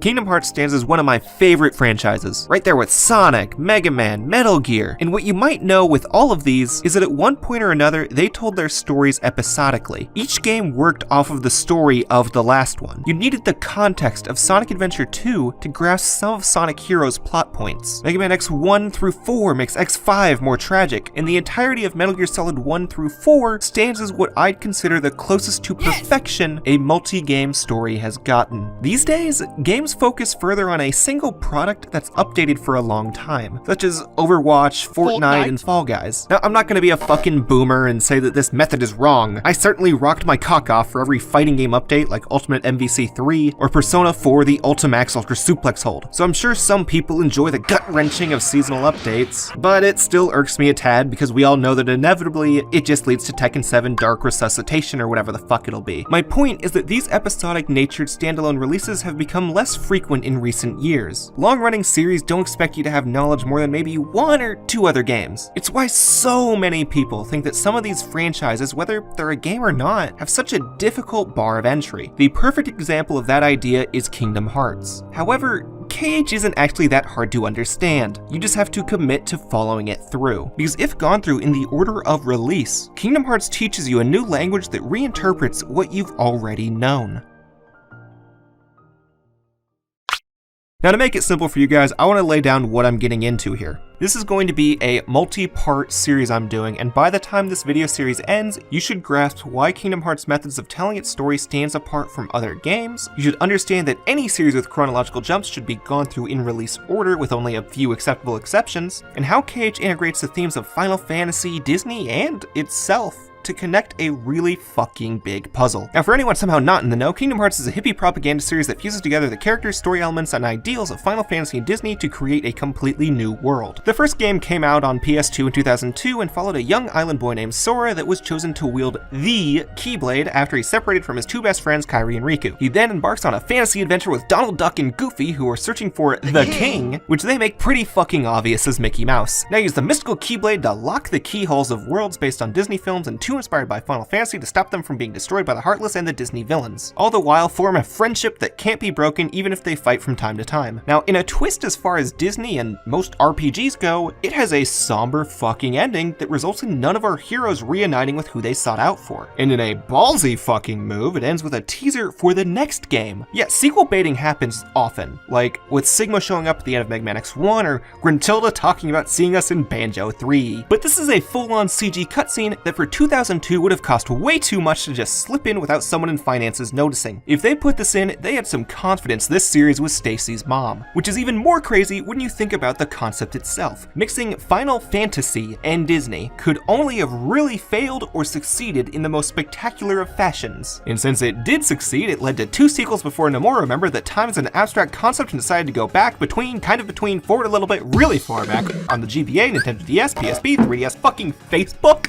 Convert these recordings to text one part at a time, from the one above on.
Kingdom Hearts stands as one of my favorite franchises, right there with Sonic, Mega Man, Metal Gear, and what you might know with all of these is that at one point or another, they told their stories episodically. Each game worked off of the story of the last one. You needed the context of Sonic Adventure 2 to grasp some of Sonic Heroes' plot points. Mega Man X1 through 4 makes X5 more tragic, and the entirety of Metal Gear Solid 1 through 4 stands as what I'd consider the closest to perfection a multi-game story has gotten. These days, games focus further on a single product that's updated for a long time, such as Overwatch, Fortnite, and Fall Guys. Now, I'm not gonna be a fucking boomer and say that this method is wrong. I certainly rocked my cock off for every fighting game update like Ultimate MVC 3 or Persona 4 the Ultimax Ultra Suplex Hold, so I'm sure some people enjoy the gut-wrenching of seasonal updates, but it still irks me a tad because we all know that inevitably it just leads to Tekken 7 Dark Resuscitation or whatever the fuck it'll be. My point is that these episodic natured standalone releases have become less frequent in recent years. Long-running series don't expect you to have knowledge more than maybe 1 or 2 other games. It's why so many people think that some of these franchises, whether they're a game or not, have such a difficult bar of entry. The perfect example of that idea is Kingdom Hearts. However, KH isn't actually that hard to understand. You just have to commit to following it through. Because if gone through in the order of release, Kingdom Hearts teaches you a new language that reinterprets what you've already known. Now, to make it simple for you guys, I want to lay down what I'm getting into here. This is going to be a multi-part series I'm doing, and by the time this video series ends, you should grasp why Kingdom Hearts' methods of telling its story stands apart from other games. You should understand that any series with chronological jumps should be gone through in release order with only a few acceptable exceptions, and how KH integrates the themes of Final Fantasy, Disney, and itself to connect a really fucking big puzzle. Now, for anyone somehow not in the know, Kingdom Hearts is a hippie propaganda series that fuses together the characters, story elements, and ideals of Final Fantasy and Disney to create a completely new world. The first game came out on PS2 in 2002 and followed a young island boy named Sora that was chosen to wield the Keyblade after he separated from his 2 best friends, Kairi and Riku. He then embarks on a fantasy adventure with Donald Duck and Goofy, who are searching for the King, which they make pretty fucking obvious as Mickey Mouse. Now use the mystical Keyblade to lock the keyholes of worlds based on Disney films and 2 inspired by Final Fantasy to stop them from being destroyed by the Heartless and the Disney villains, all the while form a friendship that can't be broken even if they fight from time to time. Now, in a twist as far as Disney and most RPGs go, it has a somber fucking ending that results in none of our heroes reuniting with who they sought out for. And in a ballsy fucking move, it ends with a teaser for the next game. Yeah, sequel baiting happens often, like with Sigma showing up at the end of Mega Man X1 or Gruntilda talking about seeing us in Banjo 3. But this is a full-on CG cutscene that for 2002 would have cost way too much to just slip in without someone in finances noticing. If they put this in, they had some confidence this series was Stacy's mom, which is even more crazy when you think about the concept itself. Mixing Final Fantasy and Disney could only have really failed or succeeded in the most spectacular of fashions. And since it did succeed, it led to 2 sequels before Nomura remembered that time is an abstract concept and decided to go back between, forward a little bit, really far back on the GBA, Nintendo DS, PSP, 3DS, fucking Facebook.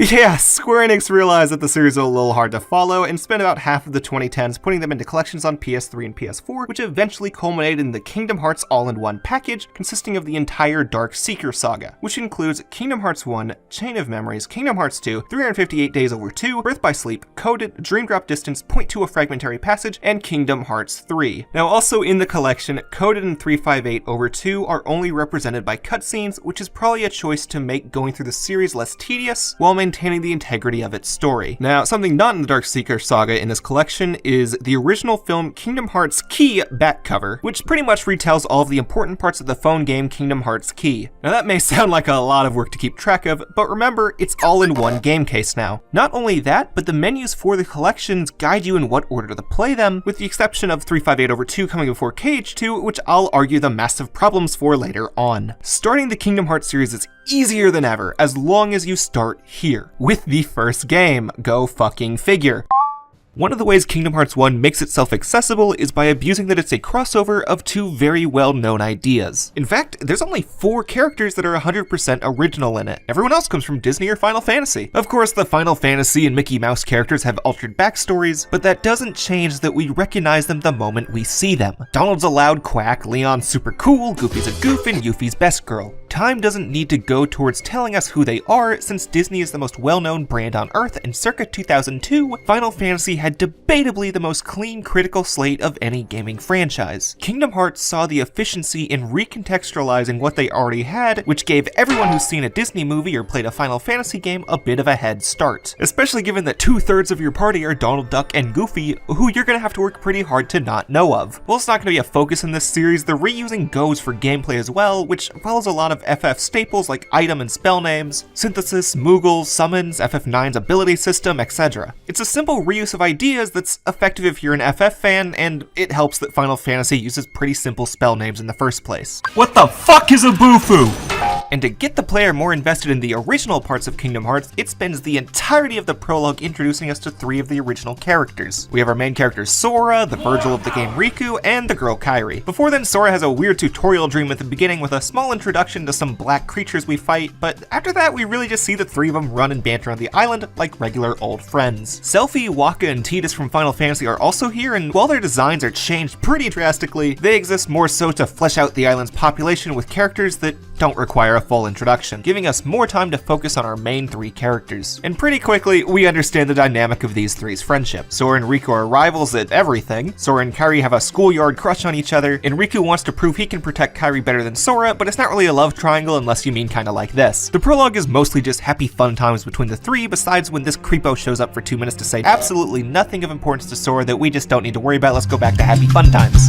Yeah, Square Enix realized that the series was a little hard to follow and spent about half of the 2010s putting them into collections on PS3 and PS4, which eventually culminated in the Kingdom Hearts all-in-one package consisting of the entire Dark Seeker saga, which includes Kingdom Hearts 1, Chain of Memories, Kingdom Hearts 2, 358 Days Over 2, Birth by Sleep, Coded, Dream Drop Distance, Point to a Fragmentary Passage, and Kingdom Hearts 3. Now also in the collection, Coded and 358 Over 2 are only represented by cutscenes, which is probably a choice to make going through the series less tedious, while maintaining the integrity of its story. Now, something not in the Dark Seeker saga in this collection is the original film Kingdom Hearts Key back cover, which pretty much retells all of the important parts of the phone game Kingdom Hearts Key. Now that may sound like a lot of work to keep track of, but remember, it's all in one game case now. Not only that, but the menus for the collections guide you in what order to play them, with the exception of 358 Over 2 coming before KH2, which I'll argue the massive problems for later on. Starting the Kingdom Hearts series is easier than ever, as long as you start here, with the first game. Go fucking figure. One of the ways Kingdom Hearts 1 makes itself accessible is by abusing that it's a crossover of 2 very well-known ideas. In fact, there's only 4 characters that are 100% original in it. Everyone else comes from Disney or Final Fantasy. Of course, the Final Fantasy and Mickey Mouse characters have altered backstories, but that doesn't change that we recognize them the moment we see them. Donald's a loud quack, Leon's super cool, Goofy's a goof, and Yuffie's best girl. Time doesn't need to go towards telling us who they are, since Disney is the most well-known brand on Earth, and circa 2002, Final Fantasy had debatably the most clean critical slate of any gaming franchise. Kingdom Hearts saw the efficiency in recontextualizing what they already had, which gave everyone who's seen a Disney movie or played a Final Fantasy game a bit of a head start, especially given that 2/3 of your party are Donald Duck and Goofy, who you're gonna have to work pretty hard to not know of. While it's not gonna be a focus in this series, the reusing goes for gameplay as well, which follows a lot of FF staples like item and spell names, synthesis, Moogle, summons, FF9's ability system, etc. It's a simple reuse of ideas that's effective if you're an FF fan, and it helps that Final Fantasy uses pretty simple spell names in the first place. What the fuck is a Bufu? And to get the player more invested in the original parts of Kingdom Hearts, it spends the entirety of the prologue introducing us to 3 of the original characters. We have our main characters Sora, the Virgil of the game Riku, and the girl Kairi. Before then, Sora has a weird tutorial dream at the beginning with a small introduction to some black creatures we fight, but after that we really just see the 3 of them run and banter on the island like regular old friends. Selphie, Wakka, and Tidus from Final Fantasy are also here, and while their designs are changed pretty drastically, they exist more so to flesh out the island's population with characters that don't require a full introduction, giving us more time to focus on our main 3 characters. And pretty quickly, we understand the dynamic of these 3's friendship. Sora and Riku are rivals at everything. Sora and Kairi have a schoolyard crush on each other, and Riku wants to prove he can protect Kairi better than Sora, but it's not really a love triangle unless you mean kinda like this. The prologue is mostly just happy fun times between the 3, besides when this creepo shows up for 2 minutes to say absolutely nothing of importance to Sora that we just don't need to worry about. Let's go back to happy fun times.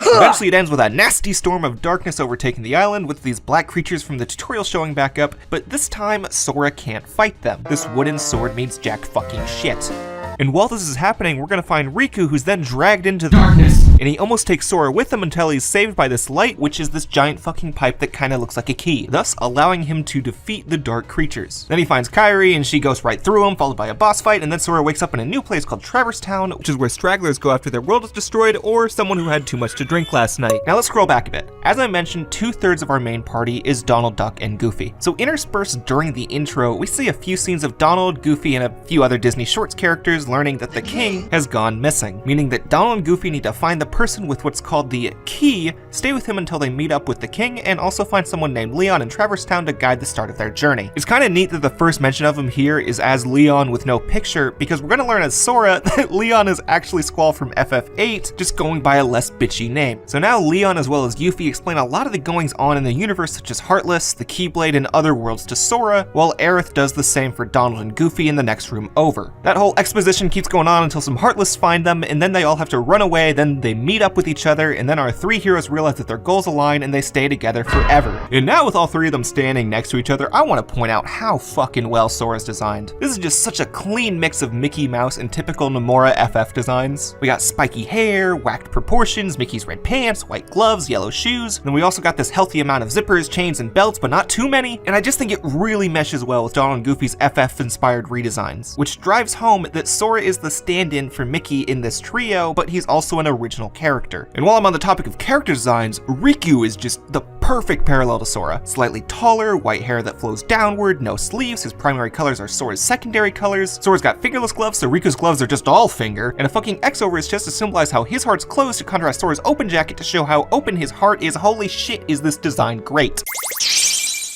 Eventually it ends with a nasty storm of darkness overtaking the island, with these black creatures from the tutorial showing back up, but this time Sora can't fight them. This wooden sword means jack fucking shit. And while this is happening, we're gonna find Riku, who's then dragged into the darkness, and he almost takes Sora with him until he's saved by this light, which is this giant fucking pipe that kinda looks like a key, thus allowing him to defeat the dark creatures. Then he finds Kairi, and she goes right through him, followed by a boss fight, and then Sora wakes up in a new place called Traverse Town, which is where stragglers go after their world is destroyed, or someone who had too much to drink last night. Now let's scroll back a bit. As I mentioned, 2/3 of our main party is Donald Duck and Goofy. So interspersed during the intro, we see a few scenes of Donald, Goofy, and a few other Disney Shorts characters learning that the king has gone missing, meaning that Donald and Goofy need to find the person with what's called the key, stay with him until they meet up with the king, and also find someone named Leon in Traverse Town to guide the start of their journey. It's kind of neat that the first mention of him here is as Leon with no picture, because we're going to learn as Sora that Leon is actually Squall from FF8, just going by a less bitchy name. So now Leon as well as Yuffie explain a lot of the goings on in the universe, such as Heartless, the Keyblade, and other worlds to Sora, while Aerith does the same for Donald and Goofy in the next room over. That whole exposition keeps going on until some Heartless find them, and then they all have to run away, then they meet up with each other, and then our 3 heroes realize that their goals align and they stay together forever. And now with all 3 of them standing next to each other, I want to point out how fucking well Sora's designed. This is just such a clean mix of Mickey Mouse and typical Nomura FF designs. We got spiky hair, whacked proportions, Mickey's red pants, white gloves, yellow shoes, and we also got this healthy amount of zippers, chains, and belts, but not too many, and I just think it really meshes well with Donald and Goofy's FF-inspired redesigns, which drives home that Sora is the stand-in for Mickey in this trio, but he's also an original character. And while I'm on the topic of character designs, Riku is just the perfect parallel to Sora. Slightly taller, white hair that flows downward, no sleeves, his primary colors are Sora's secondary colors. Sora's got fingerless gloves, so Riku's gloves are just all finger, and a fucking X over his chest to symbolize how his heart's closed to contrast Sora's open jacket to show how open his heart is. Holy shit, is this design great.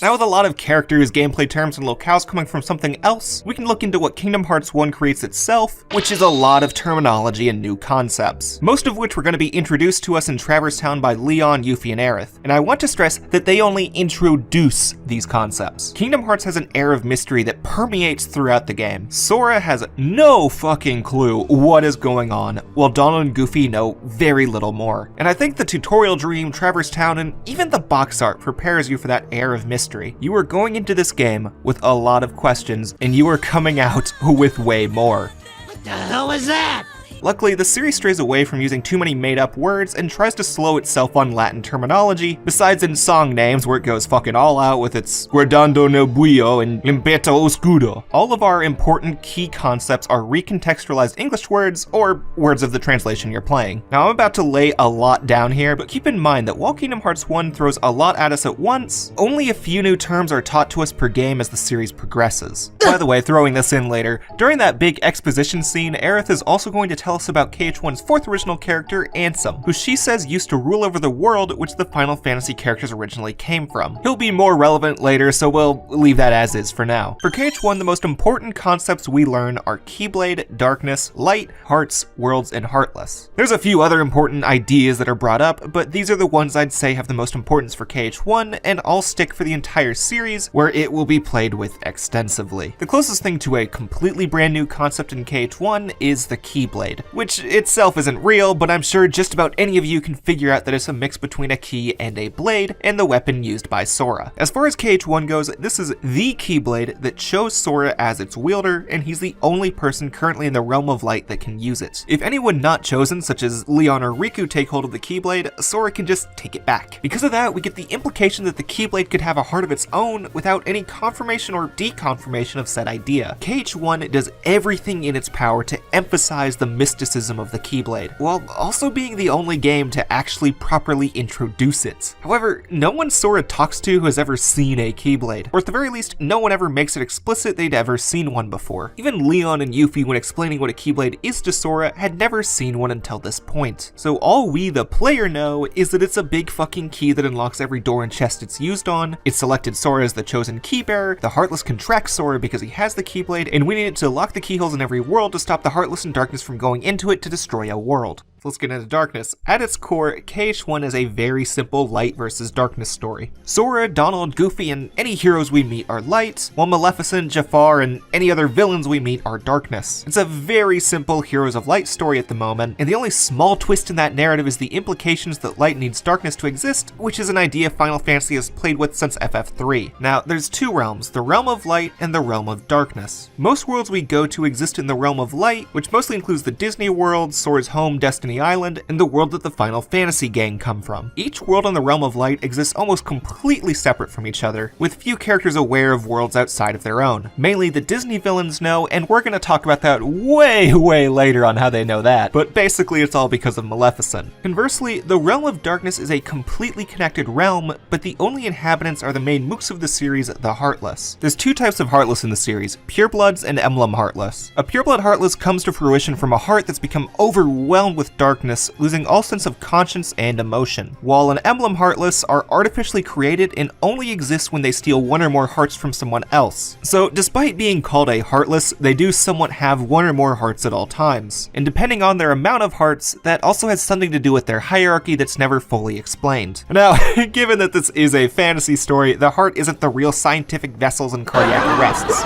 Now with a lot of characters, gameplay terms, and locales coming from something else, we can look into what Kingdom Hearts 1 creates itself, which is a lot of terminology and new concepts, most of which were going to be introduced to us in Traverse Town by Leon, Yuffie, and Aerith. And I want to stress that they only introduce these concepts. Kingdom Hearts has an air of mystery that permeates throughout the game. Sora has no fucking clue what is going on, while Donald and Goofy know very little more. And I think the tutorial dream, Traverse Town, and even the box art prepares you for that air of mystery. You are going into this game with a lot of questions, and you are coming out with way more. What the hell was that? Luckily, the series strays away from using too many made-up words and tries to slow itself on Latin terminology, besides in song names where it goes fucking all out with its Guardando nel buio and Limpeto oscuro. All of our important key concepts are recontextualized English words, or words of the translation you're playing. Now, I'm about to lay a lot down here, but keep in mind that while Kingdom Hearts 1 throws a lot at us at once, only a few new terms are taught to us per game as the series progresses. By the way, throwing this in later, during that big exposition scene, Aerith is also going to tell tell us about KH1's fourth original character, Ansem, who she says used to rule over the world which the Final Fantasy characters originally came from. He'll be more relevant later, so we'll leave that as is for now. For KH1, the most important concepts we learn are Keyblade, Darkness, Light, Hearts, Worlds, and Heartless. There's a few other important ideas that are brought up, but these are the ones I'd say have the most importance for KH1, and all stick for the entire series, where it will be played with extensively. The closest thing to a completely brand new concept in KH1 is the Keyblade, which itself isn't real, but I'm sure just about any of you can figure out that it's a mix between a key and a blade, and the weapon used by Sora. As far as KH1 goes, this is the Keyblade that chose Sora as its wielder, and he's the only person currently in the Realm of Light that can use it. If anyone not chosen, such as Leon or Riku, take hold of the Keyblade, Sora can just take it back. Because of that, we get the implication that the Keyblade could have a heart of its own without any confirmation or deconfirmation of said idea. KH1 does everything in its power to emphasize the mysticism of the Keyblade, while also being the only game to actually properly introduce it. However, no one Sora talks to has ever seen a Keyblade, or at the very least, no one ever makes it explicit they'd ever seen one before. Even Leon and Yuffie, when explaining what a Keyblade is to Sora, had never seen one until this point. So all we, the player, know is that it's a big fucking key that unlocks every door and chest it's used on. It selected Sora as the chosen keybearer, the Heartless can track Sora because he has the Keyblade, and we needed to lock the keyholes in every world to stop the Heartless and Darkness from going into it to destroy a world. Let's get into Darkness. At its core, KH1 is a very simple light versus darkness story. Sora, Donald, Goofy, and any heroes we meet are light, while Maleficent, Jafar, and any other villains we meet are darkness. It's a very simple Heroes of Light story at the moment, and the only small twist in that narrative is the implications that light needs darkness to exist, which is an idea Final Fantasy has played with since FF3. Now, there's two realms, the Realm of Light and the Realm of Darkness. Most worlds we go to exist in the Realm of Light, which mostly includes the Disney world, Sora's home, Destiny Island, and the world that the Final Fantasy gang come from. Each world in the Realm of Light exists almost completely separate from each other, with few characters aware of worlds outside of their own. Mainly the Disney villains know, and we're gonna talk about that way later on how they know that, but basically it's all because of Maleficent. Conversely, the Realm of Darkness is a completely connected realm, but the only inhabitants are the main mooks of the series, the Heartless. There's two types of Heartless in the series, Purebloods and Emblem Heartless. A Pureblood Heartless comes to fruition from a heart that's become overwhelmed with darkness, losing all sense of conscience and emotion, while an Emblem Heartless are artificially created and only exist when they steal one or more hearts from someone else. So despite being called a Heartless, they do somewhat have one or more hearts at all times, and depending on their amount of hearts, that also has something to do with their hierarchy that's never fully explained. Now, given that this is a fantasy story, the heart isn't the real scientific vessels and cardiac arrests,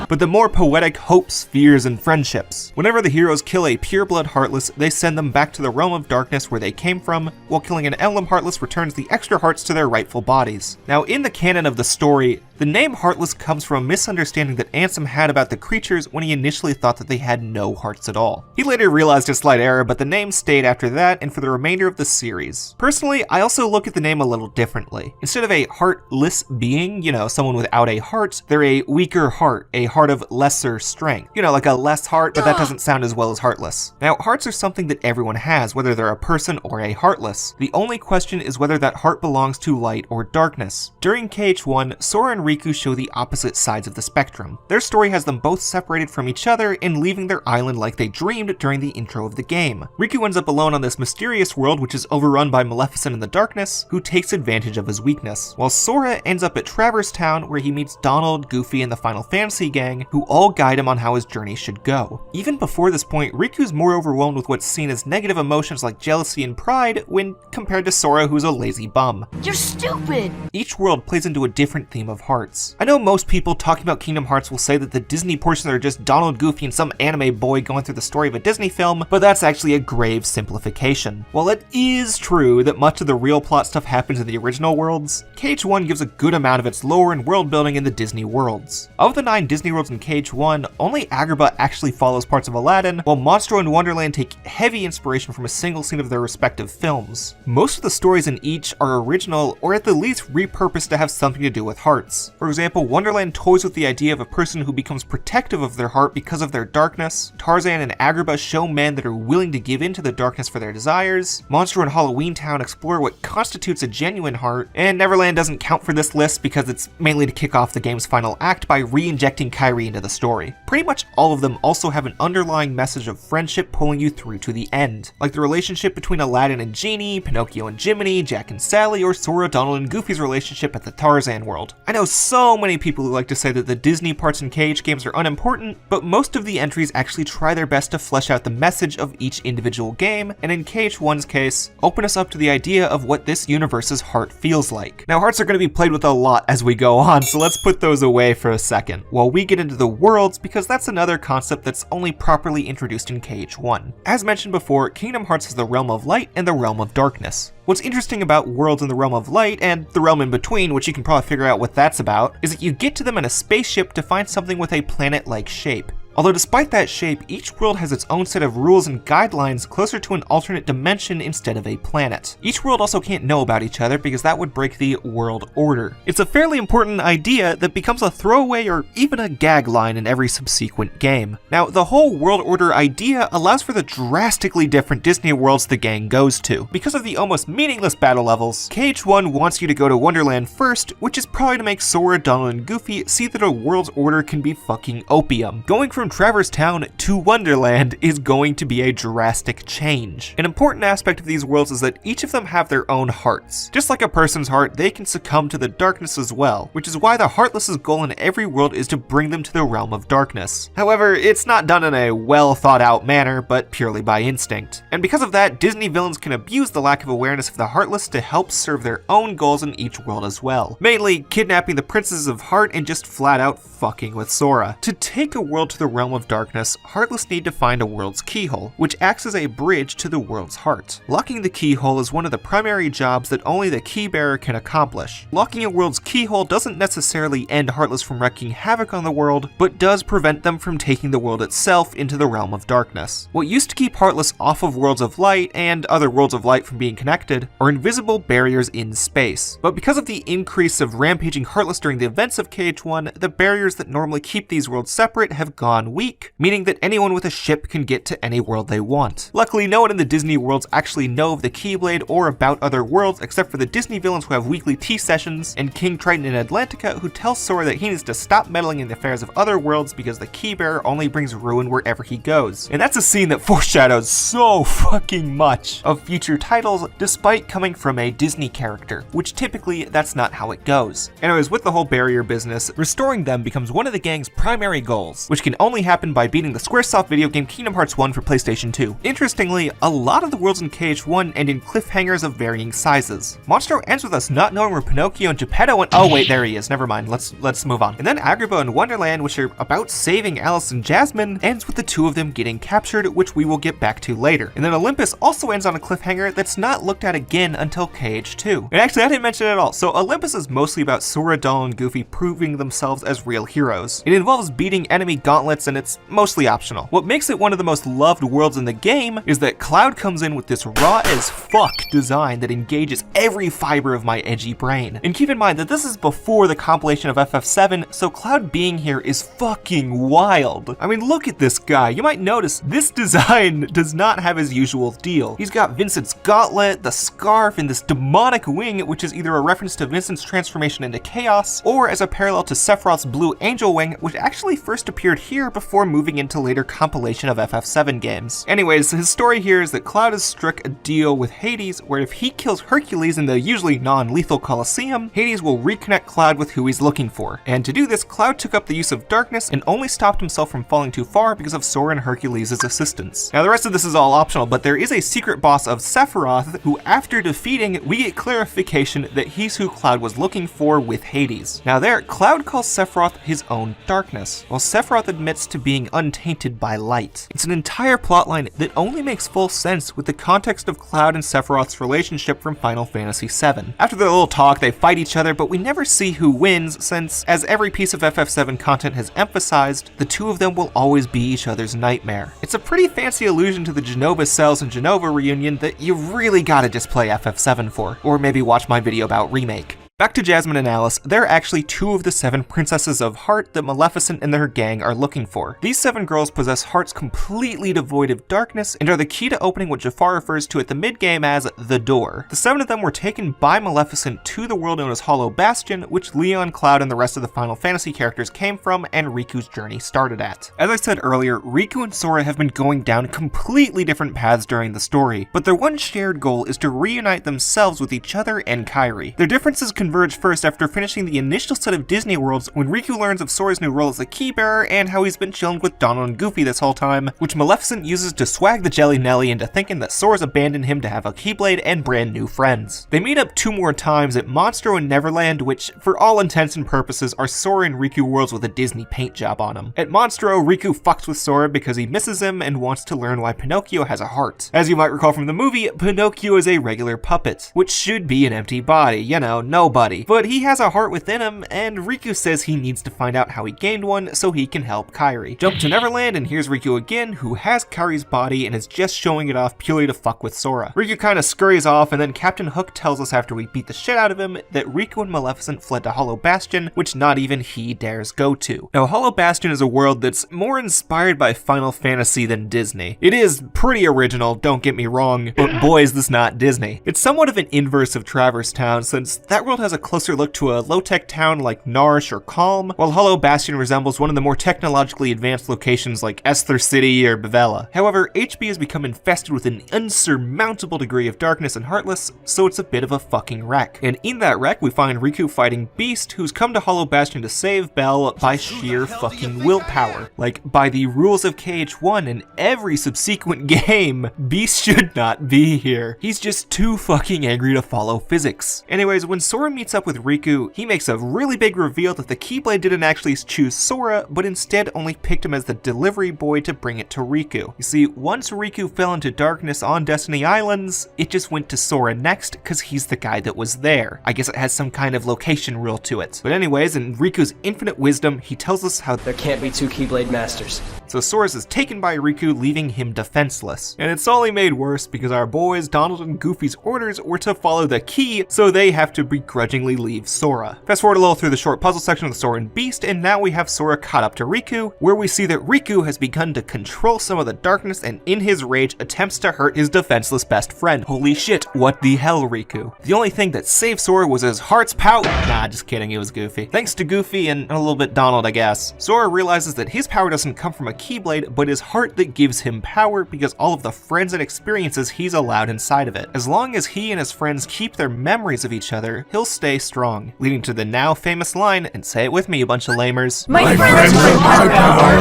but the more poetic hopes, fears, and friendships. Whenever the heroes kill a Pureblood Heartless, they send them back to the Realm of Darkness where they came from, while killing an Emblem Heartless returns the extra hearts to their rightful bodies. Now, in the canon of the story, the name Heartless comes from a misunderstanding that Ansem had about the creatures when he initially thought that they had no hearts at all. He later realized a slight error, but the name stayed after that and for the remainder of the series. Personally, I also look at the name a little differently. Instead of a heartless being, someone without a heart, they're a weaker heart, a heart of lesser strength. Like a less heart, but that doesn't sound as well as heartless. Now, hearts are something that everyone has, whether they're a person or a Heartless. The only question is whether that heart belongs to light or darkness. During KH1, Sora and Riku show the opposite sides of the spectrum. Their story has them both separated from each other and leaving their island like they dreamed during the intro of the game. Riku ends up alone on this mysterious world which is overrun by Maleficent and the Darkness, who takes advantage of his weakness, while Sora ends up at Traverse Town where he meets Donald, Goofy, and the Final Fantasy gang, who all guide him on how his journey should go. Even before this point, Riku's more overwhelmed with what's seen as negative emotions like jealousy and pride when compared to Sora, who's a lazy bum. You're stupid! Each world plays into a different theme of hearts. I know most people talking about Kingdom Hearts will say that the Disney portions are just Donald, Goofy, and some anime boy going through the story of a Disney film, but that's actually a grave simplification. While it is true that much of the real plot stuff happens in the original worlds, KH1 gives a good amount of its lore and world building in the Disney worlds. Of the 9 Disney worlds in KH1, only Agrabah actually follows parts of Aladdin, while Monstro and Wonderland take heavy inspiration from a single scene of their respective films. Most of the stories in each are original or at the least repurposed to have something to do with hearts. darkness. For example, Wonderland toys with the idea of a person who becomes protective of their heart because of their darkness. Tarzan and Agrabah show men that are willing to give in to the darkness for their desires. Monster and Halloween Town explore what constitutes a genuine heart. And Neverland doesn't count for this list because it's mainly to kick off the game's final act by re-injecting Kairi into the story. Pretty much all of them also have an underlying message of friendship pulling you through to the end, like the relationship between Aladdin and Genie, Pinocchio and Jiminy, Jack and Sally, or Sora, Donald, and Goofy's relationship at the Tarzan world. I know so many people who like to say that the Disney parts in KH games are unimportant, but most of the entries actually try their best to flesh out the message of each individual game, and in KH1's case, open us up to the idea of what this universe's heart feels like. Now, hearts are going to be played with a lot as we go on, so let's put those away for a second, while we get into the worlds, because that's another concept that's only properly introduced in KH1. As mentioned before, Kingdom Hearts has the realm of light and the realm of darkness. What's interesting about worlds in the realm of light, and the realm in between, which you can probably figure out what that's about, is that you get to them in a spaceship to find something with a planet-like shape. Although despite that shape, each world has its own set of rules and guidelines closer to an alternate dimension instead of a planet. Each world also can't know about each other because that would break the world order. It's a fairly important idea that becomes a throwaway or even a gag line in every subsequent game. Now, the whole world order idea allows for the drastically different Disney worlds the gang goes to. Because of the almost meaningless battle levels, KH1 wants you to go to Wonderland first, which is probably to make Sora, Donald, and Goofy see that a world's order can be fucking opium. Going from Traverse Town to Wonderland is going to be a drastic change. An important aspect of these worlds is that each of them have their own hearts. Just like a person's heart, they can succumb to the darkness as well, which is why the Heartless's goal in every world is to bring them to the realm of darkness. However, it's not done in a well thought out manner, but purely by instinct. And because of that, Disney villains can abuse the lack of awareness of the Heartless to help serve their own goals in each world as well. Mainly kidnapping the Princesses of Heart and just flat out fucking with Sora. To take a world to the realm of darkness, Heartless need to find a world's keyhole, which acts as a bridge to the world's heart. Locking the keyhole is one of the primary jobs that only the keybearer can accomplish. Locking a world's keyhole doesn't necessarily end Heartless from wreaking havoc on the world, but does prevent them from taking the world itself into the realm of darkness. What used to keep Heartless off of worlds of light and other worlds of light from being connected are invisible barriers in space. But because of the increase of rampaging Heartless during the events of KH1, the barriers that normally keep these worlds separate have gone weak, meaning that anyone with a ship can get to any world they want. Luckily, no one in the Disney worlds actually know of the Keyblade or about other worlds except for the Disney villains who have weekly tea sessions, and King Triton in Atlantica who tells Sora that he needs to stop meddling in the affairs of other worlds because the Keybearer only brings ruin wherever he goes. And that's a scene that foreshadows so fucking much of future titles despite coming from a Disney character, which typically that's not how it goes. Anyways, with the whole barrier business, restoring them becomes one of the gang's primary goals, which can only happen by beating the Squaresoft video game Kingdom Hearts 1 for PlayStation 2. Interestingly, a lot of the worlds in KH1 end in cliffhangers of varying sizes. Monstro ends with us not knowing where Pinocchio and Geppetto went. Oh wait, there he is, never mind, let's move on. And then Agrabah and Wonderland, which are about saving Alice and Jasmine, ends with the two of them getting captured, which we will get back to later. And then Olympus also ends on a cliffhanger that's not looked at again until KH2. And actually, I didn't mention it at all. So Olympus is mostly about Sora, Donald, and Goofy proving themselves as real heroes. It involves beating enemy gauntlets, and it's mostly optional. What makes it one of the most loved worlds in the game is that Cloud comes in with this raw as fuck design that engages every fiber of my edgy brain. And keep in mind that this is before the compilation of FF7, so Cloud being here is fucking wild. I mean, look at this guy. You might notice this design does not have his usual deal. He's got Vincent's gauntlet, the scarf, and this demonic wing, which is either a reference to Vincent's transformation into chaos, or as a parallel to Sephiroth's blue angel wing, which actually first appeared here before moving into later compilation of FF7 games. Anyways, his story here is that Cloud has struck a deal with Hades where if he kills Hercules in the usually non-lethal Colosseum, Hades will reconnect Cloud with who he's looking for. And to do this, Cloud took up the use of darkness and only stopped himself from falling too far because of Sora and Hercules' assistance. Now the rest of this is all optional, but there is a secret boss of Sephiroth who, after defeating, we get clarification that he's who Cloud was looking for with Hades. Now there, Cloud calls Sephiroth his own darkness, while Sephiroth admits to being untainted by light. It's an entire plotline that only makes full sense with the context of Cloud and Sephiroth's relationship from Final Fantasy VII. After their little talk, they fight each other, but we never see who wins since, as every piece of FF7 content has emphasized, the two of them will always be each other's nightmare. It's a pretty fancy allusion to the Genova Cells and Genova reunion that you really gotta just play FF7 for, or maybe watch my video about Remake. Back to Jasmine and Alice, they're actually 2 of the 7 princesses of heart that Maleficent and her gang are looking for. These 7 girls possess hearts completely devoid of darkness and are the key to opening what Jafar refers to at the mid-game as the door. The 7 of them were taken by Maleficent to the world known as Hollow Bastion, which Leon, Cloud, and the rest of the Final Fantasy characters came from and Riku's journey started at. As I said earlier, Riku and Sora have been going down completely different paths during the story, but their one shared goal is to reunite themselves with each other and Kairi. Their differences converge first after finishing the initial set of Disney worlds when Riku learns of Sora's new role as a key bearer and how he's been chilling with Donald and Goofy this whole time, which Maleficent uses to swag the Jelly Nelly into thinking that Sora's abandoned him to have a Keyblade and brand new friends. They meet up 2 more times at Monstro and Neverland, which for all intents and purposes are Sora and Riku worlds with a Disney paint job on them. At Monstro, Riku fucks with Sora because he misses him and wants to learn why Pinocchio has a heart. As you might recall from the movie, Pinocchio is a regular puppet, which should be an empty body, you know, nobody. But he has a heart within him, and Riku says he needs to find out how he gained one so he can help Kairi. Jump to Neverland, and here's Riku again, who has Kairi's body and is just showing it off purely to fuck with Sora. Riku kinda scurries off, and then Captain Hook tells us after we beat the shit out of him that Riku and Maleficent fled to Hollow Bastion, which not even he dares go to. Now, Hollow Bastion is a world that's more inspired by Final Fantasy than Disney. It is pretty original, don't get me wrong, but boy is this not Disney. It's somewhat of an inverse of Traverse Town, since that world has a closer look to a low-tech town like Narsh or Calm, while Hollow Bastion resembles one of the more technologically advanced locations like Esther City or Bevella. However, HB has become infested with an unsurmountable degree of darkness and heartless, so it's a bit of a fucking wreck. And in that wreck, we find Riku fighting Beast, who's come to Hollow Bastion to save Belle by sheer fucking willpower. Like, by the rules of KH1 and every subsequent game, Beast should not be here. He's just too fucking angry to follow physics. Anyways, when Sora meets up with Riku, he makes a really big reveal that the Keyblade didn't actually choose Sora, but instead only picked him as the delivery boy to bring it to Riku. You see, once Riku fell into darkness on Destiny Islands, it just went to Sora next, cause he's the guy that was there. I guess it has some kind of location rule to it. But anyways, in Riku's infinite wisdom, he tells us how there can't be 2 Keyblade Masters. So Sora's is taken by Riku, leaving him defenseless. And it's only made worse because our boys, Donald and Goofy's orders were to follow the key, so they have to begrudgingly leave Sora. Fast forward a little through the short puzzle section with Sora and Beast, and now we have Sora caught up to Riku, where we see that Riku has begun to control some of the darkness and in his rage attempts to hurt his defenseless best friend. Holy shit, what the hell, Riku? The only thing that saved Sora was his heart's power. Nah, just kidding, it was Goofy. Thanks to Goofy and a little bit Donald, I guess. Sora realizes that his power doesn't come from a Keyblade, but his heart that gives him power because all of the friends and experiences he's allowed inside of it. As long as he and his friends keep their memories of each other, he'll stay strong, leading to the now famous line, and say it with me, you bunch of lamers. My friends bring my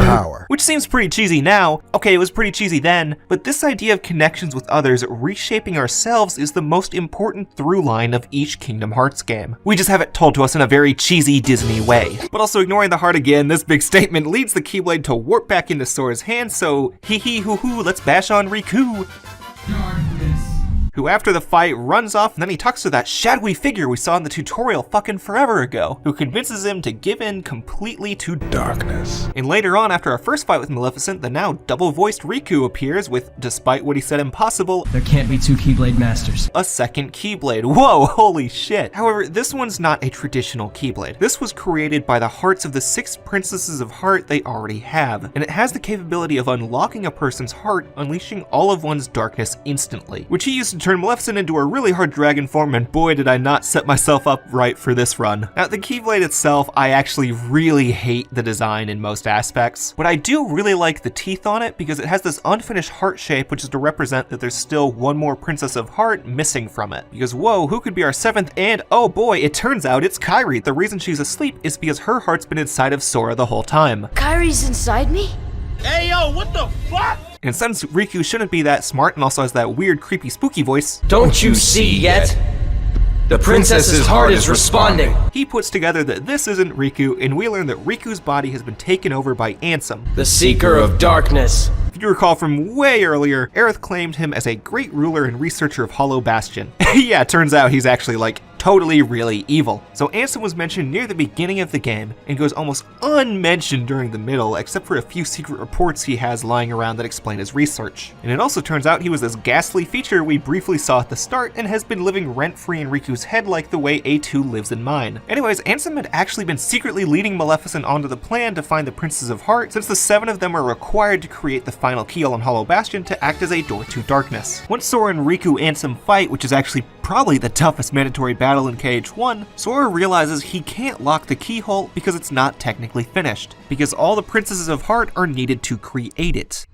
power. Which seems pretty cheesy now. Okay, it was pretty cheesy then, but this idea of connections with others reshaping ourselves is the most important through line of each Kingdom Hearts game. We just have it told to us in a very cheesy Disney way. But also ignoring the heart again, this big statement leads the Keyblade to warp back into Sora's hand, so hee hee hoo hoo, let's bash on Riku. Who after the fight runs off and then he talks to that shadowy figure we saw in the tutorial fucking forever ago, who convinces him to give in completely to darkness. And later on, after our first fight with Maleficent, the now double-voiced Riku appears with, despite what he said impossible, there can't be 2 Keyblade Masters. A second Keyblade. Whoa, holy shit. However, this one's not a traditional Keyblade. This was created by the hearts of the 6 princesses of heart they already have, and it has the capability of unlocking a person's heart, unleashing all of one's darkness instantly, which he used to turn Maleficent into a really hard dragon form, and boy did I not set myself up right for this run. Now, the Keyblade itself, I actually really hate the design in most aspects, but I do really like the teeth on it because it has this unfinished heart shape, which is to represent that there's still one more Princess of Heart missing from it. Because whoa, who could be our 7th? And oh boy, it turns out it's Kairi. The reason she's asleep is because her heart's been inside of Sora the whole time. Kairi's inside me? Hey, yo, what the fuck? And since Riku shouldn't be that smart and also has that weird, creepy, spooky voice, don't you see yet? The princess's heart is responding. He puts together that this isn't Riku, and we learn that Riku's body has been taken over by Ansem, the Seeker of Darkness. If you recall from way earlier, Aerith claimed him as a great ruler and researcher of Hollow Bastion. Yeah, turns out he's actually like totally really evil. So Ansem was mentioned near the beginning of the game and goes almost unmentioned during the middle, except for a few secret reports he has lying around that explain his research. And it also turns out he was this ghastly feature we briefly saw at the start and has been living rent-free in Riku's head like the way A2 lives in mine. Anyways, Ansem had actually been secretly leading Maleficent onto the plan to find the Princes of Heart, since the 7 of them are required to create the final keyhole in Hollow Bastion to act as a door to darkness. Once Sora and Riku Ansem fight, which is actually probably the toughest mandatory battle in KH1, Sora realizes he can't lock the keyhole because it's not technically finished, because all the Princesses of Heart are needed to create it.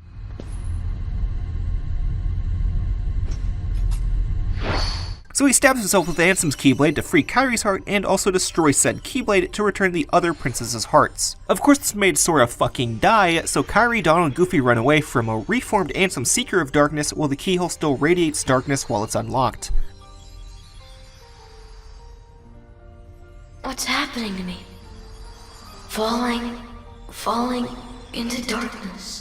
So he stabs himself with Ansem's Keyblade to free Kairi's heart and also destroy said Keyblade to return the other princesses' hearts. Of course this made Sora fucking die, so Kairi, Donald, and Goofy run away from a reformed Ansem Seeker of Darkness while the keyhole still radiates darkness while it's unlocked. What's happening to me? Falling into darkness.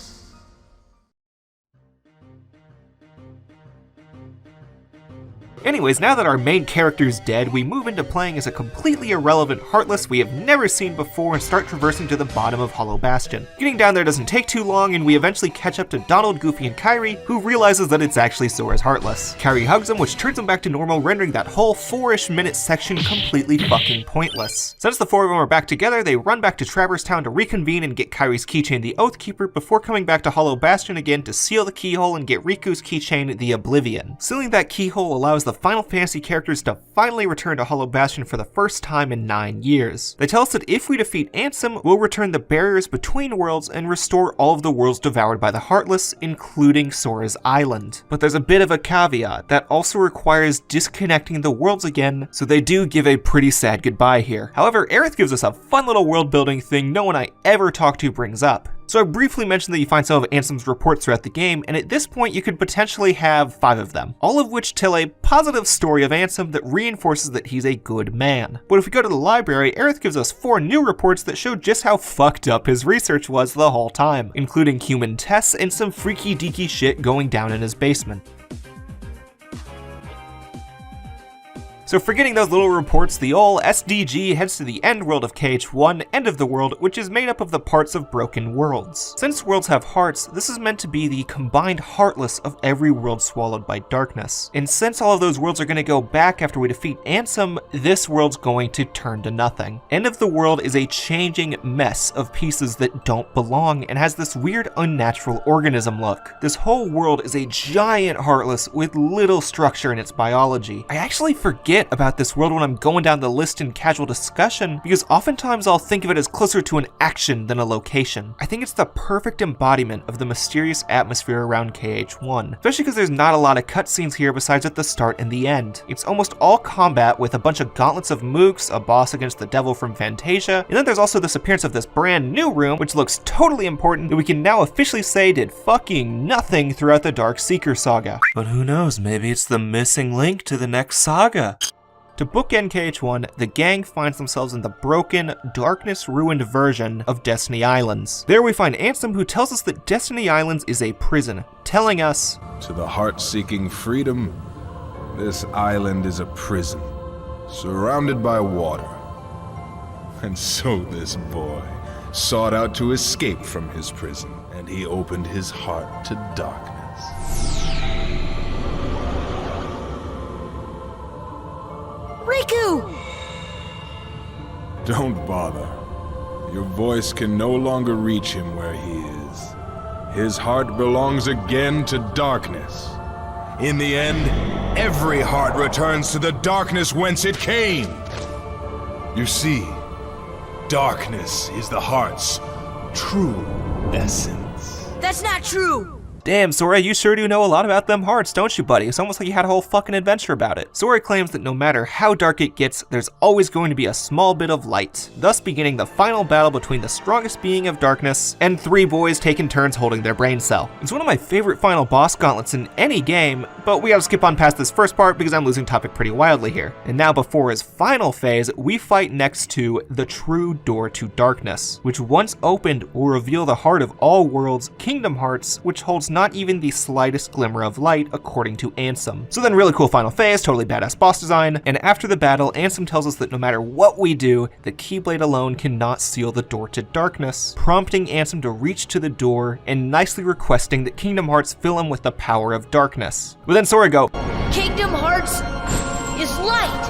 Anyways, now that our main character's dead, we move into playing as a completely irrelevant Heartless we have never seen before and start traversing to the bottom of Hollow Bastion. Getting down there doesn't take too long, and we eventually catch up to Donald, Goofy, and Kairi, who realizes that it's actually Sora's Heartless. Kairi hugs him, which turns him back to normal, rendering that whole 4-ish minute section completely fucking pointless. Since the 4 of them are back together, they run back to Traverse Town to reconvene and get Kairi's keychain, the Oathkeeper, before coming back to Hollow Bastion again to seal the keyhole and get Riku's keychain, the Oblivion. Sealing that keyhole allows the Final Fantasy characters to finally return to Hollow Bastion for the first time in 9 years. They tell us that if we defeat Ansem, we'll return the barriers between worlds and restore all of the worlds devoured by the Heartless, including Sora's Island. But there's a bit of a caveat that also requires disconnecting the worlds again, so they do give a pretty sad goodbye here. However, Aerith gives us a fun little world building thing no one I ever talk to brings up. So I briefly mentioned that you find some of Ansem's reports throughout the game, and at this point you could potentially have 5 of them, all of which tell a positive story of Ansem that reinforces that he's a good man. But if we go to the library, Aerith gives us 4 new reports that show just how fucked up his research was the whole time, including human tests and some freaky deaky shit going down in his basement. So forgetting those little reports, the ol' SDG heads to the end world of KH1, End of the World, which is made up of the parts of broken worlds. Since worlds have hearts, this is meant to be the combined Heartless of every world swallowed by darkness. And since all of those worlds are going to go back after we defeat Ansem, this world's going to turn to nothing. End of the World is a changing mess of pieces that don't belong and has this weird unnatural organism look. This whole world is a giant Heartless with little structure in its biology. I actually forget about this world when I'm going down the list in casual discussion, because oftentimes I'll think of it as closer to an action than a location. I think it's the perfect embodiment of the mysterious atmosphere around KH1, especially because there's not a lot of cutscenes here besides at the start and the end. It's almost all combat with a bunch of gauntlets of mooks, a boss against the devil from Fantasia, and then there's also this appearance of this brand new room, which looks totally important, that we can now officially say did fucking nothing throughout the Dark Seeker saga. But who knows, maybe it's the missing link to the next saga. To bookend KH1, the gang finds themselves in the broken, darkness-ruined version of Destiny Islands. There we find Ansem, who tells us that Destiny Islands is a prison, telling us, "To the heart-seeking freedom, this island is a prison, surrounded by water. And so this boy sought out to escape from his prison, and he opened his heart to darkness." Riku! Don't bother. Your voice can no longer reach him where he is. His heart belongs again to darkness. In the end, every heart returns to the darkness whence it came. You see, darkness is the heart's true essence. That's not true! Damn, Sora, you sure do know a lot about them hearts, don't you, buddy? It's almost like you had a whole fucking adventure about it. Sora claims that no matter how dark it gets, there's always going to be a small bit of light, thus beginning the final battle between the strongest being of darkness and 3 boys taking turns holding their brain cell. It's one of my favorite final boss gauntlets in any game, but we gotta skip on past this first part because I'm losing topic pretty wildly here. And now before his final phase, we fight next to the true door to darkness, which once opened will reveal the heart of all worlds, Kingdom Hearts, which holds there's not even the slightest glimmer of light according to Ansem. So then really cool final phase, totally badass boss design, and after the battle, Ansem tells us that no matter what we do, the Keyblade alone cannot seal the door to darkness, prompting Ansem to reach to the door and nicely requesting that Kingdom Hearts fill him with the power of darkness. But then Sora go, Kingdom Hearts is light.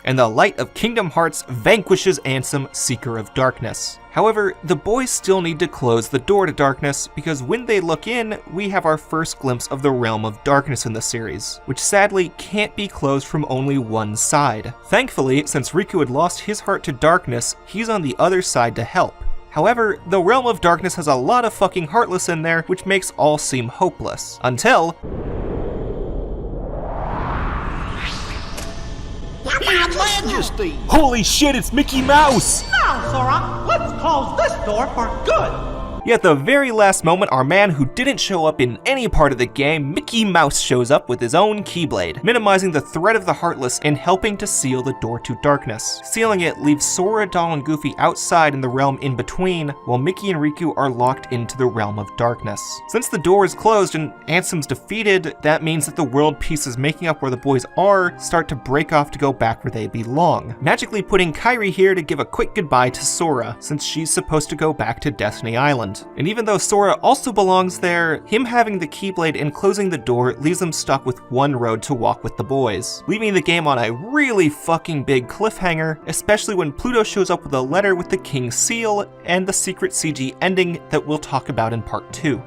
and the light of Kingdom Hearts vanquishes Ansem, Seeker of Darkness. However, the boys still need to close the door to darkness, because when they look in, we have our first glimpse of the Realm of Darkness in the series, which sadly can't be closed from only one side. Thankfully, since Riku had lost his heart to darkness, he's on the other side to help. However, the Realm of Darkness has a lot of fucking Heartless in there, which makes all seem hopeless. Until... Your Majesty! Holy shit, it's Mickey Mouse! Now, Sora, let's close this door for good! Yet at the very last moment, our man who didn't show up in any part of the game, Mickey Mouse, shows up with his own Keyblade, minimizing the threat of the Heartless and helping to seal the door to darkness. Sealing it leaves Sora, Donald, and Goofy outside in the realm in between, while Mickey and Riku are locked into the Realm of Darkness. Since the door is closed and Ansem's defeated, that means that the world pieces making up where the boys are start to break off to go back where they belong, magically putting Kairi here to give a quick goodbye to Sora, since she's supposed to go back to Destiny Island. And even though Sora also belongs there, him having the Keyblade and closing the door leaves them stuck with one road to walk with the boys, leaving the game on a really fucking big cliffhanger, especially when Pluto shows up with a letter with the King's seal and the secret CG ending that we'll talk about in part 2.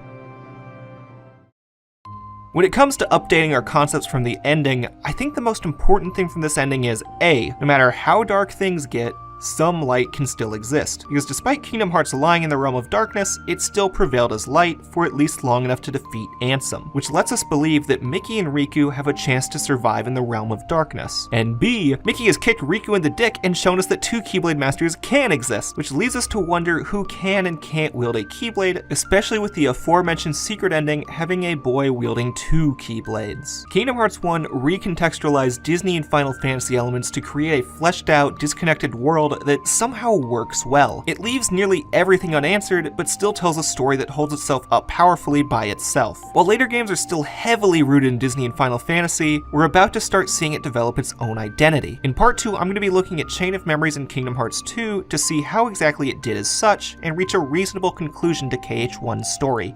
When it comes to updating our concepts from the ending, I think the most important thing from this ending is A, no matter how dark things get, some light can still exist, because despite Kingdom Hearts lying in the Realm of Darkness, it still prevailed as light for at least long enough to defeat Ansem, which lets us believe that Mickey and Riku have a chance to survive in the Realm of Darkness. And B, Mickey has kicked Riku in the dick and shown us that two Keyblade Masters can exist, which leads us to wonder who can and can't wield a Keyblade, especially with the aforementioned secret ending having a boy wielding two Keyblades. Kingdom Hearts 1 recontextualized Disney and Final Fantasy elements to create a fleshed out, disconnected world that somehow works well. It leaves nearly everything unanswered, but still tells a story that holds itself up powerfully by itself. While later games are still heavily rooted in Disney and Final Fantasy, we're about to start seeing it develop its own identity. In part 2, I'm going to be looking at Chain of Memories in Kingdom Hearts 2 to see how exactly it did as such, and reach a reasonable conclusion to KH1's story.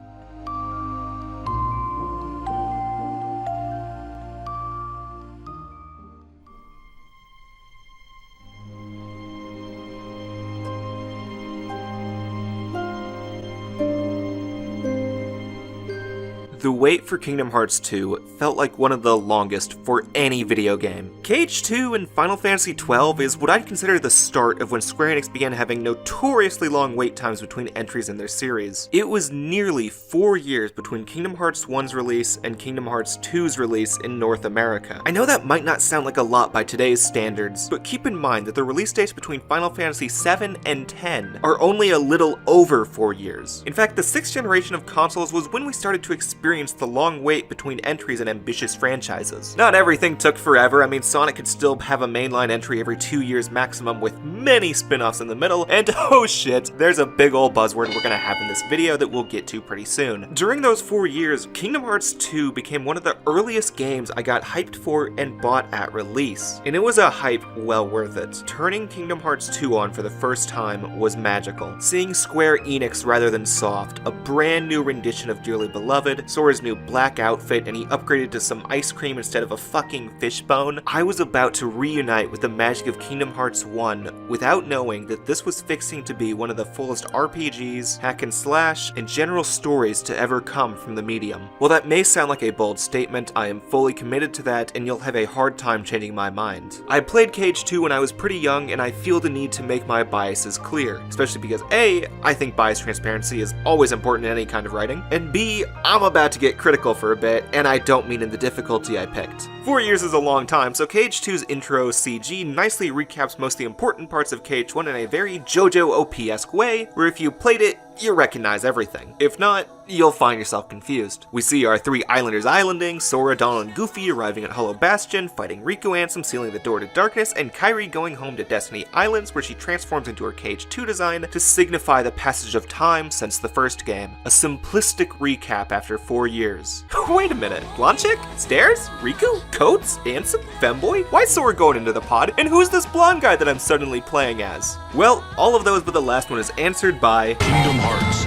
The wait for Kingdom Hearts 2 felt like one of the longest for any video game. KH2 and Final Fantasy XII is what I'd consider the start of when Square Enix began having notoriously long wait times between entries in their series. It was nearly 4 years between Kingdom Hearts 1's release and Kingdom Hearts 2's release in North America. I know that might not sound like a lot by today's standards, but keep in mind that the release dates between Final Fantasy VII and X are only a little over 4 years. In fact, the 6th generation of consoles was when we started to experience the long wait between entries in ambitious franchises. Not everything took forever. I mean, Sonic could still have a mainline entry every 2 years maximum with many spin-offs in the middle, and oh shit, there's a big old buzzword we're gonna have in this video that we'll get to pretty soon. During those 4 years, Kingdom Hearts 2 became one of the earliest games I got hyped for and bought at release, and it was a hype well worth it. Turning Kingdom Hearts 2 on for the first time was magical. Seeing Square Enix rather than Soft, a brand new rendition of Dearly Beloved, Sora's new black outfit, and he upgraded to some ice cream instead of a fucking fishbone, I was about to reunite with the magic of Kingdom Hearts 1 without knowing that this was fixing to be one of the fullest RPGs, hack and slash, and general stories to ever come from the medium. While that may sound like a bold statement, I am fully committed to that, and you'll have a hard time changing my mind. I played KH2 when I was pretty young, and I feel the need to make my biases clear, especially because A, I think bias transparency is always important in any kind of writing, and B, I'm about to get critical for a bit, and I don't mean in the difficulty I picked. 4 years is a long time, so KH2's intro CG nicely recaps most of the important parts of KH1 in a very JoJo OP-esque way, where if you played it, you recognize everything. If not, you'll find yourself confused. We see our three islanders islanding, Sora, Donald, and Goofy arriving at Hollow Bastion, fighting Riku Ansem, sealing the door to darkness, and Kairi going home to Destiny Islands, where she transforms into her Cage 2 design to signify the passage of time since the first game. A simplistic recap after 4 years. Wait a minute, Blonde Chick? Stairs? Riku? Coats? Ansem? Femboy? Why's Sora going into the pod? And who's this blonde guy that I'm suddenly playing as? Well, all of those but the last one is answered by Kingdom Hearts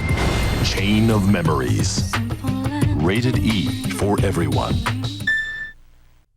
Chain of Memories. Rated E for everyone.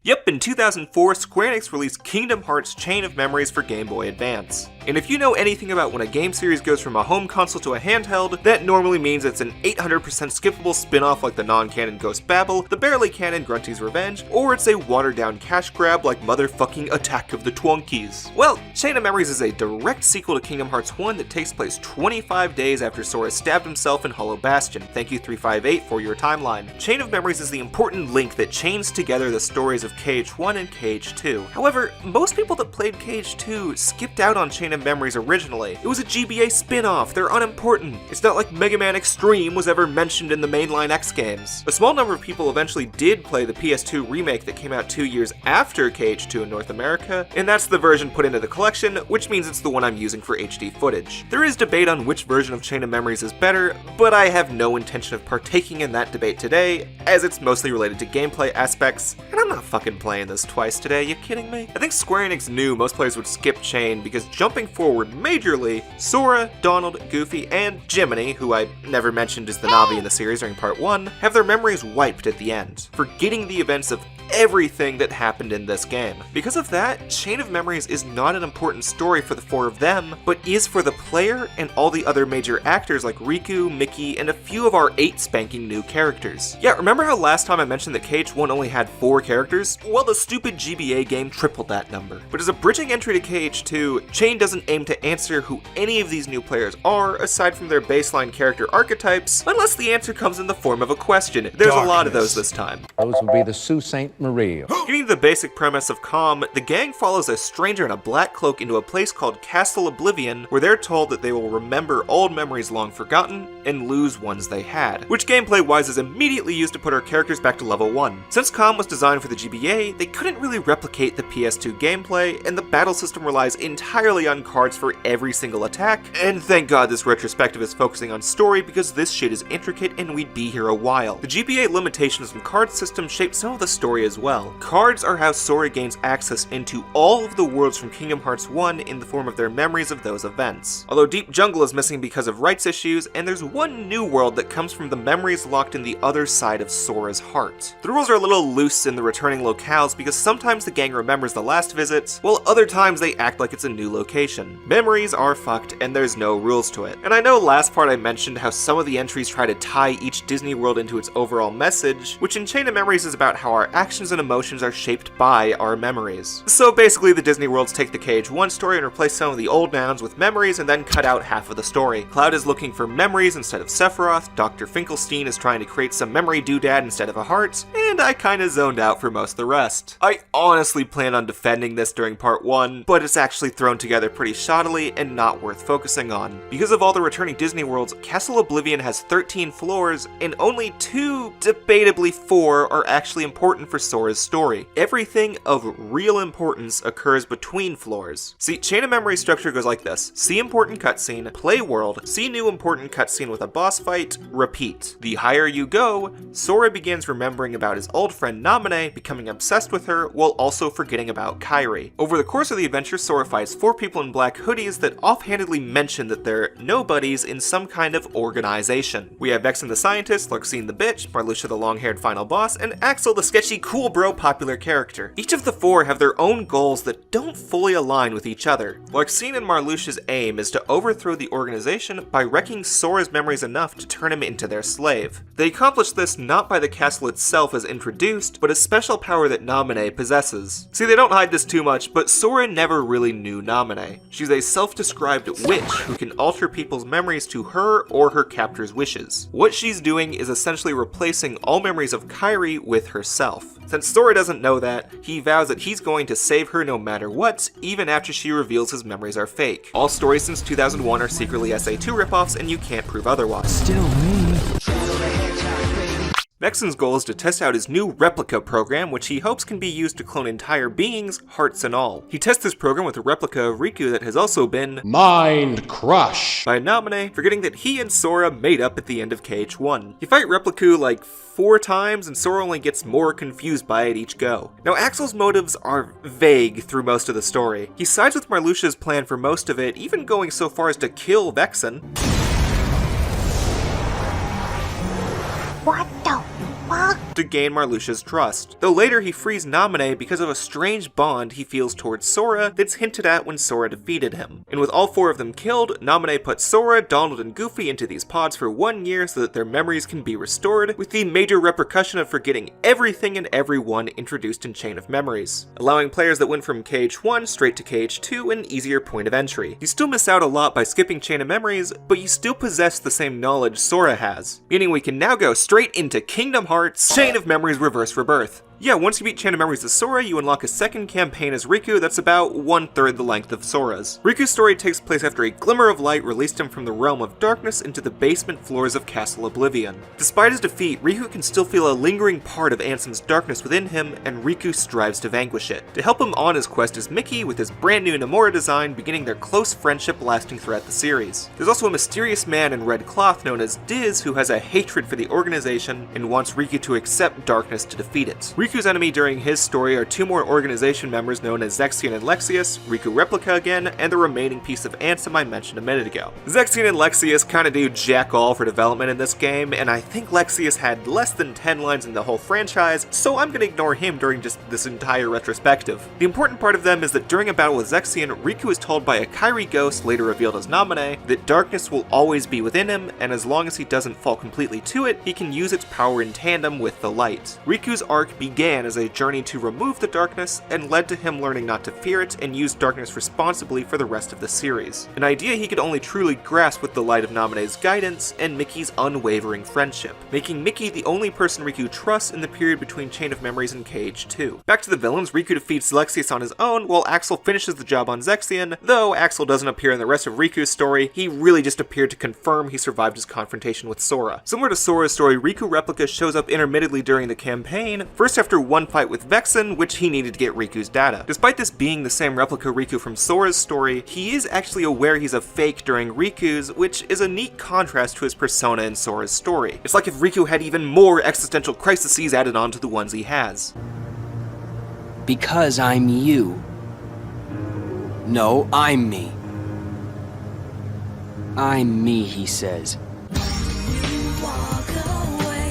Yep, in 2004, Square Enix released Kingdom Hearts Chain of Memories for Game Boy Advance. And if you know anything about when a game series goes from a home console to a handheld, that normally means it's an 800% skippable spin-off like the non-canon Ghost Babel, the barely canon Grunty's Revenge, or it's a watered-down cash grab like motherfucking Attack of the Twonkies. Well, Chain of Memories is a direct sequel to Kingdom Hearts 1 that takes place 25 days after Sora stabbed himself in Hollow Bastion. Thank you 358 for your timeline. Chain of Memories is the important link that chains together the stories of Cage 1 and Cage 2. However, most people that played Cage 2 skipped out on Chain of Memories originally. It was a GBA spin-off, they're unimportant. It's not like Mega Man Extreme was ever mentioned in the mainline X games. A small number of people eventually did play the PS2 remake that came out 2 years after Cage 2 in North America, and that's the version put into the collection, which means it's the one I'm using for HD footage. There is debate on which version of Chain of Memories is better, but I have no intention of partaking in that debate today, as it's mostly related to gameplay aspects, and I'm not fucking playing this twice today, you kidding me? I think Square Enix knew most players would skip Chain because jumping forward majorly, Sora, Donald, Goofy, and Jiminy, who I never mentioned as the Navi in the series during part 1, have their memories wiped at the end, forgetting the events of everything that happened in this game. Because of that, Chain of Memories is not an important story for the four of them, but is for the player and all the other major actors like Riku, Mickey, and a few of our 8 spanking new characters. Yeah, remember how last time I mentioned that Cage 1 only had 4 characters? Well, the stupid GBA game tripled that number. But as a bridging entry to Cage 2, Chain doesn't aim to answer who any of these new players are, aside from their baseline character archetypes, unless the answer comes in the form of a question. There's a lot of those this time. Those would be the Sault Ste. Marie. Getting to the basic premise of Calm, the gang follows a stranger in a black cloak into a place called Castle Oblivion, where they're told that they will remember old memories long forgotten and lose ones they had, which gameplay-wise is immediately used to put our characters back to level 1. Since Calm was designed for the GBA, they couldn't really replicate the PS2 gameplay, and the battle system relies entirely on cards for every single attack, and thank God this retrospective is focusing on story because this shit is intricate and we'd be here a while. The GBA limitations from card system shape some of the story as well. Cards are how Sora gains access into all of the worlds from Kingdom Hearts 1 in the form of their memories of those events. Although Deep Jungle is missing because of rights issues, and there's one new world that comes from the memories locked in the other side of Sora's heart. The rules are a little loose in the returning locales because sometimes the gang remembers the last visits, while other times they act like it's a new location. Memories are fucked and there's no rules to it. And I know last part I mentioned how some of the entries try to tie each Disney world into its overall message, which in Chain of Memories is about how our actions and emotions are shaped by our memories. So basically the Disney worlds take the Cage 1 story and replace some of the old nouns with memories and then cut out half of the story. Cloud is looking for memories instead of Sephiroth, Dr. Finkelstein is trying to create some memory doodad instead of a heart, and I kinda zoned out for most of the rest. I honestly plan on defending this during part 1, but it's actually thrown together pretty shoddily and not worth focusing on. Because of all the returning Disney worlds, Castle Oblivion has 13 floors, and only 2, debatably 4, are actually important for Sora's story. Everything of real importance occurs between floors. See, Chain of Memory structure goes like this. See important cutscene, play world, see new important cutscene with a boss fight, repeat. The higher you go, Sora begins remembering about his old friend Naminé, becoming obsessed with her, while also forgetting about Kairi. Over the course of the adventure, Sora fights 4 people in black hoodies that offhandedly mention that they're nobodies in some kind of organization. We have Vexen the scientist, Larxene the bitch, Marluxia the long-haired final boss, and Axel the sketchy cool bro popular character. Each of the 4 have their own goals that don't fully align with each other. Larxene and Marluxia's aim is to overthrow the organization by wrecking Sora's memories enough to turn him into their slave. They accomplish this not by the castle itself as introduced, but a special power that that Namine possesses. See, they don't hide this too much, but Sora never really knew Namine. She's a self-described witch who can alter people's memories to her or her captor's wishes. What she's doing is essentially replacing all memories of Kairi with herself. Since Sora doesn't know that, he vows that he's going to save her no matter what, even after she reveals his memories are fake. All stories since 2001 are secretly SA2 ripoffs, and you can't prove otherwise. Still me. Vexen's goal is to test out his new replica program, which he hopes can be used to clone entire beings, hearts and all. He tests this program with a replica of Riku that has also been Mind Crush by Namine, forgetting that he and Sora made up at the end of KH1. You fight Repliku like 4 times, and Sora only gets more confused by it each go. Now, Axel's motives are vague through most of the story. He sides with Marluxia's plan for most of it, even going so far as to kill Vexen. What the fuck? To gain Marluxia's trust, though later he frees Namine because of a strange bond he feels towards Sora that's hinted at when Sora defeated him. And with all 4 of them killed, Namine puts Sora, Donald, and Goofy into these pods for 1 year so that their memories can be restored, with the major repercussion of forgetting everything and everyone introduced in Chain of Memories, allowing players that went from KH1 straight to KH2 an easier point of entry. You still miss out a lot by skipping Chain of Memories, but you still possess the same knowledge Sora has, meaning we can now go straight into Kingdom Hearts Chain of Memories Reverse Rebirth. Yeah, once you beat Chain of Memories as Sora, you unlock a second campaign as Riku that's about 1/3 the length of Sora's. Riku's story takes place after a glimmer of light released him from the realm of darkness into the basement floors of Castle Oblivion. Despite his defeat, Riku can still feel a lingering part of Ansem's darkness within him, and Riku strives to vanquish it. To help him on his quest is Mickey with his brand new Nomura design, beginning their close friendship lasting throughout the series. There's also a mysterious man in red cloth known as Diz who has a hatred for the organization and wants Riku to accept darkness to defeat it. Riku's enemy during his story are 2 more organization members known as Zexion and Lexius, Riku Replica again, and the remaining piece of Ansem I mentioned a minute ago. Zexion and Lexius kinda do jack all for development in this game, and I think Lexius had less than 10 lines in the whole franchise, so I'm gonna ignore him during just this entire retrospective. The important part of them is that during a battle with Zexion, Riku is told by a Kairi ghost, later revealed as Namine, that darkness will always be within him, and as long as he doesn't fall completely to it, he can use its power in tandem with the light. Riku's arc began as a journey to remove the darkness, and led to him learning not to fear it and use darkness responsibly for the rest of the series. An idea he could only truly grasp with the light of Namine's guidance and Mickey's unwavering friendship, making Mickey the only person Riku trusts in the period between Chain of Memories and KH2. Back to the villains, Riku defeats Lexius on his own, while Axel finishes the job on Zexion. Though Axel doesn't appear in the rest of Riku's story, he really just appeared to confirm he survived his confrontation with Sora. Similar to Sora's story, Riku Replica shows up intermittently during the campaign, first after one fight with Vexen, which he needed to get Riku's data. Despite this being the same replica Riku from Sora's story, he is actually aware he's a fake during Riku's, which is a neat contrast to his persona in Sora's story. It's like if Riku had even more existential crises added on to the ones he has. Because I'm you. No, I'm me. I'm me, he says.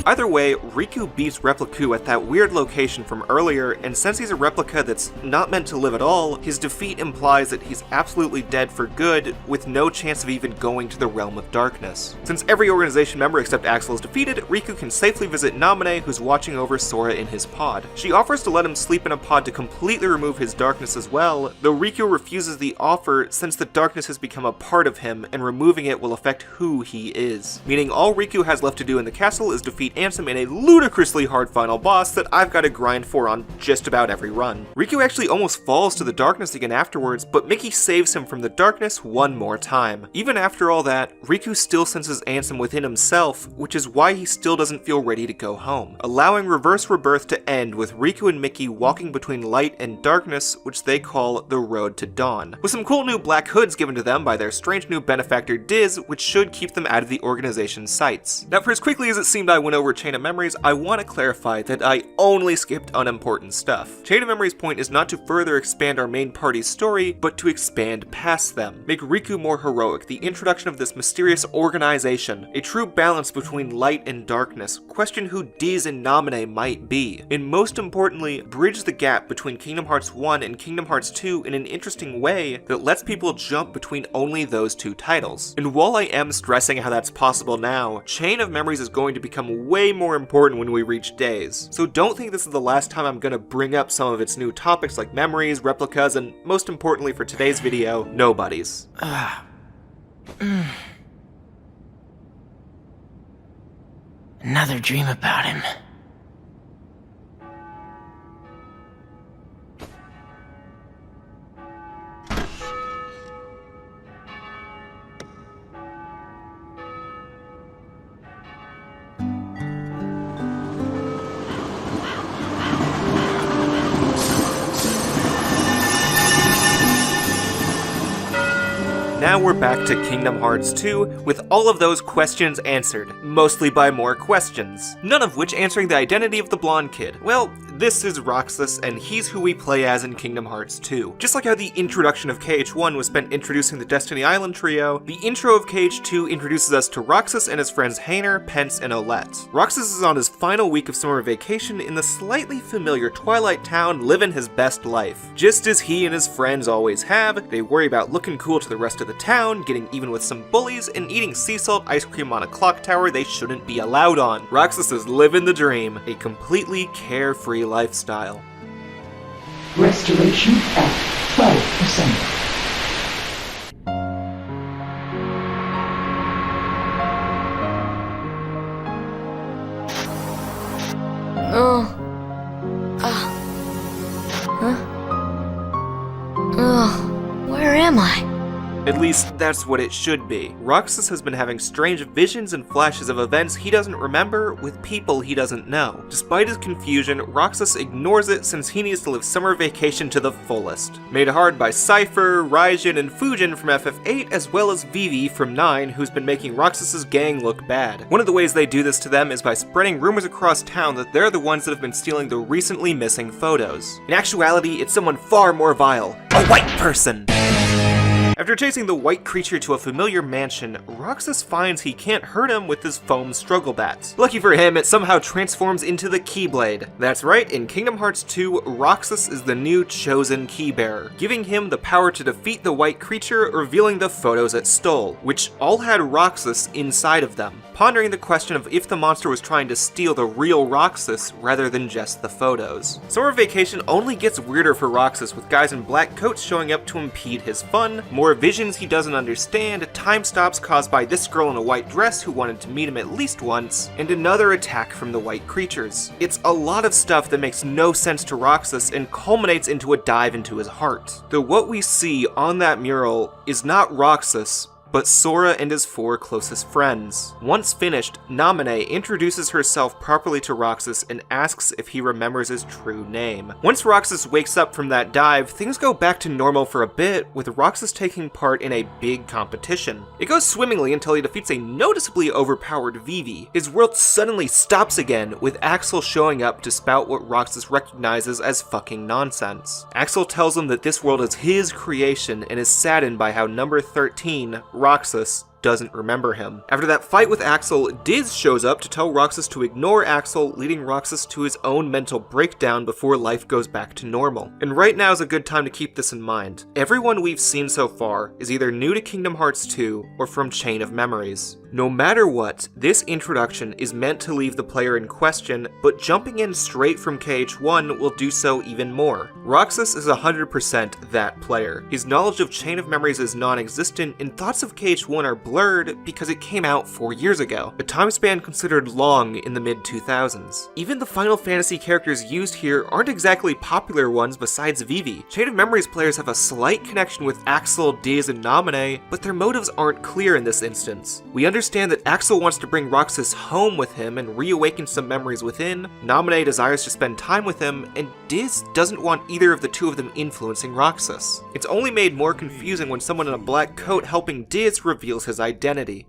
Either way, Riku beats Repliku at that weird location from earlier, and since he's a replica that's not meant to live at all, his defeat implies that he's absolutely dead for good, with no chance of even going to the realm of darkness. Since every organization member except Axel is defeated, Riku can safely visit Namine, who's watching over Sora in his pod. She offers to let him sleep in a pod to completely remove his darkness as well, though Riku refuses the offer since the darkness has become a part of him, and removing it will affect who he is. Meaning all Riku has left to do in the castle is defeat Ansem in a ludicrously hard final boss that I've got to grind for on just about every run. Riku actually almost falls to the darkness again afterwards, but Mickey saves him from the darkness one more time. Even after all that, Riku still senses Ansem within himself, which is why he still doesn't feel ready to go home, allowing Reverse Rebirth to end with Riku and Mickey walking between light and darkness, which they call the Road to Dawn, with some cool new black hoods given to them by their strange new benefactor Diz, which should keep them out of the organization's sights. Now, for as quickly as it seemed I went over Chain of Memories, I want to clarify that I only skipped unimportant stuff. Chain of Memories' point is not to further expand our main party's story, but to expand past them. Make Riku more heroic, the introduction of this mysterious organization, a true balance between light and darkness, question who Diz and Namine might be, and most importantly, bridge the gap between Kingdom Hearts 1 and Kingdom Hearts 2 in an interesting way that lets people jump between only those 2 titles. And while I am stressing how that's possible now, Chain of Memories is going to become way more important when we reach Days. So don't think this is the last time I'm gonna bring up some of its new topics like memories, replicas, and most importantly for today's video, nobodies. Another dream about him. Now we're back to Kingdom Hearts 2 with all of those questions answered, mostly by more questions, none of which answering the identity of the blonde kid. Well, this is Roxas, and he's who we play as in Kingdom Hearts 2. Just like how the introduction of KH1 was spent introducing the Destiny Island trio, the intro of KH2 introduces us to Roxas and his friends Hainer, Pence, and Olette. Roxas is on his final week of summer vacation in the slightly familiar Twilight Town, living his best life. Just as he and his friends always have, they worry about looking cool to the rest of the town, getting even with some bullies, and eating sea salt ice cream on a clock tower they shouldn't be allowed on. Roxas is living the dream, a completely carefree lifestyle. Restoration at 12%. Where am I? At least, that's what it should be. Roxas has been having strange visions and flashes of events he doesn't remember with people he doesn't know. Despite his confusion, Roxas ignores it since he needs to live summer vacation to the fullest. Made hard by Cypher, Raijin, and Fujin from FF8, as well as Vivi from 9, who's been making Roxas's gang look bad. One of the ways they do this to them is by spreading rumors across town that they're the ones that have been stealing the recently missing photos. In actuality, it's someone far more vile. A white person! After chasing the white creature to a familiar mansion, Roxas finds he can't hurt him with his foam struggle bats. Lucky for him, it somehow transforms into the Keyblade. That's right, in Kingdom Hearts 2, Roxas is the new chosen keybearer, giving him the power to defeat the white creature, revealing the photos it stole, which all had Roxas inside of them, pondering the question of if the monster was trying to steal the real Roxas rather than just the photos. Summer vacation only gets weirder for Roxas, with guys in black coats showing up to impede his fun, more visions he doesn't understand, time stops caused by this girl in a white dress who wanted to meet him at least once, and another attack from the white creatures. It's a lot of stuff that makes no sense to Roxas and culminates into a dive into his heart. Though what we see on that mural is not Roxas, but Sora and his 4 closest friends. Once finished, Naminé introduces herself properly to Roxas and asks if he remembers his true name. Once Roxas wakes up from that dive, things go back to normal for a bit, with Roxas taking part in a big competition. It goes swimmingly until he defeats a noticeably overpowered Vivi. His world suddenly stops again, with Axel showing up to spout what Roxas recognizes as fucking nonsense. Axel tells him that this world is his creation and is saddened by how number 13, Roxas, doesn't remember him. After that fight with Axel, Diz shows up to tell Roxas to ignore Axel, leading Roxas to his own mental breakdown before life goes back to normal. And right now is a good time to keep this in mind. Everyone we've seen so far is either new to Kingdom Hearts 2 or from Chain of Memories. No matter what, this introduction is meant to leave the player in question, but jumping in straight from KH1 will do so even more. Roxas is 100% that player. His knowledge of Chain of Memories is non-existent, and thoughts of KH1 are blurred because it came out 4 years ago, a time span considered long in the mid-2000s. Even the Final Fantasy characters used here aren't exactly popular ones besides Vivi. Chain of Memories players have a slight connection with Axel, Diz, and Naminé, but their motives aren't clear in this instance. We understand that Axel wants to bring Roxas home with him and reawaken some memories within, Naminé desires to spend time with him, and Diz doesn't want either of the two of them influencing Roxas. It's only made more confusing when someone in a black coat helping Diz reveals his identity.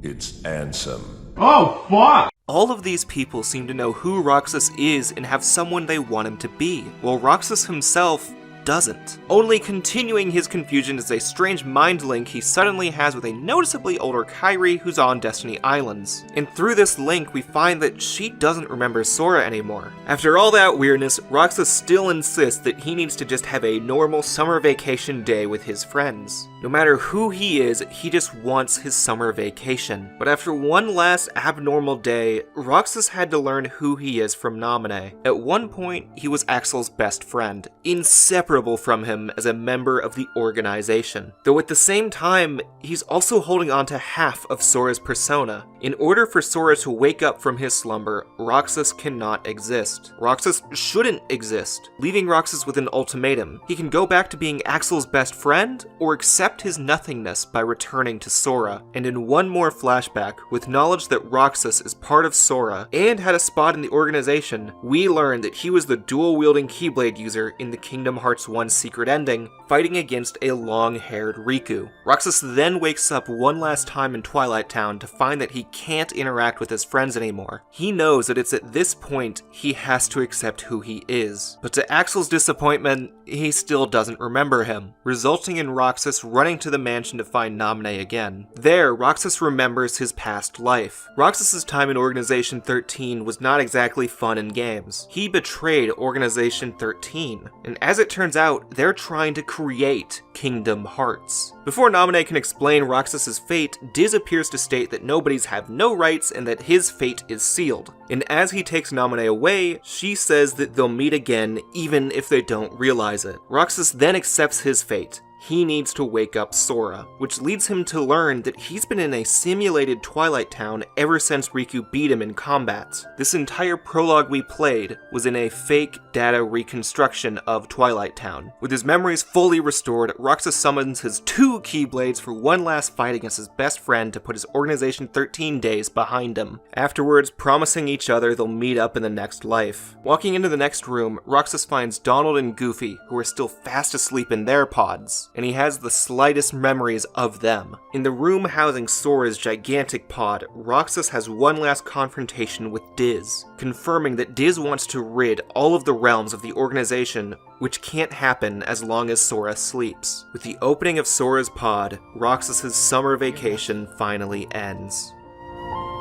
It's Ansem. Oh, fuck! All of these people seem to know who Roxas is and have someone they want him to be, while Roxas himself doesn't. Only continuing his confusion is a strange mind link he suddenly has with a noticeably older Kairi who's on Destiny Islands. And through this link, we find that she doesn't remember Sora anymore. After all that weirdness, Roxas still insists that he needs to just have a normal summer vacation day with his friends. No matter who he is, he just wants his summer vacation. But after one last abnormal day, Roxas had to learn who he is from Naminé. At one point, he was Axel's best friend, inseparable from him as a member of the organization. Though at the same time, he's also holding on to half of Sora's persona. In order for Sora to wake up from his slumber, Roxas cannot exist. Roxas shouldn't exist, leaving Roxas with an ultimatum. He can go back to being Axel's best friend, or accept his nothingness by returning to Sora. And in one more flashback, with knowledge that Roxas is part of Sora and had a spot in the organization, we learn that he was the dual-wielding Keyblade user in the Kingdom Hearts 1 secret ending, fighting against a long-haired Riku. Roxas then wakes up one last time in Twilight Town to find that he can't interact with his friends anymore. He knows that it's at this point he has to accept who he is. But to Axel's disappointment, he still doesn't remember him, resulting in Roxas running to the mansion to find Naminé again. There, Roxas remembers his past life. Roxas's time in Organization 13 was not exactly fun and games. He betrayed Organization 13, and as it turns out, they're trying to create Kingdom Hearts. Before Naminé can explain Roxas's fate, Diz appears to state that nobodies have no rights and that his fate is sealed. And as he takes Naminé away, she says that they'll meet again even if they don't realize it. Roxas then accepts his fate. He needs to wake up Sora, which leads him to learn that he's been in a simulated Twilight Town ever since Riku beat him in combat. This entire prologue we played was in a fake data reconstruction of Twilight Town. With his memories fully restored, Roxas summons his 2 Keyblades for one last fight against his best friend to put his Organization 13 days behind him, afterwards promising each other they'll meet up in the next life. Walking into the next room, Roxas finds Donald and Goofy, who are still fast asleep in their pods, and he has the slightest memories of them. In the room housing Sora's gigantic pod, Roxas has one last confrontation with Diz, confirming that Diz wants to rid all of the realms of the organization, which can't happen as long as Sora sleeps. With the opening of Sora's pod, Roxas's summer vacation finally ends.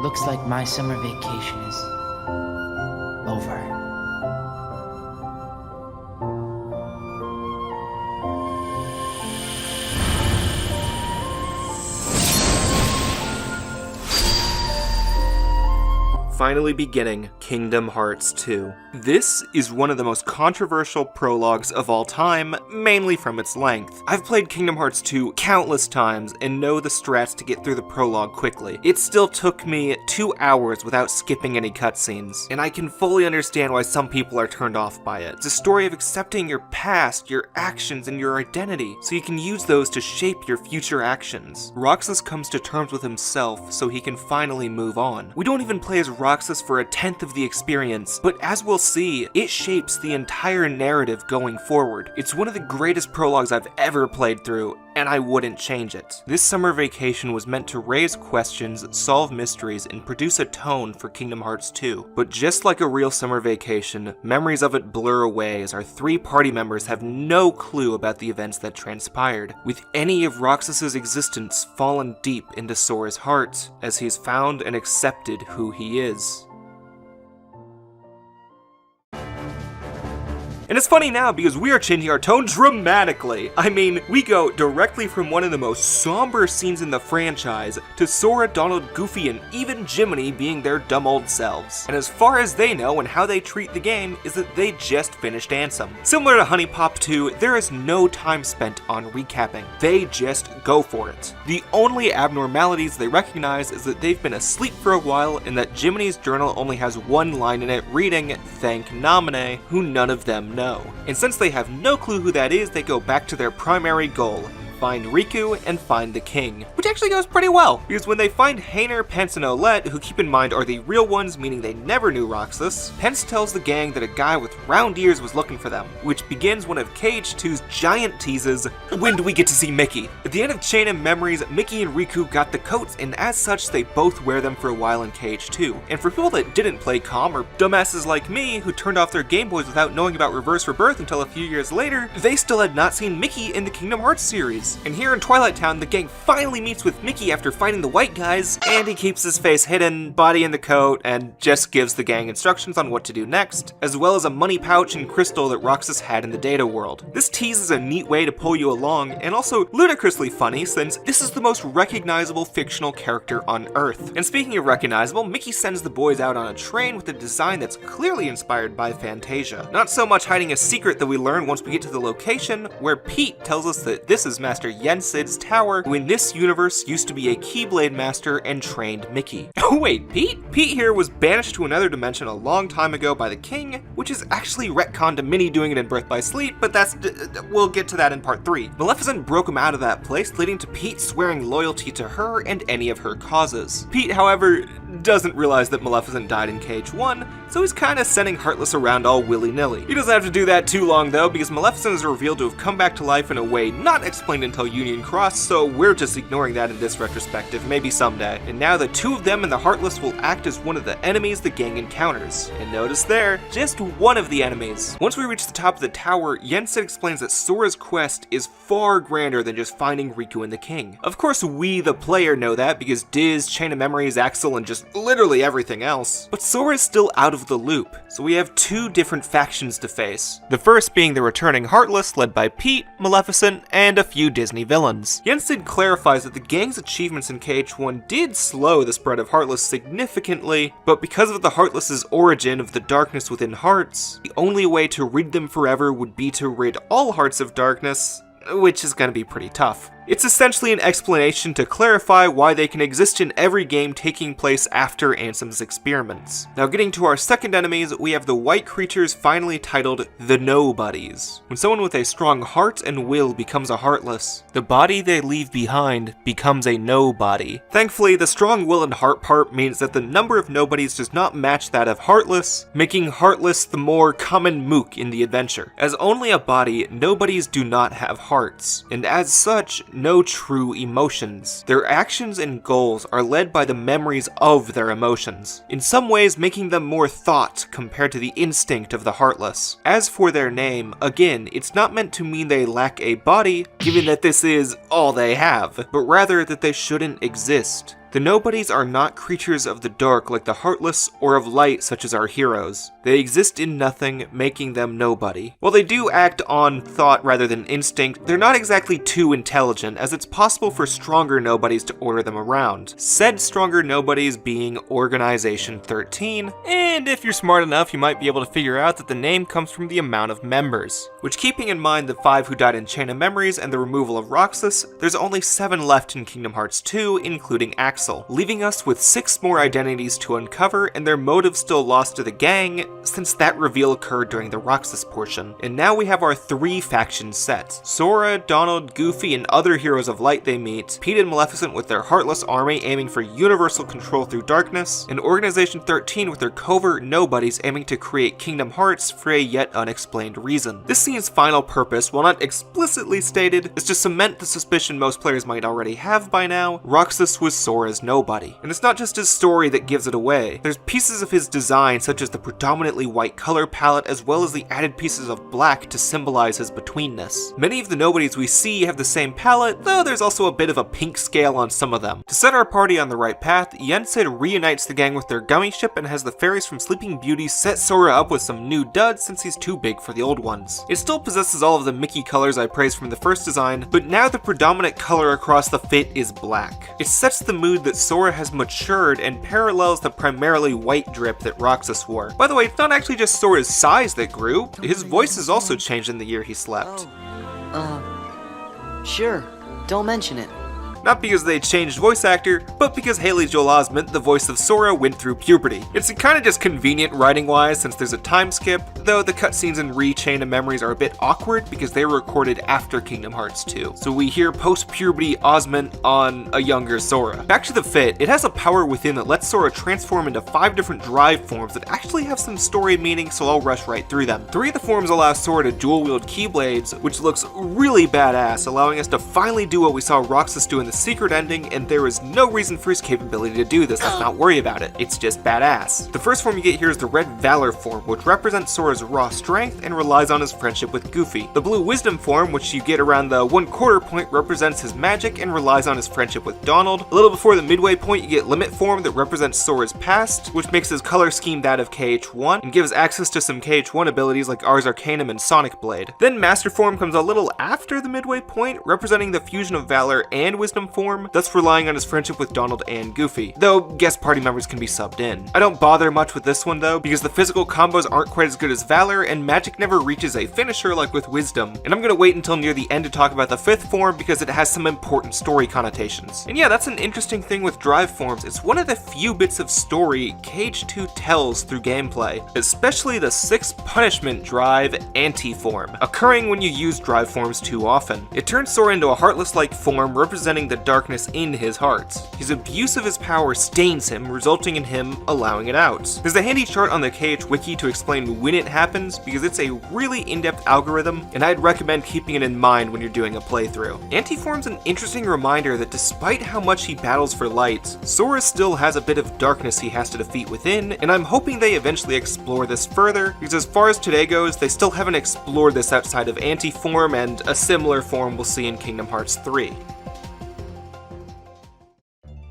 Looks like my summer vacation is over. Finally beginning Kingdom Hearts 2. This is one of the most controversial prologues of all time, mainly from its length. I've played Kingdom Hearts 2 countless times and know the strats to get through the prologue quickly. It still took me 2 hours without skipping any cutscenes, and I can fully understand why some people are turned off by it. It's a story of accepting your past, your actions, and your identity, so you can use those to shape your future actions. Roxas comes to terms with himself so he can finally move on. We don't even play as Roxas for a tenth of the experience, but as we'll see, it shapes the entire narrative going forward. It's one of the greatest prologues I've ever played through, and I wouldn't change it. This summer vacation was meant to raise questions, solve mysteries, and produce a tone for Kingdom Hearts 2. But just like a real summer vacation, memories of it blur away as our 3 party members have no clue about the events that transpired, with any of Roxas's existence fallen deep into Sora's heart, as he's found and accepted who he is. And it's funny now because we are changing our tone dramatically. I mean, we go directly from one of the most somber scenes in the franchise to Sora, Donald, Goofy, and even Jiminy being their dumb old selves. And as far as they know and how they treat the game is that they just finished Ansem. Similar to Honey Pop 2, there is no time spent on recapping. They just go for it. The only abnormalities they recognize is that they've been asleep for a while and that Jiminy's journal only has one line in it reading, "Thank Naminé," who none of them know. And since they have no clue who that is, they go back to their primary goal, find Riku and find the king, which actually goes pretty well, because when they find Hainer, Pence, and Olette, who keep in mind are the real ones, meaning they never knew Roxas, Pence tells the gang that a guy with round ears was looking for them, which begins one of Cage 2's giant teases, when do we get to see Mickey? At the end of Chain of Memories, Mickey and Riku got the coats, and as such, they both wear them for a while in Cage 2. And for people that didn't play COM, or dumbasses like me, who turned off their Game Boys without knowing about Reverse Rebirth until a few years later, they still had not seen Mickey in the Kingdom Hearts series. And here in Twilight Town, the gang finally meets with Mickey after fighting the white guys, and he keeps his face hidden, body in the coat, and just gives the gang instructions on what to do next, as well as a money pouch and crystal that Roxas had in the data world. This tease is a neat way to pull you along, and also ludicrously funny since this is the most recognizable fictional character on Earth. And speaking of recognizable, Mickey sends the boys out on a train with a design that's clearly inspired by Fantasia. Not so much hiding a secret that we learn once we get to the location, where Pete tells us that this is Master Yensid's tower, who in this universe used to be a Keyblade master and trained Mickey. Oh wait, Pete? Pete here was banished to another dimension a long time ago by the king, which is actually retconned to Minnie doing it in Birth by Sleep, but we'll get to that in part 3. Maleficent broke him out of that place, leading to Pete swearing loyalty to her and any of her causes. Pete, however, doesn't realize that Maleficent died in Cage 1, so he's kinda sending Heartless around all willy-nilly. He doesn't have to do that too long though, because Maleficent is revealed to have come back to life in a way not explained until Union Cross, so we're just ignoring that in this retrospective, maybe someday. And now the two of them and the Heartless will act as one of the enemies the gang encounters. And notice there, just one of the enemies. Once we reach the top of the tower, Yensid explains that Sora's quest is far grander than just finding Riku and the king. Of course we, the player, know that because Diz, Chain of Memories, Axel, and just literally everything else. But Sora is still out of the loop, so we have two different factions to face. The first being the returning Heartless, led by Pete, Maleficent, and a few Disney villains. Yensid clarifies that the gang's achievements in Cage 1 did slow the spread of Heartless significantly, but because of the Heartless's origin of the darkness within hearts, the only way to rid them forever would be to rid all hearts of darkness, which is gonna be pretty tough. It's essentially an explanation to clarify why they can exist in every game taking place after Ansem's experiments. Now getting to our second enemies, we have the white creatures finally titled the Nobodies. When someone with a strong heart and will becomes a Heartless, the body they leave behind becomes a nobody. Thankfully, the strong will and heart part means that the number of Nobodies does not match that of Heartless, making Heartless the more common mook in the adventure. As only a body, Nobodies do not have hearts, and as such, no true emotions. Their actions and goals are led by the memories of their emotions, in some ways making them more thought compared to the instinct of the Heartless. As for their name, again, it's not meant to mean they lack a body, given that this is all they have, but rather that they shouldn't exist. The Nobodies are not creatures of the dark like the Heartless or of light such as our heroes. They exist in nothing, making them nobody. While they do act on thought rather than instinct, they're not exactly too intelligent, as it's possible for stronger Nobodies to order them around. Said stronger Nobodies being Organization 13, and if you're smart enough, you might be able to figure out that the name comes from the amount of members. Which, keeping in mind the 5 who died in Chain of Memories and the removal of Roxas, there's only 7 left in Kingdom Hearts 2, including Axel, leaving us with 6 more identities to uncover and their motives still lost to the gang, since that reveal occurred during the Roxas portion. And now we have our 3 factions set. Sora, Donald, Goofy, and other heroes of light they meet, Pete and Maleficent with their Heartless army aiming for universal control through darkness, and Organization 13 with their covert Nobodies aiming to create Kingdom Hearts for a yet unexplained reason. This scene's final purpose, while not explicitly stated, is to cement the suspicion most players might already have by now: Roxas was Sora's nobody. And it's not just his story that gives it away. There's pieces of his design, such as the predominantly white color palette, as well as the added pieces of black to symbolize his betweenness. Many of the Nobodies we see have the same palette, though there's also a bit of a pink scale on some of them. To set our party on the right path, Yensid reunites the gang with their gummy ship and has the fairies from Sleeping Beauty set Sora up with some new duds since he's too big for the old ones. It still possesses all of the Mickey colors I praised from the first design, but now the predominant color across the fit is black. It sets the mood that Sora has matured and parallels the primarily white drip that Roxas wore. By the way, it's not actually just Sora's size that grew, his voice has also changed in the year he slept. Sure. Don't mention it. Not because they changed voice actor, but because Haley Joel Osment, the voice of Sora, went through puberty. It's kinda just convenient writing-wise since there's a time skip, though the cutscenes in Re-Chain of Memories are a bit awkward because they were recorded after Kingdom Hearts 2. So we hear post-puberty Osment on a younger Sora. Back to the Fit, it has a power within that lets Sora transform into 5 different drive forms that actually have some story meaning, so I'll rush right through them. 3 of the forms allow Sora to dual-wield Keyblades, which looks really badass, allowing us to finally do what we saw Roxas do in the secret ending, and there is no reason for his capability to do this. Let's not worry about it. It's just badass. The first form you get here is the Red Valor form, which represents Sora's raw strength and relies on his friendship with Goofy. The Blue Wisdom form, which you get around the 1/4 point, represents his magic and relies on his friendship with Donald. A little before the midway point, you get Limit form that represents Sora's past, which makes his color scheme that of KH1, and gives access to some KH1 abilities like Ars Arcanum and Sonic Blade. Then Master form comes a little after the midway point, representing the fusion of Valor and Wisdom form, thus relying on his friendship with Donald and Goofy, though guest party members can be subbed in. I don't bother much with this one though, because the physical combos aren't quite as good as Valor, and magic never reaches a finisher like with Wisdom. And I'm gonna wait until near the end to talk about the 5th form because it has some important story connotations. And yeah, that's an interesting thing with drive forms. It's one of the few bits of story KH2 tells through gameplay, especially the 6th punishment drive Anti-form, occurring when you use drive forms too often. It turns Sora into a Heartless-like form representing the darkness in his heart. His abuse of his power stains him, resulting in him allowing it out. There's a handy chart on the KH Wiki to explain when it happens, because it's a really in-depth algorithm, and I'd recommend keeping it in mind when you're doing a playthrough. Anti-form's an interesting reminder that despite how much he battles for light, Sora still has a bit of darkness he has to defeat within, and I'm hoping they eventually explore this further, because as far as today goes, they still haven't explored this outside of Anti-form, and a similar form we'll see in Kingdom Hearts 3.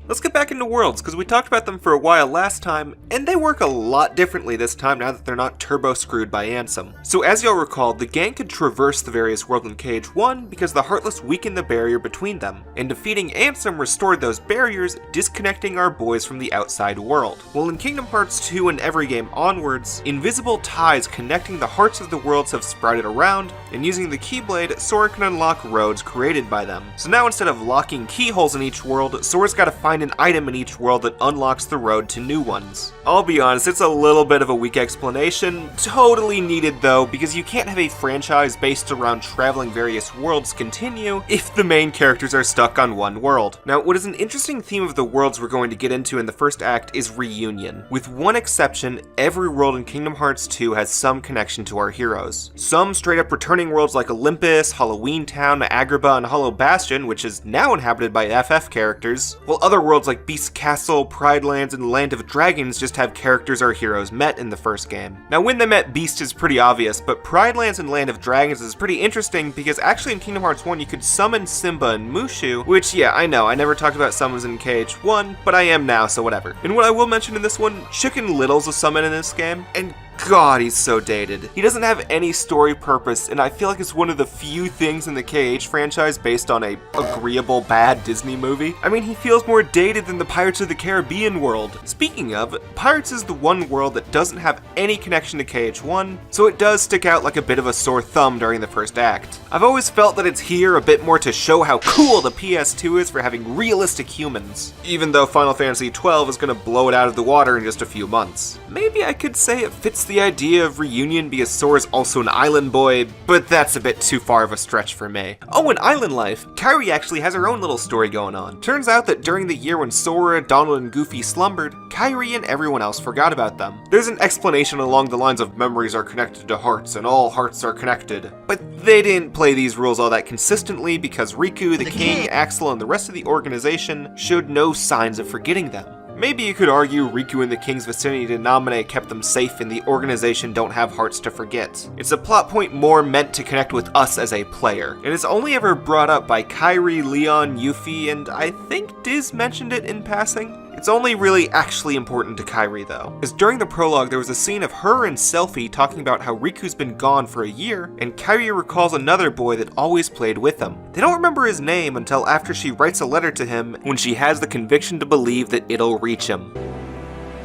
Let's get back into worlds, because we talked about them for a while last time, and they work a lot differently this time now that they're not turbo-screwed by Ansem. So as y'all recall, the gang could traverse the various worlds in KH1 because the Heartless weakened the barrier between them, and defeating Ansem restored those barriers, disconnecting our boys from the outside world. Well, in Kingdom Hearts 2 and every game onwards, invisible ties connecting the hearts of the worlds have sprouted around, and using the Keyblade, Sora can unlock roads created by them. So now instead of locking keyholes in each world, Sora's gotta find an item in each world that unlocks the road to new ones. I'll be honest, it's a little bit of a weak explanation, totally needed though, because you can't have a franchise based around traveling various worlds continue if the main characters are stuck on one world. Now, what is an interesting theme of the worlds we're going to get into in the first act is reunion. With one exception, every world in Kingdom Hearts 2 has some connection to our heroes. Some straight up returning worlds like Olympus, Halloween Town, Agrabah, and Hollow Bastion, which is now inhabited by FF characters, while other worlds like Beast Castle, Pride Lands, and Land of Dragons just have characters our heroes met in the first game. Now when they met Beast is pretty obvious, but Pride Lands and Land of Dragons is pretty interesting because actually in Kingdom Hearts 1 you could summon Simba and Mushu, which yeah, I know, I never talked about summons in KH1, but I am now, so whatever. And what I will mention in this one, Chicken Little's a summon in this game, and God, he's so dated. He doesn't have any story purpose, and I feel like it's one of the few things in the KH franchise based on a agreeable bad Disney movie. I mean, he feels more dated than the Pirates of the Caribbean world. Speaking of, Pirates is the one world that doesn't have any connection to KH1, so it does stick out like a bit of a sore thumb during the first act. I've always felt that it's here a bit more to show how cool the PS2 is for having realistic humans, even though Final Fantasy XII is gonna blow it out of the water in just a few months. Maybe I could say it fits the idea of reunion because Sora's also an island boy, but that's a bit too far of a stretch for me. Oh, in Island Life, Kairi actually has her own little story going on. Turns out that during the year when Sora, Donald, and Goofy slumbered, Kairi and everyone else forgot about them. There's an explanation along the lines of memories are connected to hearts and all hearts are connected. But they didn't play these rules all that consistently because Riku, the king, Axel, and the rest of the organization showed no signs of forgetting them. Maybe you could argue Riku and the King's vicinity to nominate kept them safe and the organization don't have hearts to forget. It's a plot point more meant to connect with us as a player, and it's only ever brought up by Kairi, Leon, Yuffie, and I think Diz mentioned it in passing. It's only really actually important to Kairi though, as during the prologue there was a scene of her and Selphie talking about how Riku's been gone for a year, and Kairi recalls another boy that always played with them. They don't remember his name until after she writes a letter to him when she has the conviction to believe that it'll reach him.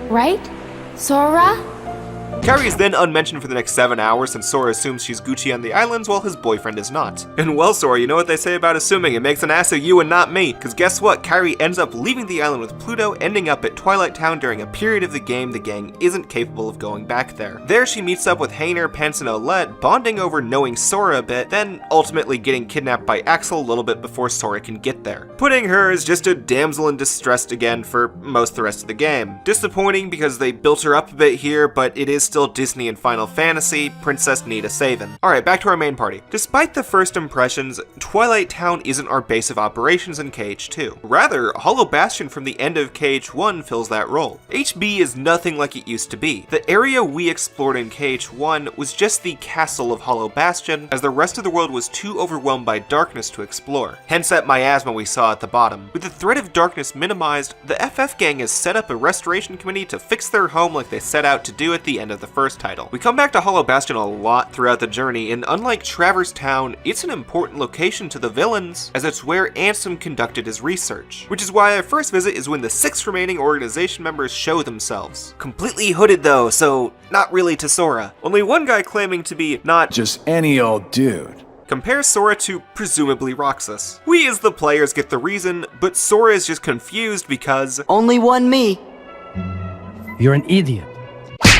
Right? Sora? Kairi is then unmentioned for the next 7 hours since Sora assumes she's Gucci on the islands while his boyfriend is not. And well, Sora, you know what they say about assuming, it makes an ass of you and not me, cause guess what, Kairi ends up leaving the island with Pluto, ending up at Twilight Town during a period of the game the gang isn't capable of going back there. There she meets up with Hayner, Pence, and Olette, bonding over knowing Sora a bit, then ultimately getting kidnapped by Axel a little bit before Sora can get there, putting her as just a damsel in distress again for most of the rest of the game. Disappointing because they built her up a bit here, but it is still Disney and Final Fantasy, Princess need a savin'. Alright, back to our main party. Despite the first impressions, Twilight Town isn't our base of operations in KH2. Rather, Hollow Bastion from the end of KH1 fills that role. HB is nothing like it used to be. The area we explored in KH1 was just the castle of Hollow Bastion, as the rest of the world was too overwhelmed by darkness to explore. Hence that miasma we saw at the bottom. With the threat of darkness minimized, the FF gang has set up a restoration committee to fix their home like they set out to do at the end of the first title. We come back to Hollow Bastion a lot throughout the journey, and unlike Traverse Town, it's an important location to the villains, as it's where Ansem conducted his research. Which is why our first visit is when the 6 remaining organization members show themselves. Completely hooded though, so not really to Sora. Only one guy claiming to be not Just any old dude. compares Sora to presumably Roxas. We as the players get the reason, but Sora is just confused because Only one me. You're an idiot.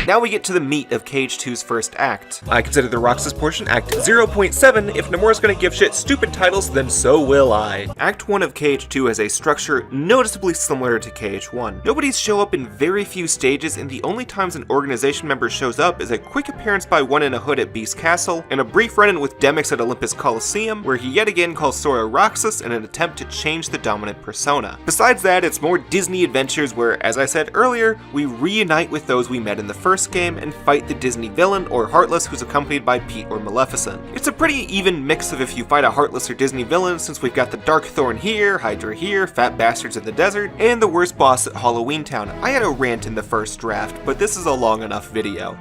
now we get to the meat of KH2's first act. I consider the Roxas portion Act 0.7. If Nomura's gonna give shit stupid titles, then so will I. Act 1 of KH2 has a structure noticeably similar to KH1. Nobodies show up in very few stages, and the only times an organization member shows up is a quick appearance by one in a hood at Beast Castle, and a brief run-in with Demyx at Olympus Coliseum, where he yet again calls Sora Roxas in an attempt to change the dominant persona. Besides that, it's more Disney adventures where, as I said earlier, we reunite with those we met in the first game and fight the Disney villain or Heartless who's accompanied by Pete or Maleficent. It's a pretty even mix of if you fight a Heartless or Disney villain, since we've got the Dark Thorn here, Hydra here, Fat Bastards in the desert, and the worst boss at Halloween Town. I had a rant in the first draft, but this is a long enough video.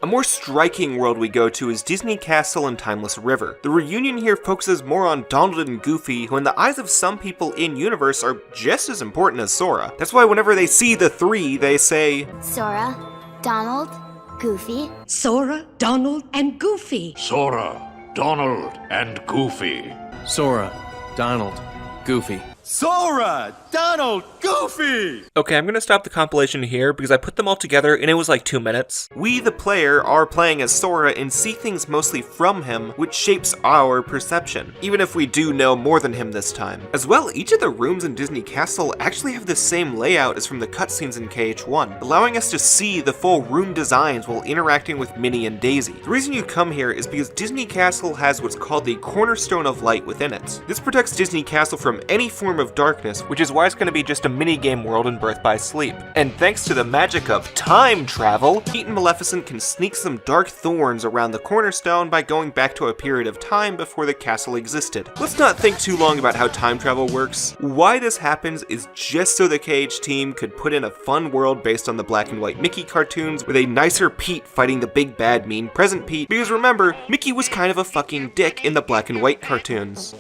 A more striking world we go to is Disney Castle and Timeless River. The reunion here focuses more on Donald and Goofy, who in the eyes of some people in-universe are just as important as Sora. That's why whenever they see the 3, they say, Sora, Donald, Goofy. Sora, Donald, and Goofy. Sora, Donald, and Goofy. Sora, Donald, Goofy. Sora! Donald! Goofy! Okay, I'm gonna stop the compilation here because I put them all together and it was like 2 minutes. We, the player, are playing as Sora and see things mostly from him, which shapes our perception, even if we do know more than him this time. As well, each of the rooms in Disney Castle actually have the same layout as from the cutscenes in KH1, allowing us to see the full room designs while interacting with Minnie and Daisy. The reason you come here is because Disney Castle has what's called the Cornerstone of Light within it. This protects Disney Castle from any form of darkness, which is why it's going to be just a mini-game world in Birth by Sleep. And thanks to the magic of time travel, Pete and Maleficent can sneak some dark thorns around the cornerstone by going back to a period of time before the castle existed. Let's not think too long about how time travel works. Why this happens is just so the KH team could put in a fun world based on the black and white Mickey cartoons with a nicer Pete fighting the big bad mean present Pete, because remember, Mickey was kind of a fucking dick in the black and white cartoons.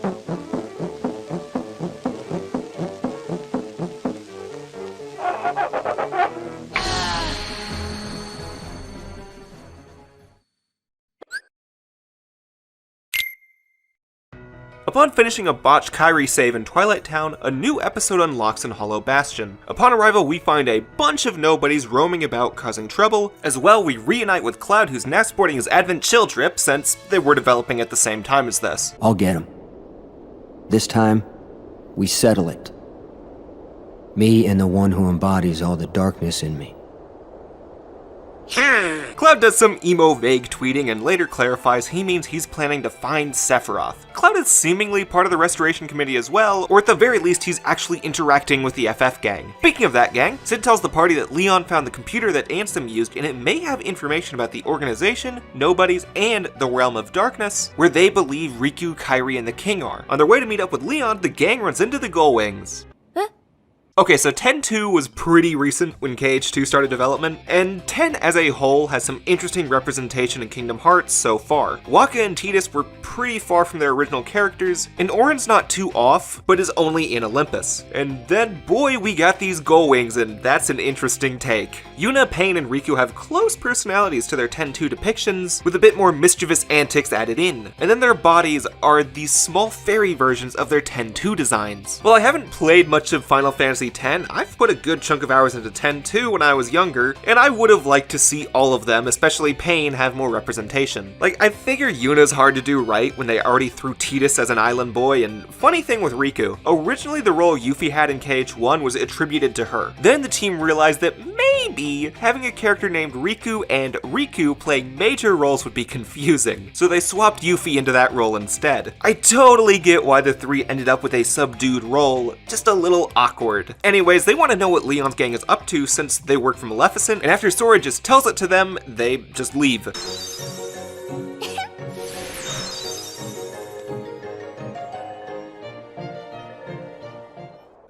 Upon finishing a botched Kairi save in Twilight Town, a new episode unlocks in Hollow Bastion. Upon arrival, we find a bunch of nobodies roaming about causing trouble. As well, we reunite with Cloud, who's now sporting his Advent Chill drip since they were developing at the same time as this. I'll get him. This time, we settle it. Me and the one who embodies all the darkness in me. Cloud does some emo vague tweeting and later clarifies he means he's planning to find Sephiroth. Cloud is seemingly part of the restoration committee as well, or at the very least he's actually interacting with the FF gang. Speaking of that gang, Sid tells the party that Leon found the computer that Ansem used and it may have information about the organization, nobodies, and the Realm of Darkness, where they believe Riku, Kairi, and the King are. On their way to meet up with Leon, the gang runs into the Gullwings. Okay, so 10-2 was pretty recent when KH2 started development, and 10 as a whole has some interesting representation in Kingdom Hearts so far. Wakka and Tidus were pretty far from their original characters, and Auron's not too off, but is only in Olympus. And then, boy, we got these Gullwings, and that's an interesting take. Yuna, Pain, and Riku have close personalities to their 10-2 depictions, with a bit more mischievous antics added in. And then their bodies are these small fairy versions of their 10-2 designs. While I haven't played much of Final Fantasy X, I've put a good chunk of hours into 10-2 when I was younger, and I would have liked to see all of them, especially Pain, have more representation. Like, I figure Yuna's hard to do right when they already threw Tidus as an island boy, and funny thing with Riku, originally the role Yuffie had in KH1 was attributed to her. Then the team realized that maybe having a character named Riku and Riku playing major roles would be confusing, so they swapped Yuffie into that role instead. I totally get why the three ended up with a subdued role, just a little awkward. Anyways, they want to know what Leon's gang is up to since they work for Maleficent, and after Sora just tells it to them, they just leave.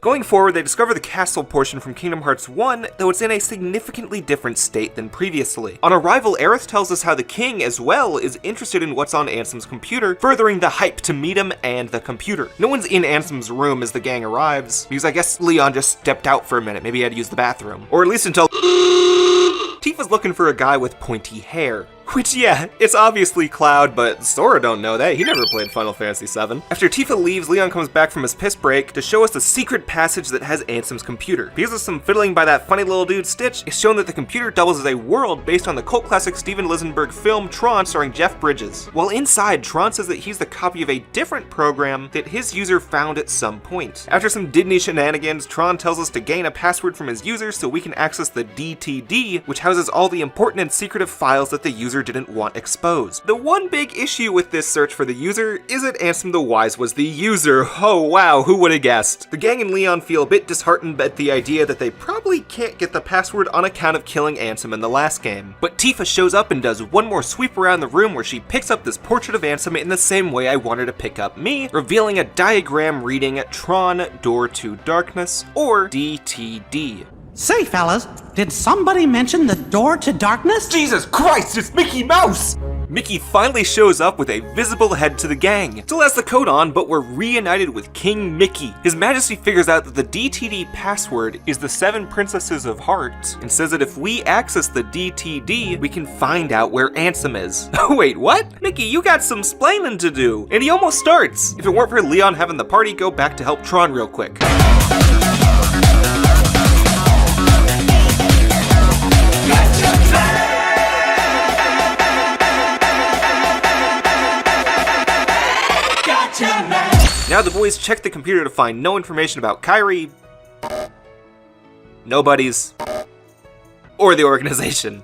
Going forward, they discover the castle portion from Kingdom Hearts 1, though it's in a significantly different state than previously. On arrival, Aerith tells us how the king, as well, is interested in what's on Ansem's computer, furthering the hype to meet him and the computer. No one's in Ansem's room as the gang arrives, because I guess Leon just stepped out for a minute, maybe he had to use the bathroom. Or at least until Tifa's looking for a guy with pointy hair. Which, yeah, it's obviously Cloud, but Sora don't know that. He never played Final Fantasy VII. After Tifa leaves, Leon comes back from his piss break to show us the secret passage that has Ansem's computer. Because of some fiddling by that funny little dude Stitch, it's shown that the computer doubles as a world based on the cult classic Steven Lisenberg film Tron starring Jeff Bridges. While inside, Tron says that he's the copy of a different program that his user found at some point. After some Disney shenanigans, Tron tells us to gain a password from his user so we can access the DTD, which houses all the important and secretive files that the user didn't want exposed. The one big issue with this search for the user is that Ansem the Wise was the user. Oh wow, who would have guessed? The gang and Leon feel a bit disheartened at the idea that they probably can't get the password on account of killing Ansem in the last game. But Tifa shows up and does one more sweep around the room where she picks up this portrait of Ansem in the same way I want her to pick up me, revealing a diagram reading Tron Door to Darkness, or DTD. Say, fellas, did somebody mention the door to darkness? Jesus Christ, it's Mickey Mouse! Mickey finally shows up with a visible head to the gang. Still has the coat on, but we're reunited with King Mickey. His Majesty figures out that the DTD password is the 7 Princesses of Hearts, and says that if we access the DTD, we can find out where Ansem is. Oh wait, what? Mickey, you got some splaining to do. And he almost starts. If it weren't for Leon having the party, go back to help Tron real quick. Now the boys check the computer to find no information about Kairi, nobody's, or the organization.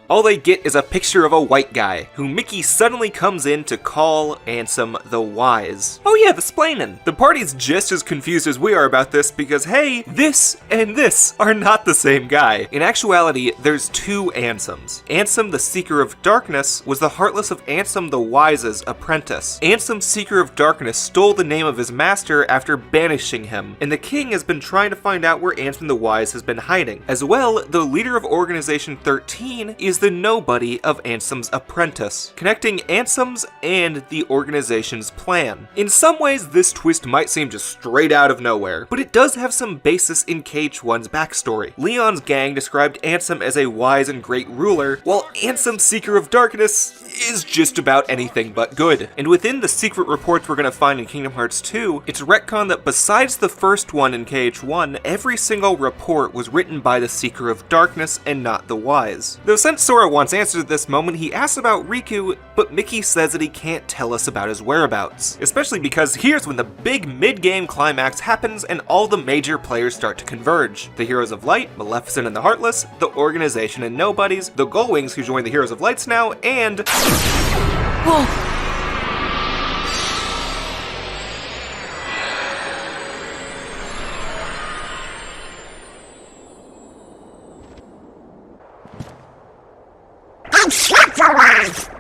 All they get is a picture of a white guy, who Mickey suddenly comes in to call Ansem the Wise. Oh yeah, the splainin'. The party's just as confused as we are about this because hey, this and this are not the same guy. In actuality, there's 2 Ansems. Ansem the Seeker of Darkness was the Heartless of Ansem the Wise's apprentice. Ansem Seeker of Darkness stole the name of his master after banishing him, and the king has been trying to find out where Ansem the Wise has been hiding. As well, the leader of Organization 13 is the nobody of Ansem's apprentice, connecting Ansem's and the organization's plan. In some ways, this twist might seem just straight out of nowhere, but it does have some basis in KH1's backstory. Leon's gang described Ansem as a wise and great ruler, while Ansem Seeker of Darkness is just about anything but good. And within the secret reports we're gonna find in Kingdom Hearts 2, it's retconned that besides the first one in KH1, every single report was written by the Seeker of Darkness and not the Wise. Though since Sora wants answers at this moment, he asks about Riku, but Mickey says that he can't tell us about his whereabouts. Especially because here's when the big mid-game climax happens and all the major players start to converge. The Heroes of Light, Maleficent and the Heartless, the Organization and Nobodies, the Gullwings who join the Heroes of Lights now, and... Whoa!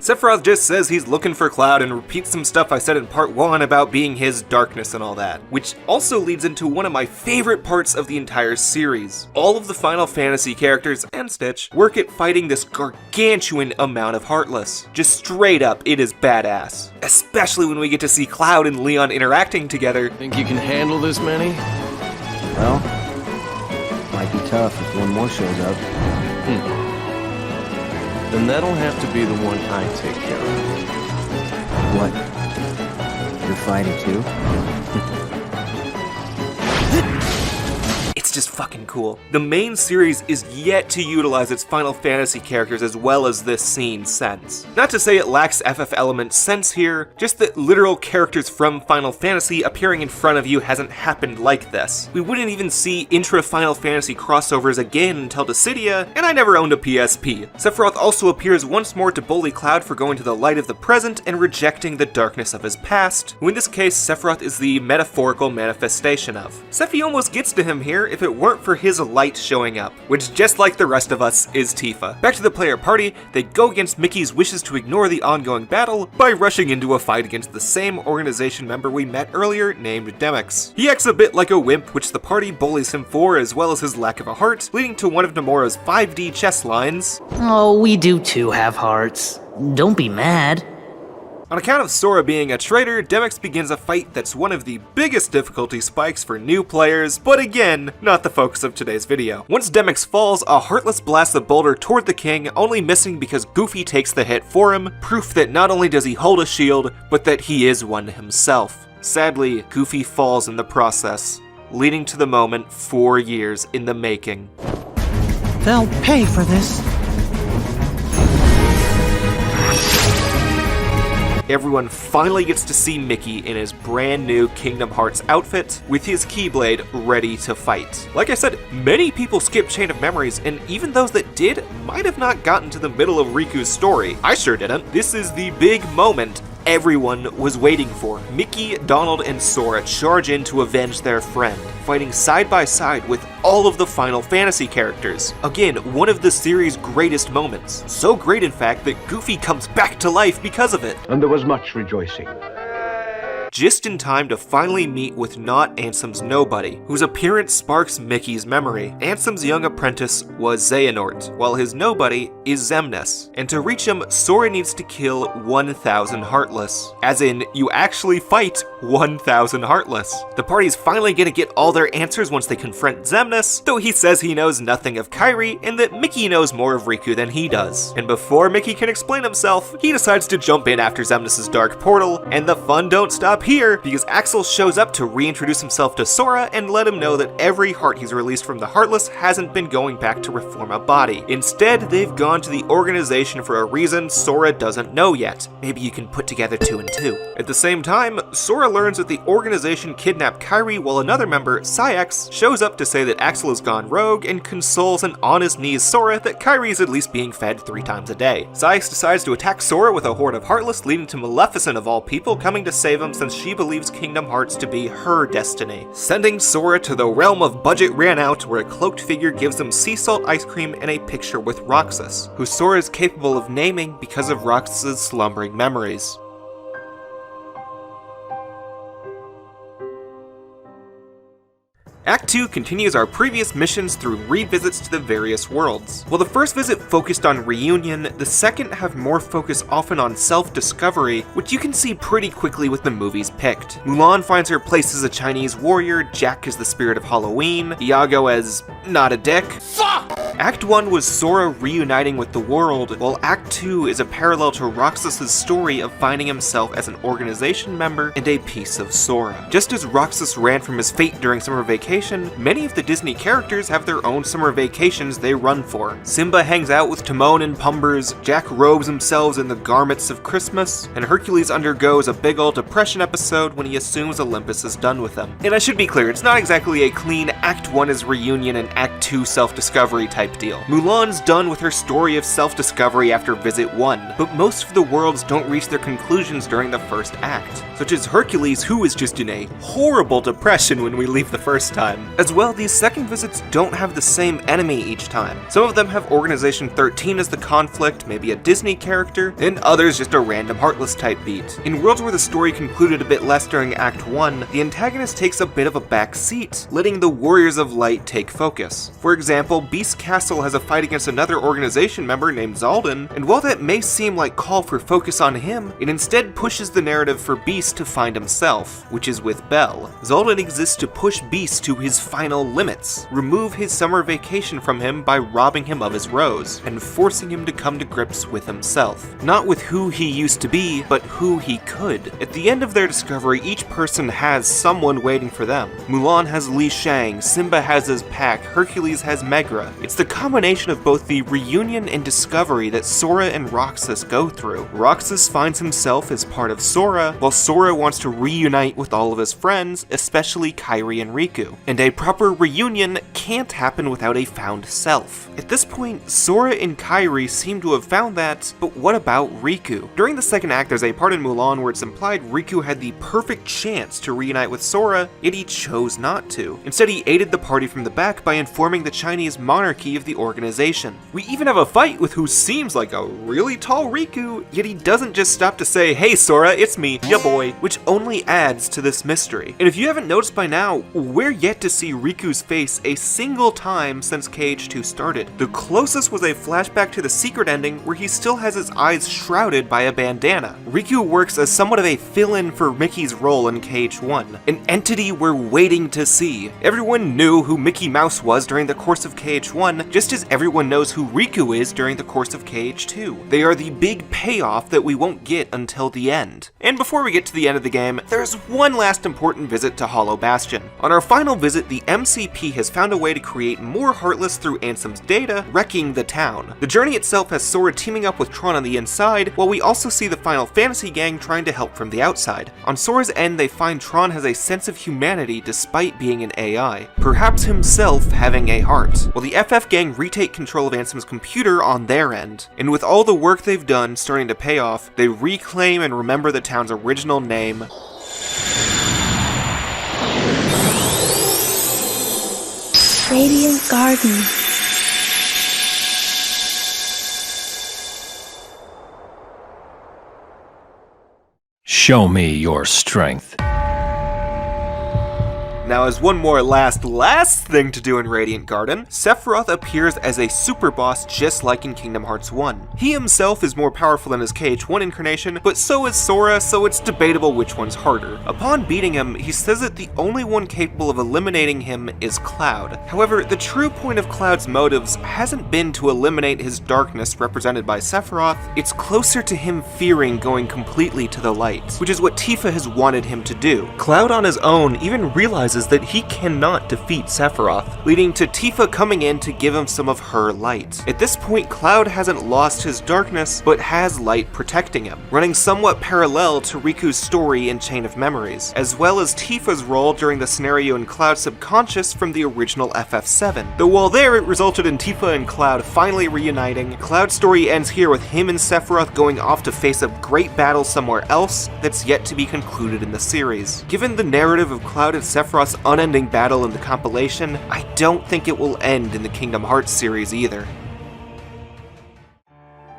Sephiroth just says he's looking for Cloud and repeats some stuff I said in part 1 about being his darkness and all that, which also leads into one of my favorite parts of the entire series. All of the Final Fantasy characters, and Stitch, work at fighting this gargantuan amount of Heartless. Just straight up, it is badass. Especially when we get to see Cloud and Leon interacting together. Think you can handle this many? Well, might be tough if one more shows up. Then that'll have to be the one I take care of. What? You're fighting too? It's just fucking cool. The main series is yet to utilize its Final Fantasy characters as well as this scene sense. Not to say it lacks FF element sense here, just that literal characters from Final Fantasy appearing in front of you hasn't happened like this. We wouldn't even see intra-Final Fantasy crossovers again until Dissidia, and I never owned a PSP. Sephiroth also appears once more to bully Cloud for going to the light of the present and rejecting the darkness of his past, who in this case Sephiroth is the metaphorical manifestation of. Sephi almost gets to him here if it weren't for his light showing up, which just like the rest of us is Tifa. Back to the player party, they go against Mickey's wishes to ignore the ongoing battle by rushing into a fight against the same organization member we met earlier named Demyx. He acts a bit like a wimp, which the party bullies him for, as well as his lack of a heart, leading to one of Nomura's 5D chess lines. Oh, we do too have hearts. Don't be mad. On account of Sora being a traitor, Demyx begins a fight that's one of the biggest difficulty spikes for new players, but again, not the focus of today's video. Once Demyx falls, a Heartless blasts the boulder toward the king, only missing because Goofy takes the hit for him, proof that not only does he hold a shield, but that he is one himself. Sadly, Goofy falls in the process, leading to the moment 4 years in the making. They'll pay for this. Everyone finally gets to see Mickey in his brand new Kingdom Hearts outfit, with his Keyblade ready to fight. Like I said, many people skip Chain of Memories, and even those that did might have not gotten to the middle of Riku's story. I sure didn't. This is the big moment everyone was waiting for. Mickey, Donald, and Sora charge in to avenge their friend, fighting side by side with all of the Final Fantasy characters. Again, one of the series' greatest moments. So great, in fact, that Goofy comes back to life because of it. And there was much rejoicing. Just in time to finally meet with not Ansem's nobody, whose appearance sparks Mickey's memory. Ansem's young apprentice was Xehanort, while his nobody is Xemnas. And to reach him, Sora needs to kill 1,000 Heartless. As in, you actually fight 1,000 Heartless. The party's finally gonna get all their answers once they confront Xemnas, though he says he knows nothing of Kairi, and that Mickey knows more of Riku than he does. And before Mickey can explain himself, he decides to jump in after Xemnas' dark portal, and the fun don't stop here, because Axel shows up to reintroduce himself to Sora and let him know that every heart he's released from the Heartless hasn't been going back to reform a body. Instead, they've gone to the organization for a reason Sora doesn't know yet. Maybe you can put together 2 and 2. At the same time, Sora learns that the organization kidnapped Kairi, while another member, Saïx, shows up to say that Axel has gone rogue and consoles an on-his-knees Sora that Kairi is at least being fed 3 times a day. Saïx decides to attack Sora with a horde of Heartless, leading to Maleficent of all people coming to save him since she believes Kingdom Hearts to be her destiny, sending Sora to the realm of budget ran out, where a cloaked figure gives him sea salt ice cream and a picture with Roxas, who Sora is capable of naming because of Roxas' slumbering memories. Act 2 continues our previous missions through revisits to the various worlds. While the first visit focused on reunion, the second have more focus often on self-discovery, which you can see pretty quickly with the movies picked. Mulan finds her place as a Chinese warrior, Jack as the spirit of Halloween, Iago as not a dick. Fuck! Act 1 was Sora reuniting with the world, while Act 2 is a parallel to Roxas' story of finding himself as an organization member and a piece of Sora. Just as Roxas ran from his fate during summer vacation, many of the Disney characters have their own summer vacations they run for. Simba hangs out with Timon and Pumbers, Jack robes himself in the garments of Christmas, and Hercules undergoes a big ol' depression episode when he assumes Olympus is done with him. And I should be clear, it's not exactly a clean Act 1 is reunion and Act 2 self-discovery type deal. Mulan's done with her story of self-discovery after Visit 1, but most of the worlds don't reach their conclusions during the first act, such as Hercules, who is just in a horrible depression when we leave the first time. time. As well, these second visits don't have the same enemy each time. Some of them have Organization 13 as the conflict, maybe a Disney character, and others just a random Heartless type beat. In worlds where the story concluded a bit less during Act 1, the antagonist takes a bit of a back seat, letting the Warriors of Light take focus. For example, Beast Castle has a fight against another organization member named Zaldin, and while that may seem like call for focus on him, it instead pushes the narrative for Beast to find himself, which is with Belle. Zaldin exists to push Beast to his final limits, remove his summer vacation from him by robbing him of his rose, and forcing him to come to grips with himself. Not with who he used to be, but who he could. At the end of their discovery, each person has someone waiting for them. Mulan has Li Shang, Simba has his pack, Hercules has Megra. It's the combination of both the reunion and discovery that Sora and Roxas go through. Roxas finds himself as part of Sora, while Sora wants to reunite with all of his friends, especially Kairi and Riku. And a proper reunion can't happen without a found self. At this point, Sora and Kairi seem to have found that, but what about Riku? During the second act, there's a part in Mulan where it's implied Riku had the perfect chance to reunite with Sora, yet he chose not to. Instead, he aided the party from the back by informing the Chinese monarchy of the organization. We even have a fight with who seems like a really tall Riku, yet he doesn't just stop to say, "Hey Sora, it's me, ya boy," which only adds to this mystery. And if you haven't noticed by now, we're yet to see Riku's face a single time since KH2 started. The closest was a flashback to the secret ending where he still has his eyes shrouded by a bandana. Riku works as somewhat of a fill-in for Mickey's role in KH1, an entity we're waiting to see. Everyone knew who Mickey Mouse was during the course of KH1, just as everyone knows who Riku is during the course of KH2. They are the big payoff that we won't get until the end. And before we get to the end of the game, there's one last important visit to Hollow Bastion. On our final visit, the MCP has found a way to create more Heartless through Ansem's data, wrecking the town. The journey itself has Sora teaming up with Tron on the inside, while we also see the Final Fantasy gang trying to help from the outside. On Sora's end, they find Tron has a sense of humanity despite being an AI, perhaps himself having a heart, while the FF gang retake control of Ansem's computer on their end. And with all the work they've done starting to pay off, they reclaim and remember the town's original name, Radiant Garden. Show me your strength. Now, as one more last thing to do in Radiant Garden, Sephiroth appears as a super boss just like in Kingdom Hearts 1. He himself is more powerful than his KH1 incarnation, but so is Sora, so it's debatable which one's harder. Upon beating him, he says that the only one capable of eliminating him is Cloud. However, the true point of Cloud's motives hasn't been to eliminate his darkness represented by Sephiroth, it's closer to him fearing going completely to the light, which is what Tifa has wanted him to do. Cloud on his own even realizes that he cannot defeat Sephiroth, leading to Tifa coming in to give him some of her light. At this point, Cloud hasn't lost his darkness, but has light protecting him, running somewhat parallel to Riku's story in Chain of Memories, as well as Tifa's role during the scenario in Cloud's subconscious from the original FF7. Though while there, it resulted in Tifa and Cloud finally reuniting. Cloud's story ends here with him and Sephiroth going off to face a great battle somewhere else that's yet to be concluded in the series. Given the narrative of Cloud and Sephiroth's unending battle in the compilation, I don't think it will end in the Kingdom Hearts series either.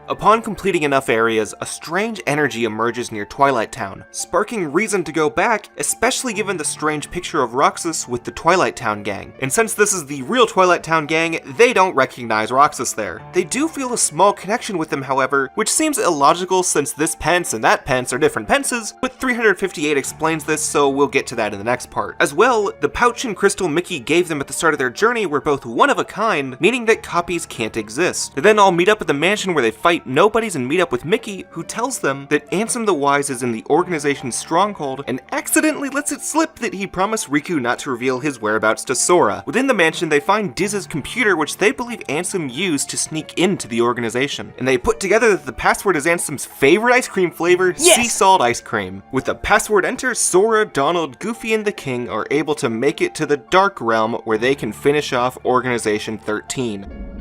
Upon completing enough areas, a strange energy emerges near Twilight Town, sparking reason to go back, especially given the strange picture of Roxas with the Twilight Town gang. And since this is the real Twilight Town gang, they don't recognize Roxas there. They do feel a small connection with him, however, which seems illogical since this Pence and that Pence are different Pences, but 358 explains this, so we'll get to that in the next part. As well, the pouch and crystal Mickey gave them at the start of their journey were both one of a kind, meaning that copies can't exist. They then all meet up at the mansion where they fight nobodies and meet up with Mickey, who tells them that Ansem the Wise is in the organization's stronghold and accidentally lets it slip that he promised Riku not to reveal his whereabouts to Sora. Within the mansion, they find Diz's computer, which they believe Ansem used to sneak into the organization. And they put together that the password is Ansem's favorite ice cream flavor, sea salt ice cream. With the password entered, Sora, Donald, Goofy, and the King are able to make it to the Dark Realm where they can finish off Organization 13.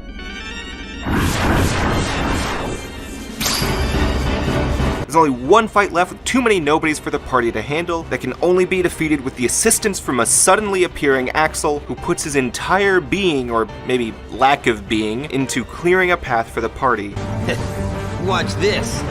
There's only one fight left with too many nobodies for the party to handle that can only be defeated with the assistance from a suddenly appearing Axel who puts his entire being, or maybe lack of being, into clearing a path for the party. Watch this.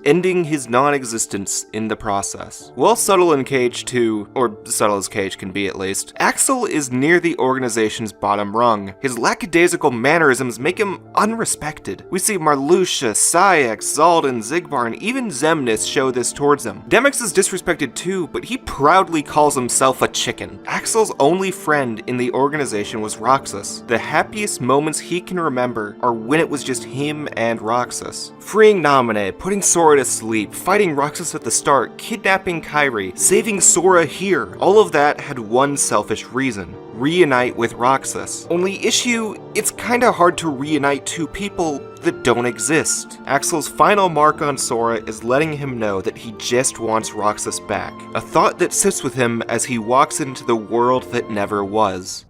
Ending his non-existence in the process. Well subtle in Cage 2, or subtle as Cage can be at least, Axel is near the organization's bottom rung. His lackadaisical mannerisms make him unrespected. We see Marluxia, Saïx, Zaldin, Xigbar, and even Xemnas show this towards him. Demyx is disrespected too, but he proudly calls himself a chicken. Axel's only friend in the organization was Roxas. The happiest moments he can remember are when it was just him and Roxas. Freeing Naminé, putting Sora to sleep, fighting Roxas at the start, kidnapping Kairi, saving Sora here. All of that had one selfish reason: reunite with Roxas. Only issue, it's kinda hard to reunite two people that don't exist. Axel's final mark on Sora is letting him know that he just wants Roxas back. A thought that sits with him as he walks into the world that never was.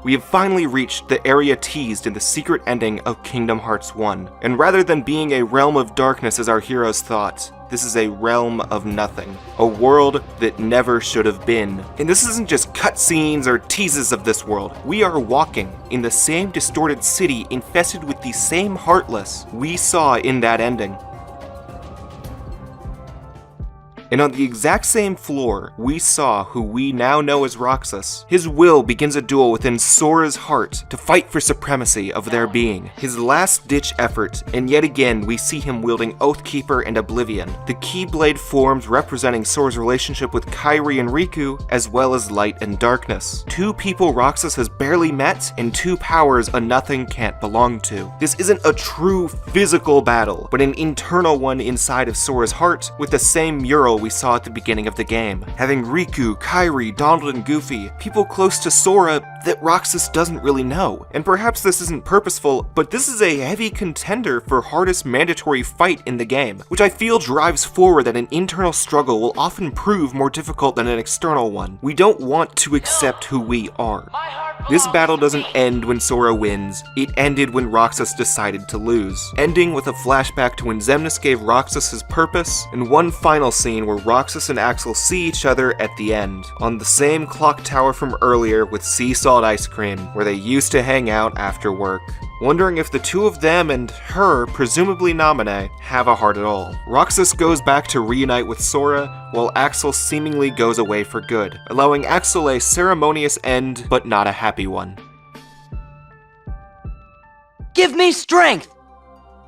We have finally reached the area teased in the secret ending of Kingdom Hearts 1, and rather than being a realm of darkness as our heroes thought, this is a realm of nothing. A world that never should have been. And this isn't just cutscenes or teases of this world. We are walking in the same distorted city infested with the same Heartless we saw in that ending. And on the exact same floor, we saw who we now know as Roxas. His will begins a duel within Sora's heart to fight for supremacy of their being. His last-ditch effort, and yet again we see him wielding Oathkeeper and Oblivion, the Keyblade forms representing Sora's relationship with Kairi and Riku, as well as light and darkness. Two people Roxas has barely met, and two powers a nothing can't belong to. This isn't a true physical battle, but an internal one inside of Sora's heart, with the same mural we saw at the beginning of the game. Having Riku, Kairi, Donald, and Goofy, people close to Sora that Roxas doesn't really know. And perhaps this isn't purposeful, but this is a heavy contender for hardest mandatory fight in the game, which I feel drives forward that an internal struggle will often prove more difficult than an external one. We don't want to accept who we are. This battle doesn't end when Sora wins, it ended when Roxas decided to lose, ending with a flashback to when Xemnas gave Roxas his purpose, and one final scene where Roxas and Axel see each other at the end, on the same clock tower from earlier with sea salt ice cream, where they used to hang out after work. Wondering if the two of them and her, presumably Naminé, have a heart at all. Roxas goes back to reunite with Sora, while Axel seemingly goes away for good, allowing Axel a ceremonious end, but not a happy one. Give me strength!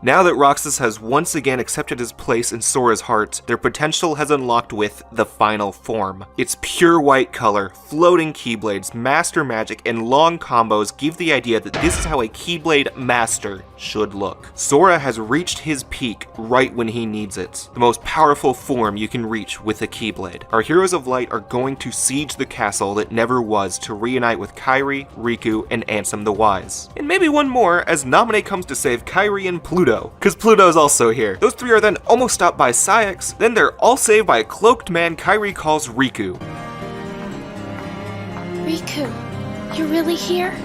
Now that Roxas has once again accepted his place in Sora's heart, their potential has unlocked with the final form. Its pure white color, floating keyblades, master magic, and long combos give the idea that this is how a Keyblade master should look. Sora has reached his peak right when he needs it, the most powerful form you can reach with a Keyblade. Our heroes of light are going to siege the castle that never was to reunite with Kairi, Riku, and Ansem the Wise. And maybe one more as Naminé comes to save Kairi and Pluto, because Pluto's also here. Those three are then almost stopped by Saïx, then they're all saved by a cloaked man Kairi calls Riku. Riku, you're really here?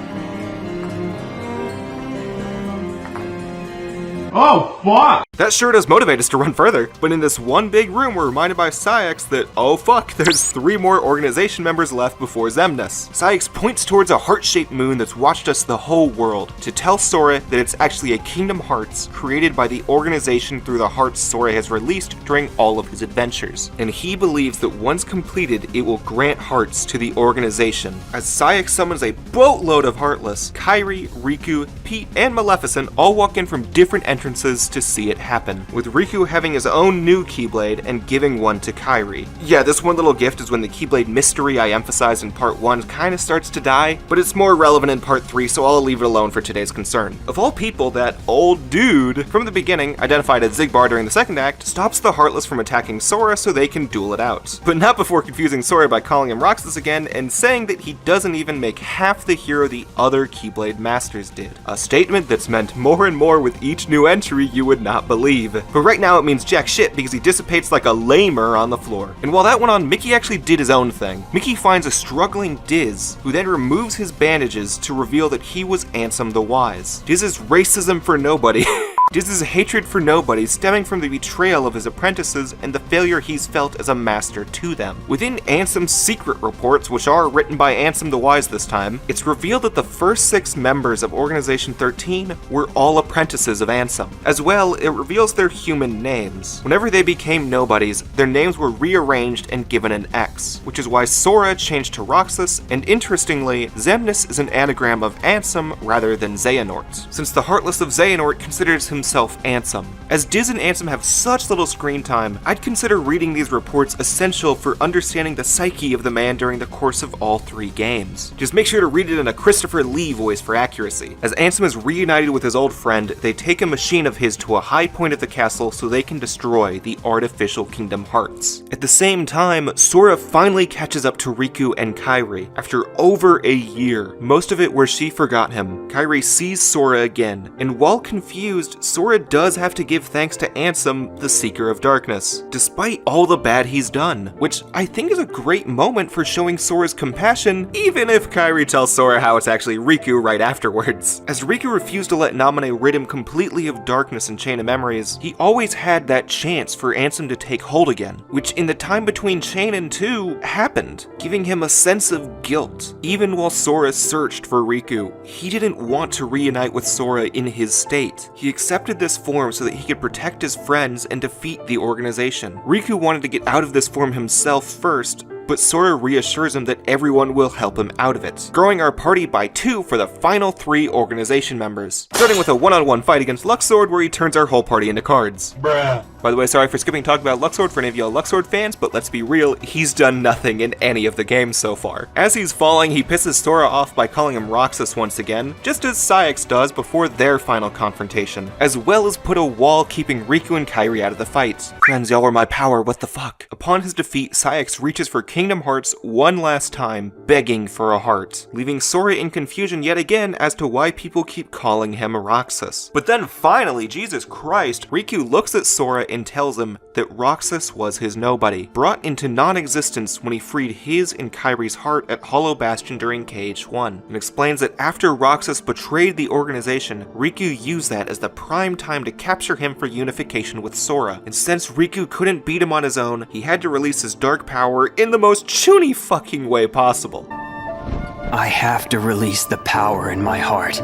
Oh, fuck! That sure does motivate us to run further, but in this one big room we're reminded by Saïx that, oh fuck, there's 3 more organization members left before Xemnas. Saïx points towards a heart-shaped moon that's watched us the whole world, to tell Sora that it's actually a Kingdom Hearts created by the organization through the hearts Sora has released during all of his adventures. And he believes that once completed, it will grant hearts to the organization. As Saïx summons a boatload of Heartless, Kairi, Riku, Pete, and Maleficent all walk in from different entrances entrances to see it happen, with Riku having his own new Keyblade and giving one to Kairi. Yeah, this one little gift is when the Keyblade mystery I emphasized in part 1 kinda starts to die, but it's more relevant in part 3, so I'll leave it alone for today's concern. Of all people, that old dude from the beginning, identified as Xigbar during the second act, stops the Heartless from attacking Sora so they can duel it out. But not before confusing Sora by calling him Roxas again and saying that he doesn't even make half the hero the other Keyblade Masters did. A statement that's meant more and more with each new entry you would not believe. But right now it means jack shit because he dissipates like a lamer on the floor. And while that went on, Mickey actually did his own thing. Mickey finds a struggling Diz, who then removes his bandages to reveal that he was Ansem the Wise. Diz's racism for nobody. Diz's hatred for nobody stemming from the betrayal of his apprentices and the failure he's felt as a master to them. Within Ansem's secret reports, which are written by Ansem the Wise this time, it's revealed that the first 6 members of Organization 13 were all apprentices of Ansem. As well, it reveals their human names. Whenever they became nobodies, their names were rearranged and given an X, which is why Sora changed to Roxas, and interestingly, Xemnas is an anagram of Ansem rather than Xehanort, since the Heartless of Xehanort considers himself Ansem. As Diz and Ansem have such little screen time, I'd consider reading these reports essential for understanding the psyche of the man during the course of all 3 games. Just make sure to read it in a Christopher Lee voice for accuracy. As Ansem is reunited with his old friend, they take a machine of his to a high point of the castle so they can destroy the artificial Kingdom Hearts. At the same time, Sora finally catches up to Riku and Kairi. After over a year, most of it where she forgot him, Kairi sees Sora again, and while confused, Sora does have to give thanks to Ansem, the Seeker of Darkness, despite all the bad he's done, which I think is a great moment for showing Sora's compassion, even if Kairi tells Sora how it's actually Riku right afterwards. As Riku refused to let Namine rid him completely of darkness and Chain of Memories, he always had that chance for Ansem to take hold again, which in the time between Chain and 2 happened, giving him a sense of guilt. Even while Sora searched for Riku, he didn't want to reunite with Sora in his state. He accepted this form so that he could protect his friends and defeat the organization. Riku wanted to get out of this form himself first, but Sora reassures him that everyone will help him out of it, growing our party by 2 for the final 3 organization members, starting with a one-on-one fight against Luxord where he turns our whole party into cards. Bruh. By the way, sorry for skipping talk about Luxord for any of y'all Luxord fans, but let's be real, he's done nothing in any of the games so far. As he's falling, he pisses Sora off by calling him Roxas once again, just as XIII does before their final confrontation, as well as put a wall keeping Riku and Kairi out of the fight. Friends, y'all were my power, what the fuck? Upon his defeat, XIII reaches for Kingdom Hearts one last time, begging for a heart, leaving Sora in confusion yet again as to why people keep calling him Roxas. But then finally, Jesus Christ, Riku looks at Sora and tells him that Roxas was his nobody, brought into non-existence when he freed his and Kairi's heart at Hollow Bastion during KH1, and explains that after Roxas betrayed the organization, Riku used that as the prime time to capture him for unification with Sora, and since Riku couldn't beat him on his own, he had to release his dark power in the most chuny fucking way possible. I have to release the power in my heart.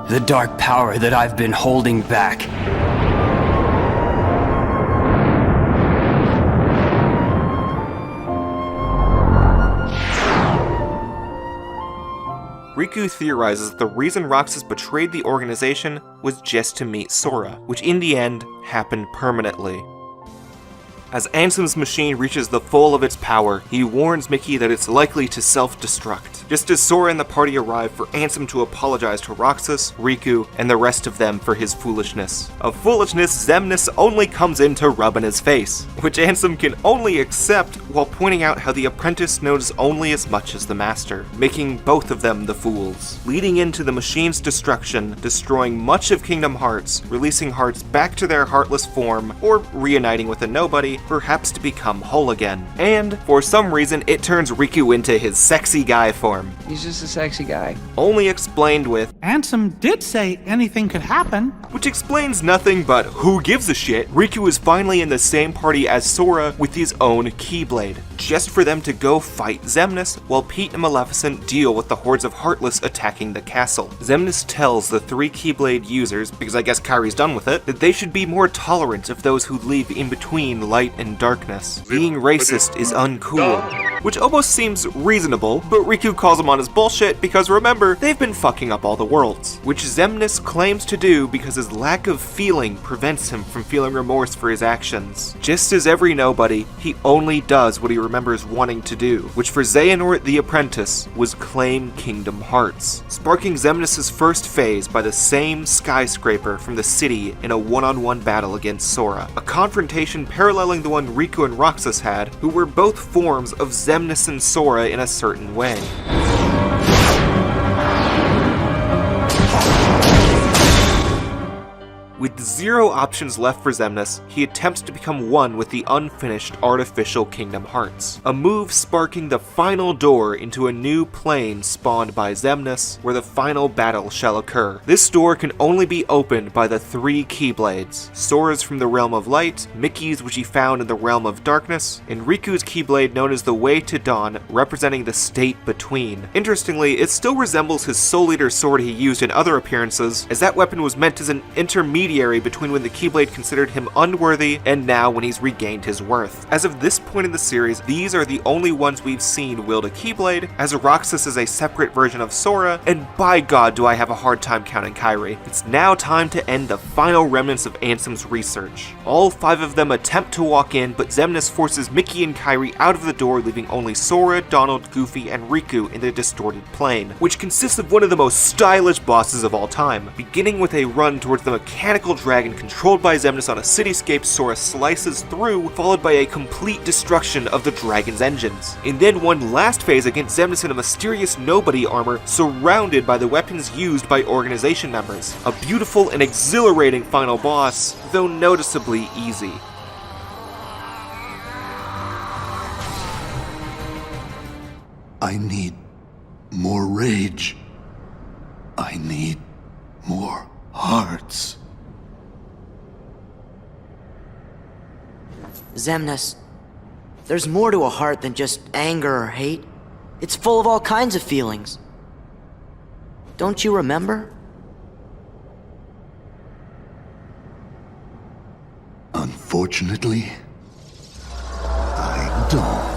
The dark power that I've been holding back. Riku theorizes that the reason Roxas betrayed the organization was just to meet Sora, which in the end happened permanently. As Ansem's machine reaches the full of its power, he warns Mickey that it's likely to self-destruct, just as Sora and the party arrive for Ansem to apologize to Roxas, Riku, and the rest of them for his foolishness. A foolishness Xemnas only comes in to rub in his face, which Ansem can only accept while pointing out how the apprentice knows only as much as the master, making both of them the fools, leading into the machine's destruction, destroying much of Kingdom Hearts, releasing hearts back to their heartless form, or reuniting with a nobody, perhaps to become whole again. And, for some reason, it turns Riku into his sexy guy form. He's just a sexy guy. Only explained with, Ansem did say anything could happen. Which explains nothing but who gives a shit. Riku is finally in the same party as Sora with his own Keyblade, just for them to go fight Xemnas while Pete and Maleficent deal with the hordes of Heartless attacking the castle. Xemnas tells the 3 Keyblade users, because I guess Kairi's done with it, that they should be more tolerant of those who live in between light and darkness. Being racist is uncool. Which almost seems reasonable, but Riku calls him on his bullshit because remember, they've been fucking up all the worlds. Which Xemnas claims to do because his lack of feeling prevents him from feeling remorse for his actions. Just as every nobody, he only does what he remembers wanting to do, which for Xehanort the Apprentice was claim Kingdom Hearts, sparking Xemnas' first phase by the same skyscraper from the city in a one-on-one battle against Sora, a confrontation paralleling the one Riku and Roxas had, who were both forms of Xemnas and Sora in a certain way. With zero options left for Xemnas, he attempts to become one with the unfinished artificial Kingdom Hearts, a move sparking the final door into a new plane spawned by Xemnas, where the final battle shall occur. This door can only be opened by the 3 Keyblades, Sora's from the Realm of Light, Mickey's which he found in the Realm of Darkness, and Riku's Keyblade known as the Way to Dawn, representing the state between. Interestingly, it still resembles his Soul Eater sword he used in other appearances, as that weapon was meant as an intermediary between when the Keyblade considered him unworthy and now when he's regained his worth. As of this point in the series, these are the only ones we've seen wield a Keyblade, as Roxas is a separate version of Sora, and by God do I have a hard time counting Kairi. It's now time to end the final remnants of Ansem's research. All 5 of them attempt to walk in, but Xemnas forces Mickey and Kairi out of the door, leaving only Sora, Donald, Goofy, and Riku in the distorted plane, which consists of one of the most stylish bosses of all time. Beginning with a run towards the mechanical dragon controlled by Xemnas on a cityscape Sora slices through, followed by a complete destruction of the dragon's engines. And then one last phase against Xemnas in a mysterious nobody armor surrounded by the weapons used by organization members. A beautiful and exhilarating final boss, though noticeably easy. I need more rage. I need more hearts. Xemnas, there's more to a heart than just anger or hate. It's full of all kinds of feelings. Don't you remember? Unfortunately, I don't.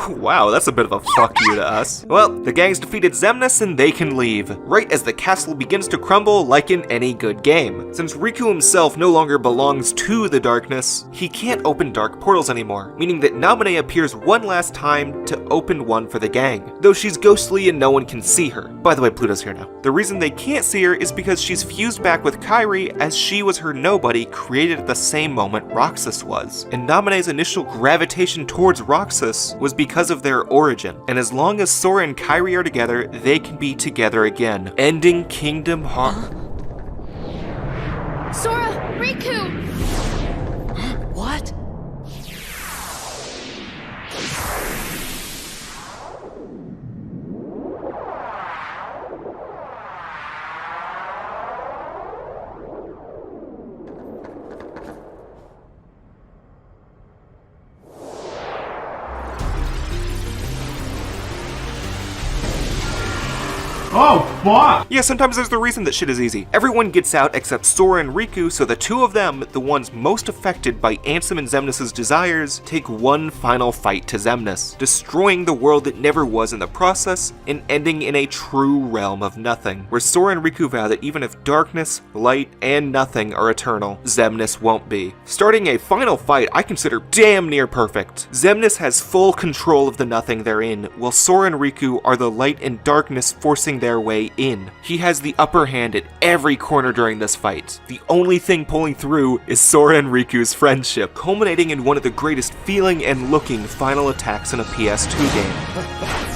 Wow, that's a bit of a fuck you to us. Well, the gang's defeated Xemnas and they can leave, right as the castle begins to crumble like in any good game. Since Riku himself no longer belongs to the darkness, he can't open dark portals anymore, meaning that Naminé appears one last time to open one for the gang, though she's ghostly and no one can see her. By the way, Pluto's here now. The reason they can't see her is because she's fused back with Kairi, as she was her nobody created at the same moment Roxas was. And Naminé's initial gravitation towards Roxas was because of their origin, and as long as Sora and Kairi are together, they can be together again, ending Kingdom Hearts. Sora! Riku! What? Oh, fuck! Yeah, sometimes there's the reason that shit is easy. Everyone gets out except Sora and Riku, so the 2 of them, the ones most affected by Ansem and Xemnas' desires, take one final fight to Xemnas, destroying the world that never was in the process, and ending in a true realm of nothing, where Sora and Riku vow that even if darkness, light, and nothing are eternal, Xemnas won't be. Starting a final fight I consider damn near perfect. Xemnas has full control of the nothing they're in, while Sora and Riku are the light and darkness forcing their way in. He has the upper hand at every corner during this fight. The only thing pulling through is Sora and Riku's friendship, culminating in one of the greatest feeling and looking final attacks in a PS2 game.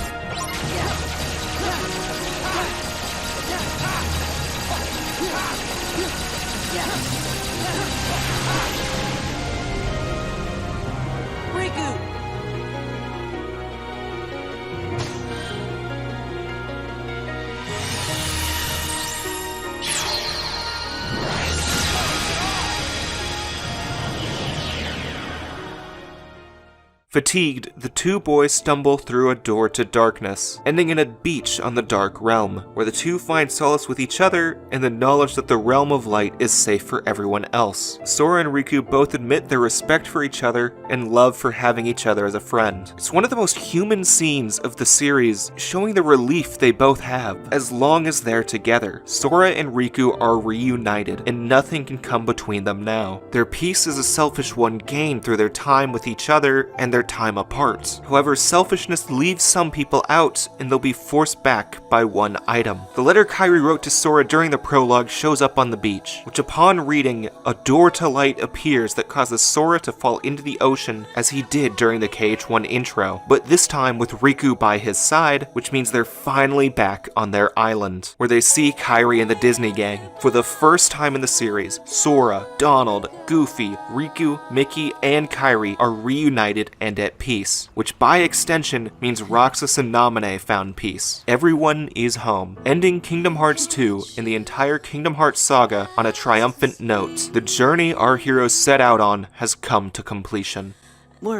Fatigued, the two boys stumble through a door to darkness, ending in a beach on the Dark Realm, where the two find solace with each other and the knowledge that the Realm of Light is safe for everyone else. Sora and Riku both admit their respect for each other and love for having each other as a friend. It's one of the most human scenes of the series, showing the relief they both have as long as they're together. Sora and Riku are reunited, and nothing can come between them now. Their peace is a selfish one gained through their time with each other and their time apart. However, selfishness leaves some people out, and they'll be forced back by one item. The letter Kairi wrote to Sora during the prologue shows up on the beach, which upon reading, a door to light appears that causes Sora to fall into the ocean as he did during the KH1 intro, but this time with Riku by his side, which means they're finally back on their island, where they see Kairi and the Disney gang. For the first time in the series, Sora, Donald, Goofy, Riku, Mickey, and Kairi are reunited and at peace, which by extension means Roxas and Naminé found peace. Everyone is home, ending Kingdom Hearts 2 and the entire Kingdom Hearts saga on a triumphant note. The journey our heroes set out on has come to completion. We're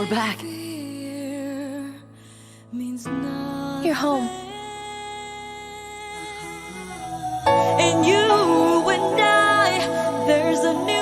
back. You're home. And you and I, there's a new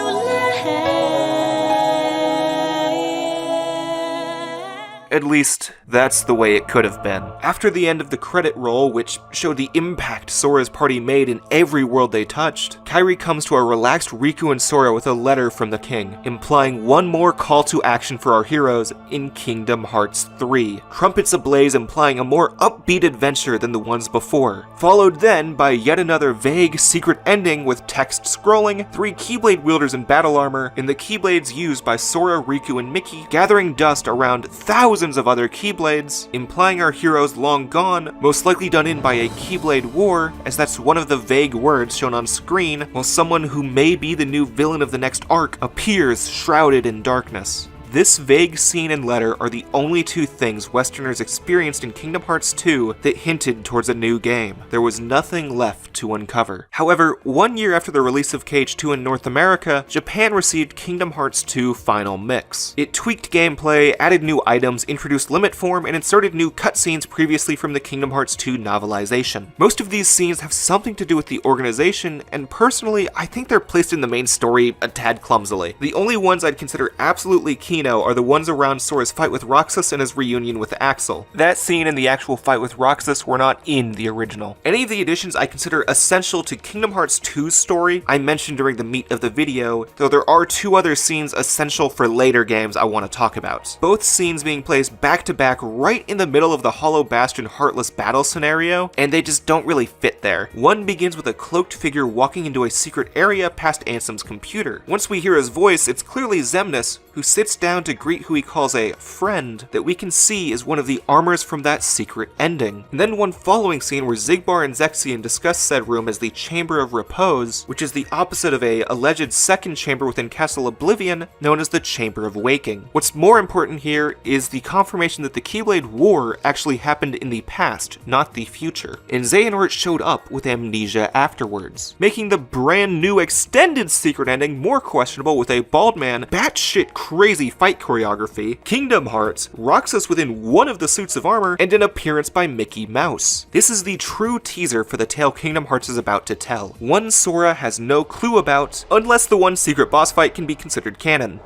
At least, that's the way it could have been. After the end of the credit roll, which showed the impact Sora's party made in every world they touched, Kairi comes to a relaxed Riku and Sora with a letter from the king, implying one more call to action for our heroes in Kingdom Hearts 3. Trumpets ablaze, implying a more upbeat adventure than the ones before, followed then by yet another vague secret ending with text scrolling, 3 Keyblade wielders in battle armor, and the Keyblades used by Sora, Riku, and Mickey gathering dust around thousands of other Keyblades, implying our heroes long gone, most likely done in by a Keyblade war, as that's one of the vague words shown on screen, while someone who may be the new villain of the next arc appears shrouded in darkness. This vague scene and letter are the only two things Westerners experienced in Kingdom Hearts 2 that hinted towards a new game. There was nothing left to uncover. However, 1 year after the release of KH2 in North America, Japan received Kingdom Hearts 2 Final Mix. It tweaked gameplay, added new items, introduced limit form, and inserted new cutscenes previously from the Kingdom Hearts 2 novelization. Most of these scenes have something to do with the organization, and personally, I think they're placed in the main story a tad clumsily. The only ones I'd consider absolutely key are the ones around Sora's fight with Roxas and his reunion with Axel. That scene and the actual fight with Roxas were not in the original. Any of the additions I consider essential to Kingdom Hearts 2's story I mentioned during the meat of the video, though there are 2 other scenes essential for later games I want to talk about. Both scenes being placed back to back right in the middle of the Hollow Bastion Heartless battle scenario, and they just don't really fit there. One begins with a cloaked figure walking into a secret area past Ansem's computer. Once we hear his voice, it's clearly Xemnas, who sits down to greet who he calls a friend that we can see is one of the armors from that secret ending. And then one following scene where Xigbar and Zexion discuss said room as the Chamber of Repose, which is the opposite of a alleged second chamber within Castle Oblivion known as the Chamber of Waking. What's more important here is the confirmation that the Keyblade War actually happened in the past, not the future. And Xehanort showed up with amnesia afterwards, making the brand new extended secret ending more questionable with a bald man, batshit crazy fight choreography, Kingdom Hearts, Roxas within one of the suits of armor, and an appearance by Mickey Mouse. This is the true teaser for the tale Kingdom Hearts is about to tell. One Sora has no clue about, unless the one secret boss fight can be considered canon.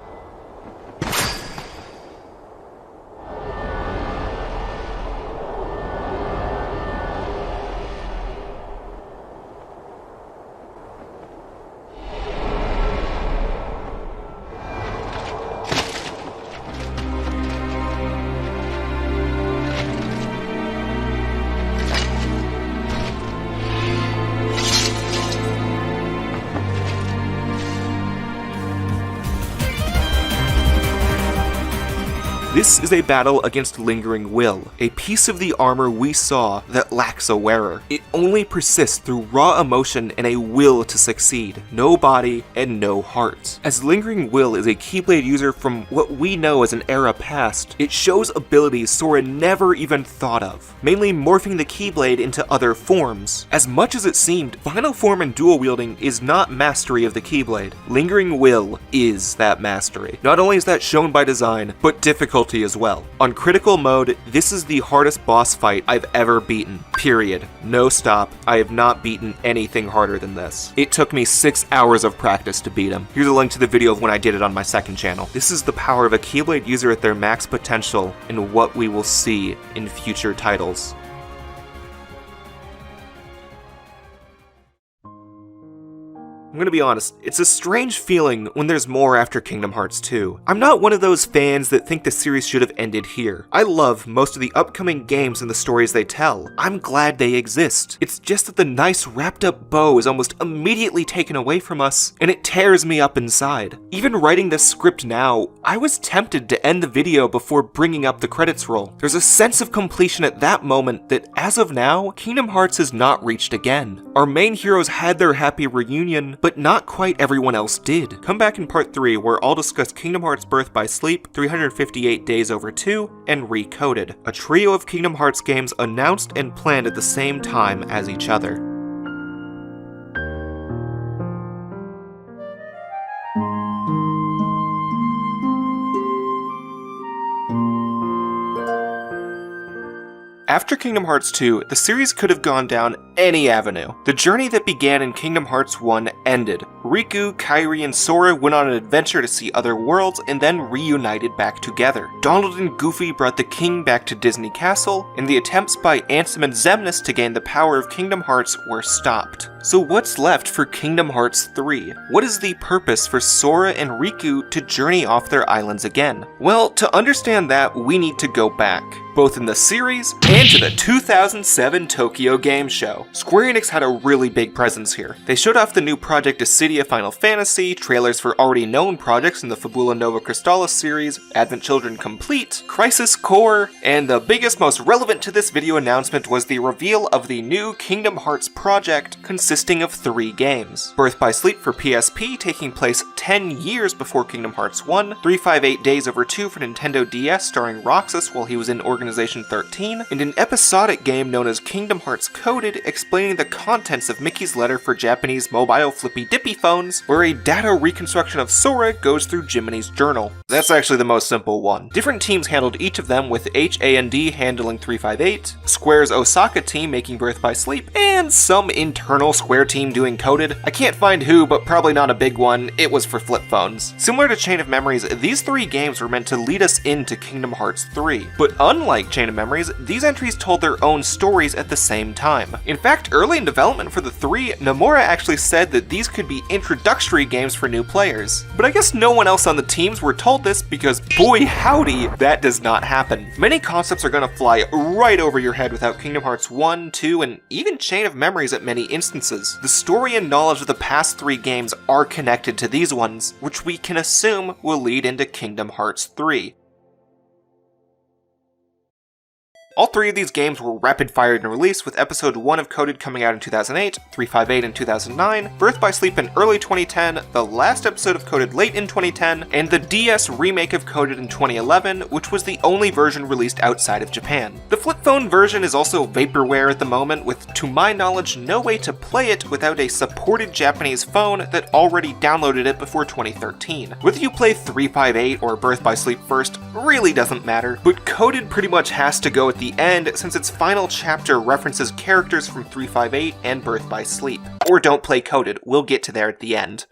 This is a battle against Lingering Will, a piece of the armor we saw that lacks a wearer. It only persists through raw emotion and a will to succeed, no body and no heart. As Lingering Will is a Keyblade user from what we know as an era past, it shows abilities Sora never even thought of, mainly morphing the Keyblade into other forms. As much as it seemed, final form and dual wielding is not mastery of the Keyblade. Lingering Will is that mastery. Not only is that shown by design, but difficulty as well. On critical mode, this is the hardest boss fight I've ever beaten. Period. No stop. I have not beaten anything harder than this. It took me 6 hours of practice to beat him. Here's a link to the video of when I did it on my second channel. This is the power of a Keyblade user at their max potential and what we will see in future titles. I'm gonna be honest, it's a strange feeling when there's more after Kingdom Hearts 2. I'm not one of those fans that think the series should have ended here. I love most of the upcoming games and the stories they tell. I'm glad they exist. It's just that the nice wrapped up bow is almost immediately taken away from us, and it tears me up inside. Even writing this script now, I was tempted to end the video before bringing up the credits roll. There's a sense of completion at that moment that, as of now, Kingdom Hearts has not reached again. Our main heroes had their happy reunion, but not quite everyone else did. Come back in part 3 where I'll discuss Kingdom Hearts Birth by Sleep, 358 Days Over 2, and Recoded, a trio of Kingdom Hearts games announced and planned at the same time as each other. After Kingdom Hearts 2, the series could have gone down any avenue. The journey that began in Kingdom Hearts 1 ended. Riku, Kairi, and Sora went on an adventure to see other worlds and then reunited back together. Donald and Goofy brought the king back to Disney Castle, and the attempts by Ansem and Xemnas to gain the power of Kingdom Hearts were stopped. So what's left for Kingdom Hearts 3? What is the purpose for Sora and Riku to journey off their islands again? Well, to understand that, we need to go back, both in the series and to the 2007 Tokyo Game Show. Square Enix had a really big presence here. They showed off the new Project Dissidia Final Fantasy, trailers for already known projects in the Fabula Nova Crystallis series, Advent Children Complete, Crisis Core, and the biggest, most relevant to this video announcement was the reveal of the new Kingdom Hearts project consisting of 3 games. Birth by Sleep for PSP taking place 10 years before Kingdom Hearts 1, 358 Days Over 2 for Nintendo DS starring Roxas while he was in Organization 13, and an episodic game known as Kingdom Hearts Coded explaining the contents of Mickey's letter for Japanese mobile flippy dippy phones, where a data reconstruction of Sora goes through Jiminy's journal. That's actually the most simple one. Different teams handled each of them, with HAND handling 358, Square's Osaka team making Birth by Sleep, and some internal Square team doing Coded. I can't find who, but probably not a big one. It was for flip phones. Similar to Chain of Memories, these 3 games were meant to lead us into Kingdom Hearts 3. But unlike Chain of Memories, these entries told their own stories at the same time. In fact, early in development for the 3, Nomura actually said that these could be introductory games for new players. But I guess no one else on the teams were told this because boy howdy, that does not happen. Many concepts are gonna fly right over your head without Kingdom Hearts 1, 2, and even Chain of Memories at many instances. The story and knowledge of the past 3 games are connected to these ones, which we can assume will lead into Kingdom Hearts 3. All 3 of these games were rapid-fired in release, with Episode 1 of Coded coming out in 2008, 358 in 2009, Birth by Sleep in early 2010, the last episode of Coded late in 2010, and the DS remake of Coded in 2011, which was the only version released outside of Japan. The flip phone version is also vaporware at the moment, with, to my knowledge, no way to play it without a supported Japanese phone that already downloaded it before 2013. Whether you play 358 or Birth by Sleep first really doesn't matter, but Coded pretty much has to go at the end since its final chapter references characters from 358 and Birth by Sleep. Or don't play Coded, we'll get to there at the end.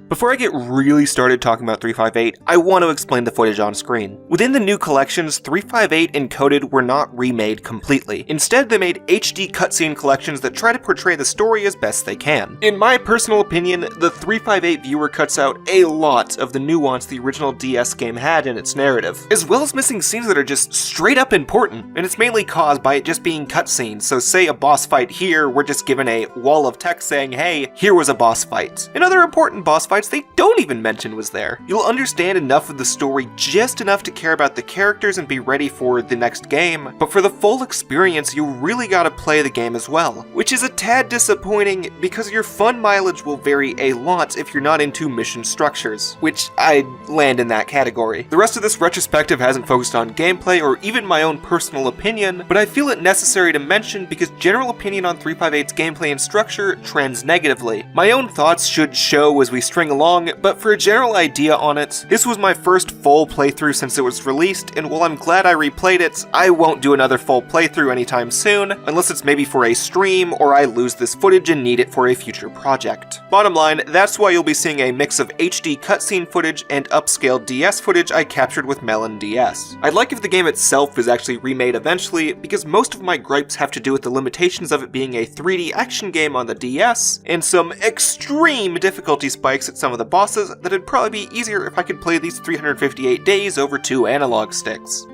Before I get really started talking about 358, I want to explain the footage on screen. Within the new collections, 358 and Coded were not remade completely. Instead, they made HD cutscene collections that try to portray the story as best they can. In my personal opinion, the 358 viewer cuts out a lot of the nuance the original DS game had in its narrative, as well as missing scenes that are just straight up important, and it's mainly caused by it just being cutscenes. So say a boss fight here, we're just given a wall of text saying, hey, here was a boss fight. In other important boss fights, fights they don't even mention was there. You'll understand enough of the story, just enough to care about the characters and be ready for the next game, but for the full experience you really gotta play the game as well, which is a tad disappointing because your fun mileage will vary a lot if you're not into mission structures, which I land in that category. The rest of this retrospective hasn't focused on gameplay or even my own personal opinion, but I feel it necessary to mention because general opinion on 358's gameplay and structure trends negatively. My own thoughts should show as we string along, but for a general idea on it, this was my first full playthrough since it was released, and while I'm glad I replayed it, I won't do another full playthrough anytime soon, unless it's maybe for a stream or I lose this footage and need it for a future project. Bottom line, that's why you'll be seeing a mix of HD cutscene footage and upscaled DS footage I captured with Melon DS. I'd like if the game itself is actually remade eventually, because most of my gripes have to do with the limitations of it being a 3D action game on the DS, and some extreme difficulty spikes at some of the bosses that it'd probably be easier if I could play these 358 days over 2 analog sticks.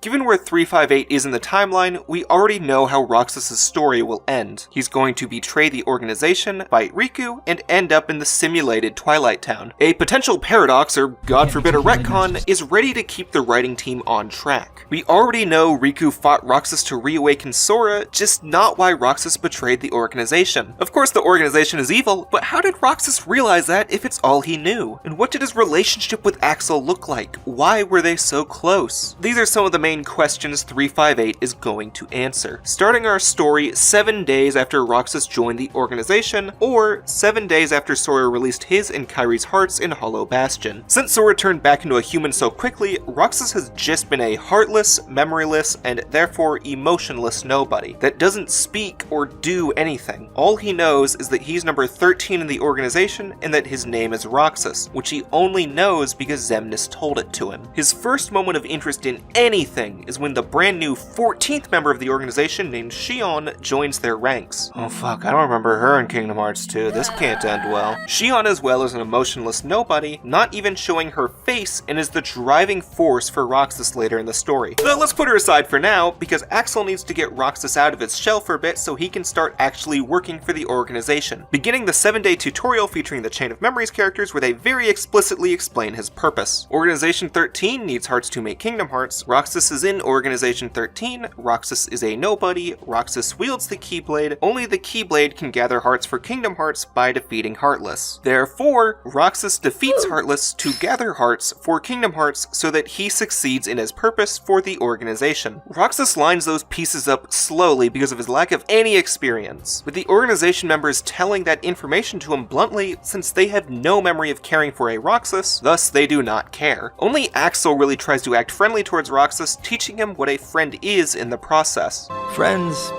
Given where 358 is in the timeline, we already know how Roxas' story will end. He's going to betray the organization, fight Riku, and end up in the simulated Twilight Town. A potential paradox, or god forbid a retcon, is ready to keep the writing team on track. We already know Riku fought Roxas to reawaken Sora, just not why Roxas betrayed the organization. Of course the organization is evil, but how did Roxas realize that if it's all he knew? And what did his relationship with Axel look like? Why were they so close? These are some of the main questions 358 is going to answer. Starting our story 7 days after Roxas joined the organization, or 7 days after Sora released his and Kairi's hearts in Hollow Bastion. Since Sora turned back into a human so quickly, Roxas has just been a heartless, memoryless, and therefore emotionless nobody that doesn't speak or do anything. All he knows is that he's number 13 in the organization and that his name is Roxas, which he only knows because Xemnas told it to him. His first moment of interest in anything is when the brand new 14th member of the organization named Xion joins their ranks. Oh fuck, I don't remember her in Kingdom Hearts 2, this can't end well. Xion as well is an emotionless nobody, not even showing her face, and is the driving force for Roxas later in the story. But let's put her aside for now, because Axel needs to get Roxas out of its shell for a bit so he can start actually working for the organization. Beginning the 7-day tutorial featuring the Chain of Memories characters where they very explicitly explain his purpose. Organization 13 needs hearts to make Kingdom Hearts, Roxas is in Organization 13, Roxas is a nobody, Roxas wields the Keyblade, only the Keyblade can gather hearts for Kingdom Hearts by defeating Heartless. Therefore, Roxas defeats Heartless to gather hearts for Kingdom Hearts so that he succeeds in his purpose for the organization. Roxas lines those pieces up slowly because of his lack of any experience, with the organization members telling that information to him bluntly since they have no memory of caring for a Roxas, thus they do not care. Only Axel really tries to act friendly towards Roxas, teaching him what a friend is in the process. Friends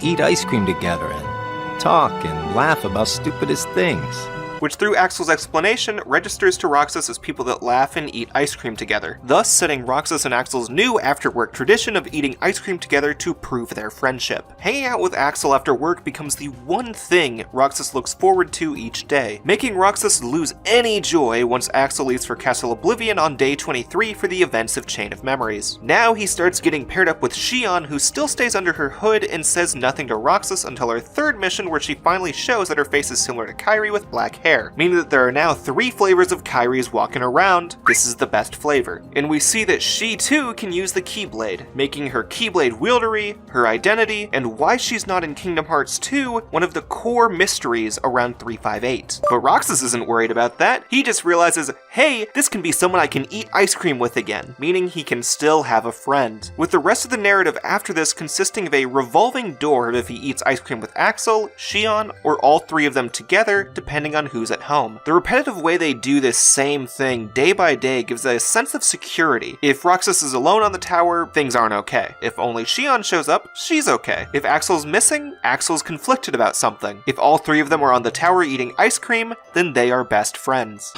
eat ice cream together and talk and laugh about stupidest things. Which through Axel's explanation registers to Roxas as people that laugh and eat ice cream together, thus setting Roxas and Axel's new after-work tradition of eating ice cream together to prove their friendship. Hanging out with Axel after work becomes the one thing Roxas looks forward to each day, making Roxas lose any joy once Axel leaves for Castle Oblivion on day 23 for the events of Chain of Memories. Now he starts getting paired up with Xion, who still stays under her hood and says nothing to Roxas until her third mission where she finally shows that her face is similar to Kairi with black hair, meaning that there are now 3 flavors of Kairi's walking around. This is the best flavor. And we see that she too can use the Keyblade, making her Keyblade wieldery, her identity, and why she's not in Kingdom Hearts 2 one of the core mysteries around 358. But Roxas isn't worried about that. He just realizes, hey, this can be someone I can eat ice cream with again, meaning he can still have a friend. With the rest of the narrative after this consisting of a revolving door of if he eats ice cream with Axel, Xion, or all 3 of them together, depending on who's at home. The repetitive way they do this same thing day by day gives a sense of security. If Roxas is alone on the tower, things aren't okay. If only Xion shows up, she's okay. If Axel's missing, Axel's conflicted about something. If all 3 of them are on the tower eating ice cream, then they are best friends.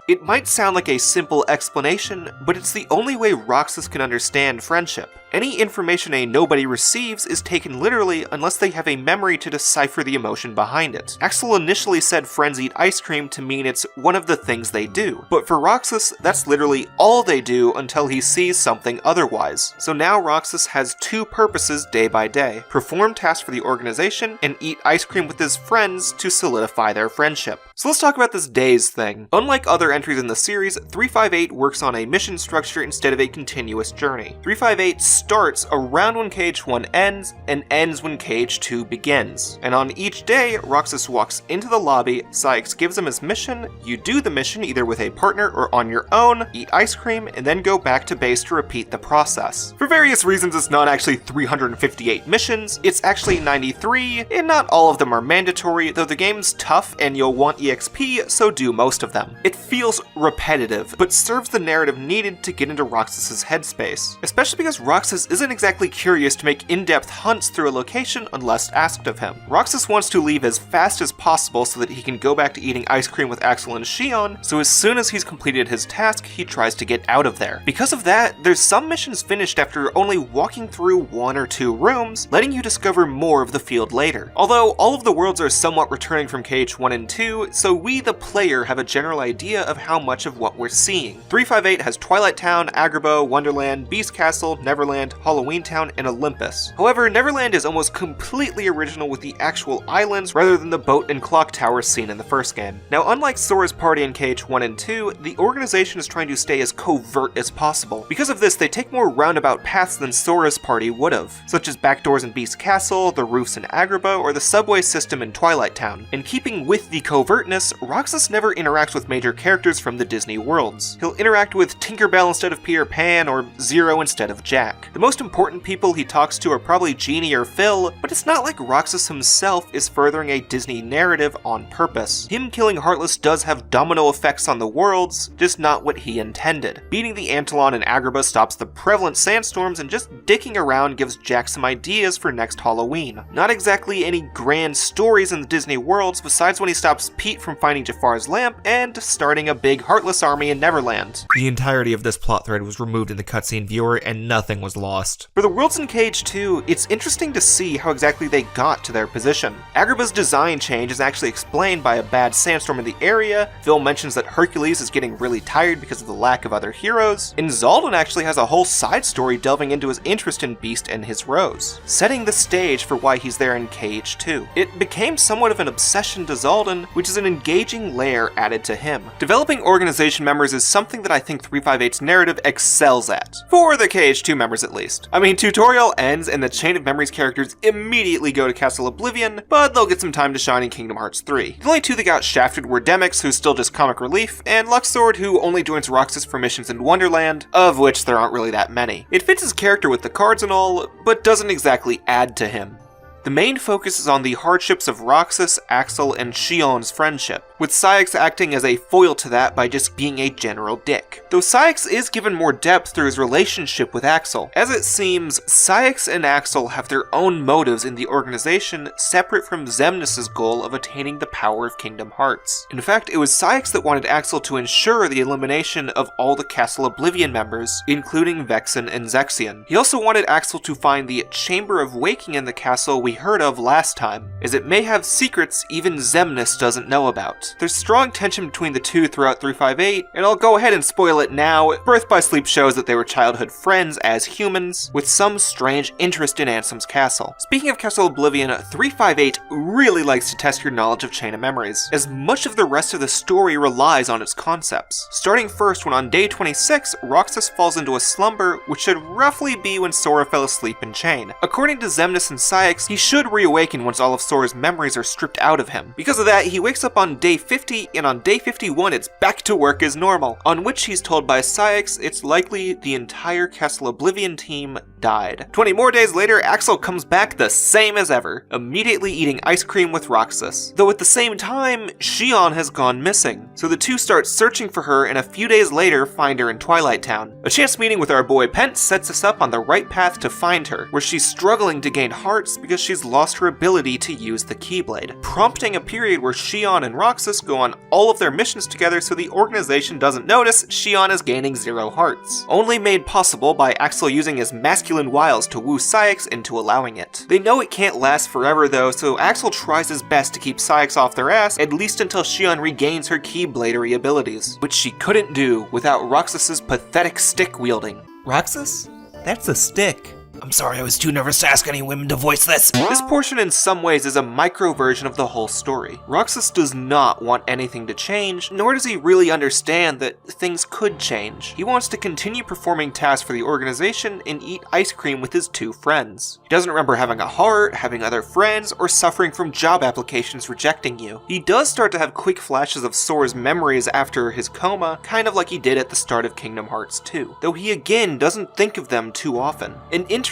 It might sound like a simple explanation, but it's the only way Roxas can understand friendship. Any information a nobody receives is taken literally unless they have a memory to decipher the emotion behind it. Axel initially said had friends eat ice cream to mean it's one of the things they do. But for Roxas, that's literally all they do until he sees something otherwise. So now Roxas has two purposes day by day: perform tasks for the organization and eat ice cream with his friends to solidify their friendship. So let's talk about this days thing. Unlike other entries in the series, 358 works on a mission structure instead of a continuous journey. 358 starts around when KH1 ends and ends when KH2 begins. And on each day, Roxas walks into the lobby, Cyax gives him his mission, you do the mission either with a partner or on your own, eat ice cream, and then go back to base to repeat the process. For various reasons, it's not actually 358 missions, it's actually 93, and not all of them are mandatory, though the game's tough and you'll want EXP, so do most of them. It feels repetitive, but serves the narrative needed to get into Roxas's headspace, especially because Roxas isn't exactly curious to make in-depth hunts through a location unless asked of him. Roxas wants to leave as fast as possible so that he can go back to eating ice cream with Axel and Shion, so as soon as he's completed his task, he tries to get out of there. Because of that, there's some missions finished after only walking through 1 or 2 rooms, letting you discover more of the field later. Although all of the worlds are somewhat returning from KH1 and 2, so we the player have a general idea of how much of what we're seeing. 358 has Twilight Town, Agrabah, Wonderland, Beast Castle, Neverland, Halloween Town, and Olympus. However, Neverland is almost completely original with the actual islands rather than the boat and clock tower seen in the first game. Now, unlike Sora's party in KH1 and 2, the organization is trying to stay as covert as possible. Because of this, they take more roundabout paths than Sora's party would've, such as backdoors in Beast Castle, the roofs in Agrabah, or the subway system in Twilight Town. In keeping with the covertness, Roxas never interacts with major characters from the Disney worlds. He'll interact with Tinkerbell instead of Peter Pan, or Zero instead of Jack. The most important people he talks to are probably Genie or Phil, but it's not like Roxas himself is furthering a Disney narrative on purpose. Him killing Heartless does have domino effects on the worlds, just not what he intended. Beating the Antlion in Agrabah stops the prevalent sandstorms, and just dicking around gives Jack some ideas for next Halloween. Not exactly any grand stories in the Disney worlds besides when he stops Pete from finding Jafar's lamp and starting a big Heartless army in Neverland. The entirety of this plot thread was removed in the cutscene viewer and nothing was lost. For the worlds in KH2, it's interesting to see how exactly they got to their position. Agrabah's design change is actually explained by a bad sandstorm in the area, Phil mentions that Hercules is getting really tired because of the lack of other heroes, and Zaldin actually has a whole side story delving into his interest in Beast and his Rose, setting the stage for why he's there in KH2. It became somewhat of an obsession to Zaldin, which is an engaging layer added to him. Developing organization members is something that I think 358's narrative excels at, for the KH2 members at least. I mean, tutorial ends and the Chain of Memories characters immediately go to Castle Oblivion, but they'll get some time to shine in Kingdom Hearts 3. The only two that got shafted were Demyx, who's still just comic relief, and Luxord, who only joins Roxas for missions in Wonderland, of which there aren't really that many. It fits his character with the cards and all, but doesn't exactly add to him. The main focus is on the hardships of Roxas, Axel, and Shion's friendship, with Cyax acting as a foil to that by just being a general dick. Though Cyax is given more depth through his relationship with Axel. As it seems, Cyax and Axel have their own motives in the organization separate from Xemnas' goal of attaining the power of Kingdom Hearts. In fact, it was Cyax that wanted Axel to ensure the elimination of all the Castle Oblivion members, including Vexen and Zexion. He also wanted Axel to find the Chamber of Waking in the castle we heard of last time, as it may have secrets even Xemnas doesn't know about. There's strong tension between the two throughout 358, and I'll go ahead and spoil it now. Birth by Sleep shows that they were childhood friends as humans, with some strange interest in Ansem's castle. Speaking of Castle Oblivion, 358 really likes to test your knowledge of Chain of Memories, as much of the rest of the story relies on its concepts. Starting first when on day 26, Roxas falls into a slumber, which should roughly be when Sora fell asleep in Chain. According to Xemnas and Cyax, he should reawaken once all of Sora's memories are stripped out of him. Because of that, he wakes up on day 50, and on day 51 it's back to work as normal, on which he's told by Cyax it's likely the entire Castle Oblivion team died. 20 more days later, Axel comes back the same as ever, immediately eating ice cream with Roxas. Though at the same time, Shion has gone missing, so the two start searching for her and a few days later find her in Twilight Town. A chance meeting with our boy Pent sets us up on the right path to find her, where she's struggling to gain hearts because she she's lost her ability to use the Keyblade, prompting a period where Xion and Roxas go on all of their missions together so the organization doesn't notice Xion is gaining 0 hearts, only made possible by Axel using his masculine wiles to woo Cyax into allowing it. They know it can't last forever though, so Axel tries his best to keep Cyax off their ass, at least until Xion regains her Keybladery abilities, which she couldn't do without Roxas's pathetic stick wielding. Roxas? That's a stick. I'm sorry, I was too nervous to ask any women to voice this. This portion in some ways is a micro version of the whole story. Roxas does not want anything to change, nor does he really understand that things could change. He wants to continue performing tasks for the organization and eat ice cream with his 2 friends. He doesn't remember having a heart, having other friends, or suffering from job applications rejecting you. He does start to have quick flashes of Sora's memories after his coma, kind of like he did at the start of Kingdom Hearts 2, though he again doesn't think of them too often.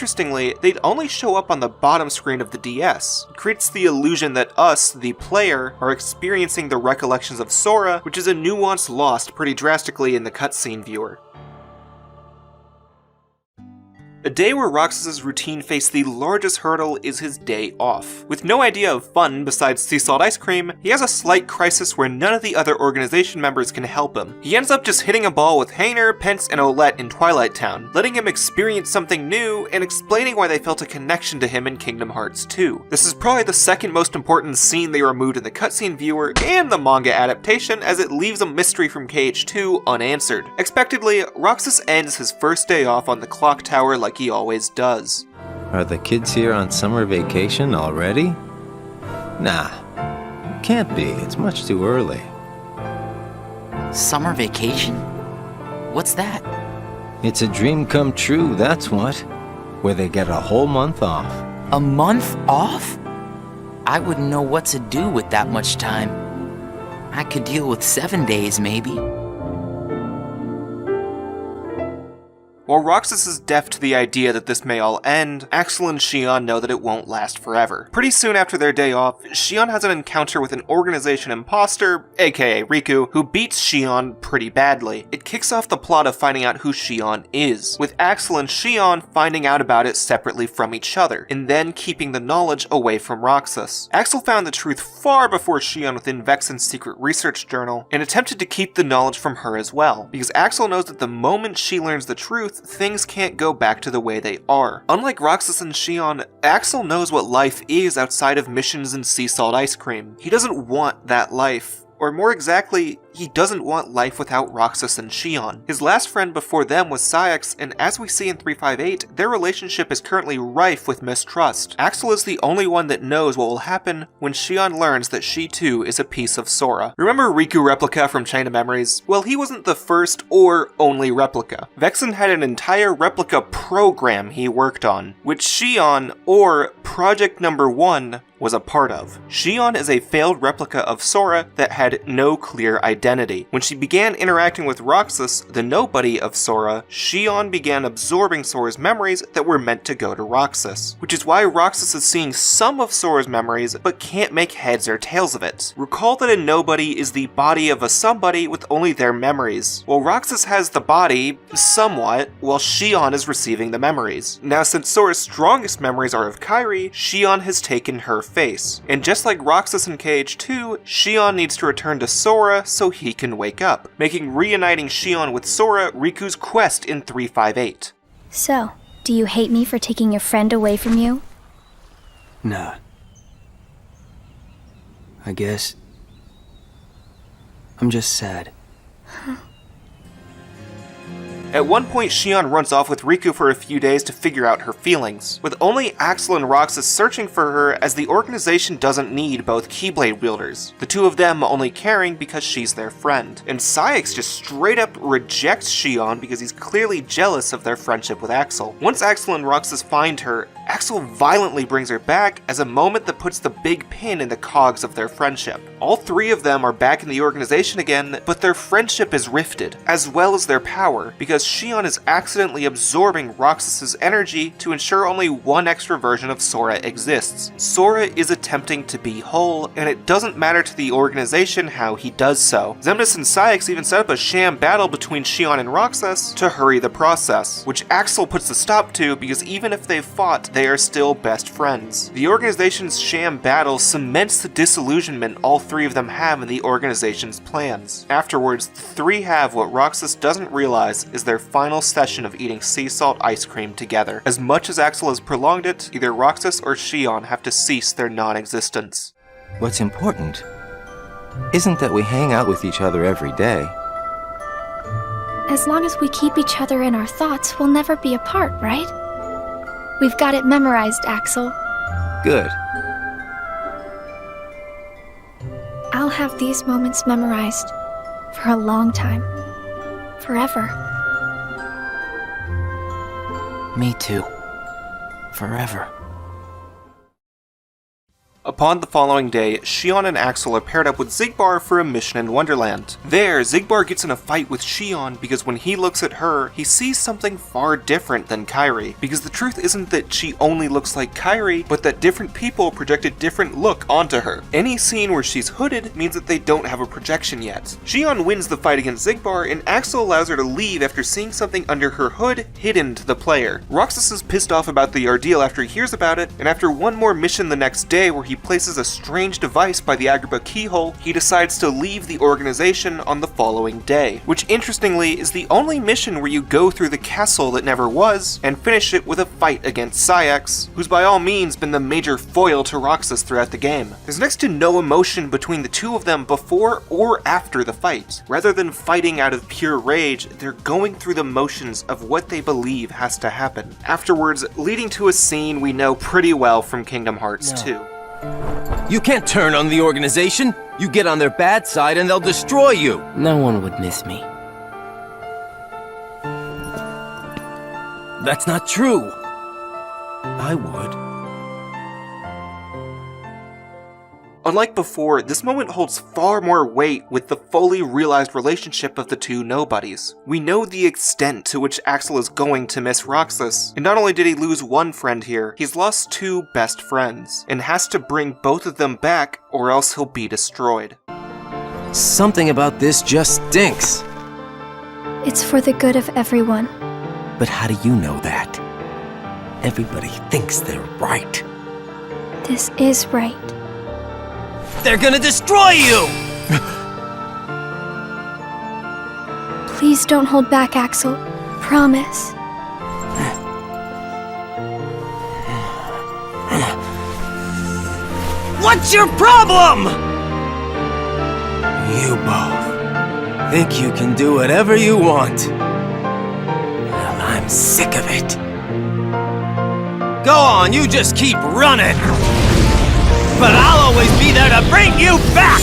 Interestingly, they'd only show up on the bottom screen of the DS. It creates the illusion that us, the player, are experiencing the recollections of Sora, which is a nuance lost pretty drastically in the cutscene viewer. A day where Roxas's routine faced the largest hurdle is his day off. With no idea of fun besides sea salt ice cream, he has a slight crisis where none of the other organization members can help him. He ends up just hitting a ball with Hayner, Pence, and Olette in Twilight Town, letting him experience something new and explaining why they felt a connection to him in Kingdom Hearts 2. This is probably the second most important scene they removed in the cutscene viewer and the manga adaptation, as it leaves a mystery from KH2 unanswered. Expectedly, Roxas ends his first day off on the clock tower like he always does. Are the kids here on summer vacation already? Nah, can't be. It's much too early. Summer vacation? What's that? It's a dream come true, that's what. Where they get a whole month off. A month off? I wouldn't know what to do with that much time. I could deal with 7 days, maybe. While Roxas is deaf to the idea that this may all end, Axel and Xion know that it won't last forever. Pretty soon after their day off, Xion has an encounter with an organization imposter, aka Riku, who beats Xion pretty badly. It kicks off the plot of finding out who Xion is, with Axel and Xion finding out about it separately from each other, and then keeping the knowledge away from Roxas. Axel found the truth far before Xion within Vexen's secret research journal, and attempted to keep the knowledge from her as well, because Axel knows that the moment she learns the truth, things can't go back to the way they are. Unlike Roxas and Xion, Axel knows what life is outside of missions and sea salt ice cream. He doesn't want that life. Or more exactly, he doesn't want life without Roxas and Xion. His last friend before them was Cyax, and as we see in 358, their relationship is currently rife with mistrust. Axel is the only one that knows what will happen when Xion learns that she too is a piece of Sora. Remember Riku Replica from Chain of Memories? Well, he wasn't the first or only replica. Vexen had an entire replica program he worked on, which Xion, or Project Number 1, was a part of. Xion is a failed replica of Sora that had no clear identity. When she began interacting with Roxas, the nobody of Sora, Xion began absorbing Sora's memories that were meant to go to Roxas, which is why Roxas is seeing some of Sora's memories but can't make heads or tails of it. Recall that a nobody is the body of a somebody with only their memories, while Roxas has the body, somewhat, while Xion is receiving the memories. Now, since Sora's strongest memories are of Kairi, Xion has taken her face. And just like Roxas in KH2, Xion needs to return to Sora so he can wake up, making reuniting Xion with Sora Riku's quest in 358. So, do you hate me for taking your friend away from you? Nah. I guess I'm just sad. At one point, Xion runs off with Riku for a few days to figure out her feelings, with only Axel and Roxas searching for her as the organization doesn't need both Keyblade wielders, the two of them only caring because she's their friend. And Cyax just straight up rejects Xion because he's clearly jealous of their friendship with Axel. Once Axel and Roxas find her, Axel violently brings her back as a moment that puts the big pin in the cogs of their friendship. All three of them are back in the organization again, but their friendship is rifted, as well as their power, because because Shion is accidentally absorbing Roxas's energy to ensure only one extra version of Sora exists. Sora is attempting to be whole, and it doesn't matter to the organization how he does so. Xemnas and Cyax even set up a sham battle between Shion and Roxas to hurry the process, which Axel puts a stop to because even if they've fought, they are still best friends. The organization's sham battle cements the disillusionment all three of them have in the organization's plans. Afterwards, the three have what Roxas doesn't realize is their final session of eating sea salt ice cream together. As much as Axel has prolonged it, either Roxas or Shion have to cease their non-existence. What's important isn't that we hang out with each other every day. As long as we keep each other in our thoughts, we'll never be apart, right? We've got it memorized, Axel. Good. I'll have these moments memorized for a long time. Forever. Me too. Forever. Upon the following day, Shion and Axel are paired up with Xigbar for a mission in Wonderland. There, Xigbar gets in a fight with Shion because when he looks at her, he sees something far different than Kairi. Because the truth isn't that she only looks like Kairi, but that different people project a different look onto her. Any scene where she's hooded means that they don't have a projection yet. Shion wins the fight against Xigbar, and Axel allows her to leave after seeing something under her hood hidden to the player. Roxas is pissed off about the ordeal after he hears about it, and after one more mission the next day where he places a strange device by the Agrabah keyhole, he decides to leave the organization on the following day, which interestingly is the only mission where you go through the castle that never was and finish it with a fight against Cyax, who's by all means been the major foil to Roxas throughout the game. There's next to no emotion between the two of them before or after the fight. Rather than fighting out of pure rage, they're going through the motions of what they believe has to happen. Afterwards, leading to a scene we know pretty well from Kingdom Hearts 2. You can't turn on the organization. You get on their bad side and they'll destroy you. No one would miss me. That's not true. I would. Unlike before, this moment holds far more weight with the fully realized relationship of the two nobodies. We know the extent to which Axel is going to miss Roxas, and not only did he lose one friend here, he's lost two best friends, and has to bring both of them back or else he'll be destroyed. Something about this just stinks. It's for the good of everyone. But how do you know that? Everybody thinks they're right. This is right. They're gonna destroy you! Please don't hold back, Axel. Promise. What's your problem? You both think you can do whatever you want. Well, I'm sick of it. Go on, you just keep running. But I'll always be there to bring you back!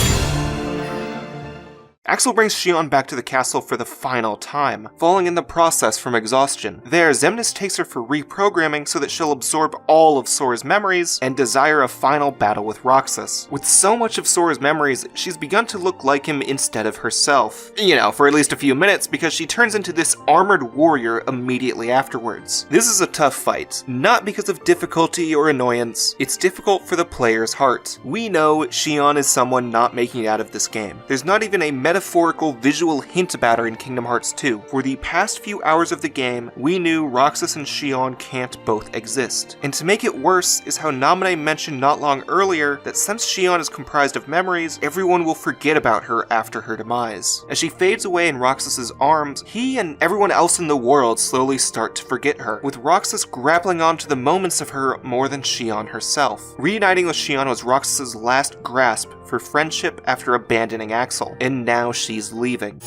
Axel brings Shion back to the castle for the final time, falling in the process from exhaustion. There, Xemnas takes her for reprogramming so that she'll absorb all of Sora's memories and desire a final battle with Roxas. With so much of Sora's memories, she's begun to look like him instead of herself. You know, for at least a few minutes, because she turns into this armored warrior immediately afterwards. This is a tough fight, not because of difficulty or annoyance, it's difficult for the player's heart. We know Shion is someone not making it out of this game. There's not even a metaphorical visual hint about her in Kingdom Hearts 2. For the past few hours of the game, we knew Roxas and Shion can't both exist. And to make it worse is how Naminé mentioned not long earlier that since Shion is comprised of memories, everyone will forget about her after her demise. As she fades away in Roxas's arms, he and everyone else in the world slowly start to forget her, with Roxas grappling onto the moments of her more than Shion herself. Reuniting with Shion was Roxas's last grasp for friendship after abandoning Axel, and now she's leaving.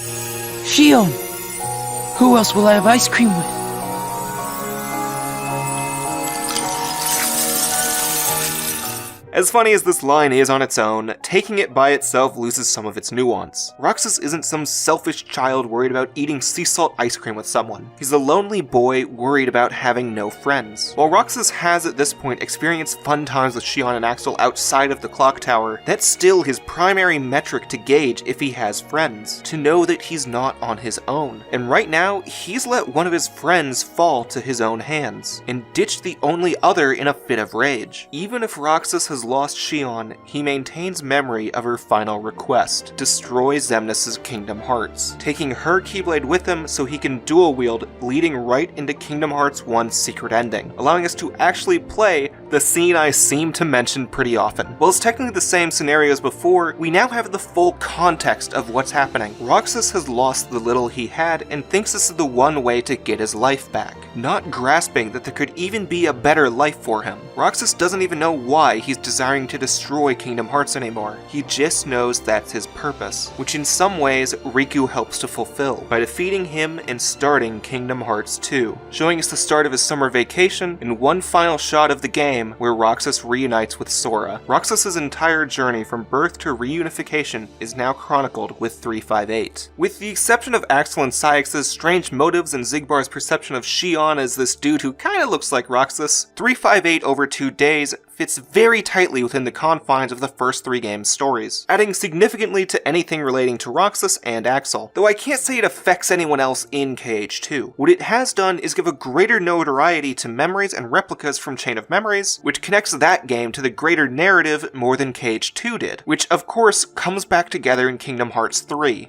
Shion! Who else will I have ice cream with? As funny as this line is on its own, taking it by itself loses some of its nuance. Roxas isn't some selfish child worried about eating sea salt ice cream with someone. He's a lonely boy worried about having no friends. While Roxas has at this point experienced fun times with Shion and Axel outside of the clock tower, that's still his primary metric to gauge if he has friends, to know that he's not on his own. And right now, he's let one of his friends fall to his own hands, and ditched the only other in a fit of rage. Even if Roxas has lost Shion, he maintains memory of her final request: destroy Xemnas' Kingdom Hearts, taking her Keyblade with him so he can dual wield, leading right into Kingdom Hearts 1's secret ending, allowing us to actually play the scene I seem to mention pretty often. While it's technically the same scenario as before, we now have the full context of what's happening. Roxas has lost the little he had and thinks this is the one way to get his life back, not grasping that there could even be a better life for him. Roxas doesn't even know why he's desiring to destroy Kingdom Hearts anymore. He just knows that's his purpose, which in some ways Riku helps to fulfill by defeating him and starting Kingdom Hearts 2, showing us the start of his summer vacation and one final shot of the game where Roxas reunites with Sora. Roxas' entire journey from birth to reunification is now chronicled with 358. With the exception of Axel and Saix's strange motives and Zigbar's perception of Shion as this dude who kinda looks like Roxas, 358 over 2 days fits very tightly within the confines of the first 3 games' stories, adding significantly to anything relating to Roxas and Axel, though I can't say it affects anyone else in KH2. What it has done is give a greater notoriety to memories and replicas from Chain of Memories, which connects that game to the greater narrative more than KH2 did, which of course comes back together in Kingdom Hearts 3.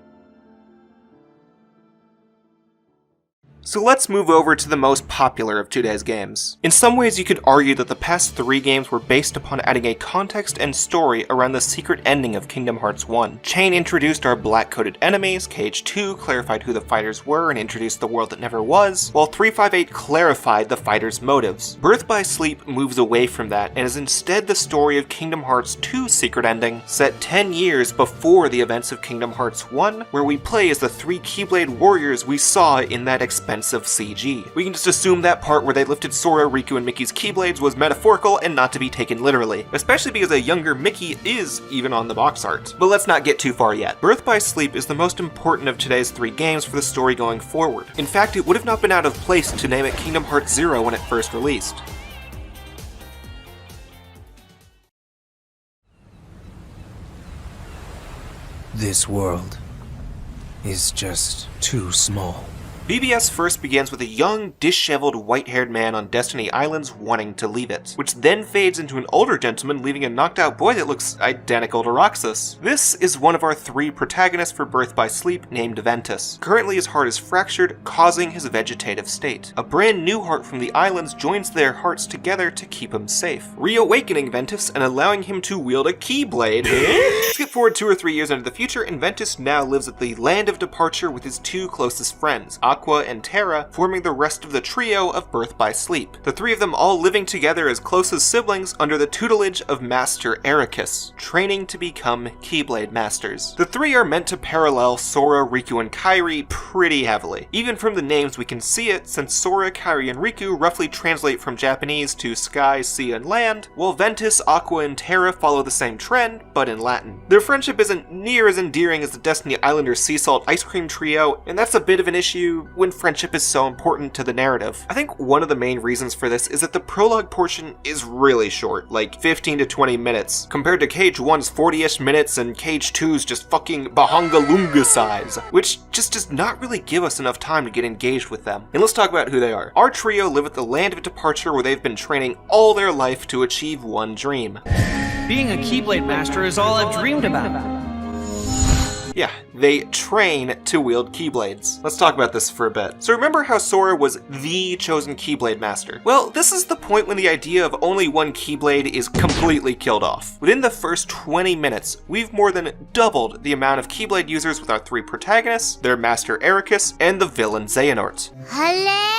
So let's move over to the most popular of today's games. In some ways you could argue that the past 3 games were based upon adding a context and story around the secret ending of Kingdom Hearts 1. Chain introduced our black-coated enemies, KH2 clarified who the fighters were and introduced the world that never was, while 358 clarified the fighters' motives. Birth by Sleep moves away from that and is instead the story of Kingdom Hearts 2's secret ending, set 10 years before the events of Kingdom Hearts 1, where we play as the 3 Keyblade warriors we saw in that expensive CG. We can just assume that part where they lifted Sora, Riku, and Mickey's Keyblades was metaphorical and not to be taken literally, especially because a younger Mickey is even on the box art. But let's not get too far yet. Birth by Sleep is the most important of today's 3 games for the story going forward. In fact, it would have not been out of place to name it Kingdom Hearts 0 when it first released. This world is just too small. BBS first begins with a young, disheveled, white-haired man on Destiny Islands wanting to leave it, which then fades into an older gentleman leaving a knocked-out boy that looks identical to Roxas. This is one of our 3 protagonists for Birth by Sleep named Ventus. Currently his heart is fractured, causing his vegetative state. A brand new heart from the islands joins their hearts together to keep him safe, reawakening Ventus and allowing him to wield a Keyblade. Skip forward 2 or 3 years into the future, and Ventus now lives at the Land of Departure with his 2 closest friends, Aqua and Terra, forming the rest of the trio of Birth by Sleep. The 3 of them all living together as close as siblings under the tutelage of Master Ericus, training to become Keyblade Masters. The 3 are meant to parallel Sora, Riku, and Kairi pretty heavily. Even from the names we can see it, since Sora, Kairi, and Riku roughly translate from Japanese to sky, sea, and land, while Ventus, Aqua, and Terra follow the same trend, but in Latin. Their friendship isn't near as endearing as the Destiny Islanders Sea Salt Ice Cream Trio, and that's a bit of an issue when friendship is so important to the narrative. I think one of the main reasons for this is that the prologue portion is really short, like 15 to 20 minutes, compared to KH1's 40-ish minutes and KH2's just fucking Bahanga-Lunga size, which just does not really give us enough time to get engaged with them. And let's talk about who they are. Our trio live at the Land of Departure where they've been training all their life to achieve one dream. Being a Keyblade Master is all I've dreamed about. Yeah, they train to wield Keyblades. Let's talk about this for a bit. So remember how Sora was the chosen Keyblade Master? Well, this is the point when the idea of only one Keyblade is completely killed off. Within the first 20 minutes, we've more than doubled the amount of Keyblade users with our 3 protagonists, their Master Ericus, and the villain Xehanort. Hello?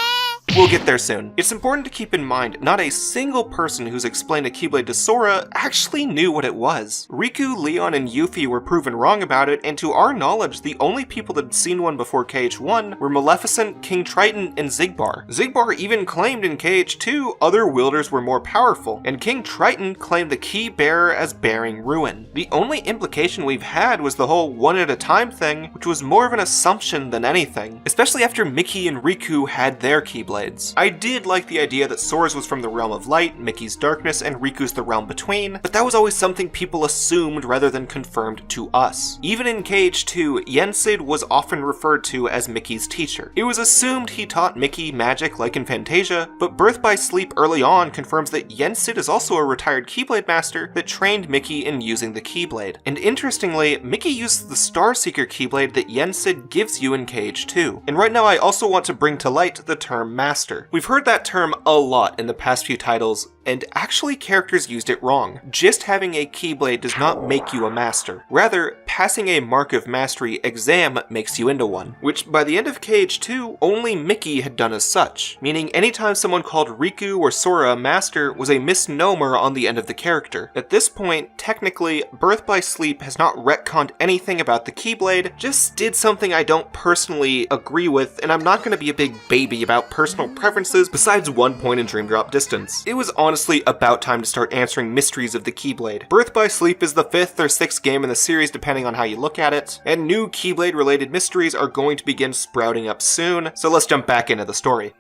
We'll get there soon. It's important to keep in mind, not a single person who's explained a Keyblade to Sora actually knew what it was. Riku, Leon, and Yuffie were proven wrong about it, and to our knowledge, the only people that had seen one before KH1 were Maleficent, King Triton, and Xigbar. Xigbar even claimed in KH2 other wielders were more powerful, and King Triton claimed the key bearer as bearing ruin. The only implication we've had was the whole one at a time thing, which was more of an assumption than anything, especially after Mickey and Riku had their Keyblades. I did like the idea that Sora's was from the realm of light, Mickey's darkness, and Riku's the realm between, but that was always something people assumed rather than confirmed to us. Even in KH2, Yensid was often referred to as Mickey's teacher. It was assumed he taught Mickey magic like in Fantasia, but Birth by Sleep early on confirms that Yensid is also a retired Keyblade master that trained Mickey in using the Keyblade. And interestingly, Mickey uses the Starseeker Keyblade that Yensid gives you in KH2. And right now I also want to bring to light the term master. We've heard that term a lot in the past few titles, and actually characters used it wrong. Just having a Keyblade does not make you a master. Rather, passing a Mark of Mastery exam makes you into one, which by the end of KH2, only Mickey had done as such, meaning anytime someone called Riku or Sora a master was a misnomer on the end of the character. At this point, technically, Birth by Sleep has not retconned anything about the Keyblade, just did something I don't personally agree with, and I'm not going to be a big baby about personal preferences besides one point in Dream Drop Distance. It was honestly about time to start answering mysteries of the Keyblade. Birth by Sleep is the 5th or 6th game in the series depending on how you look at it, and new Keyblade related mysteries are going to begin sprouting up soon, so let's jump back into the story.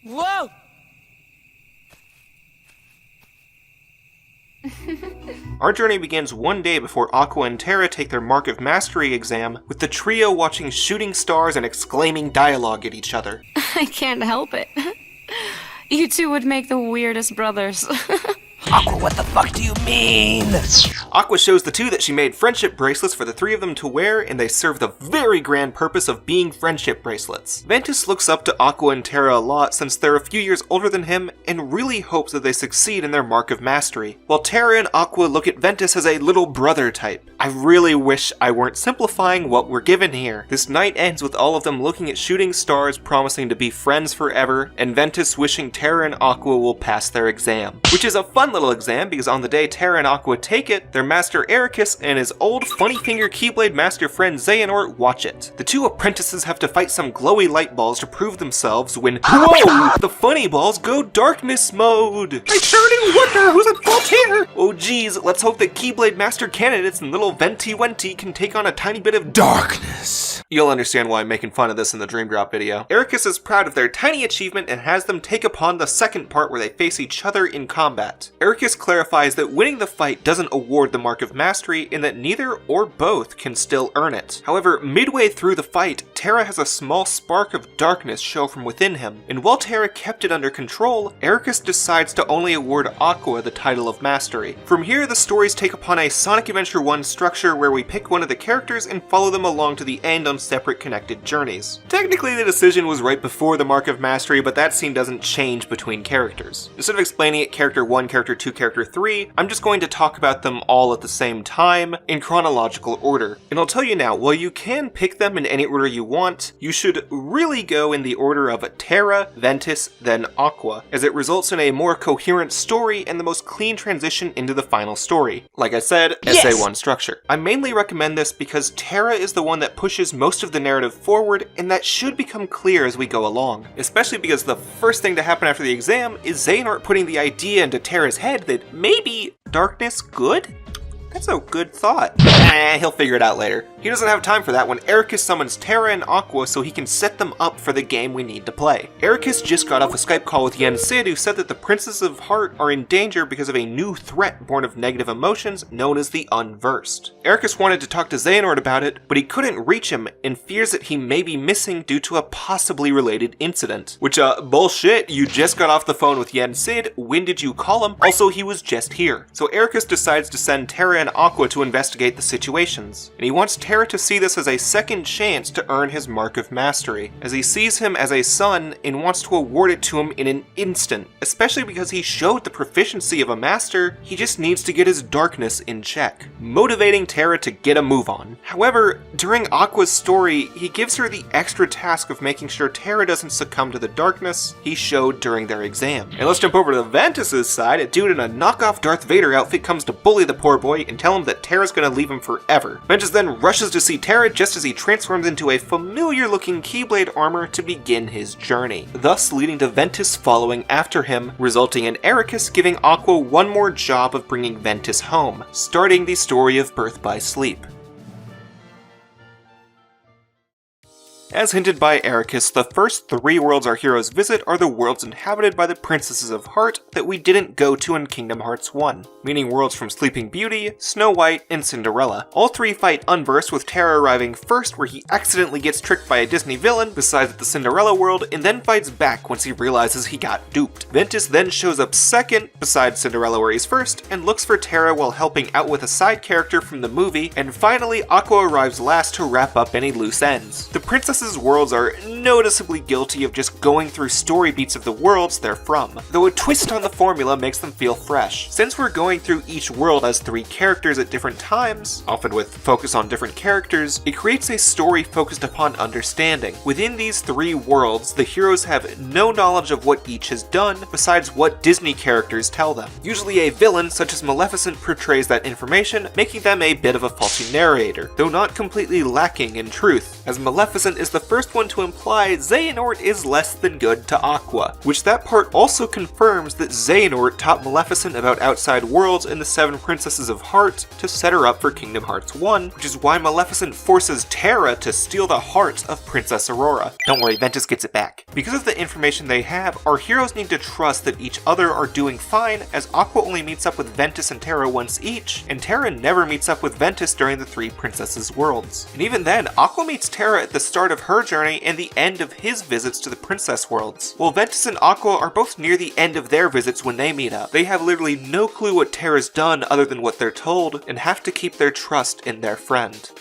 Whoa! Our journey begins one day before Aqua and Terra take their Mark of Mastery exam, with the trio watching shooting stars and exclaiming dialogue at each other. I can't help it. You two would make the weirdest brothers. Aqua, what the fuck do you mean? Aqua shows the two that she made friendship bracelets for the three of them to wear, and they serve the very grand purpose of being friendship bracelets. Ventus looks up to Aqua and Terra a lot since they're a few years older than him, and really hopes that they succeed in their Mark of Mastery, while Terra and Aqua look at Ventus as a little brother type. I really wish I weren't simplifying what we're given here. This night ends with all of them looking at shooting stars promising to be friends forever, and Ventus wishing Terra and Aqua will pass their exam. Which is a fun little exam because on the day Terra and Aqua take it, their master Ericus and his old funny finger Keyblade master friend Xehanort watch it. The two apprentices have to fight some glowy light balls to prove themselves when, whoa, the funny balls go darkness mode. I sure do wonder who's at fault here. Oh geez, let's hope that Keyblade master candidates and little Venti Wenti can take on a tiny bit of darkness. You'll understand why I'm making fun of this in the Dream Drop video. Ericus is proud of their tiny achievement and has them take upon the second part where they face each other in combat. Ericus clarifies that winning the fight doesn't award the Mark of Mastery and that neither or both can still earn it. However, midway through the fight, Terra has a small spark of darkness show from within him, and while Terra kept it under control, Ericus decides to only award Aqua the title of Mastery. From here, the stories take upon a Sonic Adventure 1 structure where we pick one of the characters and follow them along to the end on separate connected journeys. Technically, the decision was right before the Mark of Mastery, but that scene doesn't change between characters. Instead of explaining it character 1, character 2, character 3, I'm just going to talk about them all at the same time in chronological order. And I'll tell you now, while you can pick them in any order you want, you should really go in the order of Terra, Ventus, then Aqua, as it results in a more coherent story and the most clean transition into the final story. Like I said, Yes! SA1 structure. I mainly recommend this because Terra is the one that pushes most of the narrative forward, and that should become clear as we go along. Especially because the first thing to happen after the exam is Xehanort putting the idea into Terra's head that maybe darkness good? That's a good thought. He'll figure it out later. He doesn't have time for that when Ericus summons Terra and Aqua so he can set them up for the game we need to play. Ericus just got off a Skype call with Yensid, who said that the Princes of Heart are in danger because of a new threat born of negative emotions known as the Unversed. Ericus wanted to talk to Xehanort about it, but he couldn't reach him and fears that he may be missing due to a possibly related incident. Which, bullshit, you just got off the phone with Yensid, when did you call him? Also, he was just here. So Ericus decides to send Terra and Aqua to investigate the situations, and he wants Terra to see this as a second chance to earn his mark of mastery, as he sees him as a son and wants to award it to him in an instant, especially because he showed the proficiency of a master. He just needs to get his darkness in check, motivating Terra to get a move on. However, during Aqua's story, he gives her the extra task of making sure Terra doesn't succumb to the darkness he showed during their exam. And let's jump over to Ventus's side. A dude in a knockoff Darth Vader outfit comes to bully the poor boy and tell him that Terra's gonna leave him forever. Ventus then rushes to see Terra just as he transforms into a familiar-looking Keyblade armor to begin his journey, thus leading to Ventus following after him, resulting in Ericus giving Aqua one more job of bringing Ventus home, starting the story of Birth by Sleep. As hinted by Ericus, the first 3 worlds our heroes visit are the worlds inhabited by the Princesses of Heart that we didn't go to in Kingdom Hearts 1, meaning worlds from Sleeping Beauty, Snow White, and Cinderella. All 3 fight Unversed, with Terra arriving first where he accidentally gets tricked by a Disney villain, decides at the Cinderella world, and then fights back once he realizes he got duped. Ventus then shows up second, besides Cinderella where he's first, and looks for Terra while helping out with a side character from the movie, and finally Aqua arrives last to wrap up any loose ends. The Princesses' worlds are noticeably guilty of just going through story beats of the worlds they're from, though a twist on the formula makes them feel fresh. Since we're going through each world as 3 characters at different times, often with focus on different characters, it creates a story focused upon understanding. Within these 3 worlds, the heroes have no knowledge of what each has done besides what Disney characters tell them. Usually a villain such as Maleficent portrays that information, making them a bit of a faulty narrator, though not completely lacking in truth, as Maleficent is the first one to imply Xehanort is less than good to Aqua, which that part also confirms that Xehanort taught Maleficent about outside worlds in the 7 Princesses of Heart to set her up for Kingdom Hearts 1, which is why Maleficent forces Terra to steal the heart of Princess Aurora. Don't worry, Ventus gets it back. Because of the information they have, our heroes need to trust that each other are doing fine, as Aqua only meets up with Ventus and Terra once each, and Terra never meets up with Ventus during the 3 Princesses worlds. And even then, Aqua meets Terra at the start of her journey and the end of his visits to the Princess worlds. While Ventus and Aqua are both near the end of their visits when they meet up, they have literally no clue what Terra's done other than what they're told, and have to keep their trust in their friend.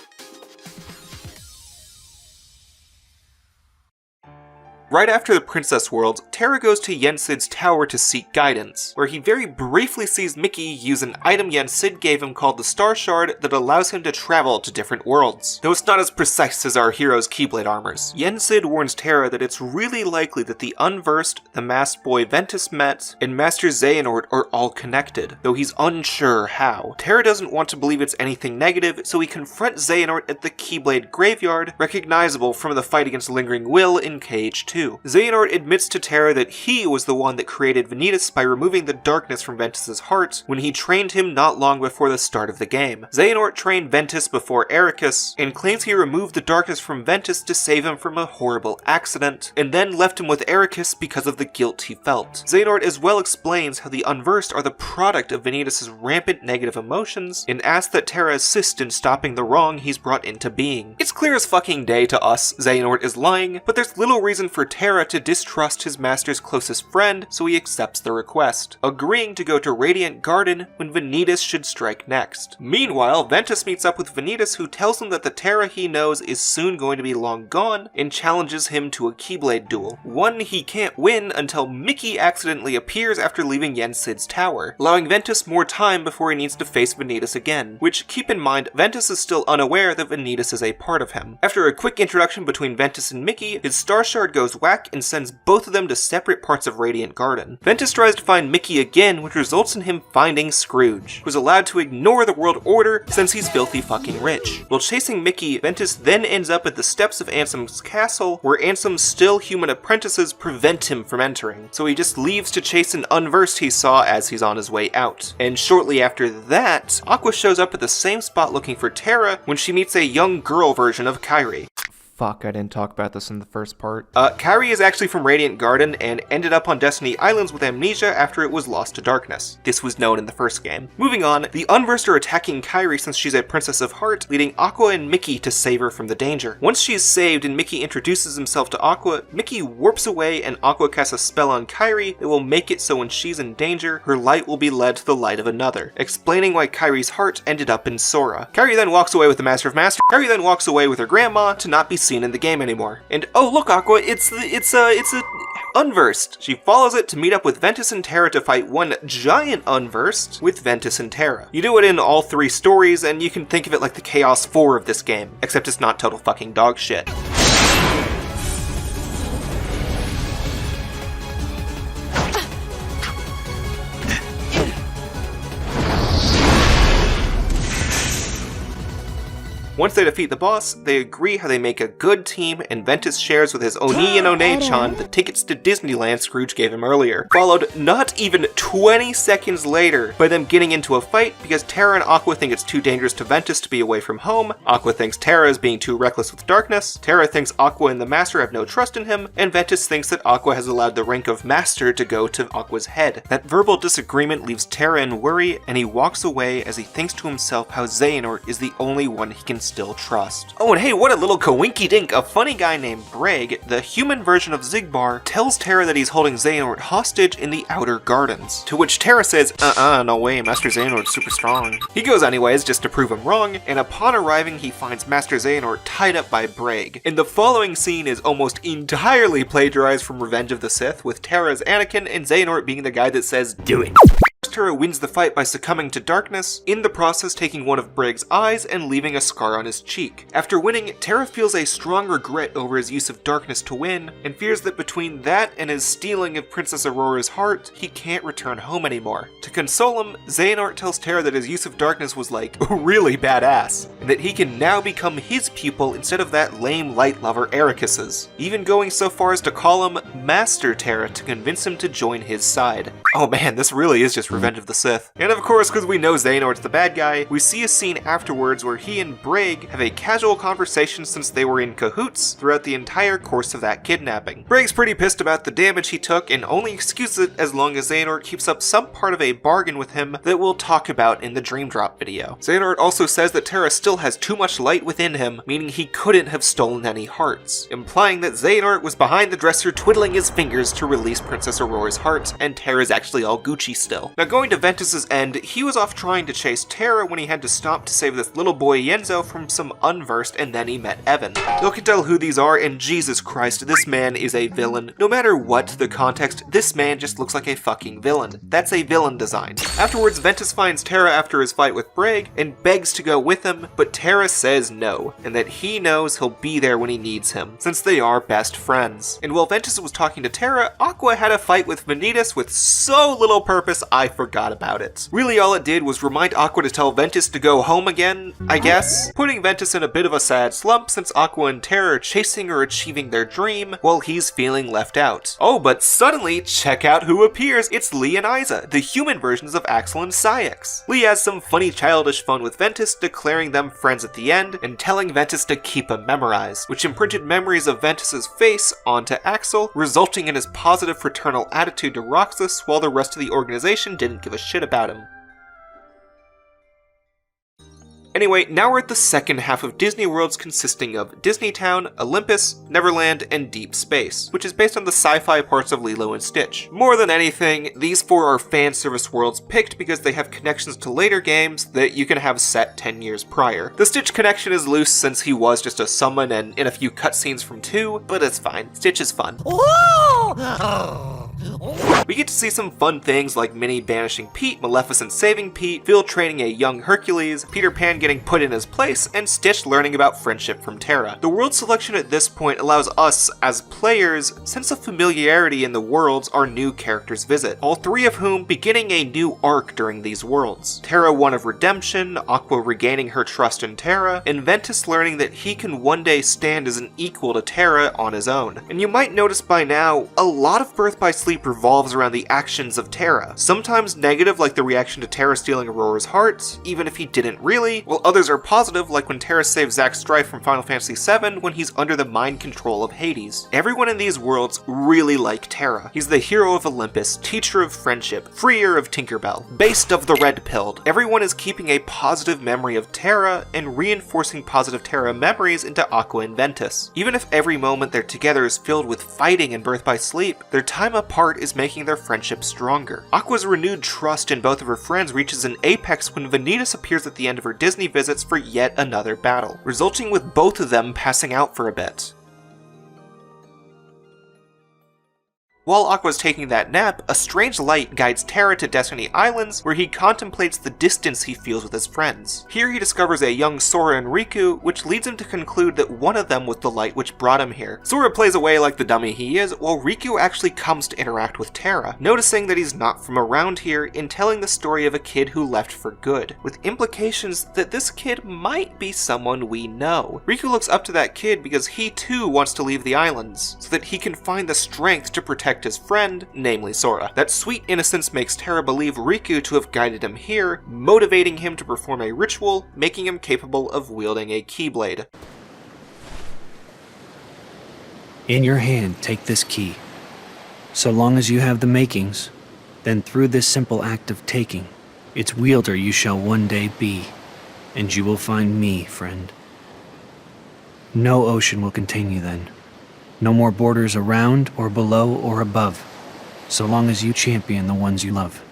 Right after the Princess World, Terra goes to Yen Sid's tower to seek guidance, where he very briefly sees Mickey use an item Yen Sid gave him called the Star Shard that allows him to travel to different worlds, though it's not as precise as our hero's Keyblade armors. Yen Sid warns Terra that it's really likely that the Unversed, the masked boy Ventus met, and Master Xehanort are all connected, though he's unsure how. Terra doesn't want to believe it's anything negative, so he confronts Xehanort at the Keyblade Graveyard, recognizable from the fight against Lingering Will in KH2. Xehanort admits to Terra that he was the one that created Vanitas by removing the darkness from Ventus's heart when he trained him not long before the start of the game. Xehanort trained Ventus before Ericus, and claims he removed the darkness from Ventus to save him from a horrible accident, and then left him with Ericus because of the guilt he felt. Xehanort as well explains how the Unversed are the product of Vanitas' rampant negative emotions, and asks that Terra assist in stopping the wrong he's brought into being. It's clear as fucking day to us Xehanort is lying, but there's little reason for Terra to distrust his master's closest friend, so he accepts the request, agreeing to go to Radiant Garden when Vanitas should strike next. Meanwhile, Ventus meets up with Vanitas, who tells him that the Terra he knows is soon going to be long gone, and challenges him to a Keyblade duel, one he can't win until Mickey accidentally appears after leaving Yen Sid's tower, allowing Ventus more time before he needs to face Vanitas again, which, keep in mind, Ventus is still unaware that Vanitas is a part of him. After a quick introduction between Ventus and Mickey, his Star Shard goes whack and sends both of them to separate parts of Radiant Garden. Ventus tries to find Mickey again, which results in him finding Scrooge, who's allowed to ignore the world order since he's filthy fucking rich. While chasing Mickey, Ventus then ends up at the steps of Ansem's castle, where Ansem's still human apprentices prevent him from entering, so he just leaves to chase an Unversed he saw as he's on his way out. And shortly after that, Aqua shows up at the same spot looking for Terra when she meets a young girl version of Kairi. Fuck, I didn't talk about this in the first part. Kairi is actually from Radiant Garden and ended up on Destiny Islands with amnesia after it was lost to darkness. This was known in the first game. Moving on, the Unversed are attacking Kairi since she's a Princess of Heart, leading Aqua and Mickey to save her from the danger. Once she is saved and Mickey introduces himself to Aqua, Mickey warps away and Aqua casts a spell on Kairi that will make it so when she's in danger, her light will be led to the light of another, explaining why Kairi's heart ended up in Sora. Kairi then walks away with the Master of Masters. Kairi then walks away with her grandma to not be seen in the game anymore. And oh look, Aqua, it's a Unversed. She follows it to meet up with Ventus and Terra to fight one giant Unversed with Ventus and Terra. You do it in all 3 stories, and you can think of it like the Chaos 4 of this game, except it's not total fucking dog shit. Once they defeat the boss, they agree how they make a good team, and Ventus shares with his Oni and One-chan the tickets to Disneyland Scrooge gave him earlier. Followed not even 20 seconds later by them getting into a fight because Terra and Aqua think it's too dangerous to Ventus to be away from home, Aqua thinks Terra is being too reckless with darkness, Terra thinks Aqua and the Master have no trust in him, and Ventus thinks that Aqua has allowed the rank of Master to go to Aqua's head. That verbal disagreement leaves Terra in worry, and he walks away as he thinks to himself how Xehanort is the only one he can still trust. Oh, and hey, what a little coinky-dink, a funny guy named Breg, the human version of Xigbar, tells Terra that he's holding Xehanort hostage in the Outer Gardens. To which Terra says, no way, Master Xehanort's super strong. He goes anyways, just to prove him wrong, and upon arriving he finds Master Xehanort tied up by Breg. And the following scene is almost entirely plagiarized from Revenge of the Sith, with Terra's Anakin and Xehanort being the guy that says, do it. Terra wins the fight by succumbing to darkness, in the process taking one of Breg's eyes and leaving a scar on his cheek. After winning, Terra feels a strong regret over his use of darkness to win, and fears that between that and his stealing of Princess Aurora's heart, he can't return home anymore. To console him, Xehanort tells Terra that his use of darkness was like, really badass, and that he can now become his pupil instead of that lame light lover Ericus's, even going so far as to call him Master Terra to convince him to join his side. Oh man, this really is just Revenge of the Sith. And of course, because we know Xehanort's the bad guy, we see a scene afterwards where he and Breg have a casual conversation since they were in cahoots throughout the entire course of that kidnapping. Breg's pretty pissed about the damage he took and only excuses it as long as Xehanort keeps up some part of a bargain with him that we'll talk about in the Dream Drop video. Xehanort also says that Terra still has too much light within him, meaning he couldn't have stolen any hearts, implying that Xehanort was behind the dresser twiddling his fingers to release Princess Aurora's heart, and Terra's actually all Gucci still. Now going to Ventus's end, he was off trying to chase Terra when he had to stop to save this little boy Yenzo from some Unversed, and then he met Evan. You can tell who these are, and Jesus Christ, this man is a villain. No matter what the context, this man just looks like a fucking villain. That's a villain design. Afterwards, Ventus finds Terra after his fight with Breg, and begs to go with him, but Terra says no, and that he knows he'll be there when he needs him, since they are best friends. And while Ventus was talking to Terra, Aqua had a fight with Vanitas with so little purpose, I forgot about it. Really all it did was remind Aqua to tell Ventus to go home again, I guess, putting Ventus in a bit of a sad slump since Aqua and Terra are chasing or achieving their dream while he's feeling left out. Oh, but suddenly, check out who appears, it's Lee and Isa, the human versions of Axel and Syx. Lee has some funny childish fun with Ventus, declaring them friends at the end, and telling Ventus to keep him memorized, which imprinted memories of Ventus's face onto Axel, resulting in his positive fraternal attitude to Roxas while the rest of the organization didn't give a shit about him. Anyway, now we're at the second half of Disney Worlds, consisting of Disneytown, Olympus, Neverland, and Deep Space, which is based on the sci-fi parts of Lilo and Stitch. More than anything, these 4 are fan service worlds picked because they have connections to later games that you can have set 10 years prior. The Stitch connection is loose since he was just a summon and in a few cutscenes from 2, but it's fine. Stitch is fun. We get to see some fun things like Minnie banishing Pete, Maleficent saving Pete, Phil training a young Hercules, Peter Pan getting put in his place, and Stitch learning about friendship from Terra. The world selection at this point allows us, as players, sense of familiarity in the worlds our new characters visit, all 3 of whom beginning a new arc during these worlds. Terra one of redemption, Aqua regaining her trust in Terra, and Ventus learning that he can one day stand as an equal to Terra on his own. And you might notice by now, a lot of Birth by Sleep Sleep revolves around the actions of Terra. Sometimes negative, like the reaction to Terra stealing Aurora's heart, even if he didn't really, while others are positive, like when Terra saves Zack Strife from Final Fantasy VII when he's under the mind control of Hades. Everyone in these worlds really like Terra. He's the hero of Olympus, teacher of friendship, freer of Tinkerbell, based of the Red Pilled. Everyone is keeping a positive memory of Terra and reinforcing positive Terra memories into Aqua and Ventus. Even if every moment they're together is filled with fighting and birth by sleep, their time apart is making their friendship stronger. Aqua's renewed trust in both of her friends reaches an apex when Vanitas appears at the end of her Disney visits for yet another battle, resulting with both of them passing out for a bit. While Aqua's taking that nap, a strange light guides Terra to Destiny Islands, where he contemplates the distance he feels with his friends. Here he discovers a young Sora and Riku, which leads him to conclude that one of them was the light which brought him here. Sora plays away like the dummy he is, while Riku actually comes to interact with Terra, noticing that he's not from around here and telling the story of a kid who left for good, with implications that this kid might be someone we know. Riku looks up to that kid because he too wants to leave the islands, so that he can find the strength to protect his friend, namely Sora. That sweet innocence makes Terra believe Riku to have guided him here, motivating him to perform a ritual, making him capable of wielding a Keyblade. In your hand, take this key. So long as you have the makings, then through this simple act of taking, its wielder you shall one day be, and you will find me, friend. No ocean will contain you then. No more borders around or below or above, so long as you champion the ones you love.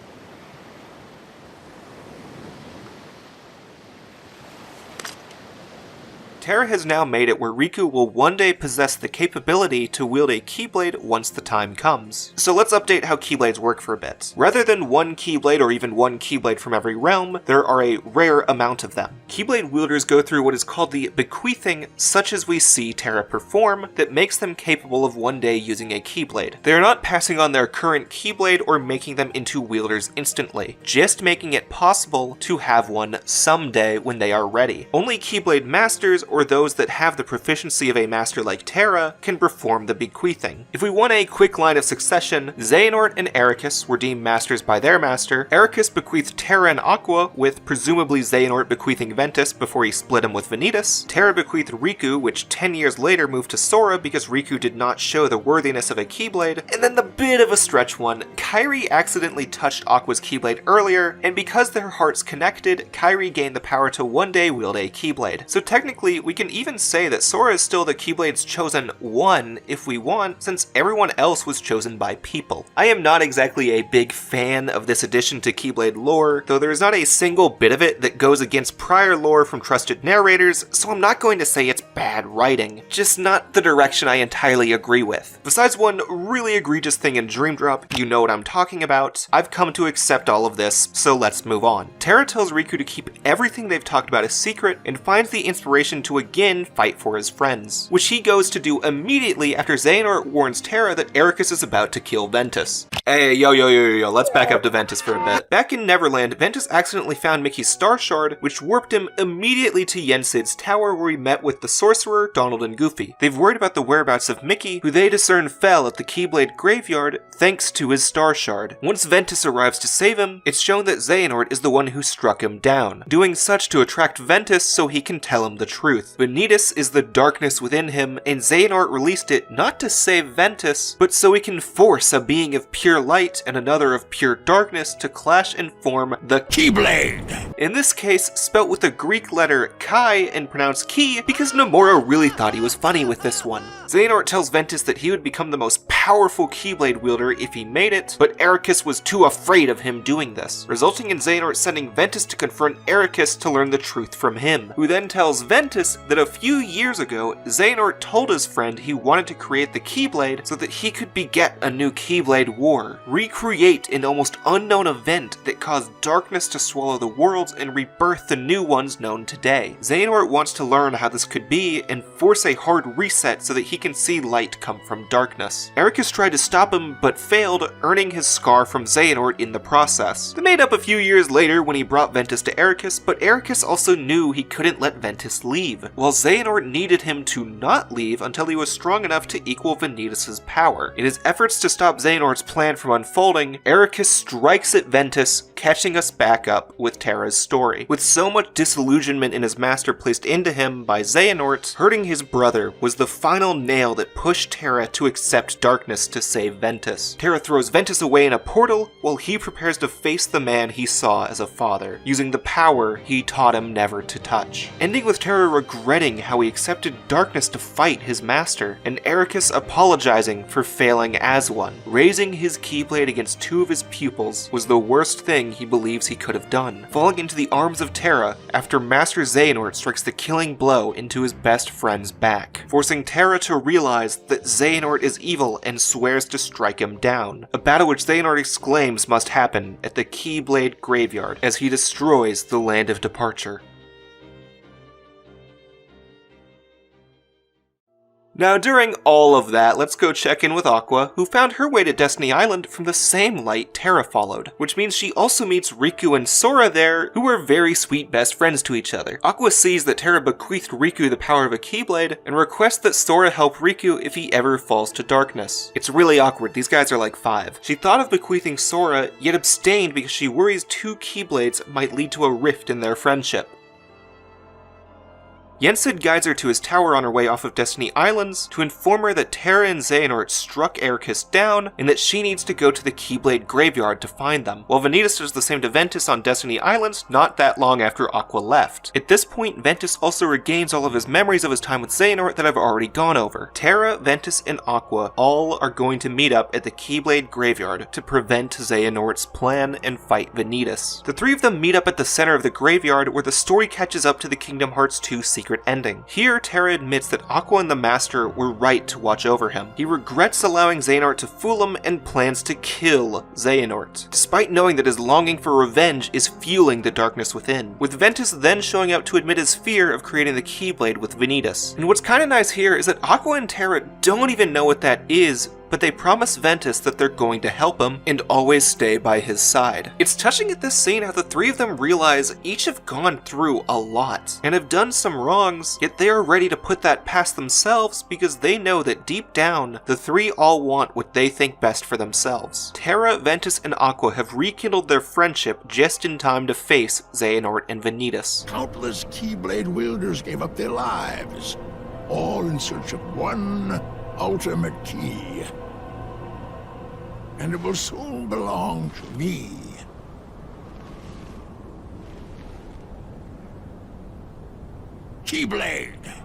Terra has now made it where Riku will one day possess the capability to wield a Keyblade once the time comes. So let's update how Keyblades work for a bit. Rather than one Keyblade or even one Keyblade from every realm, there are a rare amount of them. Keyblade wielders go through what is called the bequeathing, such as we see Terra perform, that makes them capable of one day using a Keyblade. They are not passing on their current Keyblade or making them into wielders instantly, just making it possible to have one someday when they are ready. Only Keyblade masters or those that have the proficiency of a master like Terra can perform the bequeathing. If we want a quick line of succession, Xehanort and Ericus were deemed masters by their master. Ericus bequeathed Terra and Aqua, with presumably Xehanort bequeathing Ventus before he split him with Vanitas. Terra bequeathed Riku, which 10 years later moved to Sora because Riku did not show the worthiness of a Keyblade. And then the bit of a stretch one, Kairi accidentally touched Aqua's Keyblade earlier, and because their hearts connected, Kairi gained the power to one day wield a Keyblade. So technically, we can even say that Sora is still the Keyblade's chosen one if we want, since everyone else was chosen by people. I am not exactly a big fan of this addition to Keyblade lore, though there is not a single bit of it that goes against prior lore from trusted narrators, so I'm not going to say it's bad writing, just not the direction I entirely agree with. Besides one really egregious thing in Dream Drop, you know what I'm talking about, I've come to accept all of this, so let's move on. Terra tells Riku to keep everything they've talked about a secret, and finds the inspiration to again fight for his friends, which he goes to do immediately after Xehanort warns Terra that Ericus is about to kill Ventus. Hey, yo, let's back up to Ventus for a bit. Back in Neverland, Ventus accidentally found Mickey's Star Shard, which warped him immediately to Yensid's tower where he met with the Sorcerer, Donald, and Goofy. They've worried about the whereabouts of Mickey, who they discern fell at the Keyblade graveyard thanks to his Star Shard. Once Ventus arrives to save him, it's shown that Xehanort is the one who struck him down, doing such to attract Ventus so he can tell him the truth. Vanitas is the darkness within him, and Xehanort released it not to save Ventus, but so he can force a being of pure light and another of pure darkness to clash and form the Keyblade! In this case, spelt with the Greek letter Chi and pronounced Key, because Nomura really thought he was funny with this one. Xehanort tells Ventus that he would become the most powerful Keyblade wielder if he made it, but Ericus was too afraid of him doing this, resulting in Xehanort sending Ventus to confront Ericus to learn the truth from him, who then tells Ventus that a few years ago, Xehanort told his friend he wanted to create the Keyblade so that he could beget a new Keyblade war, recreate an almost unknown event that caused darkness to swallow the worlds and rebirth the new ones known today. Xehanort wants to learn how this could be and force a hard reset so that he can see light come from darkness. Ericus tried to stop him but failed, earning his scar from Xehanort in the process. They made up a few years later when he brought Ventus to Ericus, but Ericus also knew he couldn't let Ventus leave. leave, while Xehanort needed him to not leave until he was strong enough to equal Vanitas' power. In his efforts to stop Xehanort's plan from unfolding, Ericus strikes at Ventus, catching us back up with Terra's story. With so much disillusionment in his master placed into him by Xehanort, hurting his brother was the final nail that pushed Terra to accept darkness to save Ventus. Terra throws Ventus away in a portal while he prepares to face the man he saw as a father, using the power he taught him never to touch. Ending with Terra regretting how he accepted darkness to fight his master, and Ericus apologizing for failing as one. Raising his Keyblade against two of his pupils was the worst thing he believes he could have done, falling into the arms of Terra after Master Xehanort strikes the killing blow into his best friend's back, forcing Terra to realize that Xehanort is evil and swears to strike him down. A battle which Xehanort exclaims must happen at the Keyblade Graveyard as he destroys the Land of Departure. Now during all of that, let's go check in with Aqua, who found her way to Destiny Island from the same light Terra followed, which means she also meets Riku and Sora there, who are very sweet best friends to each other. Aqua sees that Terra bequeathed Riku the power of a Keyblade, and requests that Sora help Riku if he ever falls to darkness. It's really awkward, these guys are like 5. She thought of bequeathing Sora, yet abstained because she worries 2 Keyblades might lead to a rift in their friendship. Yensid guides her to his tower on her way off of Destiny Islands to inform her that Terra and Xehanort struck Ericus down and that she needs to go to the Keyblade Graveyard to find them, while Vanitas does the same to Ventus on Destiny Islands not that long after Aqua left. At this point, Ventus also regains all of his memories of his time with Xehanort that I've already gone over. Terra, Ventus, and Aqua all are going to meet up at the Keyblade Graveyard to prevent Xehanort's plan and fight Vanitas. The 3 of them meet up at the center of the graveyard where the story catches up to the Kingdom Hearts 2 secret ending. Here, Terra admits that Aqua and the Master were right to watch over him. He regrets allowing Xehanort to fool him and plans to kill Xehanort, despite knowing that his longing for revenge is fueling the darkness within, with Ventus then showing up to admit his fear of creating the Keyblade with Vanitas. And what's kinda nice here is that Aqua and Terra don't even know what that is, but they promise Ventus that they're going to help him and always stay by his side. It's touching at this scene how the 3 of them realize each have gone through a lot and have done some wrongs, yet they are ready to put that past themselves because they know that deep down, the 3 all want what they think best for themselves. Terra, Ventus, and Aqua have rekindled their friendship just in time to face Xehanort and Vanitas. Countless Keyblade wielders gave up their lives, all in search of one ultimate key. And it will soon belong to me. Keyblade!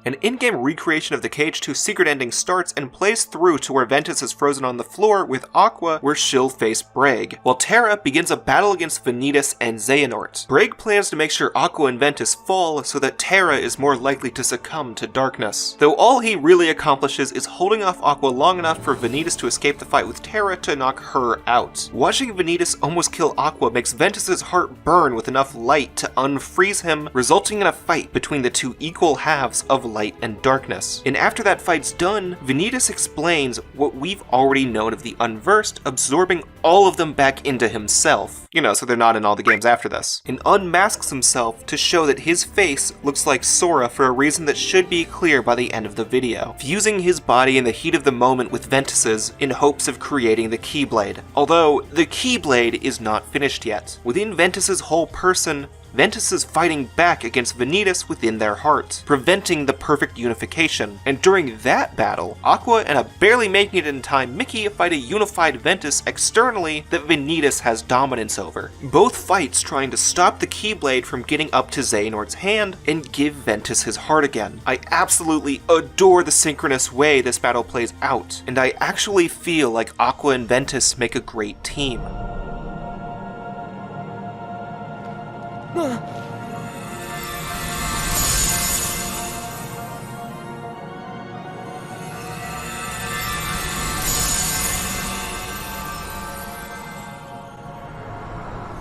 An in-game recreation of the KH2 secret ending starts and plays through to where Ventus is frozen on the floor with Aqua where she'll face Braig, while Terra begins a battle against Vanitas and Xehanort. Braig plans to make sure Aqua and Ventus fall so that Terra is more likely to succumb to darkness, though all he really accomplishes is holding off Aqua long enough for Vanitas to escape the fight with Terra to knock her out. Watching Vanitas almost kill Aqua makes Ventus's heart burn with enough light to unfreeze him, resulting in a fight between the 2 equal halves of light and darkness. And after that fight's done, Vanitas explains what we've already known of the Unversed, absorbing all of them back into himself. You know, so they're not in all the games after this. And unmasks himself to show that his face looks like Sora for a reason that should be clear by the end of the video, fusing his body in the heat of the moment with Ventus's in hopes of creating the Keyblade. Although, the Keyblade is not finished yet. Within Ventus's whole person, Ventus is fighting back against Vanitas within their heart, preventing the perfect unification. And during that battle, Aqua and a barely making it in time Mickey fight a unified Ventus externally that Vanitas has dominance over. Both fights trying to stop the Keyblade from getting up to Xehanort's hand and give Ventus his heart again. I absolutely adore the synchronous way this battle plays out, and I actually feel like Aqua and Ventus make a great team.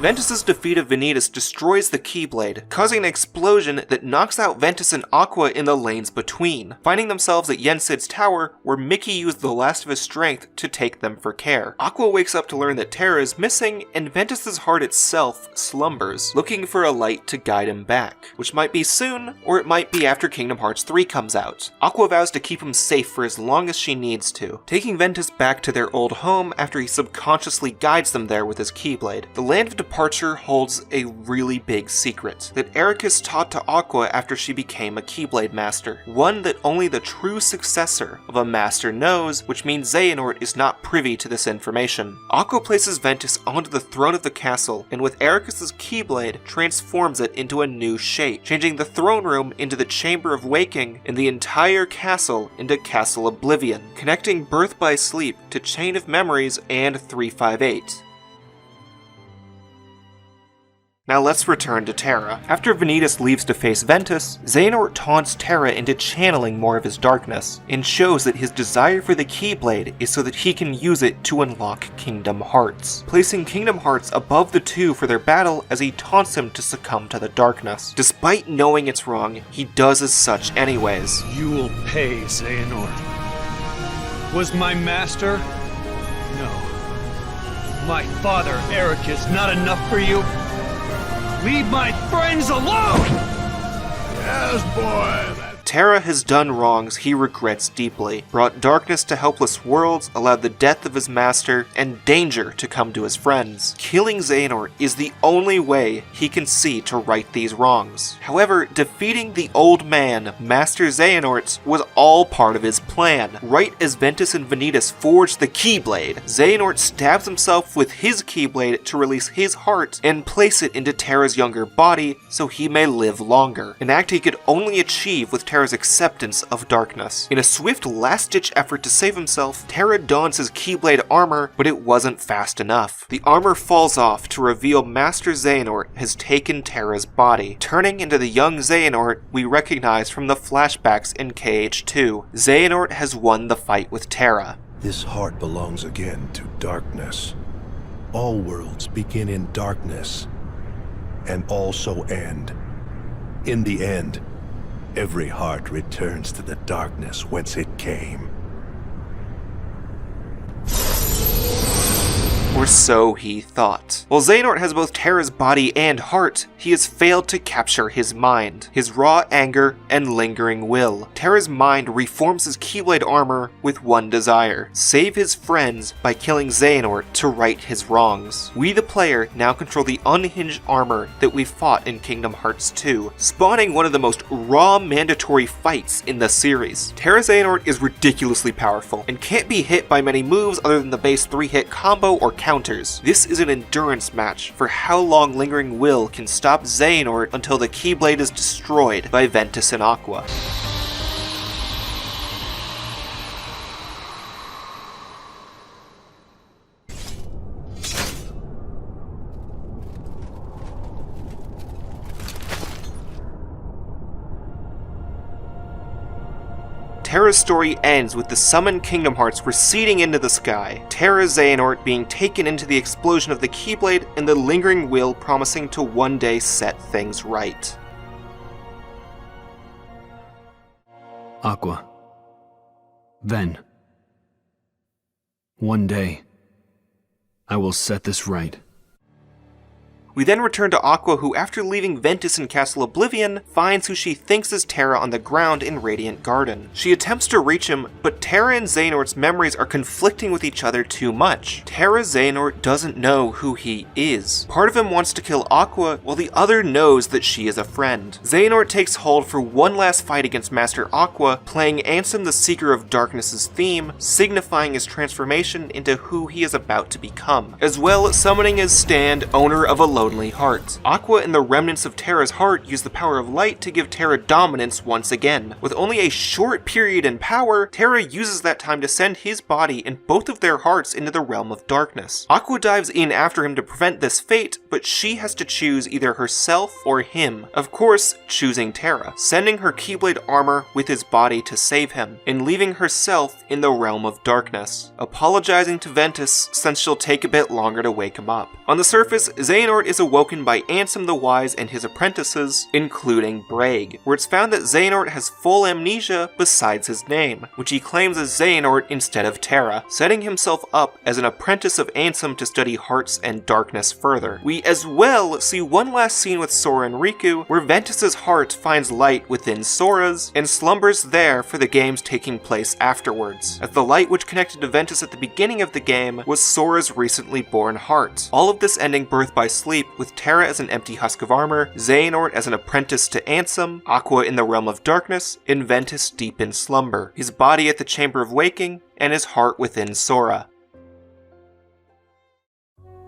Ventus's defeat of Vanitas destroys the Keyblade, causing an explosion that knocks out Ventus and Aqua in the lanes between, finding themselves at Yensid's tower, where Mickey used the last of his strength to take them for care. Aqua wakes up to learn that Terra is missing, and Ventus's heart itself slumbers, looking for a light to guide him back, which might be soon, or it might be after Kingdom Hearts 3 comes out. Aqua vows to keep him safe for as long as she needs to, taking Ventus back to their old home after he subconsciously guides them there with his Keyblade. The land of departure holds a really big secret that Ericus taught to Aqua after she became a Keyblade master, one that only the true successor of a master knows, which means Xehanort is not privy to this information. Aqua places Ventus onto the throne of the castle, and with Ericus's Keyblade, transforms it into a new shape, changing the throne room into the Chamber of Waking and the entire castle into Castle Oblivion, connecting Birth by Sleep to Chain of Memories and 358. Now let's return to Terra. After Vanitas leaves to face Ventus, Xehanort taunts Terra into channeling more of his darkness, and shows that his desire for the Keyblade is so that he can use it to unlock Kingdom Hearts, placing Kingdom Hearts above the two for their battle as he taunts him to succumb to the darkness. Despite knowing it's wrong, he does as such anyways. You will pay, Xehanort. Was my master? No. My father, Eric, is not enough for you? Leave my friends alone! Yes, boy! Terra has done wrongs he regrets deeply, brought darkness to helpless worlds, allowed the death of his master, and danger to come to his friends. Killing Xehanort is the only way he can see to right these wrongs. However, defeating the old man, Master Xehanort, was all part of his plan. Right as Ventus and Vanitas forged the Keyblade, Xehanort stabs himself with his Keyblade to release his heart and place it into Terra's younger body so he may live longer, an act he could only achieve with Terra's acceptance of darkness. In a swift last-ditch effort to save himself, Terra dons his Keyblade armor, but it wasn't fast enough. The armor falls off to reveal Master Xehanort has taken Terra's body, turning into the young Xehanort we recognize from the flashbacks in KH2. Xehanort has won the fight with Terra. This heart belongs again to darkness. All worlds begin in darkness, and also end. In the end, every heart returns to the darkness whence it came. Or so he thought. While Xehanort has both Terra's body and heart, he has failed to capture his mind, his raw anger, and lingering will. Terra's mind reforms his Keyblade armor with one desire: save his friends by killing Xehanort to right his wrongs. We, the player, now control the unhinged armor that we fought in Kingdom Hearts 2, spawning one of the most raw mandatory fights in the series. Terra Xehanort is ridiculously powerful, and can't be hit by many moves other than the base 3-hit combo or counters. This is an endurance match for how long Lingering Will can stop Xehanort until the Keyblade is destroyed by Ventus and Aqua. Terra's story ends with the summoned Kingdom Hearts receding into the sky, Terra Xehanort being taken into the explosion of the Keyblade, and the Lingering Will promising to one day set things right. Aqua. Ven. One day, I will set this right. We then return to Aqua, who after leaving Ventus in Castle Oblivion, finds who she thinks is Terra on the ground in Radiant Garden. She attempts to reach him, but Terra and Xehanort's memories are conflicting with each other too much. Terra Xehanort doesn't know who he is. Part of him wants to kill Aqua, while the other knows that she is a friend. Xehanort takes hold for one last fight against Master Aqua, playing Ansem the Seeker of Darkness's theme, signifying his transformation into who he is about to become, as well as summoning his stand, owner of a lonely heart. Aqua and the remnants of Terra's heart use the power of light to give Terra dominance once again. With only a short period in power, Terra uses that time to send his body and both of their hearts into the realm of darkness. Aqua dives in after him to prevent this fate, but she has to choose either herself or him. Of course, choosing Terra, sending her Keyblade armor with his body to save him, and leaving herself in the realm of darkness, apologizing to Ventus since she'll take a bit longer to wake him up. On the surface, Xehanort is awoken by Ansem the Wise and his apprentices, including Braig, where it's found that Xehanort has full amnesia besides his name, which he claims as Xehanort instead of Terra, setting himself up as an apprentice of Ansem to study hearts and darkness further. We as well see one last scene with Sora and Riku, where Ventus's heart finds light within Sora's, and slumbers there for the games taking place afterwards, as the light which connected to Ventus at the beginning of the game was Sora's recently born heart. All of this ending birth by sleep, with Terra as an empty husk of armor, Xehanort as an apprentice to Ansem, Aqua in the realm of darkness, and Ventus deep in slumber, his body at the Chamber of Waking, and his heart within Sora.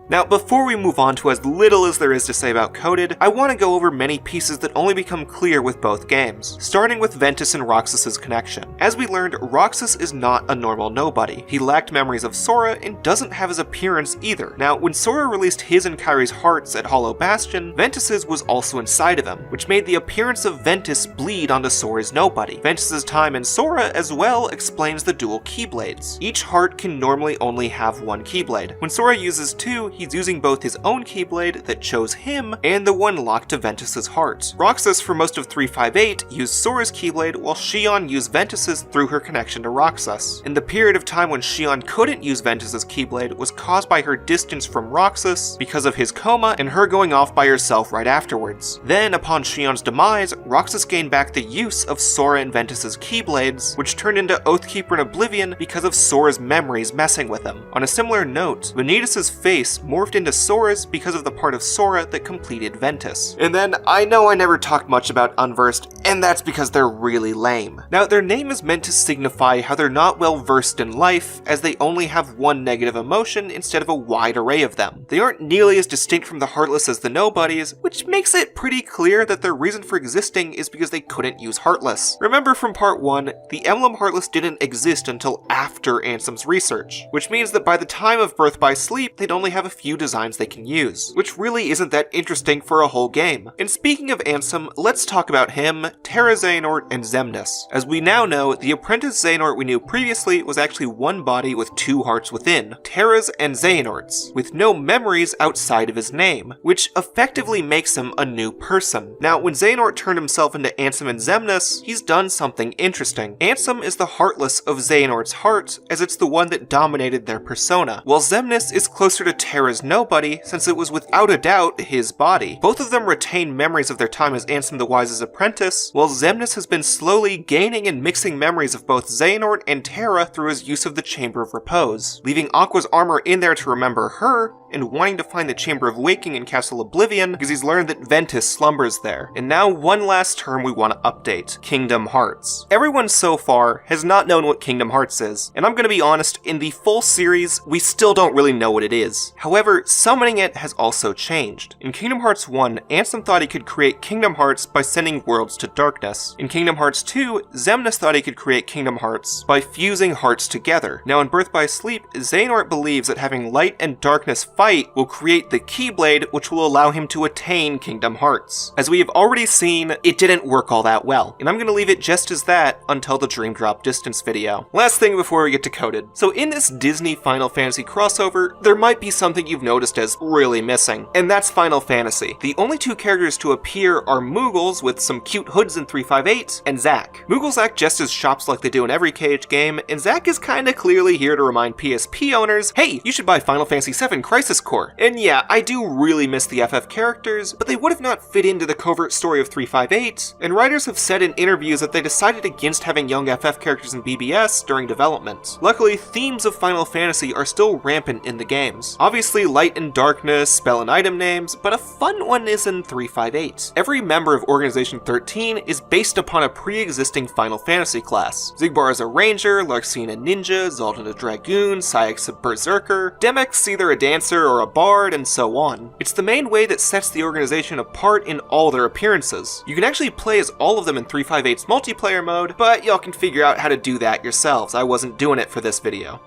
Now, before we move on to as little as there is to say about Coded, I want to go over many pieces that only become clear with both games, starting with Ventus and Roxas's connection. As we learned, Roxas is not a normal nobody. He lacked memories of Sora and doesn't have his appearance either. Now, when Sora released his and Kairi's hearts at Hollow Bastion, Ventus's was also inside of him, which made the appearance of Ventus bleed onto Sora's nobody. Ventus's time in Sora as well explains the dual Keyblades. Each heart can normally only have one Keyblade. When Sora uses two, he's using both his own Keyblade that chose him and the one locked to Ventus's heart. Roxas for most of 358 used Sora's Keyblade while Xion used Ventus's through her connection to Roxas. And the period of time when Xion couldn't use Ventus's Keyblade was caused by her distance from Roxas because of his coma and her going off by herself right afterwards. Then, upon Xion's demise, Roxas gained back the use of Sora and Ventus's Keyblades, which turned into Oathkeeper and Oblivion because of Sora's memories messing with him. On a similar note, Vanitas's face morphed into Sora's because of the part of Sora that completed Ventus. And then, I know I never talked much about Unversed, and that's because they're really lame. Now, their name is meant to signify how they're not well versed in life, as they only have one negative emotion instead of a wide array of them. They aren't nearly as distinct from the Heartless as the Nobodies, which makes it pretty clear that their reason for existing is because they couldn't use Heartless. Remember from part 1, the emblem Heartless didn't exist until after Ansem's research, which means that by the time of Birth by Sleep, they'd only have a few designs they can use, which really isn't that interesting for a whole game. And speaking of Ansem, let's talk about him, Terra Xehanort, and Xemnas. As we now know, the apprentice Xehanort we knew previously was actually one body with two hearts within, Terra's and Xehanort's, with no memories outside of his name, which effectively makes him a new person. Now, when Xehanort turned himself into Ansem and Xemnas, he's done something interesting. Ansem is the Heartless of Xehanort's heart, as it's the one that dominated their persona, while Xemnas is closer to Terra's nobody, since it was without a doubt his body. Both of them retain memories of their time as Ansem the Wise's apprentice, while Xemnas has been slowly gaining and mixing memories of both Xehanort and Terra through his use of the Chamber of Repose, leaving Aqua's armor in there to remember her, and wanting to find the Chamber of Waking in Castle Oblivion because he's learned that Ventus slumbers there. And now one last term we want to update, Kingdom Hearts. Everyone so far has not known what Kingdom Hearts is, and I'm gonna be honest, in the full series, we still don't really know what it is. However, summoning it has also changed. In Kingdom Hearts 1, Ansem thought he could create Kingdom Hearts by sending worlds to darkness. In Kingdom Hearts 2, Xemnas thought he could create Kingdom Hearts by fusing hearts together. Now in Birth by Sleep, Xehanort believes that having light and darkness fight will create the Keyblade, which will allow him to attain Kingdom Hearts. As we have already seen, it didn't work all that well, and I'm gonna leave it just as that until the Dream Drop Distance video. Last thing before we get to Coded. So in this Disney Final Fantasy crossover, there might be something you've noticed as really missing, and that's Final Fantasy. The only two characters to appear are Moogles with some cute hoods in 358, and Zack. Moogles act just as shops like they do in every Cage game, and Zack is kinda clearly here to remind PSP owners, hey, you should buy Final Fantasy VII Crisis Core. And yeah, I do really miss the FF characters, but they would have not fit into the covert story of 358, and writers have said in interviews that they decided against having young FF characters in BBS during development. Luckily, themes of Final Fantasy are still rampant in the games. Obviously, light and darkness, spell and item names, but a fun one is in 358. Every member of Organization 13 is based upon a pre-existing Final Fantasy class. Xigbar is a ranger, Larxene a ninja, Zaldin a dragoon, Syx a berserker, Demek's either a dancer or a bard, and so on. It's the main way that sets the organization apart in all their appearances. You can actually play as all of them in 358's multiplayer mode, but y'all can figure out how to do that yourselves. I wasn't doing it for this video.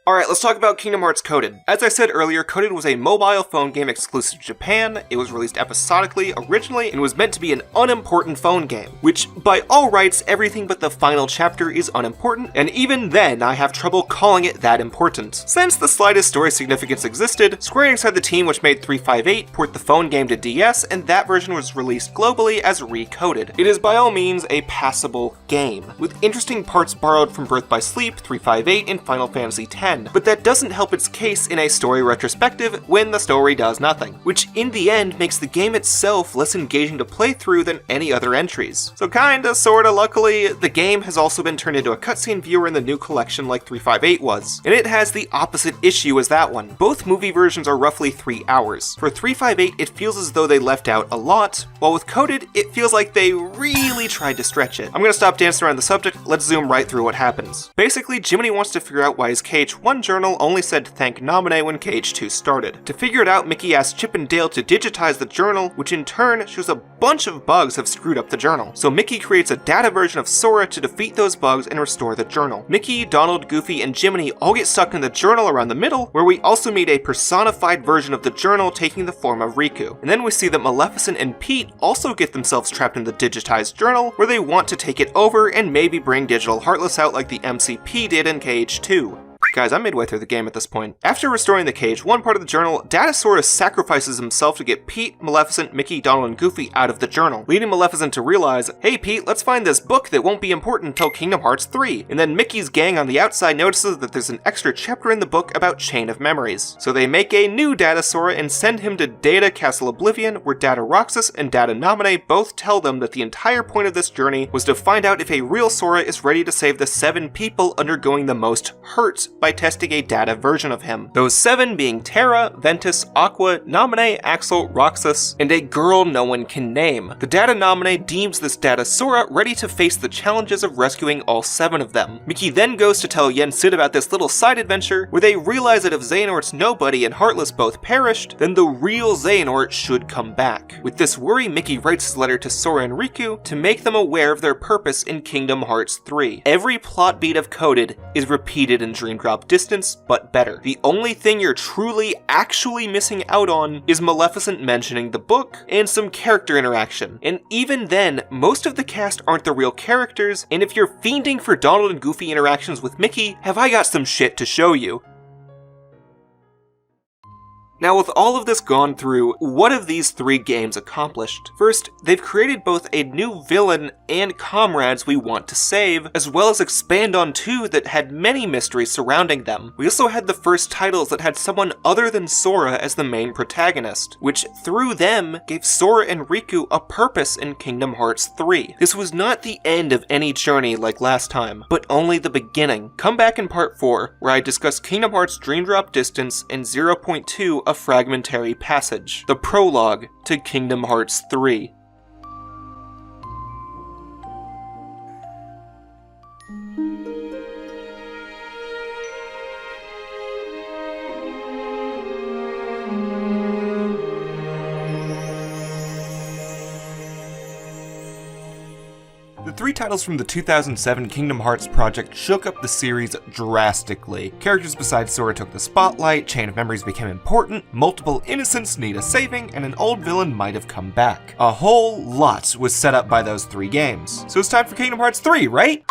Alright, let's talk about Kingdom Hearts Coded. As I said earlier, Coded was a mobile phone game exclusive to Japan. It was released episodically originally and was meant to be an unimportant phone game, which by all rights, everything but the final chapter is unimportant, and even then I have trouble calling it that important. Since the slightest story significance existed, Square Enix had the team which made 358 port the phone game to DS, and that version was released globally as Recoded. It is by all means a passable game, with interesting parts borrowed from Birth by Sleep, 358, and Final Fantasy X. But that doesn't help its case in a story retrospective when the story does nothing, which in the end makes the game itself less engaging to play through than any other entries. So kinda, sorta, luckily, the game has also been turned into a cutscene viewer in the new collection like 358 was, and it has the opposite issue as that one. Both movie versions are roughly 3 hours. For 358, it feels as though they left out a lot, while with Coded, it feels like they really tried to stretch it. I'm gonna stop dancing around the subject, let's zoom right through what happens. Basically, Jiminy wants to figure out why his KH1 journal only said thank Naminé when KH2 started. To figure it out, Mickey asks Chip and Dale to digitize the journal, which in turn shows a bunch of bugs have screwed up the journal. So Mickey creates a data version of Sora to defeat those bugs and restore the journal. Mickey, Donald, Goofy, and Jiminy all get stuck in the journal around the middle, where we also meet a personified version of the journal taking the form of Riku. And then we see that Maleficent and Pete also get themselves trapped in the digitized journal, where they want to take it over and maybe bring Digital Heartless out like the MCP did in KH2. Guys, I'm midway through the game at this point. After restoring the KH1 part of the journal, Datasaurus sacrifices himself to get Pete, Maleficent, Mickey, Donald, and Goofy out of the journal, leading Maleficent to realize, hey Pete, let's find this book that won't be important until Kingdom Hearts 3. And then Mickey's gang on the outside notices that there's an extra chapter in the book about Chain of Memories. So they make a new Datasora and send him to Data Castle Oblivion, where Data Roxas and Data Naminé both tell them that the entire point of this journey was to find out if a real Sora is ready to save the 7 people undergoing the most hurt by testing a data version of him. Those 7 being Terra, Ventus, Aqua, Naminé, Axel, Roxas, and a girl no one can name. The Data Naminé deems this Data Sora ready to face the challenges of rescuing all 7 of them. Mickey then goes to tell Yen Sid about this little side adventure, where they realize that if Xehanort's Nobody and Heartless both perished, then the real Xehanort should come back. With this worry, Mickey writes his letter to Sora and Riku to make them aware of their purpose in Kingdom Hearts 3. Every plot beat of Coded is repeated in Dream Drop Distance, but better. The only thing you're truly, actually missing out on is Maleficent mentioning the book and some character interaction. And even then, most of the cast aren't the real characters, and if you're fiending for Donald and Goofy interactions with Mickey, have I got some shit to show you. Now, with all of this gone through, what have these 3 games accomplished? First, they've created both a new villain and comrades we want to save, as well as expand on 2 that had many mysteries surrounding them. We also had the first titles that had someone other than Sora as the main protagonist, which through them gave Sora and Riku a purpose in Kingdom Hearts 3. This was not the end of any journey like last time, but only the beginning. Come back in part 4, where I discuss Kingdom Hearts Dream Drop Distance and 0.2 A Fragmentary Passage, the prologue to Kingdom Hearts 3. The 3 titles from the 2007 Kingdom Hearts project shook up the series drastically. Characters besides Sora took the spotlight, Chain of Memories became important, multiple innocents need a saving, and an old villain might have come back. A whole lot was set up by those 3 games. So it's time for Kingdom Hearts 3, right?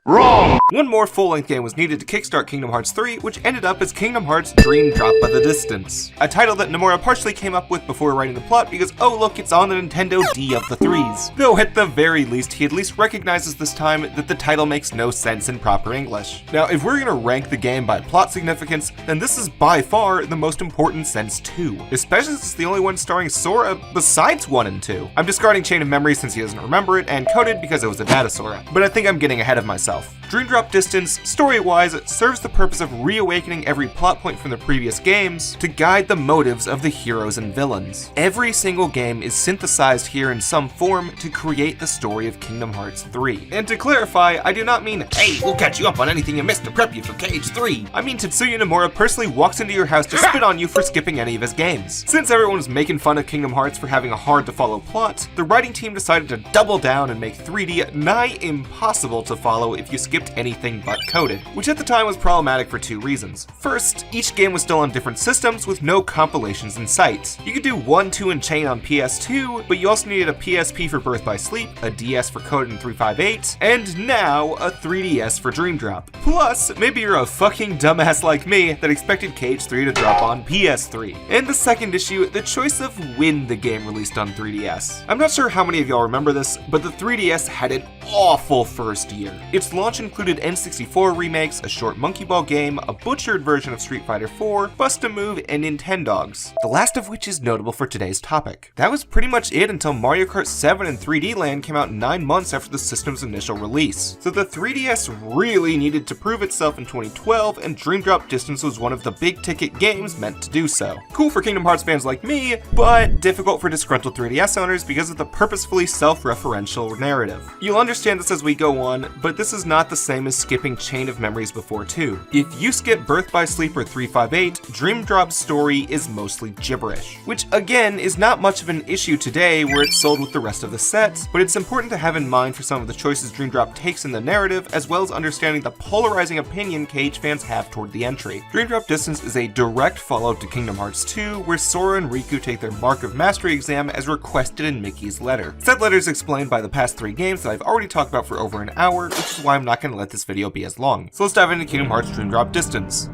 Wrong! One more full-length game was needed to kickstart Kingdom Hearts 3, which ended up as Kingdom Hearts Dream Drop by the Distance. A title that Nomura partially came up with before writing the plot because, oh look, it's on the Nintendo D of the 3s. Though at the very least, he at least recognizes this time that the title makes no sense in proper English. Now, if we're gonna rank the game by plot significance, then this is by far the most important since 2, especially since it's the only one starring Sora besides 1 and 2. I'm discarding Chain of Memories since he doesn't remember it, and Coded because it was a data Sora, but I think I'm getting ahead of myself. Dream Drop Distance, story-wise, serves the purpose of reawakening every plot point from the previous games to guide the motives of the heroes and villains. Every single game is synthesized here in some form to create the story of Kingdom Hearts 3. And to clarify, I do not mean, hey, we'll catch you up on anything you missed to prep you for KH3. I mean Tetsuya Nomura personally walks into your house to spit on you for skipping any of his games. Since everyone was making fun of Kingdom Hearts for having a hard-to-follow plot, the writing team decided to double down and make 3D nigh impossible to follow if you skip skipped anything but coded, which at the time was problematic for two reasons. First, each game was still on different systems with no compilations in sight. You could do 1, 2, and Chain on PS2, but you also needed a PSP for Birth by Sleep, a DS for Code in 358, and now a 3DS for Dream Drop. Plus, maybe you're a fucking dumbass like me that expected Cage 3 to drop on PS3. And the second issue, the choice of when the game released on 3DS. I'm not sure how many of y'all remember this, but the 3DS had an awful first year. Its launch included N64 remakes, a short Monkey Ball game, a butchered version of Street Fighter 4, Bust-a-Move, and Nintendogs, the last of which is notable for today's topic. That was pretty much it until Mario Kart 7 and 3D Land came out 9 months after the system's initial release. So the 3DS really needed to prove itself in 2012, and Dream Drop Distance was one of the big ticket games meant to do so. Cool for Kingdom Hearts fans like me, but difficult for disgruntled 3DS owners because of the purposefully self-referential narrative. You'll understand this as we go on, but this is not the same as skipping Chain of Memories before 2. If you skip Birth by Sleep or 358, Dream Drop's story is mostly gibberish, which again is not much of an issue today where it's sold with the rest of the set, but it's important to have in mind for some of the choices Dream Drop takes in the narrative, as well as understanding the polarizing opinion Cage fans have toward the entry. Dream Drop Distance is a direct follow-up to Kingdom Hearts 2, where Sora and Riku take their Mark of Mastery exam as requested in Mickey's letter. Said letter is explained by the past 3 games that I've already talked about for over an hour, which is why I'm not going to let this video be as long. So let's dive into Kingdom Hearts Dream Drop Distance.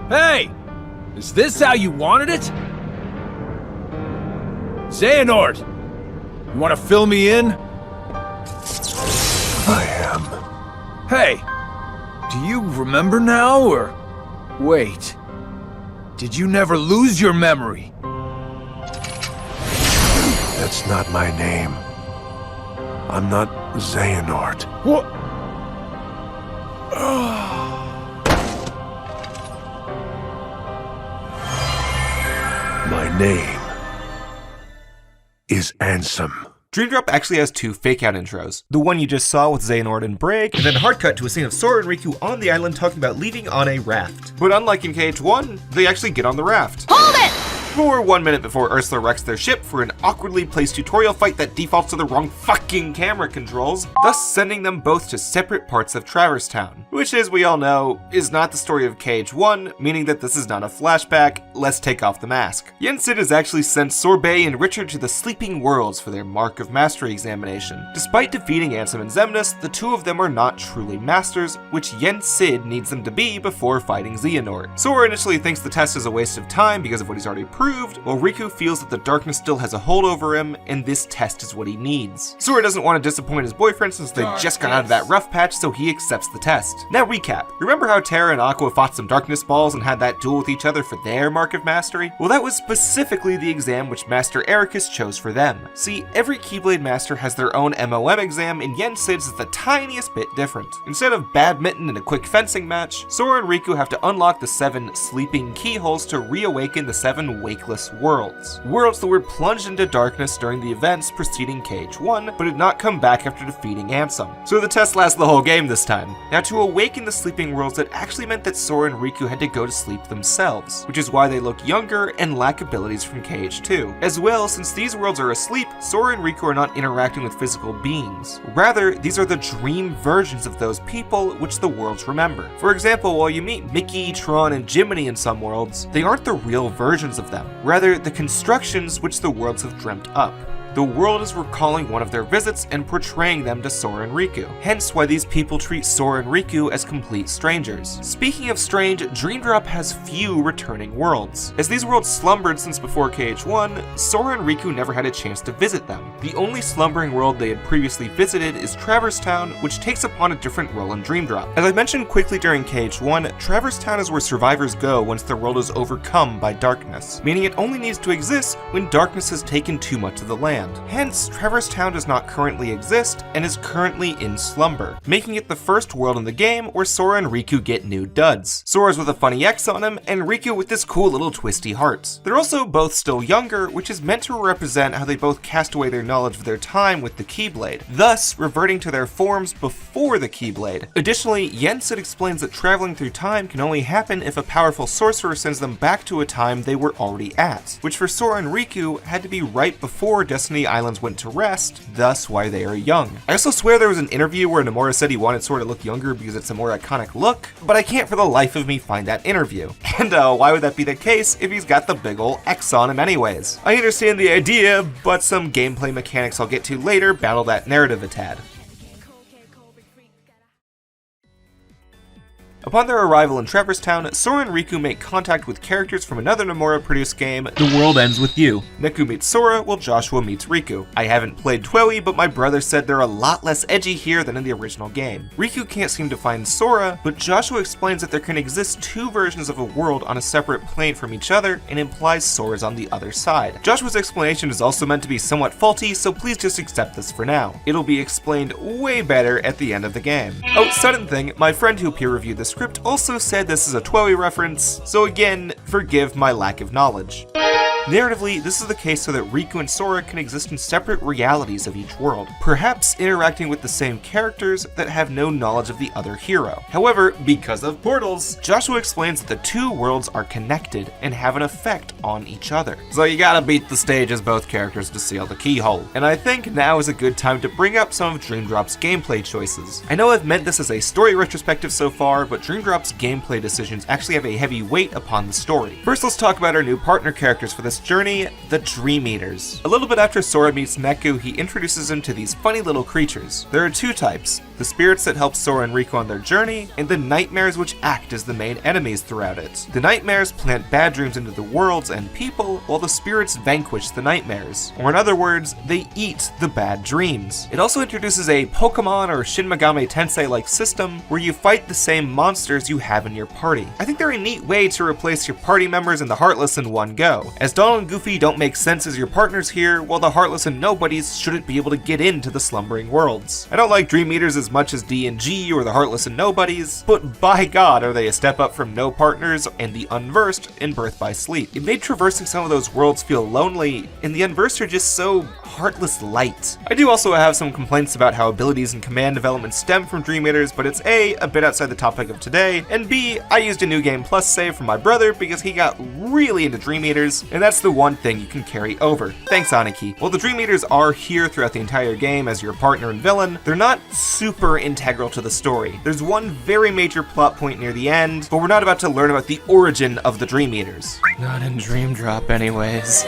Hey! Is this how you wanted it? Xehanort! You want to fill me in? I am. Hey! Do you remember now, or... Wait. Did you never lose your memory? That's not my name. I'm not Xehanort. What? My name is Ansem. Dream Drop actually has 2 fake-out intros. The one you just saw with Xehanort and Braig, and then a hard cut to a scene of Sora and Riku on the island talking about leaving on a raft. But unlike in KH1, they actually get on the raft. Hold it! For 1 minute before Ursula wrecks their ship for an awkwardly placed tutorial fight that defaults to the wrong fucking camera controls, thus sending them both to separate parts of Traverse Town, which, as we all know, is not the story of KH1, meaning that this is not a flashback. Let's take off the mask. Yen Sid has actually sent Sorbet and Richard to the Sleeping Worlds for their Mark of Mastery examination. Despite defeating Ansem and Xemnas, the two of them are not truly masters, which Yen Sid needs them to be before fighting Xehanort. Sora initially thinks the test is a waste of time because of what he's already proved, while Riku feels that the darkness still has a hold over him, and this test is what he needs. Sora doesn't want to disappoint his boyfriend since they just got out of that rough patch, so he accepts the test. Now recap. Remember how Terra and Aqua fought some darkness balls and had that duel with each other for their Mark of Mastery? Well, that was specifically the exam which Master Ericus chose for them. See, every Keyblade Master has their own MOM exam, and Yen Sid's is the tiniest bit different. Instead of badminton and a quick fencing match, Sora and Riku have to unlock the 7 sleeping keyholes to reawaken the 7 wakeless worlds. Worlds that were plunged into darkness during the events preceding KH1, but did not come back after defeating Ansem. So the test lasts the whole game this time. Now, to awaken the sleeping worlds, it actually meant that Sora and Riku had to go to sleep themselves, which is why they look younger and lack abilities from KH2. As well, since these worlds are asleep, Sora and Riku are not interacting with physical beings. Rather, these are the dream versions of those people which the worlds remember. For example, while you meet Mickey, Tron, and Jiminy in some worlds, they aren't the real versions of them. Rather, the constructions which the worlds have dreamt up. The world is recalling one of their visits and portraying them to Sora and Riku. Hence why these people treat Sora and Riku as complete strangers. Speaking of strange, Dream Drop has few returning worlds. As these worlds slumbered since before KH1, Sora and Riku never had a chance to visit them. The only slumbering world they had previously visited is Traverse Town, which takes upon a different role in Dream Drop. As I mentioned quickly during KH1, Traverse Town is where survivors go once their world is overcome by darkness, meaning it only needs to exist when darkness has taken too much of the land. Hence, Traverse Town does not currently exist and is currently in slumber, making it the first world in the game where Sora and Riku get new duds. Sora's with a funny X on him, and Riku with this cool little twisty heart. They're also both still younger, which is meant to represent how they both cast away their knowledge of their time with the Keyblade, thus reverting to their forms before the Keyblade. Additionally, Yen Sid explains that traveling through time can only happen if a powerful sorcerer sends them back to a time they were already at, which for Sora and Riku had to be right before Destiny the islands went to rest, thus why they are young. I also swear there was an interview where Nomura said he wanted Sora to look younger because it's a more iconic look, but I can't for the life of me find that interview. And why would that be the case if he's got the big ol' X on him anyways? I understand the idea, but some gameplay mechanics I'll get to later battle that narrative a tad. Upon their arrival in Traverse Town, Sora and Riku make contact with characters from another Nomura-produced game, The World Ends With You. Neku meets Sora, while Joshua meets Riku. I haven't played XIII, but my brother said they're a lot less edgy here than in the original game. Riku can't seem to find Sora, but Joshua explains that there can exist two versions of a world on a separate plane from each other, and implies Sora's on the other side. Joshua's explanation is also meant to be somewhat faulty, so please just accept this for now. It'll be explained way better at the end of the game. Oh, sudden thing, my friend who peer-reviewed the script also said this is a XIII reference, so again, forgive my lack of knowledge. Narratively, this is the case so that Riku and Sora can exist in separate realities of each world, perhaps interacting with the same characters that have no knowledge of the other hero. However, because of portals, Joshua explains that the two worlds are connected and have an effect on each other. So you gotta beat the stage as both characters to seal the keyhole. And I think now is a good time to bring up some of Dream Drop's gameplay choices. I know I've meant this as a story retrospective so far, but Dream Drop's gameplay decisions actually have a heavy weight upon the story. First, let's talk about our new partner characters for this journey, the Dream Eaters. A little bit after Sora meets Neku, he introduces him to these funny little creatures. There are two types: the spirits that help Sora and Riku on their journey, and the nightmares which act as the main enemies throughout it. The nightmares plant bad dreams into the worlds and people, while the spirits vanquish the nightmares. Or in other words, they eat the bad dreams. It also introduces a Pokemon or Shin Megami Tensei-like system where you fight the same monsters you have in your party. I think they're a neat way to replace your party members and the Heartless in one go, as Donald and Goofy don't make sense as your partners here, while the Heartless and Nobodies shouldn't be able to get into the Slumbering Worlds. I don't like Dream Eaters as much as D and G or the Heartless and Nobodies, but by God are they a step up from No Partners and the Unversed in Birth by Sleep. It made traversing some of those worlds feel lonely, and the Unversed are just so heartless light. I do also have some complaints about how abilities and command development stem from Dream Eaters, but it's a bit outside the topic of today, and B, I used a New Game Plus save from my brother because he got really into Dream Eaters, and that's the one thing you can carry over. Thanks, Aniki. While the Dream Eaters are here throughout the entire game as your partner and villain, they're not super integral to the story. There's one very major plot point near the end, but we're not about to learn about the origin of the Dream Eaters. Not in Dream Drop anyways.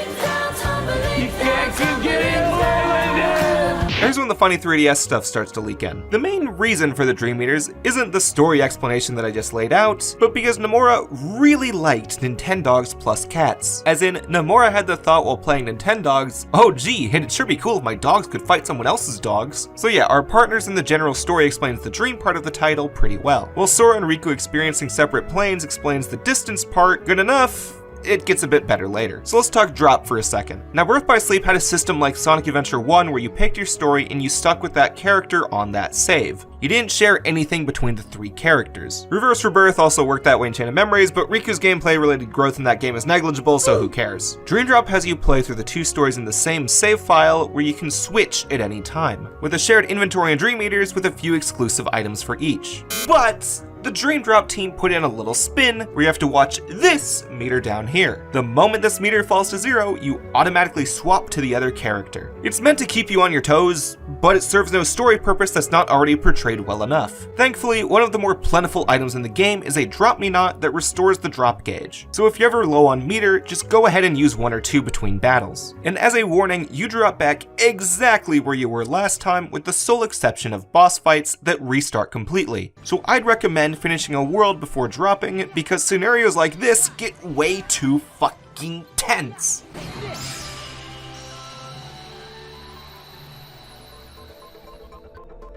Here's when the funny 3DS stuff starts to leak in. The main reason for the Dream Eaters isn't the story explanation that I just laid out, but because Nomura really liked Nintendogs plus cats. As in, Nomura had the thought while playing Nintendogs, oh gee, it'd sure be cool if my dogs could fight someone else's dogs. So yeah, our partners in the general story explains the dream part of the title pretty well. While Sora and Riku experiencing separate planes explains the distance part good enough, it gets a bit better later. So let's talk drop for a second. Now, Birth by Sleep had a system like Sonic Adventure 1 where you picked your story and you stuck with that character on that save. You didn't share anything between the three characters. Reverse Rebirth also worked that way in Chain of Memories, but Riku's gameplay-related growth in that game is negligible, so who cares? Dream Drop has you play through the two stories in the same save file where you can switch at any time, with a shared inventory and Dream Eaters with a few exclusive items for each. But the Dream Drop team put in a little spin where you have to watch this meter down here. The moment this meter falls to 0, you automatically swap to the other character. It's meant to keep you on your toes, but it serves no story purpose that's not already portrayed well enough. Thankfully, one of the more plentiful items in the game is a Drop Me Not that restores the drop gauge. So if you're ever low on meter, just go ahead and use 1 or 2 between battles. And as a warning, you drop back exactly where you were last time, with the sole exception of boss fights that restart completely. So I'd recommend finishing a world before dropping, because scenarios like this get way too fucking tense.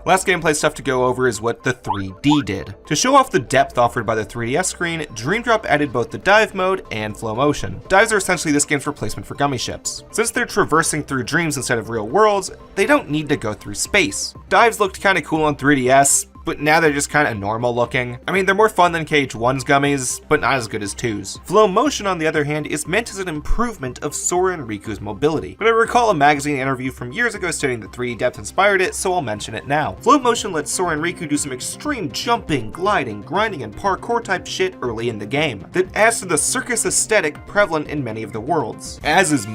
Last gameplay stuff to go over is what the 3D did. To show off the depth offered by the 3DS screen, Dream Drop added both the dive mode and flow motion. Dives are essentially this game's replacement for gummy ships. Since they're traversing through dreams instead of real worlds, they don't need to go through space. Dives looked kinda cool on 3DS, but now they're just kinda normal looking. I mean, they're more fun than KH1's gummies, but not as good as 2's. Flow motion, on the other hand, is meant as an improvement of Sora and Riku's mobility. But I recall a magazine interview from years ago stating that 3D depth inspired it, so I'll mention it now. Flow motion lets Sora and Riku do some extreme jumping, gliding, grinding, and parkour type shit early in the game that adds to the circus aesthetic prevalent in many of the worlds. As is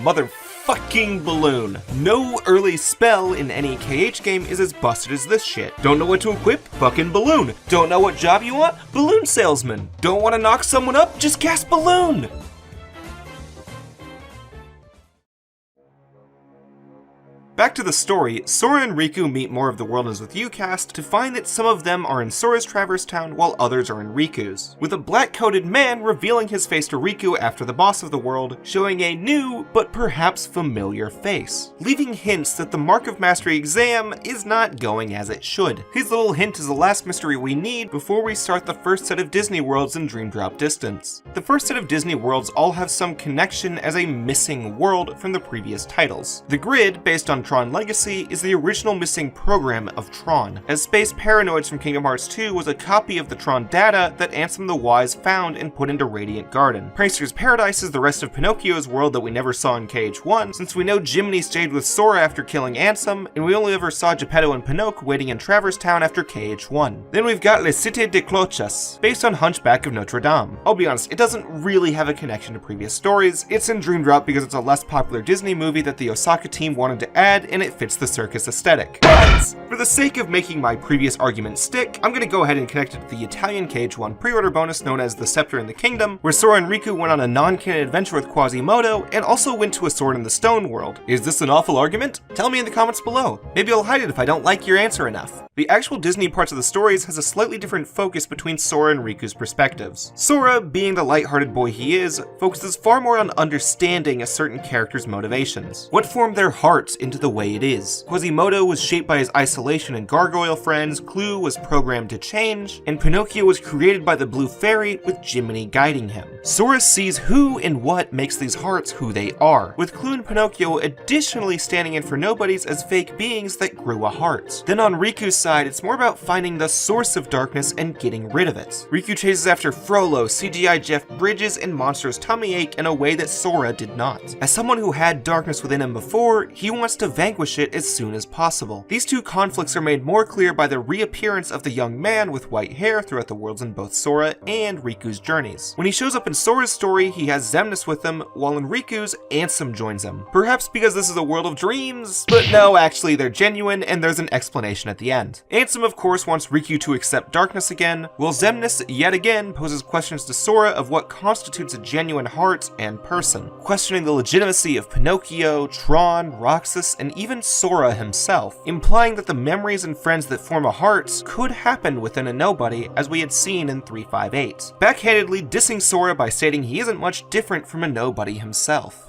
fucking balloon. No early spell in any KH game is as busted as this shit. Don't know what to equip? Fucking balloon. Don't know what job you want? Balloon salesman. Don't want to knock someone up? Just cast balloon. Back to the story, Sora and Riku meet more of the World Is With You cast to find that some of them are in Sora's Traverse Town while others are in Riku's, with a black-coated man revealing his face to Riku after the boss of the world, showing a new, but perhaps familiar face, leaving hints that the Mark of Mastery exam is not going as it should. His little hint is the last mystery we need before we start the first set of Disney worlds in Dream Drop Distance. The first set of Disney worlds all have some connection as a missing world from the previous titles. The grid, based on Tron Legacy, is the original missing program of Tron, as Space Paranoids from Kingdom Hearts 2 was a copy of the Tron data that Ansem the Wise found and put into Radiant Garden. Prankster's Paradise is the rest of Pinocchio's world that we never saw in KH1, since we know Jiminy stayed with Sora after killing Ansem, and we only ever saw Geppetto and Pinocchio waiting in Traverse Town after KH1. Then we've got Le Cité de Clochas, based on Hunchback of Notre Dame. I'll be honest, it doesn't really have a connection to previous stories. It's in Dream Drop because it's a less popular Disney movie that the Osaka team wanted to add, and it fits the circus aesthetic. But for the sake of making my previous argument stick, I'm gonna go ahead and connect it to the Italian KH1 pre-order bonus known as The Scepter in the Kingdom, where Sora and Riku went on a non-canon adventure with Quasimodo, and also went to a Sword in the Stone world. Is this an awful argument? Tell me in the comments below. Maybe I'll hide it if I don't like your answer enough. The actual Disney parts of the stories has a slightly different focus between Sora and Riku's perspectives. Sora, being the lighthearted boy he is, focuses far more on understanding a certain character's motivations. What formed their hearts into the way it is. Quasimodo was shaped by his isolation and gargoyle friends, Clu was programmed to change, and Pinocchio was created by the Blue Fairy with Jiminy guiding him. Sora sees who and what makes these hearts who they are, with Clu and Pinocchio additionally standing in for nobodies as fake beings that grew a heart. Then on Riku's side, it's more about finding the source of darkness and getting rid of it. Riku chases after Frollo, CGI Jeff Bridges, and Monster's tummy ache in a way that Sora did not. As someone who had darkness within him before, he wants to vanquish it as soon as possible. These two conflicts are made more clear by the reappearance of the young man with white hair throughout the worlds in both Sora and Riku's journeys. When he shows up in Sora's story, he has Xemnas with him, while in Riku's, Ansem joins him. Perhaps because this is a world of dreams? But no, actually they're genuine, and there's an explanation at the end. Ansem of course wants Riku to accept darkness again, while Xemnas yet again poses questions to Sora of what constitutes a genuine heart and person, questioning the legitimacy of Pinocchio, Tron, Roxas, and even Sora himself, implying that the memories and friends that form a heart could happen within a nobody, as we had seen in 358, backhandedly dissing Sora by stating he isn't much different from a nobody himself.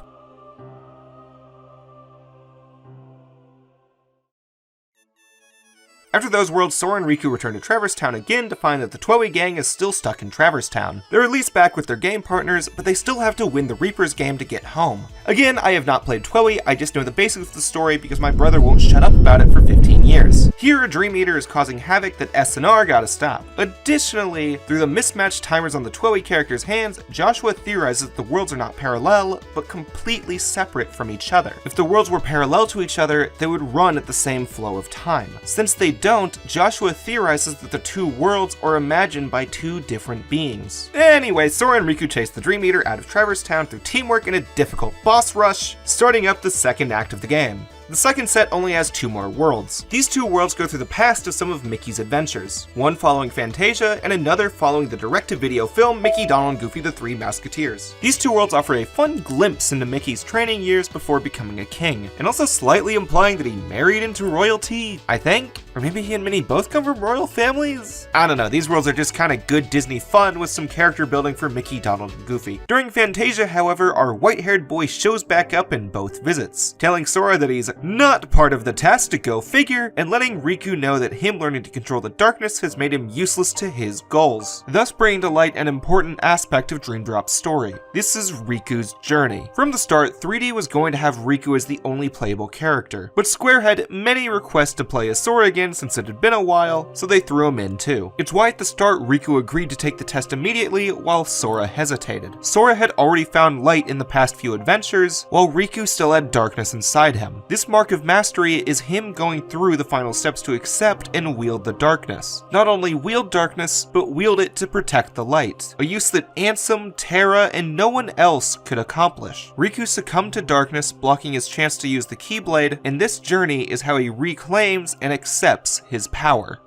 After those worlds, Sora and Riku return to Traverse Town again to find that the Twelve gang is still stuck in Traverse Town. They're at least back with their game partners, but they still have to win the Reaper's game to get home. Again, I have not played Twelve, I just know the basics of the story because my brother won't shut up about it for 15 years. Here, a Dream Eater is causing havoc that SNR gotta stop. Additionally, through the mismatched timers on the Twelve characters' hands, Joshua theorizes that the worlds are not parallel, but completely separate from each other. If the worlds were parallel to each other, they would run at the same flow of time. Since they don't, Joshua theorizes that the two worlds are imagined by two different beings. Anyway, Sora and Riku chase the Dream Eater out of Traverse Town through teamwork in a difficult boss rush, starting up the second act of the game. The second set only has 2 more worlds. These 2 worlds go through the past of some of Mickey's adventures, one following Fantasia and another following the direct-to-video film Mickey, Donald, and Goofy the Three Musketeers. These 2 worlds offer a fun glimpse into Mickey's training years before becoming a king, and also slightly implying that he married into royalty, I think? Or maybe he and Minnie both come from royal families? I don't know, these worlds are just kinda good Disney fun with some character building for Mickey, Donald, and Goofy. During Fantasia, however, our white-haired boy shows back up in both visits, telling Sora that he's not part of the test, to go figure, and letting Riku know that him learning to control the darkness has made him useless to his goals, thus bringing to light an important aspect of Dream Drop's story. This is Riku's journey. From the start, 3D was going to have Riku as the only playable character, but Square had many requests to play as Sora again since it had been a while, so they threw him in too. It's why at the start Riku agreed to take the test immediately while Sora hesitated. Sora had already found light in the past few adventures, while Riku still had darkness inside him. This this mark of mastery is him going through the final steps to accept and wield the darkness. Not only wield darkness, but wield it to protect the light, a use that Ansem, Terra, and no one else could accomplish. Riku succumbed to darkness, blocking his chance to use the Keyblade, and this journey is how he reclaims and accepts his power.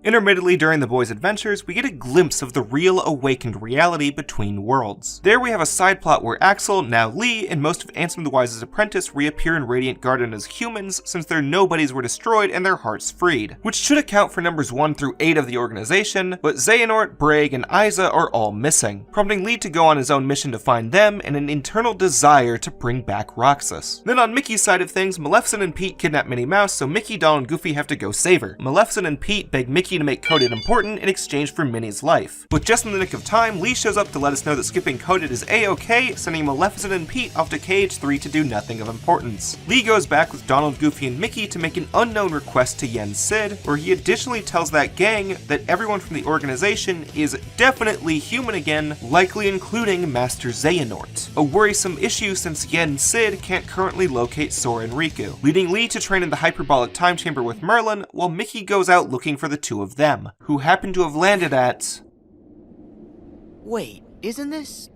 Intermittently during the boys' adventures, we get a glimpse of the real awakened reality between worlds. There we have a side plot where Axel, now Lee, and most of Ansem the Wise's apprentice reappear in Radiant Garden as humans since their nobodies were destroyed and their hearts freed, which should account for numbers 1 through 8 of the organization, but Xehanort, Braig, and Aiza are all missing, prompting Lee to go on his own mission to find them and an internal desire to bring back Roxas. Then on Mickey's side of things, Maleficent and Pete kidnap Minnie Mouse, so Mickey, Donald, and Goofy have to go save her. Maleficent and Pete beg Mickey to make Coded important in exchange for Minnie's life. But just in the nick of time, Lee shows up to let us know that skipping Coded is a-okay, sending Maleficent and Pete off to KH3 to do nothing of importance. Lee goes back with Donald, Goofy, and Mickey to make an unknown request to Yen Sid, where he additionally tells that gang that everyone from the organization is definitely human again, likely including Master Xehanort, a worrisome issue since Yen Sid can't currently locate Sora and Riku, leading Lee to train in the hyperbolic time chamber with Merlin, while Mickey goes out looking for the two of them, who happen to have landed at... Wait, isn't this...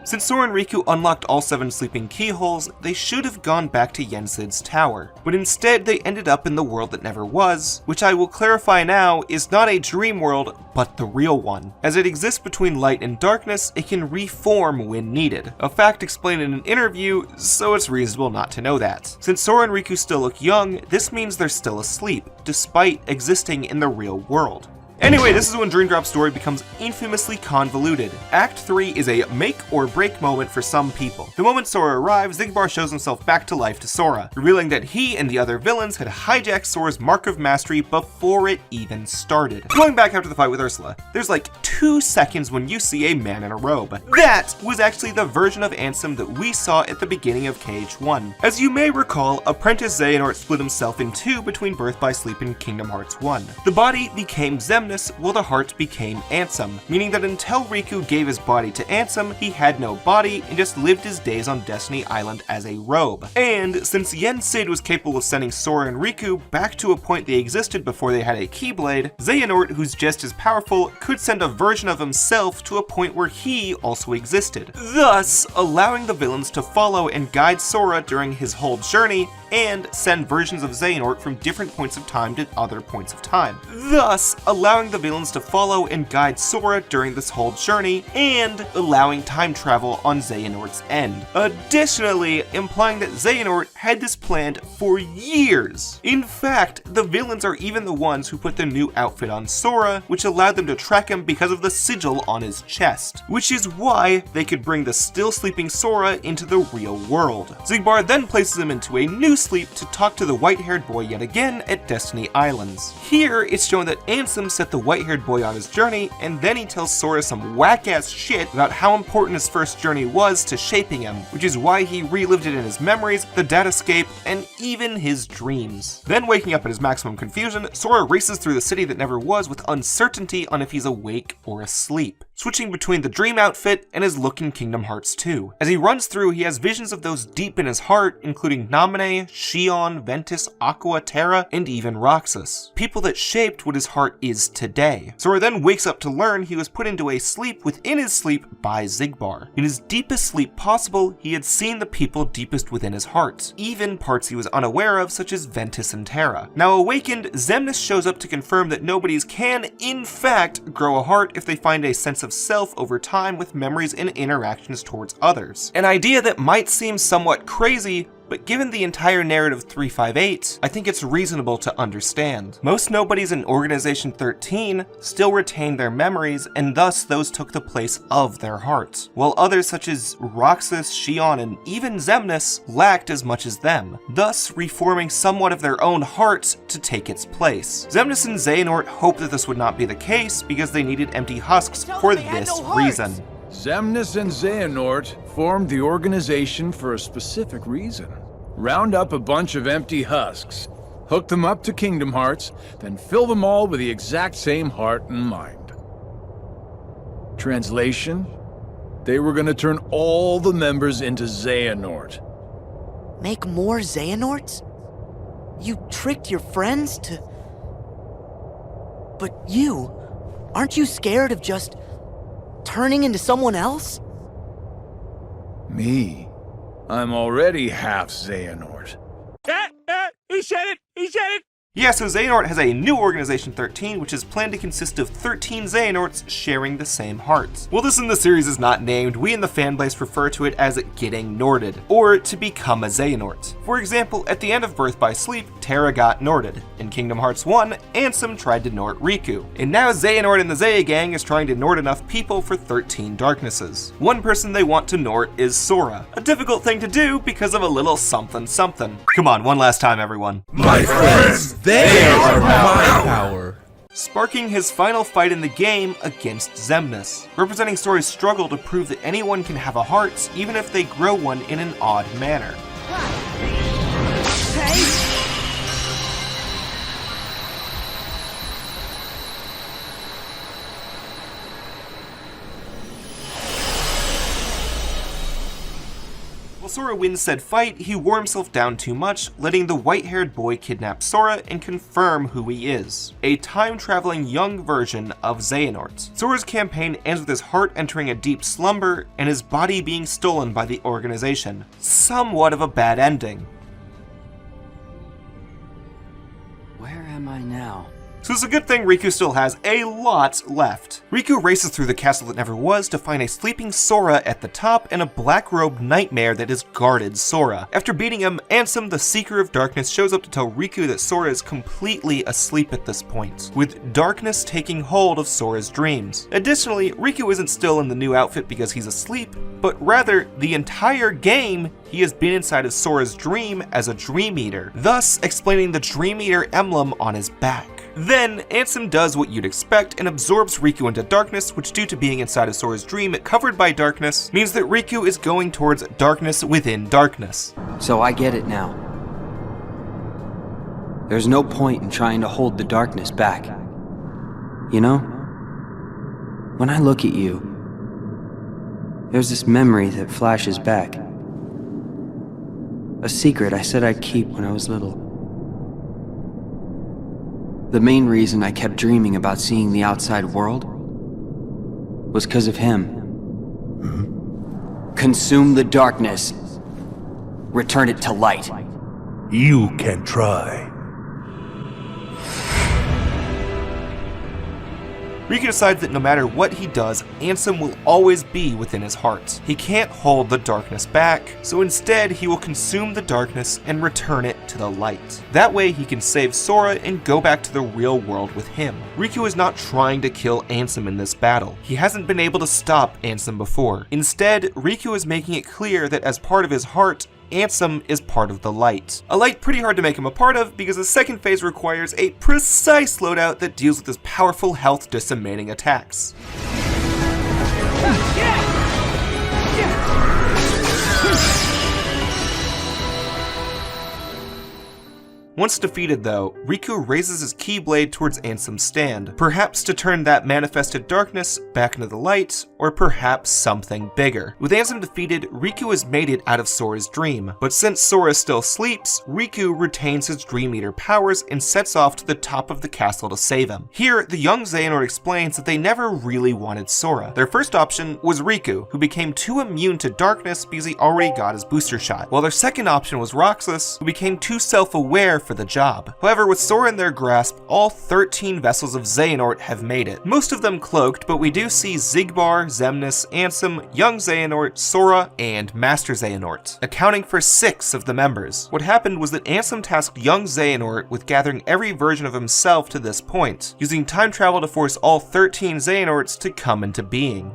Since Sora and Riku unlocked all 7 sleeping keyholes, they should have gone back to Yen Sid's tower. But instead, they ended up in the world that never was, which I will clarify now is not a dream world, but the real one. As it exists between light and darkness, it can reform when needed. A fact explained in an interview, so it's reasonable not to know that. Since Sora and Riku still look young, this means they're still asleep, despite existing in the real world. Anyway, this is when Dream Drop's story becomes infamously convoluted. Act 3 is a make or break moment for some people. The moment Sora arrives, Xigbar shows himself back to life to Sora, revealing that he and the other villains had hijacked Sora's Mark of Mastery before it even started. Going back after the fight with Ursula, there's like 2 seconds when you see a man in a robe. That was actually the version of Ansem that we saw at the beginning of KH1. As you may recall, Apprentice Xehanort split himself in 2 between Birth by Sleep and Kingdom Hearts 1. The body became Xemnas, while the heart became Ansem, meaning that until Riku gave his body to Ansem, he had no body and just lived his days on Destiny Island as a robe. And since Yen Sid was capable of sending Sora and Riku back to a point they existed before they had a Keyblade, Xehanort, who's just as powerful, could send a version of himself to a point where he also existed, thus allowing the villains to follow and guide Sora during his whole journey, and send versions of Xehanort from different points of time to other points of time, thus allowing the villains to follow and guide Sora during this whole journey, and allowing time travel on Xehanort's end. Additionally, implying that Xehanort had this planned for years. In fact, the villains are even the ones who put the new outfit on Sora, which allowed them to track him because of the sigil on his chest, which is why they could bring the still sleeping Sora into the real world. Xigbar then places him into a new sleep to talk to the white-haired boy yet again at Destiny Islands. Here, it's shown that Ansem set the white-haired boy on his journey, and then he tells Sora some whack-ass shit about how important his first journey was to shaping him, which is why he relived it in his memories, the datascape, and even his dreams. Then waking up in his maximum confusion, Sora races through the city that never was with uncertainty on if he's awake or asleep, switching between the dream outfit and his look in Kingdom Hearts 2. As he runs through, he has visions of those deep in his heart, including Naminé, Xion, Ventus, Aqua, Terra, and even Roxas, people that shaped what his heart is today. Sora then wakes up to learn he was put into a sleep within his sleep by Xigbar. In his deepest sleep possible, he had seen the people deepest within his heart, even parts he was unaware of, such as Ventus and Terra. Now awakened, Xemnas shows up to confirm that nobodies can, in fact, grow a heart if they find a sense of self over time with memories and interactions towards others. An idea that might seem somewhat crazy, but given the entire narrative 358, I think it's reasonable to understand. Most nobodies in Organization 13 still retain their memories, and thus those took the place of their hearts, while others such as Roxas, Xion, and even Xemnas lacked as much as them, thus reforming somewhat of their own hearts to take its place. Xemnas and Xehanort hoped that this would not be the case because they needed empty husks for this reason. Xemnas and Xehanort formed the organization for a specific reason. Round up a bunch of empty husks, hook them up to Kingdom Hearts, then fill them all with the exact same heart and mind. Translation? They were gonna turn all the members into Xehanort. Make more Xehanorts? You tricked your friends to... But you... Aren't you scared of just... turning into someone else? Me? I'm already half Xehanort. He said it! He said it! Yeah, so Xehanort has a new Organization 13, which is planned to consist of 13 Xehanorts sharing the same hearts. While this in the series is not named, we in the fanbase refer to it as getting Norted, or to become a Xehanort. For example, at the end of Birth by Sleep, Terra got Norted. In Kingdom Hearts 1, Ansem tried to Nort Riku. And now Xehanort and the Xea gang is trying to Nort enough people for 13 darknesses. One person they want to Nort is Sora. A difficult thing to do because of a little something something. Come on, one last time everyone. My friends, they are my power. Sparking his final fight in the game against Xemnas, representing Sora's struggle to prove that anyone can have a heart even if they grow one in an odd manner. While Sora wins said fight, he wore himself down too much, letting the white-haired boy kidnap Sora and confirm who he is. A time-traveling young version of Xehanort. Sora's campaign ends with his heart entering a deep slumber and his body being stolen by the organization. Somewhat of a bad ending. Where am I now? So it's a good thing Riku still has a lot left. Riku races through the castle that never was to find a sleeping Sora at the top and a black-robed nightmare that has guarded Sora. After beating him, Ansem, the Seeker of Darkness, shows up to tell Riku that Sora is completely asleep at this point, with darkness taking hold of Sora's dreams. Additionally, Riku isn't still in the new outfit because he's asleep, but rather, the entire game, he has been inside of Sora's dream as a Dream Eater, thus explaining the Dream Eater emblem on his back. Then, Ansem does what you'd expect and absorbs Riku into darkness, which due to being inside of Sora's dream covered by darkness, means that Riku is going towards darkness within darkness. So I get it now. There's no point in trying to hold the darkness back. You know? When I look at you, there's this memory that flashes back. A secret I said I'd keep when I was little. The main reason I kept dreaming about seeing the outside world was because of him. Consume the darkness. Return it to light. You can try. Riku decides that no matter what he does, Ansem will always be within his heart. He can't hold the darkness back, so instead he will consume the darkness and return it to the light. That way he can save Sora and go back to the real world with him. Riku is not trying to kill Ansem in this battle. He hasn't been able to stop Ansem before. Instead, Riku is making it clear that as part of his heart, Ansem is part of the light. A light pretty hard to make him a part of because the second phase requires a precise loadout that deals with his powerful health decimating attacks. Once defeated though, Riku raises his Keyblade towards Ansem's stand, perhaps to turn that manifested darkness back into the light, or perhaps something bigger. With Ansem defeated, Riku has made it out of Sora's dream, but since Sora still sleeps, Riku retains his Dream Eater powers and sets off to the top of the castle to save him. Here, the young Xehanort explains that they never really wanted Sora. Their first option was Riku, who became too immune to darkness because he already got his booster shot, while their second option was Roxas, who became too self-aware for the job. However, with Sora in their grasp, all 13 vessels of Xehanort have made it. Most of them cloaked, but we do see Xigbar, Xemnas, Ansem, Young Xehanort, Sora, and Master Xehanort, accounting for 6 of the members. What happened was that Ansem tasked Young Xehanort with gathering every version of himself to this point, using time travel to force all 13 Xehanorts to come into being.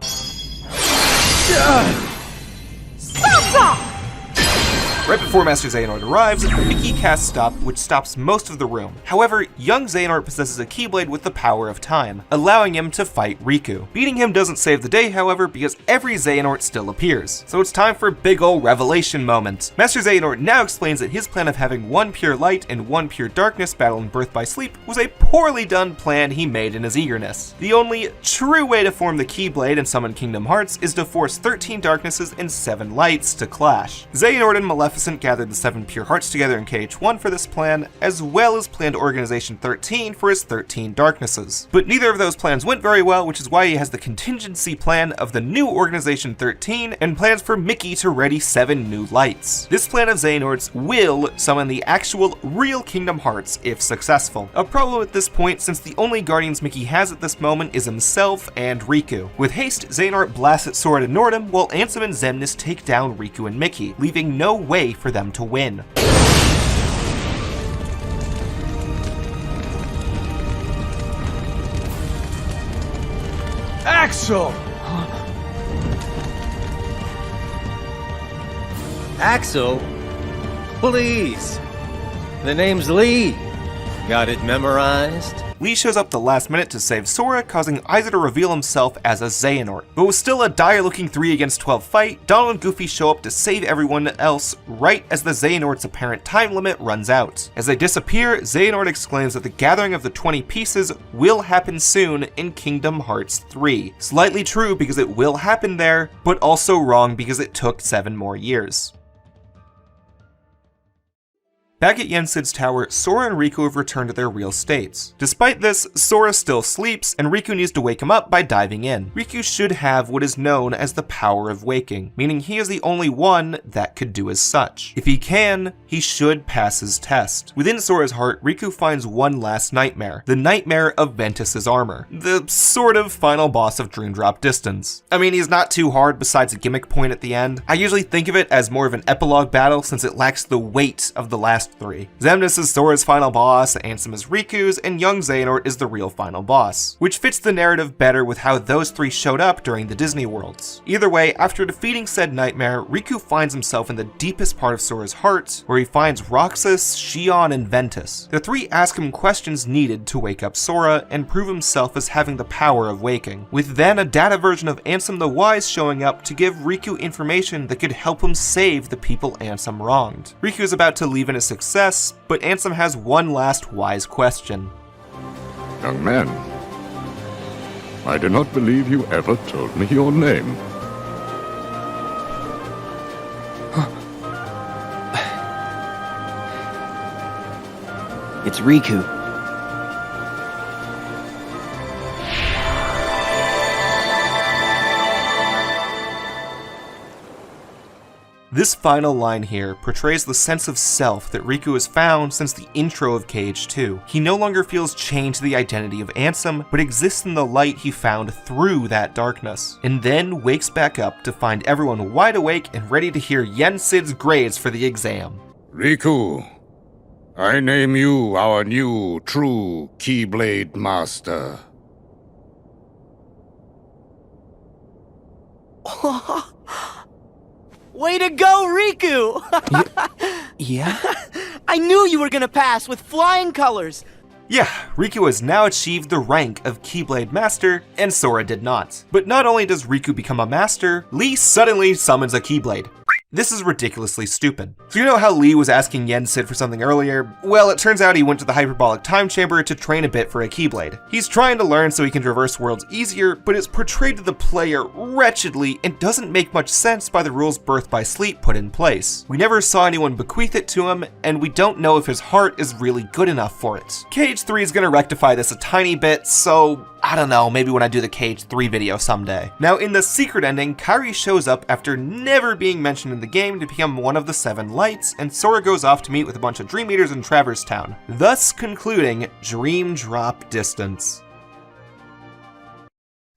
Right before Master Xehanort arrives, Mickey casts Stop, which stops most of the room. However, young Xehanort possesses a Keyblade with the power of time, allowing him to fight Riku. Beating him doesn't save the day, however, because every Xehanort still appears. So it's time for a big ol' revelation moment. Master Xehanort now explains that his plan of having one pure light and one pure darkness battle in Birth by Sleep was a poorly done plan he made in his eagerness. The only true way to form the Keyblade and summon Kingdom Hearts is to force 13 darknesses and 7 lights to clash. Xehanort and Maleficent gathered the 7 pure hearts together in KH1 for this plan, as well as planned Organization 13 for his 13 darknesses. But neither of those plans went very well, which is why he has the contingency plan of the new Organization 13 and plans for Mickey to ready 7 new lights. This plan of Xehanort's will summon the actual real Kingdom Hearts if successful. A problem at this point, since the only guardians Mickey has at this moment is himself and Riku. With haste, Xehanort blasts at Sora to Nordhum, while Ansem and Xemnas take down Riku and Mickey, leaving no way for them to win. Axel! Axel? Please. The name's Lee. Got it memorized? Lee shows up the last minute to save Sora, causing Isa to reveal himself as a Xehanort. But with still a dire-looking 3 against 12 fight, Donald and Goofy show up to save everyone else right as the Xehanort's apparent time limit runs out. As they disappear, Xehanort exclaims that the gathering of the 20 pieces will happen soon in Kingdom Hearts 3. Slightly true because it will happen there, but also wrong because it took 7 more years. Back at Yensid's tower, Sora and Riku have returned to their real states. Despite this, Sora still sleeps, and Riku needs to wake him up by diving in. Riku should have what is known as the power of waking, meaning he is the only one that could do as such. If he can, he should pass his test. Within Sora's heart, Riku finds one last nightmare, the nightmare of Ventus's armor, the sort of final boss of Dream Drop Distance. I mean, he's not too hard besides a gimmick point at the end. I usually think of it as more of an epilogue battle since it lacks the weight of the last 3. Xemnas is Sora's final boss, Ansem is Riku's, and young Xehanort is the real final boss, which fits the narrative better with how those 3 showed up during the Disney Worlds. Either way, after defeating said nightmare, Riku finds himself in the deepest part of Sora's heart, where he finds Roxas, Xion, and Ventus. The 3 ask him questions needed to wake up Sora and prove himself as having the power of waking, with then a data version of Ansem the Wise showing up to give Riku information that could help him save the people Ansem wronged. Riku is about to leave in a success, but Ansem has one last wise question. Young man, I do not believe you ever told me your name. It's Riku. This final line here portrays the sense of self that Riku has found since the intro of KH2. He no longer feels chained to the identity of Ansem, but exists in the light he found through that darkness, and then wakes back up to find everyone wide awake and ready to hear Yensid's grades for the exam. Riku, I name you our new true Keyblade Master. Way to go, Riku! Yeah? I knew you were gonna pass with flying colors! Yeah, Riku has now achieved the rank of Keyblade Master, and Sora did not. But not only does Riku become a master, Lee suddenly summons a Keyblade. This is ridiculously stupid. So you know how Lee was asking Yensid for something earlier? Well, it turns out he went to the hyperbolic time chamber to train a bit for a Keyblade. He's trying to learn so he can traverse worlds easier, but it's portrayed to the player wretchedly and doesn't make much sense by the rules Birth by Sleep put in place. We never saw anyone bequeath it to him, and we don't know if his heart is really good enough for it. KH3 is gonna rectify this a tiny bit, so I don't know, maybe when I do the KH3 video someday. Now, in the secret ending, Kairi shows up after never being mentioned in the game to become one of the 7 lights, and Sora goes off to meet with a bunch of Dream Eaters in Traverse Town, thus concluding Dream Drop Distance.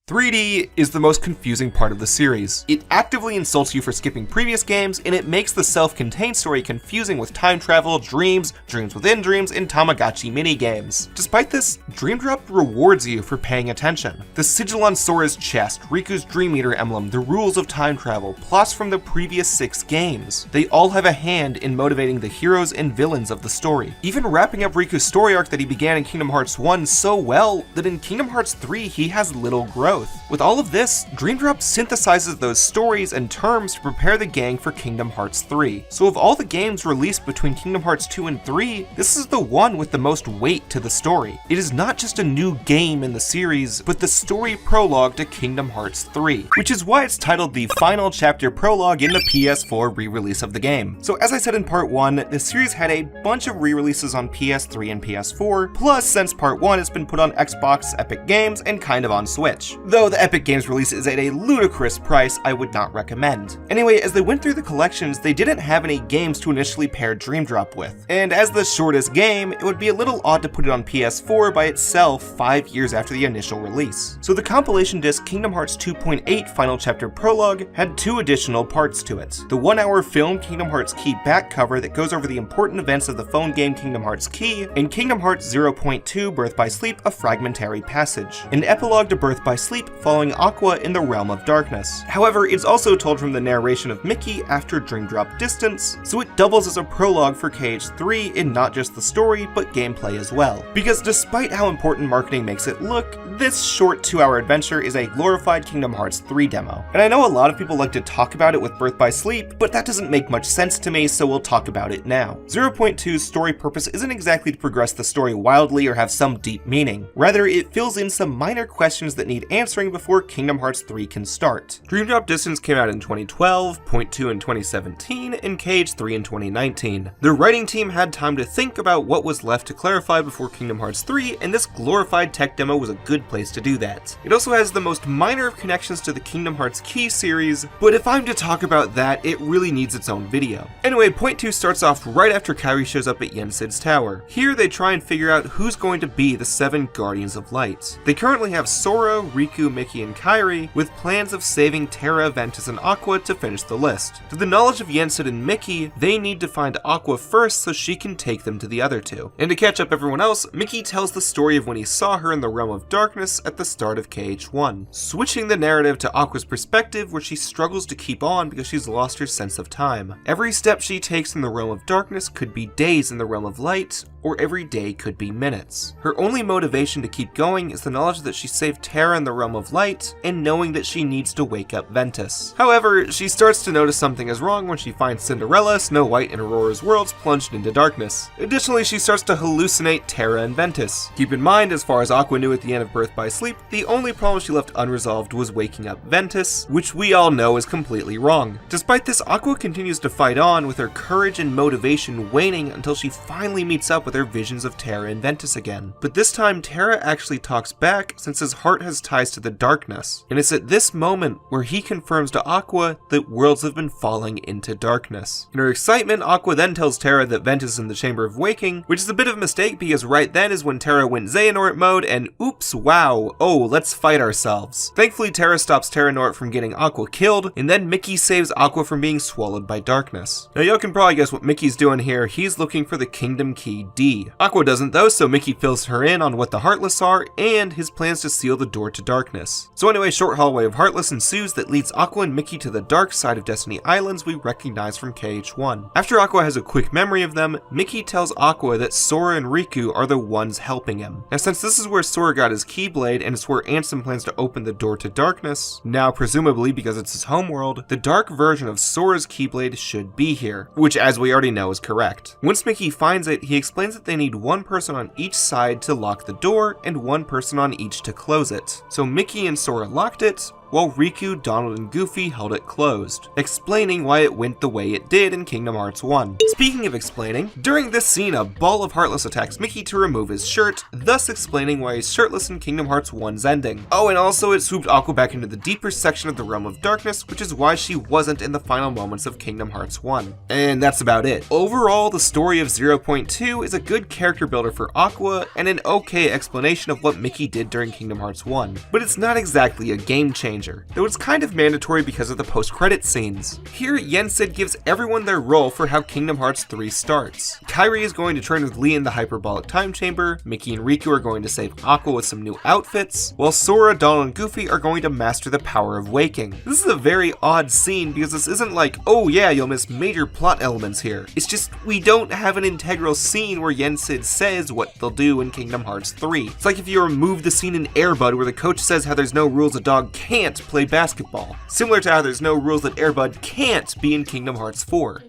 3D is the most confusing part of the series. It actively insults you for skipping previous games, and it makes the self-contained story confusing with time travel, dreams, dreams within dreams, and Tamagotchi minigames. Despite this, Dream Drop rewards you for paying attention. The sigil on Sora's chest, Riku's Dream Eater emblem, the rules of time travel, plots from the previous 6 games. They all have a hand in motivating the heroes and villains of the story. Even wrapping up Riku's story arc that he began in Kingdom Hearts 1 so well that in Kingdom Hearts 3 he has little growth. With all of this, Dream Drop synthesizes those stories and terms to prepare the gang for Kingdom Hearts 3. So of all the games released between Kingdom Hearts 2 and 3, this is the one with the most weight to the story. It is not just a new game in the series, but the story prologue to Kingdom Hearts 3, which is why it's titled the final chapter prologue in the PS4 re-release of the game. So as I said in part 1, the series had a bunch of re-releases on PS3 and PS4, plus since part 1 it's been put on Xbox, Epic Games, and kind of on Switch. Though the Epic Games release is at a ludicrous price, I would not recommend. Anyway, as they went through the collections, they didn't have any games to initially pair Dream Drop with. And as the shortest game, it would be a little odd to put it on PS4 by itself 5 years after the initial release. So the compilation disc Kingdom Hearts 2.8 Final Chapter Prologue had 2 additional parts to it. The 1-hour film Kingdom Hearts Key back cover that goes over the important events of the phone game Kingdom Hearts Key, and Kingdom Hearts 0.2 Birth by Sleep, a fragmentary passage. An epilogue to Birth by Sleep following Aqua in the Realm of Darkness. However, it's also told from the narration of Mickey after Dream Drop Distance, so it doubles as a prologue for KH3 in not just the story, but gameplay as well. Because despite how important marketing makes it look, this short 2-hour adventure is a glorified Kingdom Hearts 3 demo. And I know a lot of people like to talk about it with Birth by Sleep, but that doesn't make much sense to me, so we'll talk about it now. 0.2's story purpose isn't exactly to progress the story wildly or have some deep meaning. Rather, it fills in some minor questions that need answering before Kingdom Hearts 3 can start. Dream Drop Distance came out in 2012, Point 2 in 2017, and KH3 in 2019. The writing team had time to think about what was left to clarify before Kingdom Hearts 3, and this glorified tech demo was a good place to do that. It also has the most minor of connections to the Kingdom Hearts Key series, but if I'm to talk about that, it really needs its own video. Anyway, Point 2 starts off right after Kairi shows up at Yensid's tower. Here they try and figure out who's going to be the 7 Guardians of Light. They currently have Sora, Riku, Mickey, and Kairi, with plans of saving Terra, Ventus, and Aqua to finish the list. To the knowledge of Yensid and Mickey, they need to find Aqua first so she can take them to the other 2. And to catch up everyone else, Mickey tells the story of when he saw her in the Realm of Darkness at the start of KH1, switching the narrative to Aqua's perspective where she struggles to keep on because she's lost her sense of time. Every step she takes in the Realm of Darkness could be days in the Realm of Light, or every day could be minutes. Her only motivation to keep going is the knowledge that she saved Terra in the Realm of Light, and knowing that she needs to wake up Ventus. However, she starts to notice something is wrong when she finds Cinderella, Snow White, and Aurora's worlds plunged into darkness. Additionally, she starts to hallucinate Terra and Ventus. Keep in mind, as far as Aqua knew at the end of Birth by Sleep, the only problem she left unresolved was waking up Ventus, which we all know is completely wrong. Despite this, Aqua continues to fight on, with her courage and motivation waning until she finally meets up with her visions of Terra and Ventus again. But this time, Terra actually talks back since his heart has ties to the darkness, and it's at this moment where he confirms to Aqua that worlds have been falling into darkness. In her excitement, Aqua then tells Terra that Ventus is in the Chamber of Waking, which is a bit of a mistake because right then is when Terra went Xehanort mode and oops, wow, oh, let's fight ourselves. Thankfully, Terra stops Terranort from getting Aqua killed, and then Mickey saves Aqua from being swallowed by darkness. Now y'all can probably guess what Mickey's doing here. He's looking for the Kingdom Key D. Aqua doesn't though, so Mickey fills her in on what the Heartless are and his plans to seal the door to darkness. So anyway, short hallway of Heartless ensues that leads Aqua and Mickey to the dark side of Destiny Islands we recognize from KH1. After Aqua has a quick memory of them, Mickey tells Aqua that Sora and Riku are the ones helping him. Now since this is where Sora got his Keyblade and it's where Ansem plans to open the door to darkness, now presumably because it's his homeworld, the dark version of Sora's Keyblade should be here, which as we already know is correct. Once Mickey finds it, he explains that they need one person on each side to lock the door and one person on each to close it. So Mickey and Sora locked it, while Riku, Donald, and Goofy held it closed, explaining why it went the way it did in Kingdom Hearts 1. Speaking of explaining, during this scene a ball of Heartless attacks Mickey to remove his shirt, thus explaining why he's shirtless in Kingdom Hearts 1's ending. Oh, and also it swooped Aqua back into the deeper section of the Realm of Darkness, which is why she wasn't in the final moments of Kingdom Hearts 1. And that's about it. Overall, the story of 0.2 is a good character builder for Aqua, and an okay explanation of what Mickey did during Kingdom Hearts 1. But it's not exactly a game changer, though it's kind of mandatory because of the post-credit scenes. Here, Yensid gives everyone their role for how Kingdom Hearts 3 starts. Kairi is going to train with Lee in the hyperbolic time chamber, Mickey and Riku are going to save Aqua with some new outfits, while Sora, Donald, and Goofy are going to master the power of waking. This is a very odd scene because this isn't like, oh yeah, you'll miss major plot elements here. It's just, we don't have an integral scene where Yensid says what they'll do in Kingdom Hearts 3. It's like if you remove the scene in Air Bud where the coach says how there's no rules a dog can't play basketball. Similar to how there's no rules that Air Bud can't be in Kingdom Hearts 4.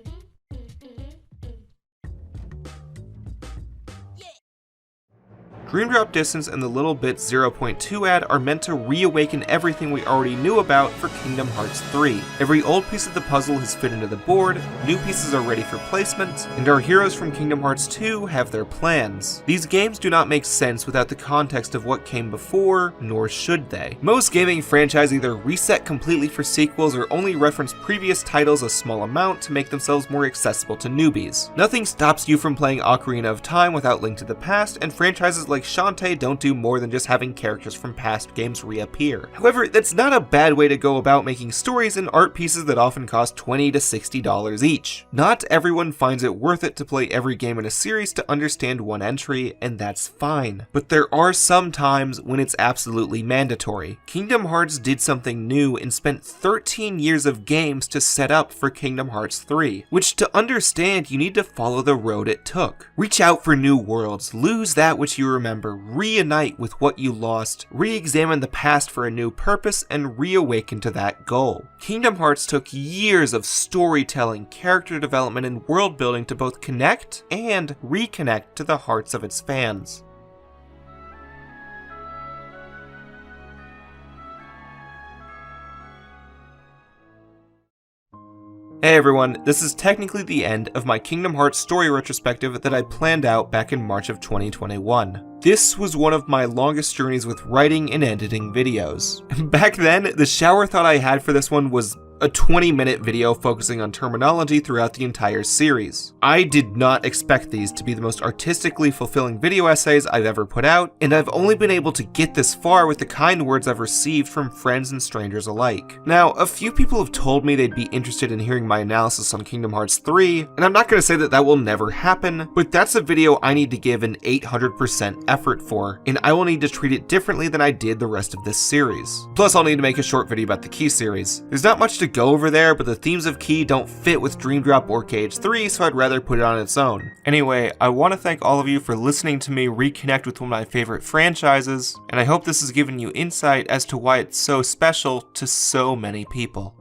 Dream Drop Distance and the Little Bit 0.2 ad are meant to reawaken everything we already knew about for Kingdom Hearts 3. Every old piece of the puzzle has fit into the board, new pieces are ready for placement, and our heroes from Kingdom Hearts 2 have their plans. These games do not make sense without the context of what came before, nor should they. Most gaming franchises either reset completely for sequels or only reference previous titles a small amount to make themselves more accessible to newbies. Nothing stops you from playing Ocarina of Time without Link to the Past, and franchises like Shantae don't do more than just having characters from past games reappear. However, that's not a bad way to go about making stories and art pieces that often cost $20 to $60 each. Not everyone finds it worth it to play every game in a series to understand one entry, and that's fine. But there are some times when it's absolutely mandatory. Kingdom Hearts did something new and spent 13 years of games to set up for Kingdom Hearts 3, which to understand you need to follow the road it took. Reach out for new worlds, lose that which you remember, reunite with what you lost, re-examine the past for a new purpose, and reawaken to that goal. Kingdom Hearts took years of storytelling, character development, and world building to both connect and reconnect to the hearts of its fans. Hey everyone, this is technically the end of my Kingdom Hearts story retrospective that I planned out back in March of 2021. This was one of my longest journeys with writing and editing videos. Back then, the shower thought I had for this one was a 20-minute video focusing on terminology throughout the entire series. I did not expect these to be the most artistically fulfilling video essays I've ever put out, and I've only been able to get this far with the kind words I've received from friends and strangers alike. Now, a few people have told me they'd be interested in hearing my analysis on Kingdom Hearts 3, and I'm not going to say that that will never happen, but that's a video I need to give an 800% effort for, and I will need to treat it differently than I did the rest of this series. Plus, I'll need to make a short video about the Key series. There's not much to go over there, but the themes of Key don't fit with Dream Drop or KH3, so I'd rather put it on its own. Anyway, I want to thank all of you for listening to me reconnect with one of my favorite franchises, and I hope this has given you insight as to why it's so special to so many people.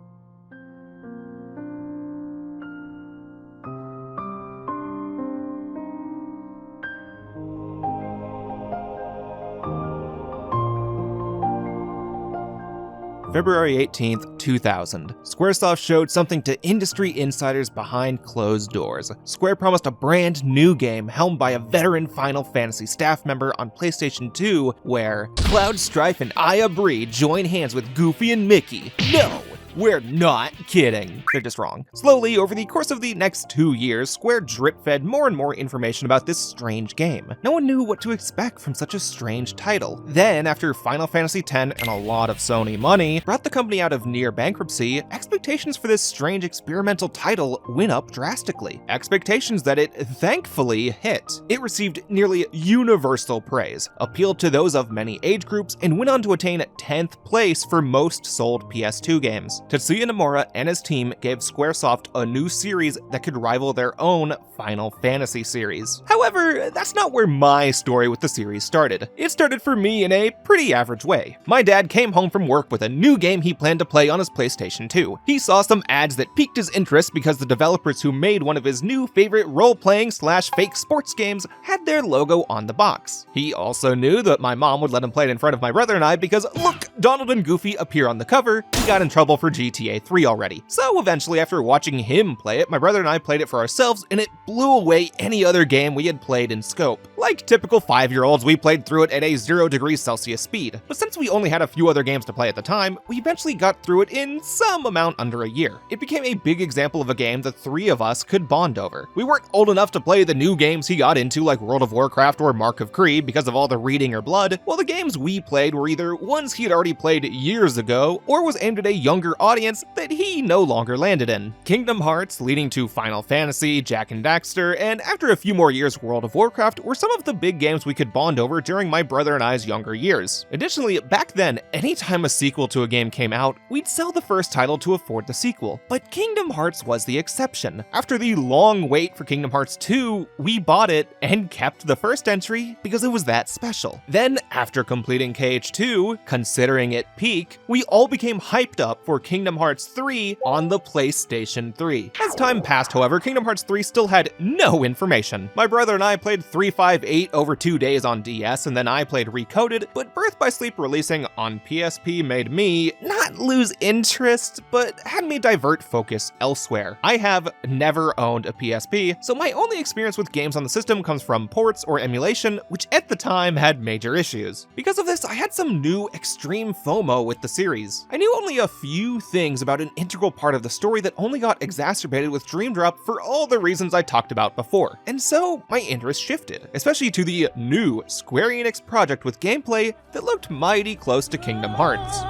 February 18th, 2000. Squaresoft showed something to industry insiders behind closed doors. Square promised a brand new game helmed by a veteran Final Fantasy staff member on PlayStation 2, where Cloud Strife and Aya Bree join hands with Goofy and Mickey. No! We're not kidding. They're just wrong. Slowly, over the course of the next 2 years, Square drip-fed more and more information about this strange game. No one knew what to expect from such a strange title. Then, after Final Fantasy X and a lot of Sony money brought the company out of near bankruptcy, expectations for this strange experimental title went up drastically. Expectations that it thankfully hit. It received nearly universal praise, appealed to those of many age groups, and went on to attain 10th place for most sold PS2 games. Tetsuya Nomura and his team gave Squaresoft a new series that could rival their own Final Fantasy series. However, that's not where my story with the series started. It started for me in a pretty average way. My dad came home from work with a new game he planned to play on his PlayStation 2. He saw some ads that piqued his interest because the developers who made one of his new favorite role-playing / fake sports games had their logo on the box. He also knew that my mom would let him play it in front of my brother and I because, look, Donald and Goofy appear on the cover. He got in trouble for GTA 3 already. So eventually, after watching him play it, my brother and I played it for ourselves, and it blew away any other game we had played in scope. Like typical 5-year-olds, we played through it at a 0 degrees Celsius speed. But since we only had a few other games to play at the time, we eventually got through it in some amount under a year. It became a big example of a game the three of us could bond over. We weren't old enough to play the new games he got into like World of Warcraft or Mark of Creed because of all the reading or blood, while the games we played were either ones he had already played years ago or was aimed at a younger audience that he no longer landed in. Kingdom Hearts, leading to Final Fantasy, Jak and Daxter, and after a few more years World of Warcraft were some of the big games we could bond over during my brother and I's younger years. Additionally, back then, anytime a sequel to a game came out, we'd sell the first title to afford the sequel. But Kingdom Hearts was the exception. After the long wait for Kingdom Hearts 2, we bought it and kept the first entry because it was that special. Then, after completing KH2, considering it peak, we all became hyped up for Kingdom Hearts 3 on the PlayStation 3. As time passed, however, Kingdom Hearts 3 still had no information. My brother and I played 358 over 2 days on DS, and then I played Recoded, but Birth by Sleep releasing on PSP made me not lose interest, but had me divert focus elsewhere. I have never owned a PSP, so my only experience with games on the system comes from ports or emulation, which at the time had major issues. Because of this, I had some new extreme FOMO with the series. I knew only a few things about an integral part of the story that only got exacerbated with Dream Drop for all the reasons I talked about before. And so my interest shifted, especially to the new Square Enix project with gameplay that looked mighty close to Kingdom Hearts.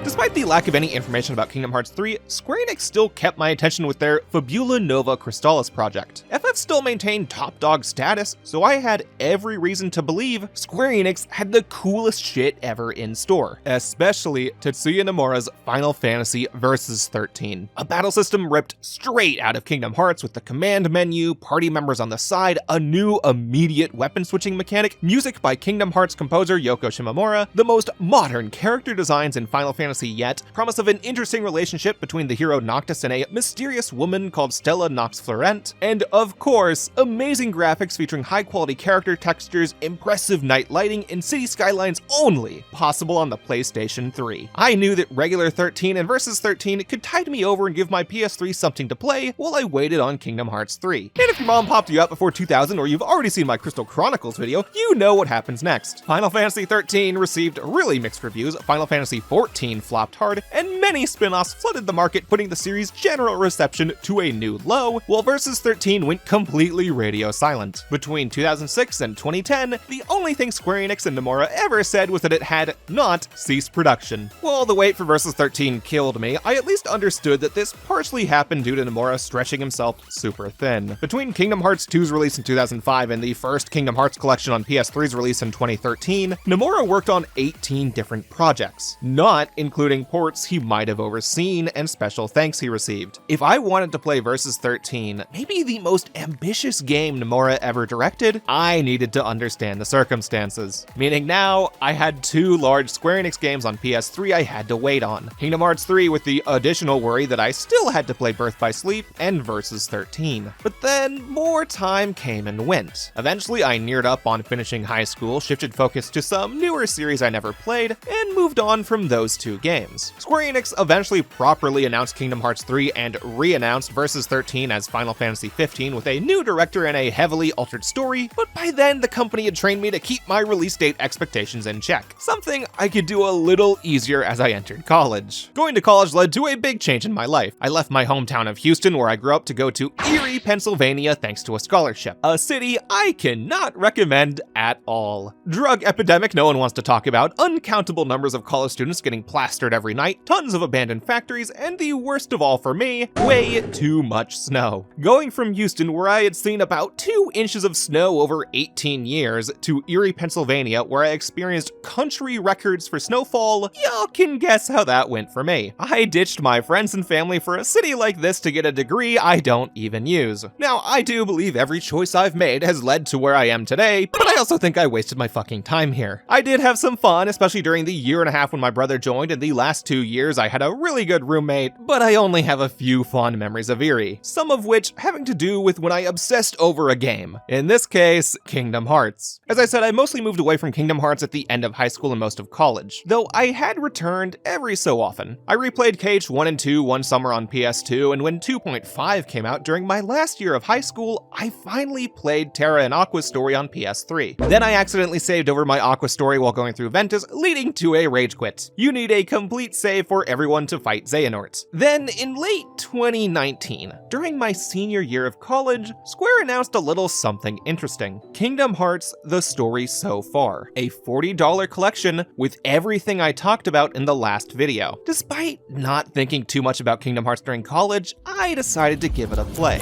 Despite the lack of any information about Kingdom Hearts 3, Square Enix still kept my attention with their Fabula Nova Crystallis project. FF still maintained top dog status, so I had every reason to believe Square Enix had the coolest shit ever in store, especially Tetsuya Nomura's Final Fantasy Versus 13, a battle system ripped straight out of Kingdom Hearts with the command menu, party members on the side, a new immediate weapon switching mechanic, music by Kingdom Hearts composer Yoko Shimomura, the most modern character designs in Final Fantasy yet, promise of an interesting relationship between the hero Noctis and a mysterious woman called Stella Nox Florent, and of course, amazing graphics featuring high-quality character textures, impressive night lighting, and city skylines only possible on the PlayStation 3. I knew that regular 13 and Versus 13 could tide me over and give my PS3 something to play while I waited on Kingdom Hearts 3. And if your mom popped you out before 2000 or you've already seen my Crystal Chronicles video, you know what happens next. Final Fantasy 13 received really mixed reviews, Final Fantasy 14 flopped hard, and many spin-offs flooded the market, putting the series' general reception to a new low, while Versus 13 went completely radio silent. Between 2006 and 2010, the only thing Square Enix and Nomura ever said was that it had not ceased production. While the wait for Versus 13 killed me, I at least understood that this partially happened due to Nomura stretching himself super thin. Between Kingdom Hearts 2's release in 2005 and the first Kingdom Hearts collection on PS3's release in 2013, Nomura worked on 18 different projects, not including ports he might have overseen and special thanks he received. If I wanted to play Versus 13, maybe the most ambitious game Nomura ever directed, I needed to understand the circumstances. Meaning now, I had two large Square Enix games on PS3 I had to wait on. Kingdom Hearts 3 with the additional worry that I still had to play Birth by Sleep, and Versus 13. But then, more time came and went. Eventually, I neared up on finishing high school, shifted focus to some newer series I never played, and moved on from those two games. Square Enix eventually properly announced Kingdom Hearts 3 and re-announced Versus 13 as Final Fantasy 15 with a new director and a heavily altered story, but by then the company had trained me to keep my release date expectations in check, something I could do a little easier as I entered college. Going to college led to a big change in my life. I left my hometown of Houston, where I grew up, to go to Erie, Pennsylvania thanks to a scholarship, a city I cannot recommend at all. Drug epidemic no one wants to talk about, uncountable numbers of college students getting plastered blistered every night, tons of abandoned factories, and the worst of all for me, way too much snow. Going from Houston, where I had seen about 2 inches of snow over 18 years, to Erie, Pennsylvania, where I experienced country records for snowfall, y'all can guess how that went for me. I ditched my friends and family for a city like this to get a degree I don't even use. Now, I do believe every choice I've made has led to where I am today, but I also think I wasted my fucking time here. I did have some fun, especially during the year and a half when my brother joined, and the last 2 years I had a really good roommate, but I only have a few fond memories of Erie, some of which having to do with when I obsessed over a game. In this case, Kingdom Hearts. As I said, I mostly moved away from Kingdom Hearts at the end of high school and most of college, though I had returned every so often. I replayed KH1 and 2 one summer on PS2, and when 2.5 came out during my last year of high school, I finally played Terra and Aqua's story on PS3. Then I accidentally saved over my Aqua story while going through Ventus, leading to a rage quit. You need a complete save for everyone to fight Xehanort. Then, in late 2019, during my senior year of college, Square announced a little something interesting. Kingdom Hearts: The Story So Far, a $40 collection with everything I talked about in the last video. Despite not thinking too much about Kingdom Hearts during college, I decided to give it a play.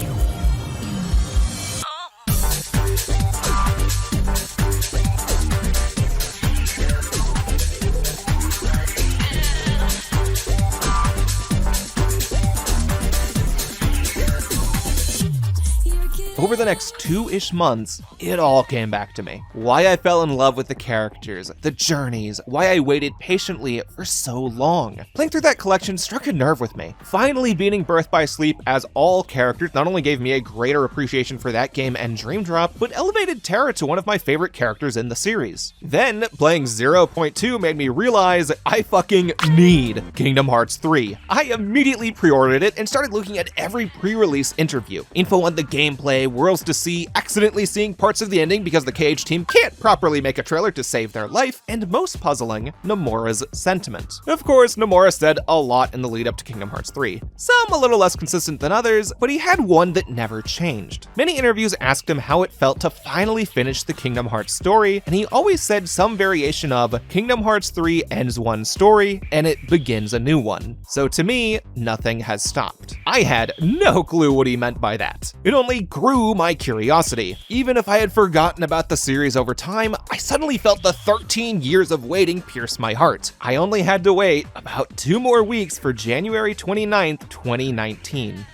Over the next 2-ish months, it all came back to me. Why I fell in love with the characters, the journeys, why I waited patiently for so long. Playing through that collection struck a nerve with me. Finally beating Birth by Sleep as all characters not only gave me a greater appreciation for that game and Dream Drop, but elevated Terra to one of my favorite characters in the series. Then, playing 0.2 made me realize I fucking need Kingdom Hearts 3. I immediately pre-ordered it and started looking at every pre-release interview. Info on the gameplay, worlds to see, accidentally seeing parts of the ending because the KH team can't properly make a trailer to save their life, and most puzzling, Nomura's sentiment. Of course, Nomura said a lot in the lead up to Kingdom Hearts 3. Some a little less consistent than others, but he had one that never changed. Many interviews asked him how it felt to finally finish the Kingdom Hearts story, and he always said some variation of Kingdom Hearts 3 ends one story, and it begins a new one. So to me, nothing has stopped. I had no clue what he meant by that. It only grew my curiosity. Even if I had forgotten about the series over time, I suddenly felt the 13 years of waiting pierce my heart. I only had to wait about 2 more weeks for January 29th, 2019.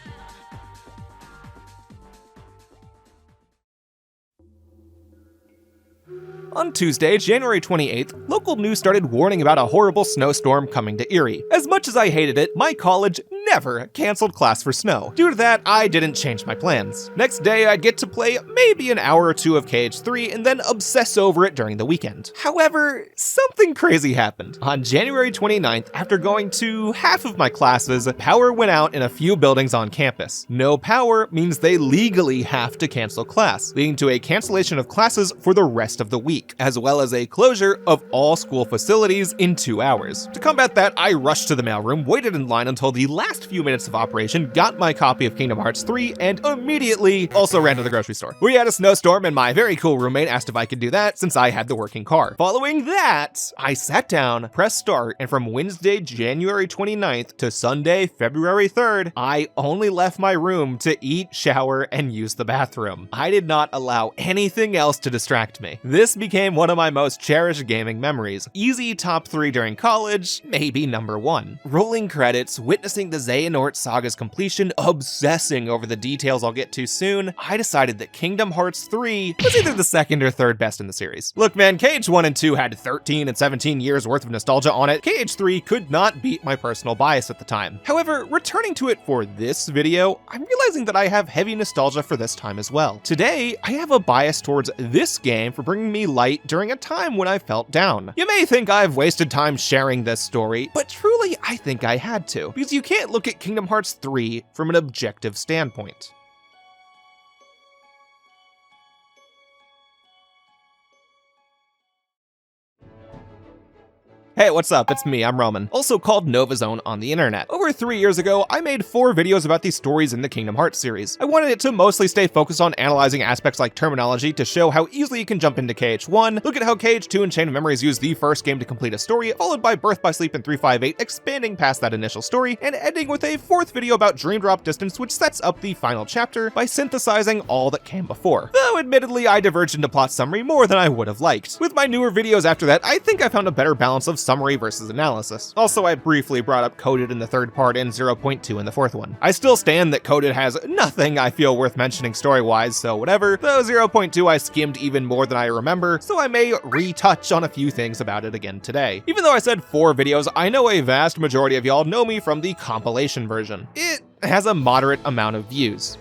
On Tuesday, January 28th, local news started warning about a horrible snowstorm coming to Erie. As much as I hated it, my college never canceled class for snow. Due to that, I didn't change my plans. Next day, I'd get to play maybe an hour or 2 of KH3 and then obsess over it during the weekend. However, something crazy happened. On January 29th, after going to half of my classes, power went out in a few buildings on campus. No power means they legally have to cancel class, leading to a cancellation of classes for the rest of the week, as well as a closure of all school facilities in 2 hours. To combat that, I rushed to the mailroom, waited in line until the last few minutes of operation, got my copy of Kingdom Hearts 3, and immediately also ran to the grocery store. We had a snowstorm and my very cool roommate asked if I could do that since I had the working car. Following that, I sat down, pressed start, and from Wednesday, January 29th to Sunday, February 3rd, I only left my room to eat, shower, and use the bathroom. I did not allow anything else to distract me. This became one of my most cherished gaming memories. Easy top 3 during college, maybe number 1. Rolling credits, witnessing the Xehanort saga's completion, obsessing over the details I'll get to soon, I decided that Kingdom Hearts 3 was either the second or third best in the series. Look man, KH1 and 2 had 13 and 17 years worth of nostalgia on it. KH3 could not beat my personal bias at the time. However, returning to it for this video, I'm realizing that I have heavy nostalgia for this time as well. Today, I have a bias towards this game for bringing me light during a time when I felt down. You may think I've wasted time sharing this story, but truly I think I had to, because you can't look at Kingdom Hearts 3 from an objective standpoint. Hey, what's up? It's me, I'm Roman, also called Nova Zone on the internet. Over 3 years ago, I made 4 videos about the stories in the Kingdom Hearts series. I wanted it to mostly stay focused on analyzing aspects like terminology to show how easily you can jump into KH1, look at how KH2 and Chain of Memories use the first game to complete a story, followed by Birth by Sleep and 358 expanding past that initial story, and ending with a 4th video about Dream Drop Distance, which sets up the final chapter by synthesizing all that came before. Though admittedly, I diverged into plot summary more than I would have liked. With my newer videos after that, I think I found a better balance of summary versus analysis. Also, I briefly brought up Coded in the 3rd part and 0.2 in the 4th one. I still stand that Coded has nothing I feel worth mentioning story-wise, so whatever, though 0.2 I skimmed even more than I remember, so I may retouch on a few things about it again today. Even though I said 4 videos, I know a vast majority of y'all know me from the compilation version. It has a moderate amount of views.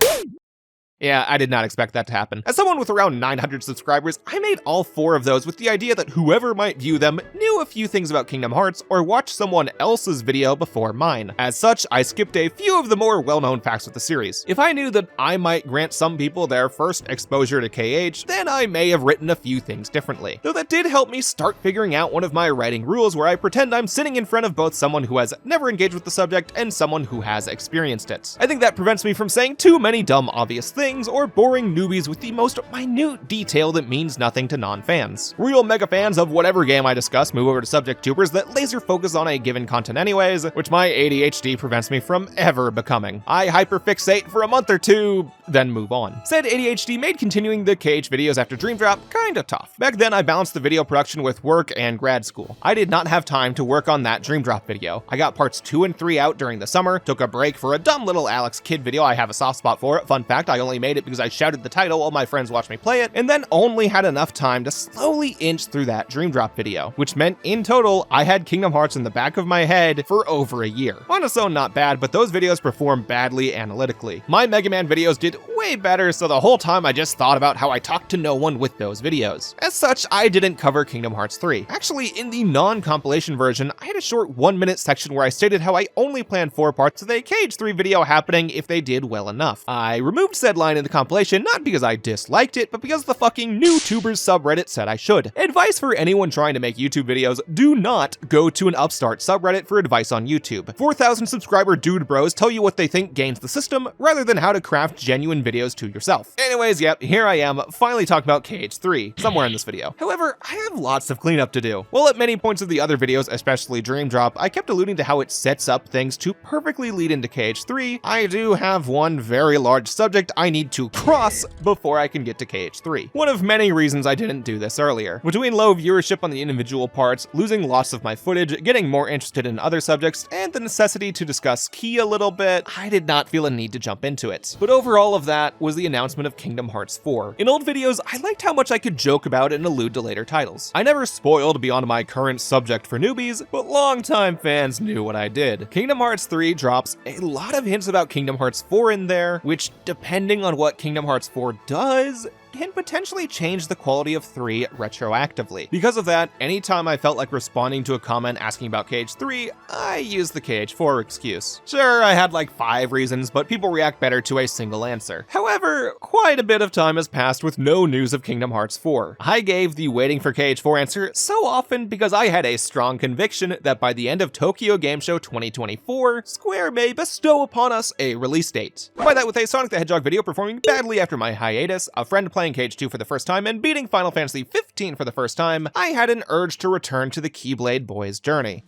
Yeah, I did not expect that to happen. As someone with around 900 subscribers, I made all 4 of those with the idea that whoever might view them knew a few things about Kingdom Hearts or watched someone else's video before mine. As such, I skipped a few of the more well-known facts of the series. If I knew that I might grant some people their first exposure to KH, then I may have written a few things differently. Though that did help me start figuring out one of my writing rules where I pretend I'm sitting in front of both someone who has never engaged with the subject and someone who has experienced it. I think that prevents me from saying too many dumb obvious things or boring newbies with the most minute detail that means nothing to non-fans. Real mega fans of whatever game I discuss move over to subject tubers that laser focus on a given content anyways, which my ADHD prevents me from ever becoming. I hyperfixate for a month or two, then move on. Said ADHD made continuing the KH videos after Dream Drop kinda tough. Back then I balanced the video production with work and grad school. I did not have time to work on that Dream Drop video. I got parts 2 and 3 out during the summer, took a break for a dumb little Alex Kidd video I have a soft spot for. Fun fact, I only made it because I shouted the title while my friends watched me play it, and then only had enough time to slowly inch through that Dream Drop video, which meant in total, I had Kingdom Hearts in the back of my head for over a year. On its own, not bad, but those videos performed badly analytically. My Mega Man videos did way better, so the whole time I just thought about how I talked to no one with those videos. As such, I didn't cover Kingdom Hearts 3. Actually, in the non-compilation version, I had a short 1-minute section where I stated how I only planned 4 parts of a KH3 video happening if they did well enough. I removed said line in the compilation not because I disliked it, but because the fucking NewTubers subreddit said I should. Advice for anyone trying to make YouTube videos: do not go to an upstart subreddit for advice on YouTube. 4,000 subscriber dude bros tell you what they think gains the system, rather than how to craft genuine videos to yourself. Anyways, yep, here I am, finally talking about KH3, somewhere in this video. However, I have lots of cleanup to do. Well, at many points of the other videos, especially Dream Drop, I kept alluding to how it sets up things to perfectly lead into KH3. I do have one very large subject I need to cross before I can get to KH3. One of many reasons I didn't do this earlier. Between low viewership on the individual parts, losing lots of my footage, getting more interested in other subjects, and the necessity to discuss Key a little bit, I did not feel a need to jump into it. But over all of that was the announcement of Kingdom Hearts 4. In old videos, I liked how much I could joke about it and allude to later titles. I never spoiled beyond my current subject for newbies, but longtime fans knew what I did. Kingdom Hearts 3 drops a lot of hints about Kingdom Hearts 4 in there, which, depending on what Kingdom Hearts 4 does, can potentially change the quality of 3 retroactively. Because of that, anytime I felt like responding to a comment asking about KH3, I used the KH4 excuse. Sure, I had like 5 reasons, but people react better to a single answer. However, quite a bit of time has passed with no news of Kingdom Hearts 4. I gave the waiting for KH4 answer so often because I had a strong conviction that by the end of Tokyo Game Show 2024, Square may bestow upon us a release date. By that, with a Sonic the Hedgehog video performing badly after my hiatus, a friend playing KH2 for the first time, and beating Final Fantasy XV for the first time, I had an urge to return to the Keyblade boys' journey.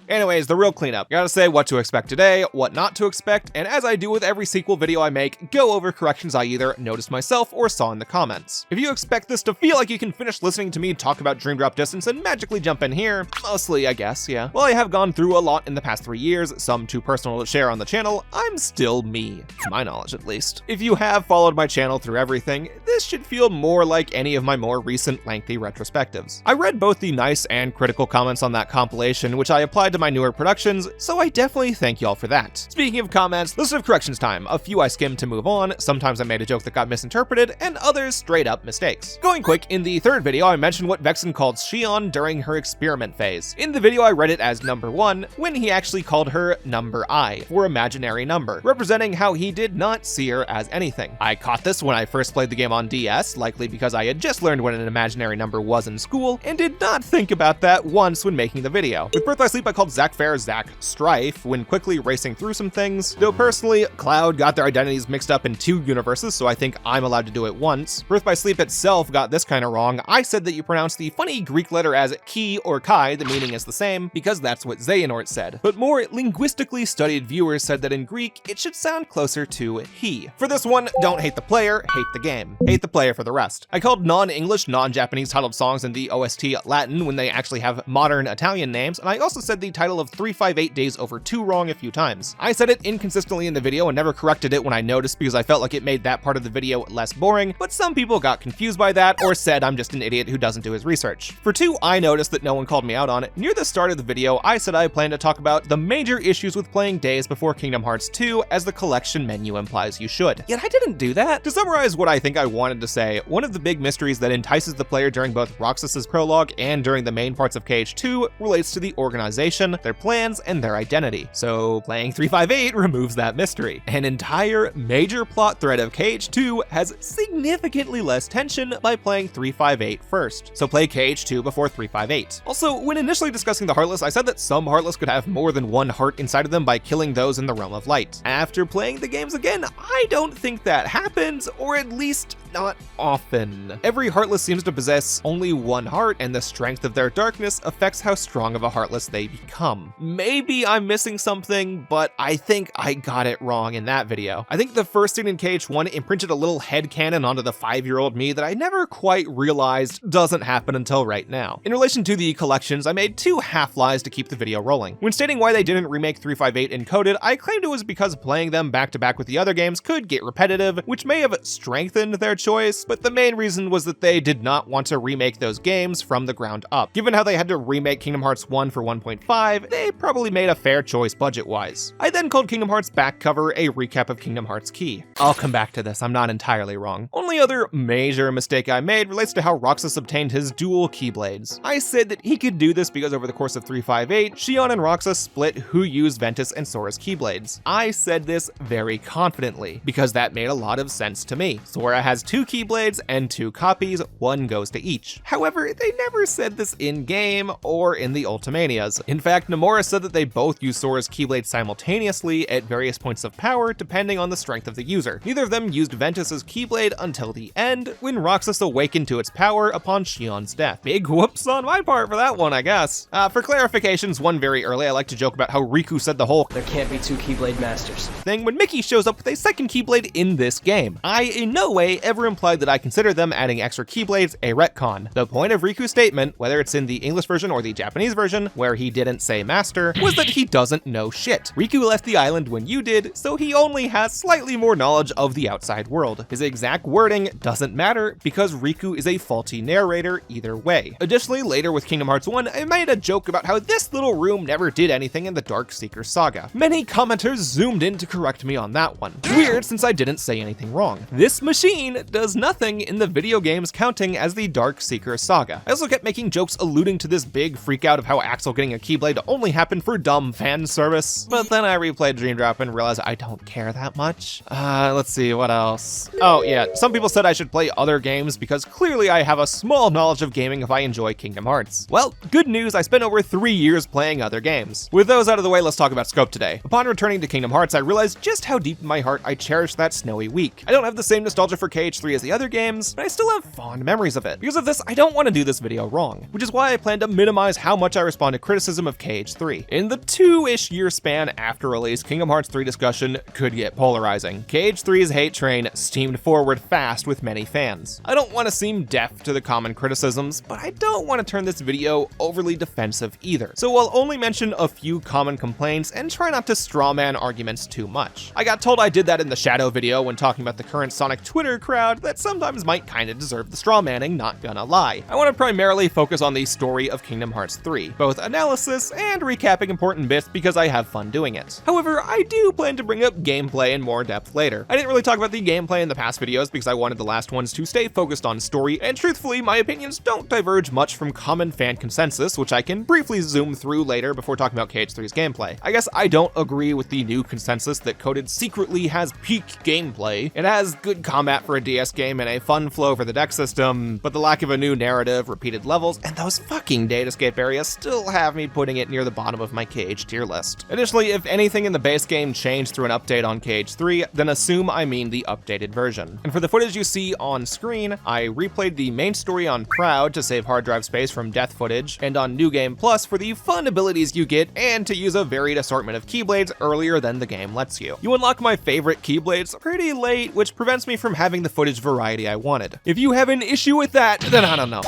Anyways, the real cleanup. Gotta say what to expect today, what not to expect, and as I do with every sequel video I make, go over corrections I either noticed myself or saw in the comments. If you expect this to feel like you can finish listening to me talk about Dream Drop Distance and magically jump in here, mostly I guess, yeah. While I have gone through a lot in the past 3 years, some too personal to share on the channel, I'm still me, to my knowledge at least. If you have followed my channel through everything, this should feel more like any of my more recent lengthy retrospectives. I read both the nice and critical comments on that compilation, which I applied add to my newer productions, so I definitely thank y'all for that. Speaking of comments, list of corrections time. A few I skimmed to move on, sometimes I made a joke that got misinterpreted, and others straight up mistakes. Going quick, in the third video I mentioned what Vexen called Xion during her experiment phase. In the video I read it as number 1, when he actually called her number I, for imaginary number, representing how he did not see her as anything. I caught this when I first played the game on DS, likely because I had just learned what an imaginary number was in school, and did not think about that once when making the video. With Birth by Sleep I called Zack Fair Zack Strife when quickly racing through some things, though personally, Cloud got their identities mixed up in 2 universes, so I think I'm allowed to do it once. Birth by Sleep itself got this kinda wrong. I said that you pronounce the funny Greek letter as Ki or Kai, the meaning is the same, because that's what Xehanort said. But more linguistically studied viewers said that in Greek, it should sound closer to he. For this one, don't hate the player, hate the game. Hate the player for the rest. I called non-English, non-Japanese titled songs in the OST Latin when they actually have modern Italian names, and I also said the title of 358 Days Over 2 wrong a few times. I said it inconsistently in the video and never corrected it when I noticed because I felt like it made that part of the video less boring, but some people got confused by that or said I'm just an idiot who doesn't do his research. For 2, I noticed that no one called me out on it. Near the start of the video, I said I plan to talk about the major issues with playing Days Before Kingdom Hearts 2 as the collection menu implies you should. Yet I didn't do that. To summarize what I think I wanted to say, one of the big mysteries that entices the player during both Roxas's prologue and during the main parts of KH2 relates to the organization, their plans, and their identity. So playing 358 removes that mystery. An entire major plot thread of KH2 has significantly less tension by playing 358 first. So play KH2 before 358. Also, when initially discussing the Heartless, I said that some Heartless could have more than one heart inside of them by killing those in the Realm of Light. After playing the games again, I don't think that happens, or at least not often. Every Heartless seems to possess only one heart, and the strength of their darkness affects how strong of a Heartless they become. Maybe I'm missing something, but I think I got it wrong in that video. I think the first scene in KH1 imprinted a little headcanon onto the 5-year-old me that I never quite realized doesn't happen until right now. In relation to the collections, I made 2 half-lies to keep the video rolling. When stating why they didn't remake 358 encoded, I claimed it was because playing them back-to-back with the other games could get repetitive, which may have strengthened their choice, but the main reason was that they did not want to remake those games from the ground up. Given how they had to remake Kingdom Hearts 1 for 1.5, they probably made a fair choice budget-wise. I then called Kingdom Hearts back cover a recap of Kingdom Hearts Key. I'll come back to this, I'm not entirely wrong. Only other major mistake I made relates to how Roxas obtained his dual Keyblades. I said that he could do this because over the course of 358, Xion and Roxas split who used Ventus and Sora's Keyblades. I said this very confidently, because that made a lot of sense to me. Sora has 2 Keyblades and 2 copies, one goes to each. However, they never said this in-game or in the Ultimanias. In fact, Nomura said that they both use Sora's Keyblade simultaneously at various points of power depending on the strength of the user. Neither of them used Ventus's Keyblade until the end, when Roxas awakened to its power upon Xion's death. Big whoops on my part for that one, I guess. For clarifications, one very early, I like to joke about how Riku said the whole "there can't be 2 Keyblade masters" thing when Mickey shows up with a second Keyblade in this game. I in no way ever implied that I consider them adding extra Keyblades a retcon. The point of Riku's statement, whether it's in the English version or the Japanese version, where he didn't say master, was that he doesn't know shit. Riku left the island when you did, so he only has slightly more knowledge of the outside world. His exact wording doesn't matter because Riku is a faulty narrator either way. Additionally, later with Kingdom Hearts 1, I made a joke about how this little room never did anything in the Dark Seeker saga. Many commenters zoomed in to correct me on that one. Weird since I didn't say anything wrong. This machine does nothing in the video games counting as the Dark Seeker saga. I also kept making jokes alluding to this big freakout of how Axel getting a Keyblade only happened for dumb fan service, but then I replayed Dream Drop and realized I don't care that much. Let's see, what else? Oh yeah, some people said I should play other games because clearly I have a small knowledge of gaming if I enjoy Kingdom Hearts. Well, good news, I spent over 3 years playing other games. With those out of the way, let's talk about scope today. Upon returning to Kingdom Hearts, I realized just how deep in my heart I cherish that snowy week. I don't have the same nostalgia for KH3 as the other games, but I still have fond memories of it. Because of this, I don't want to do this video wrong, which is why I plan to minimize how much I respond to criticism of KH3. In the 2-ish year span after release, Kingdom Hearts 3 discussion could get polarizing. KH3's hate train steamed forward fast with many fans. I don't want to seem deaf to the common criticisms, but I don't want to turn this video overly defensive either. So I'll only mention a few common complaints and try not to strawman arguments too much. I got told I did that in the Shadow video when talking about the current Sonic Twitter crowd, crowd that sometimes might kinda deserve the straw manning, not gonna lie. I want to primarily focus on the story of Kingdom Hearts 3, both analysis and recapping important bits because I have fun doing it. However, I do plan to bring up gameplay in more depth later. I didn't really talk about the gameplay in the past videos because I wanted the last ones to stay focused on story, and truthfully, my opinions don't diverge much from common fan consensus, which I can briefly zoom through later before talking about KH3's gameplay. I guess I don't agree with the new consensus that Coded secretly has peak gameplay. It has good combat for a DS game and a fun flow for the deck system, but the lack of a new narrative, repeated levels, and those fucking datascape areas still have me putting it near the bottom of my KH tier list. Additionally, if anything in the base game changed through an update on KH3, then assume I mean the updated version. And for the footage you see on screen, I replayed the main story on Proud to save hard drive space from death footage, and on New Game Plus for the fun abilities you get and to use a varied assortment of Keyblades earlier than the game lets you. You unlock my favorite Keyblades pretty late, which prevents me from having the footage variety I wanted. If you have an issue with that, then I don't know.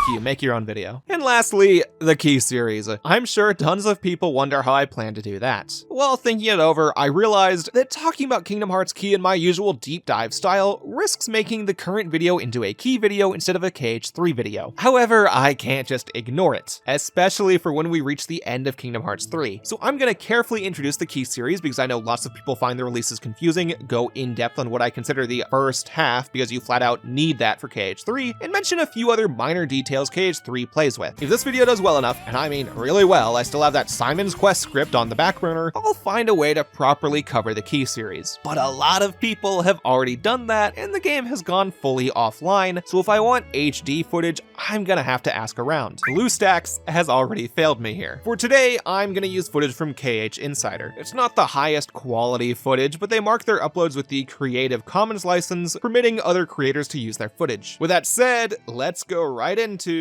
You make your own video. And lastly, the Key series. I'm sure tons of people wonder how I plan to do that. While thinking it over, I realized that talking about Kingdom Hearts Key in my usual deep dive style risks making the current video into a Key video instead of a KH3 video. However, I can't just ignore it, especially for when we reach the end of Kingdom Hearts 3. So I'm gonna carefully introduce the Key series because I know lots of people find the releases confusing, go in depth on what I consider the first half because you flat out need that for KH3, and mention a few other minor details KH3 plays with. If this video does well enough, and I mean really well, I still have that Simon's Quest script on the back burner, I'll find a way to properly cover the Key series. But a lot of people have already done that, and the game has gone fully offline, so if I want HD footage, I'm gonna have to ask around. BlueStacks has already failed me here. For today, I'm gonna use footage from KH Insider. It's not the highest quality footage, but they mark their uploads with the Creative Commons license, permitting other creators to use their footage. With that said, let's go right into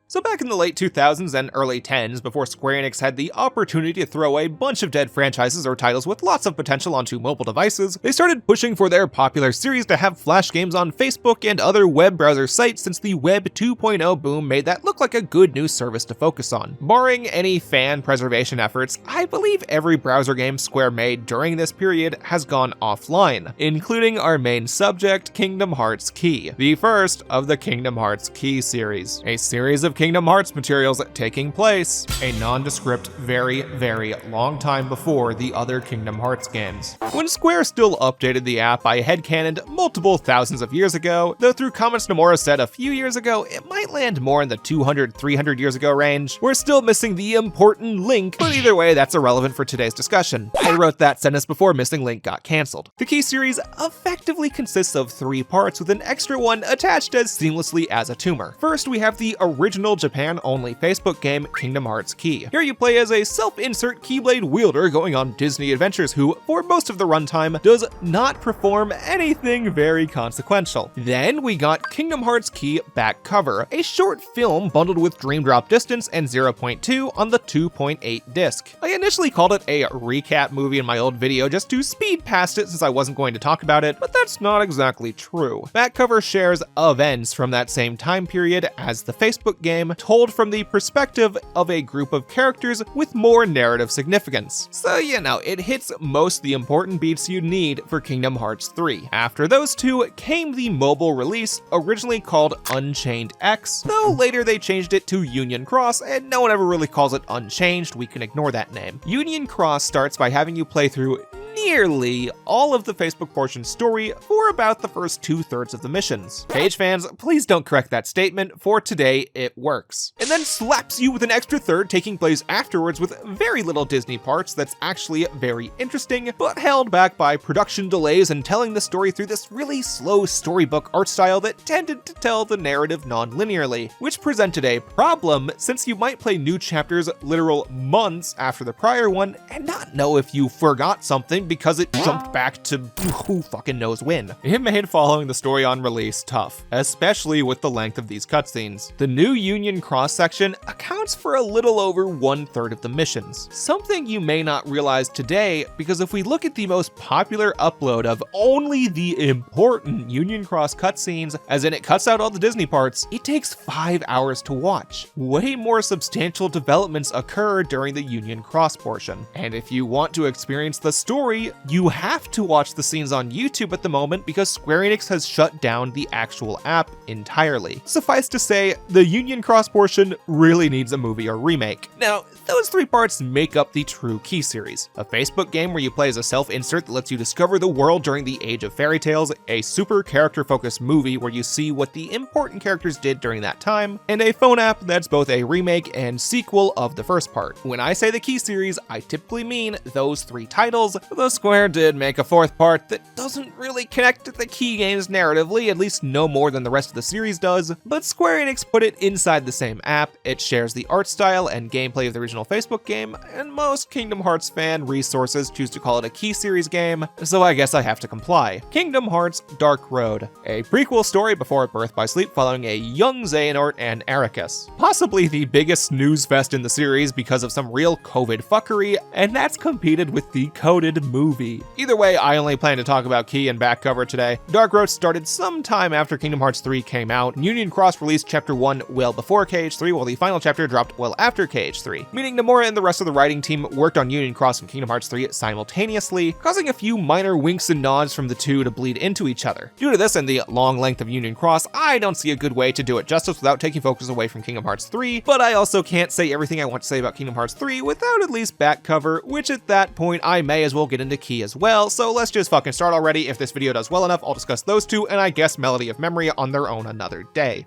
So back in the late 2000s and early 10s, before Square Enix had the opportunity to throw a bunch of dead franchises or titles with lots of potential onto mobile devices, they started pushing for their popular series to have flash games on Facebook and other web browser sites since the Web 2.0 boom made that look like a good new service to focus on. Barring any fan preservation efforts, I believe every browser game Square made during this period has gone offline, including our main subject, Kingdom Hearts Key, the first of the Kingdom Hearts Key series, a series of Kingdom Hearts materials taking place a nondescript very long time before the other Kingdom Hearts games. When Square still updated the app, I headcanoned multiple thousands of years ago, though through comments Nomura said a few years ago, it might land more in the 200-300 years ago range. We're still missing the important link, but either way, that's irrelevant for today's discussion. I wrote that sentence before Missing Link got cancelled. The Key series effectively consists of 3 parts with an extra one attached as seamlessly as a tumor. First, we have the original Japan-only Facebook game, Kingdom Hearts Key. Here you play as a self-insert Keyblade wielder going on Disney adventures who, for most of the runtime, does not perform anything very consequential. Then we got Kingdom Hearts Key Back Cover, a short film bundled with Dream Drop Distance and 0.2 on the 2.8 disc. I initially called it a recap movie in my old video just to speed past it since I wasn't going to talk about it, but that's not exactly true. Back Cover shares events from that same time period as the Facebook game, told from the perspective of a group of characters with more narrative significance. So, you know, it hits most of the important beats you need for Kingdom Hearts 3. After those two came the mobile release, originally called Unchained X, though later they changed it to Union Cross, and no one ever really calls it Unchanged, we can ignore that name. Union Cross starts by having you play through nearly all of the Facebook portion story for about the first 2/3 of the missions. Page fans, please don't correct that statement, for today it works. And then slaps you with an extra third taking place afterwards with very little Disney parts that's actually very interesting, but held back by production delays and telling the story through this really slow storybook art style that tended to tell the narrative non-linearly, which presented a problem since you might play new chapters literal months after the prior one and not know if you forgot something because it jumped back to who fucking knows when. It made following the story on release tough, especially with the length of these cutscenes. The new Union Cross section accounts for a little over 1/3 of the missions, something you may not realize today, because if we look at the most popular upload of only the important Union Cross cutscenes, as in it cuts out all the Disney parts, it takes 5 hours to watch. Way more substantial developments occur during the Union Cross portion. And if you want to experience the story, you have to watch the scenes on YouTube at the moment because Square Enix has shut down the actual app entirely. Suffice to say, the Union Cross portion really needs a movie or remake. Now, those 3 parts make up the true Key series. A Facebook game where you play as a self-insert that lets you discover the world during the Age of Fairy Tales, a super character-focused movie where you see what the important characters did during that time, and a phone app that's both a remake and sequel of the first part. When I say the Key series, I typically mean those 3 titles, though Square did make a 4th part that doesn't really connect to the Key games narratively, at least no more than the rest of the series does, but Square Enix put it inside the same app. It shares the art style and gameplay of the original Facebook game, and most Kingdom Hearts fan resources choose to call it a Key series game, so I guess I have to comply. Kingdom Hearts Dark Road, a prequel story before Birth by Sleep following a young Xehanort and Ericus. Possibly the biggest snooze fest in the series because of some real COVID fuckery, and that's competed with the coded movie. Either way, I only plan to talk about Key and back cover today. Dark Road started sometime after Kingdom Hearts 3 came out. Union Cross released Chapter 1 well before KH3, while the final chapter dropped well after KH3, meaning Nomura and the rest of the writing team worked on Union Cross and Kingdom Hearts 3 simultaneously, causing a few minor winks and nods from the two to bleed into each other. Due to this and the long length of Union Cross, I don't see a good way to do it justice without taking focus away from Kingdom Hearts 3, but I also can't say everything I want to say about Kingdom Hearts 3 without at least back cover, which at that point I may as well get into Key as well, so let's just fucking start already. If this video does well enough, I'll discuss those two and I guess Melody of Memory on their own another day.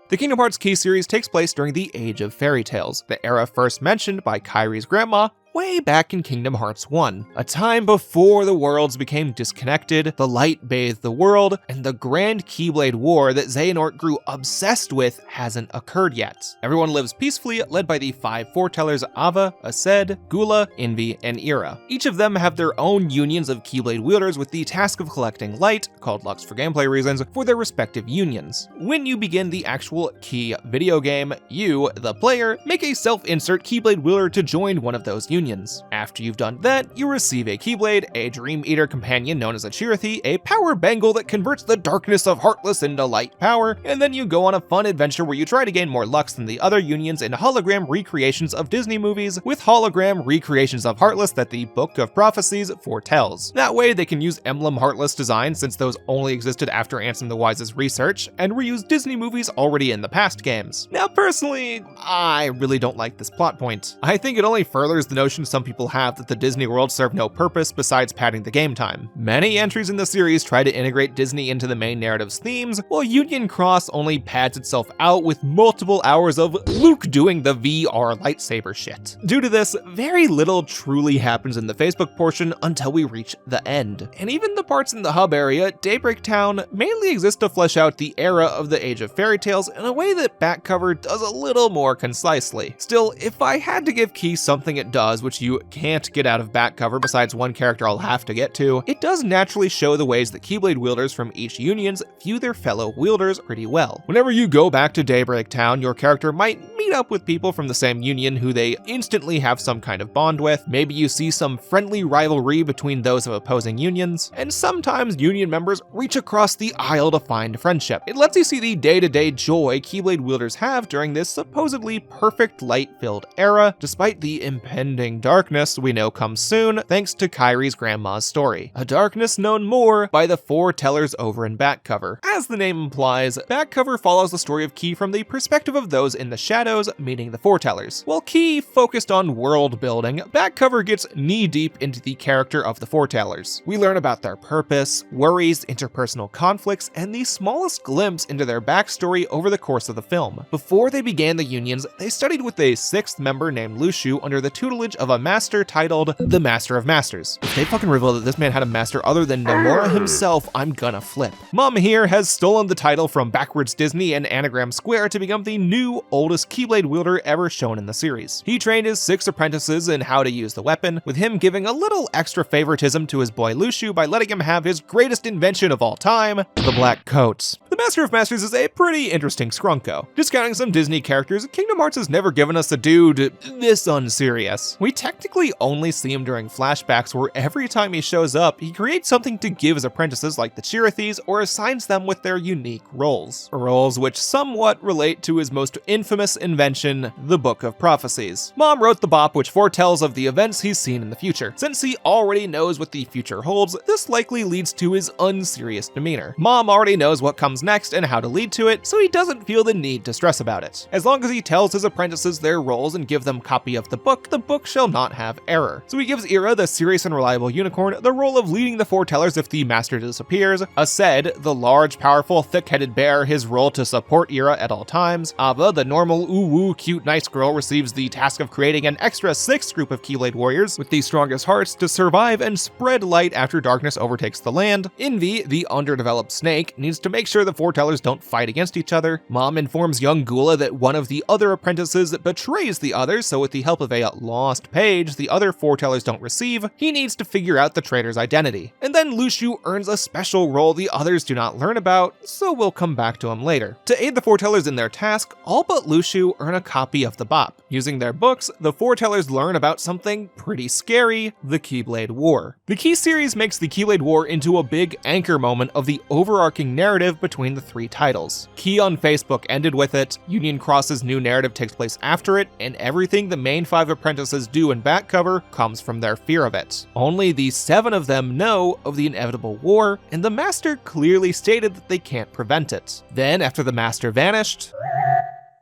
The Kingdom Hearts Key series takes place during the Age of Fairy Tales, the era first mentioned by Kairi's grandma way back in Kingdom Hearts 1, a time before the worlds became disconnected, the light bathed the world, and the grand Keyblade War that Xehanort grew obsessed with hasn't occurred yet. Everyone lives peacefully, led by the 5 foretellers Ava, Aced, Gula, Envy, and Ira. Each of them have their own unions of Keyblade wielders with the task of collecting light, called Lux for gameplay reasons, for their respective unions. When you begin the actual Key video game, you, the player, make a self-insert Keyblade wielder to join one of those unions. After you've done that, you receive a Keyblade, a Dream Eater companion known as a Chirithy, a power bangle that converts the darkness of Heartless into light power, and then you go on a fun adventure where you try to gain more Lux than the other unions in hologram recreations of Disney movies, with hologram recreations of Heartless that the Book of Prophecies foretells. That way they can use Emblem Heartless designs, since those only existed after Ansem the Wise's research, and reuse Disney movies already in the past games. Now personally, I really don't like this plot point. I think it only furthers the notion some people have that the Disney world serve no purpose besides padding the game time. Many entries in the series try to integrate Disney into the main narrative's themes, while Union Cross only pads itself out with multiple hours of Luke doing the VR lightsaber shit. Due to this, very little truly happens in the Facebook portion until we reach the end. And even the parts in the hub area, Daybreak Town, mainly exist to flesh out the era of the Age of Fairy Tales in a way that back cover does a little more concisely. Still, if I had to give Key something it does, which you can't get out of back cover besides one character I'll have to get to, it does naturally show the ways that Keyblade wielders from each unions view their fellow wielders pretty well. Whenever you go back to Daybreak Town, your character might meet up with people from the same union who they instantly have some kind of bond with. Maybe you see some friendly rivalry between those of opposing unions, and sometimes union members reach across the aisle to find friendship. It lets you see the day-to-day joy Keyblade wielders have during this supposedly perfect light-filled era, despite the impending darkness we know comes soon thanks to Kairi's grandma's story. A darkness known more by the foretellers over in back cover. As the name implies, back cover follows the story of Key from the perspective of those in the shadows, meaning the foretellers. While Key focused on world building, back cover gets knee-deep into the character of the foretellers. We learn about their purpose, worries, interpersonal conflicts, and the smallest glimpse into their backstory over the course of the film. Before they began the unions, they studied with a 6th member named Lushu under the tutelage of a master titled the Master of Masters. If they fucking reveal that this man had a master other than Nomura himself, I'm gonna flip. Mom here has stolen the title from Backwards Disney and Anagram Square to become the new oldest Keyblade wielder ever shown in the series. He trained his 6 apprentices in how to use the weapon, with him giving a little extra favoritism to his boy Luciu by letting him have his greatest invention of all time, the black coat. The Master of Masters is a pretty interesting scrunko. Discounting some Disney characters, Kingdom Hearts has never given us a dude this unserious. We technically only see him during flashbacks where every time he shows up, he creates something to give his apprentices like the Chirithes or assigns them with their unique roles. Roles which somewhat relate to his most infamous invention, the Book of Prophecies. Mom wrote the bop which foretells of the events he's seen in the future. Since he already knows what the future holds, this likely leads to his unserious demeanor. Mom already knows what comes next and how to lead to it, so he doesn't feel the need to stress about it. As long as he tells his apprentices their roles and give them copy of the book shall not have error. So he gives Ira, the serious and reliable unicorn, the role of leading the foretellers if the master disappears. Aced, the large, powerful, thick-headed bear, his role to support Ira at all times. Ava, the normal, ooh-woo, cute, nice girl, receives the task of creating an extra 6th group of Keyblade warriors with the strongest hearts to survive and spread light after darkness overtakes the land. Envy, the underdeveloped snake, needs to make sure the foretellers don't fight against each other. Mom informs young Gula that one of the other apprentices betrays the others, so with the help of a lost page the other foretellers don't receive, he needs to figure out the traitor's identity. And then Luciu earns a special role the others do not learn about, so we'll come back to him later. To aid the foretellers in their task, all but Luciu earn a copy of the bop. Using their books, the foretellers learn about something pretty scary, the Keyblade War. The Key series makes the Keyblade War into a big anchor moment of the overarching narrative between the 3 titles. Key on Facebook ended with it, Union Cross's new narrative takes place after it, and everything the main 5 apprentices do in back cover comes from their fear of it. Only the 7 of them know of the inevitable war, and the Master clearly stated that they can't prevent it. Then, after the Master vanished,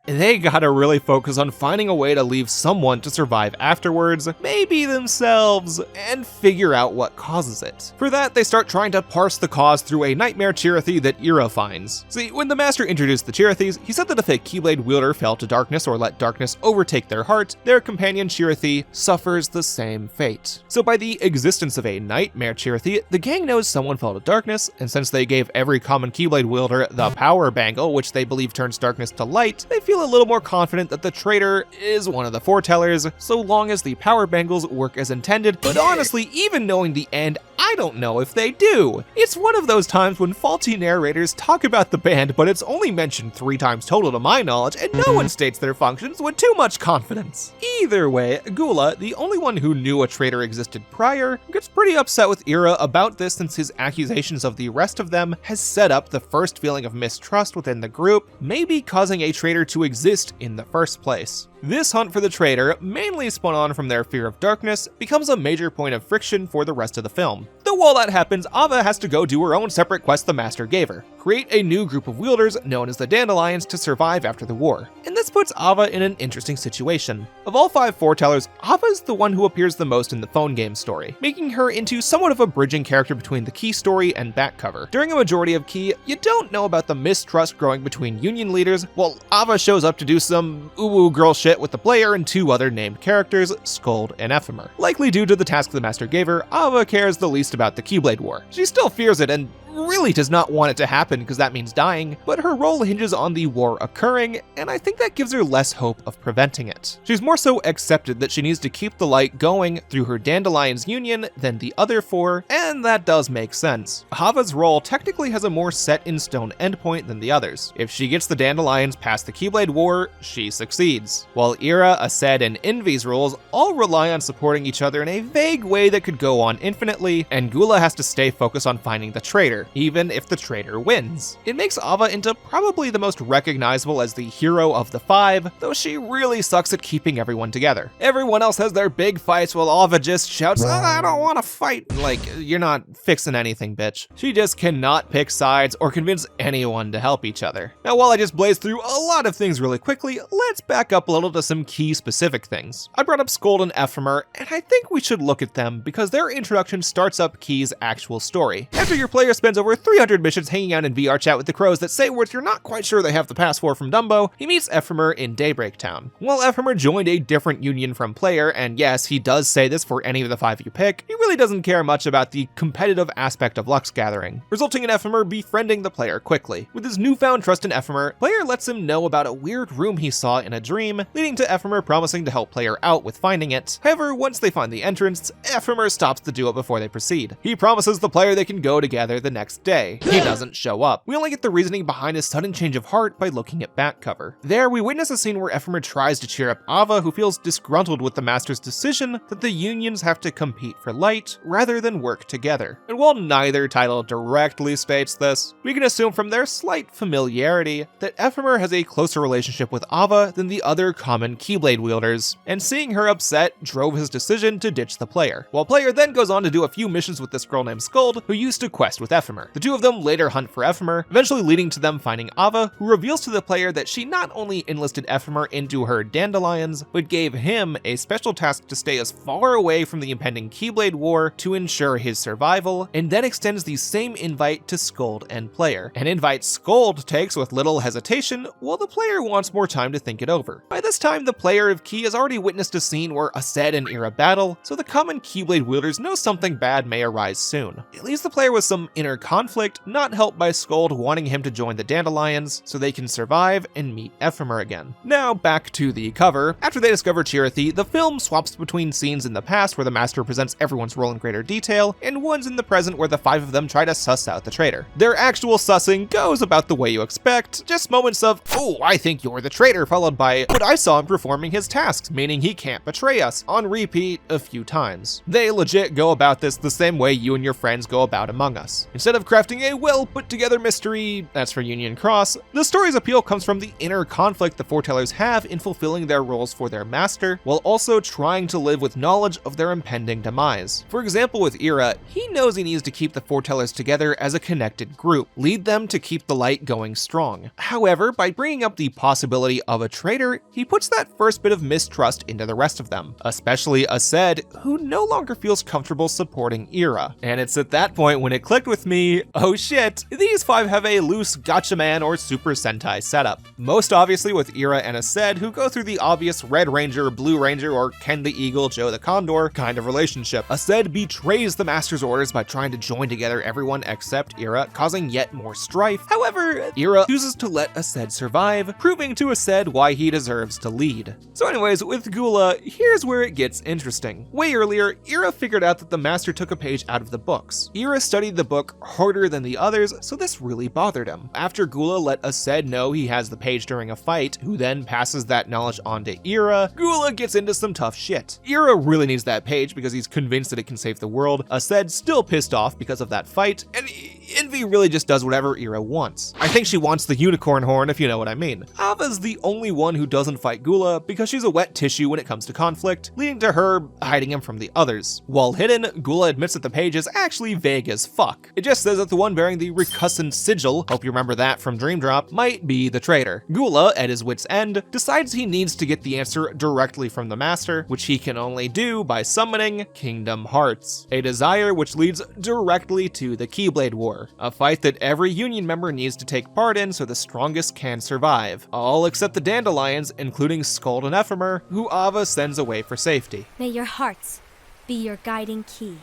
they gotta really focus on finding a way to leave someone to survive afterwards, maybe themselves, and figure out what causes it. For that, they start trying to parse the cause through a nightmare Chirithy that Ira finds. See, when the Master introduced the Chirithes, he said that if a Keyblade wielder fell to darkness or let darkness overtake their heart, their companion Chirithy suffers the same fate. So by the existence of a nightmare Chirithy, the gang knows someone fell to darkness, and since they gave every common Keyblade wielder the power bangle, which they believe turns darkness to light, they feel a little more confident that the traitor is one of the foretellers, so long as the power bangles work as intended. But honestly, even knowing the end, I don't know if they do. It's one of those times when faulty narrators talk about the band, but it's only mentioned 3 times total to my knowledge, and no one states their functions with too much confidence. Either way, Gula, the only one who knew a traitor existed prior, gets pretty upset with Ira about this since his accusations of the rest of them has set up the first feeling of mistrust within the group, maybe causing a traitor to exist in the first place. This hunt for the traitor, mainly spun on from their fear of darkness, becomes a major point of friction for the rest of the film. Though while that happens, Ava has to go do her own separate quest the Master gave her. Create a new group of wielders, known as the Dandelions, to survive after the war. And this puts Ava in an interesting situation. Of all 5 foretellers, Ava is the one who appears the most in the phone game story, making her into somewhat of a bridging character between the Key story and back cover. During a majority of Key, you don't know about the mistrust growing between Union leaders, while Ava shows up to do some ooh-woo girl shit with the player and 2 other named characters, Scold and Ephemer. Likely due to the task the Master gave her, Ava cares the least about the Keyblade War. She still fears it and really does not want it to happen because that means dying, but her role hinges on the war occurring, and I think that gives her less hope of preventing it. She's more so accepted that she needs to keep the light going through her Dandelion's union than the other 4, and that does make sense. Ava's role technically has a more set-in-stone endpoint than the others. If she gets the Dandelions past the Keyblade War, she succeeds. While Ira, Aced, and Envy's roles all rely on supporting each other in a vague way that could go on infinitely, and Gula has to stay focused on finding the traitor, even if the traitor wins. It makes Ava into probably the most recognizable as the hero of the 5, though she really sucks at keeping everyone together. Everyone else has their big fights while Ava just shouts, I don't want to fight. Like, you're not fixing anything, bitch. She just cannot pick sides or convince anyone to help each other. Now, while I just blazed through a lot of things really quickly, let's back up a little to some key specific things. I brought up Scold and Ephemer, and I think we should look at them because their introduction starts up Key's actual story. After your player spends spends over 300 missions hanging out in VR chat with the crows that say words you're not quite sure they have the pass for from Dumbo, he meets Ephemer in Daybreak Town. While Ephemer joined a different union from Player, and yes, he does say this for any of the 5 you pick, he really doesn't care much about the competitive aspect of Lux Gathering, resulting in Ephemer befriending the Player quickly. With his newfound trust in Ephemer, Player lets him know about a weird room he saw in a dream, leading to Ephemer promising to help Player out with finding it. However, once they find the entrance, Ephemer stops the duo before they proceed. He promises the Player they can go together the next day. He doesn't show up. We only get the reasoning behind his sudden change of heart by looking at back cover. There, we witness a scene where Ephemer tries to cheer up Ava, who feels disgruntled with the Master's decision that the unions have to compete for light rather than work together. And while neither title directly states this, we can assume from their slight familiarity that Ephemer has a closer relationship with Ava than the other common Keyblade wielders, and seeing her upset drove his decision to ditch the Player. While Player then goes on to do a few missions with this girl named Skuld, who used to quest with Ephemer. The two of them later hunt for Ephemer, eventually leading to them finding Ava, who reveals to the Player that she not only enlisted Ephemer into her dandelions, but gave him a special task to stay as far away from the impending Keyblade War to ensure his survival, and then extends the same invite to Skuld and Player. An invite Skuld takes with little hesitation, while the Player wants more time to think it over. By this time, the Player of Key has already witnessed a scene where Aced and Ira battle, so the common Keyblade wielders know something bad may arise soon. It leaves the Player with some inner conflict, not helped by Skuld wanting him to join the Dandelions so they can survive and meet Ephemer again. Now back to the cover. After they discover Chirithy, the film swaps between scenes in the past where the Master presents everyone's role in greater detail, and ones in the present where the 5 of them try to suss out the traitor. Their actual sussing goes about the way you expect, just moments of, "Oh, I think you're the traitor," followed by, "But I saw him performing his tasks, meaning he can't betray us," on repeat a few times. They legit go about this the same way you and your friends go about Among Us. Instead of crafting a well-put-together mystery, that's for Union Cross, the story's appeal comes from the inner conflict the foretellers have in fulfilling their roles for their master, while also trying to live with knowledge of their impending demise. For example, with Ira, he knows he needs to keep the foretellers together as a connected group, lead them to keep the light going strong. However, by bringing up the possibility of a traitor, he puts that first bit of mistrust into the rest of them, especially Aced, who no longer feels comfortable supporting Ira. And it's at that point when it clicked with me, oh shit, these 5 have a loose Gotchaman or Super Sentai setup. Most obviously with Ira and Aced, who go through the obvious Red Ranger, Blue Ranger, or Ken the Eagle, Joe the Condor kind of relationship. Aced betrays the Master's orders by trying to join together everyone except Ira, causing yet more strife. However, Ira chooses to let Aced survive, proving to Aced why he deserves to lead. So anyways, with Gula, here's where it gets interesting. Way earlier, Ira figured out that the Master took a page out of the books. Ira studied the book harder than the others, so this really bothered him. After Gula let Aced know he has the page during a fight, who then passes that knowledge on to Ira, Gula gets into some tough shit. Ira really needs that page because he's convinced that it can save the world. Aced's still pissed off because of that fight, and Envy really just does whatever Ira wants. I think she wants the unicorn horn, if you know what I mean. Ava's the only one who doesn't fight Gula because she's a wet tissue when it comes to conflict, leading to her hiding him from the others. While hidden, Gula admits that the page is actually vague as fuck. It just says that the one bearing the recussant sigil, hope you remember that from Dream Drop, might be the traitor. Gula, at his wit's end, decides he needs to get the answer directly from the Master, which he can only do by summoning Kingdom Hearts, a desire which leads directly to the Keyblade War, a fight that every Union member needs to take part in so the strongest can survive, all except the Dandelions, including Skuld and Ephemer, who Ava sends away for safety. May your hearts be your guiding key.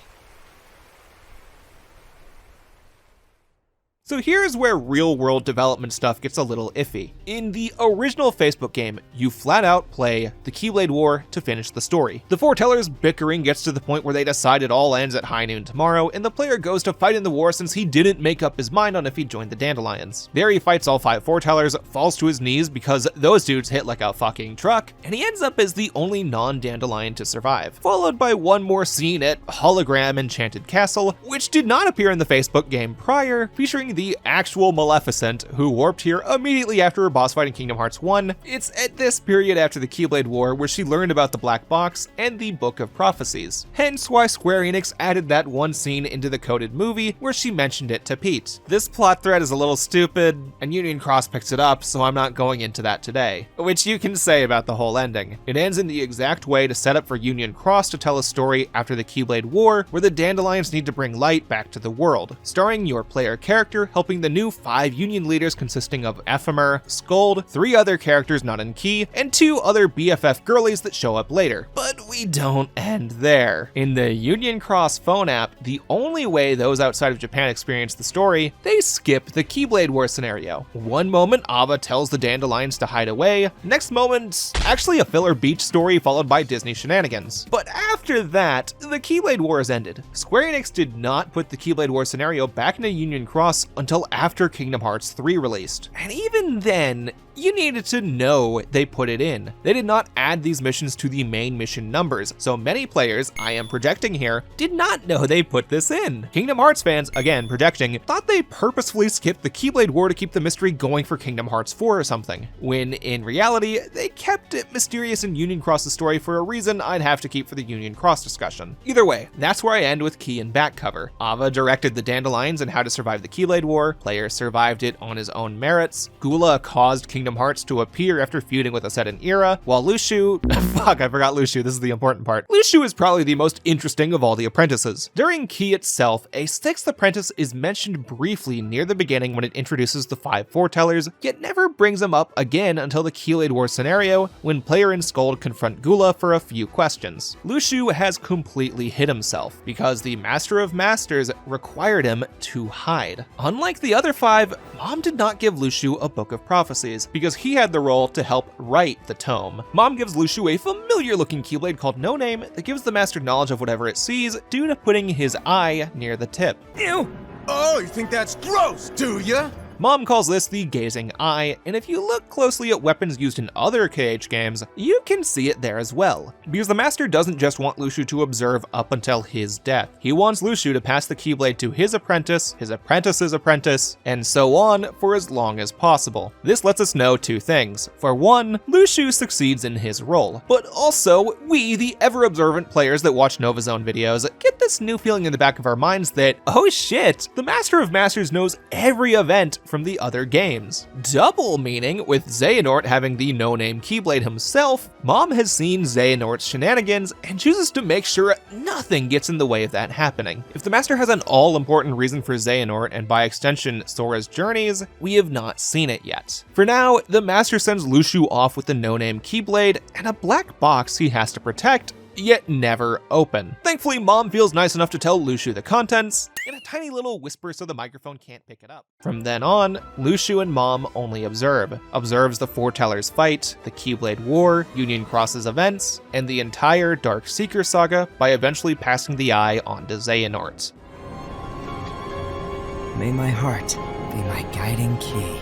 So here's where real-world development stuff gets a little iffy. In the original Facebook game, you flat out play the Keyblade War to finish the story. The foretellers' bickering gets to the point where they decide it all ends at high noon tomorrow, and the player goes to fight in the war since he didn't make up his mind on if he'd join the Dandelions. There he fights all 5 foretellers, falls to his knees because those dudes hit like a fucking truck, and he ends up as the only non-Dandelion to survive, followed by one more scene at Hologram Enchanted Castle, which did not appear in the Facebook game prior, featuring the the actual Maleficent, who warped here immediately after her boss fight in Kingdom Hearts 1. It's at this period after the Keyblade War where she learned about the Black Box and the Book of Prophecies. Hence why Square Enix added that one scene into the coded movie where she mentioned it to Pete. This plot thread is a little stupid, and Union Cross picks it up, so I'm not going into that today. Which you can say about the whole ending. It ends in the exact way to set up for Union Cross to tell a story after the Keyblade War, where the Dandelions need to bring light back to the world, starring your player character helping the new 5 Union leaders consisting of Ephemer, Scold, 3 other characters not in Key, and 2 other BFF girlies that show up later. But we don't end there. In the Union Cross phone app, the only way those outside of Japan experience the story, they skip the Keyblade War scenario. One moment, Ava tells the Dandelions to hide away. Next moment, actually a filler beach story followed by Disney shenanigans. But after that, the Keyblade War is ended. Square Enix did not put the Keyblade War scenario back into Union Cross until after Kingdom Hearts 3 released. And even then, you needed to know they put it in. They did not add these missions to the main mission numbers, so many players, I am projecting here, did not know they put this in. Kingdom Hearts fans, again projecting, thought they purposefully skipped the Keyblade War to keep the mystery going for Kingdom Hearts 4 or something, when in reality, they kept it mysterious in Union Cross's story for a reason I'd have to keep for the Union Cross discussion. Either way, that's where I end with Key and back cover. Ava directed the Dandelions and how to survive the Keyblade War, player survived it on his own merits, Gula caused Kingdom Hearts to appear after feuding with Aset and Era, while Luxu, fuck, I forgot Luxu, this is the important part. Luxu is probably the most interesting of all the apprentices. During Key itself, a 6th apprentice is mentioned briefly near the beginning when it introduces the 5 foretellers, yet never brings them up again until the Keyblade War scenario, when player and Scold confront Gula for a few questions. Luxu has completely hid himself, because the Master of Masters required him to hide. Unlike the other 5, Mom did not give Luxu a Book of Prophecies, because he had the role to help write the tome. Mom gives Luxu a familiar looking Keyblade called No Name that gives the Master knowledge of whatever it sees due to putting his eye near the tip. Ew! Oh, you think that's gross, do ya? Mom calls this the Gazing Eye, and if you look closely at weapons used in other KH games, you can see it there as well. Because the Master doesn't just want Luxu to observe up until his death. He wants Luxu to pass the Keyblade to his apprentice's apprentice, and so on for as long as possible. This lets us know 2 things. For one, Luxu succeeds in his role, but also, we, the ever-observant players that watch Nova Zone videos, get this new feeling in the back of our minds that, oh shit, the Master of Masters knows every event from the other games. Double meaning, with Xehanort having the no-name Keyblade himself, Mom has seen Xehanort's shenanigans and chooses to make sure nothing gets in the way of that happening. If the Master has an all-important reason for Xehanort, and by extension Sora's journeys, we have not seen it yet. For now, the Master sends Luxu off with the no-name Keyblade and a black box he has to protect, yet never open. Thankfully, Mom feels nice enough to tell Luxu the contents, in a tiny little whisper so the microphone can't pick it up. From then on, Luxu and Mom only observes the Foretellers fight, the Keyblade War, Union Cross's events, and the entire Dark Seeker saga by eventually passing the eye on to Xehanort. May my heart be my guiding key.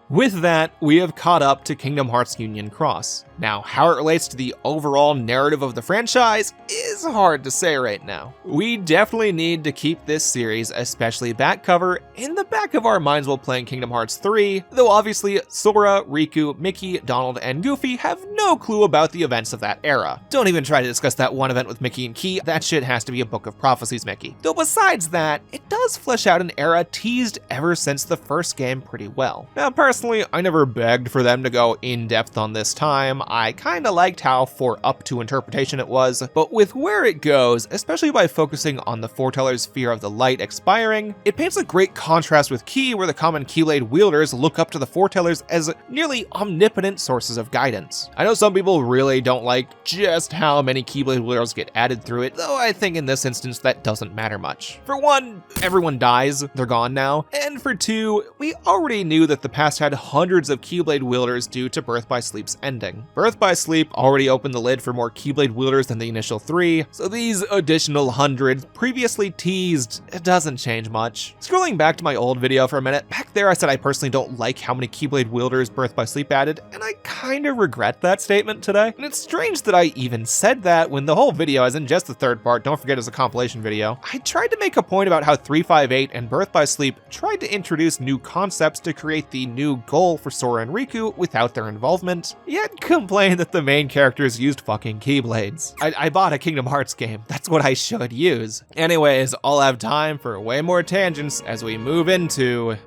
With that, we have caught up to Kingdom Hearts Union Cross. Now, how it relates to the overall narrative of the franchise is hard to say right now. We definitely need to keep this series, especially back cover, in the back of our minds while playing Kingdom Hearts 3, though obviously Sora, Riku, Mickey, Donald, and Goofy have no clue about the events of that era. Don't even try to discuss that one event with Mickey and Key, that shit has to be a Book of Prophecies Mickey. Though besides that, it does flesh out an era teased ever since the first game pretty well. Now personally, I never begged for them to go in-depth on this time. I kinda liked how for up to interpretation it was, but with where it goes, especially by focusing on the Foreteller's fear of the light expiring, it paints a great contrast with Key, where the common Keyblade wielders look up to the Foretellers as nearly omnipotent sources of guidance. I know some people really don't like just how many Keyblade wielders get added through it, though I think in this instance that doesn't matter much. For one, everyone dies, they're gone now, and for two, we already knew that the past had hundreds of Keyblade wielders due to Birth by Sleep's ending. Birth by Sleep already opened the lid for more Keyblade wielders than the initial 3, so these additional 100 previously teased, it doesn't change much. Scrolling back to my old video for a minute, back there I said I personally don't like how many Keyblade wielders Birth by Sleep added, and I kinda regret that statement today. And it's strange that I even said that when the whole video, as in just the third part, don't forget it's a compilation video, I tried to make a point about how 358 and Birth by Sleep tried to introduce new concepts to create the new goal for Sora and Riku without their involvement, yet complain that the main characters used fucking keyblades. I bought a Kingdom Hearts game, that's what I should use. Anyways, I'll have time for way more tangents as we move into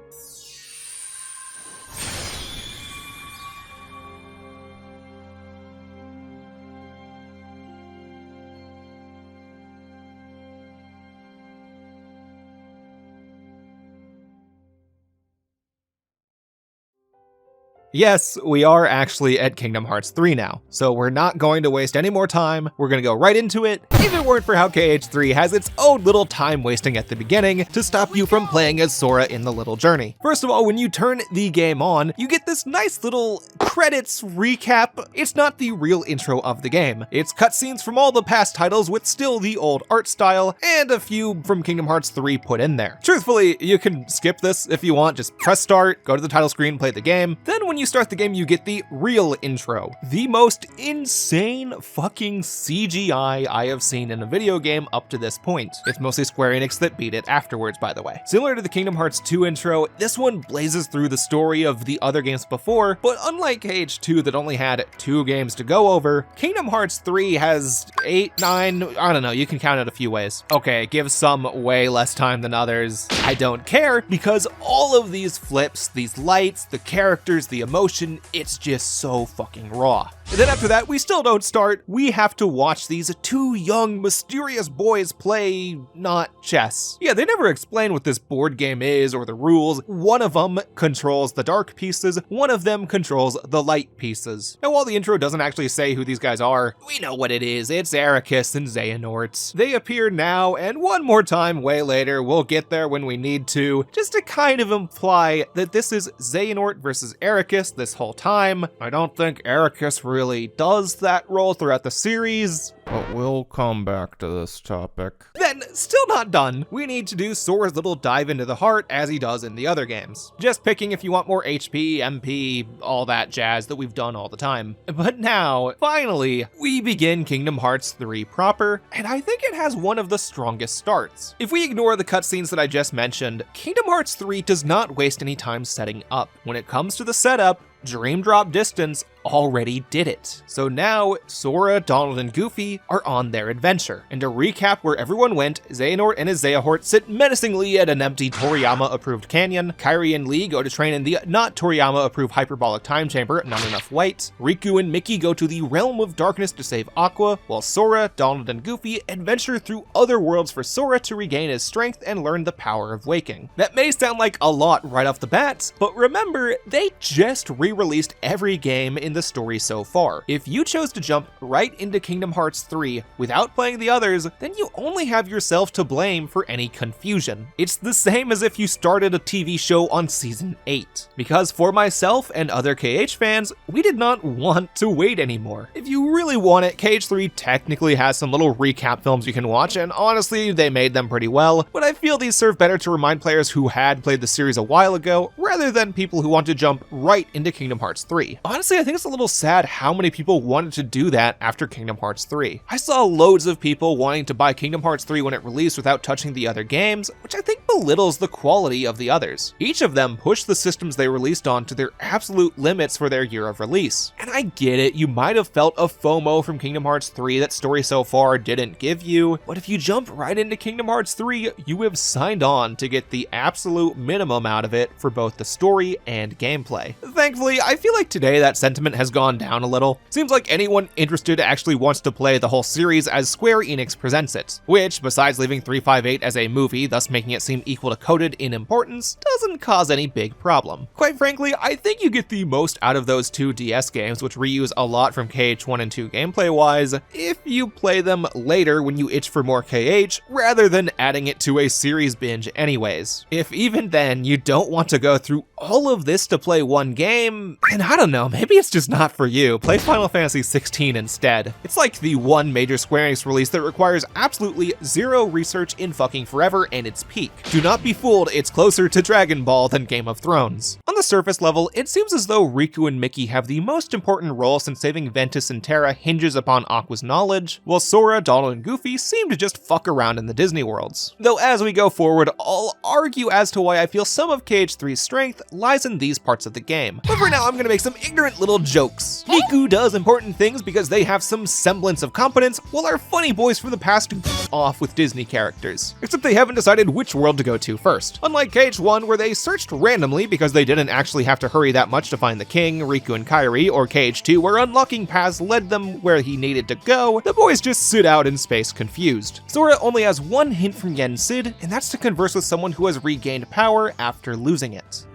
Yes, we are actually at Kingdom Hearts 3 now, so we're not going to waste any more time. We're gonna go right into it, if it weren't for how KH3 has its own little time wasting at the beginning to stop you from playing as Sora in the little journey. First of all, when you turn the game on, you get this nice little credits recap. It's not the real intro of the game. It's cutscenes from all the past titles with still the old art style, and a few from Kingdom Hearts 3 put in there. Truthfully, you can skip this if you want, just press start, go to the title screen, play the game. Then when you start the game, you get the real intro. The most insane fucking CGI I have seen in a video game up to this point. It's mostly Square Enix that beat it afterwards, by the way. Similar to the Kingdom Hearts 2 intro, this one blazes through the story of the other games before, but unlike KH2 that only had 2 games to go over, Kingdom Hearts 3 has 8, 9, I don't know, you can count it a few ways. Okay, it gives some way less time than others. I don't care, because all of these flips, these lights, the characters, the emotion, it's just so fucking raw. And then after that, we still don't start. We have to watch these 2 young, mysterious boys play not chess. Yeah, they never explain what this board game is or the rules. One of them controls the dark pieces, one of them controls the light pieces. Now, while the intro doesn't actually say who these guys are, we know what it is. It's Ericus and Xehanort. They appear now, and one more time way later. We'll get there when we need to, just to kind of imply that this is Xehanort versus Ericus this whole time. I don't think Ericus really does that role throughout the series, but we'll come back to this topic. Then, still not done, we need to do Sora's little dive into the heart as he does in the other games. Just picking if you want more HP, MP, all that jazz that we've done all the time. But now, finally, we begin Kingdom Hearts 3 proper, and I think it has one of the strongest starts. If we ignore the cutscenes that I just mentioned, Kingdom Hearts 3 does not waste any time setting up. When it comes to the setup, Dream Drop Distance already did it. So now, Sora, Donald, and Goofy are on their adventure. And to recap where everyone went, Xehanort and his Xehanort sit menacingly at an empty Toriyama-approved canyon. Kairi and Lee go to train in the not Toriyama-approved hyperbolic time chamber, Not Enough White. Riku and Mickey go to the Realm of Darkness to save Aqua, while Sora, Donald, and Goofy adventure through other worlds for Sora to regain his strength and learn the power of waking. That may sound like a lot right off the bat, but remember, they just re-released every game in the story so far. If you chose to jump right into Kingdom Hearts 3 without playing the others, then you only have yourself to blame for any confusion. It's the same as if you started a TV show on season 8. Because for myself and other KH fans, we did not want to wait anymore. If you really want it, KH3 technically has some little recap films you can watch, and honestly, they made them pretty well, but I feel these serve better to remind players who had played the series a while ago, rather than people who want to jump right into Kingdom Hearts 3. Honestly, I think it's a little sad how many people wanted to do that after Kingdom Hearts 3. I saw loads of people wanting to buy Kingdom Hearts 3 when it released without touching the other games, which I think belittles the quality of the others. Each of them pushed the systems they released on to their absolute limits for their year of release. And I get it, you might have felt a FOMO from Kingdom Hearts 3 that story so far didn't give you, but if you jump right into Kingdom Hearts 3, you have signed on to get the absolute minimum out of it for both the story and gameplay. Thankfully, I feel like today that sentiment has gone down a little. Seems like anyone interested actually wants to play the whole series as Square Enix presents it, which, besides leaving 358 as a movie, thus making it seem equal to Coded in importance, doesn't cause any big problem. Quite frankly, I think you get the most out of those 2 DS games, which reuse a lot from KH1 and 2 gameplay-wise, if you play them later when you itch for more KH, rather than adding it to a series binge anyways. If even then you don't want to go through all of this to play one game, and I don't know, maybe it's just not for you. Play Final Fantasy XVI instead. It's like the one major Square Enix release that requires absolutely zero research in fucking forever and its peak. Do not be fooled, it's closer to Dragon Ball than Game of Thrones. On the surface level, it seems as though Riku and Mickey have the most important role since saving Ventus and Terra hinges upon Aqua's knowledge, while Sora, Donald, and Goofy seem to just fuck around in the Disney worlds. Though as we go forward, I'll argue as to why I feel some of KH3's strength lies in these parts of the game. But for now, I'm gonna make some ignorant little jokes. Miku does important things because they have some semblance of competence, while our funny boys from the past off with Disney characters. Except they haven't decided which world to go to first. Unlike KH1, where they searched randomly because they didn't actually have to hurry that much to find the king, Riku and Kairi, or KH2, where unlocking paths led them where he needed to go, the boys just sit out in space confused. Sora only has one hint from Yen Sid, and that's to converse with someone who has regained power after losing it.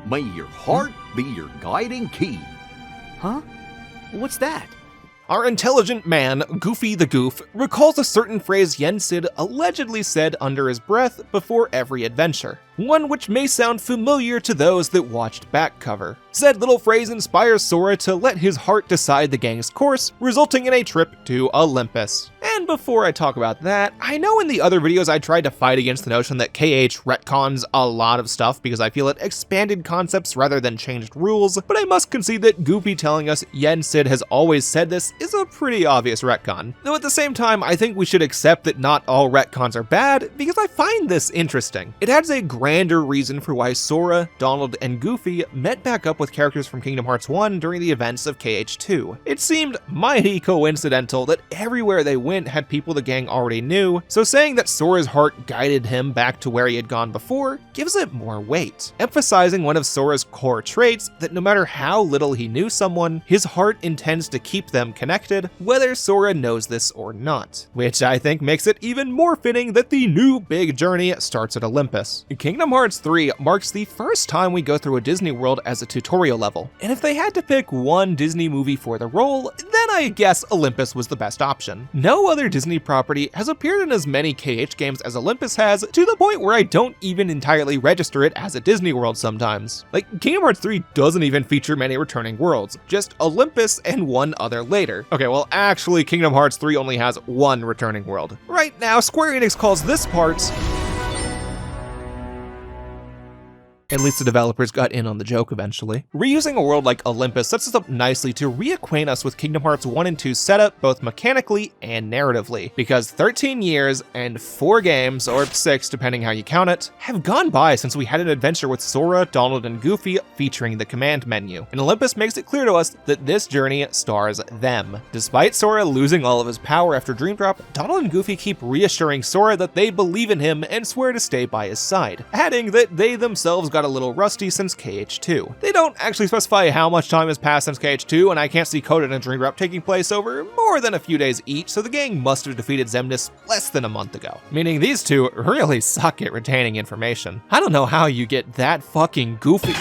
May your heart be your guiding key. Huh? What's that? Our intelligent man, Goofy the Goof, recalls a certain phrase Yen Sid allegedly said under his breath before every adventure. One which may sound familiar to those that watched back cover. Said little phrase inspires Sora to let his heart decide the gang's course, resulting in a trip to Olympus. And before I talk about that, I know in the other videos I tried to fight against the notion that KH retcons a lot of stuff because I feel it expanded concepts rather than changed rules, but I must concede that Goofy telling us Yen Sid has always said this is a pretty obvious retcon. Though at the same time, I think we should accept that not all retcons are bad, because I find this interesting. It adds a grander reason for why Sora, Donald, and Goofy met back up with characters from Kingdom Hearts 1 during the events of KH2. It seemed mighty coincidental that everywhere they went had people the gang already knew, so saying that Sora's heart guided him back to where he had gone before gives it more weight, emphasizing one of Sora's core traits that no matter how little he knew someone, his heart intends to keep them connected, whether Sora knows this or not, which I think makes it even more fitting that the new big journey starts at Olympus. Kingdom Hearts 3 marks the first time we go through a Disney world as a tutorial level, and if they had to pick one Disney movie for the role, then I guess Olympus was the best option. No other Disney property has appeared in as many KH games as Olympus has, to the point where I don't even entirely register it as a Disney world sometimes. Like, Kingdom Hearts 3 doesn't even feature many returning worlds, just Olympus and one other later. Okay, well actually Kingdom Hearts 3 only has one returning world. Right now, Square Enix calls this part... At least the developers got in on the joke eventually. Reusing a world like Olympus sets us up nicely to reacquaint us with Kingdom Hearts 1 and 2's setup both mechanically and narratively, because 13 years and 4 games, or 6 depending how you count it, have gone by since we had an adventure with Sora, Donald, and Goofy featuring the command menu, and Olympus makes it clear to us that this journey stars them. Despite Sora losing all of his power after Dream Drop, Donald and Goofy keep reassuring Sora that they believe in him and swear to stay by his side, adding that they themselves got a little rusty since KH2. They don't actually specify how much time has passed since KH2, and I can't see Coda and Dream Drop taking place over more than a few days each, so the gang must have defeated Xemnas less than a month ago. Meaning these two really suck at retaining information. I don't know how you get that fucking goofy...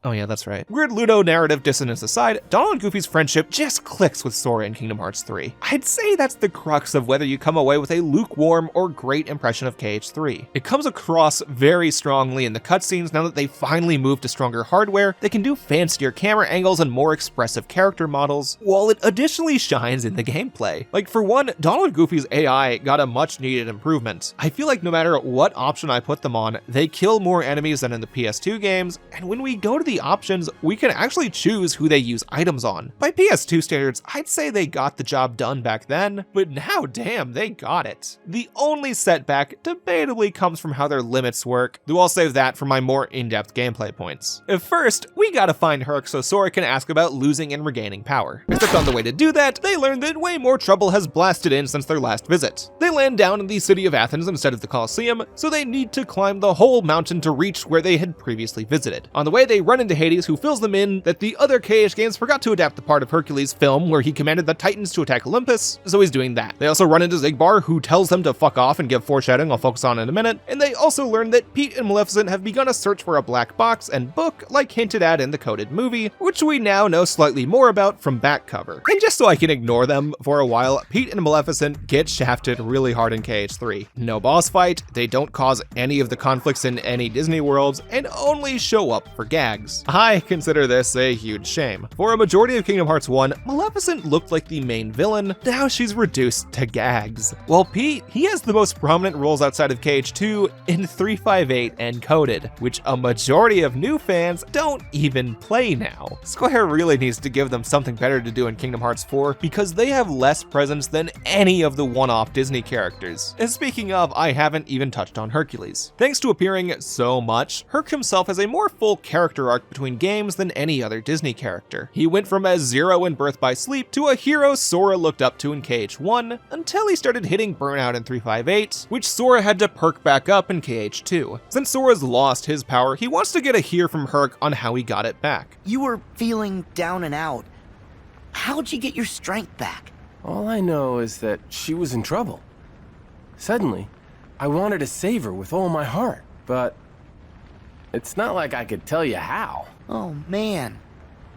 Oh yeah, that's right. Weird Ludo narrative dissonance aside, Donald and Goofy's friendship just clicks with Sora in Kingdom Hearts 3. I'd say that's the crux of whether you come away with a lukewarm or great impression of KH3. It comes across very strongly in the cutscenes now that they finally moved to stronger hardware, they can do fancier camera angles and more expressive character models, while it additionally shines in the gameplay. Like for one, Donald and Goofy's AI got a much needed improvement. I feel like no matter what option I put them on, they kill more enemies than in the PS2 games, and when we go to the options, we can actually choose who they use items on. By PS2 standards, I'd say they got the job done back then, but now damn, they got it. The only setback debatably comes from how their limits work, though I'll save that for my more in-depth gameplay points. At first, we gotta find Herc so Sora can ask about losing and regaining power. Except on the way to do that, they learn that way more trouble has blasted in since their last visit. They land down in the city of Athens instead of the Colosseum, so they need to climb the whole mountain to reach where they had previously visited. On the way, they run into Hades, who fills them in that the other KH games forgot to adapt the part of Hercules' film where he commanded the Titans to attack Olympus, so he's doing that. They also run into Xigbar, who tells them to fuck off and give foreshadowing I'll focus on in a minute, and they also learn that Pete and Maleficent have begun a search for a black box and book like hinted at in the coded movie, which we now know slightly more about from back cover. And just so I can ignore them for a while, Pete and Maleficent get shafted really hard in KH3. No boss fight, they don't cause any of the conflicts in any Disney worlds, and only show up for gags. I consider this a huge shame. For a majority of Kingdom Hearts 1, Maleficent looked like the main villain, now she's reduced to gags. While Pete, he has the most prominent roles outside of KH2 in 358 and Coded, which a majority of new fans don't even play now. Square really needs to give them something better to do in Kingdom Hearts 4 because they have less presence than any of the one-off Disney characters. And speaking of, I haven't even touched on Hercules. Thanks to appearing so much, Herc himself has a more full character arc between games than any other Disney character. He went from a Zero in Birth by Sleep to a hero Sora looked up to in KH1 until he started hitting burnout in 358, which Sora had to perk back up in KH2. Since Sora's lost his power, he wants to get a hear from Herc on how he got it back. You were feeling down and out. How'd you get your strength back? All I know is that she was in trouble. Suddenly, I wanted to save her with all my heart, but it's not like I could tell you how. Oh, man.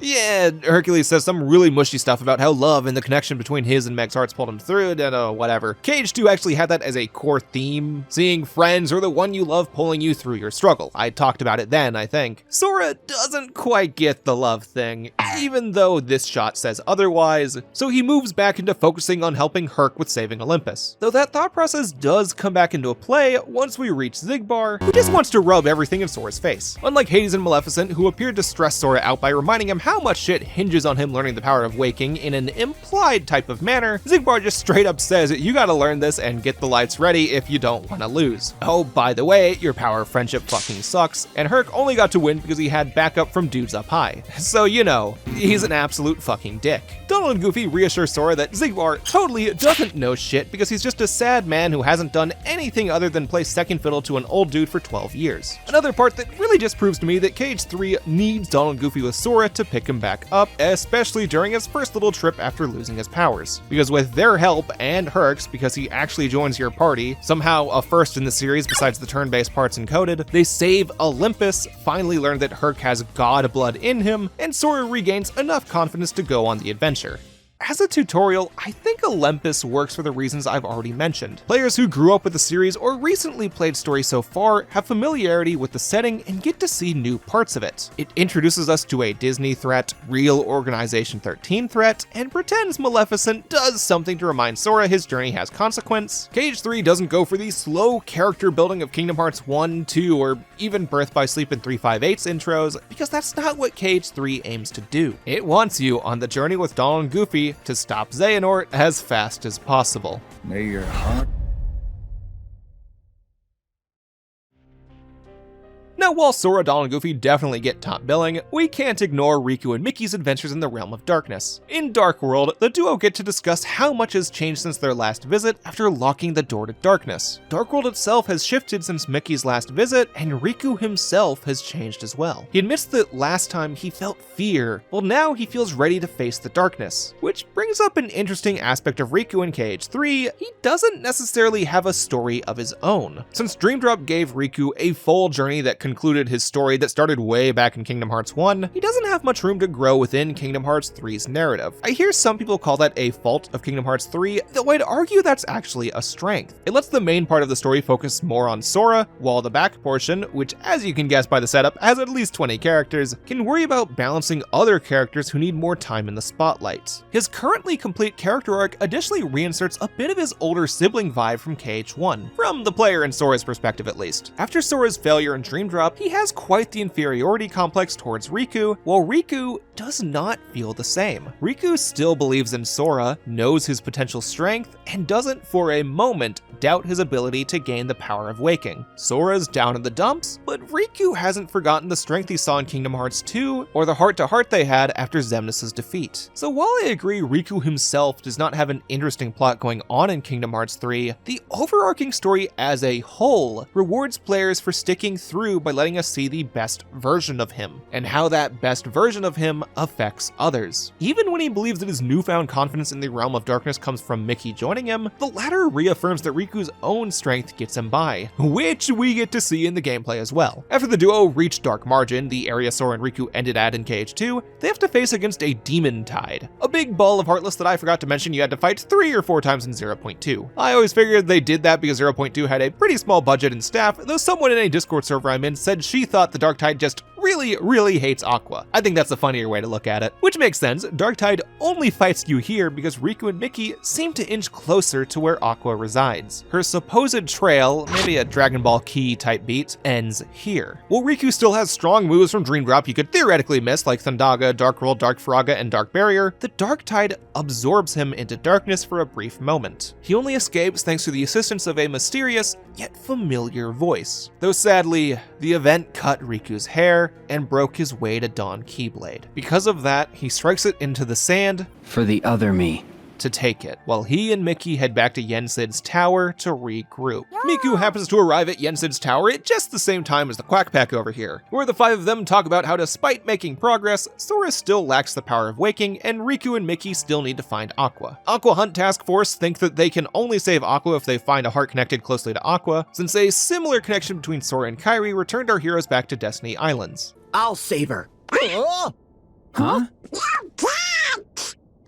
Yeah, Hercules says some really mushy stuff about how love and the connection between his and Meg's hearts pulled him through it, and whatever. KH2 actually had that as a core theme, seeing friends or the one you love pulling you through your struggle. I talked about it then, I think. Sora doesn't quite get the love thing, even though this shot says otherwise, so he moves back into focusing on helping Herc with saving Olympus. Though that thought process does come back into play once we reach Xigbar, who just wants to rub everything in Sora's face. Unlike Hades and Maleficent, who appeared to stress Sora out by reminding him how much shit hinges on him learning the power of waking in an implied type of manner, Xigbar just straight up says you gotta learn this and get the lights ready if you don't want to lose. Oh, by the way, your power of friendship fucking sucks, and Herc only got to win because he had backup from dudes up high. So you know, he's an absolute fucking dick. Donald and Goofy reassure Sora that Xigbar totally doesn't know shit because he's just a sad man who hasn't done anything other than play second fiddle to an old dude for 12 years. Another part that really just proves to me that KH3 needs Donald and Goofy with Sora to pick him back up, especially during his first little trip after losing his powers. Because with their help, and Herc's because he actually joins your party, somehow a first in the series besides the turn-based parts encoded, they save Olympus, finally learn that Herc has god blood in him, and Sora regains enough confidence to go on the adventure. As a tutorial, I think Olympus works for the reasons I've already mentioned. Players who grew up with the series or recently played story so far have familiarity with the setting and get to see new parts of it. It introduces us to a Disney threat, real Organization 13 threat, and pretends Maleficent does something to remind Sora his journey has consequence. KH3 doesn't go for the slow character building of Kingdom Hearts 1, 2, or even Birth by Sleep and 358's intros, because that's not what KH3 aims to do. It wants you on the journey with Donald and Goofy to stop Xehanort as fast as possible. May your heart... Now, while Sora, Donald, and Goofy definitely get top billing, we can't ignore Riku and Mickey's adventures in the Realm of Darkness. In Dark World, the duo get to discuss how much has changed since their last visit after locking the door to darkness. Dark World itself has shifted since Mickey's last visit, and Riku himself has changed as well. He admits that last time he felt fear, well now he feels ready to face the darkness. Which brings up an interesting aspect of Riku in KH3, he doesn't necessarily have a story of his own. Since Dream Drop gave Riku a full journey that concluded his story that started way back in Kingdom Hearts 1, he doesn't have much room to grow within Kingdom Hearts 3's narrative. I hear some people call that a fault of Kingdom Hearts 3, though I'd argue that's actually a strength. It lets the main part of the story focus more on Sora, while the back portion, which as you can guess by the setup has at least 20 characters, can worry about balancing other characters who need more time in the spotlight. His currently complete character arc additionally reinserts a bit of his older sibling vibe from KH1, from the player and Sora's perspective at least. After Sora's failure in Dream Drop, he has quite the inferiority complex towards Riku, while Riku does not feel the same. Riku still believes in Sora, knows his potential strength, and doesn't for a moment doubt his ability to gain the power of waking. Sora's down in the dumps, but Riku hasn't forgotten the strength he saw in Kingdom Hearts 2, or the heart-to-heart they had after Xemnas' defeat. So while I agree Riku himself does not have an interesting plot going on in Kingdom Hearts 3, the overarching story as a whole rewards players for sticking through by letting us see the best version of him, and how that best version of him affects others. Even when he believes that his newfound confidence in the realm of darkness comes from Mickey joining him, the latter reaffirms that Riku's own strength gets him by, which we get to see in the gameplay as well. After the duo reach Dark Margin, the area Sora and Riku ended at in KH2, they have to face against a Demon Tide, a big ball of Heartless that I forgot to mention you had to fight 3 or 4 times in 0.2. I always figured they did that because 0.2 had a pretty small budget and staff, though someone in a Discord server I'm in said she thought the Dark Tide just really hates Aqua. I think that's a funnier way to look at it. Which makes sense, Darktide only fights you here because Riku and Mickey seem to inch closer to where Aqua resides. Her supposed trail, maybe a Dragon Ball Key type beat, ends here. While Riku still has strong moves from Dream Drop you could theoretically miss like Thundaga, Dark Roll, Dark Faraga, and Dark Barrier, the Darktide absorbs him into darkness for a brief moment. He only escapes thanks to the assistance of a mysterious yet familiar voice. Though sadly, the event cut Riku's hair and broke his way to Dawn Keyblade. Because of that, he strikes it into the sand for the other me to take it, while he and Mickey head back to Yensid's tower to regroup. Miku happens to arrive at Yensid's tower at just the same time as the Quack Pack over here, where the 5 of them talk about how despite making progress, Sora still lacks the power of waking, and Riku and Mickey still need to find Aqua. Aqua Hunt Task Force think that they can only save Aqua if they find a heart connected closely to Aqua, since a similar connection between Sora and Kairi returned our heroes back to Destiny Islands. I'll save her. Huh?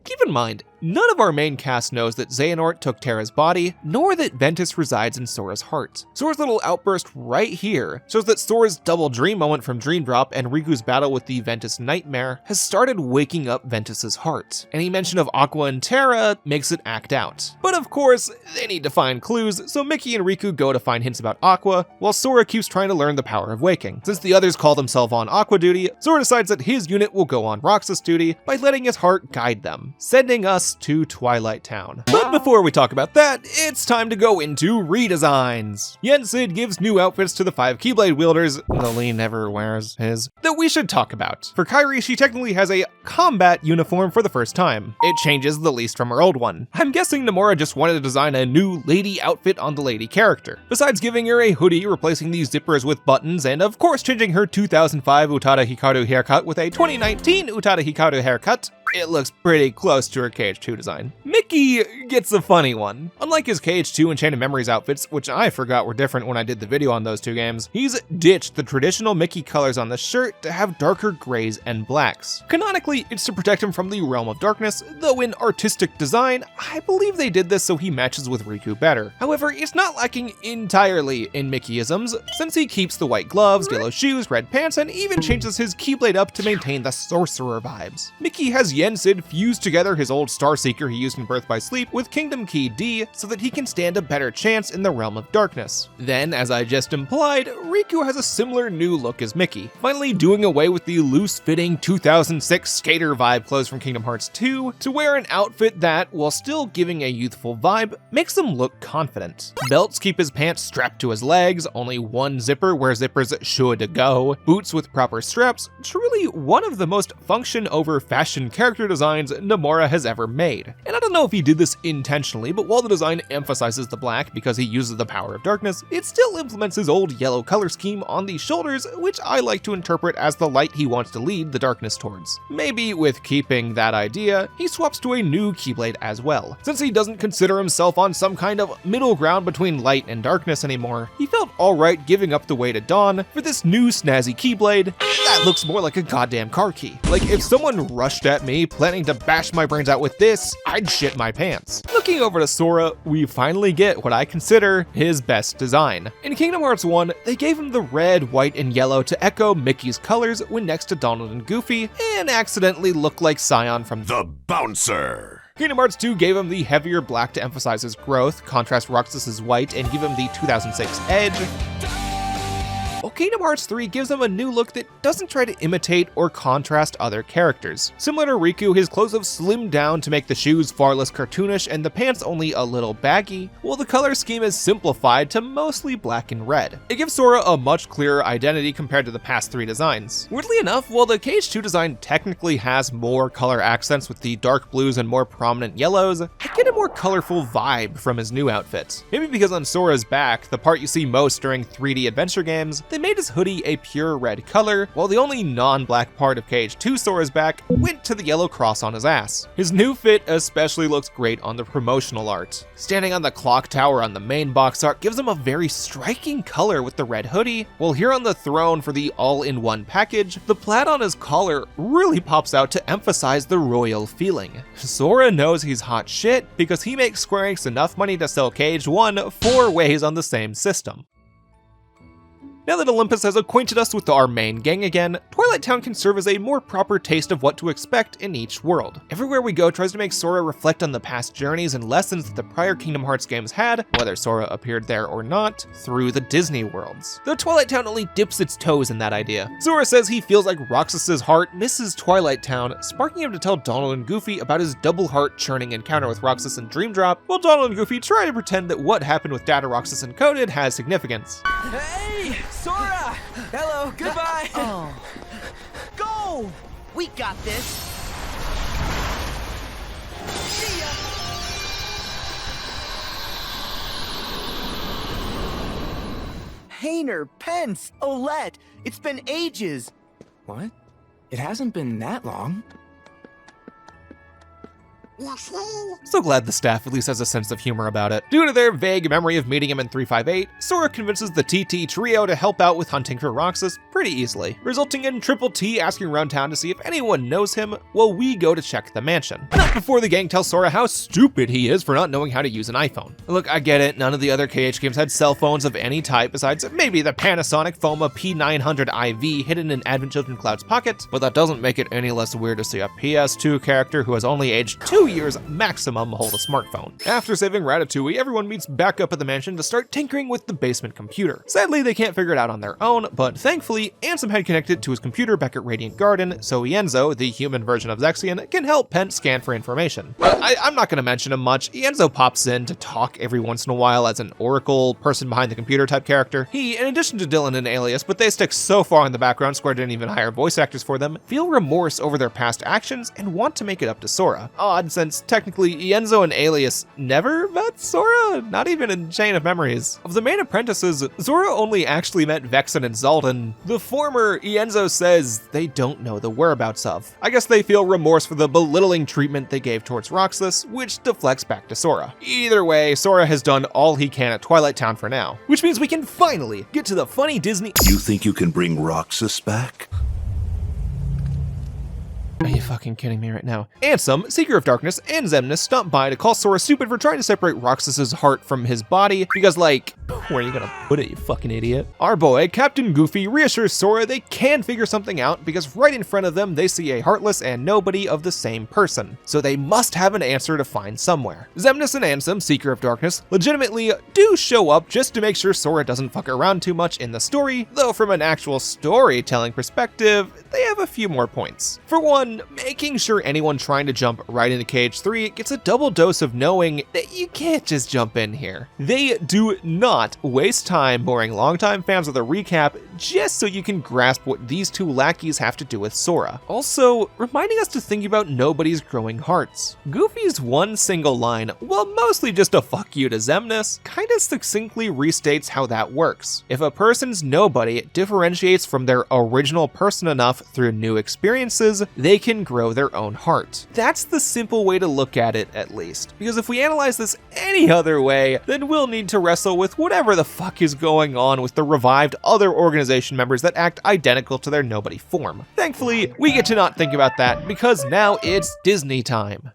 Keep in mind, none of our main cast knows that Xehanort took Terra's body, nor that Ventus resides in Sora's heart. Sora's little outburst right here shows that Sora's double dream moment from Dream Drop and Riku's battle with the Ventus Nightmare has started waking up Ventus's heart. Any mention of Aqua and Terra makes it act out. But of course, they need to find clues, so Mickey and Riku go to find hints about Aqua, while Sora keeps trying to learn the power of waking. Since the others call themselves on Aqua duty, Sora decides that his unit will go on Roxas duty by letting his heart guide them, sending us to Twilight Town. But before we talk about that, it's time to go into redesigns. Yensid gives new outfits to the 5 Keyblade wielders, though Lee never wears his, that we should talk about. For Kairi, she technically has a combat uniform for the first time. It changes the least from her old one. I'm guessing Nomura just wanted to design a new lady outfit on the lady character. Besides giving her a hoodie, replacing these zippers with buttons, and of course changing her 2005 Utada Hikaru haircut with a 2019 Utada Hikaru haircut, it looks pretty close to her KH2 design. Mickey gets a funny one. Unlike his KH2 and Chain of Memories outfits, which I forgot were different when I did the video on those 2 games, he's ditched the traditional Mickey colors on the shirt to have darker grays and blacks. Canonically, it's to protect him from the realm of darkness, though in artistic design, I believe they did this so he matches with Riku better. However, it's not lacking entirely in Mickeyisms, since he keeps the white gloves, yellow shoes, red pants, and even changes his Keyblade up to maintain the sorcerer vibes. Mickey has Yensid fused together his old Starseeker he used in Birth by Sleep with Kingdom Key D so that he can stand a better chance in the realm of darkness. Then, as I just implied, Riku has a similar new look as Mickey, finally doing away with the loose-fitting 2006 skater vibe clothes from Kingdom Hearts 2 to wear an outfit that, while still giving a youthful vibe, makes him look confident. Belts keep his pants strapped to his legs, only one zipper where zippers should go, boots with proper straps, truly one of the most function over fashion character designs Nomura has ever made. And I don't know if he did this intentionally, but while the design emphasizes the black because he uses the power of darkness, it still implements his old yellow color scheme on the shoulders, which I like to interpret as the light he wants to lead the darkness towards. Maybe with keeping that idea, he swaps to a new Keyblade as well. Since he doesn't consider himself on some kind of middle ground between light and darkness anymore, he felt alright giving up the way to Dawn for this new snazzy Keyblade that looks more like a goddamn car key. Like, if someone rushed at me planning to bash my brains out with this, I'd shit my pants. Looking over to Sora, we finally get what I consider his best design. In Kingdom Hearts 1, they gave him the red, white, and yellow to echo Mickey's colors when next to Donald and Goofy, and accidentally look like Scion from The Bouncer. Kingdom Hearts 2 gave him the heavier black to emphasize his growth, contrast Roxas's white, and give him the 2006 edge. While Kingdom Hearts 3 gives him a new look that doesn't try to imitate or contrast other characters. Similar to Riku, his clothes have slimmed down to make the shoes far less cartoonish and the pants only a little baggy, while the color scheme is simplified to mostly black and red. It gives Sora a much clearer identity compared to the past 3 designs. Weirdly enough, while the KH2 design technically has more color accents with the dark blues and more prominent yellows, I get a more colorful vibe from his new outfit. Maybe because on Sora's back, the part you see most during 3D adventure games, they made his hoodie a pure red color, while the only non-black part of KH2 Sora's back went to the yellow cross on his ass. His new fit especially looks great on the promotional art. Standing on the clock tower on the main box art gives him a very striking color with the red hoodie, while here on the throne for the all-in-one package, the plaid on his collar really pops out to emphasize the royal feeling. Sora knows he's hot shit because he makes Square Enix enough money to sell KH1 4 ways on the same system. Now that Olympus has acquainted us with our main gang again, Twilight Town can serve as a more proper taste of what to expect in each world. Everywhere we go tries to make Sora reflect on the past journeys and lessons that the prior Kingdom Hearts games had, whether Sora appeared there or not, through the Disney worlds. Though Twilight Town only dips its toes in that idea. Sora says he feels like Roxas's heart misses Twilight Town, sparking him to tell Donald and Goofy about his double heart churning encounter with Roxas and Dream Drop, while Donald and Goofy try to pretend that what happened with Data Roxas Encoded has significance. Hey, Sora! Hello, goodbye! Oh. Go! We got this! See ya! Hayner, Pence, Olette, it's been ages! What? It hasn't been that long. So glad the staff at least has a sense of humor about it. Due to their vague memory of meeting him in 358, Sora convinces the TT trio to help out with hunting for Roxas pretty easily, resulting in Triple T asking around town to see if anyone knows him while we go to check the mansion. Not before the gang tells Sora how stupid he is for not knowing how to use an iPhone. Look, I get it, none of the other KH games had cell phones of any type besides maybe the Panasonic Foma P900 IV hidden in Advent Children Cloud's pocket, but that doesn't make it any less weird to see a PS2 character who has only aged 2 years maximum hold a smartphone. After saving Ratatouille, everyone meets back up at the mansion to start tinkering with the basement computer. Sadly, they can't figure it out on their own, but thankfully, Ansem had connected to his computer back at Radiant Garden, so Ienzo, the human version of Zexion, can help Pent scan for information. I'm not going to mention him much. Ienzo pops in to talk every once in a while as an oracle, person behind the computer type character. He, in addition to Dylan and Alias, but they stick so far in the background Square didn't even hire voice actors for them, feel remorse over their past actions and want to make it up to Sora. Odd, since technically Ienzo and Alias never met Sora, not even in Chain of Memories. Of the main apprentices, Sora only actually met Vexen and Zaldin. The former, Ienzo says they don't know the whereabouts of. I guess they feel remorse for the belittling treatment they gave towards Roxas, which deflects back to Sora. Either way, Sora has done all he can at Twilight Town for now, which means we can finally get to the funny Disney— You think you can bring Roxas back? Are you fucking kidding me right now? Ansem, Seeker of Darkness, and Xemnas stop by to call Sora stupid for trying to separate Roxas's heart from his body, because like, where are you gonna put it, you fucking idiot? Our boy, Captain Goofy, reassures Sora they can figure something out because right in front of them they see a heartless and nobody of the same person, so they must have an answer to find somewhere. Xemnas and Ansem, Seeker of Darkness, legitimately do show up just to make sure Sora doesn't fuck around too much in the story, though from an actual storytelling perspective, they have a few more points. For one, making sure anyone trying to jump right into KH3 gets a double dose of knowing that you can't just jump in here. They do not waste time boring longtime fans with a recap just so you can grasp what these two lackeys have to do with Sora. Also, reminding us to think about nobody's growing hearts. Goofy's one single line, while mostly just a fuck you to Xemnas, kinda succinctly restates how that works. If a person's nobody differentiates from their original person enough through new experiences, they can grow their own heart. That's the simple way to look at it, at least. Because if we analyze this any other way, then we'll need to wrestle with whatever the fuck is going on with the revived other organization members that act identical to their nobody form. Thankfully, we get to not think about that because now it's Disney time.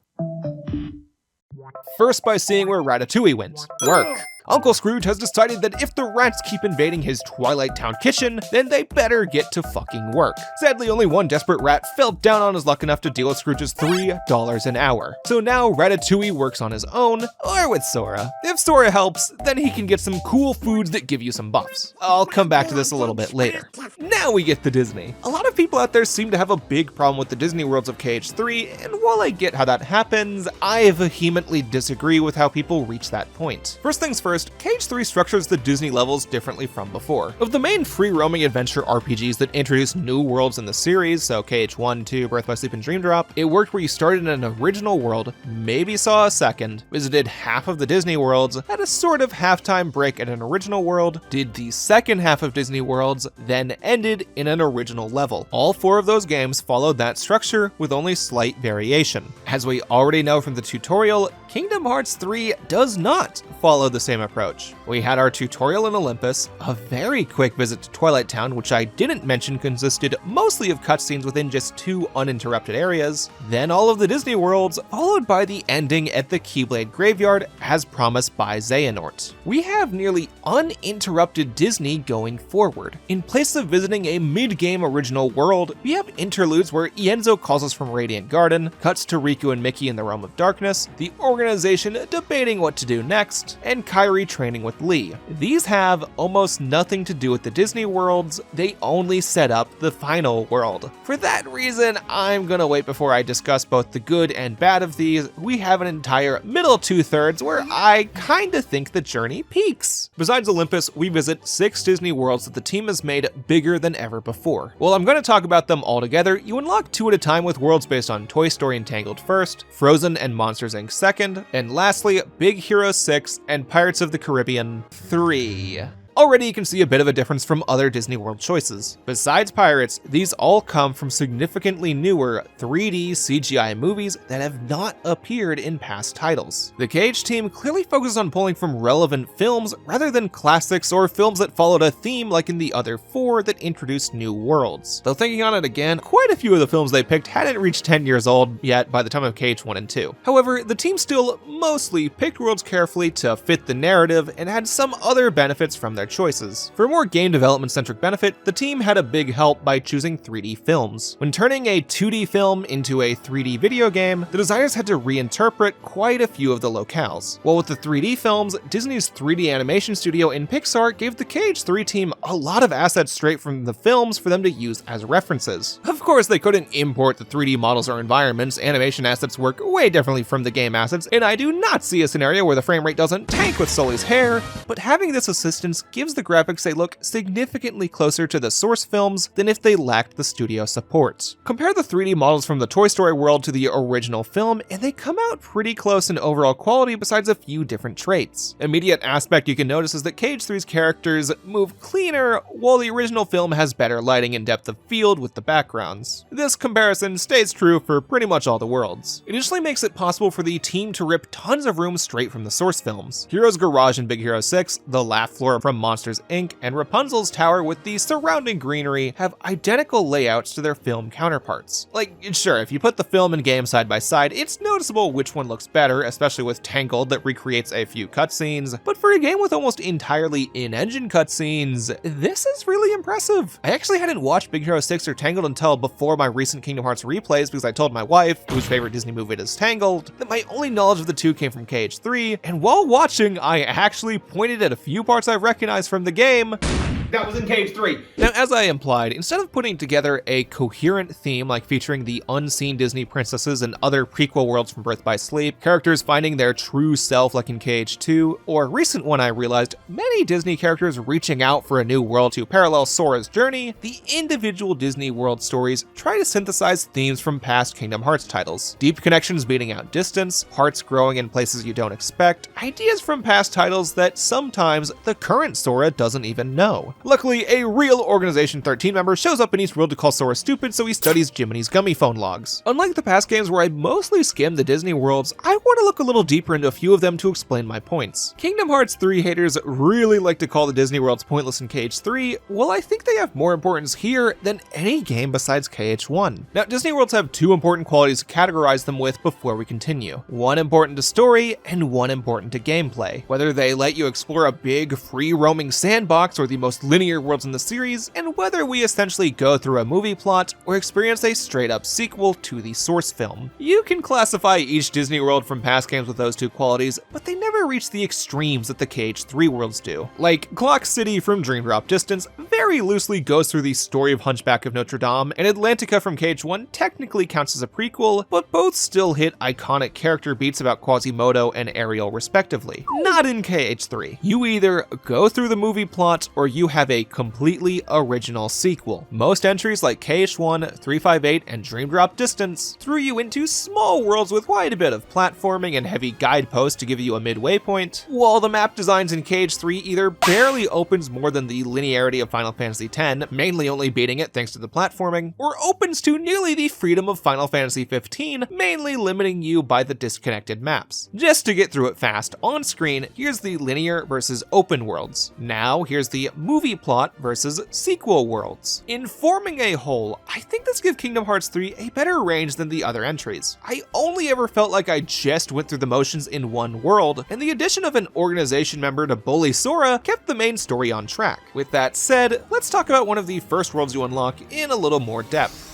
First by seeing where Ratatouille went. Work. Uncle Scrooge has decided that if the rats keep invading his Twilight Town kitchen, then they better get to fucking work. Sadly, only one desperate rat fell down on his luck enough to deal with Scrooge's $3 an hour. So now Ratatouille works on his own, or with Sora. If Sora helps, then he can get some cool foods that give you some buffs. I'll come back to this a little bit later. Now we get to Disney. A lot of of people out there seem to have a big problem with the Disney worlds of KH3, and while I get how that happens, I vehemently disagree with how people reach that point. First things first, KH3 structures the Disney levels differently from before. Of the main free-roaming adventure RPGs that introduced new worlds in the series, so KH1, 2, Birth by Sleep, and Dream Drop, it worked where you started in an original world, maybe saw a second, visited half of the Disney worlds, had a sort of halftime break at an original world, did the second half of Disney worlds, then ended in an original level. All 4 of those games followed that structure with only slight variation. As we already know from the tutorial, Kingdom Hearts 3 does not follow the same approach. We had our tutorial in Olympus, a very quick visit to Twilight Town, which I didn't mention consisted mostly of cutscenes within just 2 uninterrupted areas, then all of the Disney worlds, followed by the ending at the Keyblade Graveyard as promised by Xehanort. We have nearly uninterrupted Disney going forward. In place of visiting a mid-game original world, we have interludes where Ienzo calls us from Radiant Garden, cuts to Riku and Mickey in the Realm of Darkness, the organization debating what to do next, and Kairi training with Lee. These have almost nothing to do with the Disney worlds, they only set up the final world. For that reason, I'm gonna wait before I discuss both the good and bad of these. We have an entire middle 2/3 where I kinda think the journey peaks. Besides Olympus, we visit 6 Disney worlds that the team has made bigger than ever before. Well, I'm gonna talk about them all together. You unlock 2 at a time with worlds based on Toy Story and Tangled first, Frozen and Monsters Inc. second, and lastly, Big Hero 6 and Pirates of the Caribbean 3. Already you can see a bit of a difference from other Disney World choices. Besides Pirates, these all come from significantly newer 3D CGI movies that have not appeared in past titles. The KH team clearly focuses on pulling from relevant films rather than classics or films that followed a theme like in the other 4 that introduced new worlds. Though thinking on it again, quite a few of the films they picked hadn't reached 10 years old yet by the time of KH1 and 2. However, the team still mostly picked worlds carefully to fit the narrative and had some other benefits from their choices. For a more game development centric benefit, the team had a big help by choosing 3D films. When turning a 2D film into a 3D video game, the designers had to reinterpret quite a few of the locales. While with the 3D films, Disney's 3D animation studio in Pixar gave the KH3 team a lot of assets straight from the films for them to use as references. Of course, they couldn't import the 3D models or environments. Animation assets work way differently from the game assets, and I do not see a scenario where the frame rate doesn't tank with Sully's hair, but having this assistance gives the graphics a look significantly closer to the source films than if they lacked the studio support. Compare the 3D models from the Toy Story world to the original film, and they come out pretty close in overall quality besides a few different traits. Immediate aspect you can notice is that KH3's characters move cleaner, while the original film has better lighting and depth of field with the backgrounds. This comparison stays true for pretty much all the worlds. It additionally makes it possible for the team to rip tons of rooms straight from the source films. Hero's Garage in Big Hero 6, the laugh floor from Monsters Inc., and Rapunzel's tower with the surrounding greenery have identical layouts to their film counterparts. Like, sure, if you put the film and game side by side, it's noticeable which one looks better, especially with Tangled that recreates a few cutscenes, but for a game with almost entirely in-engine cutscenes, this is really impressive. I actually hadn't watched Big Hero 6 or Tangled until before my recent Kingdom Hearts replays because I told my wife, whose favorite Disney movie is Tangled, that my only knowledge of the two came from KH3, and while watching, I actually pointed at a few parts I recognized from the game. That was in KH3. Now, as I implied, instead of putting together a coherent theme like featuring the unseen Disney princesses and other prequel worlds from Birth by Sleep, characters finding their true self like in KH2, or a recent one I realized, many Disney characters reaching out for a new world to parallel Sora's journey, the individual Disney world stories try to synthesize themes from past Kingdom Hearts titles. Deep connections beating out distance, hearts growing in places you don't expect, ideas from past titles that sometimes the current Sora doesn't even know. Luckily, a real Organization 13 member shows up in each world to call Sora stupid, so he studies Jiminy's gummy phone logs. Unlike the past games where I mostly skimmed the Disney worlds, I want to look a little deeper into a few of them to explain my points. Kingdom Hearts 3 haters really like to call the Disney worlds pointless in KH3, well, I think they have more importance here than any game besides KH1. Now, Disney worlds have 2 important qualities to categorize them with before we continue. One important to story, and one important to gameplay. Whether they let you explore a big, free-roaming sandbox or the most linear worlds in the series, and whether we essentially go through a movie plot or experience a straight-up sequel to the source film. You can classify each Disney world from past games with those two qualities, but they never reach the extremes that the KH3 worlds do. Like, Clock City from Dream Drop Distance very loosely goes through the story of Hunchback of Notre Dame, and Atlantica from KH1 technically counts as a prequel, but both still hit iconic character beats about Quasimodo and Ariel respectively. Not in KH3. You either go through the movie plot or you have a completely original sequel. Most entries like KH1, 358, and Dream Drop Distance threw you into small worlds with quite a bit of platforming and heavy guideposts to give you a midway point, while the map designs in KH3 either barely opens more than the linearity of Final Fantasy X, mainly only beating it thanks to the platforming, or opens to nearly the freedom of Final Fantasy XV, mainly limiting you by the disconnected maps. Just to get through it fast, on screen, here's the linear versus open worlds. Now, here's the movie plot versus sequel worlds. In forming a whole, I think this gives Kingdom Hearts 3 a better range than the other entries. I only ever felt like I just went through the motions in one world, and the addition of an organization member to bully Sora kept the main story on track. With that said, let's talk about one of the first worlds you unlock in a little more depth.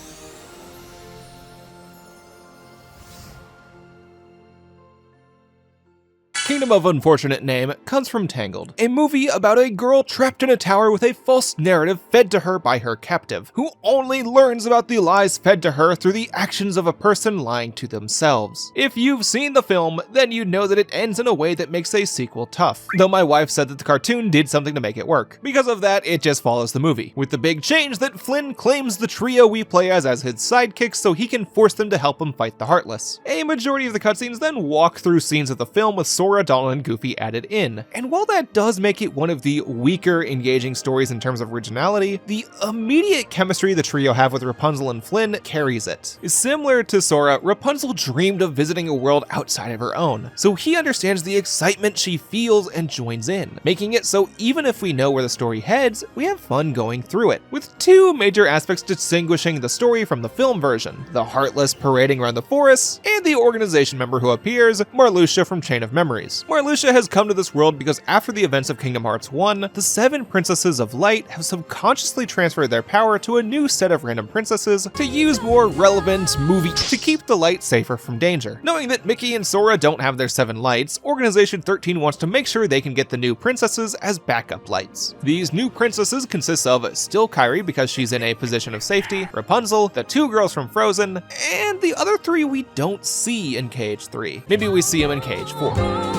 Kingdom of Unfortunate Name comes from Tangled, a movie about a girl trapped in a tower with a false narrative fed to her by her captive, who only learns about the lies fed to her through the actions of a person lying to themselves. If you've seen the film, then you know that it ends in a way that makes a sequel tough, though my wife said that the cartoon did something to make it work. Because of that, it just follows the movie, with the big change that Flynn claims the trio we play as his sidekicks so he can force them to help him fight the Heartless. A majority of the cutscenes then walk through scenes of the film with Sora, Donald, and Goofy added in, and while that does make it one of the weaker engaging stories in terms of originality, the immediate chemistry the trio have with Rapunzel and Flynn carries it. Similar to Sora, Rapunzel dreamed of visiting a world outside of her own, so he understands the excitement she feels and joins in, making it so even if we know where the story heads, we have fun going through it, with two major aspects distinguishing the story from the film version: the Heartless parading around the forest, and the organization member who appears, Marluxia from Chain of Memories. Marluxia has come to this world because after the events of Kingdom Hearts 1, the 7 Princesses of Light have subconsciously transferred their power to a new set of random princesses to use more relevant movie to keep the light safer from danger. Knowing that Mickey and Sora don't have their 7 lights, Organization 13 wants to make sure they can get the new princesses as backup lights. These new princesses consist of Still Kyrie because she's in a position of safety, Rapunzel, the 2 girls from Frozen, and the other 3 we don't see in KH3. Maybe we see them in KH4.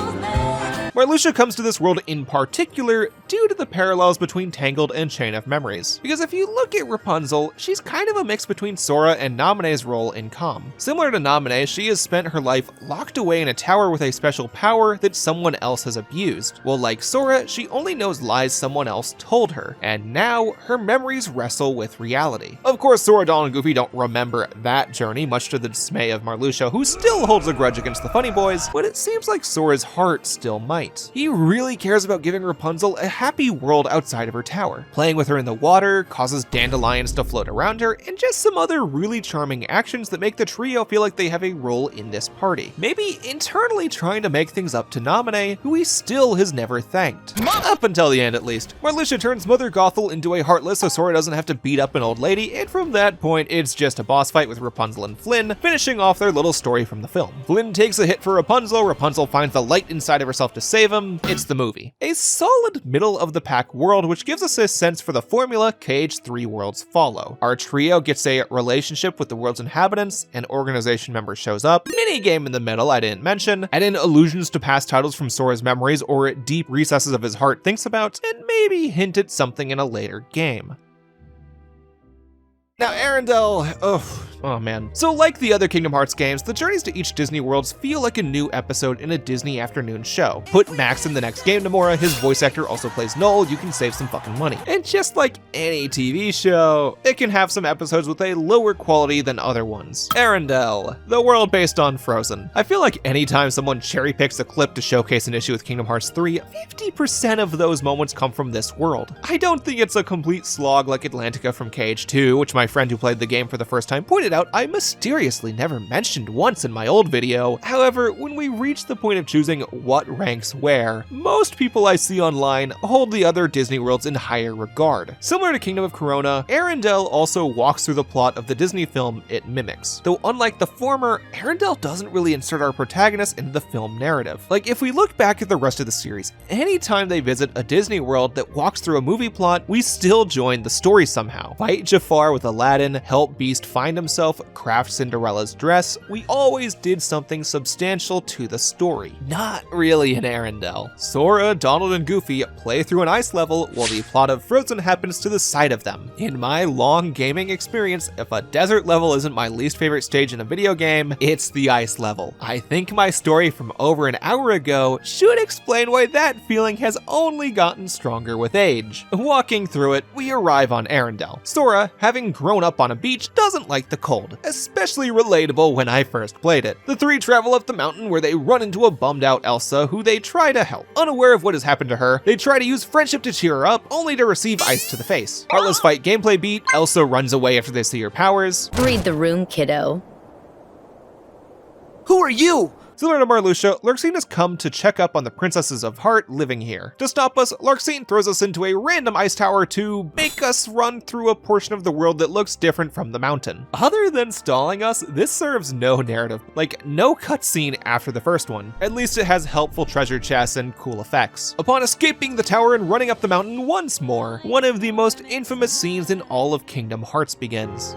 Marluxia comes to this world in particular due to the parallels between Tangled and Chain of Memories, because if you look at Rapunzel, she's kind of a mix between Sora and Naminé's role in Calm. Similar to Naminé, she has spent her life locked away in a tower with a special power that someone else has abused, while like Sora, she only knows lies someone else told her, and now her memories wrestle with reality. Of course, Sora, Donald, and Goofy don't remember that journey, much to the dismay of Marluxia, who still holds a grudge against the Funny Boys, but it seems like Sora's heart still might. He really cares about giving Rapunzel a happy world outside of her tower. Playing with her in the water, causes dandelions to float around her, and just some other really charming actions that make the trio feel like they have a role in this party. Maybe internally trying to make things up to Naminé, who he still has never thanked. Up until the end at least. Marluxia turns Mother Gothel into a Heartless so Sora doesn't have to beat up an old lady, and from that point it's just a boss fight with Rapunzel and Flynn, finishing off their little story from the film. Flynn takes a hit for Rapunzel, Rapunzel finds the light inside of herself to save him. It's the movie. A solid middle-of-the-pack world which gives us a sense for the formula KH3 worlds follow. Our trio gets a relationship with the world's inhabitants, an organization member shows up, mini-game in the middle I didn't mention, add in allusions to past titles from Sora's memories or deep recesses of his heart thinks about, and maybe hint at something in a later game. Now Arendelle, oh man. So like the other Kingdom Hearts games, the journeys to each Disney worlds feel like a new episode in a Disney afternoon show. Put Max in the next game tomorrow, his voice actor also plays Noel, you can save some fucking money. And just like any TV show, it can have some episodes with a lower quality than other ones. Arendelle, the world based on Frozen. I feel like anytime someone cherry picks a clip to showcase an issue with Kingdom Hearts 3, 50% of those moments come from this world. I don't think it's a complete slog like Atlantica from KH2, which my friend who played the game for the first time pointed pointed out I mysteriously never mentioned once in my old video. However, when we reach the point of choosing what ranks where, most people I see online hold the other Disney worlds in higher regard. Similar to Kingdom of Corona, Arendelle also walks through the plot of the Disney film it mimics. Though unlike the former, Arendelle doesn't really insert our protagonist into the film narrative. Like, if we look back at the rest of the series, anytime they visit a Disney world that walks through a movie plot, we still join the story somehow. Fight Jafar with Aladdin, help Beast find himself, craft Cinderella's dress, we always did something substantial to the story. Not really in Arendelle. Sora, Donald, and Goofy play through an ice level while the plot of Frozen happens to the side of them. In my long gaming experience, if a desert level isn't my least favorite stage in a video game, it's the ice level. I think my story from over an hour ago should explain why that feeling has only gotten stronger with age. Walking through it, we arrive on Arendelle. Sora, having grown up on a beach, doesn't like the cold, especially relatable when I first played it. The three travel up the mountain where they run into a bummed out Elsa who they try to help. Unaware of what has happened to her, they try to use friendship to cheer her up, only to receive ice to the face. Heartless fight gameplay beat, Elsa runs away after they see her powers. Read the room, kiddo. Who are you? Similar to Marluxia, Larxene has come to check up on the princesses of Heart living here. To stop us, Larxene throws us into a random ice tower to make us run through a portion of the world that looks different from the mountain. Other than stalling us, this serves no narrative, like no cutscene after the first one. At least it has helpful treasure chests and cool effects. Upon escaping the tower and running up the mountain once more, one of the most infamous scenes in all of Kingdom Hearts begins.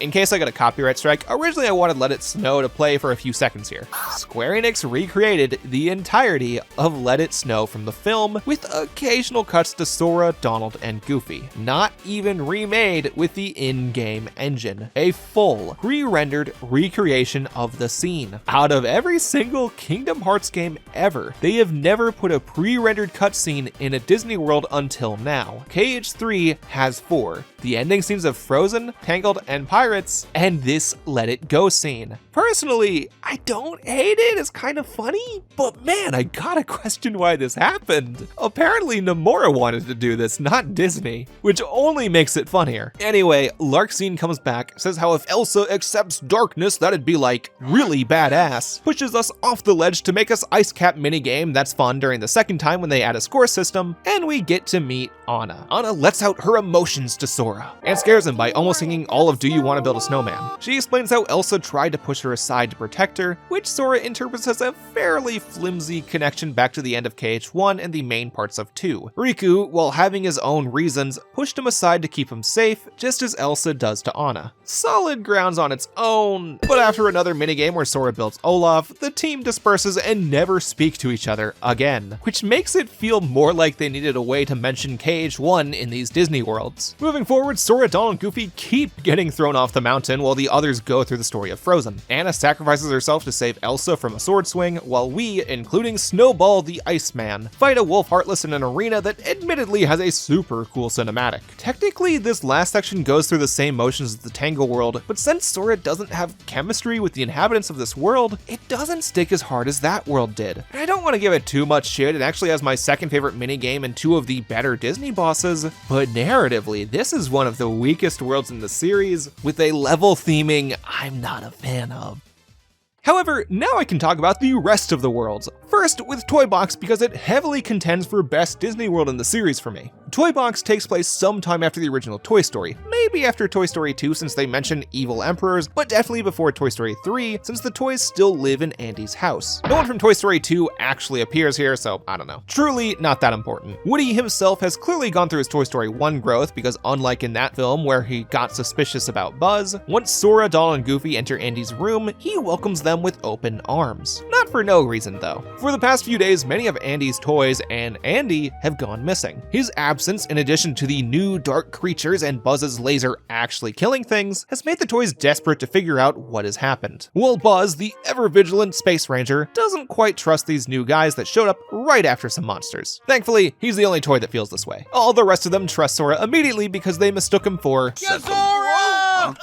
In case I got a copyright strike, originally I wanted Let It Snow to play for a few seconds here. Square Enix recreated the entirety of Let It Snow from the film with occasional cuts to Sora, Donald, and Goofy. Not even remade with the in-game engine. A full, pre-rendered recreation of the scene. Out of every single Kingdom Hearts game ever, they have never put a pre-rendered cutscene in a Disney world until now. XIII has 4. The ending scenes of Frozen, Tangled, and Pirates, and this Let It Go scene. Personally, I don't hate it, it's kind of funny, but man, I gotta question why this happened. Apparently Nomura wanted to do this, not Disney, which only makes it funnier. Anyway, Larxene comes back, says how if Elsa accepts darkness, that'd be like really badass, pushes us off the ledge to make us ice cap minigame that's fun during the second time when they add a score system, and we get to meet Anna. Anna lets out her emotions to Sora, and scares him by almost singing all of Do You Want to Build a Snowman? She explains how Elsa tried to push her aside to protect her, which Sora interprets as a fairly flimsy connection back to the end of KH1 and the main parts of 2. Riku, while having his own reasons, pushed him aside to keep him safe, just as Elsa does to Anna. Solid grounds on its own, but after another minigame where Sora builds Olaf, the team disperses and never speak to each other again, which makes it feel more like they needed a way to mention KH1 in these Disney worlds. Moving forward, Sora, Donald, and Goofy keep getting thrown off the mountain while the others go through the story of Frozen. Anna sacrifices herself to save Elsa from a sword swing, while we, including Snowball the Iceman, fight a wolf heartless in an arena that admittedly has a super cool cinematic. Technically, this last section goes through the same motions as the Tangle world, but since Sora doesn't have chemistry with the inhabitants of this world, it doesn't stick as hard as that world did. And I don't want to give it too much shit, it actually has my second favorite minigame and 2 of the better Disney bosses, but narratively, this is one of the weakest worlds in the series, with a level theming I'm not a fan of. However, now I can talk about the rest of the worlds. First, with Toy Box, because it heavily contends for best Disney world in the series for me. Toy Box takes place sometime after the original Toy Story, maybe after Toy Story 2 since they mention evil emperors, but definitely before Toy Story 3 since the toys still live in Andy's house. No one from Toy Story 2 actually appears here, so I don't know. Truly not that important. Woody himself has clearly gone through his Toy Story 1 growth because unlike in that film where he got suspicious about Buzz, once Sora, Donald, and Goofy enter Andy's room, he welcomes them with open arms. Not for no reason though. For the past few days, many of Andy's toys and Andy have gone missing. His absence, in addition to the new dark creatures and Buzz's laser actually killing things, has made the toys desperate to figure out what has happened. While Buzz, the ever-vigilant space ranger, doesn't quite trust these new guys that showed up right after some monsters. Thankfully, he's the only toy that feels this way. All the rest of them trust Sora immediately because they mistook him for Sora!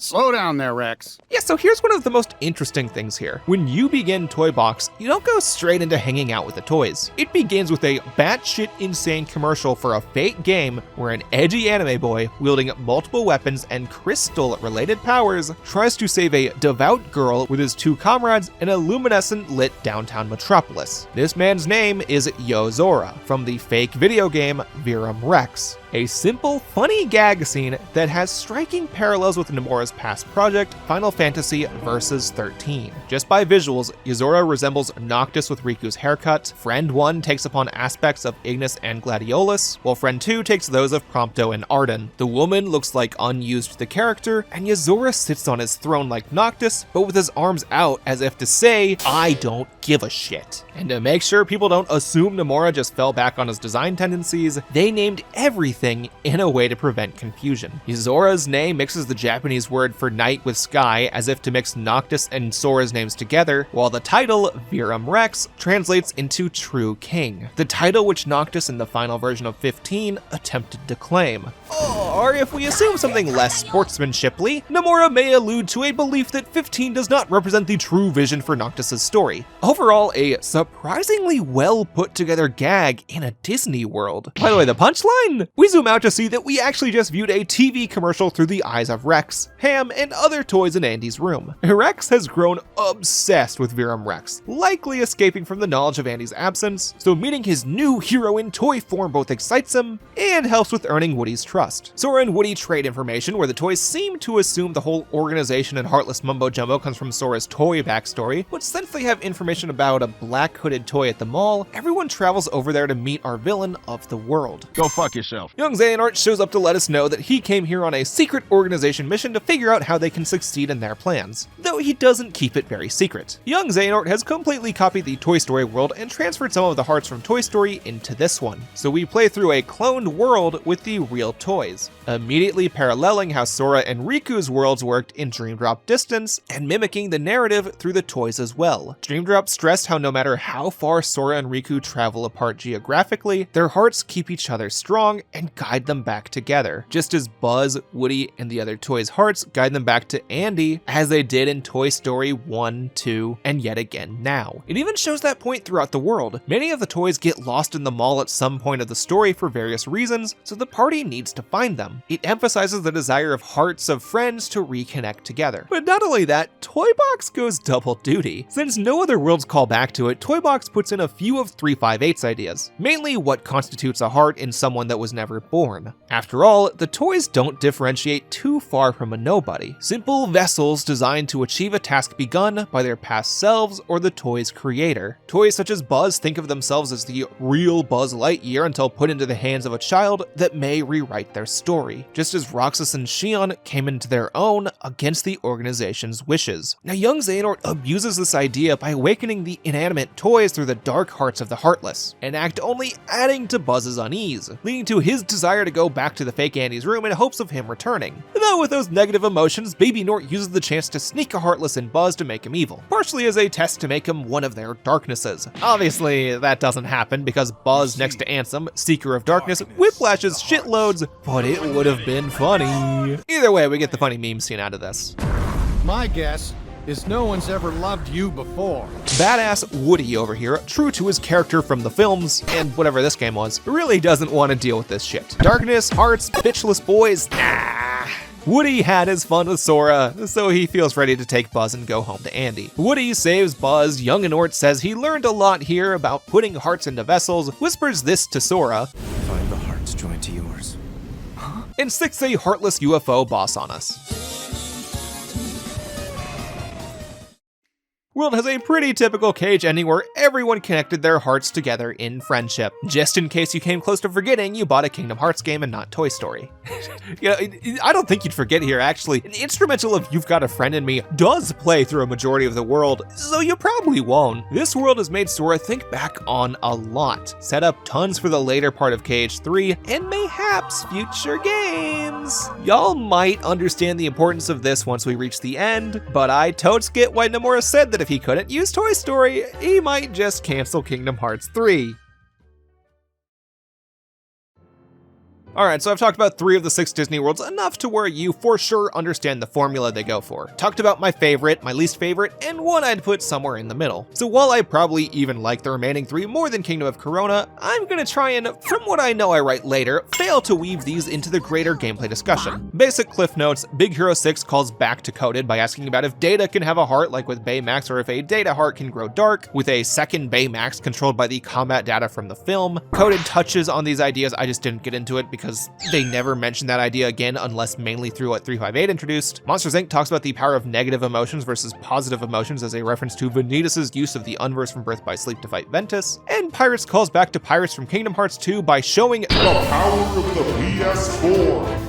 Slow down there, Rex. Yeah, so here's one of the most interesting things here. When you begin Toy Box, you don't go straight into hanging out with the toys. It begins with a batshit insane commercial for a fake game where an edgy anime boy wielding multiple weapons and crystal-related powers tries to save a devout girl with his two comrades in a luminescent lit downtown metropolis. This man's name is Yozora from the fake video game Virum Rex. A simple, funny gag scene that has striking parallels with Nomura's past project, Final Fantasy Versus 13. Just by visuals, Yozora resembles Noctis with Riku's haircut, Friend 1 takes upon aspects of Ignis and Gladiolus, while Friend 2 takes those of Prompto and Arden. The woman looks like unused the character, and Yozora sits on his throne like Noctis, but with his arms out as if to say, I don't give a shit. And to make sure people don't assume Nomura just fell back on his design tendencies, they named everything in a way to prevent confusion. Yozora's name mixes the Japanese word for night with sky as if to mix Noctis and Sora's names together, while the title, Virum Rex, translates into True King, the title which Noctis in the final version of 15 attempted to claim. Or if we assume something less sportsmanshiply, Nomura may allude to a belief that 15 does not represent the true vision for Noctis' story. Overall, a surprisingly well put together gag in a Disney world. By the way, the punchline? We zoom out to see that we actually just viewed a TV commercial through the eyes of Rex, Ham, and other toys in Andy's room. Rex has grown obsessed with Virum Rex, likely escaping from the knowledge of Andy's absence, so meeting his new hero in toy form both excites him and helps with earning Woody's trust. Sora and Woody trade information where the toys seem to assume the whole organization and heartless mumbo jumbo comes from Sora's toy backstory, but since they have information about a black hooded toy at the mall, everyone travels over there to meet our villain of the world. Go fuck yourself. Young Xehanort shows up to let us know that he came here on a secret organization mission to figure out how they can succeed in their plans, though he doesn't keep it very secret. Young Xehanort has completely copied the Toy Story world and transferred some of the hearts from Toy Story into this one, so we play through a cloned world with the real toys, immediately paralleling how Sora and Riku's worlds worked in Dream Drop Distance and mimicking the narrative through the toys as well. Dream Drop stressed how no matter how far Sora and Riku travel apart geographically, their hearts keep each other strong and guide them back together, just as Buzz, Woody, and the other toys' hearts guide them back to Andy as they did in Toy Story 1, 2, and yet again now. It even shows that point throughout the world. Many of the toys get lost in the mall at some point of the story for various reasons, so the party needs to find them. It emphasizes the desire of hearts of friends to reconnect together. But not only that, Toy Box goes double duty. Since no other worlds call back to it, Toy Box puts in a few of 358's ideas, mainly what constitutes a heart in someone that was never born. After all, the toys don't differentiate too far from a nobody. Simple vessels designed to achieve a task begun by their past selves or the toy's creator. Toys such as Buzz think of themselves as the real Buzz Lightyear until put into the hands of a child that may rewrite their story, just as Roxas and Xion came into their own against the organization's wishes. Now, young Xehanort abuses this idea by awakening the inanimate toys through the dark hearts of the heartless, an act only adding to Buzz's unease, leading to his desire to go back to the fake Andy's room in hopes of him returning. Though with those negative emotions, Baby Nort uses the chance to sneak a heartless in Buzz to make him evil, partially as a test to make him one of their darknesses. Obviously, that doesn't happen because Buzz next to Ansem, Seeker of Darkness, whiplashes shitloads, but it would have been funny. Either way, we get the funny meme scene out of this. My guess is no one's ever loved you before. Badass Woody over here, true to his character from the films, and whatever this game was, really doesn't want to deal with this shit. Darkness, hearts, bitchless boys, nah. Woody had his fun with Sora, so he feels ready to take Buzz and go home to Andy. Woody saves Buzz. Young Xehanort says he learned a lot here about putting hearts into vessels, whispers this to Sora. Find the hearts joined to yours. And sticks a heartless UFO boss on us. World has a pretty typical Cage ending where everyone connected their hearts together in friendship. Just in case you came close to forgetting, you bought a Kingdom Hearts game and not Toy Story. I don't think you'd forget here, actually. An instrumental of You've Got a Friend in Me does play through a majority of the world, so you probably won't. This world has made Sora think back on a lot, set up tons for the later part of KH3, and mayhaps future games. Y'all might understand the importance of this once we reach the end, but I totes get why Nomura said that if he couldn't use Toy Story, he might just cancel Kingdom Hearts 3. Alright, so I've talked about 3 of the 6 Disney worlds, enough to where you for sure understand the formula they go for. Talked about my favorite, my least favorite, and one I'd put somewhere in the middle. So while I probably even like the remaining 3 more than Kingdom of Corona, I'm gonna try and, from what I know I write later, fail to weave these into the greater gameplay discussion. Basic cliff notes: Big Hero 6 calls back to Coded by asking about if Data can have a heart like with Baymax, or if a Data heart can grow dark, with a second Baymax controlled by the combat data from the film. Coded touches on these ideas, I just didn't get into it because they never mentioned that idea again unless mainly through what 358 introduced. Monsters Inc. talks about the power of negative emotions versus positive emotions as a reference to Vanitas' use of the Unverse from Birth by Sleep to fight Ventus. And Pirates calls back to Pirates from Kingdom Hearts 2 by showing the power of the PS4.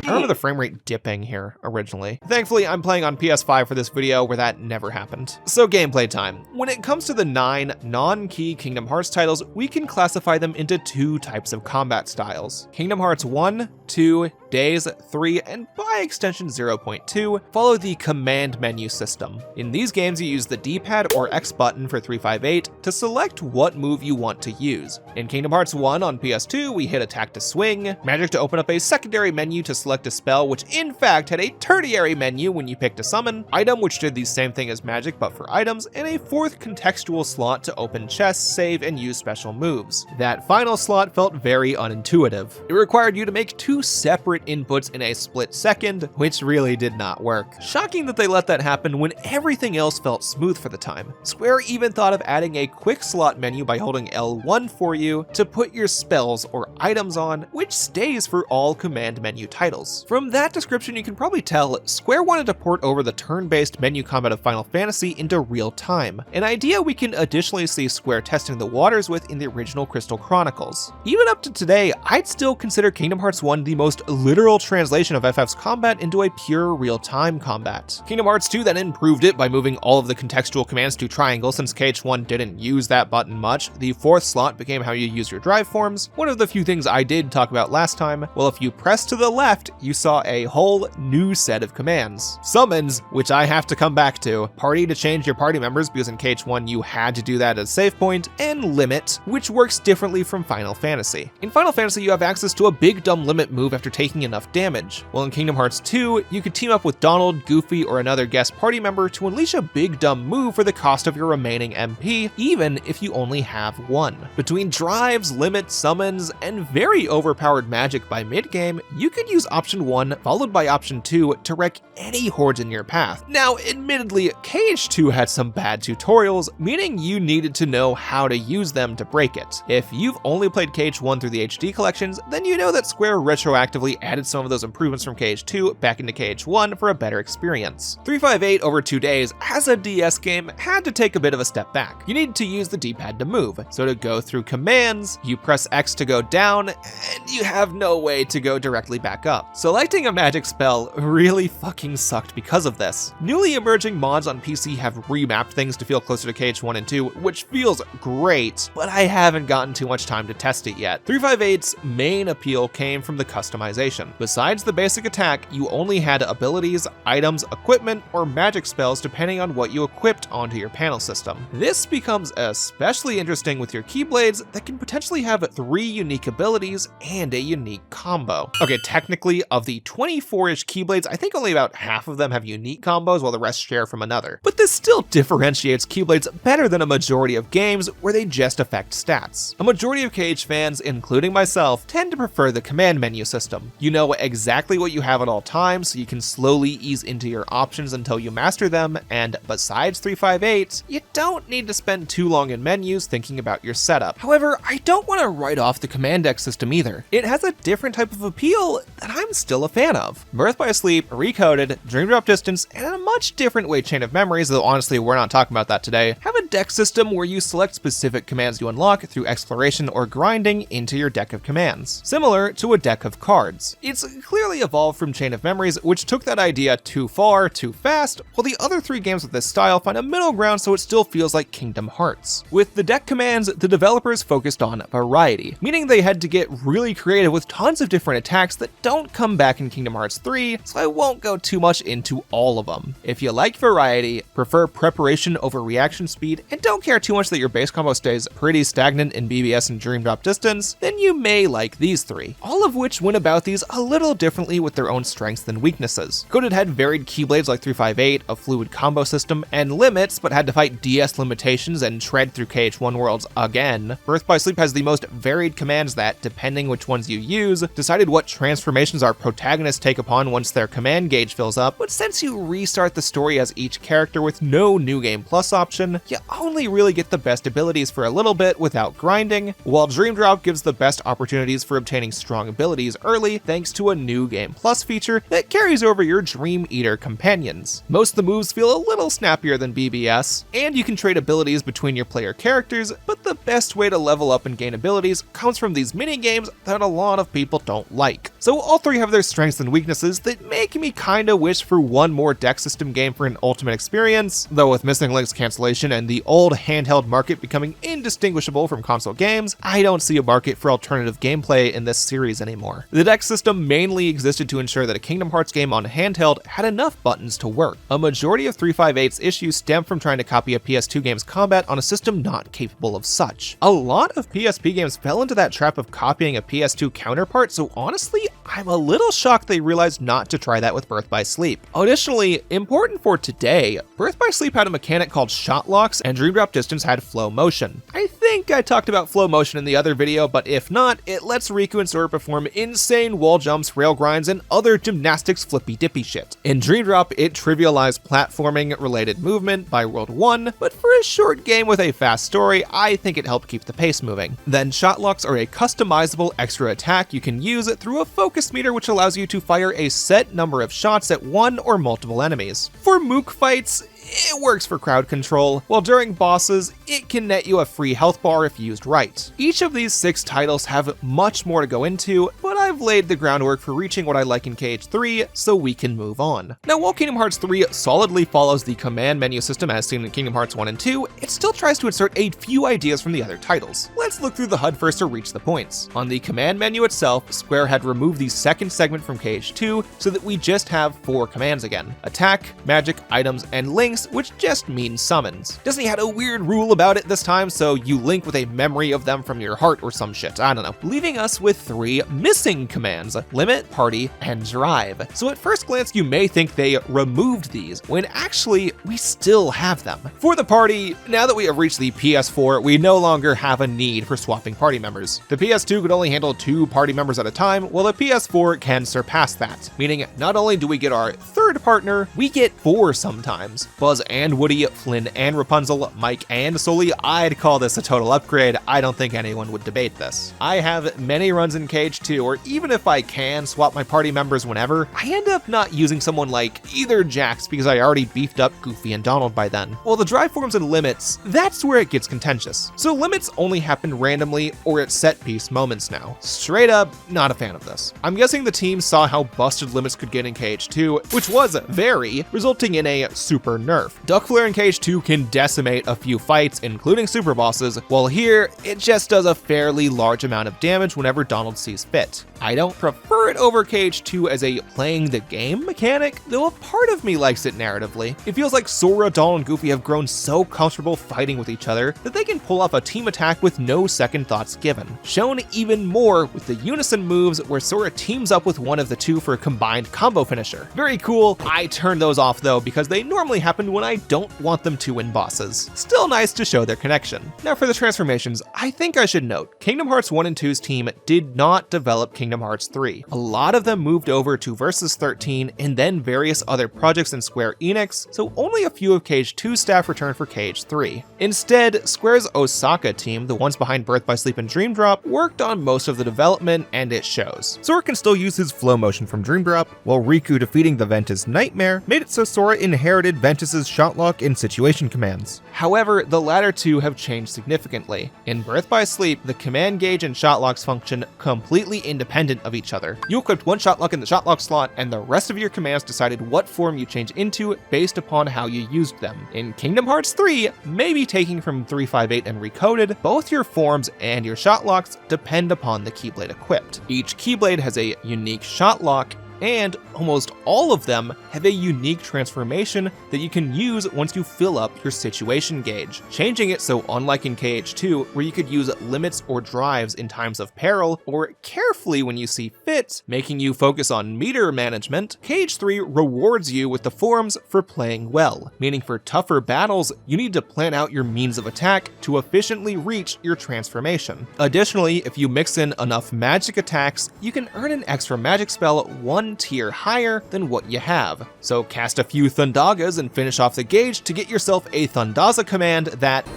I remember the frame rate dipping here originally. Thankfully, I'm playing on PS5 for this video where that never happened. So gameplay time. When it comes to the 9 non-key Kingdom Hearts titles, we can classify them into 2 types of combat styles. Kingdom Hearts 1, 2, Days 3, and by extension 0.2, follow the command menu system. In these games, you use the D-pad or X button for 358 to select what move you want to use. In Kingdom Hearts 1 on PS2, we hit attack to swing, magic to open up a secondary menu to select a spell, which in fact had a tertiary menu when you picked a summon, item which did the same thing as magic but for items, and a 4th contextual slot to open chests, save, and use special moves. That final slot felt very unintuitive. It required you to make 2 separate inputs in a split second, which really did not work. Shocking that they let that happen when everything else felt smooth for the time. Square even thought of adding a quick slot menu by holding L1 for you to put your spells or items on, which stays for all command menu titles. From that description, you can probably tell Square wanted to port over the turn-based menu combat of Final Fantasy into real time, an idea we can additionally see Square testing the waters with in the original Crystal Chronicles. Even up to today, I'd still consider Kingdom Hearts 1 the most literal translation of FF's combat into a pure real-time combat. Kingdom Hearts 2 then improved it by moving all of the contextual commands to triangle since KH1 didn't use that button much. The 4th slot became how you use your drive forms, one of the few things I did talk about last time. Well, if you press to the left, you saw a whole new set of commands. Summons, which I have to come back to, party to change your party members because in KH1 you had to do that as a save point, and limit, which works differently from Final Fantasy. In Final Fantasy, you have access to a big dumb limit move after taking enough damage. While in Kingdom Hearts 2, you could team up with Donald, Goofy, or another guest party member to unleash a big dumb move for the cost of your remaining MP, even if you only have 1. Between drives, limits, summons, and very overpowered magic by mid-game, you could use option 1 followed by option 2 to wreck any hordes in your path. Now, admittedly, KH2 had some bad tutorials, meaning you needed to know how to use them to break it. If you've only played KH1 through the HD collections, then you know that Square retroactively added some of those improvements from KH2 back into KH1 for a better experience. 358 over 2 days, as a DS game, had to take a bit of a step back. You needed to use the D-pad to move, so to go through commands, you press X to go down, and you have no way to go directly back up. Selecting a magic spell really fucking sucked because of this. Newly emerging mods on PC have remapped things to feel closer to KH1 and 2, which feels great, but I haven't gotten too much time to test it yet. 358's main appeal came from the customization. Besides the basic attack, you only had abilities, items, equipment, or magic spells depending on what you equipped onto your panel system. This becomes especially interesting with your Keyblades that can potentially have 3 unique abilities and a unique combo. Okay, technically, of the 24-ish Keyblades, I think only about half of them have unique combos while the rest share from another. But this still differentiates Keyblades better than a majority of games where they just affect stats. A majority of KH fans, including myself, tend to prefer the command menu system. You know exactly what you have at all times, so you can slowly ease into your options until you master them, and besides 358, you don't need to spend too long in menus thinking about your setup. However, I don't want to write off the command deck system either. It has a different type of appeal that I'm still a fan of. Birth by Sleep, Recoded, Dream Drop Distance, and in a much different way Chain of Memories, though honestly we're not talking about that today, have a deck system where you select specific commands you unlock through exploration or grinding into your deck of commands, similar to a deck of cards. It's clearly evolved from Chain of Memories, which took that idea too far, too fast, while the other 3 games with this style find a middle ground so it still feels like Kingdom Hearts. With the deck commands, the developers focused on variety, meaning they had to get really creative with tons of different attacks that don't come back in Kingdom Hearts 3, so I won't go too much into all of them. If you like variety, prefer preparation over reaction speed, and don't care too much that your base combo stays pretty stagnant in BBS and Dream Drop Distance, then you may like these three, all of which went about these a little differently with their own strengths and weaknesses. Goated had varied keyblades like 358, a fluid combo system, and limits, but had to fight DS limitations and tread through KH1 worlds again. Birth by Sleep has the most varied commands that, depending which ones you use, decided what transformations our protagonists take upon once their command gauge fills up, but since you restart the story as each character with no New Game Plus option, you only really get the best abilities for a little bit without grinding, while Dream Drop gives the best opportunities for obtaining strong abilities early thanks to a New Game Plus feature that carries over your Dream Eater companions. Most of the moves feel a little snappier than BBS, and you can trade abilities between your player characters, but the best way to level up and gain abilities comes from these mini games that a lot of people don't like. So all three have their strengths and weaknesses that make me kinda wish for one more deck system game for an ultimate experience, though with Missing Link's cancellation and the old handheld market becoming indistinguishable from console games, I don't see a market for alternative gameplay in this series anymore. The deck system mainly existed to ensure that a Kingdom Hearts game on handheld had enough buttons to work. A majority of 358's issues stem from trying to copy a PS2 game's combat on a system not capable of such. A lot of PSP games fell into that trap of copying a PS2 counterpart, so honestly, I'm a little shocked they realized not to try that with Birth by Sleep. Additionally, important for today, Birth by Sleep had a mechanic called shot locks, and Dream Drop Distance had flow motion. I think I talked about flow motion in the other video, but if not, it lets Riku and Sora perform insane wall jumps, rail grinds, and other gymnastics flippy dippy shit. In Dream Drop, it trivialized platforming related movement by World 1, but for a short game with a fast story, I think it helped keep the pace moving. Then shot locks are a customizable extra attack you can use through a focus meter which allows you to fire a set number of shots at one or multiple enemies. For Mook fights, it works for crowd control, while during bosses, it can net you a free health bar if used right. Each of these 6 titles have much more to go into, but I've laid the groundwork for reaching what I like in KH3, so we can move on. Now, while Kingdom Hearts 3 solidly follows the command menu system as seen in Kingdom Hearts 1 and 2, it still tries to insert a few ideas from the other titles. Let's look through the HUD first to reach the points. On the command menu itself, Square had removed the second segment from KH2 so that we just have 4 commands again: attack, magic, items, and links, which just means summons. Disney had a weird rule about it this time, so you link with a memory of them from your heart or some shit, I don't know, leaving us with 3 missing commands: limit, party, and drive. So at first glance you may think they removed these, when actually we still have them. For the party, now that we have reached the PS4, we no longer have a need for swapping party members. The PS2 could only handle 2 party members at a time, while the PS4 can surpass that, meaning not only do we get our third partner, we get 4 sometimes. Buzz and Woody, Flynn and Rapunzel, Mike and Sully. I'd call this a total upgrade. I don't think anyone would debate this. I have many runs in KH2, or even if I can swap my party members whenever, I end up not using someone like either Jax because I already beefed up Goofy and Donald by then. While the drive forms and limits, that's where it gets contentious. So limits only happen randomly or at set piece moments now. Straight up, not a fan of this. I'm guessing the team saw how busted limits could get in KH2, which was very, resulting in a super nerf. Duck Flare in KH2 can decimate a few fights, including Superbosses, while here, it just does a fairly large amount of damage whenever Donald sees fit. I don't prefer it over KH2 as a playing the game mechanic, though a part of me likes it narratively. It feels like Sora, Donald, and Goofy have grown so comfortable fighting with each other that they can pull off a team attack with no second thoughts given. Shown even more with the unison moves where Sora teams up with one of the two for a combined combo finisher. Very cool. I turn those off though because they normally happen when I don't want them to win bosses. Still nice to show their connection. Now for the transformations, I think I should note, Kingdom Hearts 1 and 2's team did not develop Kingdom Hearts 3. A lot of them moved over to Versus 13 and then various other projects in Square Enix, so only a few of KH2 staff returned for KH3. Instead, Square's Osaka team, the ones behind Birth by Sleep and Dream Drop, worked on most of the development, and it shows. Sora can still use his flow motion from Dream Drop, while Riku defeating the Ventus Nightmare made it so Sora inherited Ventus's shot lock and situation commands. However, the latter two have changed significantly. In Birth by Sleep, the command gauge and shot locks function completely independent of each other. You equipped one shot lock in the shot lock slot, and the rest of your commands decided what form you change into based upon how you used them. In Kingdom Hearts 3, maybe taking from 358 and Recoded, both your forms and your shot locks depend upon the Keyblade equipped. Each Keyblade has a unique shot lock, and almost all of them have a unique transformation that you can use once you fill up your situation gauge, changing it so unlike in KH2, where you could use limits or drives in times of peril, or carefully when you see fit, making you focus on meter management, KH3 rewards you with the forms for playing well, meaning for tougher battles, you need to plan out your means of attack to efficiently reach your transformation. Additionally, if you mix in enough magic attacks, you can earn an extra magic spell 1 tier higher than what you have. So cast a few Thundagas and finish off the gauge to get yourself a Thundaza command that...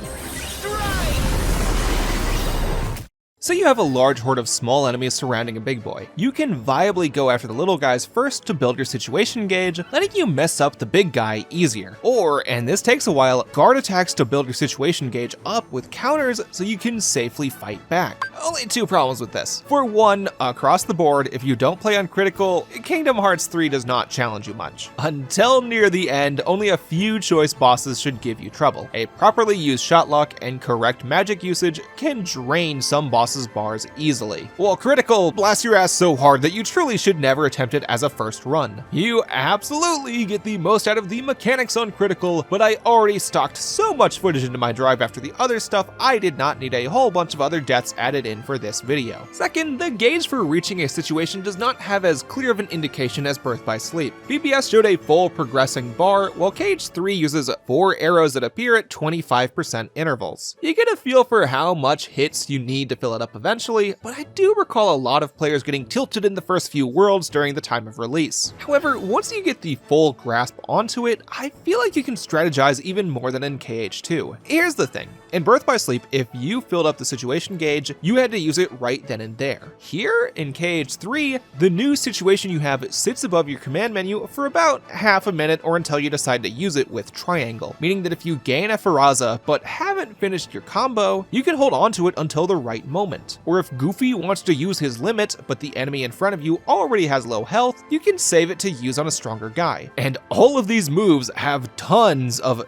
So you have a large horde of small enemies surrounding a big boy. You can viably go after the little guys first to build your situation gauge, letting you mess up the big guy easier. Or, and this takes a while, guard attacks to build your situation gauge up with counters so you can safely fight back. Only 2 problems with this. For one, across the board, if you don't play on critical, Kingdom Hearts 3 does not challenge you much. Until near the end, only a few choice bosses should give you trouble. A properly used shot lock and correct magic usage can drain some bosses bars easily, while critical blasts your ass so hard that you truly should never attempt it as a first run. You absolutely get the most out of the mechanics on critical, but I already stocked so much footage into my drive after the other stuff, I did not need a whole bunch of other deaths added in for this video. Second, the gauge for reaching a situation does not have as clear of an indication as Birth by Sleep. BBS showed a full progressing bar, while KH3 uses 4 arrows that appear at 25% intervals. You get a feel for how much hits you need to fill it up eventually, but I do recall a lot of players getting tilted in the first few worlds during the time of release. However, once you get the full grasp onto it, I feel like you can strategize even more than in KH2. Here's the thing, in Birth by Sleep, if you filled up the situation gauge, you had to use it right then and there. Here, in KH3, the new situation you have sits above your command menu for about half a minute or until you decide to use it with triangle, meaning that if you gain a Faraza but haven't finished your combo, you can hold on to it until the right moment. Or if Goofy wants to use his limit, but the enemy in front of you already has low health, you can save it to use on a stronger guy. And all of these moves have tons of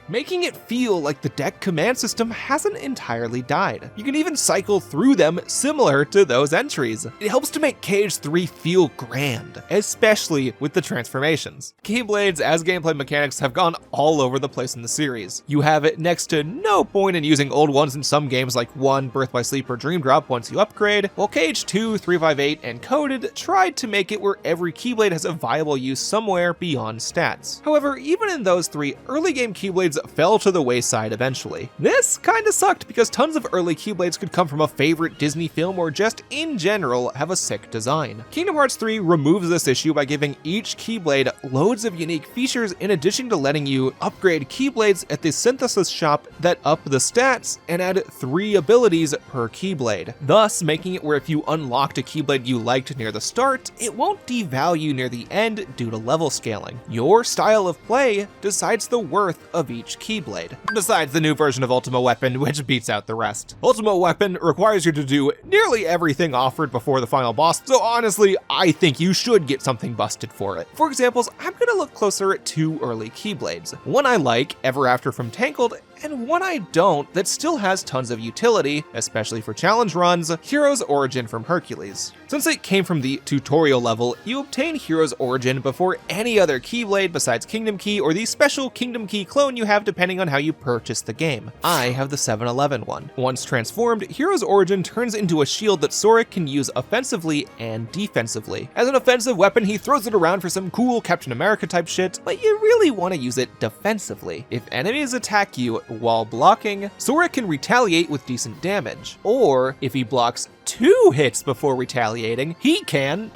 making it feel like the deck command system hasn't entirely died. You can even cycle through them similar to those entries. It helps to make KH3 feel grand, especially with the transformations. Keyblades as gameplay mechanics have gone all over the place in the series. You have it next to no point in using old ones in some games like 1, Birth by Sleep, or Dream Drop once you upgrade, while KH2, 358, and Coded tried to make it where every Keyblade has a viable use somewhere beyond stats. However, even in those 3, early game Keyblades fell to the wayside eventually. This kinda sucked because tons of early Keyblades could come from a favorite Disney film or just in general have a sick design. Kingdom Hearts 3 removes this issue by giving each Keyblade loads of unique features in addition to letting you upgrade Keyblades at the synthesis shop that up the stats and add 3 abilities per Keyblade, thus making it where if you unlocked a Keyblade you liked near the start, it won't devalue near the end due to level scaling. Your style of play decides the worth of each Keyblade, besides the new version of Ultima Weapon, which beats out the rest. Ultima Weapon requires you to do nearly everything offered before the final boss, so honestly, I think you should get something busted for it. For examples, I'm gonna look closer at 2 early Keyblades. One I like, Ever After from Tangled, and one I don't that still has tons of utility, especially for challenge runs, Hero's Origin from Hercules. Since it came from the tutorial level, you obtain Hero's Origin before any other Keyblade besides Kingdom Key or the special Kingdom Key clone you have depending on how you purchase the game. I have the 711 one. Once transformed, Hero's Origin turns into a shield that Sora can use offensively and defensively. As an offensive weapon, he throws it around for some cool Captain America type shit, but you really want to use it defensively. If enemies attack you while blocking, Sora can retaliate with decent damage. Or if he blocks 2 hits before retaliating, he can...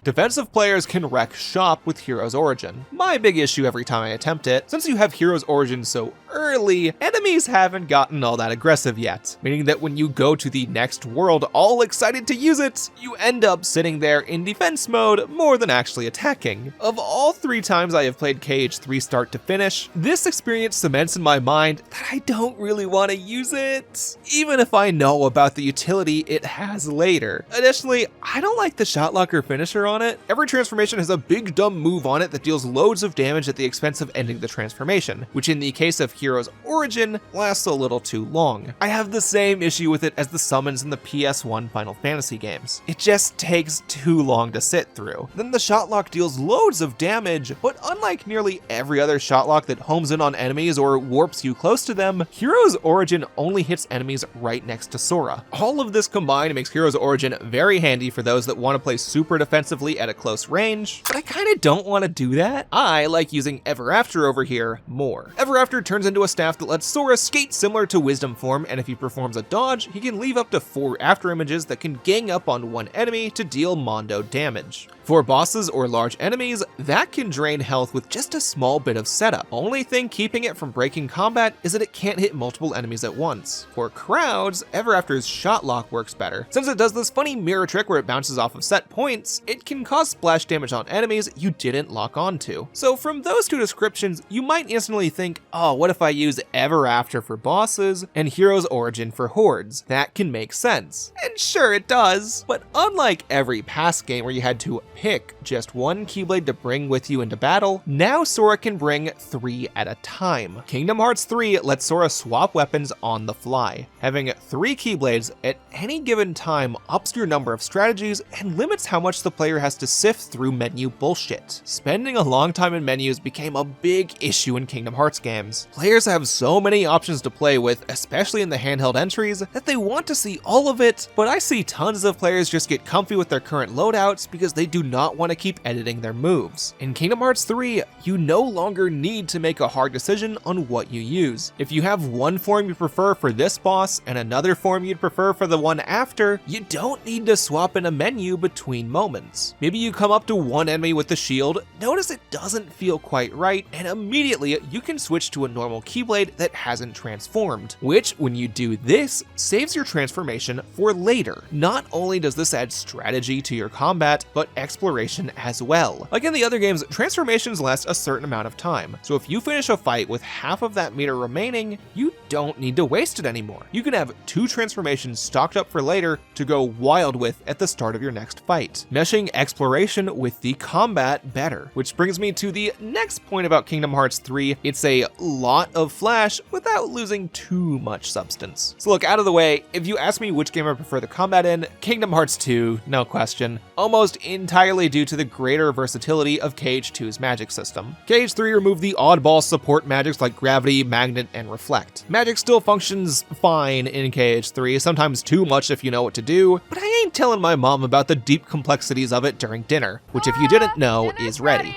Defensive players can wreck shop with Hero's Origin. My big issue every time I attempt it, since you have Hero's Origin so early, enemies haven't gotten all that aggressive yet, meaning that when you go to the next world all excited to use it, you end up sitting there in defense mode more than actually attacking. Of all 3 times I have played KH3 start to finish, this experience cements in my mind that I don't really want to use it, even if I know about the utility it has later. Additionally, I don't like the shot locker finisher on it. Every transformation has a big dumb move on it that deals loads of damage at the expense of ending the transformation, which in the case of Hero's origin lasts a little too long. I have the same issue with it as the summons in the PS1 Final Fantasy games. It just takes too long to sit through. Then the shotlock deals loads of damage, but unlike nearly every other shotlock that homes in on enemies or warps you close to them, Hero's origin only hits enemies right next to Sora. All of this combined makes Hero's origin very handy for those that want to play super defensively at a close range, but I kinda don't want to do that. I like using Ever After over here more. Ever After turns into a staff that lets Sora skate similar to Wisdom form, and if he performs a dodge, he can leave up to 4 after images that can gang up on one enemy to deal mondo damage. For bosses or large enemies, that can drain health with just a small bit of setup. Only thing keeping it from breaking combat is that it can't hit multiple enemies at once. For crowds, Ever After's shotlock works better. Since it does this funny mirror trick where it bounces off of set points, it can cause splash damage on enemies you didn't lock onto. So from those two descriptions, you might instantly think, oh, what if I use Ever After for bosses and Hero's Origin for hordes? That can make sense. And sure it does, but unlike every past game where you had to pick just one Keyblade to bring with you into battle, now Sora can bring 3 at a time. Kingdom Hearts 3 lets Sora swap weapons on the fly. Having 3 Keyblades at any given time ups your number of strategies and limits how much the player has to sift through menu bullshit. Spending a long time in menus became a big issue in Kingdom Hearts games. Players have so many options to play with, especially in the handheld entries, that they want to see all of it, but I see tons of players just get comfy with their current loadouts because they do not want to keep editing their moves. In Kingdom Hearts 3, you no longer need to make a hard decision on what you use. If you have one form you prefer for this boss and another form you'd prefer for the one after, you don't need to swap in a menu between moments. Maybe you come up to one enemy with the shield, notice it doesn't feel quite right, and immediately you can switch to a normal Keyblade that hasn't transformed, which, when you do this, saves your transformation for later. Not only does this add strategy to your combat, but exploration as well. Like in the other games, transformations last a certain amount of time, so if you finish a fight with half of that meter remaining, you don't need to waste it anymore. You can have 2 transformations stocked up for later to go wild with at the start of your next fight, meshing exploration with the combat better. Which brings me to the next point about Kingdom Hearts 3, it's a lot of flash without losing too much substance. So look, out of the way, if you ask me which game I prefer the combat in, Kingdom Hearts 2, no question, almost entirely due to the greater versatility of KH2's magic system. KH3 removed the oddball support magics like Gravity, Magnet, and Reflect. Magic still functions fine in KH3, sometimes too much if you know what to do, but I ain't telling my mom about the deep complexities of it during dinner, which if you didn't know is ready.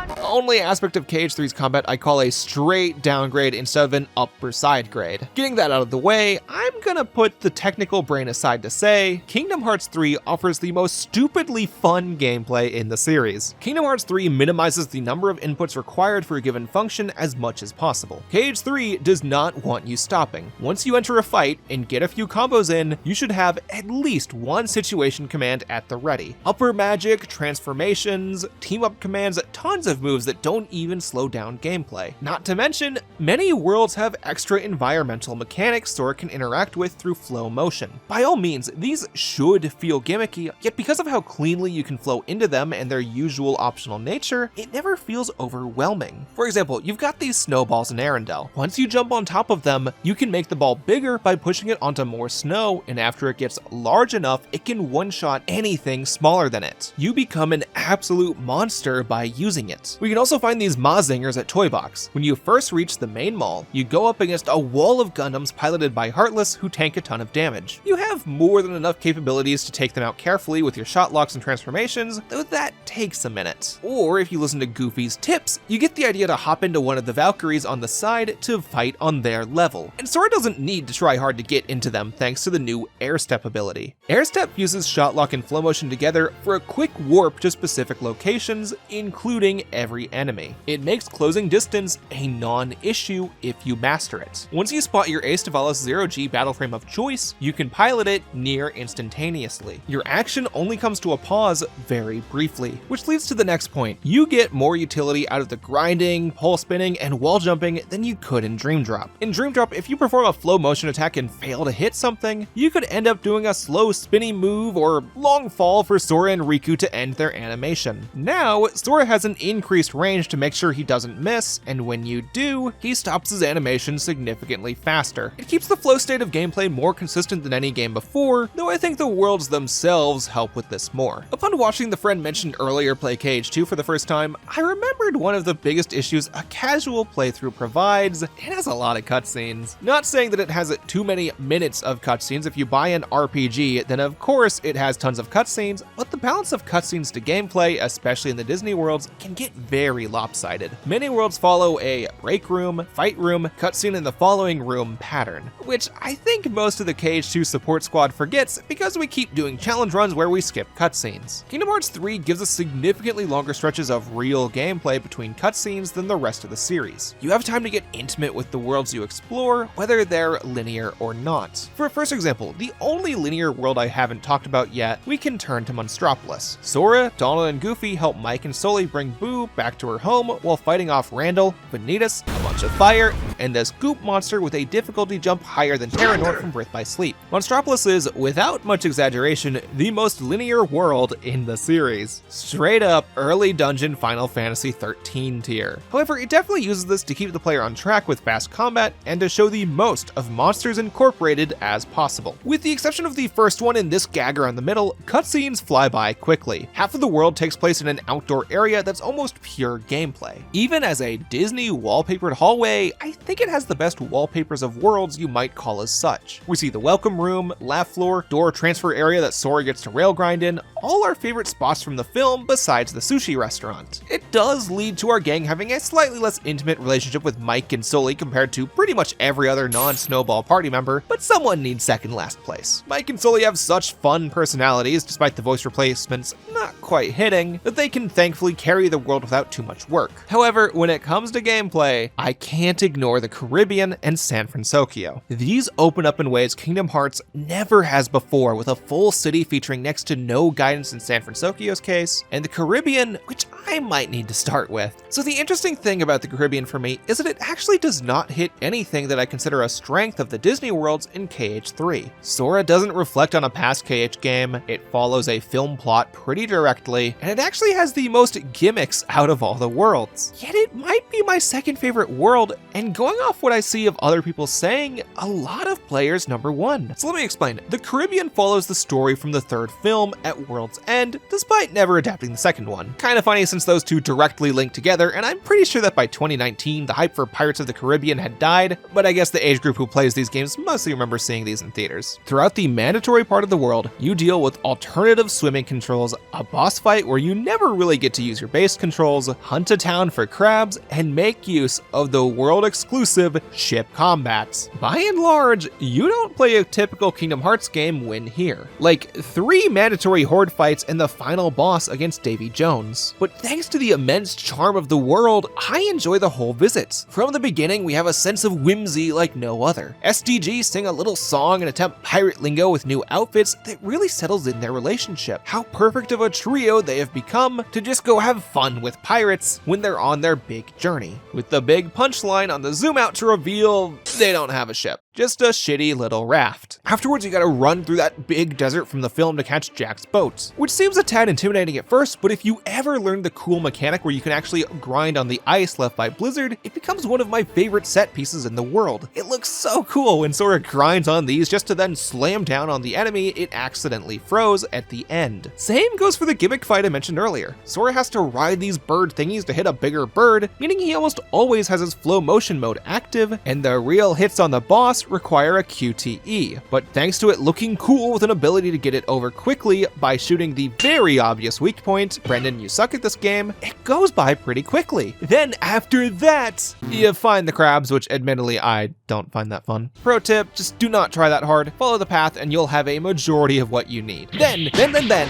The only aspect of KH3's combat I call a straight downgrade instead of an upper side grade. Getting that out of the way, I'm gonna put the technical brain aside to say, Kingdom Hearts 3 offers the most stupidly fun gameplay in the series. Kingdom Hearts 3 minimizes the number of inputs required for a given function as much as possible. KH3 does not want you stopping. Once you enter a fight and get a few combos in, you should have at least one situation command at the ready. Upper magic, transformations, team up commands, tons of moves that don't even slow down gameplay. Not to mention, many worlds have extra environmental mechanics Sora can interact with through flow motion. By all means, these should feel gimmicky, yet because of how cleanly you can flow into them and their usual optional nature, it never feels overwhelming. For example, you've got these snowballs in Arendelle. Once you jump on top of them, you can make the ball bigger by pushing it onto more snow, and after it gets large enough, it can one-shot anything smaller than it. You become an absolute monster by using it. We can also find these Mazingers at Toy Box. When you first reach the main mall, you go up against a wall of Gundams piloted by Heartless who tank a ton of damage. You have more than enough capabilities to take them out carefully with your shot locks and transformations, though that takes a minute. Or if you listen to Goofy's tips, you get the idea to hop into one of the Valkyries on the side to fight on their level. And Sora doesn't need to try hard to get into them thanks to the new Air Step ability. Air Step uses shot lock and flow motion together for a quick warp to specific locations, including every enemy. It makes closing distance a non-issue if you master it. Once you spot your Ace Tavalis 0G battle frame of choice, you can pilot it near instantaneously. Your action only comes to a pause very briefly, which leads to the next point. You get more utility out of the grinding, pole spinning, and wall jumping than you could in Dream Drop. In Dream Drop, if you perform a flow motion attack and fail to hit something, you could end up doing a slow spinny move or long fall for Sora and Riku to end their animation. Now, Sora has an increased increased range to make sure he doesn't miss, and when you do, he stops his animation significantly faster. It keeps the flow state of gameplay more consistent than any game before, though I think the worlds themselves help with this more. Upon watching the friend mentioned earlier play KH2 for the first time, I remembered one of the biggest issues a casual playthrough provides. It has a lot of cutscenes. Not saying that it has too many minutes of cutscenes. If you buy an RPG, then of course it has tons of cutscenes, but the balance of cutscenes to gameplay, especially in the Disney worlds, can get very lopsided. Many worlds follow a break room, fight room, cutscene in the following room pattern, which I think most of the KH2 support squad forgets because we keep doing challenge runs where we skip cutscenes. Kingdom Hearts 3 gives us significantly longer stretches of real gameplay between cutscenes than the rest of the series. You have time to get intimate with the worlds you explore, whether they're linear or not. For a first example, the only linear world I haven't talked about yet, we can turn to Monstropolis. Sora, Donald, and Goofy help Mike and Sully bring Boo back to her home while fighting off Randall, Vanitas, a bunch of fire, and this goop monster with a difficulty jump higher than Terranort from Birth by Sleep. Monstropolis is, without much exaggeration, the most linear world in the series. Straight up early dungeon Final Fantasy XIII tier. However, it definitely uses this to keep the player on track with fast combat and to show the most of Monsters Incorporated as possible. With the exception of the first one and this gag around the middle, cutscenes fly by quickly. Half of the world takes place in an outdoor area that's almost pure gameplay. Even as a Disney wallpapered hallway, I think it has the best wallpapers of worlds you might call as such. We see the welcome room, laugh floor, door transfer area that Sora gets to rail grind in, all our favorite spots from the film besides the sushi restaurant. It does lead to our gang having a slightly less intimate relationship with Mike and Sully compared to pretty much every other non-Snowball party member, but someone needs second last place. Mike and Sully have such fun personalities, despite the voice replacements not quite hitting, that they can thankfully carry the world without too much work. However, when it comes to gameplay, I can't ignore the Caribbean and San Francisco. These open up in ways Kingdom Hearts never has before, with a full city featuring next to no guidance in San Francisco's case, and the Caribbean, which I might need to start with. So the interesting thing about the Caribbean for me is that it actually does not hit anything that I consider a strength of the Disney worlds in KH3. Sora doesn't reflect on a past KH game, it follows a film plot pretty directly, and it actually has the most gimmicks out of all the worlds. Yet it might be my second favorite world, and going off what I see of other people saying, a lot of players number one. So let me explain. The Caribbean follows the story from the third film at World's End, despite never adapting the second one. Kind of funny since those two directly link together, and I'm pretty sure that by 2019, the hype for Pirates of the Caribbean had died, but I guess the age group who plays these games mostly remember seeing these in theaters. Throughout the mandatory part of the world, you deal with alternative swimming controls, a boss fight where you never really get to use your base controls, hunt a town for crabs, and make use of the world-exclusive ship combats. By and large, you don't play a typical Kingdom Hearts game when here. Like 3 mandatory horde fights and the final boss against Davy Jones. But thanks to the immense charm of the world, I enjoy the whole visit. From the beginning, we have a sense of whimsy like no other. SDG sing a little song and attempt pirate lingo with new outfits that really settles in their relationship. How perfect of a trio they have become to just go have fun with pirates when they're on their big journey. With the big punchline on the zoom out to reveal they don't have a ship. Just a shitty little raft. Afterwards, you gotta run through that big desert from the film to catch Jack's boat, which seems a tad intimidating at first, but if you ever learn the cool mechanic where you can actually grind on the ice left by Blizzard, it becomes one of my favorite set pieces in the world. It looks so cool when Sora grinds on these just to then slam down on the enemy it accidentally froze at the end. Same goes for the gimmick fight I mentioned earlier. Sora has to ride these bird thingies to hit a bigger bird, meaning he almost always has his flow motion mode active, and the real hits on the boss require a QTE, but thanks to it looking cool with an ability to get it over quickly by shooting the very obvious weak point, Brendan, you suck at this game, it goes by pretty quickly. Then after that, you find the crabs, which admittedly I don't find that fun. Pro tip, just do not try that hard, follow the path and you'll have a majority of what you need. Then,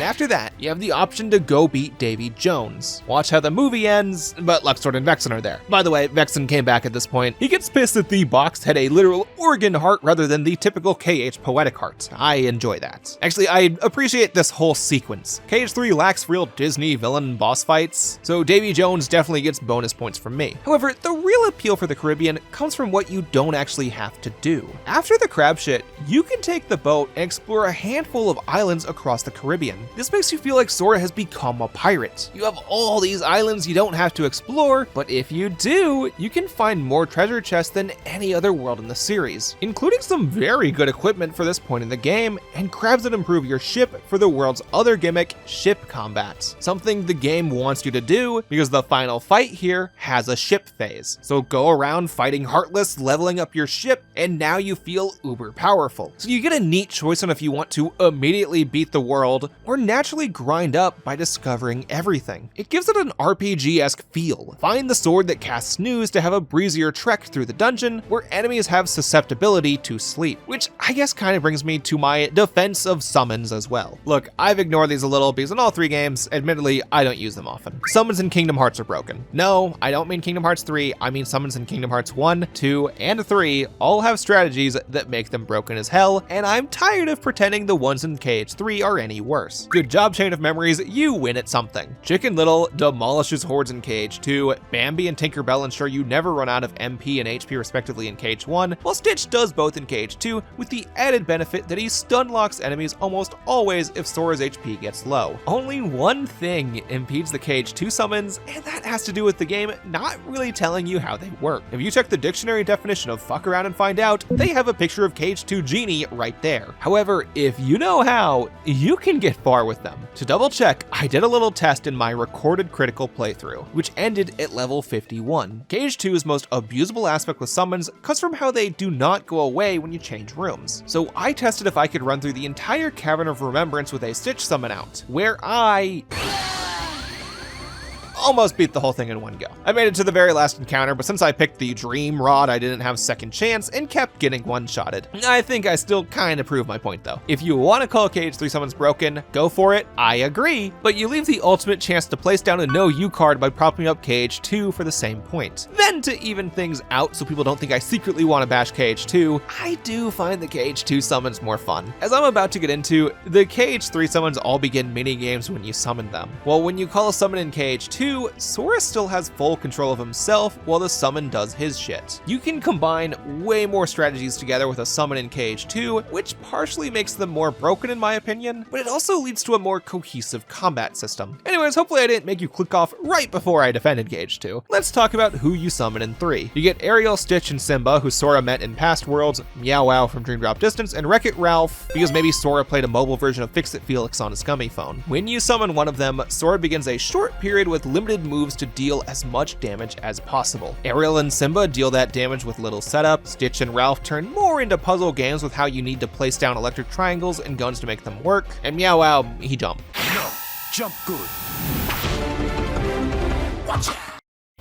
after that, you have the option to go beat Davy Jones. Watch how the movie ends, but Luxord and Vexen are there. By the way, Vexen came back at this point. He gets pissed that the box had a literal Morgan heart rather than the typical KH poetic heart. I enjoy that. Actually, I appreciate this whole sequence. KH3 lacks real Disney villain boss fights, so Davy Jones definitely gets bonus points from me. However, the real appeal for the Caribbean comes from what you don't actually have to do. After the crab shit, you can take the boat and explore a handful of islands across the Caribbean. This makes you feel like Sora has become a pirate. You have all these islands you don't have to explore, but if you do, you can find more treasure chests than any other world in the series, including some very good equipment for this point in the game, and crabs that improve your ship for the world's other gimmick, ship combat. Something the game wants you to do because the final fight here has a ship phase. So go around fighting Heartless, leveling up your ship, and now you feel uber powerful. So you get a neat choice on if you want to immediately beat the world or naturally grind up by discovering everything. It gives it an RPG-esque feel. Find the sword that casts snooze to have a breezier trek through the dungeon where enemies have susceptibility to sleep, which I guess kind of brings me to my defense of summons as well. Look, I've ignored these a little because in all three games, admittedly, I don't use them often. Summons in Kingdom Hearts are broken. No, I don't mean Kingdom Hearts 3, I mean summons in Kingdom Hearts 1, 2, and 3 all have strategies that make them broken as hell, and I'm tired of pretending the ones in KH3 are any worse. Good job, Chain of Memories, you win at something. Chicken Little demolishes hordes in KH2, Bambi and Tinkerbell ensure you never run out of MP and HP respectively in KH1, while Stitch does both in KH2 with the added benefit that he stun locks enemies almost always if Sora's HP gets low. Only one thing impedes the KH2 summons, and that has to do with the game not really telling you how they work. If you check the dictionary definition of fuck around and find out, they have a picture of KH2 Genie right there. However, if you know how, you can get far with them. To double check, I did a little test in my recorded critical playthrough, which ended at level 51. KH2's most abusable aspect with summons comes from how they do not go away when you change rooms. So I tested if I could run through the entire Cavern of Remembrance with a Stitch summon out, where I almost beat the whole thing in one go. I made it to the very last encounter, but since I picked the Dream Rod, I didn't have second chance and kept getting one-shotted. I think I still kind of proved my point though. If you want to call KH3 summons broken, go for it, I agree, but you leave the ultimate chance to place down a no you card by propping up KH2 for the same point. Then to even things out so people don't think I secretly want to bash KH2, I do find the KH2 summons more fun. As I'm about to get into, the KH3 summons all begin mini games when you summon them. Well, when you call a summon in KH2, Sora still has full control of himself while the summon does his shit. You can combine way more strategies together with a summon in KH2, which partially makes them more broken in my opinion, but it also leads to a more cohesive combat system. Anyways, hopefully I didn't make you click off right before I defended KH2. Let's talk about who you summon in 3. You get Ariel, Stitch, and Simba, who Sora met in past worlds, Meow Wow from Dream Drop Distance, and Wreck-It Ralph, because maybe Sora played a mobile version of Fix-It Felix on his Gummy phone. When you summon one of them, Sora begins a short period with limited moves to deal as much damage as possible. Ariel and Simba deal that damage with little setup. Stitch and Ralph turn more into puzzle games with how you need to place down electric triangles and guns to make them work. And Meow Wow, he jump. No, jump good. Watch out.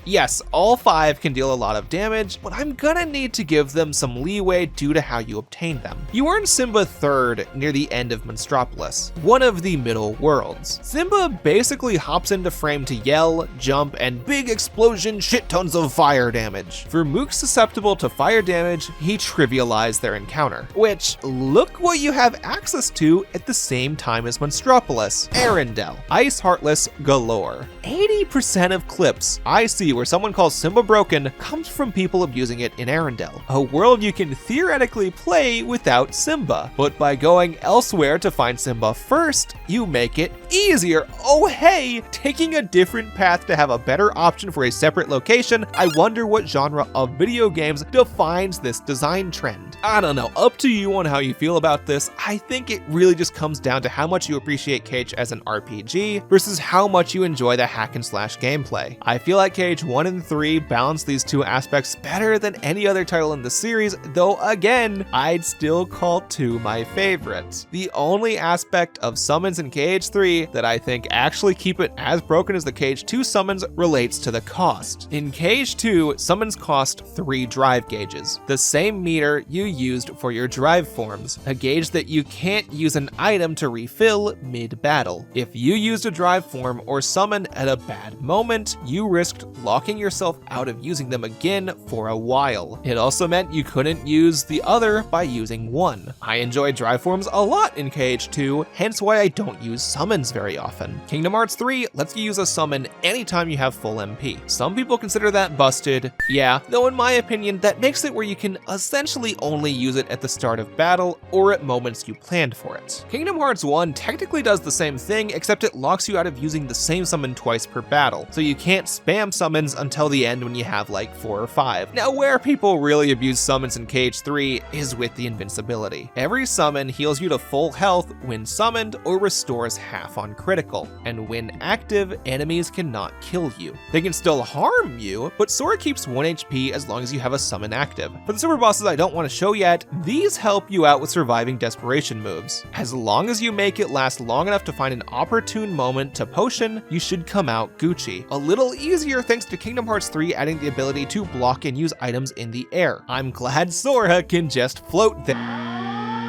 Yes, all 5 can deal a lot of damage, but I'm gonna need to give them some leeway due to how you obtain them. You earn Simba 3rd near the end of Monstropolis, one of the middle worlds. Simba basically hops into frame to yell, jump, and big explosion shit tons of fire damage. For mooks susceptible to fire damage, he trivialized their encounter, which, look what you have access to at the same time as Monstropolis, Arendelle. Ice Heartless galore. 80% of clips I see where someone calls Simba broken comes from people abusing it in Arendelle, a world you can theoretically play without Simba, but by going elsewhere to find Simba first, you make it easier. Oh hey, taking a different path to have a better option for a separate location. I wonder what genre of video games defines this design trend. I don't know, up to you on how you feel about this. I think it really just comes down to how much you appreciate KH as an RPG versus how much you enjoy the hack and slash gameplay. I feel like KH 1 and 3 balance these two aspects better than any other title in the series, though again, I'd still call 2 my favorite. The only aspect of summons in KH3 that I think actually keep it as broken as the KH2 summons relates to the cost. In KH2, summons cost 3 drive gauges, the same meter you used for your drive forms, a gauge that you can't use an item to refill mid-battle. If you used a drive form or summon at a bad moment, you risked locking yourself out of using them again for a while. It also meant you couldn't use the other by using one. I enjoy drive forms a lot in KH2, hence why I don't use summons very often. Kingdom Hearts 3 lets you use a summon anytime you have full MP. Some people consider that busted, yeah, though in my opinion that makes it where you can essentially only use it at the start of battle or at moments you planned for it. Kingdom Hearts 1 technically does the same thing, except it locks you out of using the same summon twice per battle, so you can't spam summons until the end when you have like 4 or 5. Now where people really abuse summons in KH3 is with the invincibility. Every summon heals you to full health when summoned or restores half on critical, and when active, enemies cannot kill you. They can still harm you, but Sora keeps 1 HP as long as you have a summon active. For the super bosses I don't want to show yet, these help you out with surviving desperation moves. As long as you make it last long enough to find an opportune moment to potion, you should come out Gucci. A little easier thanks to Kingdom Hearts 3 adding the ability to block and use items in the air. I'm glad Sora can just float there.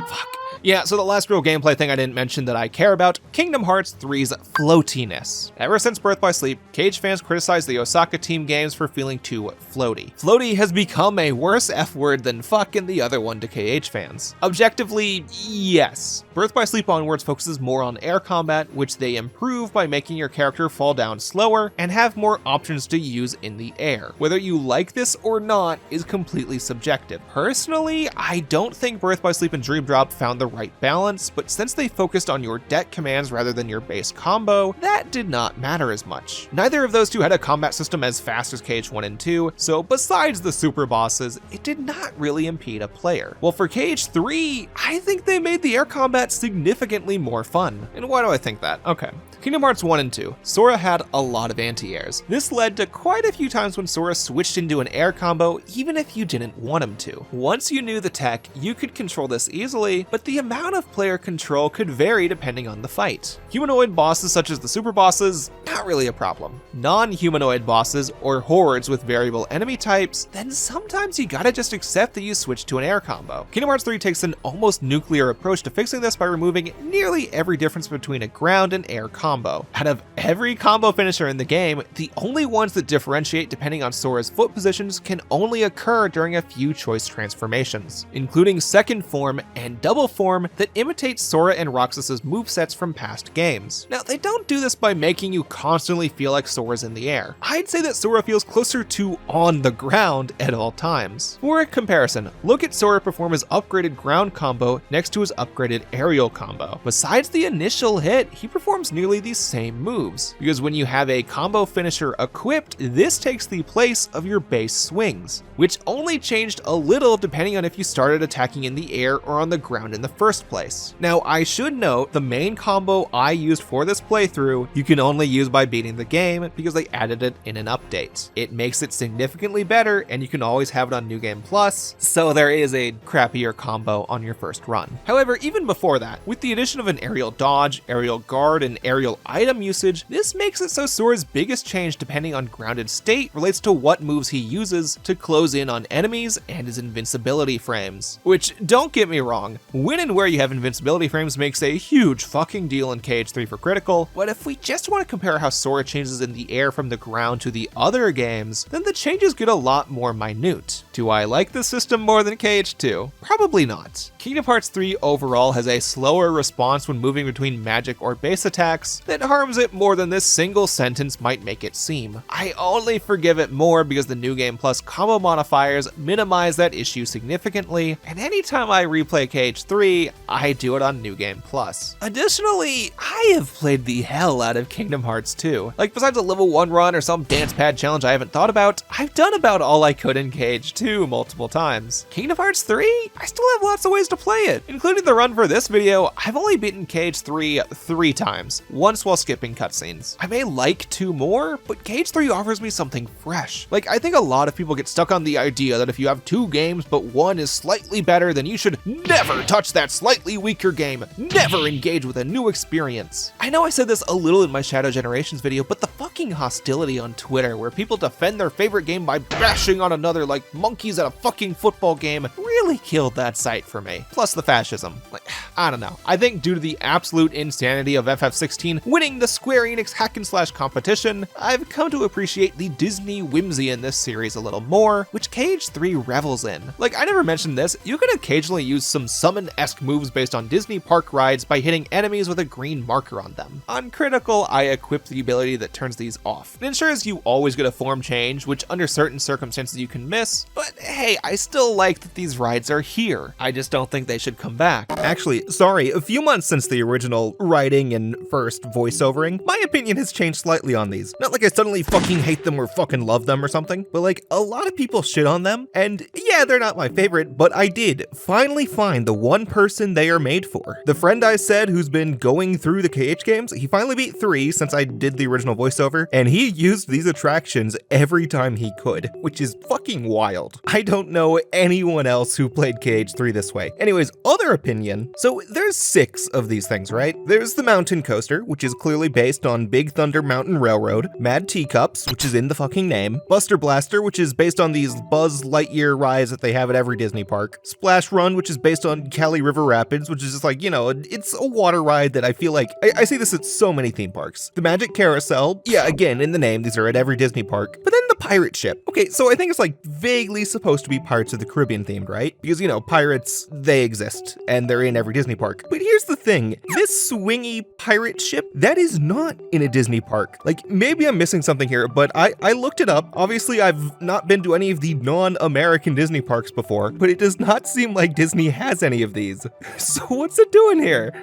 Fuck. Yeah, so the last real gameplay thing I didn't mention that I care about, Kingdom Hearts 3's floatiness. Ever since Birth by Sleep, KH fans criticized the Osaka team games for feeling too floaty. Floaty has become a worse F word than fuck in the other one to KH fans. Objectively, yes. Birth by Sleep onwards focuses more on air combat, which they improve by making your character fall down slower and have more options to use in the air. Whether you like this or not is completely subjective. Personally, I don't think Birth by Sleep and Dream Drop found the right balance, but since they focused on your deck commands rather than your base combo, that did not matter as much. Neither of those two had a combat system as fast as KH1 and 2, so besides the super bosses, it did not really impede a player. Well, for KH3, I think they made the air combat significantly more fun. And why do I think that? Okay. Kingdom Hearts 1 and 2, Sora had a lot of anti-airs. This led to quite a few times when Sora switched into an air combo, even if you didn't want him to. Once you knew the tech, you could control this easily, but the amount of player control could vary depending on the fight. Humanoid bosses such as the super bosses, not really a problem. Non-humanoid bosses or hordes with variable enemy types, then sometimes you gotta just accept that you switch to an air combo. Kingdom Hearts 3 takes an almost nuclear approach to fixing this by removing nearly every difference between a ground and air combo. Out of every combo finisher in the game, the only ones that differentiate depending on Sora's foot positions can only occur during a few choice transformations, including second form and double form that imitate Sora and Roxas's movesets from past games. Now, they don't do this by making you constantly feel like Sora's in the air. I'd say that Sora feels closer to on the ground at all times. For a comparison, look at Sora perform his upgraded ground combo next to his upgraded aerial combo. Besides the initial hit, he performs nearly these same moves, because when you have a combo finisher equipped, this takes the place of your base swings, which only changed a little depending on if you started attacking in the air or on the ground in the first place. Now, I should note the main combo I used for this playthrough you can only use by beating the game because they added it in an update. It makes it significantly better, and you can always have it on New Game Plus, so there is a crappier combo on your first run. However, even before that, with the addition of an aerial dodge, aerial guard, and aerial item usage, this makes it so Sora's biggest change depending on grounded state relates to what moves he uses to close in on enemies and his invincibility frames. Which, don't get me wrong, when and where you have invincibility frames makes a huge fucking deal in KH3 for critical, but if we just want to compare how Sora changes in the air from the ground to the other games, then the changes get a lot more minute. Do I like this system more than KH2? Probably not. Kingdom Hearts 3 overall has a slower response when moving between magic or base attacks that harms it more than this single sentence might make it seem. I only forgive it more because the New Game Plus combo modifiers minimize that issue significantly, and anytime I replay KH3, I do it on New Game Plus. Additionally, I have played the hell out of Kingdom Hearts 2. Like, besides a level 1 run or some dance pad challenge I haven't thought about, I've done about all I could in KH2 multiple times. Kingdom Hearts 3? I still have lots of ways to play it. Including the run for this video, I've only beaten KH3 3 times, once while skipping cutscenes. I may like 2 more, but KH3 offers me something fresh. Like, I think a lot of people get stuck on the idea that if you have 2 games but one is slightly better, then you should never touch that slightly weaker game, never engage with a new experience. I know I said this a little in my Shadow Generations video, but the fucking hostility on Twitter where people defend their favorite game by bashing on another like monkeys at a fucking football game really killed that sight for me. Plus the fascism. Like, I don't know. I think due to the absolute insanity of FF16 winning the Square Enix hack and slash competition, I've come to appreciate the Disney whimsy in this series a little more, which KH3 revels in. Like, I never mentioned this, you can occasionally use some summon-esque moves based on Disney park rides by hitting enemies with a green marker on them. On critical, I equip the ability that turns these off. It ensures you always get a form change, which under certain circumstances you can miss, but hey, I still like that these rides are here. I just don't think they should come back. Actually, sorry, a few months since the original writing and first voiceovering, my opinion has changed slightly on these. Not like I suddenly fucking hate them or fucking love them or something, but like, a lot of people shit on them, and yeah, they're not my favorite, but I did finally find the one person they are made for. The friend I said who's been going through the KH games, he finally beat 3 since I did the original voiceover, and he used these attractions every time he could, which is fucking wild. I don't know anyone else who played KH3 this way. Anyways, other opinion, so there's 6 of these things, right? There's the Mountain Coaster, which is clearly based on Big Thunder Mountain Railroad, Mad Teacups, which is in the fucking name, Buster Blaster, which is based on these Buzz Lightyear rides that they have at every Disney park, Splash Run, which is based on Cali River Rapids, which is just like, you know, it's a water ride that I feel like, I see this at so many theme parks. The Magic Carousel, yeah, again, in the name, these are at every Disney park, but then the pirate ship. Okay, so I think it's like vaguely supposed to be Pirates of the Caribbean themed, right? Because, you know, pirates, they exist, and they're in every Disney park. But here's the thing, this swingy pirate ship, that is not in a Disney park. Like, maybe I'm missing something here, but I looked it up. Obviously, I've not been to any of the non-American Disney parks before, but it does not seem like Disney has any of these. So what's it doing here?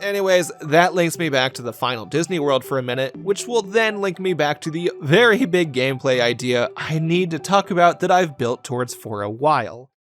Anyways, that links me back to the final Disney World for a minute, which will then link me back to the very big gameplay idea I need to talk about that I've built towards for a while.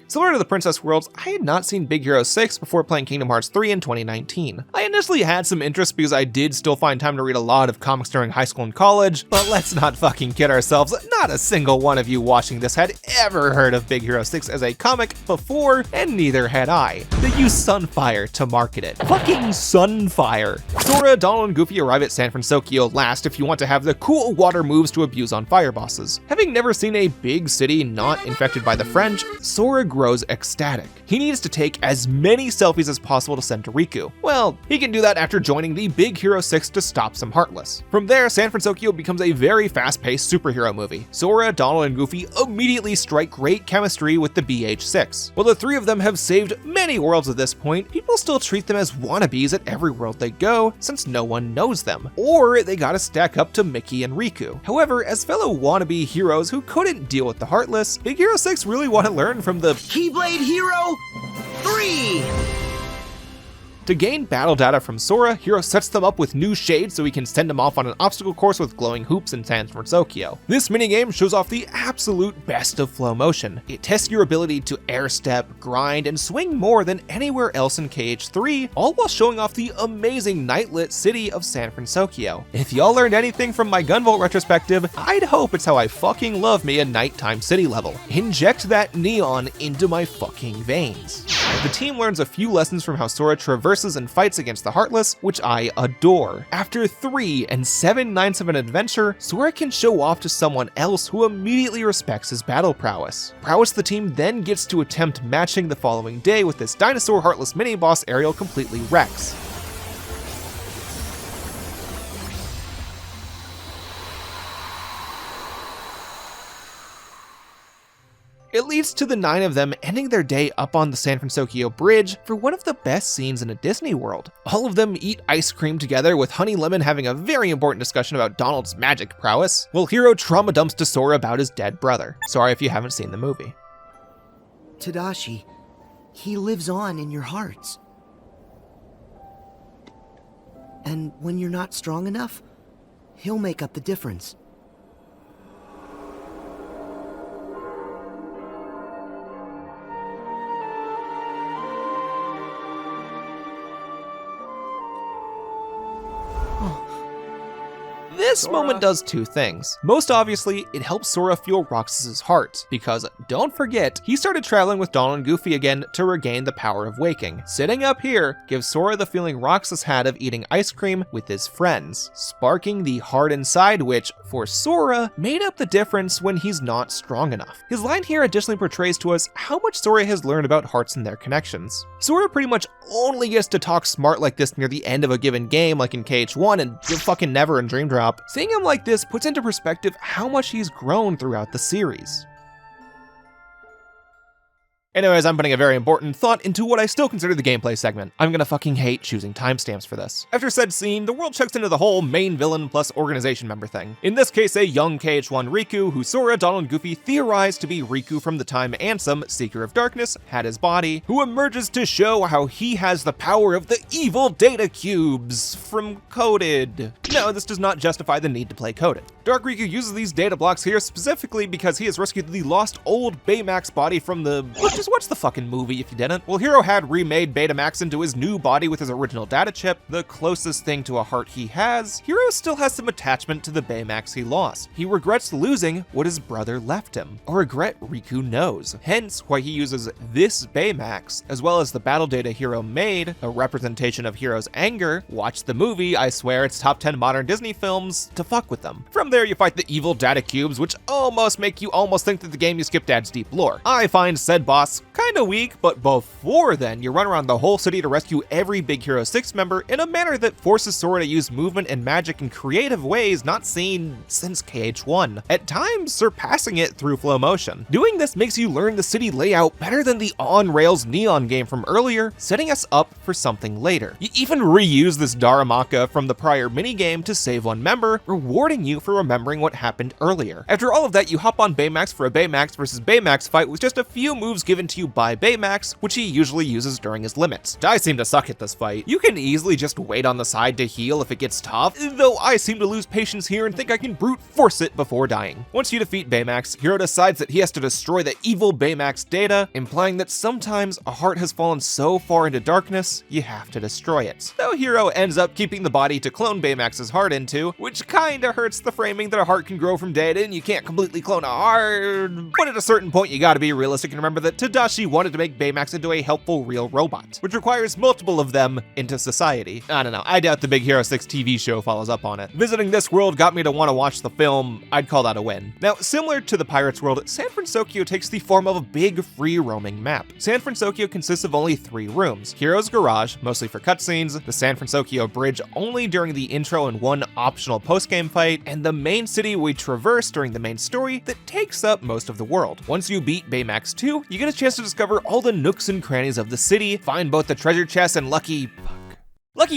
Similar to the Princess Worlds, I had not seen Big Hero 6 before playing Kingdom Hearts 3 in 2019. I initially had some interest because I did still find time to read a lot of comics during high school and college, but let's not fucking kid ourselves, not a single one of you watching this had ever heard of Big Hero 6 as a comic before, and neither had I. They used Sunfire to market it. Fucking Sunfire! Sora, Donald, and Goofy arrive at San Francisco last if you want to have the cool water moves to abuse on fire bosses. Having never seen a big city not infected by the French, Sora grows ecstatic. He needs to take as many selfies as possible to send to Riku. Well, he can do that after joining the Big Hero 6 to stop some Heartless. From there, San Francisco becomes a very fast-paced superhero movie. Sora, Donald, and Goofy immediately strike great chemistry with the BH6. While the three of them have saved many worlds at this point, people still treat them as wannabes at every world they go, since no one knows them. Or they gotta stack up to Mickey and Riku. However, as fellow wannabe heroes who couldn't deal with the Heartless, Big Hero 6 really want to learn from the Keyblade Hero 3! To gain battle data from Sora, Hero sets them up with new shades so he can send them off on an obstacle course with glowing hoops in San Francisco. This minigame shows off the absolute best of flow motion. It tests your ability to air step, grind, and swing more than anywhere else in KH3, all while showing off the amazing nightlit city of San Francisco. If y'all learned anything from my Gunvolt retrospective, I'd hope it's how I fucking love me a nighttime city level. Inject that neon into my fucking veins. The team learns a few lessons from how Sora traverses and fights against the Heartless, which I adore. After 3 and 7 nights of an adventure, Sora can show off to someone else who immediately respects his battle prowess. The team then gets to attempt matching the following day with this Dinosaur Heartless mini-boss Ariel completely wrecks. It leads to the 9 of them ending their day up on the San Francisco Bridge for one of the best scenes in a Disney World. All of them eat ice cream together, with Honey Lemon having a very important discussion about Donald's magic prowess, while Hero trauma dumps to Sora about his dead brother. Sorry if you haven't seen the movie. Tadashi, he lives on in your hearts. And when you're not strong enough, he'll make up the difference. this moment does two things. Most obviously, it helps Sora feel Roxas's heart, because don't forget, he started traveling with Donald and Goofy again to regain the power of waking. Sitting up here gives Sora the feeling Roxas had of eating ice cream with his friends, sparking the heart inside which, for Sora, made up the difference when he's not strong enough. His line here additionally portrays to us how much Sora has learned about hearts and their connections. Sora pretty much only gets to talk smart like this near the end of a given game, like in XIII, and fucking never in Dream Drop. Seeing him like this puts into perspective how much he's grown throughout the series. Anyways, I'm putting a very important thought into what I still consider the gameplay segment. I'm gonna fucking hate choosing timestamps for this. After said scene, the world checks into the whole main villain plus organization member thing. In this case, a young XIII Riku, who Sora, Donald, and Goofy theorized to be Riku from the time Ansem, Seeker of Darkness, had his body, who emerges to show how he has the power of the evil data cubes from Coded. No, this does not justify the need to play Coded. Dark Riku uses these data blocks here specifically because he has rescued the lost old Baymax body from the... Just watch the fucking movie if you didn't. Well, Hero had remade Betamax into his new body with his original data chip, the closest thing to a heart he has. Hero still has some attachment to the Baymax he lost. He regrets losing what his brother left him, a regret Riku knows. Hence why he uses this Baymax, as well as the battle data Hero made, a representation of Hero's anger. Watch the movie, I swear it's top 10 modern Disney films, to fuck with them. From there you fight the evil data cubes, which almost make you almost think that the game you skipped adds deep lore. I find said boss kinda weak, but before then, you run around the whole city to rescue every Big Hero 6 member in a manner that forces Sora to use movement and magic in creative ways not seen since XIII, at times surpassing it through flow motion. Doing this makes you learn the city layout better than the on-rails Neon game from earlier, setting us up for something later. You even reuse this Daramaka from the prior minigame to save one member, rewarding you for remembering what happened earlier. After all of that, you hop on Baymax for a Baymax versus Baymax fight with just a few moves given to you by Baymax, which he usually uses during his limits. I seem to suck at this fight. You can easily just wait on the side to heal if it gets tough, though I seem to lose patience here and think I can brute force it before dying. Once you defeat Baymax, Hero decides that he has to destroy the evil Baymax data, implying that sometimes a heart has fallen so far into darkness, you have to destroy it. Though Hero ends up keeping the body to clone Baymax's heart into, which kinda hurts the framing that a heart can grow from data and you can't completely clone a heart. But at a certain point you gotta be realistic and remember that Tadashi wanted to make Baymax into a helpful real robot, which requires multiple of them into society. I don't know, I doubt the Big Hero 6 TV show follows up on it. Visiting this world got me to want to watch the film. I'd call that a win. Now, similar to the Pirates world, San Francisco takes the form of a big free roaming map. San Francisco consists of only 3 rooms: Hero's garage, mostly for cutscenes, the San Francisco bridge only during the intro and one optional post-game fight, and the main city we traverse during the main story that takes up most of the world. Once you beat Baymax 2, you get a chance to discover all the nooks and crannies of the city, find both the treasure chests and lucky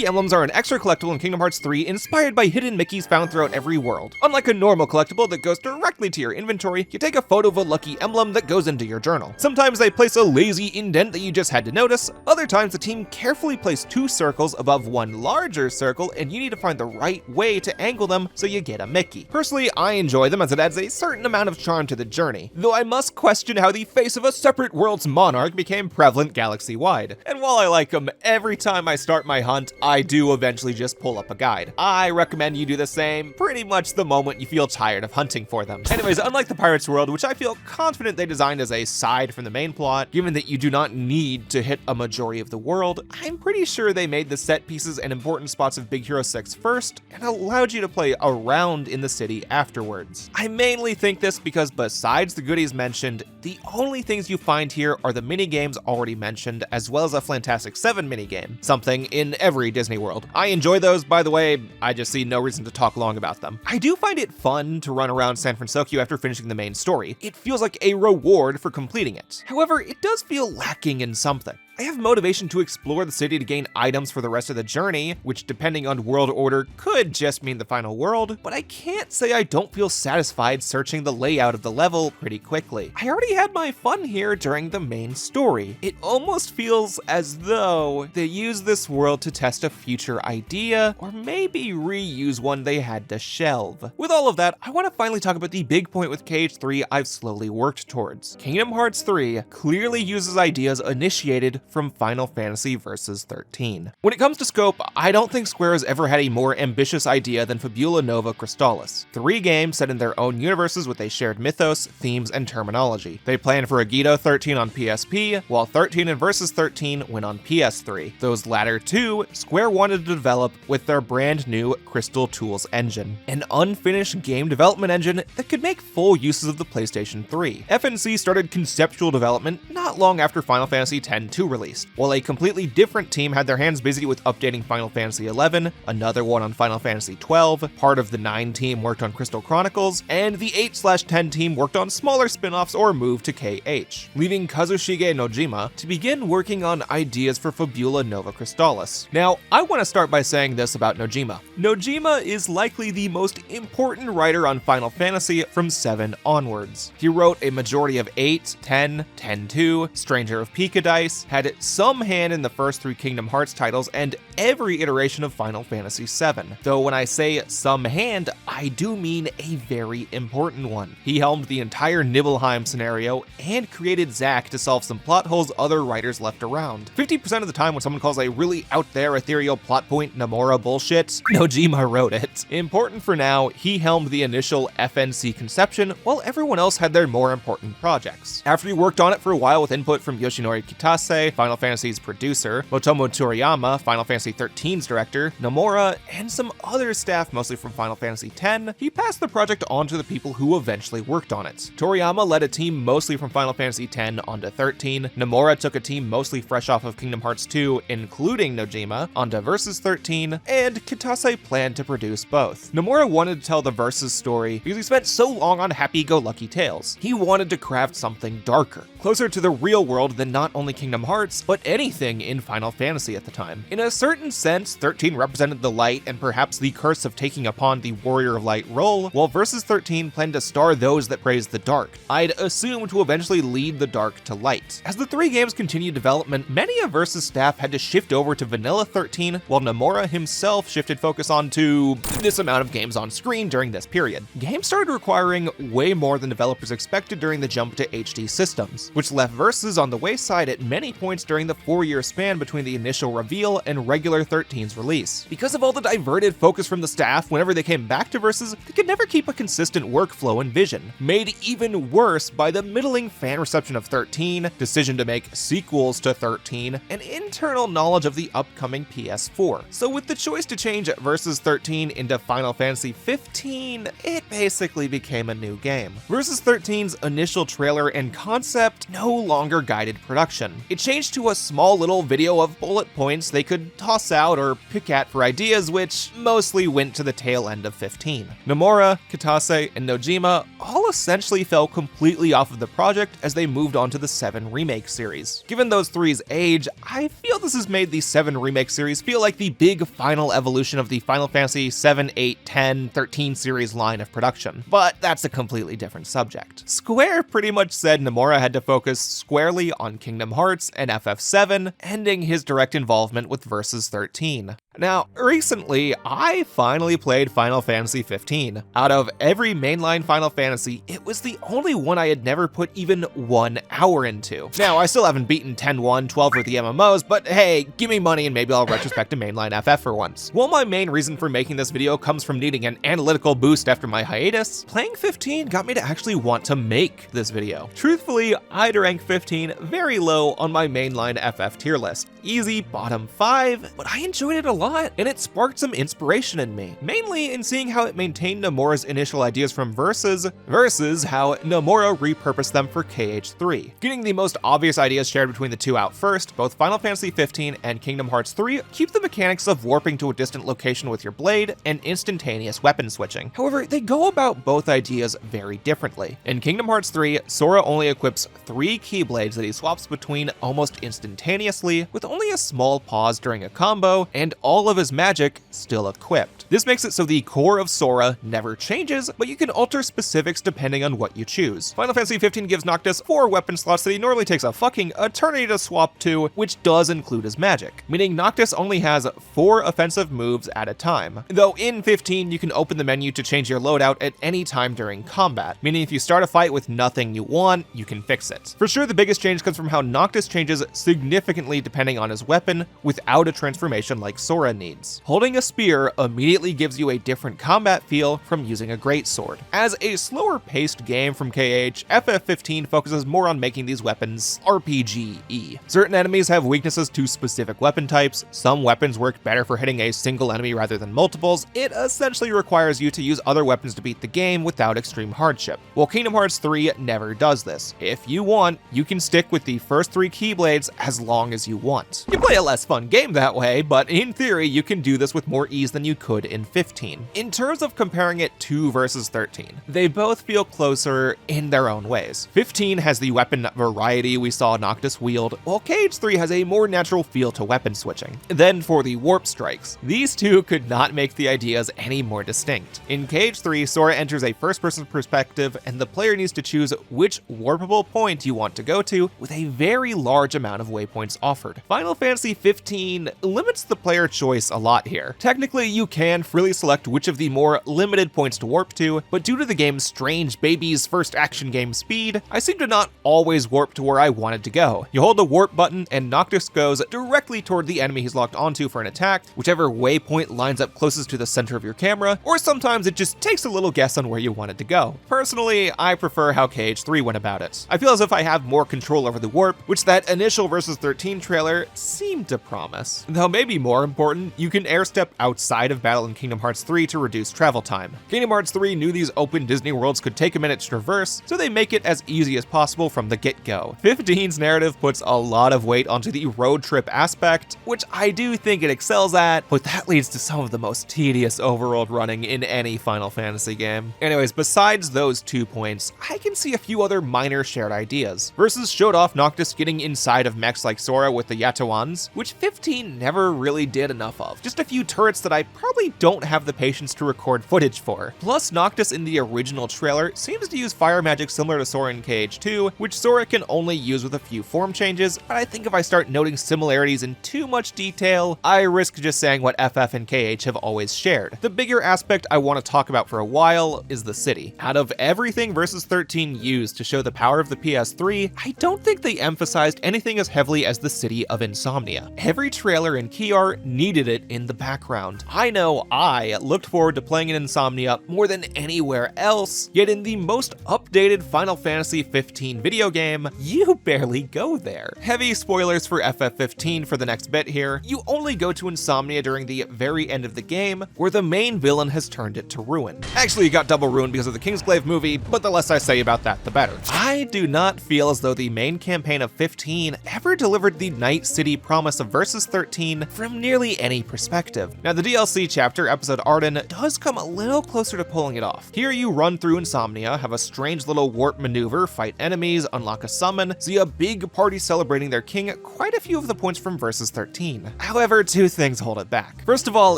emblems are an extra collectible in Kingdom Hearts 3 inspired by hidden Mickeys found throughout every world. Unlike a normal collectible that goes directly to your inventory, you take a photo of a lucky emblem that goes into your journal. Sometimes they place a lazy indent that you just had to notice, other times the team carefully place 2 circles above one larger circle and you need to find the right way to angle them so you get a Mickey. Personally, I enjoy them as it adds a certain amount of charm to the journey, though I must question how the face of a separate world's monarch became prevalent galaxy-wide. And while I like them, every time I start my hunt, I do eventually just pull up a guide. I recommend you do the same pretty much the moment you feel tired of hunting for them. Anyways, unlike the Pirates world, which I feel confident they designed as a side from the main plot, given that you do not need to hit a majority of the world, I'm pretty sure they made the set pieces and important spots of Big Hero 6 first and allowed you to play around in the city afterwards. I mainly think this because besides the goodies mentioned, the only things you find here are the minigames already mentioned, as well as a Fantastic 7 minigame, something in every Disney world. I enjoy those, by the way, I just see no reason to talk long about them. I do find it fun to run around San Francisco after finishing the main story. It feels like a reward for completing it. However, it does feel lacking in something. I have motivation to explore the city to gain items for the rest of the journey, which depending on world order could just mean the final world, but I can't say I don't feel satisfied searching the layout of the level pretty quickly. I already had my fun here during the main story. It almost feels as though they used this world to test a future idea, or maybe reuse one they had to shelve. With all of that, I want to finally talk about the big point with KH3 I've slowly worked towards. Kingdom Hearts 3 clearly uses ideas initiated from Final Fantasy Versus 13. When it comes to scope, I don't think Square has ever had a more ambitious idea than Fabula Nova Crystallis. 3 games set in their own universes with a shared mythos, themes, and terminology. They planned for Agido 13 on PSP, while 13 and Versus 13 went on PS3. Those latter two, Square wanted to develop with their brand new Crystal Tools engine, an unfinished game development engine that could make full uses of the PlayStation 3. FNC started conceptual development not long after Final Fantasy X-2 released, while a completely different team had their hands busy with updating Final Fantasy XI, another one on Final Fantasy XII, part of the 9 team worked on Crystal Chronicles, and the 8/10 team worked on smaller spin-offs or moved to KH, leaving Kazushige Nojima to begin working on ideas for Fabula Nova Crystallis. Now, I want to start by saying this about Nojima. Nojima is likely the most important writer on Final Fantasy from 7 onwards. He wrote a majority of 8, 10, 10-2, Stranger of Picadice, had some hand in the first 3 Kingdom Hearts titles, and every iteration of Final Fantasy VII. Though when I say some hand, I do mean a very important one. He helmed the entire Nibelheim scenario and created Zack to solve some plot holes other writers left around. 50% of the time when someone calls a really out there ethereal plot point Nomura bullshit, Nojima wrote it. Important for now, he helmed the initial FNC conception while everyone else had their more important projects. After he worked on it for a while with input from Yoshinori Kitase, Final Fantasy's producer, Motomo Toriyama, Final Fantasy XIII's director, Nomura, and some other staff mostly from Final Fantasy X, he passed the project on to the people who eventually worked on it. Toriyama led a team mostly from Final Fantasy X onto 13, Nomura took a team mostly fresh off of Kingdom Hearts 2, including Nojima, onto Versus 13, and Kitase planned to produce both. Nomura wanted to tell the Versus story because he spent so long on happy-go-lucky tales. He wanted to craft something darker, closer to the real world than not only Kingdom Hearts, but anything in Final Fantasy at the time. In a certain sense, 13 represented the light and perhaps the curse of taking upon the Warrior of Light role, while Versus 13 planned to star those that praise the dark. I'd assume to eventually lead the dark to light. As the 3 games continued development, many of Versus staff had to shift over to Vanilla 13, while Nomura himself shifted focus onto this amount of games on screen during this period. Games started requiring way more than developers expected during the jump to HD systems, which left Versus on the wayside at many points during the 4-year span between the initial reveal and regular 13's release. Because of all the diverted focus from the staff whenever they came back to Versus, they could never keep a consistent workflow and vision, made even worse by the middling fan reception of 13, decision to make sequels to 13, and internal knowledge of the upcoming PS4. So with the choice to change Versus 13 into Final Fantasy 15, it basically became a new game. Versus 13's initial trailer and concept no longer guided production. It changed to a small little video of bullet points they could toss out or pick at for ideas, which mostly went to the tail end of 15. Nomura, Kitase, and Nojima all essentially fell completely off of the project as they moved on to the 7 Remake series. Given those 3's age, I feel this has made the 7 Remake series feel like the big final evolution of the Final Fantasy 7, 8, 10, 13 series line of production, but that's a completely different subject. Square pretty much said Nomura had to focus squarely on Kingdom Hearts and FF7, ending his direct involvement with Versus 13. Now, recently, I finally played Final Fantasy 15. Out of every mainline Final Fantasy, it was the only one I had never put even 1 hour into. Now, I still haven't beaten 10-1, 12 for the MMOs, but hey, give me money and maybe I'll retrospect to mainline FF for once. While my main reason for making this video comes from needing an analytical boost after my hiatus, playing 15 got me to actually want to make this video. Truthfully, I'd rank 15 very low on my mainline FF tier list. Easy bottom 5, but I enjoyed it a lot, and it sparked some inspiration in me, mainly in seeing how it maintained Nomura's initial ideas from Versus versus how Nomura repurposed them for KH3. Getting the most obvious ideas shared between the two out first, both Final Fantasy 15 and Kingdom Hearts 3 keep the mechanics of warping to a distant location with your blade and instantaneous weapon switching. However, they go about both ideas very differently. In Kingdom Hearts 3, Sora only equips 3 keyblades that he swaps between almost instantaneously, with only a small pause during a combo, and all of his magic still equipped. This makes it so the core of Sora never changes, but you can alter specifics depending on what you choose. Final Fantasy XV gives Noctis 4 weapon slots that he normally takes a fucking eternity to swap to, which does include his magic, meaning Noctis only has 4 offensive moves at a time. Though in 15, you can open the menu to change your loadout at any time during combat, meaning if you start a fight with nothing you want, you can fix it. For sure, the biggest change comes from how Noctis changes significantly depending on his weapon without a transformation like Sora needs. Holding a spear immediately gives you a different combat feel from using a greatsword. As a slower paced game from KH, FF15 focuses more on making these weapons RPG-y. Certain enemies have weaknesses to specific weapon types, some weapons work better for hitting a single enemy rather than multiples. It essentially requires you to use other weapons to beat the game without extreme hardship. While Kingdom Hearts 3 never does this. If you want, you can stick with the first 3 Keyblades as long as you want. You play a less fun game that way, but in theory, you can do this with more ease than you could in 15. In terms of comparing it to versus 13, they both feel closer in their own ways. 15 has the weapon variety we saw Noctis wield, while KH3 has a more natural feel to weapon switching. Then for the warp strikes, these two could not make the ideas any more distinct. In KH3, Sora enters a first-person perspective, and the player needs to choose which warpable point you want to go to, with a very large amount of waypoints offered. Final Fantasy XV limits the player choice a lot here. Technically, you can freely select which of the more limited points to warp to, but due to the game's strange baby's first action game speed, I seem to not always warp to where I wanted to go. You hold the warp button, and Noctis goes directly toward the enemy he's locked onto for an attack, whichever waypoint lines up closest to the center of your camera, or sometimes it just takes a little guess on where you wanted to go. Personally, I prefer how KH3 went about it. I feel as if I have more control over the warp, which that initial versus 13 trailer seemed to promise. Though maybe more important, you can airstep outside of battle in Kingdom Hearts 3 to reduce travel time. Kingdom Hearts 3 knew these open Disney worlds could take a minute to traverse, so they make it as easy as possible from the get-go. 15's narrative puts a lot of weight onto the road trip aspect, which I do think it excels at, but that leads to some of the most tedious overworld running in any Final Fantasy game. Anyways, besides those 2 points, I can see a few other minor shared ideas. Versus showed off Noctis getting inside of mechs like Sora with the Yatawans, which 15 never really did enough of. Just a few turrets that I probably don't have the patience to record footage for. Plus, Noctis in the original trailer seems to use fire magic similar to Sora in KH2, which Sora can only use with a few form changes, but I think if I start noting similarities in too much detail, I risk just saying what FF and KH have always shared. The bigger aspect I want to talk about for a while is the city. Out of everything Versus 13 used to show the power of the PS3, I don't think they emphasized anything as heavily as the city of Insomnia. Every trailer and key art needed it in the background. I know I looked forward to playing in Insomnia more than anywhere else, yet in the most updated Final Fantasy XV video game, you barely go there. Heavy spoilers for FF15 for the next bit here. You only go to Insomnia during the very end of the game, where the main villain has turned it to ruin. Actually, you got double ruined because of the Kingsglaive movie, but the less I say about that, the better. I do not feel as though the main campaign of 15 ever delivered the Night City promise of Versus 13 from nearly any perspective. Now, the DLC chapter, episode Arden, does come a little closer to pulling it off. Here you run through Insomnia, have a strange little warp maneuver, fight enemies, unlock a summon, see a big party celebrating their king, quite a few of the points from Versus 13. However, 2 things hold it back. First of all,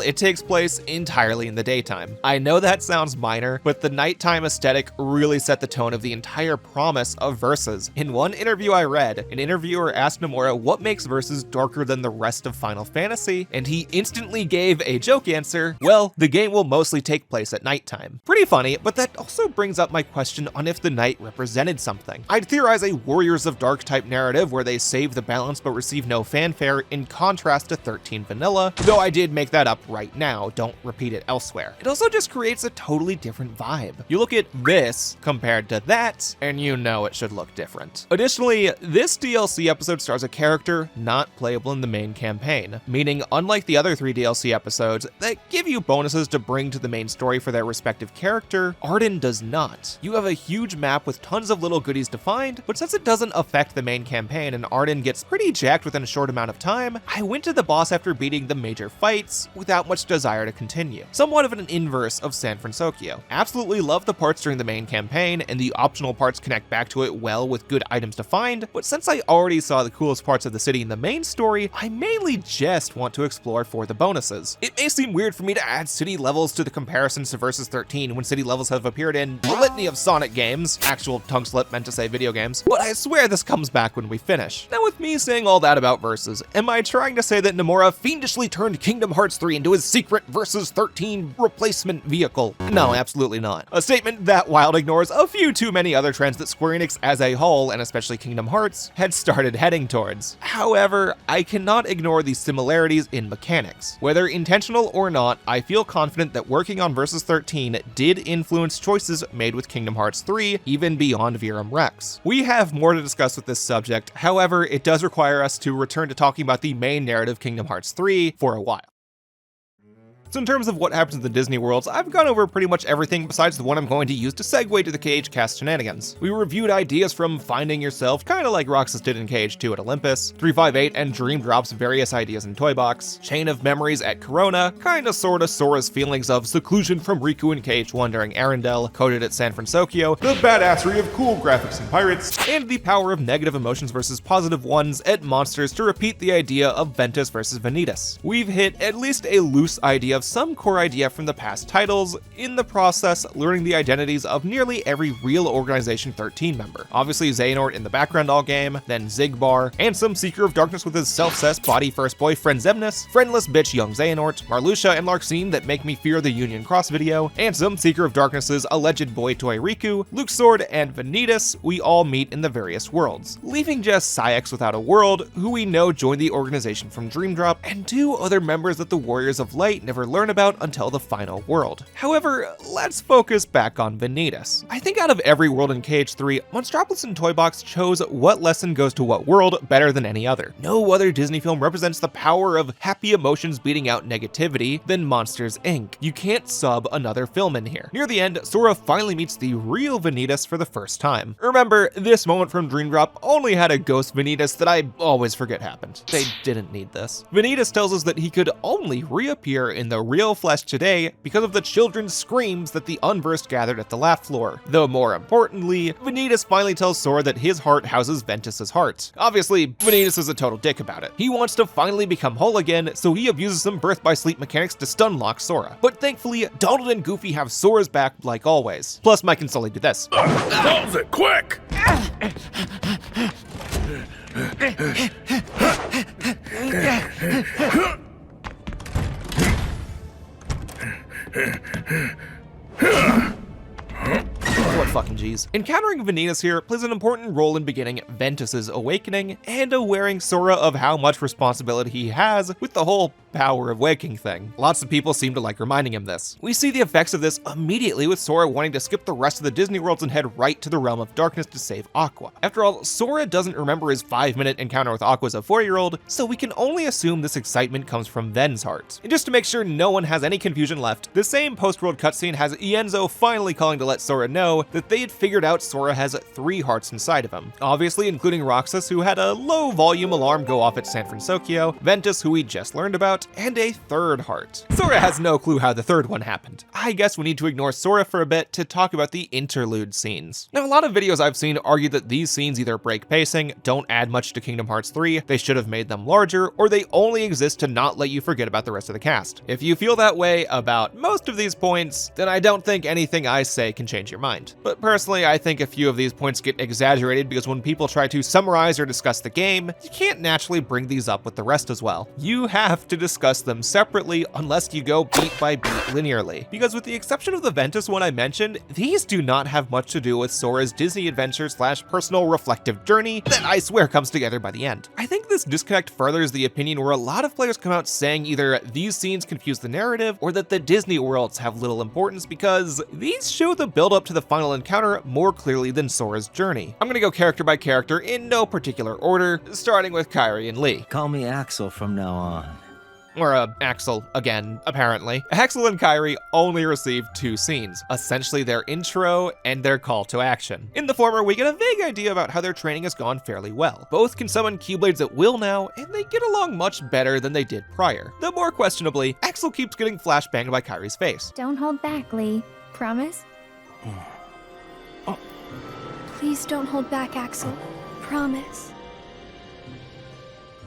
it takes place entirely in the daytime. I know that sounds minor, but the nighttime aesthetic really set the tone of the entire promise of Versus. In one interview I read, an interviewer asked Nomura what makes Versus darker than the rest of Final Fantasy, and he instantly gave a joke answer, well, the game will mostly take place at nighttime. Pretty funny, but that also brings up my question on if the night represented something. I'd theorize a Warriors of Dark type narrative where they save the balance but receive no fanfare, in contrast to 13 vanilla, though I did make that up right now, don't repeat it elsewhere. It also just creates a totally different vibe. You look at this compared to that, and you know it should look different. Additionally, this DLC episode stars a character not playable in the main campaign, meaning unlike the other 3 DLC episodes that give you bonuses to bring to the main story for their respective character, Arden does not. You have a huge map with tons of little goodies to find, but since it doesn't affect the main campaign and Arden gets pretty jacked within a short amount of time, I went to the boss after beating the major fights without much desire to continue. Somewhat of an inverse of San Francisco. Absolutely love the parts during the main campaign, and the optional parts connect back to it well with good items to find, but since I already saw the coolest parts of the city in the main story, I mainly just want to explore for the bonuses. It may seem weird for for me to add city levels to the comparisons to Versus 13 when city levels have appeared in a litany of Sonic games, actual tongue slip meant to say video games, but I swear this comes back when we finish. Now with me saying all that about Versus, am I trying to say that Nomura fiendishly turned Kingdom Hearts 3 into his secret Versus 13 replacement vehicle? No, absolutely not. A statement that, while it ignores a few too many other trends that Square Enix as a whole, and especially Kingdom Hearts, had started heading towards. However, I cannot ignore the similarities in mechanics. Whether intentional or not, I feel confident that working on Versus 13 did influence choices made with Kingdom Hearts 3, even beyond Virum Rex. We have more to discuss with this subject, however, it does require us to return to talking about the main narrative Kingdom Hearts 3 for a while. So in terms of what happens in the Disney worlds, I've gone over pretty much everything besides the one I'm going to use to segue to the KH-cast shenanigans. We reviewed ideas from Finding Yourself, kinda like Roxas did in KH2 at Olympus, 358 and Dream Drop's various ideas in Toy Box, Chain of Memories at Corona, kinda sorta Sora's feelings of seclusion from Riku in KH1 during Arendelle, coded at San Francisco, the badassery of cool graphics and pirates, and the power of negative emotions versus positive ones at Monsters to repeat the idea of Ventus versus Vanitas. We've hit at least a loose idea of some core idea from the past titles, in the process learning the identities of nearly every real Organization 13 member. Obviously Xehanort in the background all game, then Xigbar, and some Seeker of Darkness with his self-cessed body-first boyfriend Xemnas, friendless bitch young Xehanort, Marluxia and Larxene that make me fear the Union Cross video, and some Seeker of Darkness's alleged boy toy Riku, Luke's Sword, and Vanitas we all meet in the various worlds, leaving just Saïx without a world, who we know joined the organization from Dream Drop, and two other members that the Warriors of Light never learn about until the final world. However, let's focus back on Vanitas. I think out of every world in KH3, Monstropolis and Toy Box chose what lesson goes to what world better than any other. No other Disney film represents the power of happy emotions beating out negativity than Monsters, Inc. You can't sub another film in here. Near the end, Sora finally meets the real Vanitas for the first time. Remember, this moment from Dream Drop only had a ghost Vanitas that I always forget happened. They didn't need this. Vanitas tells us that he could only reappear in the real flesh today because of the children's screams that the Unversed gathered at the laugh floor. Though more importantly, Vanitas finally tells Sora that his heart houses Ventus's heart. Obviously, Vanitas is a total dick about it. He wants to finally become whole again, so he abuses some birth by sleep mechanics to stun lock Sora. But thankfully, Donald and Goofy have Sora's back like always. Plus, Mike can slowly do this. Close it, quick! What fucking G's. Encountering Vanitas here plays an important role in beginning Ventus's awakening and awareing Sora of how much responsibility he has with the whole power of waking thing. Lots of people seem to like reminding him this. We see the effects of this immediately with Sora wanting to skip the rest of the Disney worlds and head right to the realm of darkness to save Aqua. After all, Sora doesn't remember his 5-minute encounter with Aqua as a 4-year-old, so we can only assume this excitement comes from Ven's heart. And just to make sure no one has any confusion left, the same post-world cutscene has Ienzo finally calling to let Sora know that they had figured out Sora has 3 hearts inside of him, obviously including Roxas, who had a low volume alarm go off at San Francisco, Ventus, who we just learned about, and a 3rd heart. Sora has no clue how the 3rd one happened. I guess we need to ignore Sora for a bit to talk about the interlude scenes. Now, a lot of videos I've seen argue that these scenes either break pacing, don't add much to Kingdom Hearts 3, they should have made them larger, or they only exist to not let you forget about the rest of the cast. If you feel that way about most of these points, then I don't think anything I say can change your mind. But personally, I think a few of these points get exaggerated because when people try to summarize or discuss the game, you can't naturally bring these up with the rest as well. You have to discuss them separately unless you go beat by beat linearly. Because with the exception of the Ventus one I mentioned, these do not have much to do with Sora's Disney adventure / personal reflective journey that I swear comes together by the end. I think this disconnect furthers the opinion where a lot of players come out saying either these scenes confuse the narrative or that the Disney worlds have little importance because these show the build up to the final encounter more clearly than Sora's journey. I'm gonna go character by character in no particular order, starting with Kairi and Lee. Call me Axel from now on. Or Axel again, apparently. Axel and Kairi only received 2 scenes, essentially their intro and their call to action. In the former, we get a vague idea about how their training has gone fairly well. Both can summon Keyblades at will now, and they get along much better than they did prior. Though more questionably, Axel keeps getting flashbanged by Kairi's face. Don't hold back, Lee. Promise? Please don't hold back, Axel. Promise.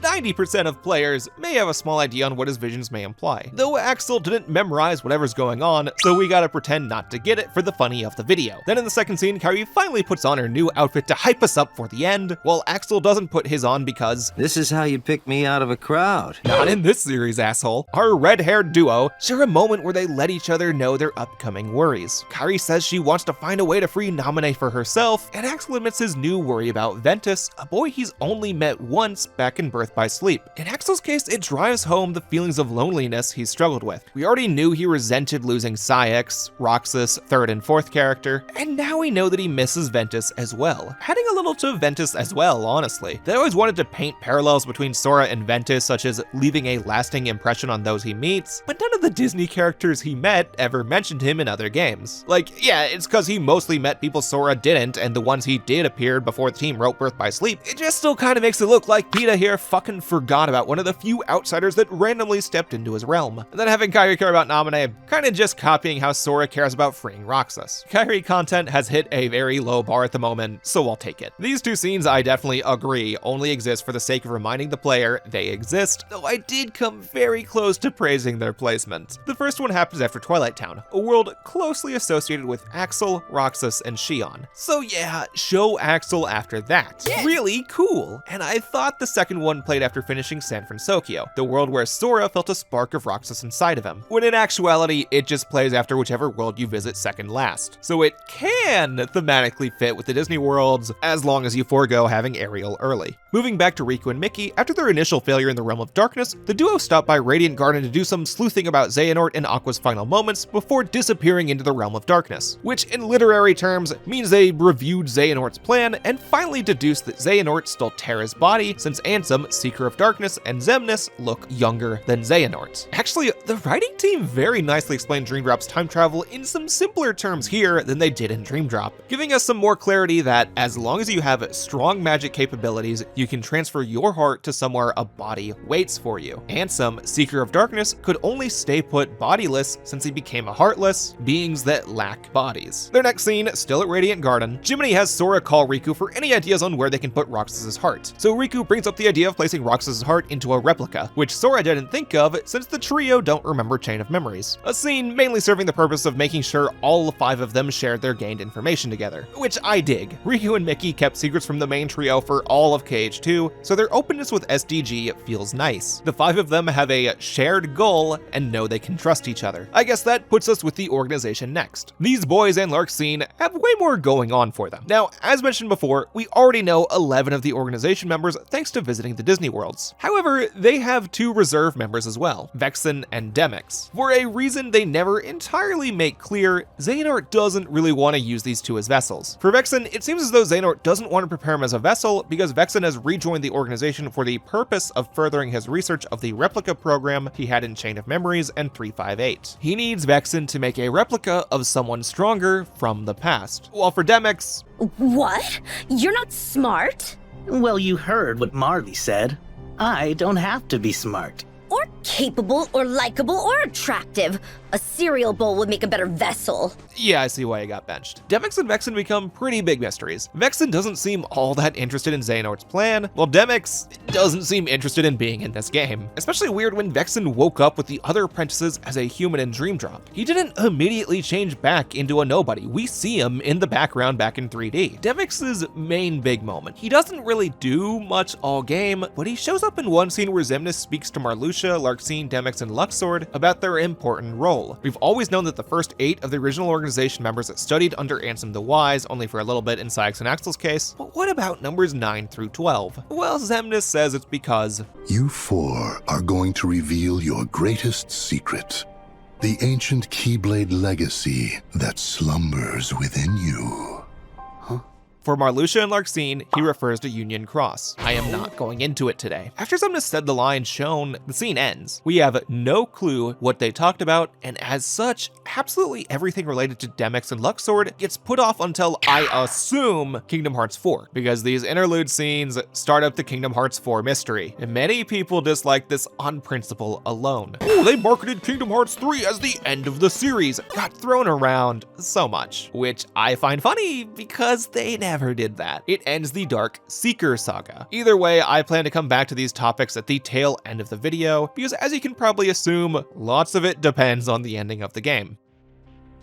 90% of players may have a small idea on what his visions may imply. Though Axel didn't memorize whatever's going on, so we gotta pretend not to get it for the funny of the video. Then in the second scene, Kairi finally puts on her new outfit to hype us up for the end, while Axel doesn't put his on because this is how you pick me out of a crowd. Not in this series, asshole. Our red-haired duo share a moment where they let each other know their upcoming worries. Kairi says she wants to find a way to free Naminé for herself, and Axel admits his new worry about Ventus, a boy he's only met once back in Birth by Sleep. In Axel's case, it drives home the feelings of loneliness he's struggled with. We already knew he resented losing Syx, Roxas, third and fourth character, and now we know that he misses Ventus as well. Adding a little to Ventus as well, honestly. They always wanted to paint parallels between Sora and Ventus, such as leaving a lasting impression on those he meets, but none of the Disney characters he met ever mentioned him in other games. Like, yeah, it's because he mostly met people Sora didn't, and the ones he did appeared before the team wrote Birth by Sleep. It just still kind of makes it look like PETA here fucking forgot about one of the few outsiders that randomly stepped into his realm. And then having Kairi care about Naminé, kinda just copying how Sora cares about freeing Roxas. Kairi content has hit a very low bar at the moment, so I'll take it. These two scenes, I definitely agree, only exist for the sake of reminding the player they exist, though I did come very close to praising their placement. The first one happens after Twilight Town, a world closely associated with Axel, Roxas, and Xion. So yeah, show Axel after that. Yeah. Really cool. And I thought the second one played after finishing San Francisco, the world where Sora felt a spark of Roxas inside of him, when in actuality, it just plays after whichever world you visit second last. So it can thematically fit with the Disney worlds, as long as you forego having Ariel early. Moving back to Riku and Mickey, after their initial failure in the Realm of Darkness, the duo stopped by Radiant Garden to do some sleuthing about Xehanort and Aqua's final moments before disappearing into the Realm of Darkness, which in literary terms means they reviewed Xehanort's plan and finally deduced that Xehanort stole Terra's body, since Ansem, Seeker of Darkness, and Xemnas look younger than Xehanort. Actually, the writing team very nicely explained Dream Drop's time travel in some simpler terms here than they did in Dream Drop, giving us some more clarity that as long as you have strong magic capabilities, you can transfer your heart to somewhere a body waits for you. Ansem, Seeker of Darkness, could only stay put bodiless since he became a heartless, beings that lack bodies. Their next scene, still at Radiant Garden, Jiminy has Sora call Riku for any ideas on where they can put Roxas's heart. So Riku brings up the idea of placing Roxas's heart into a replica, which Sora didn't think of since the trio don't remember Chain of Memories. A scene mainly serving the purpose of making sure all 5 of them shared their gained information together, which I dig. Riku and Mickey kept secrets from the main trio for all of KH2, so their openness with SDG feels nice. The 5 of them have a shared goal and know they can trust each other. I guess that puts us with the organization next. These boys and Larxene have way more going on for them. Now, as mentioned before, we already know 11 of the organization members thanks to visiting the Disney worlds. However, they have 2 reserve members as well, Vexen and Demyx. For a reason they never entirely make clear, Xehanort doesn't really want to use these 2 as vessels. For Vexen, it seems as though Xehanort doesn't want to prepare him as a vessel because Vexen has rejoined the organization for the purpose of furthering his research of the replica program he had in Chain of Memories and 358. He needs Vexen to make a replica of someone stronger from the past. While for Demyx... What? You're not smart? Well, you heard what Marley said. I don't have to be smart. Or capable, or likable, or attractive. A cereal bowl would make a better vessel. Yeah, I see why he got benched. Demyx and Vexen become pretty big mysteries. Vexen doesn't seem all that interested in Xehanort's plan, while Demyx doesn't seem interested in being in this game. Especially weird when Vexen woke up with the other apprentices as a human in Dream Drop. He didn't immediately change back into a nobody. We see him in the background back in 3D. Demyx's main big moment. He doesn't really do much all game, but he shows up in one scene where Xemnas speaks to Marluxia, Larxene, Demyx, and Luxord about their important role. We've always known that the first 8 of the original organization members studied under Ansem the Wise, only for a little bit in Syx and Axel's case, but what about numbers 9 through 12? Well, Xemnas says it's because you 4 are going to reveal your greatest secret, the ancient Keyblade legacy that slumbers within you. For Marluxia and Larxene, he refers to Union Cross. I am not going into it today. After Xemnas said the line shown, the scene ends. We have no clue what they talked about, and as such, absolutely everything related to Demyx and Luxord gets put off until, I assume, Kingdom Hearts 4, because these interlude scenes start up the Kingdom Hearts 4 mystery, and many people dislike this on principle alone. Ooh, they marketed Kingdom Hearts 3 as the end of the series, got thrown around so much, which I find funny because they never never did that. It ends the Dark Seeker saga. Either way, I plan to come back to these topics at the tail end of the video, because as you can probably assume, lots of it depends on the ending of the game.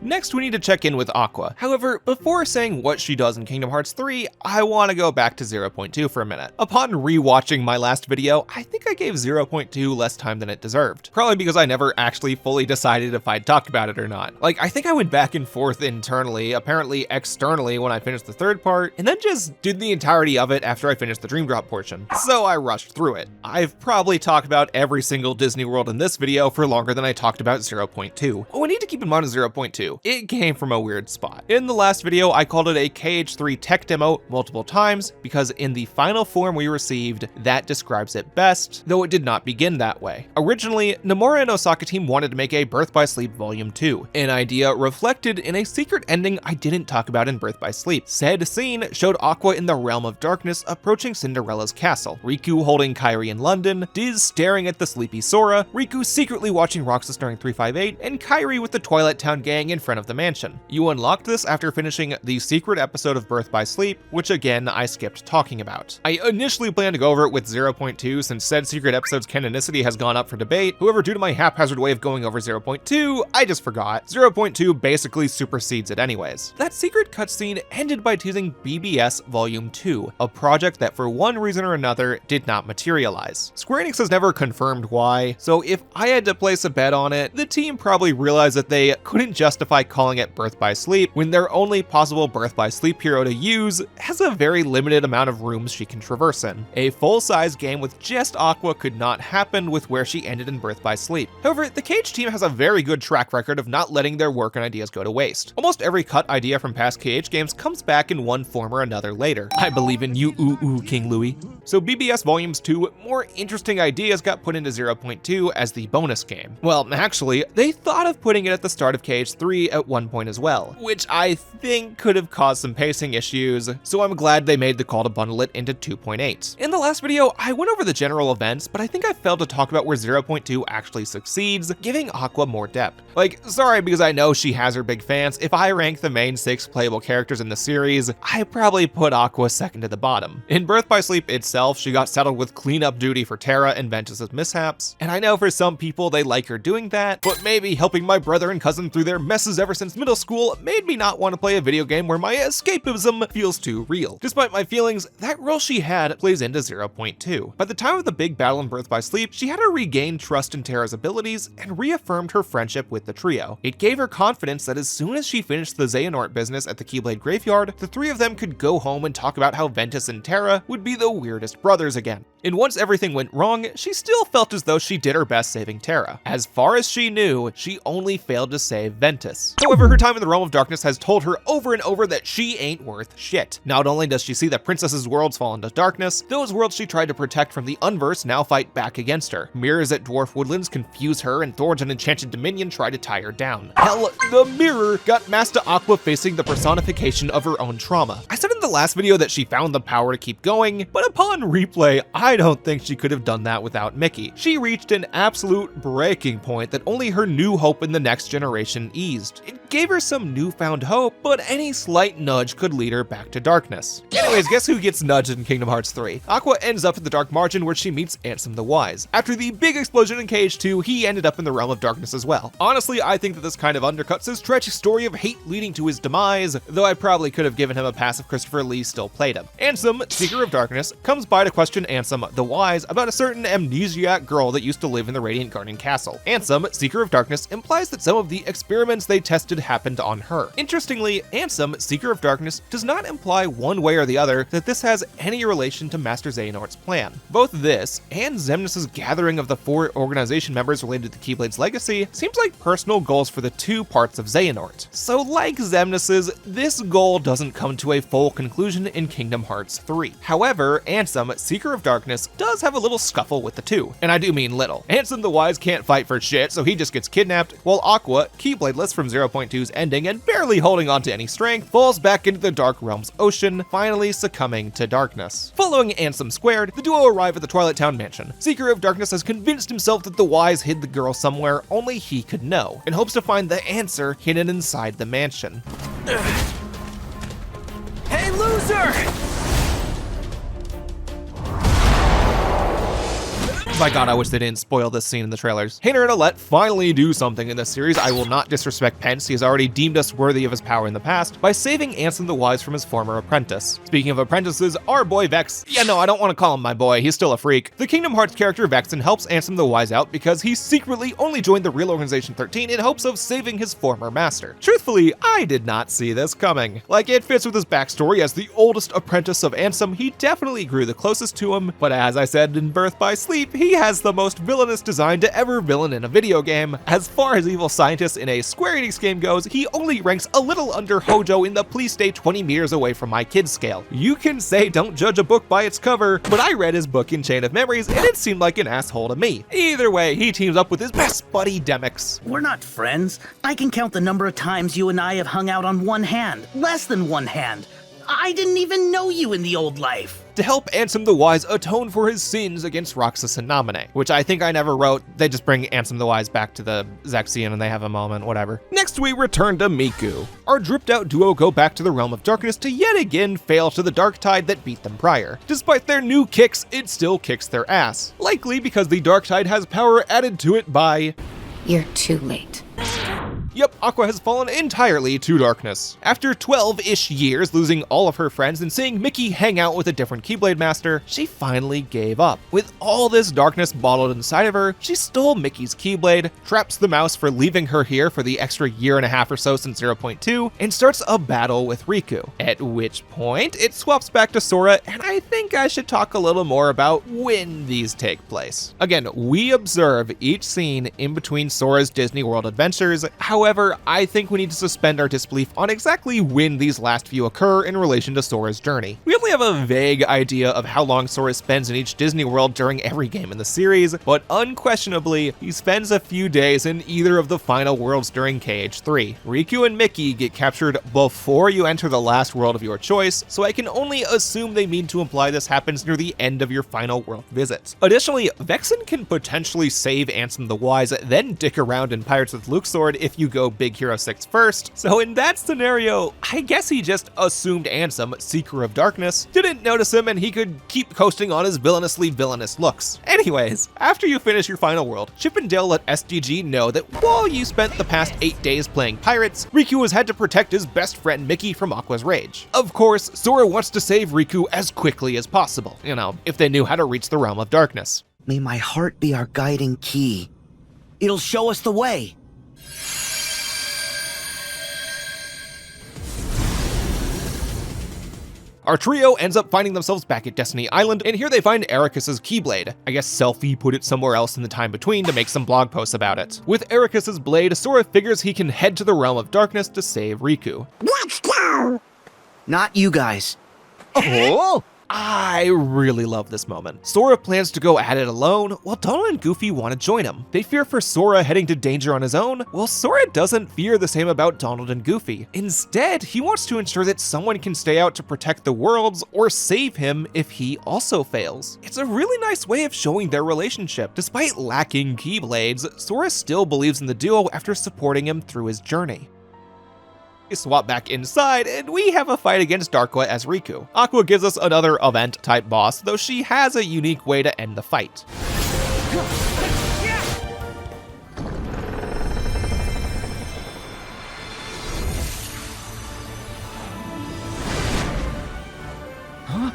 Next, we need to check in with Aqua. However, before saying what she does in Kingdom Hearts 3, I want to go back to 0.2 for a minute. Upon rewatching my last video, I think I gave 0.2 less time than it deserved. Probably because I never actually fully decided if I'd talked about it or not. Like, I think I went back and forth internally, apparently externally when I finished the third part, and then just did the entirety of it after I finished the Dream Drop portion. So I rushed through it. I've probably talked about every single Disney World in this video for longer than I talked about 0.2. Oh, I need to keep in mind with 0.2. It came from a weird spot. In the last video, I called it a KH3 tech demo multiple times because in the final form we received, that describes it best, though it did not begin that way. Originally, Nomura and Osaka team wanted to make a Birth by Sleep Volume 2, an idea reflected in a secret ending I didn't talk about in Birth by Sleep. Said scene showed Aqua in the Realm of Darkness approaching Cinderella's castle, Riku holding Kairi in London, Diz staring at the sleepy Sora, Riku secretly watching Roxas during 358, and Kairi with the Twilight Town gang in front of the mansion. You unlocked this after finishing the secret episode of Birth by Sleep, which again I skipped talking about. I initially planned to go over it with 0.2 since said secret episode's canonicity has gone up for debate. However, due to my haphazard way of going over 0.2, I just forgot. 0.2 basically supersedes it anyways. That secret cutscene ended by teasing BBS Volume 2, a project that for one reason or another did not materialize. Square Enix has never confirmed why, so if I had to place a bet on it, the team probably realized that they couldn't justify calling it Birth by Sleep when their only possible Birth by Sleep hero to use has a very limited amount of rooms she can traverse in. A full-size game with just Aqua could not happen with where she ended in Birth by Sleep. However, the KH team has a very good track record of not letting their work and ideas go to waste. Almost every cut idea from past KH games comes back in one form or another later. I believe in you, King Louie. So BBS Volumes 2, more interesting ideas got put into 0.2 as the bonus game. Well, actually, they thought of putting it at the start of KH3 at one point as well, which I think could have caused some pacing issues, so I'm glad they made the call to bundle it into 2.8. In the last video, I went over the general events, but I think I failed to talk about where 0.2 actually succeeds, giving Aqua more depth. Like, sorry because I know she has her big fans, if I rank the main 6 playable characters in the series, I probably put Aqua second to the bottom. In Birth by Sleep itself, she got saddled with cleanup duty for Terra and Ventus's mishaps, and I know for some people they like her doing that, but maybe helping my brother and cousin through their messes ever since middle school made me not want to play a video game where my escapism feels too real. Despite my feelings, that role she had plays into 0.2. By the time of the big battle in Birth by Sleep, she had to regain trust in Terra's abilities and reaffirmed her friendship with the trio. It gave her confidence that as soon as she finished the Xehanort business at the Keyblade Graveyard, the three of them could go home and talk about how Ventus and Terra would be the weirdest brothers again. And once everything went wrong, she still felt as though she did her best saving Terra. As far as she knew, she only failed to save Ventus. However, her time in the Realm of Darkness has told her over and over that she ain't worth shit. Not only does she see the princess's worlds fall into darkness, those worlds she tried to protect from the Unverse now fight back against her. Mirrors at Dwarf Woodlands confuse her, and Thorns and Enchanted Dominion try to tie her down. Hell, the mirror got Master Aqua facing the personification of her own trauma. I said in the last video that she found the power to keep going, but upon replay, I don't think she could have done that without Mickey. She reached an absolute breaking point that only her new hope in the next generation eased. It gave her some newfound hope, but any slight nudge could lead her back to darkness. Anyways, guess who gets nudged in Kingdom Hearts 3? Aqua ends up at the Dark Margin where she meets Ansem the Wise. After the big explosion in KH2, he ended up in the Realm of Darkness as well. Honestly, I think that this kind of undercuts his tragic story of hate leading to his demise, though I probably could have given him a pass if Christopher Lee still played him. Ansem, Seeker of Darkness, comes by to question Ansem the Wise about a certain amnesiac girl that used to live in the Radiant Garden Castle. Ansem, Seeker of Darkness, implies that some of the experiments they tested happened on her. Interestingly, Ansem, Seeker of Darkness, does not imply one way or the other that this has any relation to Master Xehanort's plan. Both this and Xemnas' gathering of the 4 organization members related to the Keyblade's legacy seems like personal goals for the 2 parts of Xehanort. So like Xemnas', this goal doesn't come to a full conclusion in Kingdom Hearts 3. However, Ansem, Seeker of Darkness, does have a little scuffle with the 2, and I do mean little. Ansem the Wise can't fight for shit, so he just gets kidnapped, while Aqua, Keybladeless from 0.2's ending and barely holding on to any strength, falls back into the Dark Realm's ocean, finally succumbing to darkness. Following Ansem Squared, the duo arrive at the Twilight Town mansion. Seeker of Darkness has convinced himself that the Wise hid the girl somewhere only he could know, and hopes to find the answer hidden inside the mansion. Hey, loser! My god, I wish they didn't spoil this scene in the trailers. Hayner and Alette finally do something in this series. I will not disrespect Pence. He has already deemed us worthy of his power in the past by saving Ansem the Wise from his former apprentice. Speaking of apprentices, our boy Vex. Yeah, no, I don't want to call him my boy. He's still a freak. The Kingdom Hearts character Vexen helps Ansem the Wise out because he secretly only joined the real Organization 13 in hopes of saving his former master. Truthfully, I did not see this coming. Like, it fits with his backstory. As the oldest apprentice of Ansem, he definitely grew the closest to him, but as I said in Birth by Sleep, he has the most villainous design to ever villain in a video game. As far as evil scientist in a Square Enix game goes, he only ranks a little under Hojo in the please stay 20 meters away from my kids scale. You can say don't judge a book by its cover, but I read his book in Chain of Memories and it seemed like an asshole to me. Either way, he teams up with his best buddy Demyx. We're not friends. I can count the number of times you and I have hung out on one hand. Less than one hand. I didn't even know you in the old life. To help Ansem the Wise atone for his sins against Roxas and Naminé, which I think I never wrote. They just bring Ansem the Wise back to the Zexion and they have a moment, whatever. Next we return to Miku. Our dripped out duo go back to the Realm of Darkness to yet again fail to the dark tide that beat them prior. Despite their new kicks, it still kicks their ass. Likely because the dark tide has power added to it by... You're too late. Yep, Aqua has fallen entirely to darkness. After 12-ish years losing all of her friends and seeing Mickey hang out with a different Keyblade master, she finally gave up. With all this darkness bottled inside of her, she stole Mickey's Keyblade, traps the mouse for leaving her here for the extra year and a half or so since 0.2, and starts a battle with Riku. At which point, it swaps back to Sora, and I think I should talk a little more about when these take place. Again, we observe each scene in between Sora's Disney World adventures. However, I think we need to suspend our disbelief on exactly when these last few occur in relation to Sora's journey. We only have a vague idea of how long Sora spends in each Disney World during every game in the series, but unquestionably, he spends a few days in either of the final worlds during KH3. Riku and Mickey get captured before you enter the last world of your choice, so I can only assume they mean to imply this happens near the end of your final world visit. Additionally, Vexen can potentially save Ansem the Wise, then dick around in Pirates with Luxord if you go Big Hero 6 first. So in that scenario, I guess he just assumed Ansem, Seeker of Darkness, didn't notice him and he could keep coasting on his villainously villainous looks. Anyways, after you finish your final world, Chip and Dale let SDG know that while you spent the past 8 days playing pirates, Riku has had to protect his best friend Mickey from Aqua's rage. Of course, Sora wants to save Riku as quickly as possible, you know, if they knew how to reach the Realm of Darkness. May my heart be our guiding key. It'll show us the way. Our trio ends up finding themselves back at Destiny Island, and here they find Ericus's Keyblade. I guess Selphie put it somewhere else in the time between to make some blog posts about it. With Ericus's blade, Sora figures he can head to the Realm of Darkness to save Riku. Let's go! Not you guys. Oh! I really love this moment. Sora plans to go at it alone, while Donald and Goofy want to join him. They fear for Sora heading to danger on his own, while Sora doesn't fear the same about Donald and Goofy. Instead, he wants to ensure that someone can stay out to protect the worlds or save him if he also fails. It's a really nice way of showing their relationship. Despite lacking Keyblades, Sora still believes in the duo after supporting him through his journey. Swap back inside, and we have a fight against Darkwa as Riku. Aqua gives us another event-type boss, though she has a unique way to end the fight. Huh?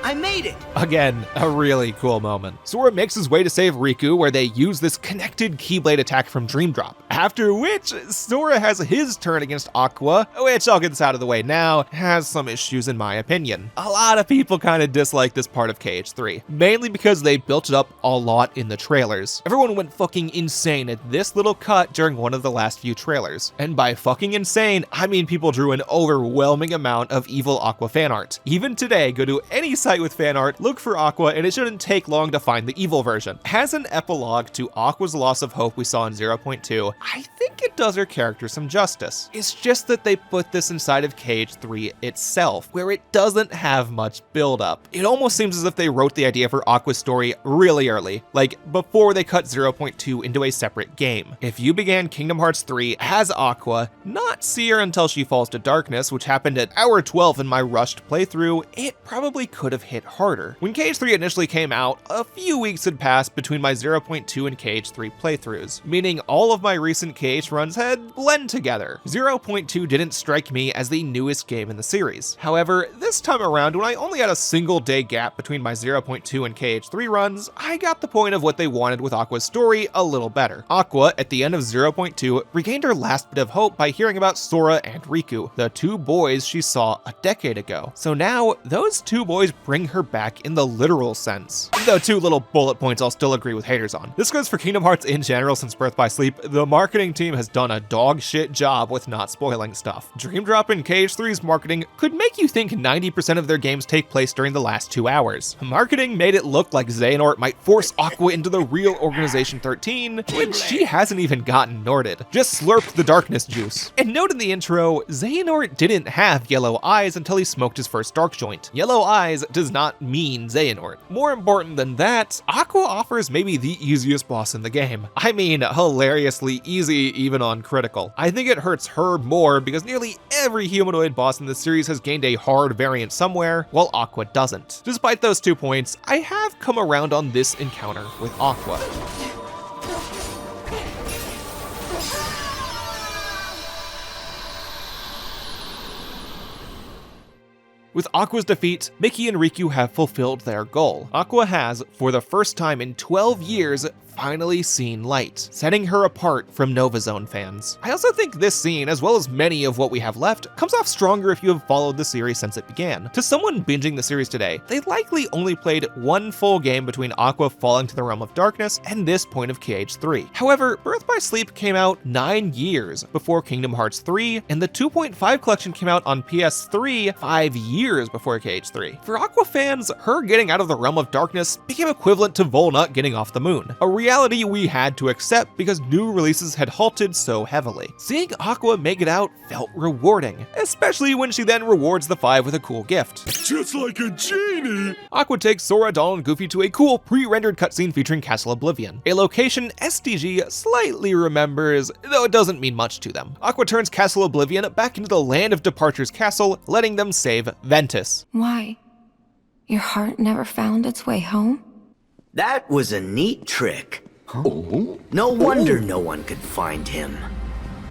I made it! Again, a really cool moment. Sora makes his way to save Riku, where they use this connected Keyblade attack from Dream Drop. After which, Sora has his turn against Aqua, which I'll get this out of the way now, has some issues in my opinion. A lot of people kind of dislike this part of KH3, mainly because they built it up a lot in the trailers. Everyone went fucking insane at this little cut during one of the last few trailers. And by fucking insane, I mean people drew an overwhelming amount of evil Aqua fan art. Even today, go to any site with fan art, look for Aqua, and it shouldn't take long to find the evil version. As an epilogue to Aqua's loss of hope we saw in 0.2, I think think it does her character some justice. It's just that they put this inside of KH3 itself, where it doesn't have much build-up. It almost seems as if they wrote the idea for Aqua's story really early, like before they cut 0.2 into a separate game. If you began Kingdom Hearts 3 as Aqua, not see her until she falls to darkness, which happened at hour 12 in my rushed playthrough, it probably could have hit harder. When KH3 initially came out, a few weeks had passed between my 0.2 and KH3 playthroughs, meaning all of my recent KH runs had blend together. 0.2 didn't strike me as the newest game in the series. However, this time around, when I only had a single day gap between my 0.2 and KH3 runs, I got the point of what they wanted with Aqua's story a little better. Aqua, at the end of 0.2, regained her last bit of hope by hearing about Sora and Riku, the two boys she saw a decade ago. So now, those two boys bring her back in the literal sense. Though two little bullet points I'll still agree with haters on. This goes for Kingdom Hearts in general since Birth by Sleep. The marketing team has done a dog shit job with not spoiling stuff. Dream Drop in KH3's marketing could make you think 90% of their games take place during the last 2 hours. Marketing made it look like Xehanort might force Aqua into the real Organization 13, when she hasn't even gotten Norted. Just slurped the darkness juice. And note in the intro, Xehanort didn't have yellow eyes until he smoked his first dark joint. Yellow eyes does not mean Xehanort. More important than that, Aqua offers maybe the easiest boss in the game. I mean, hilariously easy even on critical. I think it hurts her more because nearly every humanoid boss in the series has gained a hard variant somewhere, while Aqua doesn't. Despite those 2 points, I have come around on this encounter with Aqua. With Aqua's defeat, Mickey and Riku have fulfilled their goal. Aqua has, for the first time in 12 years, finally seen light, setting her apart from Nova Zone fans. I also think this scene, as well as many of what we have left, comes off stronger if you have followed the series since it began. To someone binging the series today, they likely only played one full game between Aqua falling to the realm of darkness and this point of KH3. However, Birth by Sleep came out 9 years before Kingdom Hearts 3, and the 2.5 collection came out on PS3 5 years before KH3. For Aqua fans, her getting out of the realm of darkness became equivalent to Volnut getting off the moon. A reality we had to accept because new releases had halted so heavily. Seeing Aqua make it out felt rewarding, especially when she then rewards the 5 with a cool gift. Just like a genie! Aqua takes Sora, Donald, and Goofy to a cool pre-rendered cutscene featuring Castle Oblivion, a location SDG slightly remembers, though it doesn't mean much to them. Aqua turns Castle Oblivion back into the Land of Departure's castle, letting them save Ventus. Why? Your heart never found its way home? That was a neat trick. No wonder no one could find him.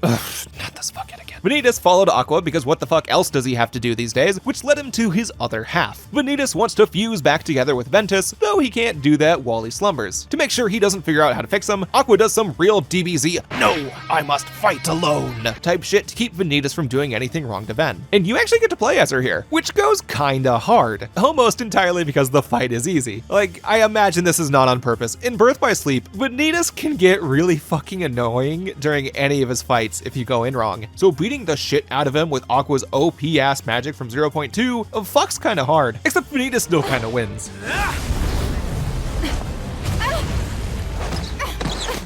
Ugh, not this fucking again. Vanitas followed Aqua because what the fuck else does he have to do these days, which led him to his other half. Vanitas wants to fuse back together with Ventus, though he can't do that while he slumbers. To make sure he doesn't figure out how to fix him, Aqua does some real DBZ, no, I must fight alone type shit to keep Vanitas from doing anything wrong to Ven. And you actually get to play as her here, which goes kinda hard, almost entirely because the fight is easy. Like, I imagine this is not on purpose. In Birth by Sleep, Vanitas can get really fucking annoying during any of his fights if you go in wrong. So beating the shit out of him with Aqua's OP ass magic from 0.2 fucks kinda hard, except Vanitas still kinda wins.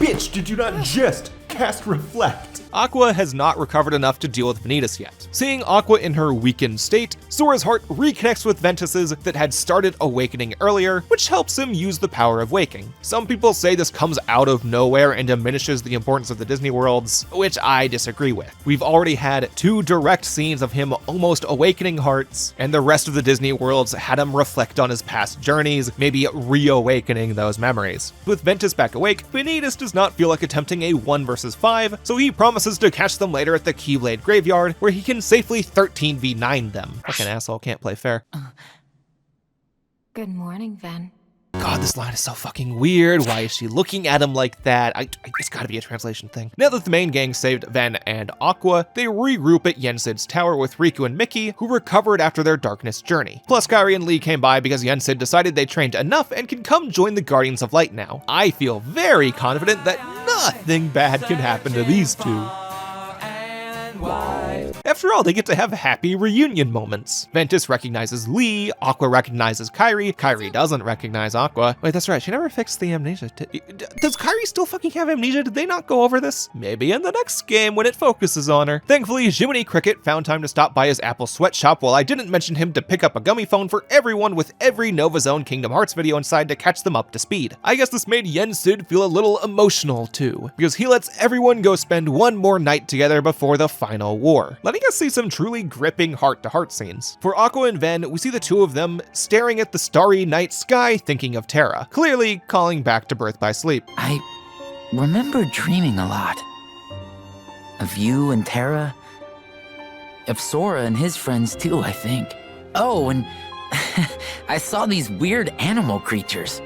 Bitch, did you not just cast Reflect? Aqua has not recovered enough to deal with Vanitas yet. Seeing Aqua in her weakened state, Sora's heart reconnects with Ventus's that had started awakening earlier, which helps him use the power of waking. Some people say this comes out of nowhere and diminishes the importance of the Disney worlds, which I disagree with. We've already had 2 direct scenes of him almost awakening hearts, and the rest of the Disney worlds had him reflect on his past journeys, maybe reawakening those memories. With Ventus back awake, Vanitas does not feel like attempting a 1 versus 5, so he promises to catch them later at the Keyblade Graveyard, where he can safely 13v9 them. Fucking asshole, can't play fair. Good morning, Ven. God, this line is so fucking weird. Why is she looking at him like that? It's gotta be a translation thing. Now that the main gang saved Ven and Aqua, they regroup at Yensid's tower with Riku and Mickey, who recovered after their darkness journey. Plus, Kairi and Lee came by because Yensid decided they trained enough and can come join the Guardians of Light now. I feel very confident that nothing bad can happen to these two. and white. After all, they get to have happy reunion moments. Ventus recognizes Lee, Aqua recognizes Kairi, Kairi doesn't recognize Aqua. Wait, that's right, she never fixed the amnesia. Does Kairi still fucking have amnesia? Did they not go over this? Maybe in the next game when it focuses on her. Thankfully, Jiminy Cricket found time to stop by his Apple sweatshop while I didn't mention him to pick up a gummy phone for everyone with every Nova Zone Kingdom Hearts video inside to catch them up to speed. I guess this made Yen Sid feel a little emotional too, because he lets everyone go spend one more night together before the final war, letting us see some truly gripping heart-to-heart scenes. For Aqua and Ven, we see the two of them staring at the starry night sky thinking of Terra, clearly calling back to Birth by Sleep. I remember dreaming a lot. Of you and Terra. Of Sora and his friends too, I think. Oh, and I saw these weird animal creatures.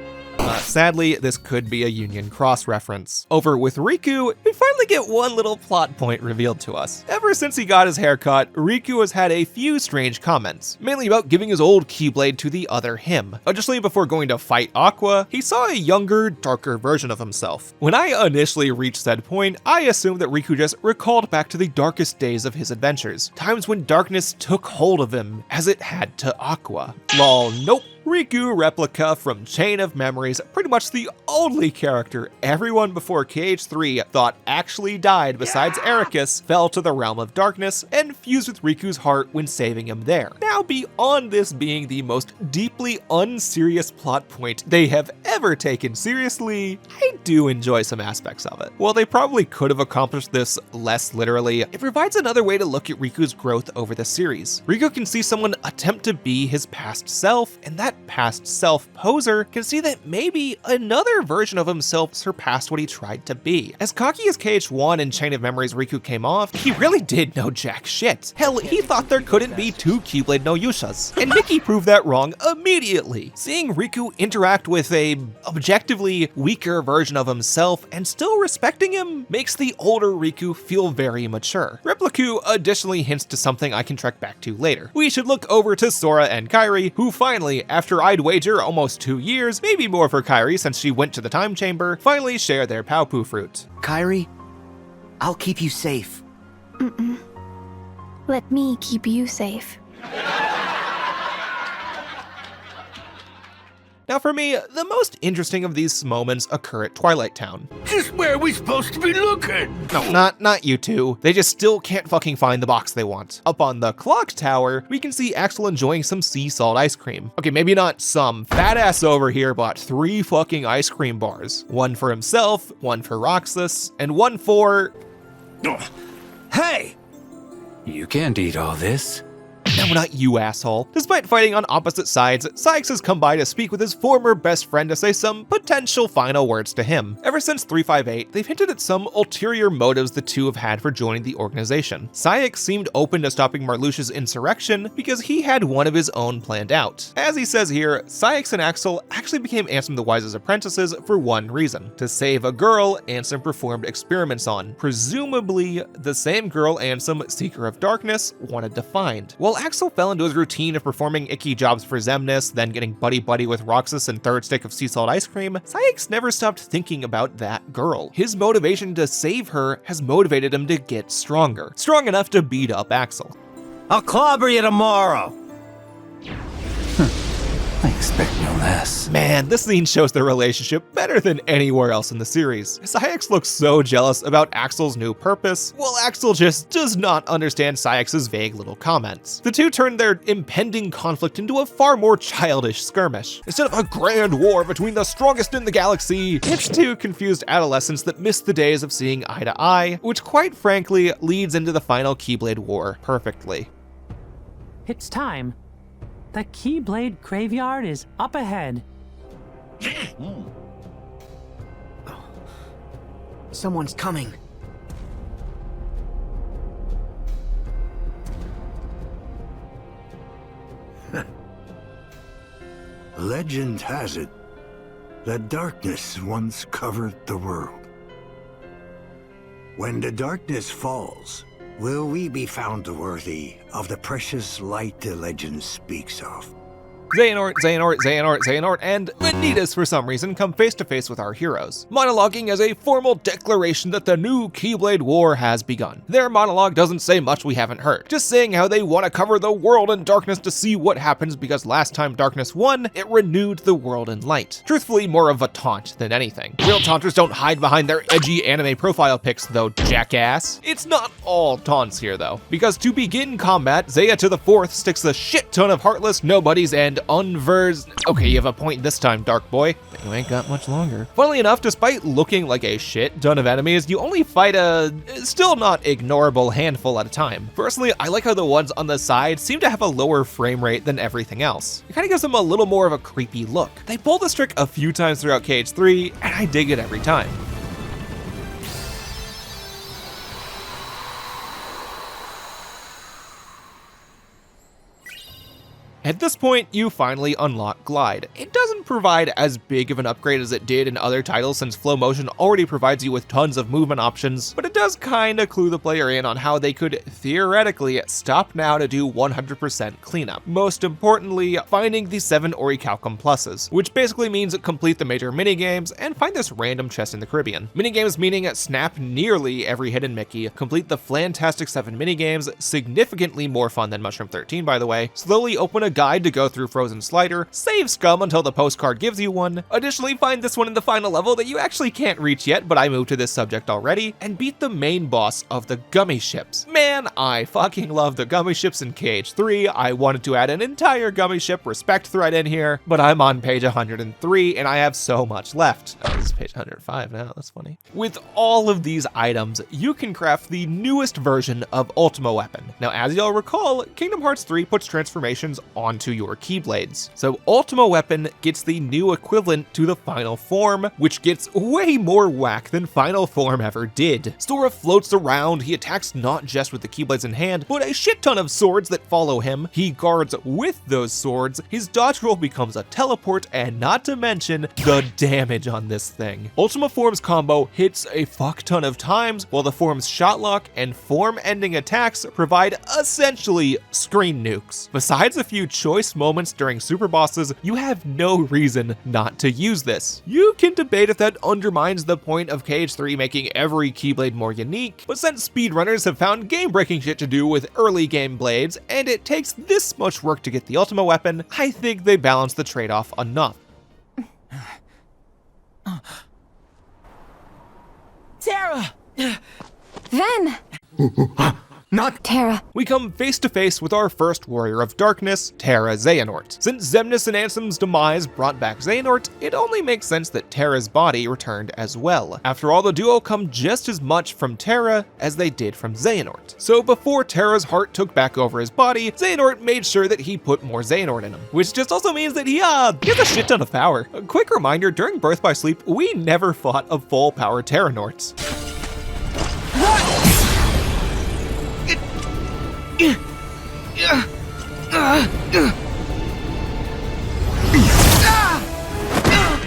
Sadly, this could be a Union Cross reference. Over with Riku, we finally get one little plot point revealed to us. Ever since he got his haircut, Riku has had a few strange comments, mainly about giving his old Keyblade to the other him. Additionally, before going to fight Aqua, he saw a younger, darker version of himself. When I initially reached that point, I assumed that Riku just recalled back to the darkest days of his adventures, times when darkness took hold of him as it had to Aqua. Lol, nope. Riku Replica from Chain of Memories, pretty much the only character everyone before KH3 thought actually died besides Ericus, fell to the realm of darkness and fused with Riku's heart when saving him there. Now, beyond this being the most deeply unserious plot point they have ever taken seriously, I do enjoy some aspects of it. While they probably could have accomplished this less literally, it provides another way to look at Riku's growth over the series. Riku can see someone attempt to be his past self, and that past self poser can see that maybe another version of himself surpassed what he tried to be. As cocky as KH1 and Chain of Memories Riku came off, he really did know jack shit. Hell, he thought there couldn't be two Keyblade no Yushas, and Mickey proved that wrong immediately. Seeing Riku interact with a objectively weaker version of himself and still respecting him makes the older Riku feel very mature. Repliku additionally hints to something I can track back to later. We should look over to Sora and Kairi, who finally, after I'd wager almost 2 years, maybe more for Kairi since she went to the time chamber, finally share their Paopu fruit. Kairi, I'll keep you safe. Let me keep you safe. Now for me, the most interesting of these moments occur at Twilight Town. Just where are we supposed to be looking? No, not you two. They just still can't fucking find the box they want. Up on the clock tower, we can see Axel enjoying some sea salt ice cream. Okay, maybe not some. Fat ass over here bought 3 fucking ice cream bars. One for himself, one for Roxas, and one for... Hey! You can't eat all this. No, not you, asshole. Despite fighting on opposite sides, Sykes has come by to speak with his former best friend to say some potential final words to him. Ever since 358, they've hinted at some ulterior motives the two have had for joining the organization. Sykes seemed open to stopping Marluxia's insurrection because he had one of his own planned out. As he says here, Sykes and Axel actually became Ansem the Wise's apprentices for one reason: to save a girl Ansem performed experiments on, presumably the same girl Ansem, Seeker of Darkness, wanted to find. While Axel fell into his routine of performing icky jobs for Xemnas, then getting buddy-buddy with Roxas and third stick of sea salt ice cream, Sykes never stopped thinking about that girl. His motivation to save her has motivated him to get stronger. Strong enough to beat up Axel. I'll clobber you tomorrow. I expect no less. Man, this scene shows their relationship better than anywhere else in the series. Sykes looks so jealous about Axel's new purpose, while Axel just does not understand Sykes' vague little comments. The two turn their impending conflict into a far more childish skirmish. Instead of a grand war between the strongest in the galaxy, it's two confused adolescents that miss the days of seeing eye to eye, which quite frankly leads into the final Keyblade War perfectly. It's time. The Keyblade Graveyard is up ahead. Someone's coming. Legend has it that darkness once covered the world. When the darkness falls, will we be found worthy of the precious light the legend speaks of? Xehanort, and Vanitas for some reason come face to face with our heroes, monologuing as a formal declaration that the new Keyblade War has begun. Their monologue doesn't say much we haven't heard, just saying how they want to cover the world in darkness to see what happens because last time darkness won, it renewed the world in light. Truthfully, more of a taunt than anything. Real taunters don't hide behind their edgy anime profile pics though, jackass. It's not all taunts here though, because to begin combat, Zaya to the 4th sticks a shit ton of heartless nobodies and okay, you have a point this time, Dark Boy, but you ain't got much longer. Funnily enough, despite looking like a shit ton of enemies, you only fight a still not ignorable handful at a time. Personally, I like how the ones on the side seem to have a lower frame rate than everything else. It kind of gives them a little more of a creepy look. They pull this trick a few times throughout KH3, and I dig it every time. At this point, you finally unlock Glide. It doesn't provide as big of an upgrade as it did in other titles since Flow Motion already provides you with tons of movement options, but it does kinda clue the player in on how they could theoretically stop now to do 100% cleanup. Most importantly, finding the 7 Orichalcum Pluses, which basically means complete the major minigames and find this random chest in the Caribbean. Minigames meaning snap nearly every hidden Mickey, complete the Flantastic 7 minigames, significantly more fun than Mushroom 13 by the way, slowly open a guide to go through Frozen Slider, save scum until the postcard gives you one, additionally find this one in the final level that you actually can't reach yet, but I moved to this subject already, and beat the main boss of the Gummy Ships. Man, I fucking love the Gummy Ships in KH3, I wanted to add an entire Gummy Ship respect thread in here, but I'm on page 103 and I have so much left. Oh, this is page 105 now, that's funny. With all of these items, you can craft the newest version of Ultima Weapon. Now, as y'all recall, Kingdom Hearts 3 puts transformations onto your Keyblades. So Ultima Weapon gets the new equivalent to the final form, which gets way more whack than final form ever did. Sora floats around, he attacks not just with the Keyblades in hand, but a shit ton of swords that follow him. He guards with those swords, his dodge roll becomes a teleport, and not to mention the damage on this thing. Ultima Form's combo hits a fuck ton of times, while the form's shotlock and form-ending attacks provide essentially screen nukes. Besides a few choice moments during Superbosses, you have no reason not to use this. You can debate if that undermines the point of KH3 making every Keyblade more unique, but since speedrunners have found game-breaking shit to do with early game blades, and it takes this much work to get the Ultima Weapon, I think they balance the trade-off enough. Terra! Ven! Not Terra. We come face to face with our first warrior of darkness, Terra Xehanort. Since Xemnas and Ansem's demise brought back Xehanort, it only makes sense that Terra's body returned as well. After all, the duo come just as much from Terra as they did from Xehanort. So before Terra's heart took back over his body, Xehanort made sure that he put more Xehanort in him, which just also means that he has a shit ton of power. A quick reminder, during Birth by Sleep, we never fought a full power Terranorts.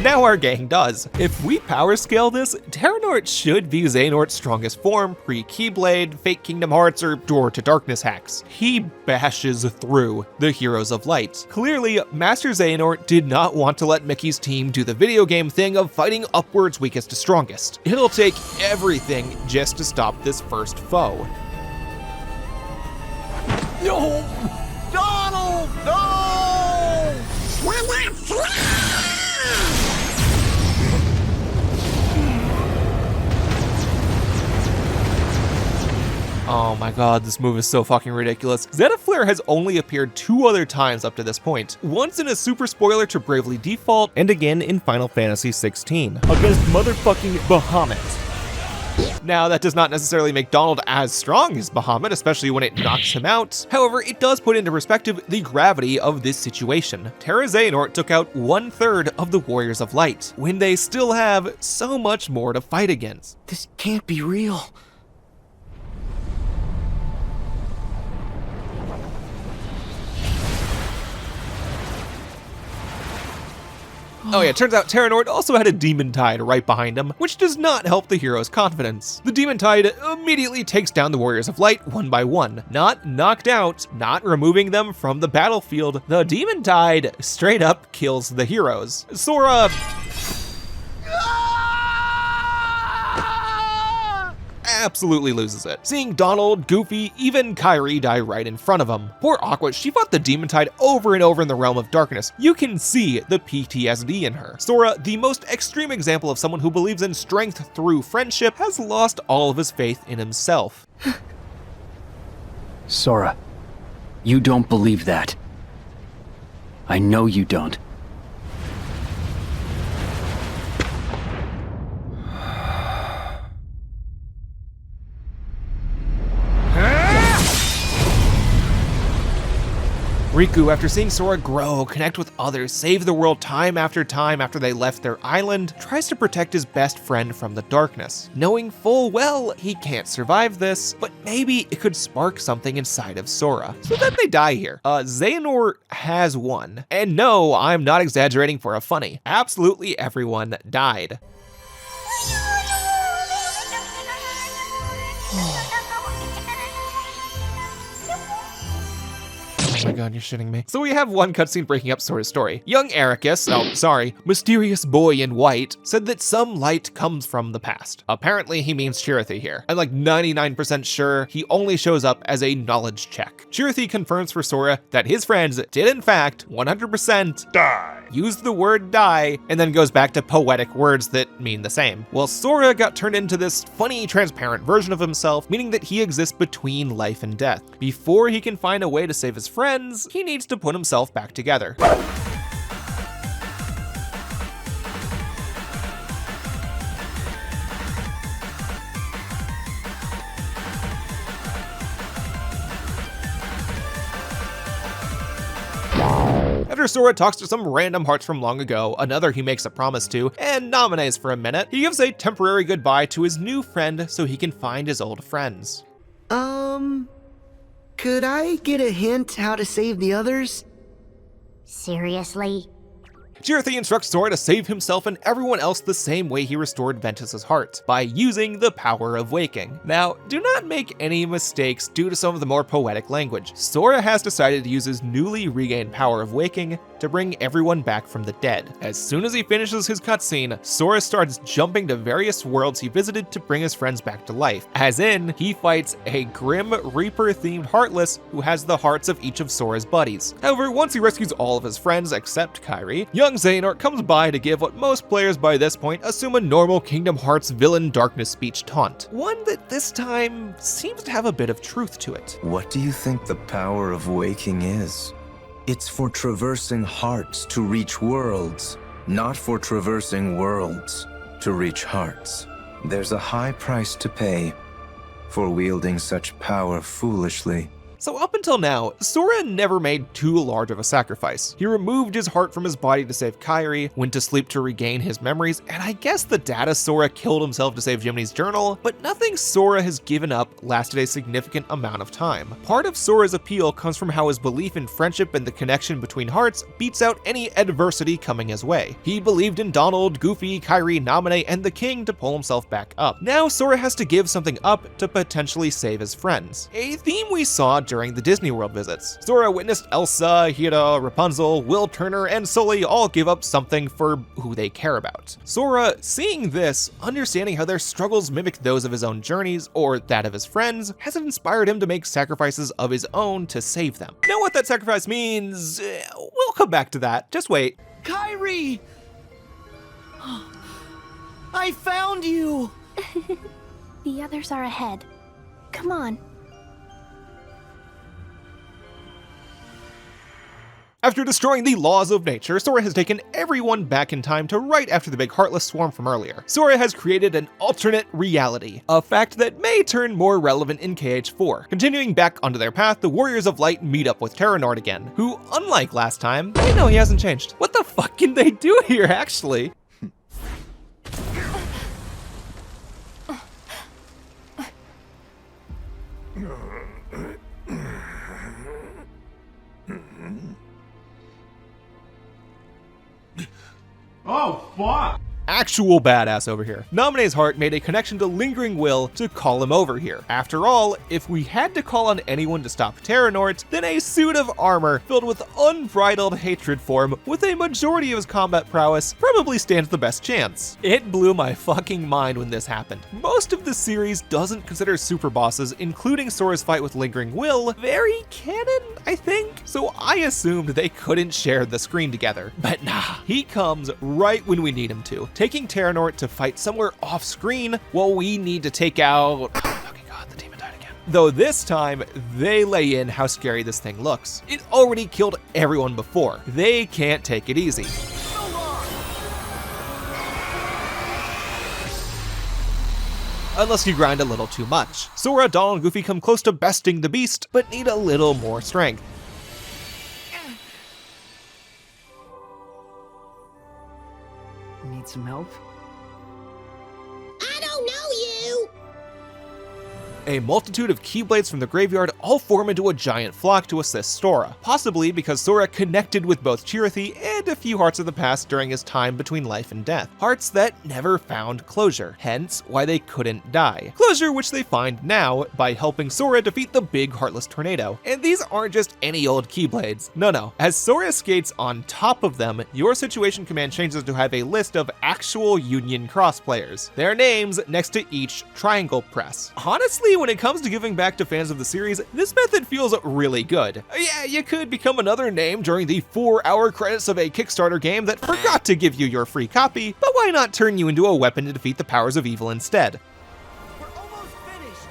Now our gang does. If we power scale this, Terranort should be Xehanort's strongest form, pre-Keyblade, fake Kingdom Hearts, or Door to Darkness hacks. He bashes through the Heroes of Light. Clearly, Master Xehanort did not want to let Mickey's team do the video game thing of fighting upwards weakest to strongest. It'll take everything just to stop this first foe. No! Donald! No! We're not free! Oh my god, this move is so fucking ridiculous. Zenithflare has only appeared 2 other times up to this point. Once in a super spoiler to Bravely Default, and again in Final Fantasy XVI. Against motherfucking Bahamut. Now, that does not necessarily make Donald as strong as Bahamut, especially when it knocks him out. However, it does put into perspective the gravity of this situation. Terra Xehanort took out 1/3 of the Warriors of Light, when they still have so much more to fight against. This can't be real. Oh yeah, turns out Terranord also had a demon tide right behind him, which does not help the hero's confidence. The demon tide immediately takes down the Warriors of Light one by one. Not knocked out, not removing them from the battlefield. The demon tide straight up kills the heroes. Sora absolutely loses it, seeing Donald, Goofy, even Kairi die right in front of him. Poor Aqua, she fought the demon tide over and over in the realm of darkness. You can see the PTSD in her. Sora, the most extreme example of someone who believes in strength through friendship, has lost all of his faith in himself. Sora, you don't believe that. I know you don't. Riku, after seeing Sora grow, connect with others, save the world time after time after they left their island, tries to protect his best friend from the darkness, knowing full well he can't survive this, but maybe it could spark something inside of Sora. So then they die here. Xehanort has won. And no, I'm not exaggerating for a funny. Absolutely everyone died. Oh my god, you're shitting me. So we have one cutscene breaking up Sora's story. Young mysterious boy in white, said that some light comes from the past. Apparently he means Chirithy here. I'm like 99% sure he only shows up as a knowledge check. Chirithy confirms for Sora that his friends did in fact 100% die. Use the word die, and then goes back to poetic words that mean the same. Well, Sora got turned into this funny, transparent version of himself, meaning that he exists between life and death. Before he can find a way to save his friends, he needs to put himself back together. After Sora talks to some random hearts from long ago, another he makes a promise to, and nominates for a minute, he gives a temporary goodbye to his new friend so he can find his old friends. Could I get a hint how to save the others? Seriously? Chirithy instructs Sora to save himself and everyone else the same way he restored Ventus's heart, by using the power of waking. Now, do not make any mistakes due to some of the more poetic language. Sora has decided to use his newly regained power of waking to bring everyone back from the dead. As soon as he finishes his cutscene, Sora starts jumping to various worlds he visited to bring his friends back to life. As in, he fights a Grim Reaper-themed Heartless who has the hearts of each of Sora's buddies. However, once he rescues all of his friends except Kairi, young Xehanort comes by to give what most players by this point assume a normal Kingdom Hearts villain darkness speech taunt. One that this time seems to have a bit of truth to it. What do you think the power of waking is? It's for traversing hearts to reach worlds, not for traversing worlds to reach hearts. There's a high price to pay for wielding such power foolishly. So up until now, Sora never made too large of a sacrifice. He removed his heart from his body to save Kairi, went to sleep to regain his memories, and I guess the data Sora killed himself to save Jiminy's journal, but nothing Sora has given up lasted a significant amount of time. Part of Sora's appeal comes from how his belief in friendship and the connection between hearts beats out any adversity coming his way. He believed in Donald, Goofy, Kairi, Naminé, and the King to pull himself back up. Now Sora has to give something up to potentially save his friends. A theme we saw during the Disney World visits. Sora witnessed Elsa, Hira, Rapunzel, Will Turner, and Sully all give up something for who they care about. Sora, seeing this, understanding how their struggles mimic those of his own journeys, or that of his friends, has inspired him to make sacrifices of his own to save them. Now what that sacrifice means, we'll come back to that, just wait. Kairi! I found you! The others are ahead. Come on. After destroying the laws of nature, Sora has taken everyone back in time to right after the big Heartless swarm from earlier. Sora has created an alternate reality, a fact that may turn more relevant in KH4. Continuing back onto their path, the Warriors of Light meet up with Terranord again, who, unlike last time, they know he hasn't changed. What the fuck can they do here, actually? Oh, fuck! Actual badass over here. Naminé's heart made a connection to Lingering Will to call him over here. After all, if we had to call on anyone to stop Terranort, then a suit of armor filled with unbridled hatred for him with a majority of his combat prowess probably stands the best chance. It blew my fucking mind when this happened. Most of the series doesn't consider Superbosses, including Sora's fight with Lingering Will, very canon, I think? So I assumed they couldn't share the screen together. But nah, he comes right when we need him to, taking Terranort to fight somewhere off screen while we need to take out... Okay, God, the demon died again. Though this time, they lay in how scary this thing looks. It already killed everyone before. They can't take it easy. Unless you grind a little too much. Sora, Donald, and Goofy come close to besting the beast, but need a little more strength. Need some help? I don't know you! A multitude of Keyblades from the graveyard all form into a giant flock to assist Sora, possibly because Sora connected with both Chirithy and a few hearts of the past during his time between life and death. Hearts that never found closure, hence why they couldn't die. Closure which they find now by helping Sora defeat the big heartless tornado. And these aren't just any old Keyblades. No. As Sora skates on top of them, your situation command changes to have a list of actual Union Cross players. Their names next to each triangle press. Honestly, when it comes to giving back to fans of the series, this method feels really good. Yeah, you could become another name during the 4-hour credits of a Kickstarter game that forgot to give you your free copy, but why not turn you into a weapon to defeat the powers of evil instead? We're almost finished.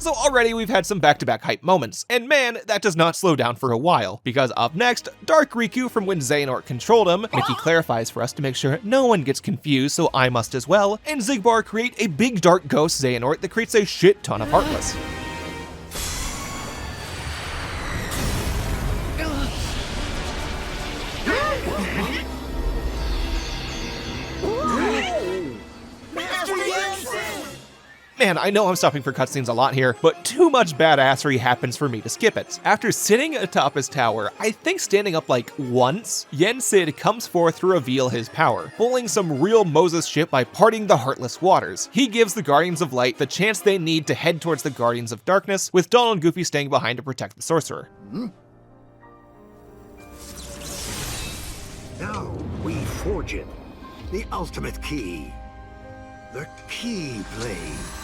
So already we've had some back-to-back hype moments, and man, that does not slow down for a while, because up next, Dark Riku from when Xehanort controlled him, Mickey clarifies for us to make sure no one gets confused, so I must as well, and Xigbar create a big dark ghost Xehanort that creates a shit ton of Heartless. Man, I know I'm stopping for cutscenes a lot here, but too much badassery happens for me to skip it. After sitting atop his tower, I think standing up like once, Yen Sid comes forth to reveal his power, pulling some real Moses shit by parting the Heartless Waters. He gives the Guardians of Light the chance they need to head towards the Guardians of Darkness, with Donald and Goofy staying behind to protect the Sorcerer. Now we forge it. The ultimate key. The Keyblade.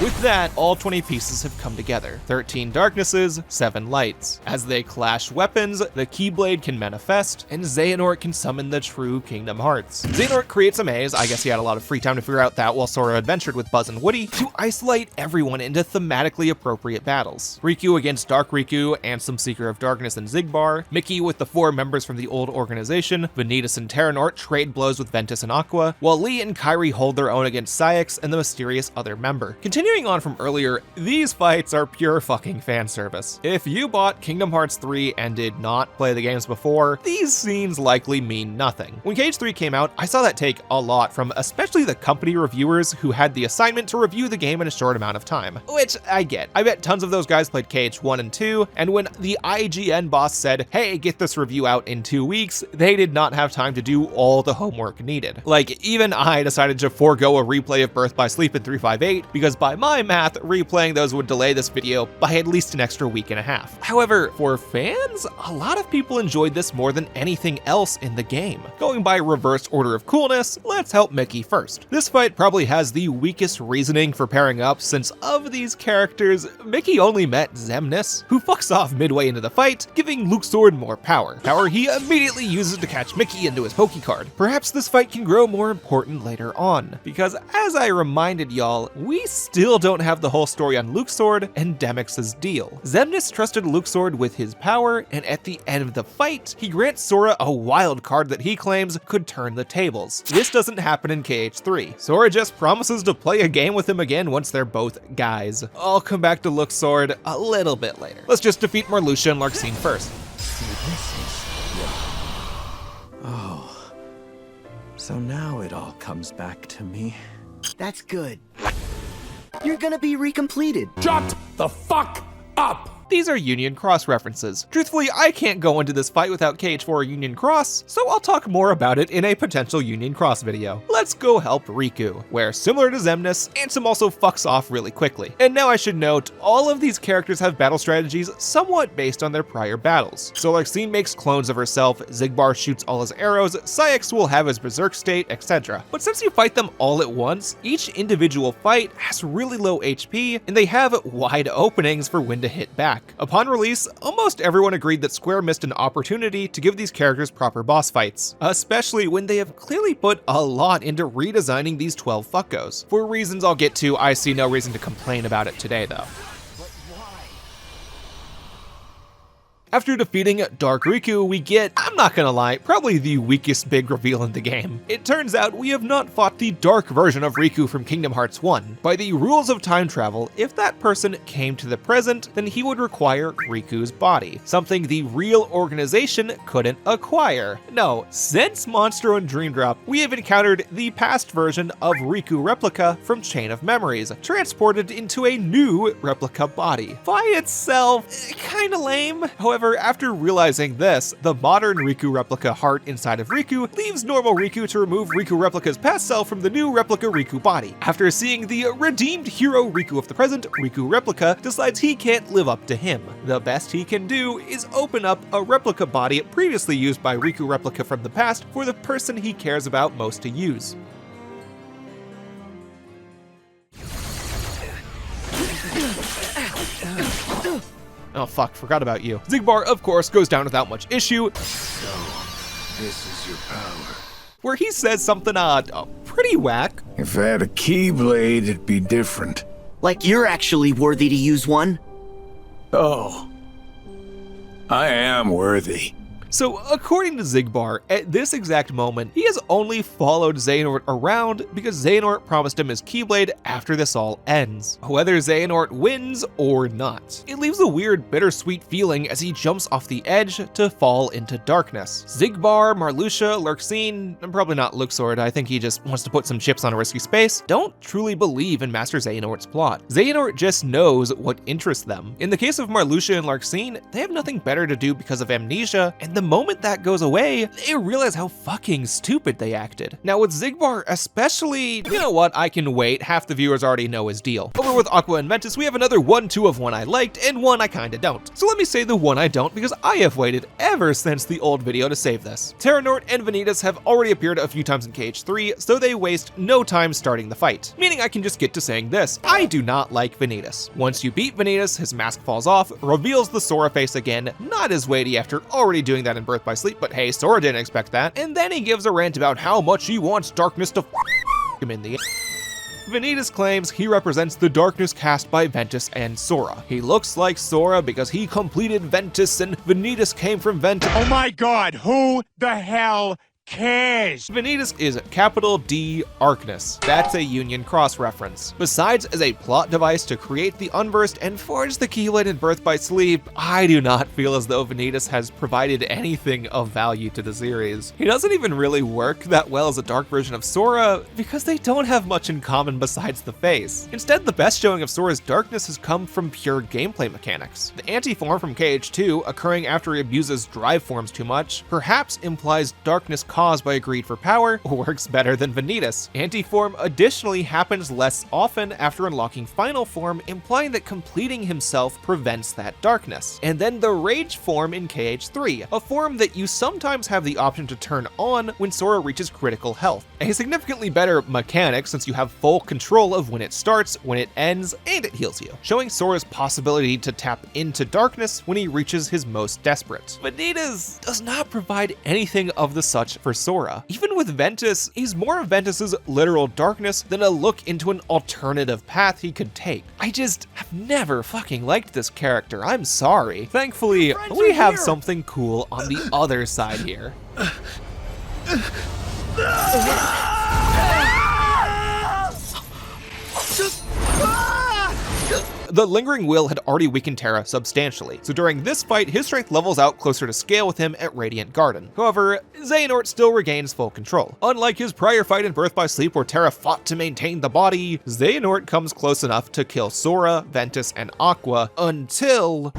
With that, all 20 pieces have come together. 13 darknesses, 7 lights. As they clash weapons, the Keyblade can manifest, and Xehanort can summon the true Kingdom Hearts. Xehanort creates a maze, I guess he had a lot of free time to figure out that while Sora adventured with Buzz and Woody, to isolate everyone into thematically appropriate battles. Riku against Dark Riku and some Seeker of Darkness and Xigbar, Mickey with the 4 members from the old organization, Vanitas and Terranort trade blows with Ventus and Aqua, while Lee and Kairi hold their own against Saïx and the mysterious other member. Continuing on from earlier, these fights are pure fucking fan service. If you bought Kingdom Hearts 3 and did not play the games before, these scenes likely mean nothing. When KH3 came out, I saw that take a lot from especially the company reviewers who had the assignment to review the game in a short amount of time, which I get. I bet tons of those guys played KH1 and 2, and when the IGN boss said, hey, get this review out in 2 weeks, they did not have time to do all the homework needed. Like, even I decided to forego a replay of Birth by Sleep in 358, because by my math, replaying those would delay this video by at least an extra week and a half. However, for fans, a lot of people enjoyed this more than anything else in the game. Going by reverse order of coolness, let's help Mickey first. This fight probably has the weakest reasoning for pairing up, since of these characters, Mickey only met Xemnas, who fucks off midway into the fight, giving Luxord more power. Power he immediately uses to catch Mickey into his Poké Card. Perhaps this fight can grow more important later on, because as I reminded y'all, we still don't have the whole story on Luxord and Demyx's deal. Xemnas trusted Luxord with his power, and at the end of the fight, he grants Sora a wild card that he claims could turn the tables. This doesn't happen in KH3. Sora just promises to play a game with him again once they're both guys. I'll come back to Luxord a little bit later. Let's just defeat Marluxia and Larxene first. Oh, So now it all comes back to me. That's good. You're gonna be recompleted. Shut the fuck up! These are Union Cross references. Truthfully, I can't go into this fight without KH4 Union Cross, so I'll talk more about it in a potential Union Cross video. Let's go help Riku, where similar to Xemnas, Ansem also fucks off really quickly. And now I should note, all of these characters have battle strategies somewhat based on their prior battles. So Larxene makes clones of herself, Xigbar shoots all his arrows, Syx will have his berserk state, etc. But since you fight them all at once, each individual fight has really low HP, and they have wide openings for when to hit back. Upon release, almost everyone agreed that Square missed an opportunity to give these characters proper boss fights, especially when they have clearly put a lot into redesigning these 12 fuckos. For reasons I'll get to, I see no reason to complain about it today though. After defeating Dark Riku, we get, I'm not gonna lie, probably the weakest big reveal in the game. It turns out we have not fought the dark version of Riku from Kingdom Hearts 1. By the rules of time travel, if that person came to the present, then he would require Riku's body, something the real organization couldn't acquire. No, since Monstro and Dream Drop, we have encountered the past version of Riku replica from Chain of Memories, transported into a new replica body. By itself, kinda lame. However, after realizing this, the modern Riku replica heart inside of Riku leaves normal Riku to remove Riku replica's past self from the new replica Riku body. After seeing the redeemed hero Riku of the present, Riku replica decides he can't live up to him. The best he can do is open up a replica body previously used by Riku replica from the past for the person he cares about most to use. Oh fuck, forgot about you. Xigbar, of course, goes down without much issue. So, this is your power. Where he says something pretty whack. If I had a Keyblade, it'd be different. Like you're actually worthy to use one. Oh. I am worthy. So, according to Xigbar, at this exact moment, he has only followed Xehanort around because Xehanort promised him his Keyblade after this all ends, whether Xehanort wins or not. It leaves a weird bittersweet feeling as he jumps off the edge to fall into darkness. Xigbar, Marluxia, Larxene, and probably not Luxord, I think he just wants to put some chips on a risky space, don't truly believe in Master Xehanort's plot. Xehanort just knows what interests them. In the case of Marluxia and Larxene, they have nothing better to do because of amnesia, and the moment that goes away, they realize how fucking stupid they acted. Now with Xigbar especially, you know what, I can wait, half the viewers already know his deal. Over with Aqua and Ventus, we have another 1-2 of one I liked and one I kinda don't. So let me say the one I don't because I have waited ever since the old video to save this. Terranort and Vanitas have already appeared a few times in KH3, so they waste no time starting the fight. Meaning I can just get to saying this, I do not like Vanitas. Once you beat Vanitas, his mask falls off, reveals the Sora face again, not as weighty after already doing that in Birth by Sleep, but hey, Sora didn't expect that. And then he gives a rant about how much he wants darkness to him in the end. Vanitas claims he represents the darkness cast by Ventus and Sora. He looks like Sora because he completed Ventus and Vanitas came from Ventus. Oh my god, who the hell cares? Vanitas is capital D Arcness. That's a Union Cross reference. Besides as a plot device to create the Unversed and forge the Keyblade in Birth by Sleep, I do not feel as though Vanitas has provided anything of value to the series. He doesn't even really work that well as a dark version of Sora because they don't have much in common besides the face. Instead, the best showing of Sora's darkness has come from pure gameplay mechanics. The anti-form from KH2, occurring after he abuses drive forms too much, perhaps implies darkness caused by a greed for power, works better than Vanitas. Anti-form additionally happens less often after unlocking final form, implying that completing himself prevents that darkness. And then the rage form in KH3, a form that you sometimes have the option to turn on when Sora reaches critical health. A significantly better mechanic since you have full control of when it starts, when it ends, and it heals you, showing Sora's possibility to tap into darkness when he reaches his most desperate. Vanitas does not provide anything of the such for Sora. Even with Ventus, he's more of Ventus's literal darkness than a look into an alternative path he could take. I just have never fucking liked this character, I'm sorry. Thankfully, we have something cool on the other side here. the lingering will had already weakened Terra substantially, so during this fight, his strength levels out closer to scale with him at Radiant Garden. However, Xehanort still regains full control. Unlike his prior fight in Birth by Sleep where Terra fought to maintain the body, Xehanort comes close enough to kill Sora, Ventus, and Aqua until...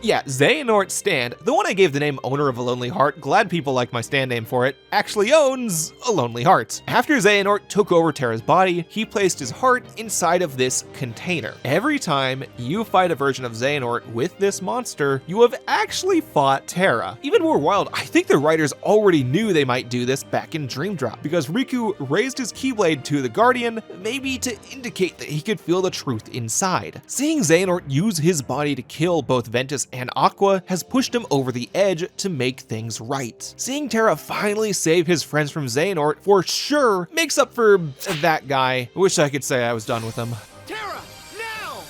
Yeah, Xehanort's stand, the one I gave the name Owner of a Lonely Heart, glad people like my stand name for it, actually owns a lonely heart. After Xehanort took over Terra's body, he placed his heart inside of this container. Every time you fight a version of Xehanort with this monster, you have actually fought Terra. Even more wild, I think the writers already knew they might do this back in Dream Drop, because Riku raised his Keyblade to the Guardian, maybe to indicate that he could feel the truth inside. Seeing Xehanort use his body to kill both Ventus and Aqua has pushed him over the edge to make things right. Seeing Terra finally save his friends from Xehanort for sure makes up for that guy. I wish I could say I was done with him. Terra, now!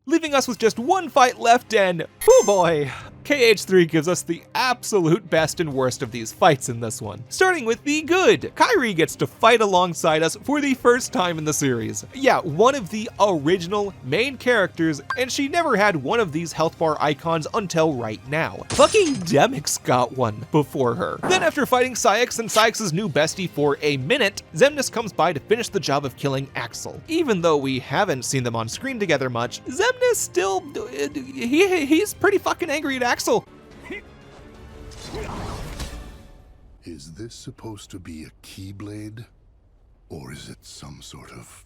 Leaving us with just one fight left and, oh boy, KH3 gives us the absolute best and worst of these fights in this one. Starting with the good, Kairi gets to fight alongside us for the first time in the series. Yeah, one of the original main characters, and she never had one of these health bar icons until right now. Fucking Demyx got one before her. Then after fighting Syx and Syx's new bestie for a minute, Xemnas comes by to finish the job of killing Axel. Even though we haven't seen them on screen together much, Xemnas still, he's pretty fucking angry at Axel. Is this supposed to be a Keyblade? Or is it some sort of...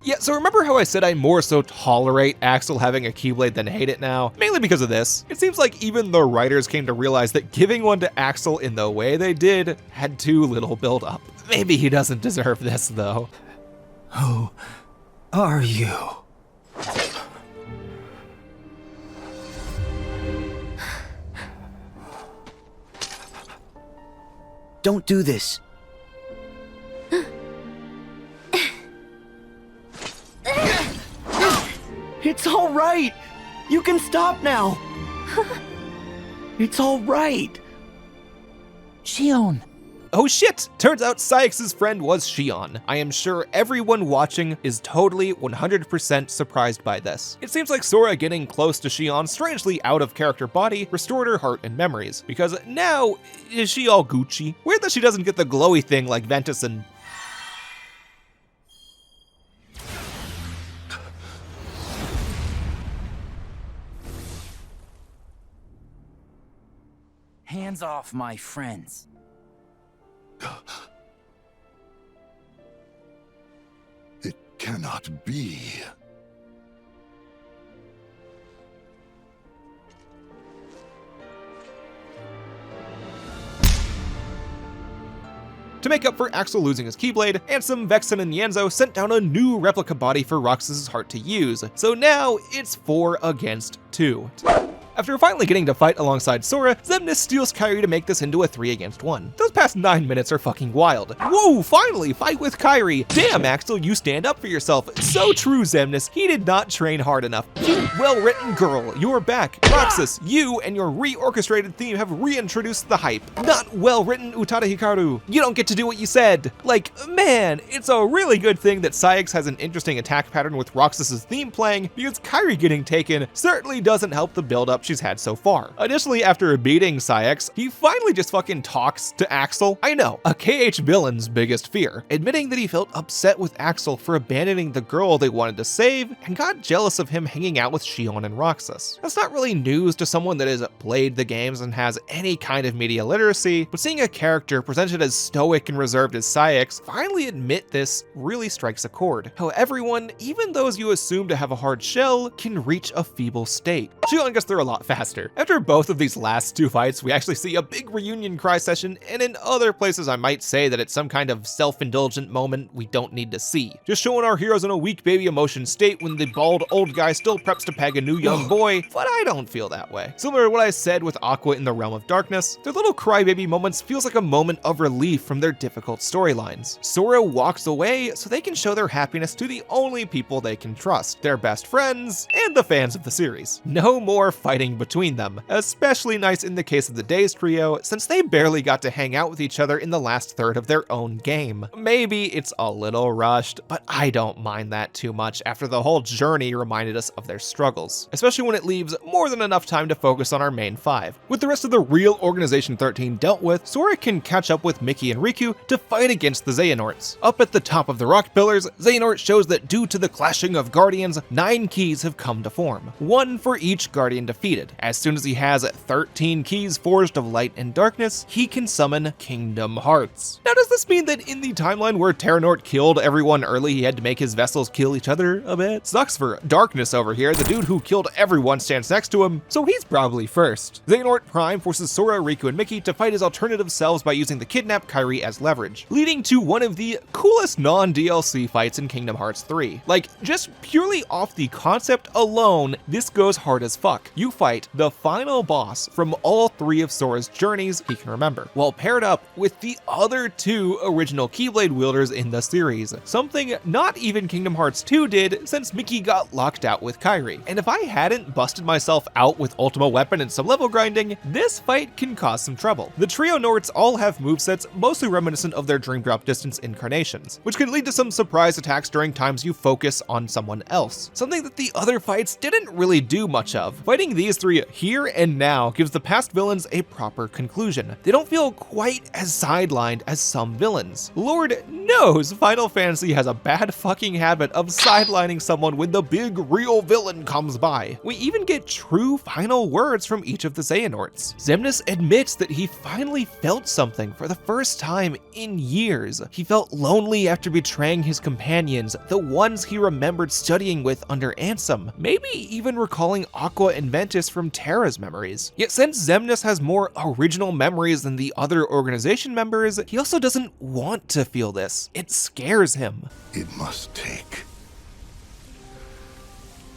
Yeah, so remember how I said I more so tolerate Axel having a Keyblade than hate it now? Mainly because of this. It seems like even the writers came to realize that giving one to Axel in the way they did had too little build up. Maybe he doesn't deserve this though. Who are you? Don't do this. It's all right. You can stop now. It's all right. Shion. Oh shit! Turns out Syx's friend was Shion. I am sure everyone watching is totally 100% surprised by this. It seems like Sora getting close to Shion's strangely out of character body restored her heart and memories, because now, is she all Gucci? Weird that she doesn't get the glowy thing like Ventus and... Hands off my friends. It cannot be. To make up for Axel losing his Keyblade, Ansem, Vexen, and Yanzo sent down a new replica body for Roxas's heart to use, so now it's 4 against 2. After finally getting to fight alongside Sora, Xemnas steals Kairi to make this into a 3 against 1. Those past 9 minutes are fucking wild. Whoa, finally, fight with Kairi. Damn, Axel, you stand up for yourself. So true, Xemnas, he did not train hard enough. You well-written girl, you're back. Roxas, you and your re-orchestrated theme have reintroduced the hype. Not well-written, Utada Hikaru. You don't get to do what you said. Like, man, it's a really good thing that Syx has an interesting attack pattern with Roxas's theme playing, because Kairi getting taken certainly doesn't help the build-up she's had so far. Additionally, after beating Syx, he finally just fucking talks to Axel. I know, a KH villain's biggest fear, admitting that he felt upset with Axel for abandoning the girl they wanted to save and got jealous of him hanging out with Shion and Roxas. That's not really news to someone that has played the games and has any kind of media literacy, but seeing a character presented as stoic and reserved as Syx finally admit this really strikes a chord. How everyone, even those you assume to have a hard shell, can reach a feeble state. Shion gets through a lot lot faster. After both of these last two fights, we actually see a big reunion cry session, and in other places I might say that it's some kind of self-indulgent moment we don't need to see. Just showing our heroes in a weak baby emotion state when the bald old guy still preps to peg a new young boy, but I don't feel that way. Similar to what I said with Aqua in the Realm of Darkness, their little crybaby moments feels like a moment of relief from their difficult storylines. Sora walks away so they can show their happiness to the only people they can trust, their best friends and the fans of the series. No more fighting between them, especially nice in the case of the Days trio, since they barely got to hang out with each other in the last third of their own game. Maybe it's a little rushed, but I don't mind that too much after the whole journey reminded us of their struggles, especially when it leaves more than enough time to focus on our main five. With the rest of the real Organization 13 dealt with, Sora can catch up with Mickey and Riku to fight against the Xehanorts. Up at the top of the rock pillars, Xehanort shows that due to the clashing of guardians, 9 keys have come to form, one for each guardian defeated. As soon as he has 13 keys forged of light and darkness, he can summon Kingdom Hearts. Now, does this mean that in the timeline where Terranort killed everyone early, he had to make his vessels kill each other a bit? Sucks for Darkness over here. The dude who killed everyone stands next to him, so he's probably first. Xehanort Prime forces Sora, Riku, and Mickey to fight his alternative selves by using the kidnapped Kairi as leverage, leading to one of the coolest non-DLC fights in Kingdom Hearts 3. Like, just purely off the concept alone, this goes hard as fuck. You fight the final boss from all 3 of Sora's journeys he can remember, while paired up with the other 2 original Keyblade wielders in the series, something not even Kingdom Hearts 2 did since Mickey got locked out with Kairi. And if I hadn't busted myself out with Ultima Weapon and some level grinding, this fight can cause some trouble. The trio Norts all have movesets mostly reminiscent of their Dream Drop Distance incarnations, which can lead to some surprise attacks during times you focus on someone else, something that the other fights didn't really do much of. Fighting these 3 here and now gives the past villains a proper conclusion. They don't feel quite as sidelined as some villains. Lord knows Final Fantasy has a bad fucking habit of sidelining someone when the big real villain comes by. We even get true final words from each of the Xehanorts. Xemnas admits that he finally felt something for the first time in years. He felt lonely after betraying his companions, the ones he remembered studying with under Ansem, maybe even recalling Aqua and Ventus from Terra's memories. Yet since Xemnas has more original memories than the other organization members, he also doesn't want to feel this. It scares him. It must take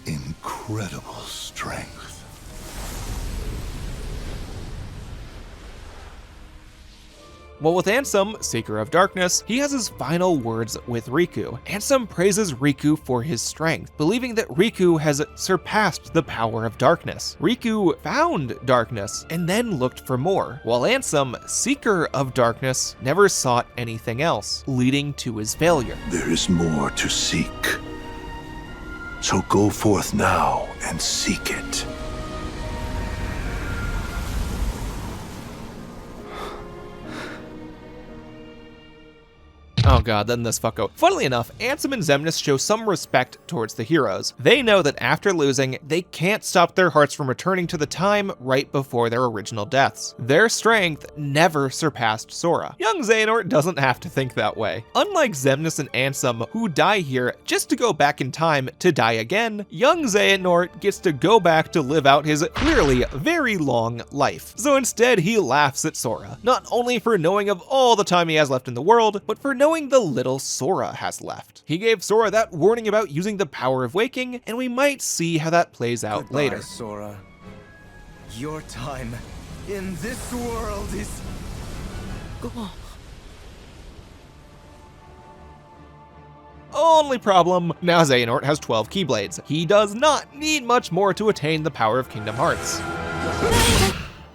incredible strength. Well, with Ansem, Seeker of Darkness, he has his final words with Riku. Ansem praises Riku for his strength, believing that Riku has surpassed the power of darkness. Riku found darkness and then looked for more, while Ansem, Seeker of Darkness, never sought anything else, leading to his failure. There is more to seek. So go forth now and seek it. Oh god, then this fucko. Funnily enough, Ansem and Xemnas show some respect towards the heroes. They know that after losing, they can't stop their hearts from returning to the time right before their original deaths. Their strength never surpassed Sora. Young Xehanort doesn't have to think that way. Unlike Xemnas and Ansem, who die here just to go back in time to die again, young Xehanort gets to go back to live out his clearly very long life. So instead, he laughs at Sora, not only for knowing of all the time he has left in the world, but for knowing the little Sora has left. He gave Sora that warning about using the power of waking, and we might see how that plays out Goodbye, later. Sora. Your time in this world is... Only problem, now Xehanort has 12 Keyblades. He does not need much more to attain the power of Kingdom Hearts.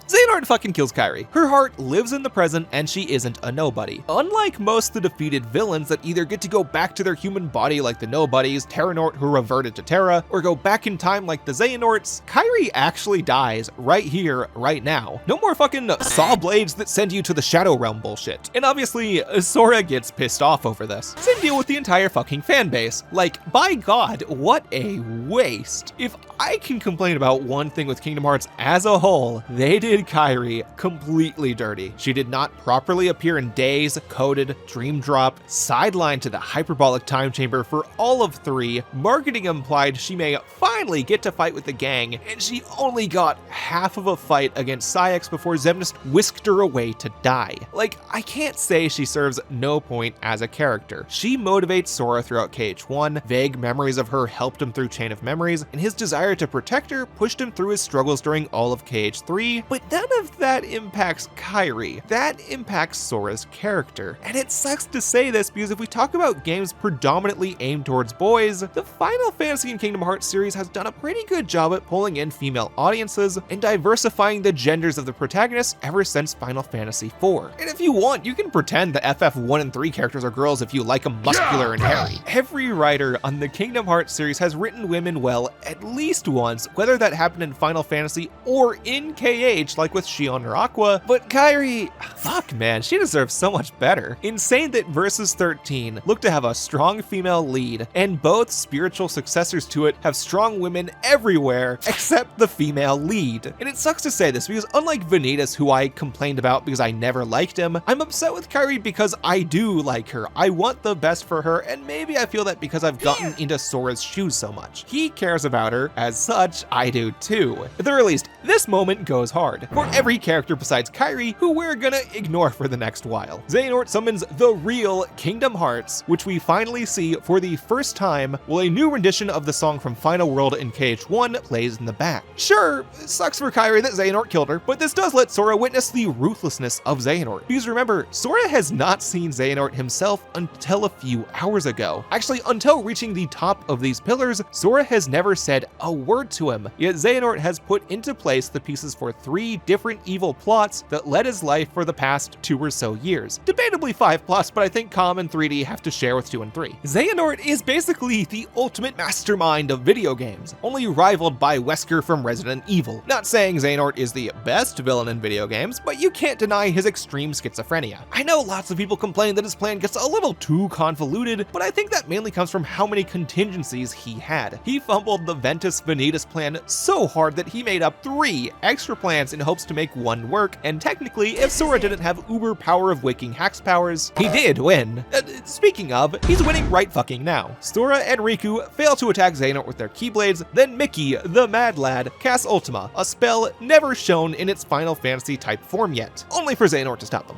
Xehanort fucking kills Kairi. Her heart lives in the present and she isn't a nobody. Unlike most of the defeated villains that either get to go back to their human body like the Nobodies, Terranort who reverted to Terra, or go back in time like the Xehanorts, Kairi actually dies right here, right now. No more fucking saw blades that send you to the Shadow Realm bullshit. And obviously, Sora gets pissed off over this. Same deal with the entire fucking fan base. Like, by God, what a waste. If I can complain about one thing with Kingdom Hearts as a whole, they did did Kairi completely dirty. She did not properly appear in Days, Coded, Dream Drop, sidelined to the hyperbolic time chamber for all of 3, marketing implied she may finally get to fight with the gang, and she only got half of a fight against Syx before Xemnas whisked her away to die. Like, I can't say she serves no point as a character. She motivates Sora throughout KH1, vague memories of her helped him through Chain of Memories, and his desire to protect her pushed him through his struggles during all of KH3, but none of that impacts Kairi. That impacts Sora's character. And it sucks to say this because if we talk about games predominantly aimed towards boys, the Final Fantasy and Kingdom Hearts series has done a pretty good job at pulling in female audiences and diversifying the genders of the protagonists ever since Final Fantasy IV. And if you want, you can pretend the FF1 and 3 characters are girls if you like them muscular and hairy. Every writer on the Kingdom Hearts series has written women well at least once, whether that happened in Final Fantasy or in KH like with Shion or Aqua, but Kairi, fuck man, she deserves so much better. Insane that Versus 13 looked to have a strong female lead, and both spiritual successors to it have strong women everywhere except the female lead. And it sucks to say this because unlike Vanitas, who I complained about because I never liked him, I'm upset with Kairi because I do like her. I want the best for her, and maybe I feel that because I've gotten into Sora's shoes so much. He cares about her, as such, I do too. At the very least, this moment goes hard for every character besides Kairi, who we're gonna ignore for the next while. Xehanort summons the real Kingdom Hearts, which we finally see for the first time while a new rendition of the song from Final World in KH1 plays in the back. Sure, it sucks for Kairi that Xehanort killed her, but this does let Sora witness the ruthlessness of Xehanort. Because remember, Sora has not seen Xehanort himself until a few hours ago. Actually, until reaching the top of these pillars, Sora has never said a word to him, yet Xehanort has put into place the pieces for 3 different evil plots that led his life for the past 2 or so years. Debatably 5+, but I think Com and 3D have to share with 2 and 3. Xehanort is basically the ultimate mastermind of video games, only rivaled by Wesker from Resident Evil. Not saying Xehanort is the best villain in video games, but you can't deny his extreme schizophrenia. I know lots of people complain that his plan gets a little too convoluted, but I think that mainly comes from how many contingencies he had. He fumbled the Ventus Vanitas plan so hard that he made up 3 extra plans in hopes to make one work, and technically, if Sora didn't have uber power of waking Hax powers, he did win. Speaking of, he's winning right fucking now. Sora and Riku fail to attack Xehanort with their Keyblades, then Mickey, the Mad Lad, casts Ultima, a spell never shown in its Final Fantasy type form yet, only for Xehanort to stop them.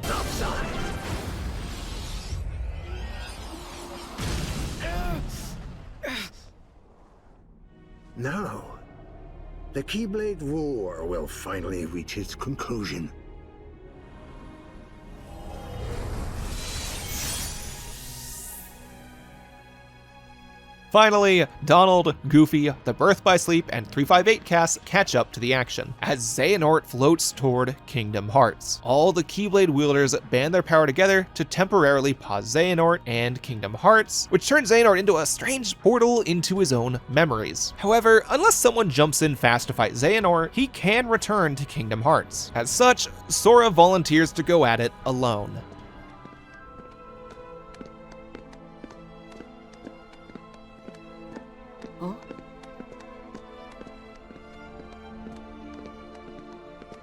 Now, the Keyblade War will finally reach its conclusion. Finally, Donald, Goofy, the Birth by Sleep, and 358 casts catch up to the action, as Xehanort floats toward Kingdom Hearts. All the Keyblade wielders band their power together to temporarily pause Xehanort and Kingdom Hearts, which turns Xehanort into a strange portal into his own memories. However, unless someone jumps in fast to fight Xehanort, he can return to Kingdom Hearts. As such, Sora volunteers to go at it alone.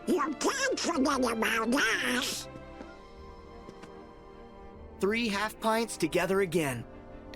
You can't forget about us. 3 half pints together again.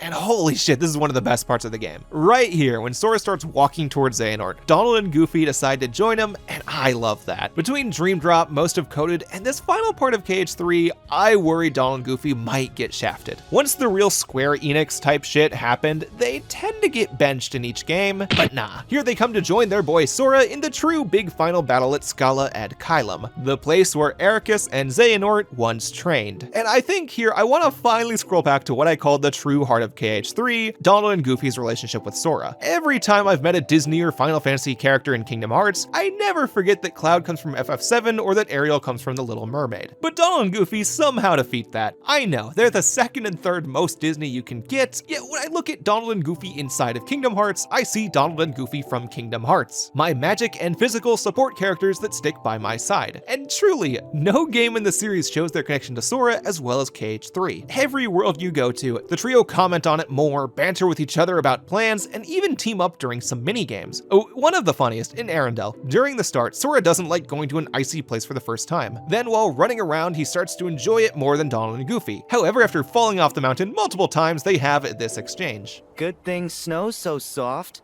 And holy shit, this is one of the best parts of the game. Right here, when Sora starts walking towards Xehanort, Donald and Goofy decide to join him, and I love that. Between Dream Drop, most of Coded, and this final part of KH3, I worry Donald and Goofy might get shafted. Once the real Square Enix type shit happened, they tend to get benched in each game, but nah. Here they come to join their boy Sora in the true big final battle at Scala ad Kylum, the place where Ericus and Xehanort once trained. And I think here I want to finally scroll back to what I called the true heart of KH3, Donald and Goofy's relationship with Sora. Every time I've met a Disney or Final Fantasy character in Kingdom Hearts, I never forget that Cloud comes from FF7 or that Ariel comes from The Little Mermaid. But Donald and Goofy somehow defeat that. I know, they're the 2nd and 3rd most Disney you can get, yet when I look at Donald and Goofy inside of Kingdom Hearts, I see Donald and Goofy from Kingdom Hearts, my magic and physical support characters that stick by my side. And truly, no game in the series shows their connection to Sora as well as KH3. Every world you go to, the trio comment comment on it more, banter with each other about plans, and even team up during some minigames. Oh, one of the funniest, in Arendelle. During the start, Sora doesn't like going to an icy place for the first time. Then while running around, he starts to enjoy it more than Donald and Goofy. However, after falling off the mountain multiple times, they have this exchange. Good thing snow's so soft.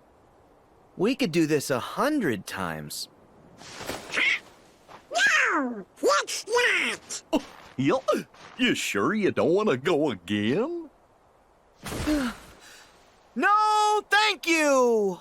We could do this 100 times. No, let's not. You sure you don't want to go again? No, thank you!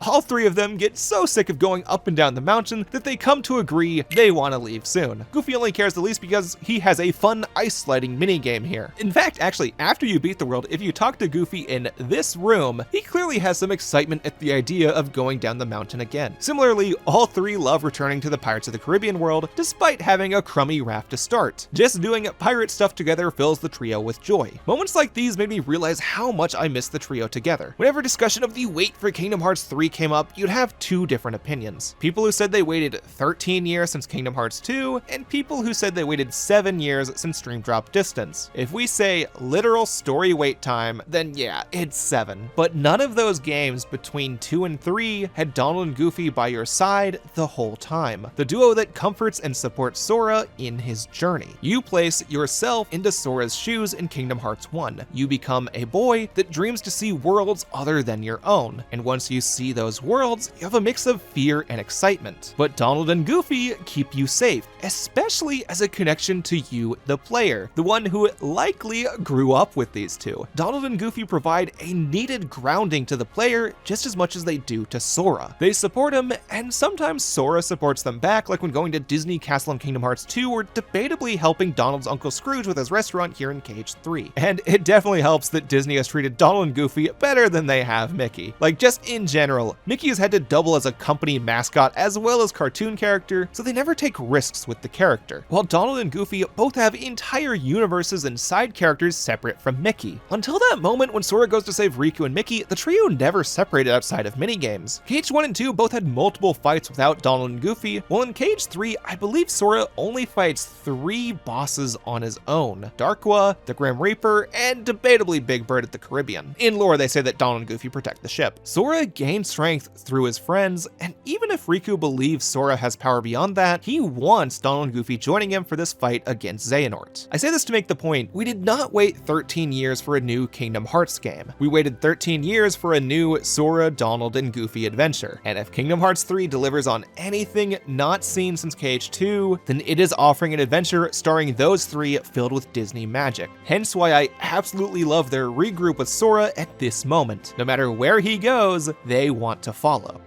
All three of them get so sick of going up and down the mountain that they come to agree they want to leave soon. Goofy only cares the least because he has a fun ice sliding minigame here. In fact, actually, after you beat the world, if you talk to Goofy in this room, he clearly has some excitement at the idea of going down the mountain again. Similarly, all three love returning to the Pirates of the Caribbean world, despite having a crummy raft to start. Just doing pirate stuff together fills the trio with joy. Moments like these made me realize how much I miss the trio together. Whenever discussion of the wait for Kingdom Hearts 3 came up, you'd have two different opinions. People who said they waited 13 years since Kingdom Hearts 2, and people who said they waited 7 years since Dream Drop Distance. If we say literal story wait time, then yeah, it's 7. But none of those games between 2 and 3 had Donald and Goofy by your side the whole time. The duo that comforts and supports Sora in his journey. You place yourself into Sora's shoes in Kingdom Hearts 1. You become a boy that dreams to see worlds other than your own. And once you see those worlds, you have a mix of fear and excitement. But Donald and Goofy keep you safe, especially as a connection to you, the player, the one who likely grew up with these two. Donald and Goofy provide a needed grounding to the player just as much as they do to Sora. They support him, and sometimes Sora supports them back, like when going to Disney Castle in Kingdom Hearts 2 or debatably helping Donald's Uncle Scrooge with his restaurant here in Cage 3. And it definitely helps that Disney has treated Donald and Goofy better than they have Mickey. Like, just in general, Mickey has had to double as a company mascot as well as cartoon character, so they never take risks with the character. While Donald and Goofy both have entire universes and side characters separate from Mickey. Until that moment when Sora goes to save Riku and Mickey, the trio never separated outside of minigames. Cage 1 and 2 both had multiple fights without Donald and Goofy, while in Cage 3, I believe Sora only fights 3 bosses on his own. Darkwa, the Grim Reaper, and debatably Big Bird at the Caribbean. In lore, they say that Donald and Goofy protect the ship. Sora gains strength through his friends, and even if Riku believes Sora has power beyond that, he wants Donald and Goofy joining him for this fight against Xehanort. I say this to make the point, we did not wait 13 years for a new Kingdom Hearts game. We waited 13 years for a new Sora, Donald, and Goofy adventure. And if Kingdom Hearts 3 delivers on anything not seen since Cage 2, then it is offering an adventure starring those three filled with Disney magic. Hence why I absolutely love their regroup with Sora at this moment. No matter where he goes, they want to follow.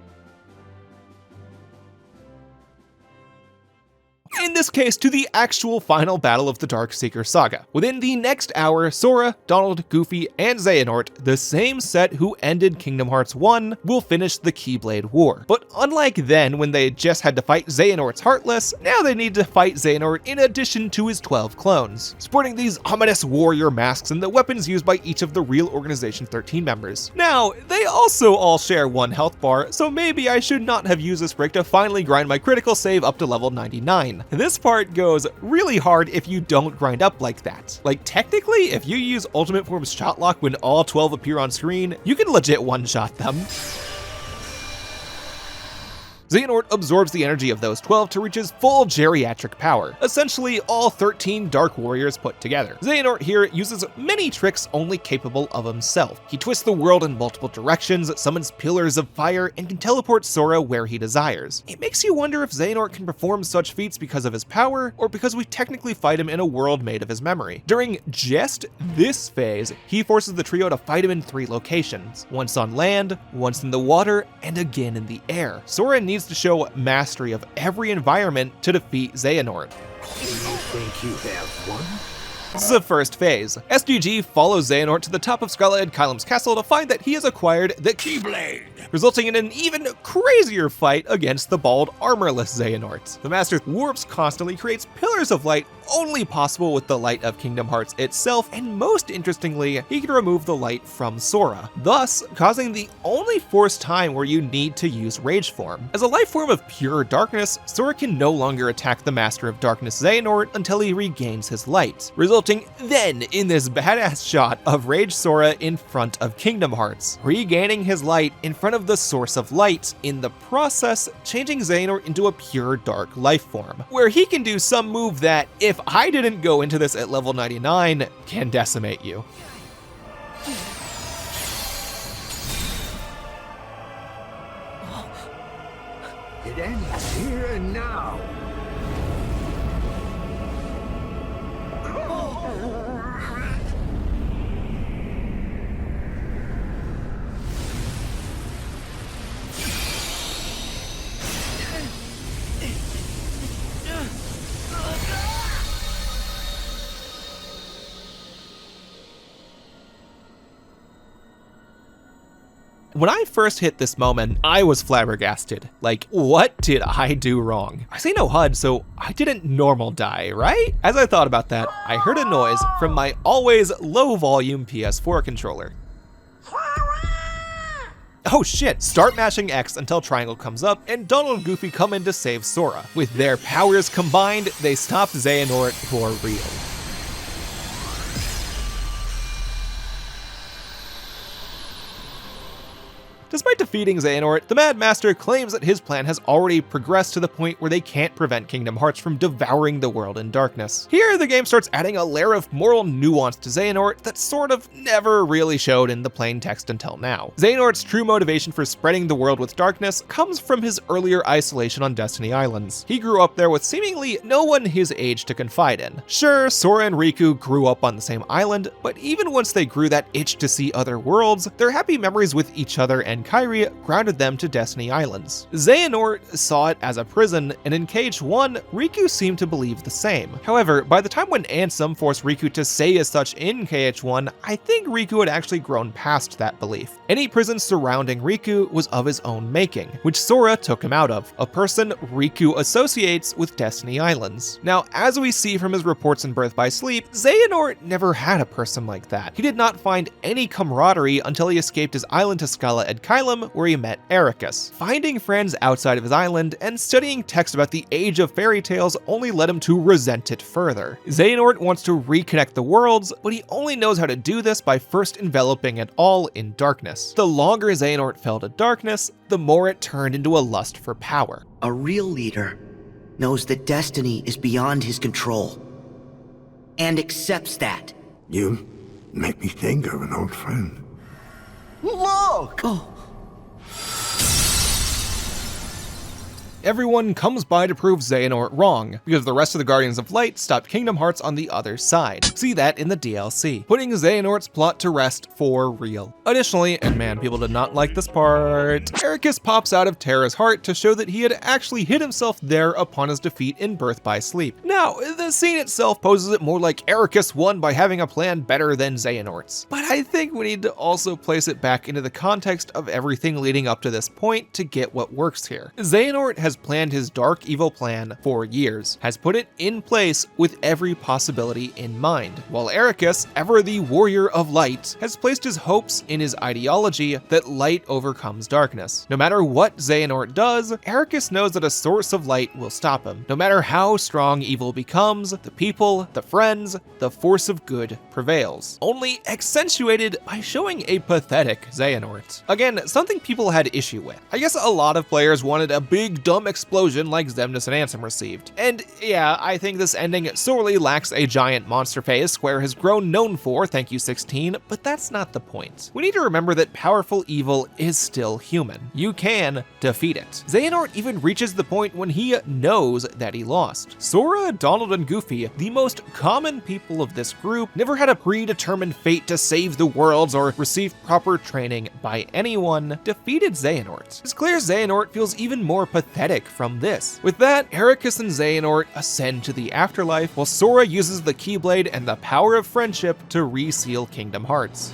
In this case, to the actual final battle of the Darkseeker saga. Within the next hour, Sora, Donald, Goofy, and Xehanort, the same set who ended Kingdom Hearts 1, will finish the Keyblade War. But unlike then, when they just had to fight Xehanort's Heartless, now they need to fight Xehanort in addition to his 12 clones, sporting these ominous warrior masks and the weapons used by each of the real Organization 13 members. Now, they also all share 1 health bar, so maybe I should not have used this brick to finally grind my critical save up to level 99. This part goes really hard if you don't grind up like that. Like, technically, if you use Ultimate Form's Shot Lock when all 12 appear on screen, you can legit one-shot them. Xehanort absorbs the energy of those 12 to reach his full geriatric power, essentially all 13 Dark Warriors put together. Xehanort here uses many tricks only capable of himself. He twists the world in multiple directions, summons pillars of fire, and can teleport Sora where he desires. It makes you wonder if Xehanort can perform such feats because of his power, or because we technically fight him in a world made of his memory. During just this phase, he forces the trio to fight him in 3 locations, once on land, once in the water, and again in the air. Sora needs to show mastery of every environment to defeat Xehanort. Do you think you have won? This is the first phase. SDG follows Xehanort to the top of Scarlet and Kylem's castle to find that he has acquired the Keyblade, resulting in an even crazier fight against the bald, armorless Xehanort. The Master warps constantly, creates pillars of light only possible with the light of Kingdom Hearts itself, and most interestingly, he can remove the light from Sora, thus causing the only forced time where you need to use Rage Form. As a life form of pure darkness, Sora can no longer attack the Master of Darkness Xehanort until he regains his light, resulting resulting then in this badass shot of Rage Sora in front of Kingdom Hearts, regaining his light in front of the source of light, in the process changing Xehanort into a pure dark life form, where he can do some move that, if I didn't go into this at level 99, can decimate you. It ends here and now. When I first hit this moment, I was flabbergasted. Like, what did I do wrong? I see no HUD, so I didn't normal die, right? As I thought about that, I heard a noise from my always low volume PS4 controller. Oh shit, start mashing X until triangle comes up, and Donald and Goofy come in to save Sora. With their powers combined, they stop Xehanort for real. Despite defeating Xehanort, the Mad Master claims that his plan has already progressed to the point where they can't prevent Kingdom Hearts from devouring the world in darkness. Here, the game starts adding a layer of moral nuance to Xehanort that sort of never really showed in the plain text until now. Xehanort's true motivation for spreading the world with darkness comes from his earlier isolation on Destiny Islands. He grew up there with seemingly no one his age to confide in. Sure, Sora and Riku grew up on the same island, but even once they grew that itch to see other worlds, their happy memories with each other and Kairi grounded them to Destiny Islands. Xehanort saw it as a prison, and in KH1, Riku seemed to believe the same. However, by the time when Ansem forced Riku to say as such in KH1, I think Riku had actually grown past that belief. Any prison surrounding Riku was of his own making, which Sora took him out of, a person Riku associates with Destiny Islands. Now, as we see from his reports in Birth by Sleep, Xehanort never had a person like that. He did not find any camaraderie until he escaped his island to Scala Ed Kylum, where he met Ericus. Finding friends outside of his island and studying text about the age of fairy tales only led him to resent it further. Xehanort wants to reconnect the worlds, but he only knows how to do this by first enveloping it all in darkness. The longer Xehanort fell to darkness, the more it turned into a lust for power. A real leader knows that destiny is beyond his control and accepts that. You make me think of an old friend. Look! Oh. Everyone comes by to prove Xehanort wrong, because the rest of the Guardians of Light stopped Kingdom Hearts on the other side. See that in the DLC, putting Xehanort's plot to rest for real. Additionally, and man, people did not like this part, Ericus pops out of Terra's heart to show that he had actually hid himself there upon his defeat in Birth by Sleep. Now, the scene itself poses it more like Ericus won by having a plan better than Xehanort's, but I think we need to also place it back into the context of everything leading up to this point to get what works here. Xehanort has planned his dark evil plan for years, has put it in place with every possibility in mind, while Ericus, ever the warrior of light, has placed his hopes in his ideology that light overcomes darkness. No matter what Xehanort does, Ericus knows that a source of light will stop him. No matter how strong evil becomes, the people, the friends, the force of good prevails, only accentuated by showing a pathetic Xehanort. Again, something people had issue with. I guess a lot of players wanted a big dumb explosion like Xemnas and Ansem received. And yeah, I think this ending sorely lacks a giant monster face Square has grown known for, thank you XIII, but that's not the point. We need to remember that powerful evil is still human. You can defeat it. Xehanort even reaches the point when he knows that he lost. Sora, Donald, and Goofy, the most common people of this group, never had a predetermined fate to save the worlds or receive proper training by anyone, defeated Xehanort. It's clear Xehanort feels even more pathetic from this. With that, Ericus and Xehanort ascend to the afterlife, while Sora uses the Keyblade and the power of friendship to reseal Kingdom Hearts.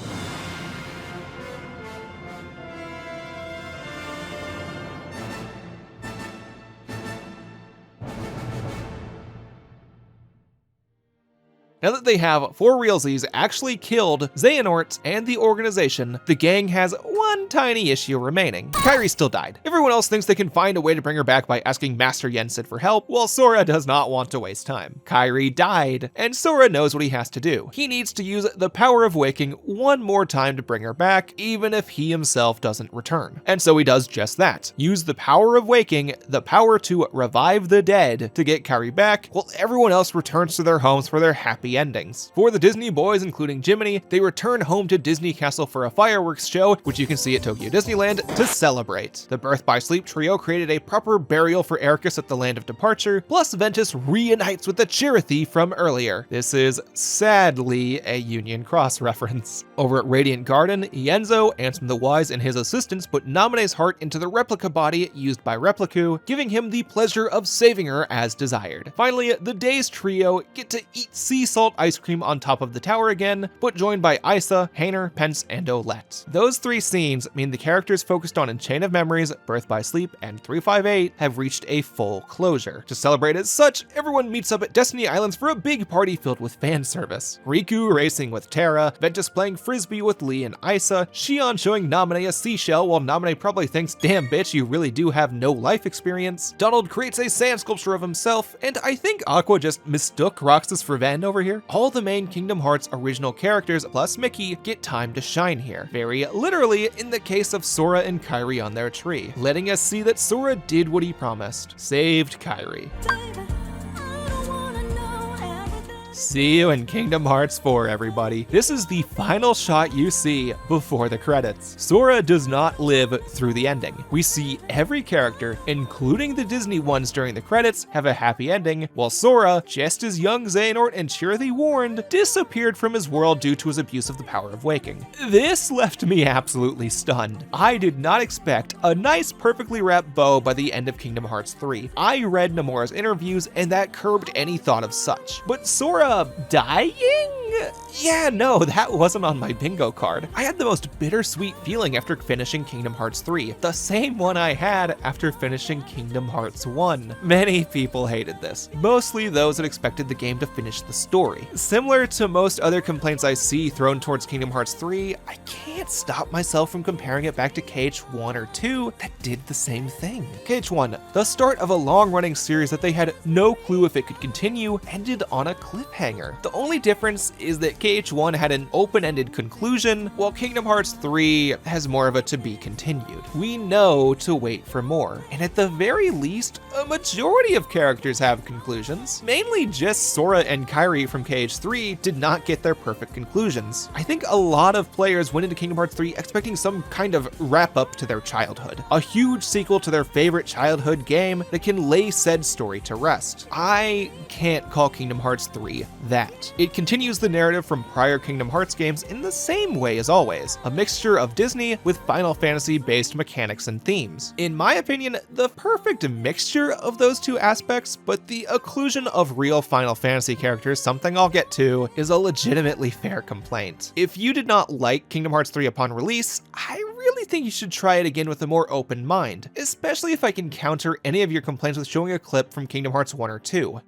Now that they have for realsies actually killed Xehanort and the organization, the gang has one tiny issue remaining. Kairi still died. Everyone else thinks they can find a way to bring her back by asking Master Yensid for help, while Sora does not want to waste time. Kairi died, and Sora knows what he has to do. He needs to use the power of waking one more time to bring her back, even if he himself doesn't return. And so he does just that. Use the power of waking, the power to revive the dead, to get Kairi back, while everyone else returns to their homes for their happy endings. For the Disney boys, including Jiminy, they return home to Disney Castle for a fireworks show, which you can see at Tokyo Disneyland, to celebrate. The Birth by Sleep trio created a proper burial for Ericus at the Land of Departure, plus Ventus reunites with the Chirithy from earlier. This is sadly a Union Cross reference. Over at Radiant Garden, Ienzo, Ansem the Wise, and his assistants put Naminé's heart into the replica body used by Repliku, giving him the pleasure of saving her as desired. Finally, the Days trio get to eat sea salt ice cream on top of the tower again, but joined by Isa, Hainer, Pence, and Olette. Those three scenes mean the characters focused on Chain of Memories, Birth by Sleep, and 358 have reached a full closure. To celebrate as such, everyone meets up at Destiny Islands for a big party filled with fan service. Riku racing with Terra, Ventus playing Frisbee with Lee and Isa, Xion showing Naminé a seashell while Naminé probably thinks, damn bitch, you really do have no life experience. Donald creates a sand sculpture of himself, and I think Aqua just mistook Roxas for Ven over here. All the main Kingdom Hearts original characters plus Mickey get time to shine here. Very literally in the case of Sora and Kairi on their tree, letting us see that Sora did what he promised, saved Kairi. See you in Kingdom Hearts 4, everybody. This is the final shot you see before the credits. Sora does not live through the ending. We see every character, including the Disney ones during the credits, have a happy ending, while Sora, just as young Xehanort and Chirithy warned, disappeared from his world due to his abuse of the power of waking. This left me absolutely stunned. I did not expect a nice, perfectly wrapped bow by the end of Kingdom Hearts 3. I read Nomura's interviews, and that curbed any thought of such. But Sora dying? Yeah, no, that wasn't on my bingo card. I had the most bittersweet feeling after finishing Kingdom Hearts 3, the same one I had after finishing Kingdom Hearts 1. Many people hated this, mostly those that expected the game to finish the story. Similar to most other complaints I see thrown towards Kingdom Hearts 3, I can't stop myself from comparing it back to KH1 or 2 that did the same thing. KH1, the start of a long-running series that they had no clue if it could continue, ended on a cliffhanger. The only difference is that KH1 had an open-ended conclusion, while Kingdom Hearts 3 has more of a to be continued. We know to wait for more, and at the very least, a majority of characters have conclusions. Mainly just Sora and Kairi from KH3 did not get their perfect conclusions. I think a lot of players went into Kingdom Hearts 3 expecting some kind of wrap-up to their childhood, a huge sequel to their favorite childhood game that can lay said story to rest. I can't call Kingdom Hearts 3 that. It continues the narrative from prior Kingdom Hearts games in the same way as always, a mixture of Disney with Final Fantasy-based mechanics and themes. In my opinion, the perfect mixture of those two aspects, but the occlusion of real Final Fantasy characters, something I'll get to, is a legitimately fair complaint. If you did not like Kingdom Hearts 3 upon release, I really think you should try it again with a more open mind, especially if I can counter any of your complaints with showing a clip from Kingdom Hearts 1 or 2.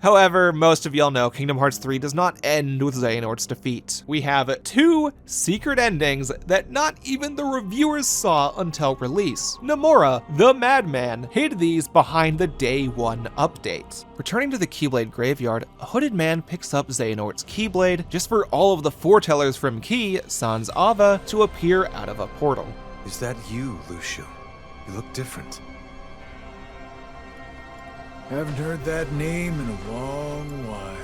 However, most of y'all know Kingdom Hearts 3 does not end with Xehanort's defeat. We have two secret endings that not even the reviewers saw until release. Nomura, the madman, hid these behind the Day 1 update. Returning to the Keyblade graveyard, a hooded man picks up Xehanort's Keyblade just for all of the foretellers from Key, Sans Ava, to appear out of a portal. Is that you, Lucio? You look different. Haven't heard that name in a long while.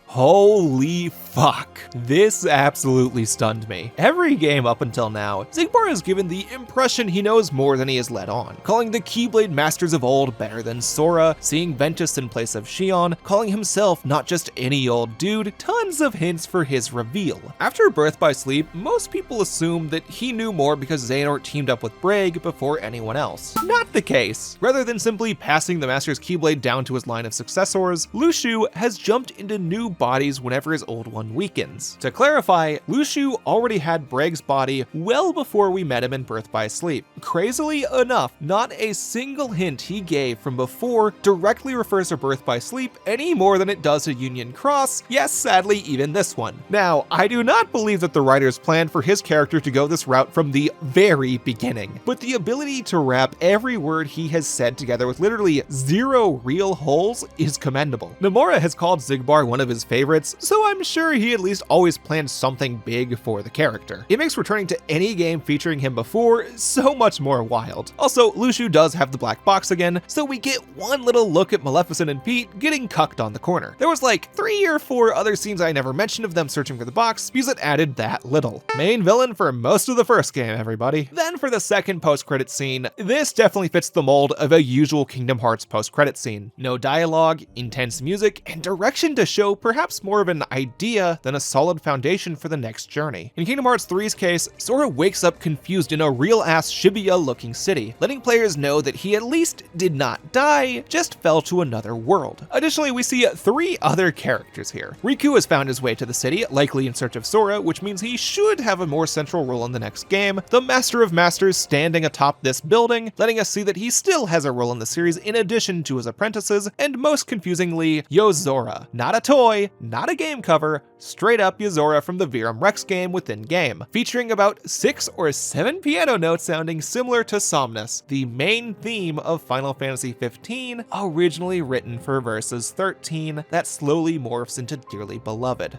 Holy fuck. This absolutely stunned me. Every game up until now, Xigbar has given the impression he knows more than he has let on, calling the Keyblade masters of old better than Sora, seeing Ventus in place of Xion, calling himself not just any old dude, tons of hints for his reveal. After Birth by Sleep, most people assumed that he knew more because Xehanort teamed up with Braig before anyone else. Not the case. Rather than simply passing the Master's Keyblade down to his line of successors, Lucio has jumped into new bodies whenever his old one weakens. To clarify, Luxu already had Braig's body well before we met him in Birth by Sleep. Crazily enough, not a single hint he gave from before directly refers to Birth by Sleep any more than it does to Union Cross, yes, sadly, even this one. Now, I do not believe that the writers planned for his character to go this route from the very beginning, but the ability to wrap every word he has said together with literally zero real holes is commendable. Nomura has called Xigbar one of his favorites, so I'm sure he at least always planned something big for the character. It makes returning to any game featuring him before so much more wild. Also, Luxu does have the black box again, so we get one little look at Maleficent and Pete getting cucked on the corner. There was like 3 or 4 other scenes I never mentioned of them searching for the box because it added that little. Main villain for most of the first game, everybody. Then for the second post-credit scene, this definitely fits the mold of a usual Kingdom Hearts post-credit scene. No dialogue, intense music, and direction to show perhaps more of an idea than a solid foundation for the next journey. In Kingdom Hearts 3's case, Sora wakes up confused in a real-ass Shibuya-looking city, letting players know that he at least did not die, just fell to another world. Additionally, we see 3 other characters here. Riku has found his way to the city, likely in search of Sora, which means he should have a more central role in the next game. The Master of Masters standing atop this building, letting us see that he still has a role in the series in addition to his apprentices, and most confusingly, Yozora. Not a toy, not a game cover, straight up Yozora from the Virum Rex game within game, featuring about 6 or 7 piano notes sounding similar to Somnus, the main theme of Final Fantasy XV, originally written for Versus 13 that slowly morphs into Dearly Beloved.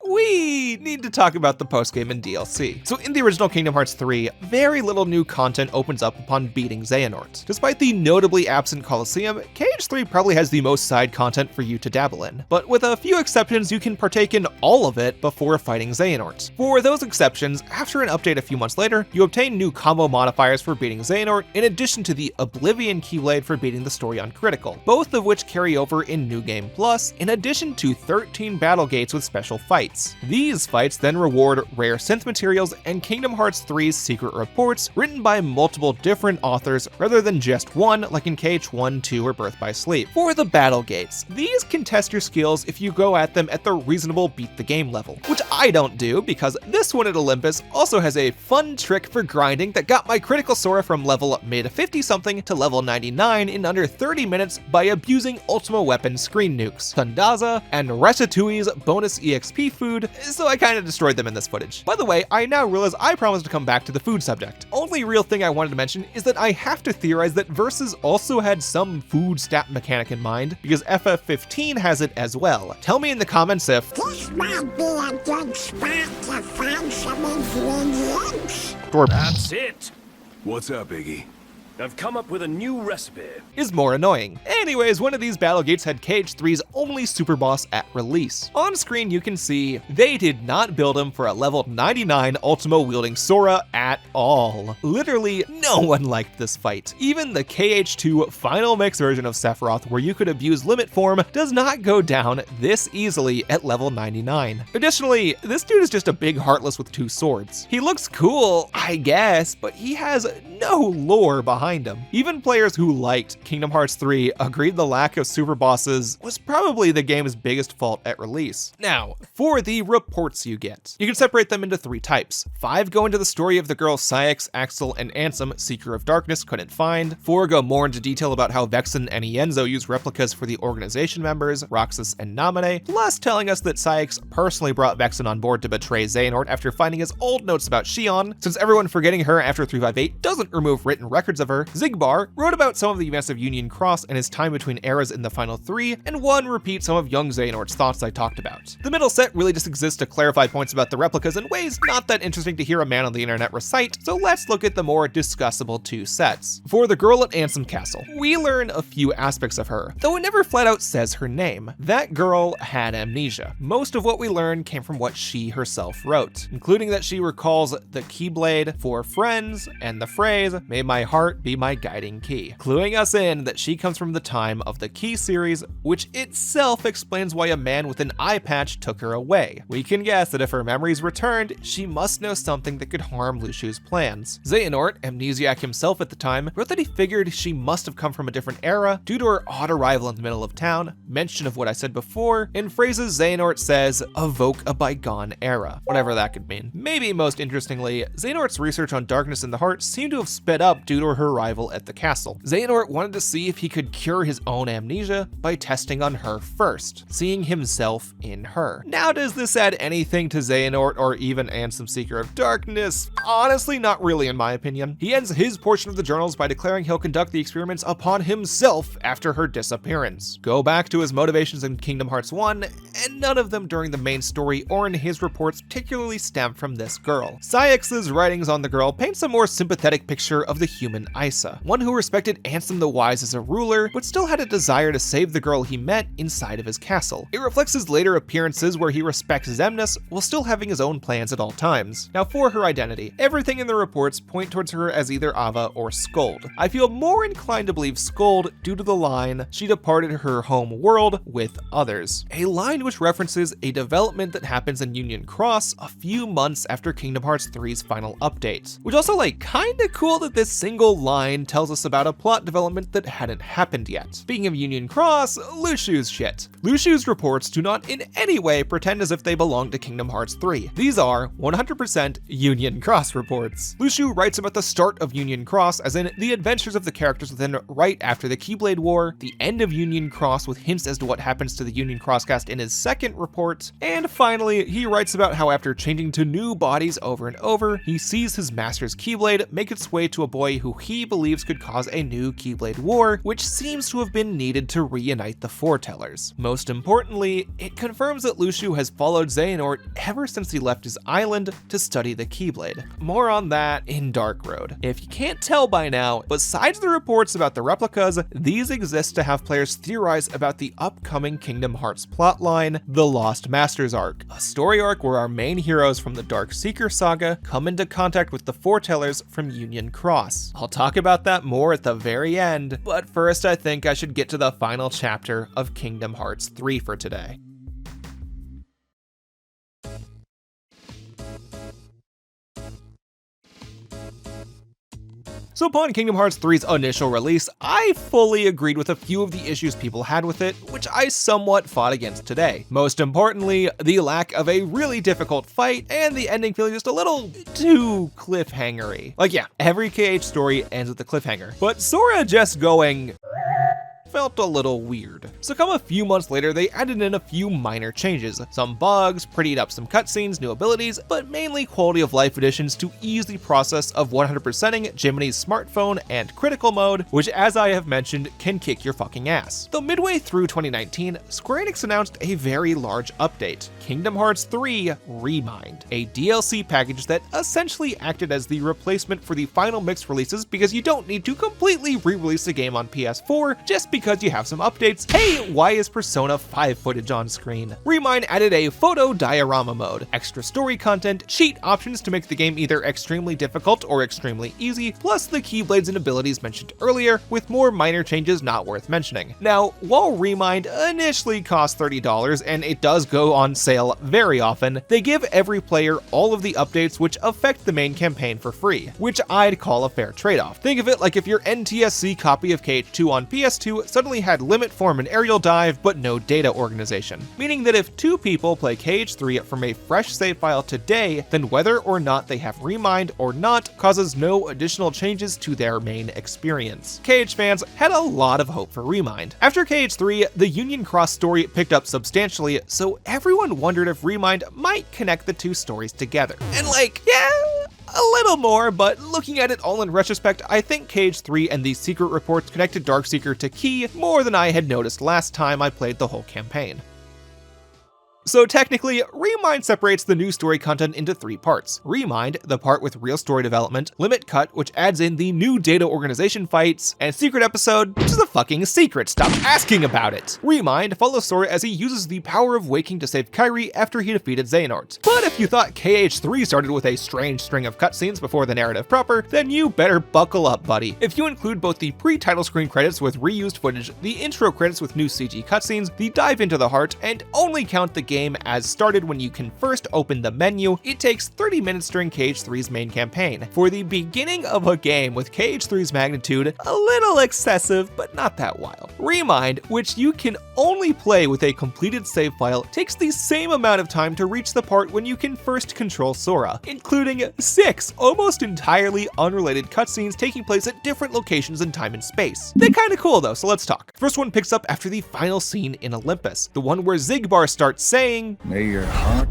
We need to talk about the postgame and DLC. So in the original Kingdom Hearts 3, very little new content opens up upon beating Xehanort. Despite the notably absent Colosseum, KH3 probably has the most side content for you to dabble in. But with a few exceptions, you can partake in all of it before fighting Xehanort. For those exceptions, after an update a few months later, you obtain new combo modifiers for beating Xehanort, in addition to the Oblivion Keyblade for beating the story on Critical, both of which carry over in New Game Plus, in addition to 13 battle gates with special fights. These fights then reward rare synth materials and Kingdom Hearts 3's secret reports written by multiple different authors rather than just one like in KH1, 2, or Birth by Sleep. For the battle gates, these can test your skills if you go at them at the reasonable beat the game level, which I don't do because this one at Olympus also has a fun trick for grinding that got my critical Sora from level mid 50 something to level 99 in under 30 minutes by abusing Ultima Weapon screen nukes, Thundaza, and Ratatouille's bonus EXP food, so I kinda destroyed them in this footage. By the way, I now realize I promised to come back to the food subject. Only real thing I wanted to mention is that I have to theorize that Versus also had some food stat mechanic in mind, because FF15 has it as well. Tell me in the comments if this might be a good spot to find some ingredients. That's it! What's up, Iggy? I've come up with a new recipe. Is more annoying. Anyways, one of these battle gates had KH3's only super boss at release. On screen you can see they did not build him for a level 99 Ultima wielding Sora at all. Literally no one liked this fight. Even the KH2 final mix version of Sephiroth where you could abuse limit form does not go down this easily at level 99. Additionally, this dude is just a big heartless with 2 swords. He looks cool, I guess, but he has no lore behind him. Even players who liked Kingdom Hearts 3 agreed the lack of super bosses was probably the game's biggest fault at release. Now, for the reports you get, you can separate them into 3 types. 5 go into the story of the girls Saïx, Axel, and Ansem Seeker of Darkness couldn't find. 4 go more into detail about how Vexen and Ienzo use replicas for the organization members, Roxas and Naminé, plus telling us that Saïx personally brought Vexen on board to betray Xehanort after finding his old notes about Xion. Since everyone forgetting her after 358 doesn't remove written records of her, Xigbar wrote about some of the events of Union Cross and his time between eras in the final 3, and 1 repeats some of young Xehanort's thoughts I talked about. The middle set really just exists to clarify points about the replicas in ways not that interesting to hear a man on the internet recite, so let's look at the more discussable 2 sets. For the girl at Ansem Castle, we learn a few aspects of her, though it never flat out says her name. That girl had amnesia. Most of what we learn came from what she herself wrote, including that she recalls the Keyblade for friends and the phrase, "May my heart be my guiding key, cluing us in that she comes from the time of the Key series, which itself explains why a man with an eye patch took her away. We can guess that if her memories returned, she must know something that could harm Lushu's plans. Xehanort, amnesiac himself at the time, wrote that he figured she must have come from a different era due to her odd arrival in the middle of town, mention of what I said before, in phrases Xehanort says, evoke a bygone era, whatever that could mean. Maybe most interestingly, Xehanort's research on darkness in the heart seemed to have sped up due to her arrival at the castle. Xehanort wanted to see if he could cure his own amnesia by testing on her first, seeing himself in her. Now, does this add anything to Xehanort or even Ansem Seeker of Darkness? Honestly, not really in my opinion. He ends his portion of the journals by declaring he'll conduct the experiments upon himself after her disappearance. Go back to his motivations in Kingdom Hearts 1, and none of them during the main story or in his reports particularly stem from this girl. Sayex's writings on the girl paints a more sympathetic picture of the human Isa, one who respected Ansem the Wise as a ruler, but still had a desire to save the girl he met inside of his castle. It reflects his later appearances where he respects Xemnas while still having his own plans at all times. Now for her identity, everything in the reports point towards her as either Ava or Scold. I feel more inclined to believe Scold due to the line, she departed her home world with others. A line which references a development that happens in Union Cross a few months after Kingdom Hearts 3's final update. Which also kinda cool that this single line tells us about a plot development that hadn't happened yet. Speaking of Union Cross, Lushu's shit. Lushu's reports do not in any way pretend as if they belong to Kingdom Hearts 3. These are 100% Union Cross reports. Lushu writes about the start of Union Cross as in the adventures of the characters within right after the Keyblade War, the end of Union Cross with hints as to what happens to the Union Cross cast in his second report, and finally, he writes about how after changing to new bodies over and over, he sees his master's Keyblade make its way to a boy who he believes could cause a new Keyblade War, which seems to have been needed to reunite the Foretellers. Most importantly, it confirms that Lushu has followed Xehanort ever since he left his island to study the Keyblade. More on that in Dark Road. If you can't tell by now, besides the reports about the replicas, these exist to have players theorize about the upcoming Kingdom Hearts plotline, the Lost Masters arc, a story arc where our main heroes from the Dark Seeker saga come into contact with the Foretellers from Union Cross. I'll talk about that more at the very end, but first I think I should get to the final chapter of Kingdom Hearts 3 for today. So upon Kingdom Hearts 3's initial release, I fully agreed with a few of the issues people had with it, which I somewhat fought against today. Most importantly, the lack of a really difficult fight and the ending feeling just a little too cliffhangery. Every KH story ends with a cliffhanger, but Sora just going felt a little weird. So come a few months later, they added in a few minor changes, some bugs, prettied up some cutscenes, new abilities, but mainly quality of life additions to ease the process of 100%ing Jiminy's smartphone and critical mode, which as I have mentioned, can kick your fucking ass. Though midway through 2019, Square Enix announced a very large update, Kingdom Hearts 3 Remind, a DLC package that essentially acted as the replacement for the final mixed releases because you don't need to completely re-release the game on PS4 just because you have some updates. Hey, why is Persona 5 footage on screen? Remind added a photo diorama mode, extra story content, cheat options to make the game either extremely difficult or extremely easy, plus the keyblades and abilities mentioned earlier, with more minor changes not worth mentioning. Now, while Remind initially costs $30 and it does go on sale very often, they give every player all of the updates which affect the main campaign for free, which I'd call a fair trade-off. Think of it like if your NTSC copy of KH2 on PS2 suddenly had limit form and aerial dive but no data organization, meaning that if two people play KH3 from a fresh save file today, then whether or not they have Remind or not causes no additional changes to their main experience. KH fans had a lot of hope for Remind. After KH3, the Union Cross story picked up substantially, so everyone wondered if Remind might connect the two stories together. And a little more, but looking at it all in retrospect, I think KH3 and the secret reports connected Darkseeker to Key more than I had noticed last time I played the whole campaign. So technically, Remind separates the new story content into 3 parts. Remind, the part with real story development, Limit Cut, which adds in the new data organization fights, and Secret Episode, which is a fucking secret, stop asking about it. Remind follows Sora as he uses the power of waking to save Kairi after he defeated Xehanort. But if you thought KH3 started with a strange string of cutscenes before the narrative proper, then you better buckle up, buddy. If you include both the pre-title screen credits with reused footage, the intro credits with new CG cutscenes, the dive into the heart, and only count the game as started when you can first open the menu, it takes 30 minutes during KH3's main campaign. For the beginning of a game with KH3's magnitude, a little excessive, but not that wild. Remind, which you can only play with a completed save file, takes the same amount of time to reach the part when you can first control Sora, including 6 almost entirely unrelated cutscenes taking place at different locations in time and space. They're kinda cool though, so let's talk. First one picks up after the final scene in Olympus, the one where Xigbar starts saying, "May your heart..."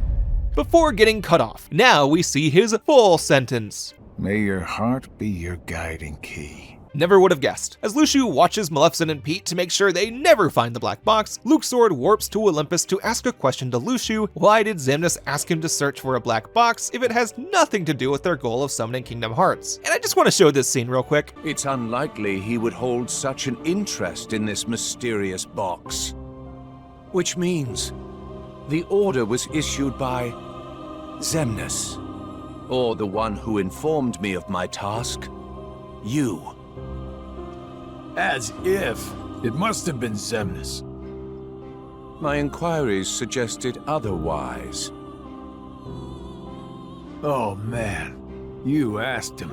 before getting cut off. Now we see his full sentence. "May your heart be your guiding key." Never would have guessed. As Lucio watches Maleficent and Pete to make sure they never find the black box, Luxord warps to Olympus to ask a question to Lucio. Why did Xemnas ask him to search for a black box if it has nothing to do with their goal of summoning Kingdom Hearts? And I just want to show this scene real quick. It's unlikely he would hold such an interest in this mysterious box. Which means the order was issued by Xemnas, or the one who informed me of my task, you. As if. It must have been Xemnas. My inquiries suggested otherwise. Oh man, you asked him.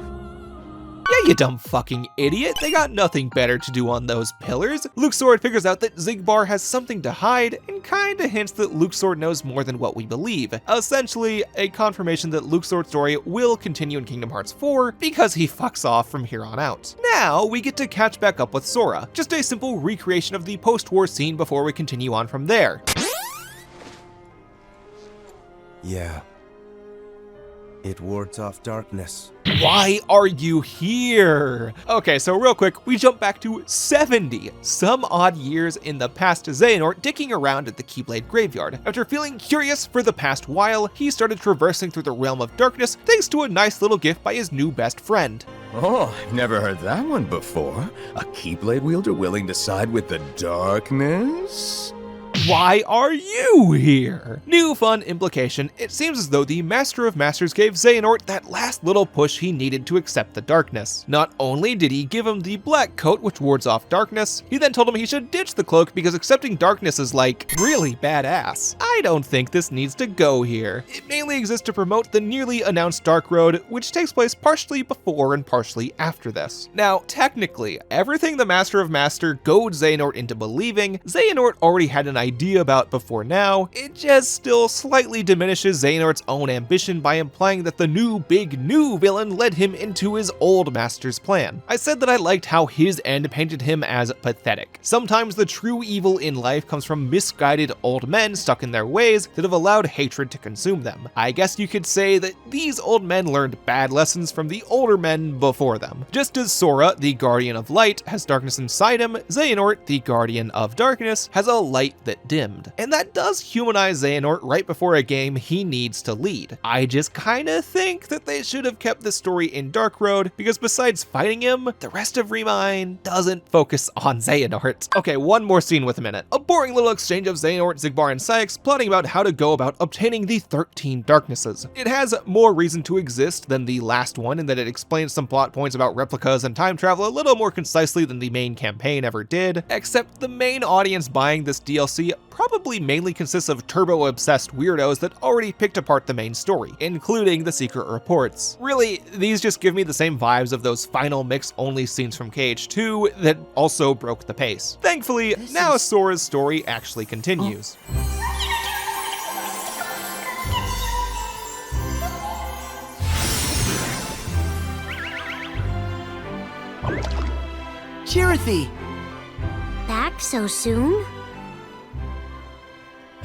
Yeah, you dumb fucking idiot. They got nothing better to do on those pillars. Luxord figures out that Xigbar has something to hide and kinda hints that Luxord knows more than what we believe. Essentially, a confirmation that Luxord's story will continue in Kingdom Hearts 4 because he fucks off from here on out. Now, we get to catch back up with Sora. Just a simple recreation of the post-war scene before we continue on from there. Yeah. It wards off darkness. Why are you here? Okay, so real quick, we jump back to 70 some odd years in the past to Xehanort dicking around at the Keyblade graveyard. After feeling curious for the past while, he started traversing through the realm of darkness thanks to a nice little gift by his new best friend. Oh, I've never heard that one before. A Keyblade wielder willing to side with the darkness? Why are you here? New fun implication. It seems as though the Master of Masters gave Xehanort that last little push he needed to accept the darkness. Not only did he give him the black coat which wards off darkness, he then told him he should ditch the cloak because accepting darkness is like really badass. I don't think this needs to go here. It mainly exists to promote the nearly announced Dark Road, which takes place partially before and partially after this. Now, technically, everything the Master of Master goaded Xehanort into believing, Xehanort already had an idea about before now. It just still slightly diminishes Xehanort's own ambition by implying that the new big new villain led him into his old master's plan. I said that I liked how his end painted him as pathetic. Sometimes the true evil in life comes from misguided old men stuck in their ways that have allowed hatred to consume them. I guess you could say that these old men learned bad lessons from the older men before them. Just as Sora, the Guardian of Light, has darkness inside him, Xehanort, the Guardian of Darkness, has a light that dimmed. And that does humanize Xehanort right before a game he needs to lead. I just kinda think that they should have kept the story in Dark Road, because besides fighting him, the rest of Remind doesn't focus on Xehanort. Okay, one more scene with a minute. A boring little exchange of Xehanort, Xigbar, and Syx plotting about how to go about obtaining the 13 Darknesses. It has more reason to exist than the last one in that it explains some plot points about replicas and time travel a little more concisely than the main campaign ever did, except the main audience buying this DLC probably mainly consists of turbo-obsessed weirdos that already picked apart the main story, including the secret reports. Really, these just give me the same vibes of those final mix-only scenes from KH2 that also broke the pace. Thankfully, now Sora's story actually continues. Chirithy! Back so soon?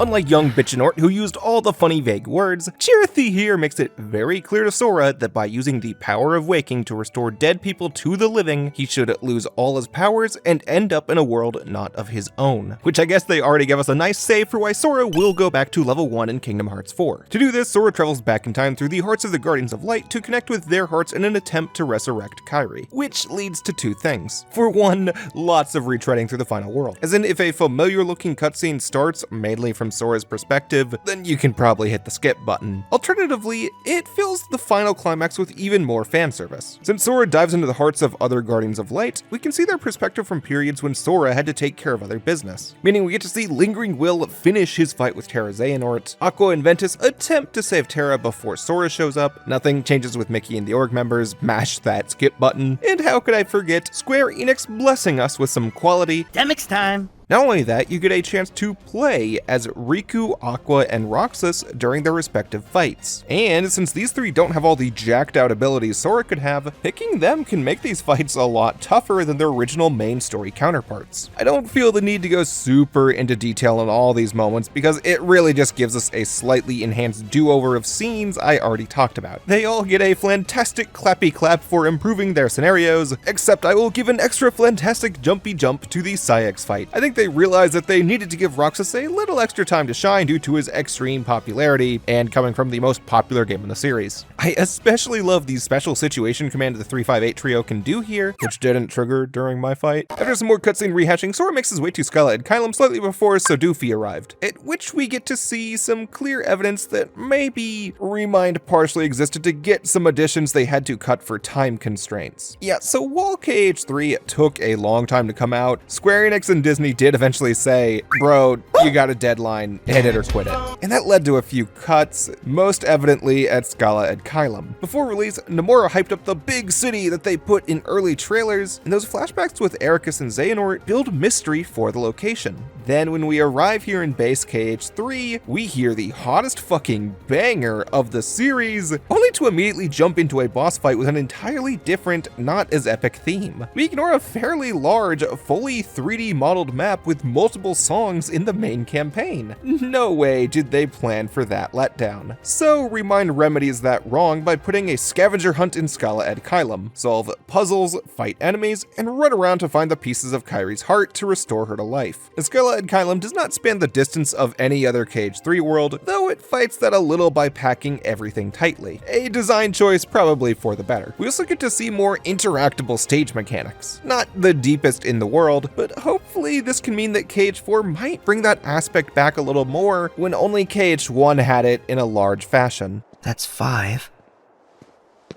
Unlike young Bitchinort, who used all the funny vague words, Chirithy here makes it very clear to Sora that by using the power of waking to restore dead people to the living, he should lose all his powers and end up in a world not of his own. Which I guess they already gave us a nice save for why Sora will go back to level 1 in Kingdom Hearts 4. To do this, Sora travels back in time through the hearts of the Guardians of Light to connect with their hearts in an attempt to resurrect Kairi, which leads to two things. For one, lots of retreading through the final world. As in, if a familiar looking cutscene starts mainly from Sora's perspective, then you can probably hit the skip button. Alternatively, it fills the final climax with even more fan service. Since Sora dives into the hearts of other Guardians of Light, we can see their perspective from periods when Sora had to take care of other business. Meaning we get to see Lingering Will finish his fight with Terra Xehanort, Aqua and Ventus attempt to save Terra before Sora shows up, nothing changes with Mickey and the Org members, mash that skip button, and how could I forget Square Enix blessing us with some quality Demix time! Not only that, you get a chance to play as Riku, Aqua, and Roxas during their respective fights. And since these three don't have all the jacked out abilities Sora could have, picking them can make these fights a lot tougher than their original main story counterparts. I don't feel the need to go super into detail on all these moments because it really just gives us a slightly enhanced do-over of scenes I already talked about. They all get a fantastic clappy clap for improving their scenarios, except I will give an extra fantastic jumpy jump to the Saïx fight. I think they realized that they needed to give Roxas a little extra time to shine due to his extreme popularity and coming from the most popular game in the series. I especially love the special situation command the 358 trio can do here, which didn't trigger during my fight. After some more cutscene rehashing, Sora makes his way to Skyla and Kylum slightly before Sodufi arrived, at which we get to see some clear evidence that maybe Remind partially existed to get some additions they had to cut for time constraints. Yeah, so while KH3 took a long time to come out, Square Enix and Disney did eventually say, bro, you got a deadline, hit it or quit it. And that led to a few cuts, most evidently at Skyla and Kylum. Before release, Nomura hyped up the big city that they put in early trailers, and those flashbacks with Ericus and Xehanort build mystery for the location. Then when we arrive here in base KH3, we hear the hottest fucking banger of the series, only to immediately jump into a boss fight with an entirely different, not as epic theme. We ignore a fairly large, fully 3D modeled map with multiple songs in the main campaign. No way did they plan for that letdown. So Remind remedies that wrong by putting a scavenger hunt in Skyla and Kylum, solve puzzles, fight enemies, and run around to find the pieces of Kairi's heart to restore her to life. Skyla and Kylum does not span the distance of any other KH3 world, though it fights that a little by packing everything tightly. A design choice probably for the better. We also get to see more interactable stage mechanics. Not the deepest in the world, but hopefully this can mean that KH4 might bring that aspect back a little more when only KH1 had it in a large fashion. That's 5.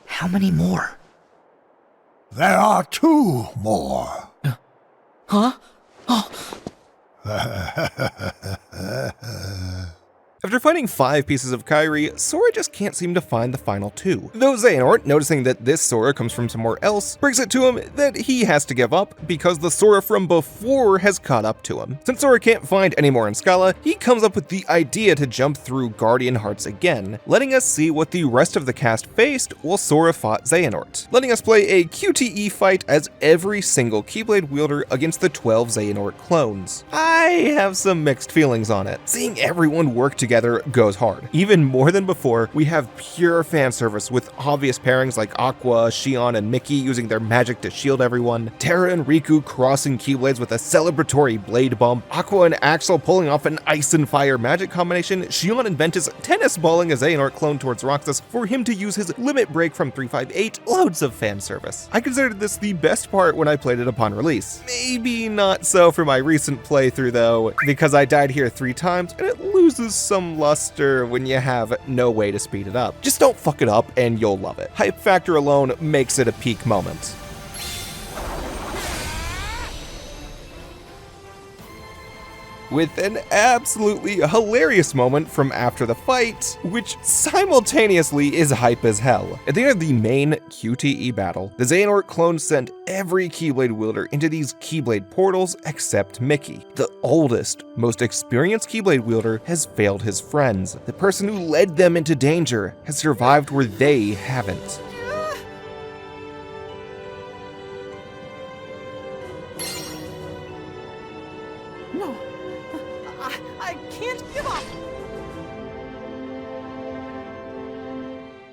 How many more? There are 2 more. Huh? Oh. After finding 5 pieces of Kairi, Sora just can't seem to find the final 2. Though Xehanort, noticing that this Sora comes from somewhere else, brings it to him that he has to give up because the Sora from before has caught up to him. Since Sora can't find any more in Skyla, he comes up with the idea to jump through Guardian Hearts again, letting us see what the rest of the cast faced while Sora fought Xehanort, letting us play a QTE fight as every single Keyblade wielder against the 12 Xehanort clones. I have some mixed feelings on it. Seeing everyone work together goes hard. Even more than before, we have pure fan service with obvious pairings like Aqua, Xion, and Mickey using their magic to shield everyone, Terra and Riku crossing Keyblades with a celebratory blade bump, Aqua and Axel pulling off an ice and fire magic combination, Xion and Ventus tennis balling a Xehanort clone towards Roxas for him to use his limit break from 358, loads of fan service. I considered this the best part when I played it upon release. Maybe not so for my recent playthrough though, because I died here 3 times and it loses some luster when you have no way to speed it up. Just don't fuck it up and you'll love it. Hype factor alone makes it a peak moment. With an absolutely hilarious moment from after the fight, which simultaneously is hype as hell. At the end of the main QTE battle, the Xehanort clones sent every Keyblade wielder into these Keyblade portals except Mickey. The oldest, most experienced Keyblade wielder has failed his friends. The person who led them into danger has survived where they haven't. I can't give up!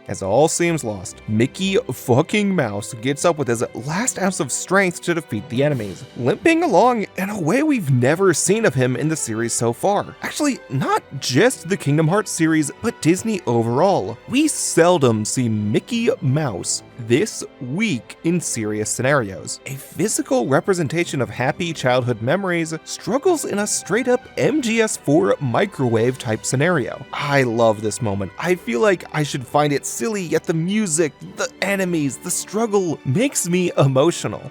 As all seems lost, Mickey fucking Mouse gets up with his last ounce of strength to defeat the enemies, limping along in a way we've never seen of him in the series so far. Actually, not just the Kingdom Hearts series, but Disney overall. We seldom see Mickey Mouse this weak in serious scenarios. A physical representation of happy childhood memories struggles in a straight up MGS4 microwave type scenario. I love this moment. I feel like I should find it silly, yet the music, the enemies, the struggle makes me emotional.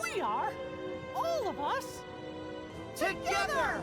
We are, all of us, together!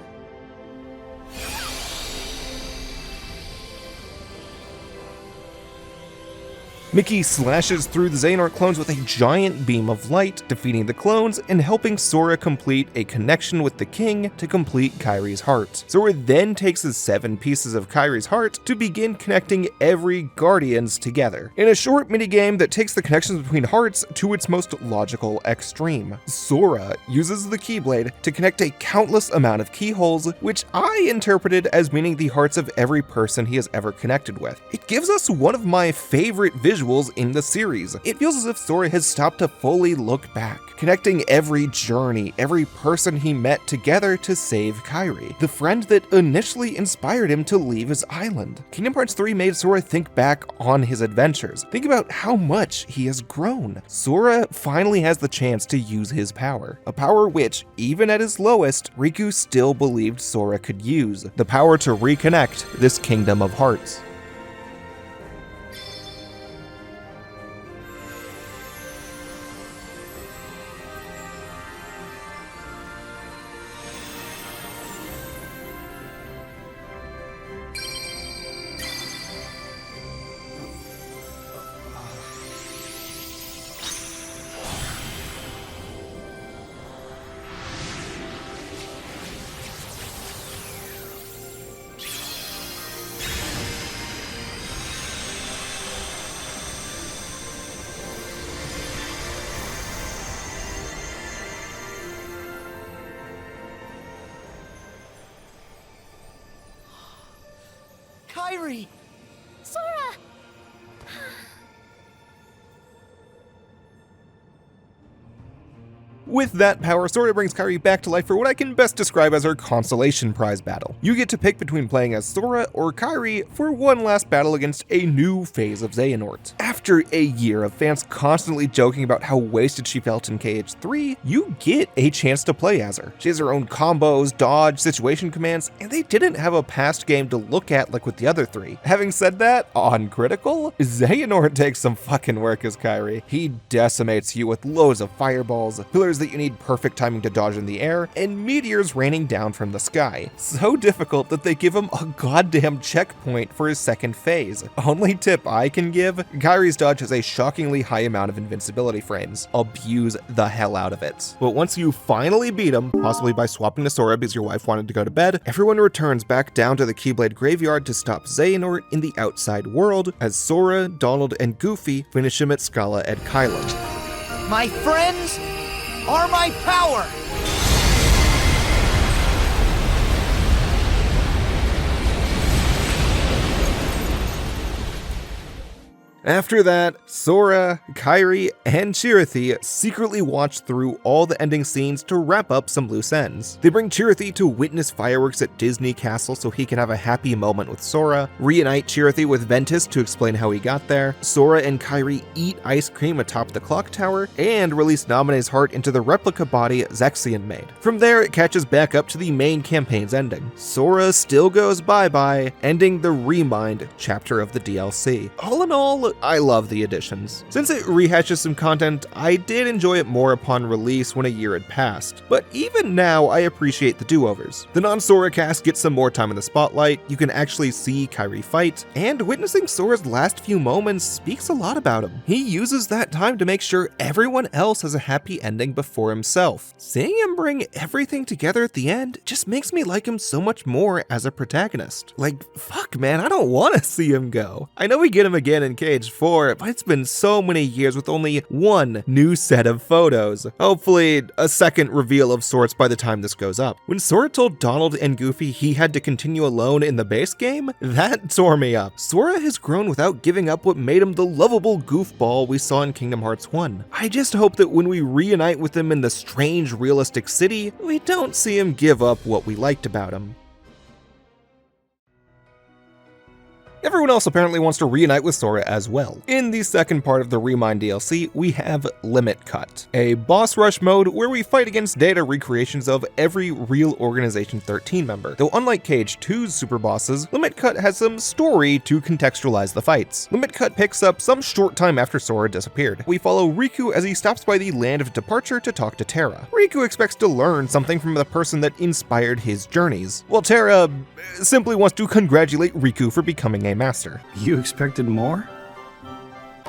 Mickey slashes through the Xehanort clones with a giant beam of light, defeating the clones and helping Sora complete a connection with the king to complete Kairi's heart. Sora then takes his 7 pieces of Kairi's heart to begin connecting every Guardians together, in a short minigame that takes the connections between hearts to its most logical extreme. Sora uses the Keyblade to connect a countless amount of keyholes, which I interpreted as meaning the hearts of every person he has ever connected with. It gives us one of my favorite visuals in the series. It feels as if Sora has stopped to fully look back, connecting every journey, every person he met together to save Kairi, the friend that initially inspired him to leave his island. Kingdom Hearts 3 made Sora think back on his adventures. Think about how much he has grown. Sora finally has the chance to use his power, a power which, even at his lowest, Riku still believed Sora could use, the power to reconnect this Kingdom of Hearts. Kairi! Sora! With that power, Sora brings Kairi back to life for what I can best describe as her consolation prize battle. You get to pick between playing as Sora or Kairi for one last battle against a new phase of Xehanort. After a year of fans constantly joking about how wasted she felt in KH3, you get a chance to play as her. She has her own combos, dodge, situation commands, and they didn't have a past game to look at like with the other 3. Having said that, on Critical, Xehanort takes some fucking work as Kairi. He decimates you with loads of fireballs, pillars that you need perfect timing to dodge in the air, and meteors raining down from the sky. So difficult that they give him a goddamn checkpoint for his second phase. Only tip I can give, Kairi's dodge has a shockingly high amount of invincibility frames. Abuse the hell out of it. But once you finally beat him, possibly by swapping to Sora because your wife wanted to go to bed, everyone returns back down to the Keyblade graveyard to stop Xehanort in the outside world, as Sora, Donald, and Goofy finish him at Scala at Kylo. My friends are my power! After that, Sora, Kairi, and Chirithy secretly watch through all the ending scenes to wrap up some loose ends. They bring Chirithy to witness fireworks at Disney Castle so he can have a happy moment with Sora, reunite Chirithy with Ventus to explain how he got there, Sora and Kairi eat ice cream atop the clock tower, and release Naminé's heart into the replica body Zexion made. From there, it catches back up to the main campaign's ending. Sora still goes bye-bye, ending the Remind chapter of the DLC. All in all, I love the additions. Since it rehashes some content, I did enjoy it more upon release when a year had passed, but even now I appreciate the do-overs. The non-Sora cast gets some more time in the spotlight, you can actually see Kairi fight, and witnessing Sora's last few moments speaks a lot about him. He uses that time to make sure everyone else has a happy ending before himself. Seeing him bring everything together at the end just makes me like him so much more as a protagonist. Like, fuck man, I don't want to see him go. I know we get him again in KH 4, but it's been so many years with only one new set of photos. Hopefully, a second reveal of sorts by the time this goes up. When Sora told Donald and Goofy he had to continue alone in the base game, that tore me up. Sora has grown without giving up what made him the lovable goofball we saw in Kingdom Hearts 1. I just hope that when we reunite with him in the strange, realistic city, we don't see him give up what we liked about him. Everyone else apparently wants to reunite with Sora as well. In the second part of the Remind DLC, we have Limit Cut, a boss rush mode where we fight against data recreations of every real Organization 13 member. Though unlike KH2's Superbosses, Limit Cut has some story to contextualize the fights. Limit Cut picks up some short time after Sora disappeared. We follow Riku as he stops by the Land of Departure to talk to Terra. Riku expects to learn something from the person that inspired his journeys, while Terra simply wants to congratulate Riku for becoming a master. You expected more?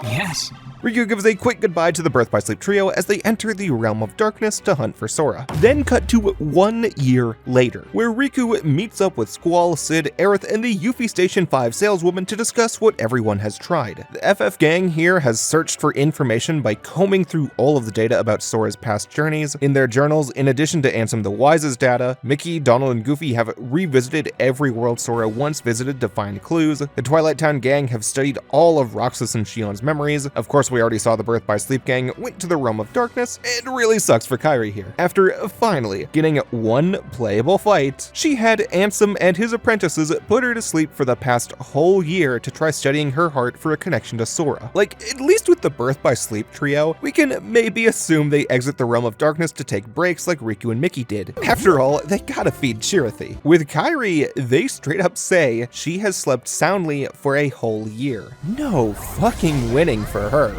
Yes. Riku gives a quick goodbye to the Birth by Sleep trio as they enter the Realm of Darkness to hunt for Sora. Then cut to 1 year later, where Riku meets up with Squall, Sid, Aerith, and the Yuffie Station 5 saleswoman to discuss what everyone has tried. The FF gang here has searched for information by combing through all of the data about Sora's past journeys in their journals. In addition to Ansem the Wise's data, Mickey, Donald, and Goofy have revisited every world Sora once visited to find clues. The Twilight Town gang have studied all of Roxas and Shion's memories. Of course, we already saw the Birth by Sleep gang went to the Realm of Darkness. It really sucks for Kairi here. After finally getting one playable fight, she had Ansem and his apprentices put her to sleep for the past whole year to try studying her heart for a connection to Sora. Like, at least with the Birth by Sleep trio, we can maybe assume they exit the Realm of Darkness to take breaks like Riku and Mickey did. After all, they gotta feed Chirithy. With Kairi, they straight up say she has slept soundly for a whole year. No fucking winning for her.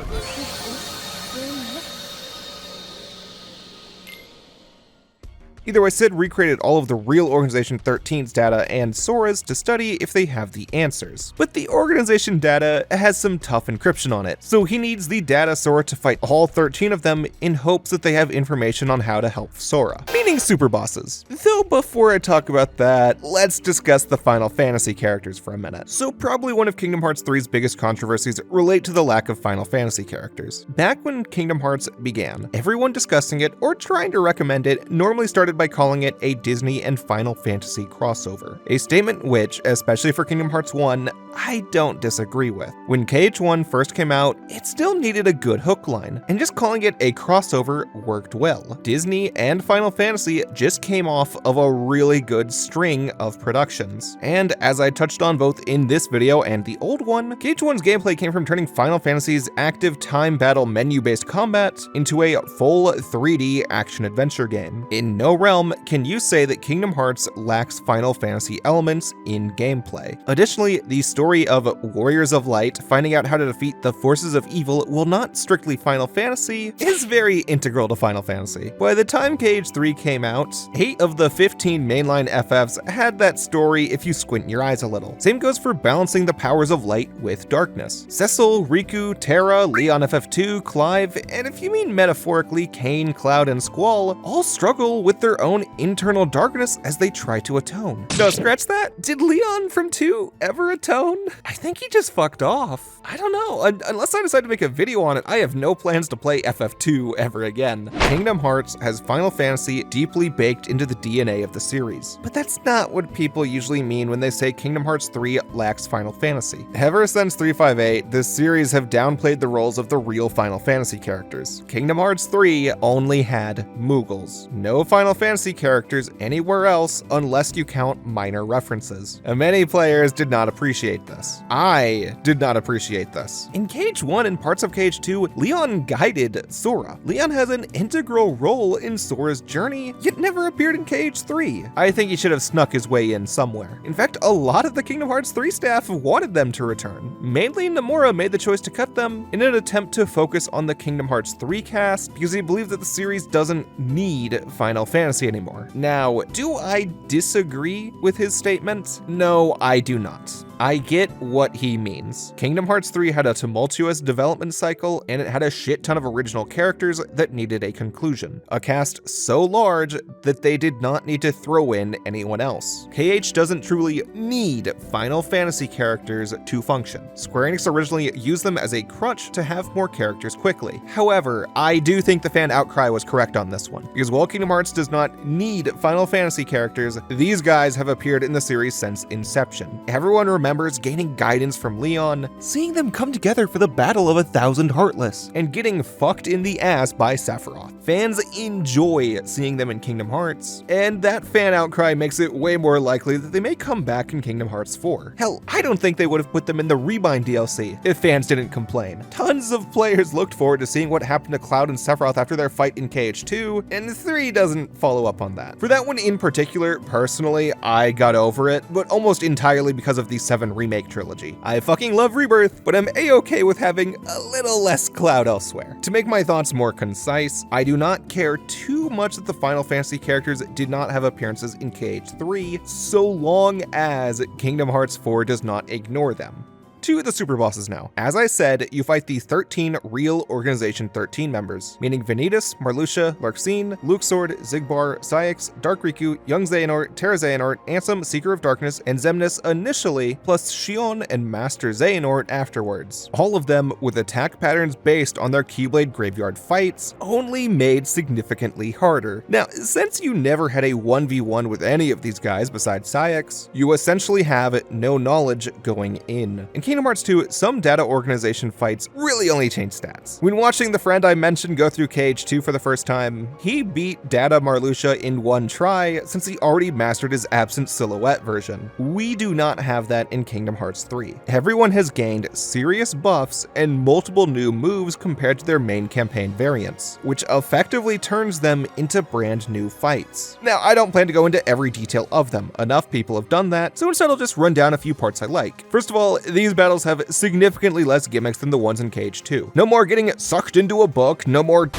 Either way, Sid recreated all of the real Organization 13's data and Sora's to study if they have the answers. But the Organization data has some tough encryption on it, so he needs the data Sora to fight all 13 of them in hopes that they have information on how to help Sora, meaning Superbosses. Though before I talk about that, let's discuss the Final Fantasy characters for a minute. So probably one of Kingdom Hearts 3's biggest controversies relate to the lack of Final Fantasy characters. Back when Kingdom Hearts began, everyone discussing it or trying to recommend it normally started by calling it a Disney and Final Fantasy crossover, a statement which, especially for Kingdom Hearts 1, I don't disagree with. When KH1 first came out, it still needed a good hook line, and just calling it a crossover worked well. Disney and Final Fantasy just came off of a really good string of productions, and as I touched on both in this video and the old one, KH1's gameplay came from turning Final Fantasy's active time battle menu-based combat into a full 3D action-adventure game. In no realm can you say that Kingdom Hearts lacks Final Fantasy elements in gameplay. Additionally, the story of Warriors of Light finding out how to defeat the forces of evil, while not strictly Final Fantasy, is very integral to Final Fantasy. By the time KH3 came out, 8 of the 15 mainline FFs had that story if you squint your eyes a little. Same goes for balancing the powers of light with darkness. Cecil, Riku, Terra, Leon FF2, Clive, and if you mean metaphorically, Kain, Cloud, and Squall all struggle with their own internal darkness as they try to atone. No, scratch that. Did Leon from 2 ever atone? I think he just fucked off. I don't know. Unless I decide to make a video on it, I have no plans to play FF2 ever again. Kingdom Hearts has Final Fantasy deeply baked into the DNA of the series. But that's not what people usually mean when they say Kingdom Hearts 3 lacks Final Fantasy. Ever since 358, this series have downplayed the roles of the real Final Fantasy characters. Kingdom Hearts 3 only had Moogles. No Final Fantasy characters anywhere else unless you count minor references. And many players did not appreciate appreciate this. I did not appreciate this. In Cage 1 and parts of Cage 2, Leon guided Sora. Leon has an integral role in Sora's journey, yet never appeared in Cage 3. I think he should have snuck his way in somewhere. In fact, a lot of the Kingdom Hearts 3 staff wanted them to return. Mainly, Nomura made the choice to cut them in an attempt to focus on the Kingdom Hearts 3 cast because he believed that the series doesn't need Final Fantasy anymore. Now, do I disagree with his statement? No, I do not. I get what he means. Kingdom Hearts 3 had a tumultuous development cycle, and it had a shit ton of original characters that needed a conclusion. A cast so large that they did not need to throw in anyone else. KH doesn't truly need Final Fantasy characters to function. Square Enix originally used them as a crutch to have more characters quickly. However, I do think the fan outcry was correct on this one, because while Kingdom Hearts does not need Final Fantasy characters, these guys have appeared in the series since inception. Everyone remembers gaining guidance from Leon, seeing them come together for the Battle of 1,000 Heartless, and getting fucked in the ass by Sephiroth. Fans enjoy seeing them in Kingdom Hearts, and that fan outcry makes it way more likely that they may come back in Kingdom Hearts 4. Hell, I don't think they would have put them in the Rebind DLC if fans didn't complain. Tons of players looked forward to seeing what happened to Cloud and Sephiroth after their fight in KH2, and 3 doesn't follow up on that. For that one in particular, personally, I got over it, but almost entirely because of the 7 remake trilogy. I fucking love Rebirth, but I'm a-okay with having a little less Cloud elsewhere. To make my thoughts more concise, I do not care too much that the Final Fantasy characters did not have appearances in KH3, so long as Kingdom Hearts 4 does not ignore them. To the Superbosses now. As I said, you fight the 13 real Organization 13 members, meaning Vanitas, Marluxia, Larxene, Luxord, Xigbar, Saïx, Dark Riku, Young Xehanort, Terra Xehanort, Ansem, Seeker of Darkness, and Xemnas initially, plus Xion and Master Xehanort afterwards. All of them with attack patterns based on their Keyblade Graveyard fights, only made significantly harder. Now, since you never had a 1v1 with any of these guys besides Saïx, you essentially have no knowledge going in. In Kingdom Hearts 2, some data organization fights really only change stats. When watching the friend I mentioned go through KH2 for the first time, he beat Data Marluxia in one try since he already mastered his absent silhouette version. We do not have that in Kingdom Hearts 3. Everyone has gained serious buffs and multiple new moves compared to their main campaign variants, which effectively turns them into brand new fights. Now, I don't plan to go into every detail of them. Enough people have done that, so instead I'll just run down a few parts I like. First of all, these battles have significantly less gimmicks than the ones in Cage 2. No more getting sucked into a book, no more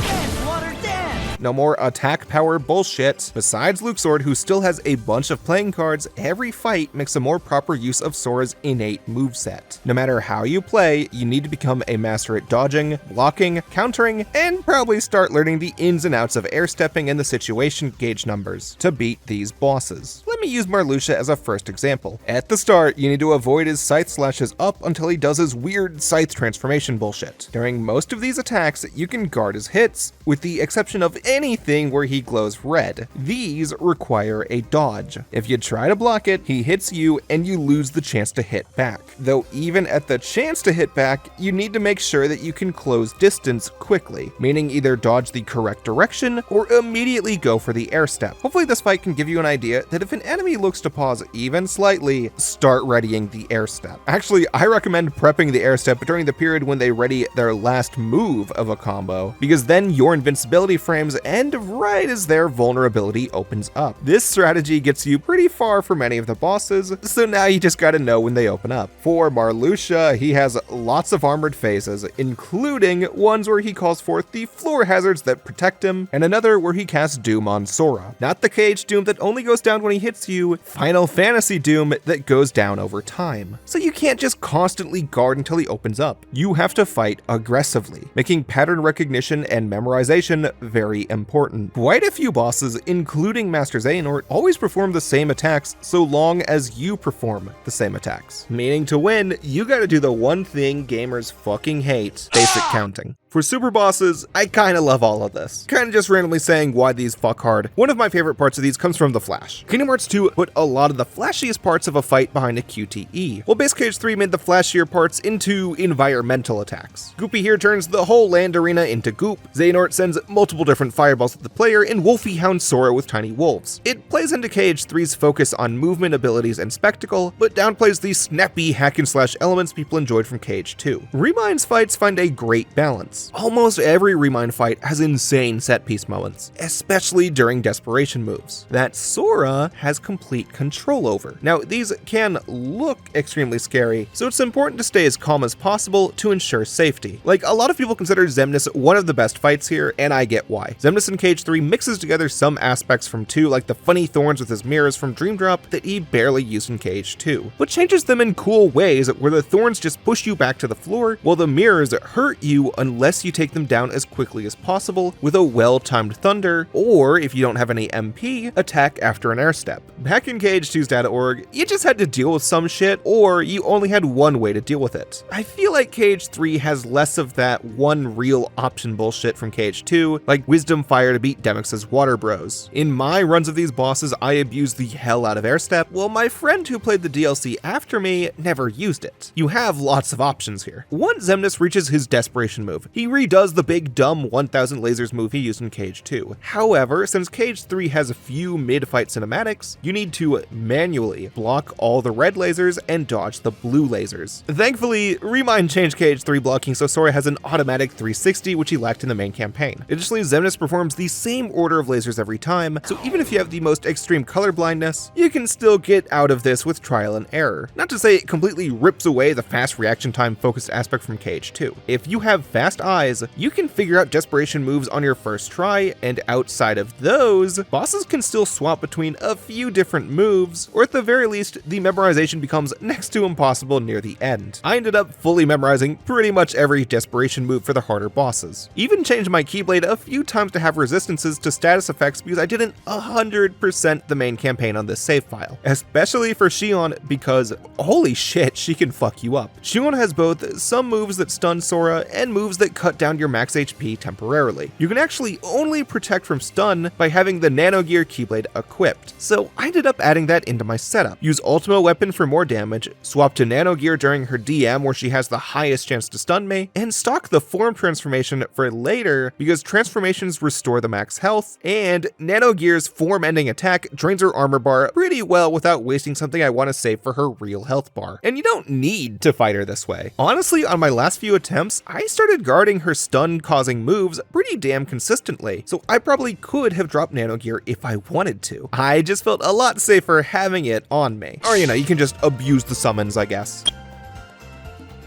attack power bullshit. Besides Luxord, who still has a bunch of playing cards, every fight makes a more proper use of Sora's innate moveset. No matter how you play, you need to become a master at dodging, blocking, countering, and probably start learning the ins and outs of air stepping and the situation gauge numbers to beat these bosses. Let me use Marluxia as a first example. At the start, you need to avoid his scythe slashes up until he does his weird scythe transformation bullshit. During most of these attacks, you can guard his hits, with the exception of anything where he glows red. These require a dodge. If you try to block it, he hits you and you lose the chance to hit back. Though even at the chance to hit back, you need to make sure that you can close distance quickly, meaning either dodge the correct direction or immediately go for the air step. Hopefully this fight can give you an idea that if an enemy looks to pause even slightly, start readying the air step. Actually, I recommend prepping the air step during the period when they ready their last move of a combo, because then your invincibility frames end right as their vulnerability opens up. This strategy gets you pretty far from any of the bosses, so now you just gotta know when they open up. For Marluxia, he has lots of armored phases, including ones where he calls forth the floor hazards that protect him, and another where he casts Doom on Sora. Not the Cage Doom that only goes down when he hits you, Final Fantasy Doom that goes down over time. So you can't just constantly guard until he opens up. You have to fight aggressively, making pattern recognition and memorization very important. Quite a few bosses, including Master Xehanort, always perform the same attacks so long as you perform the same attacks. Meaning to win, you gotta do the one thing gamers fucking hate: basic counting. For Superbosses, I kinda love all of this. Kinda just randomly saying why these fuck hard. One of my favorite parts of these comes from the Flash. Kingdom Hearts 2 put a lot of the flashiest parts of a fight behind a QTE, while Base Cage 3 made the flashier parts into environmental attacks. Goopy here turns the whole land arena into goop, Xehanort sends multiple different fireballs at the player, and Wolfie hounds Sora with tiny wolves. It plays into Cage 3's focus on movement abilities and spectacle, but downplays the snappy hack-and-slash elements people enjoyed from Cage 2. Remind's fights find a great balance. Almost every Remind fight has insane set-piece moments, especially during desperation moves, that Sora has complete control over. Now, these can look extremely scary, so it's important to stay as calm as possible to ensure safety. Like, a lot of people consider Xemnas one of the best fights here, and I get why. Xemnas in Cage 3 mixes together some aspects from 2, like the funny thorns with his mirrors from Dream Drop that he barely used in Cage 2, but changes them in cool ways where the thorns just push you back to the floor, while the mirrors hurt you unless you take them down as quickly as possible with a well-timed thunder, or if you don't have any MP, attack after an air step. Back in Cage 2's data.org, you just had to deal with some shit, or you only had one way to deal with it. I feel like Cage 3 has less of that one real option bullshit from Cage 2, like Wisdom Fire to beat Demyx's Water Bros. In my runs of these bosses, I abused the hell out of air step, while my friend who played the DLC after me never used it. You have lots of options here. Once Xemnas reaches his desperation move, he redoes the big dumb 1000 lasers move he used in Cage 2. However, since Cage 3 has a few mid-fight cinematics, you need to manually block all the red lasers and dodge the blue lasers. Thankfully, Remind changed Cage 3 blocking so Sora has an automatic 360, which he lacked in the main campaign. Additionally, Xemnas performs the same order of lasers every time, so even if you have the most extreme color blindness, you can still get out of this with trial and error. Not to say it completely rips away the fast reaction time focused aspect from Cage 2. If you have fast eyes, you can figure out desperation moves on your first try, and outside of those, bosses can still swap between a few different moves, or at the very least, the memorization becomes next to impossible near the end. I ended up fully memorizing pretty much every desperation move for the harder bosses. Even changed my Keyblade a few times to have resistances to status effects because I didn't 100% the main campaign on this save file. Especially for Xion, because holy shit, she can fuck you up. Xion has both some moves that stun Sora and moves that cut down your max HP temporarily. You can actually only protect from stun by having the Nano Gear Keyblade equipped, so I ended up adding that into my setup. Use Ultima Weapon for more damage, swap to Nano Gear during her DM where she has the highest chance to stun me, and stock the Form Transformation for later because transformations restore the max health, and Nano Gear's form-ending attack drains her armor bar pretty well without wasting something I want to save for her real health bar. And you don't need to fight her this way. Honestly, on my last few attempts, I started guarding her stun-causing moves pretty damn consistently, so I probably could have dropped Nano Gear if I wanted to. I just felt a lot safer having it on me. Or, you can just abuse the summons, I guess.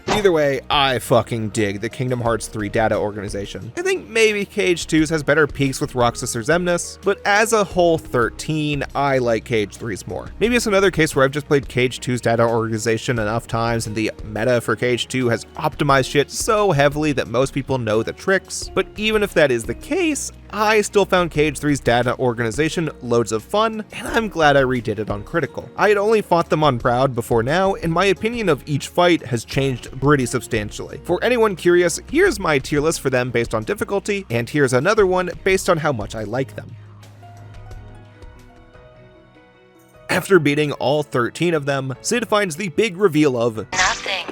Either way, I fucking dig the Kingdom Hearts 3 data organization. I think maybe Cage 2's has better peaks with Roxas or Xemnas, but as a whole 13, I like Cage 3's more. Maybe it's another case where I've just played Cage 2's data organization enough times and the meta for Cage 2 has optimized shit so heavily that most people know the tricks, but even if that is the case, I still found Cage 3's data organization loads of fun, and I'm glad I redid it on Critical. I had only fought them on Proud before now, and my opinion of each fight has changed pretty substantially. For anyone curious, here's my tier list for them based on difficulty, and here's another one based on how much I like them. After beating all 13 of them, Sid finds the big reveal of nothing.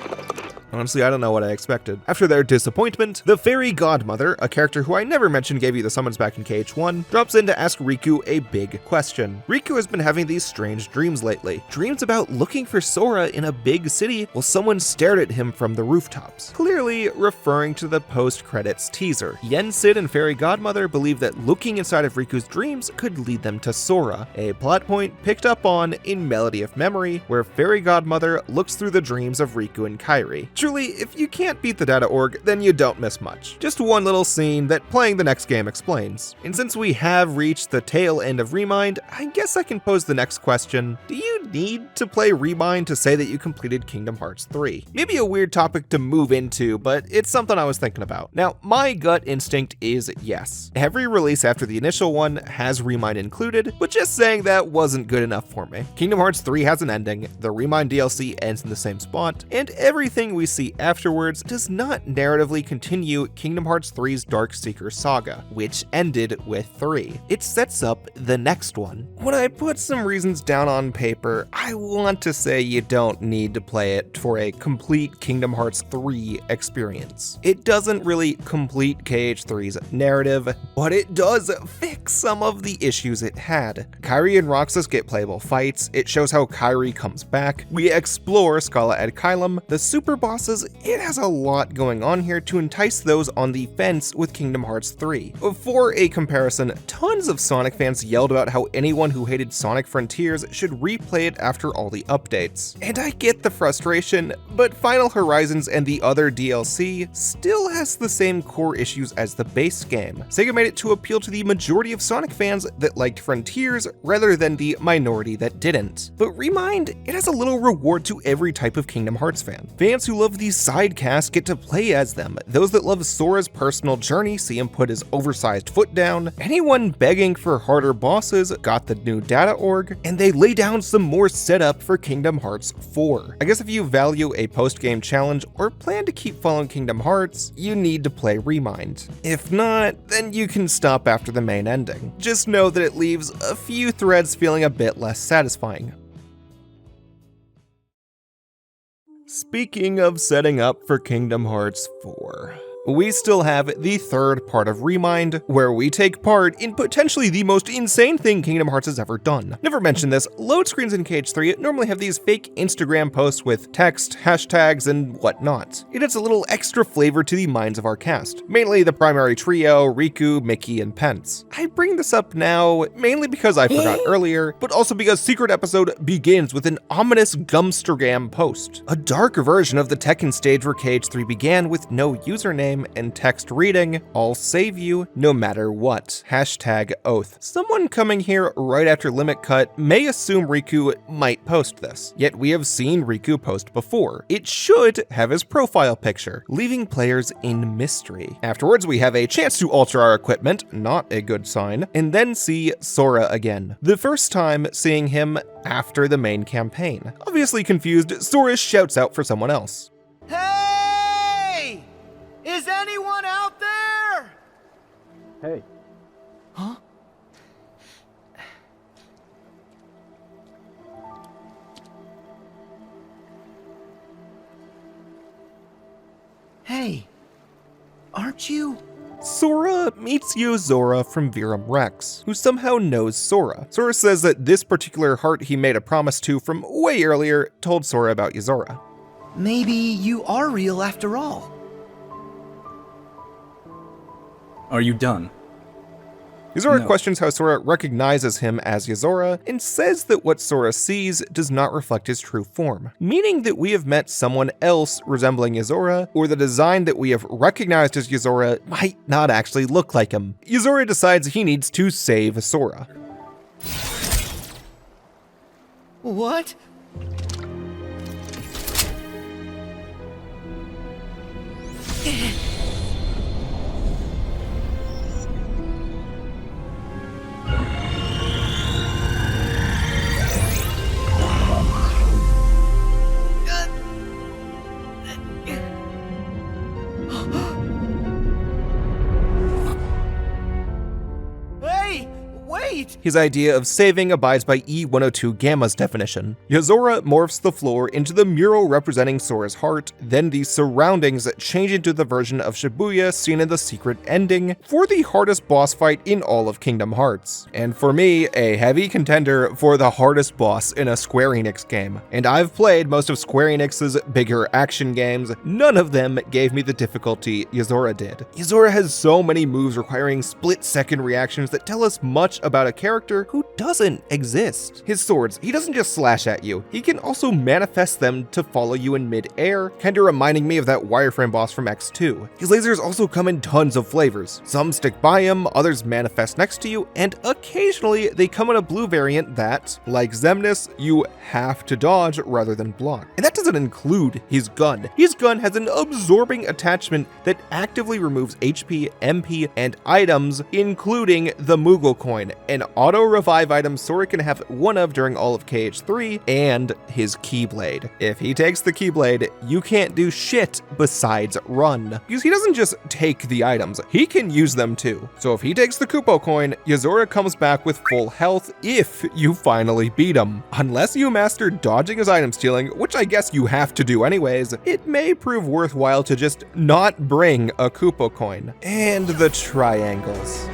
Honestly, I don't know what I expected. After their disappointment, the Fairy Godmother, a character who I never mentioned gave you the summons back in Cage 1, drops in to ask Riku a big question. Riku has been having these strange dreams lately. Dreams about looking for Sora in a big city while someone stared at him from the rooftops. Clearly referring to the post-credits teaser. Yen, Sid, and Fairy Godmother believe that looking inside of Riku's dreams could lead them to Sora, a plot point picked up on in Melody of Memory, where Fairy Godmother looks through the dreams of Riku and Kairi. Truly, if you can't beat the data.org, then you don't miss much. Just one little scene that playing the next game explains. And since we have reached the tail end of Remind, I guess I can pose the next question. Do you need to play Remind to say that you completed Kingdom Hearts 3? Maybe a weird topic to move into, but it's something I was thinking about. Now, my gut instinct is yes. Every release after the initial one has Remind included, but just saying that wasn't good enough for me. Kingdom Hearts 3 has an ending, the Remind DLC ends in the same spot, and everything we see afterwards does not narratively continue Kingdom Hearts 3's Dark Seeker saga, which ended with 3. It sets up the next one. When I put some reasons down on paper, I want to say you don't need to play it for a complete Kingdom Hearts 3 experience. It doesn't really complete KH3's narrative, but it does fix some of the issues it had. Kairi and Roxas get playable fights, it shows how Kairi comes back, we explore Scala ad Kylum, the Superbosses. It has a lot going on here to entice those on the fence with Kingdom Hearts 3. For a comparison, tons of Sonic fans yelled about how anyone who hated Sonic Frontiers should replay it after all the updates. And I get the frustration, but Final Horizons and the other DLC still has the same core issues as the base game. Sega made it to appeal to the majority of Sonic fans that liked Frontiers rather than the minority that didn't. But Remind, it has a little reward to every type of Kingdom Hearts fan. Fans who love these side casts get to play as them. Those that love Sora's personal journey see him put his oversized foot down. Anyone begging for harder bosses got the new data org, and they lay down some more setup for Kingdom Hearts 4. I guess if you value a post-game challenge or plan to keep following Kingdom Hearts, you need to play Remind. If not, then you can stop after the main ending. Just know that it leaves a few threads feeling a bit less satisfying. Speaking of setting up for Kingdom Hearts 4, we still have the third part of Remind, where we take part in potentially the most insane thing Kingdom Hearts has ever done. Never mentioned this, load screens in KH3 normally have these fake Instagram posts with text, hashtags, and whatnot. It adds a little extra flavor to the minds of our cast, mainly the primary trio, Riku, Mickey, and Pence. I bring this up now, mainly because I forgot earlier, but also because Secret Episode begins with an ominous Gumstergam post, a dark version of the Tekken stage where KH3 began with no username and text reading, "I'll save you no matter what." #oath. Someone coming here right after Limit Cut may assume Riku might post this, yet we have seen Riku post before. It should have his profile picture, leaving players in mystery. Afterwards, we have a chance to alter our equipment, not a good sign, and then see Sora again. The first time seeing him after the main campaign. Obviously confused, Sora shouts out for someone else. Hey! Is anyone out there? Hey. Huh? Hey, aren't you? Sora meets Yozora from Virum Rex, who somehow knows Sora. Sora says that this particular heart he made a promise to from way earlier told Sora about Yozora. Maybe you are real after all. Are you done? Yozora questions how Sora recognizes him as Yozora and says that what Sora sees does not reflect his true form, meaning that we have met someone else resembling Yozora, or the design that we have recognized as Yozora might not actually look like him. Yozora decides he needs to save Sora. What? His idea of saving abides by E102 Gamma's definition. Yozora morphs the floor into the mural representing Sora's heart, then the surroundings change into the version of Shibuya seen in the secret ending for the hardest boss fight in all of Kingdom Hearts. And for me, a heavy contender for the hardest boss in a Square Enix game. And I've played most of Square Enix's bigger action games, none of them gave me the difficulty Yozora did. Yozora has so many moves requiring split-second reactions that tell us much about a character who doesn't exist. His swords, he doesn't just slash at you, he can also manifest them to follow you in mid-air, kinda reminding me of that wireframe boss from X2. His lasers also come in tons of flavors. Some stick by him, others manifest next to you, and occasionally they come in a blue variant that, like Xemnas, you have to dodge rather than block. And that doesn't include his gun. His gun has an absorbing attachment that actively removes HP, MP, and items, including the Moogle coin, an auto-revive item Sora can have one of during all of KH3, and his Keyblade. If he takes the Keyblade, you can't do shit besides run. Because he doesn't just take the items, he can use them too. So if he takes the Kupo coin, Yozora comes back with full health if you finally beat him. Unless you master dodging his item stealing, which I guess you have to do anyways, it may prove worthwhile to just not bring a Kupo coin. And the triangles.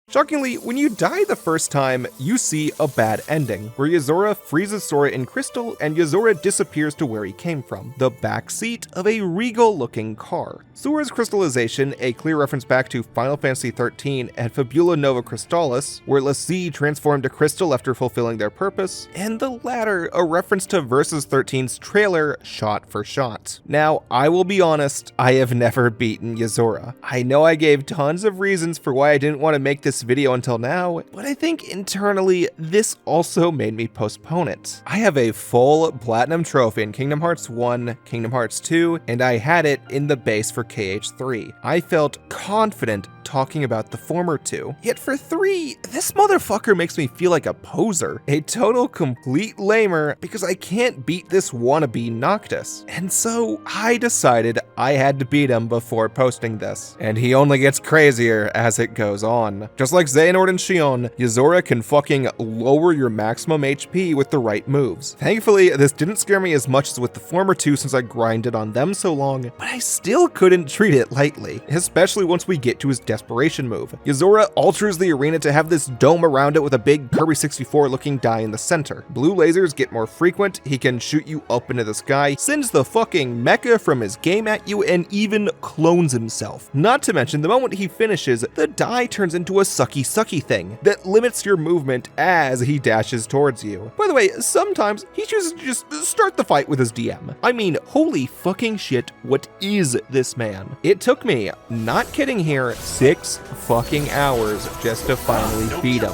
Shockingly, when you die the first time, you see a bad ending, where Yozora freezes Sora in crystal and Yozora disappears to where he came from, the back seat of a regal-looking car. Sora's crystallization, a clear reference back to Final Fantasy XIII and Fabula Nova Crystallis, where Lassie transformed to crystal after fulfilling their purpose, and the latter a reference to Versus 13's trailer shot for shot. Now, I will be honest, I have never beaten Yozora. I know I gave tons of reasons for why I didn't want to make this video until now, but I think internally this also made me postpone it. I have a full platinum trophy in Kingdom Hearts 1, Kingdom Hearts 2, and I had it in the base for KH3. I felt confident talking about the former two. Yet for 3, this motherfucker makes me feel like a poser, a total complete lamer because I can't beat this wannabe Noctis. And so I decided I had to beat him before posting this. And he only gets crazier as it goes on. Just like Xehanort and Xion, Yozora can fucking lower your maximum HP with the right moves. Thankfully, this didn't scare me as much as with the former two since I grinded on them so long, but I still couldn't treat it lightly, especially once we get to his desperation move. Yozora alters the arena to have this dome around it with a big Kirby 64 looking die in the center. Blue lasers get more frequent, he can shoot you up into the sky, sends the fucking mecha from his game at you, and even clones himself. Not to mention, the moment he finishes, the die turns into a sucky thing that limits your movement as he dashes towards you. By the way, sometimes he chooses to just start the fight with his DM. I mean, holy fucking shit, what is this man? It took me, not kidding here, 6 fucking hours just to finally beat him.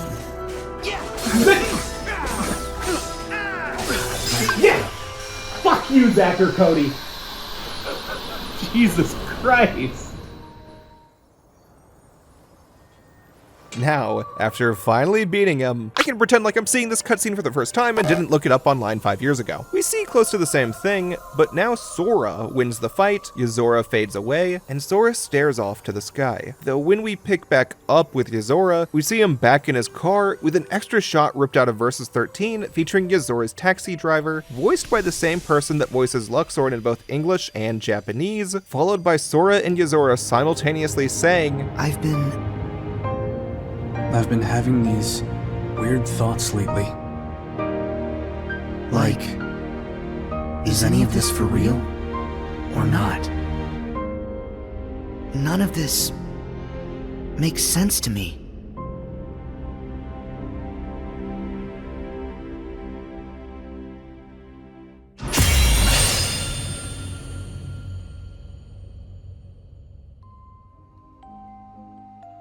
Yeah! Fuck you, Zachary Cody! Jesus Christ! Now, after finally beating him, I can pretend like I'm seeing this cutscene for the first time and didn't look it up online 5 years ago. We see close to the same thing, but now Sora wins the fight, Yozora fades away, and Sora stares off to the sky. Though when we pick back up with Yozora, we see him back in his car with an extra shot ripped out of Versus 13 featuring Yozora's taxi driver, voiced by the same person that voices Luxord in both English and Japanese, followed by Sora and Yozora simultaneously saying, I've been having these weird thoughts lately. Like, is any of this for real? Or not? None of this makes sense to me.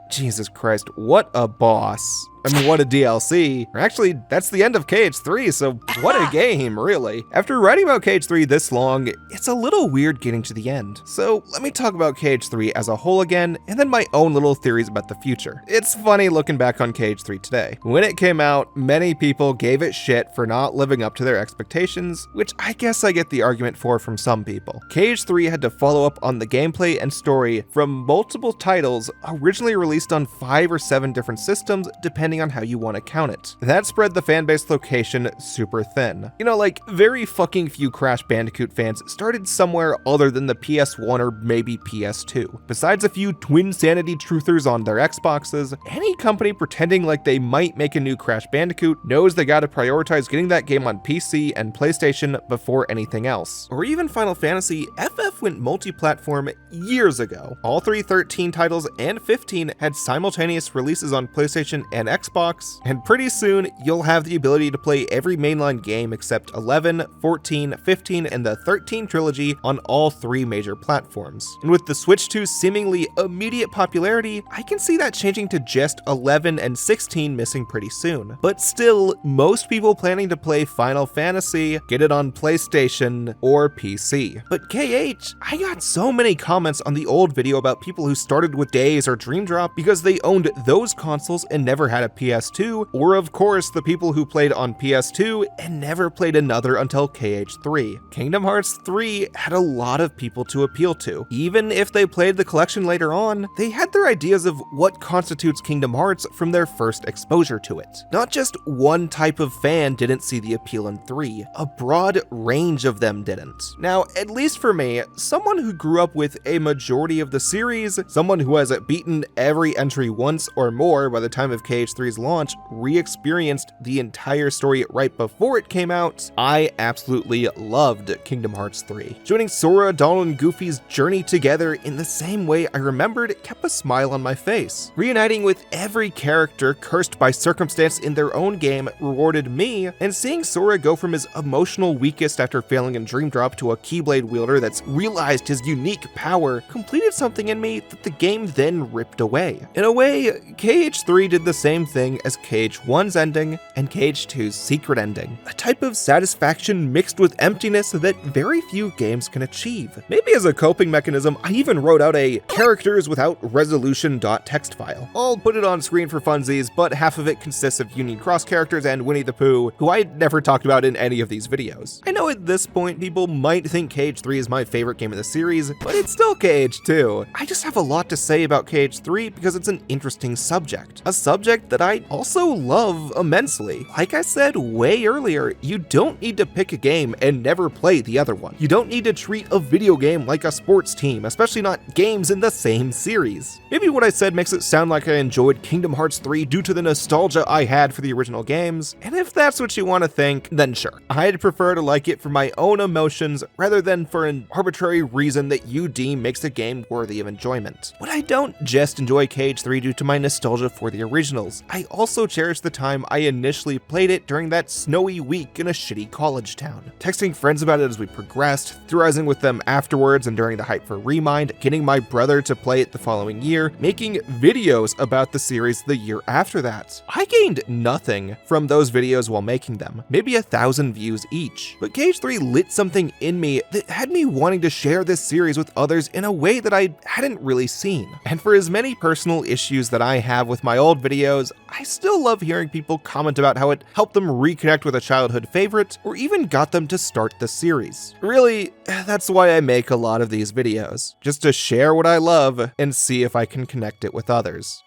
Jesus Christ, what a boss. I mean, what a DLC. Or actually, that's the end of KH3, so what a game, really. After writing about KH3 this long, it's a little weird getting to the end. So let me talk about KH3 as a whole again, and then my own little theories about the future. It's funny looking back on KH3 today. When it came out, many people gave it shit for not living up to their expectations, which I guess I get the argument for from some people. KH3 had to follow up on the gameplay and story from multiple titles originally released on 5 or 7 different systems, depending on how you want to count it. That spread the fanbase location super thin. You know, like, very fucking few Crash Bandicoot fans started somewhere other than the PS1 or maybe PS2. Besides a few Twin Sanity truthers on their Xboxes, any company pretending like they might make a new Crash Bandicoot knows they gotta prioritize getting that game on PC and PlayStation before anything else. Or even Final Fantasy, FF went multi-platform years ago. All 3 13 titles and 15 had simultaneous releases on PlayStation and Xbox Xbox, and pretty soon you'll have the ability to play every mainline game except 11, 14, 15, and the 13 trilogy on all 3 major platforms. And with the Switch 2's seemingly immediate popularity, I can see that changing to just 11 and 16 missing pretty soon. But still, most people planning to play Final Fantasy get it on PlayStation or PC. But KH, I got so many comments on the old video about people who started with Days or Dream Drop because they owned those consoles and never had a PS2, or of course the people who played on PS2 and never played another until KH3. Kingdom Hearts 3 had a lot of people to appeal to. Even if they played the collection later on, they had their ideas of what constitutes Kingdom Hearts from their first exposure to it. Not just one type of fan didn't see the appeal in 3, a broad range of them didn't. Now, at least for me, someone who grew up with a majority of the series, someone who has beaten every entry once or more by the time of KH3's launch, re-experienced the entire story right before it came out, I absolutely loved Kingdom Hearts 3. Joining Sora, Donald, and Goofy's journey together in the same way I remembered kept a smile on my face. Reuniting with every character cursed by circumstance in their own game rewarded me, and seeing Sora go from his emotional weakest after failing in Dream Drop to a Keyblade wielder that's realized his unique power completed something in me that the game then ripped away. In a way, KH3 did the same thing as KH1's ending and KH2's secret ending, a type of satisfaction mixed with emptiness that very few games can achieve. Maybe as a coping mechanism, I even wrote out a characters without resolution.txt file. I'll put it on screen for funsies, but half of it consists of Union Cross characters and Winnie the Pooh, who I never talked about in any of these videos. I know at this point people might think KH3 is my favorite game in the series, but it's still KH2. I just have a lot to say about KH3 because it's an interesting subject. A subject that I also love immensely. Like I said way earlier, you don't need to pick a game and never play the other one. You don't need to treat a video game like a sports team, especially not games in the same series. Maybe what I said makes it sound like I enjoyed Kingdom Hearts 3 due to the nostalgia I had for the original games, and if that's what you want to think, then sure. I'd prefer to like it for my own emotions rather than for an arbitrary reason that you deem makes a game worthy of enjoyment. But I don't just enjoy KH3 due to my nostalgia for the originals. I also cherish the time I initially played it during that snowy week in a shitty college town. Texting friends about it as we progressed, theorizing with them afterwards and during the hype for Remind, getting my brother to play it the following year, making videos about the series the year after that. I gained nothing from those videos while making them, maybe 1,000 views each. But KH3 lit something in me that had me wanting to share this series with others in a way that I hadn't really seen. And for as many personal issues that I have with my old videos, I still love hearing people comment about how it helped them reconnect with a childhood favorite, or even got them to start the series. Really, that's why I make a lot of these videos, just to share what I love and see if I can connect it with others.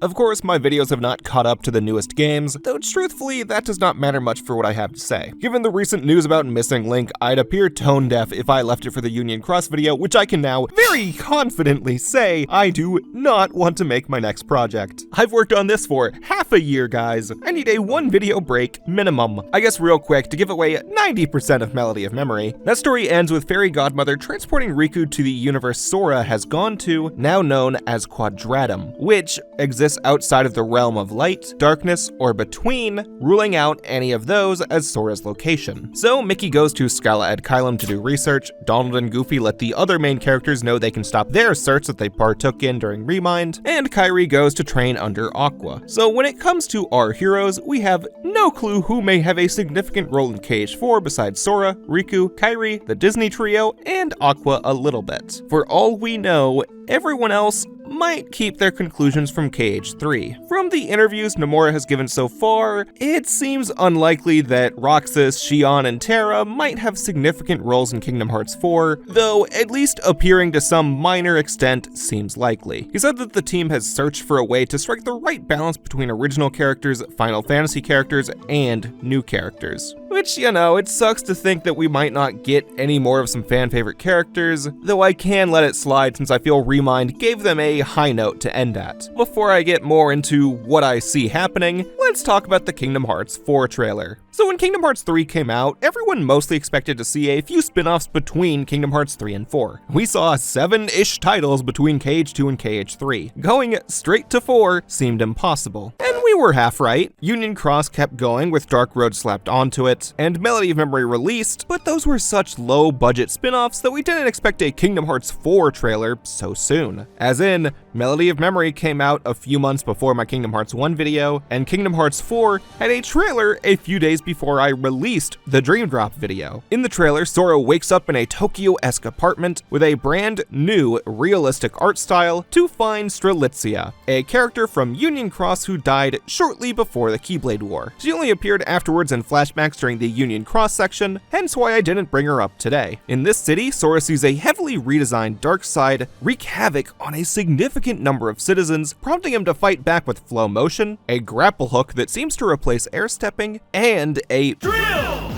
Of course, my videos have not caught up to the newest games, though truthfully, that does not matter much for what I have to say. Given the recent news about Missing Link, I'd appear tone deaf if I left it for the Union Cross video, which I can now very confidently say I do not want to make my next project. I've worked on this for half a year, guys. I need a 1 video break minimum. I guess real quick, to give away 90% of Melody of Memory, that story ends with Fairy Godmother transporting Riku to the universe Sora has gone to, now known as Quadratum, which exists outside of the realm of light, darkness, or between, ruling out any of those as Sora's location. So Mickey goes to Scala Ad Kylum to do research, Donald and Goofy let the other main characters know they can stop their search that they partook in during Remind, and Kairi goes to train under Aqua. So when it comes to our heroes, we have no clue who may have a significant role in KH4 besides Sora, Riku, Kairi, the Disney trio, and Aqua a little bit. For all we know, everyone else might keep their conclusions from KH3. From the interviews Nomura has given so far, it seems unlikely that Roxas, Xion, and Terra might have significant roles in Kingdom Hearts 4, though at least appearing to some minor extent seems likely. He said that the team has searched for a way to strike the right balance between original characters, Final Fantasy characters, and new characters. Which, you know, it sucks to think that we might not get any more of some fan favorite characters, though I can let it slide since I feel Remind gave them a a high note to end at. Before I get more into what I see happening, let's talk about the Kingdom Hearts 4 trailer. So when Kingdom Hearts 3 came out, everyone mostly expected to see a few spin-offs between Kingdom Hearts 3 and 4. We saw 7-ish titles between KH2 and KH3. Going straight to 4 seemed impossible. And we were half right. Union Cross kept going with Dark Road slapped onto it, and Melody of Memory released, but those were such low-budget spin-offs that we didn't expect a Kingdom Hearts 4 trailer so soon. As in, Melody of Memory came out a few months before my Kingdom Hearts 1 video, and Kingdom Hearts 4 had a trailer a few days before I released the Dream Drop video. In the trailer, Sora wakes up in a Tokyo-esque apartment with a brand new, realistic art style to find Strelitzia, a character from Union Cross who died shortly before the Keyblade War. She only appeared afterwards in flashbacks during the Union Cross section, hence why I didn't bring her up today. In this city, Sora sees a heavily redesigned dark side wreak havoc on a significant number of citizens, prompting him to fight back with flow motion, a grapple hook that seems to replace air stepping, and a drill!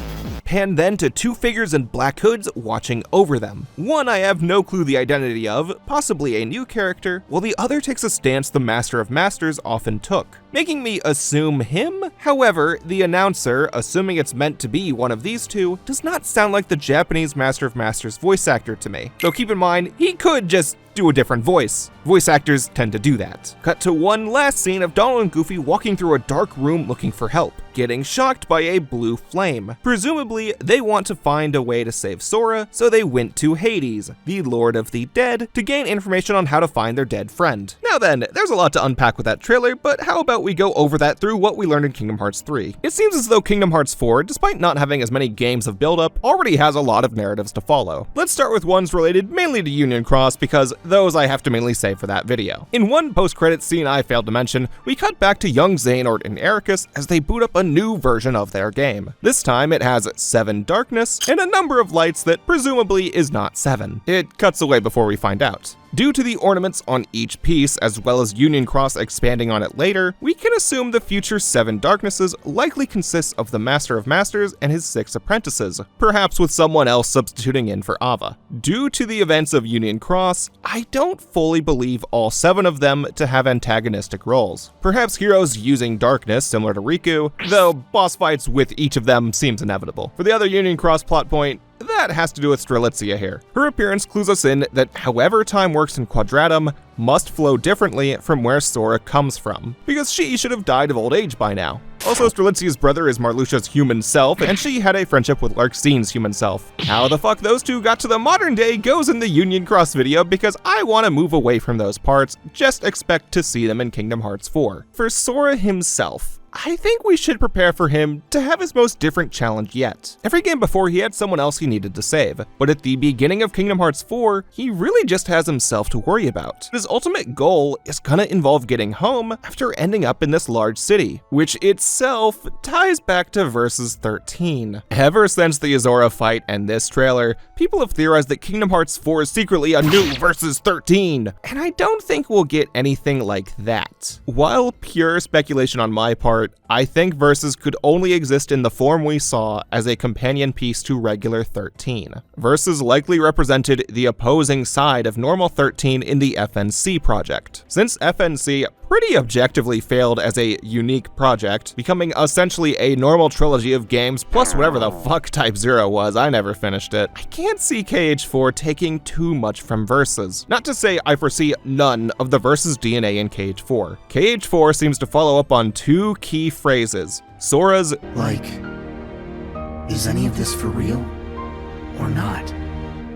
Pan then to two figures in black hoods watching over them. One I have no clue the identity of, possibly a new character, while the other takes a stance the Master of Masters often took, making me assume him. However, the announcer, assuming it's meant to be one of these two, does not sound like the Japanese Master of Masters voice actor to me. Though keep in mind, he could just do a different voice. Voice actors tend to do that. Cut to one last scene of Donald and Goofy walking through a dark room looking for help, getting shocked by a blue flame. Presumably, they want to find a way to save Sora, so they went to Hades, the Lord of the Dead, to gain information on how to find their dead friend. Now then, there's a lot to unpack with that trailer, but how about we go over that through what we learned in Kingdom Hearts 3. It seems as though Kingdom Hearts 4, despite not having as many games of build-up, already has a lot of narratives to follow. Let's start with ones related mainly to Union Cross, because those I have to mainly save for that video. In one post-credits scene I failed to mention, we cut back to young Xehanort and Ericus as they boot up a new version of their game. This time it has 7 darkness and a number of lights that presumably is not 7. It cuts away before we find out. Due to the ornaments on each piece, as well as Union Cross expanding on it later, we can assume the future 7 darknesses likely consists of the Master of Masters and his 6 apprentices, perhaps with someone else substituting in for Ava. Due to the events of Union Cross, I don't fully believe all 7 of them to have antagonistic roles. Perhaps heroes using darkness, similar to Riku, though boss fights with each of them seems inevitable. For the other Union Cross plot point, that has to do with Strelitzia here. Her appearance clues us in that however time works in Quadratum must flow differently from where Sora comes from, because she should have died of old age by now. Also, Strelitzia's brother is Marluxia's human self, and she had a friendship with Larxine's human self. How the fuck those two got to the modern day goes in the Union Cross video, because I want to move away from those parts, just expect to see them in Kingdom Hearts 4. For Sora himself, I think we should prepare for him to have his most different challenge yet. Every game before he had someone else he needed to save, but at the beginning of Kingdom Hearts 4, he really just has himself to worry about. His ultimate goal is gonna involve getting home after ending up in this large city, which itself ties back to Versus 13. Ever since the Azora fight and this trailer, people have theorized that Kingdom Hearts 4 is secretly a new Versus 13, and I don't think we'll get anything like that. While pure speculation on my part, I think Versus could only exist in the form we saw as a companion piece to regular 13. Versus likely represented the opposing side of normal 13 in the FNC project. Since FNC pretty objectively failed as a unique project, becoming essentially a normal trilogy of games plus whatever the fuck Type 0 was, I never finished it, I can't see KH4 taking too much from Versus. Not to say I foresee none of the Versus DNA in KH4. KH4 seems to follow up on 2 key phrases. Sora's like, is any of this for real or not?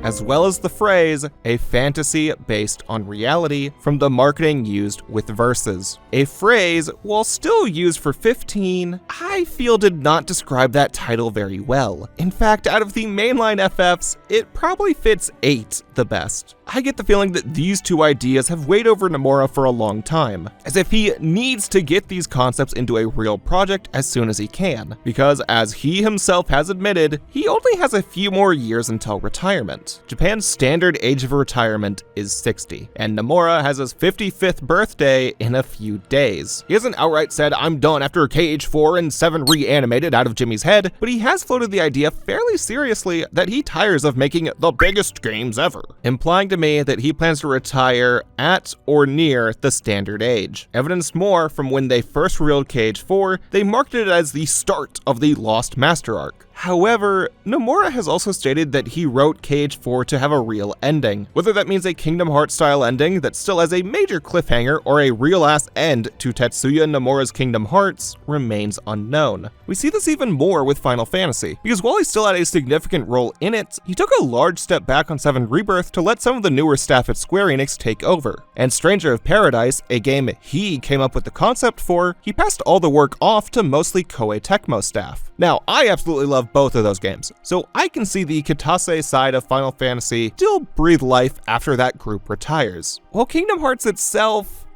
As well as the phrase, a fantasy based on reality, from the marketing used with Versus. A phrase, while still used for 15, I feel did not describe that title very well. In fact, out of the mainline FFs, it probably fits 8 the best. I get the feeling that these 2 ideas have weighed over Nomura for a long time, as if he needs to get these concepts into a real project as soon as he can, because as he himself has admitted, he only has a few more years until retirement. But Japan's standard age of retirement is 60, and Nomura has his 55th birthday in a few days. He hasn't outright said, "I'm done after KH4 and 7 reanimated out of Jimmy's head," but he has floated the idea fairly seriously that he tires of making the biggest games ever, implying to me that he plans to retire at or near the standard age. Evidenced more from when they first revealed KH4, they marketed it as the start of the Lost Master arc. However, Nomura has also stated that he wrote KH4 to have a real ending. Whether that means a Kingdom Hearts style ending that still has a major cliffhanger or a real ass end to Tetsuya Nomura's Kingdom Hearts remains unknown. We see this even more with Final Fantasy, because while he still had a significant role in it, he took a large step back on 7 Rebirth to let some of the newer staff at Square Enix take over. And Stranger of Paradise, a game he came up with the concept for, he passed all the work off to mostly Koei Tecmo staff. Now, I absolutely love both of those games, so I can see the Kitase side of Final Fantasy still breathe life after that group retires. While Kingdom Hearts itself,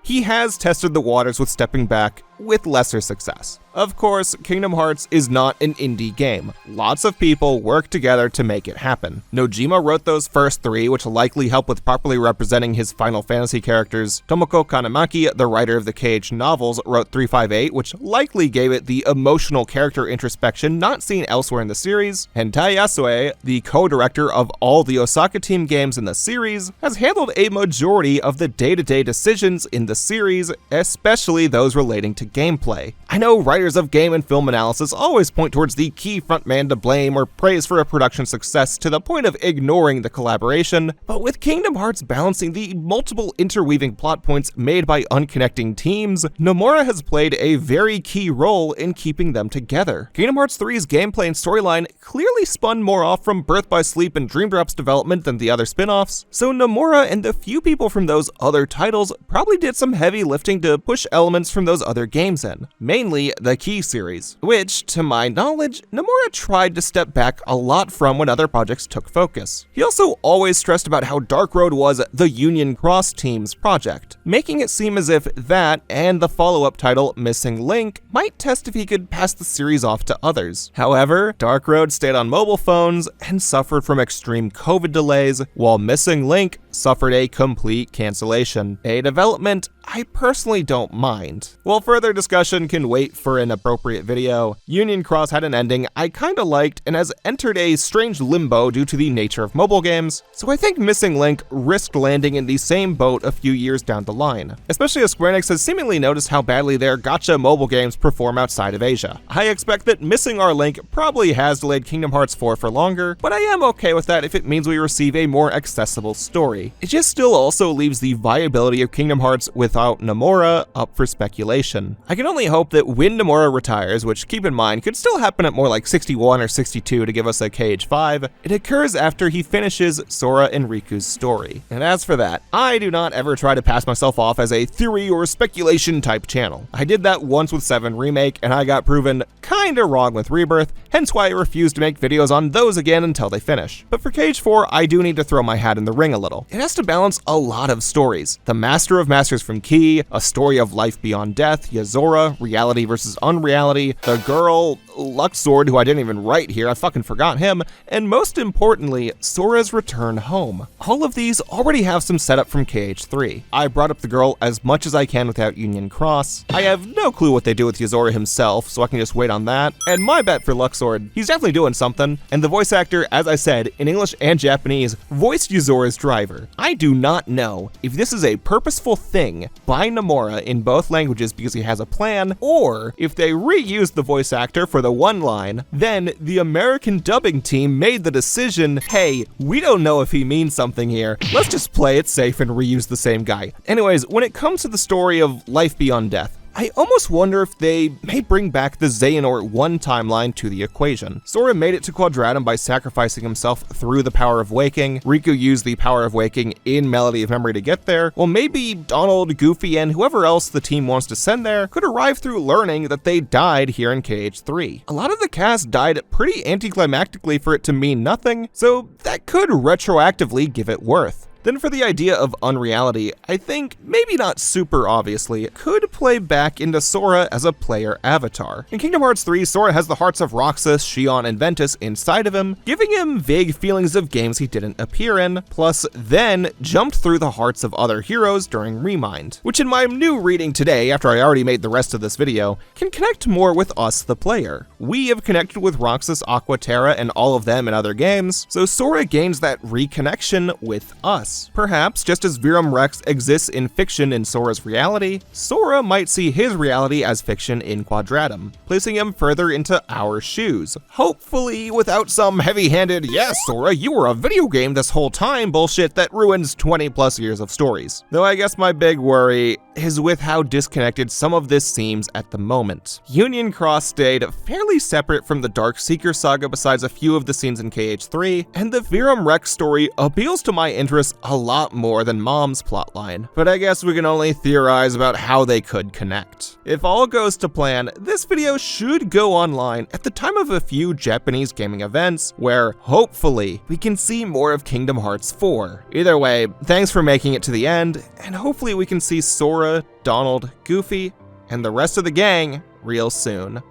he has tested the waters with stepping back with lesser success. Of course, Kingdom Hearts is not an indie game. Lots of people work together to make it happen. Nojima wrote those first 3, which likely help with properly representing his Final Fantasy characters. Tomoko Kanamaki, the writer of the KH novels, wrote 358, which likely gave it the emotional character introspection not seen elsewhere in the series. And Tai Yasue, the co-director of all the Osaka Team games in the series, has handled a majority of the day-to-day decisions in the series, especially those relating to gameplay. I know writers of game and film analysis always point towards the key frontman to blame or praise for a production success to the point of ignoring the collaboration, but with Kingdom Hearts balancing the multiple interweaving plot points made by unconnecting teams, Nomura has played a very key role in keeping them together. Kingdom Hearts 3's gameplay and storyline clearly spun more off from Birth by Sleep and Dream Drop's development than the other spin-offs, so Nomura and the few people from those other titles probably did some heavy lifting to push elements from those other games in, mainly the Key series, which, to my knowledge, Nomura tried to step back a lot from when other projects took focus. He also always stressed about how Dark Road was the Union Cross team's project, making it seem as if that and the follow-up title, Missing Link, might test if he could pass the series off to others. However, Dark Road stayed on mobile phones and suffered from extreme COVID delays, while Missing Link suffered a complete cancellation, a development I personally don't mind. While further discussion can wait for an appropriate video, Union Cross had an ending I kinda liked and has entered a strange limbo due to the nature of mobile games, so I think Missing Link risked landing in the same boat a few years down the line, especially as Square Enix has seemingly noticed how badly their gacha mobile games perform outside of Asia. I expect that Missing Our Link probably has delayed Kingdom Hearts 4 for longer, but I am okay with that if it means we receive a more accessible story. It just still also leaves the viability of Kingdom Hearts without Nomura up for speculation. I can only hope that when Nomura retires, which keep in mind could still happen at more like 61 or 62 to give us a KH5, it occurs after he finishes Sora and Riku's story. And as for that, I do not ever try to pass myself off as a theory or speculation type channel. I did that once with 7 Remake and I got proven kinda wrong with Rebirth, hence why I refuse to make videos on those again until they finish. But for KH4, I do need to throw my hat in the ring a little. It has to balance a lot of stories. The Master of Masters from Key, a story of life beyond death, Yazora, reality versus unreality, the girl, Luxord, who I didn't even write here, I fucking forgot him, and most importantly, Sora's return home. All of these already have some setup from KH3. I brought up the girl as much as I can without Union Cross. I have no clue what they do with Yazora himself, so I can just wait on that. And my bet for Luxord, he's definitely doing something, and the voice actor, as I said, in English and Japanese, voiced Yazora's driver. I do not know if this is a purposeful thing by Nomura in both languages because he has a plan, or if they reused the voice actor for the one line, then the American dubbing team made the decision, hey, we don't know if he means something here, let's just play it safe and reuse the same guy. Anyways, when it comes to the story of life beyond death, I almost wonder if they may bring back the Xehanort 1 timeline to the equation. Sora made it to Quadratum by sacrificing himself through the power of waking. Riku used the power of waking in Melody of Memory to get there. Well, maybe Donald, Goofy, and whoever else the team wants to send there could arrive through learning that they died here in KH3. A lot of the cast died pretty anticlimactically for it to mean nothing, so that could retroactively give it worth. Then for the idea of unreality, I think, maybe not super obviously, it could play back into Sora as a player avatar. In Kingdom Hearts 3, Sora has the hearts of Roxas, Xion, and Ventus inside of him, giving him vague feelings of games he didn't appear in, plus then jumped through the hearts of other heroes during Remind, which in my new reading today, after I already made the rest of this video, can connect more with us the player. We have connected with Roxas, Aqua, Terra, and all of them in other games, so Sora gains that reconnection with us. Perhaps, just as Virum Rex exists in fiction in Sora's reality, Sora might see his reality as fiction in Quadratum, placing him further into our shoes. Hopefully without some heavy-handed, yes, Sora, you were a video game this whole time bullshit that ruins 20 plus years of stories. Though I guess my big worry is with how disconnected some of this seems at the moment. Union Cross stayed fairly separate from the Dark Seeker saga besides a few of the scenes in KH3, and the Virum Rex story appeals to my interests a lot more than Mom's plotline, but I guess we can only theorize about how they could connect. If all goes to plan, this video should go online at the time of a few Japanese gaming events, where hopefully we can see more of Kingdom Hearts 4. Either way, thanks for making it to the end, and hopefully we can see Sora, Donald, Goofy, and the rest of the gang real soon.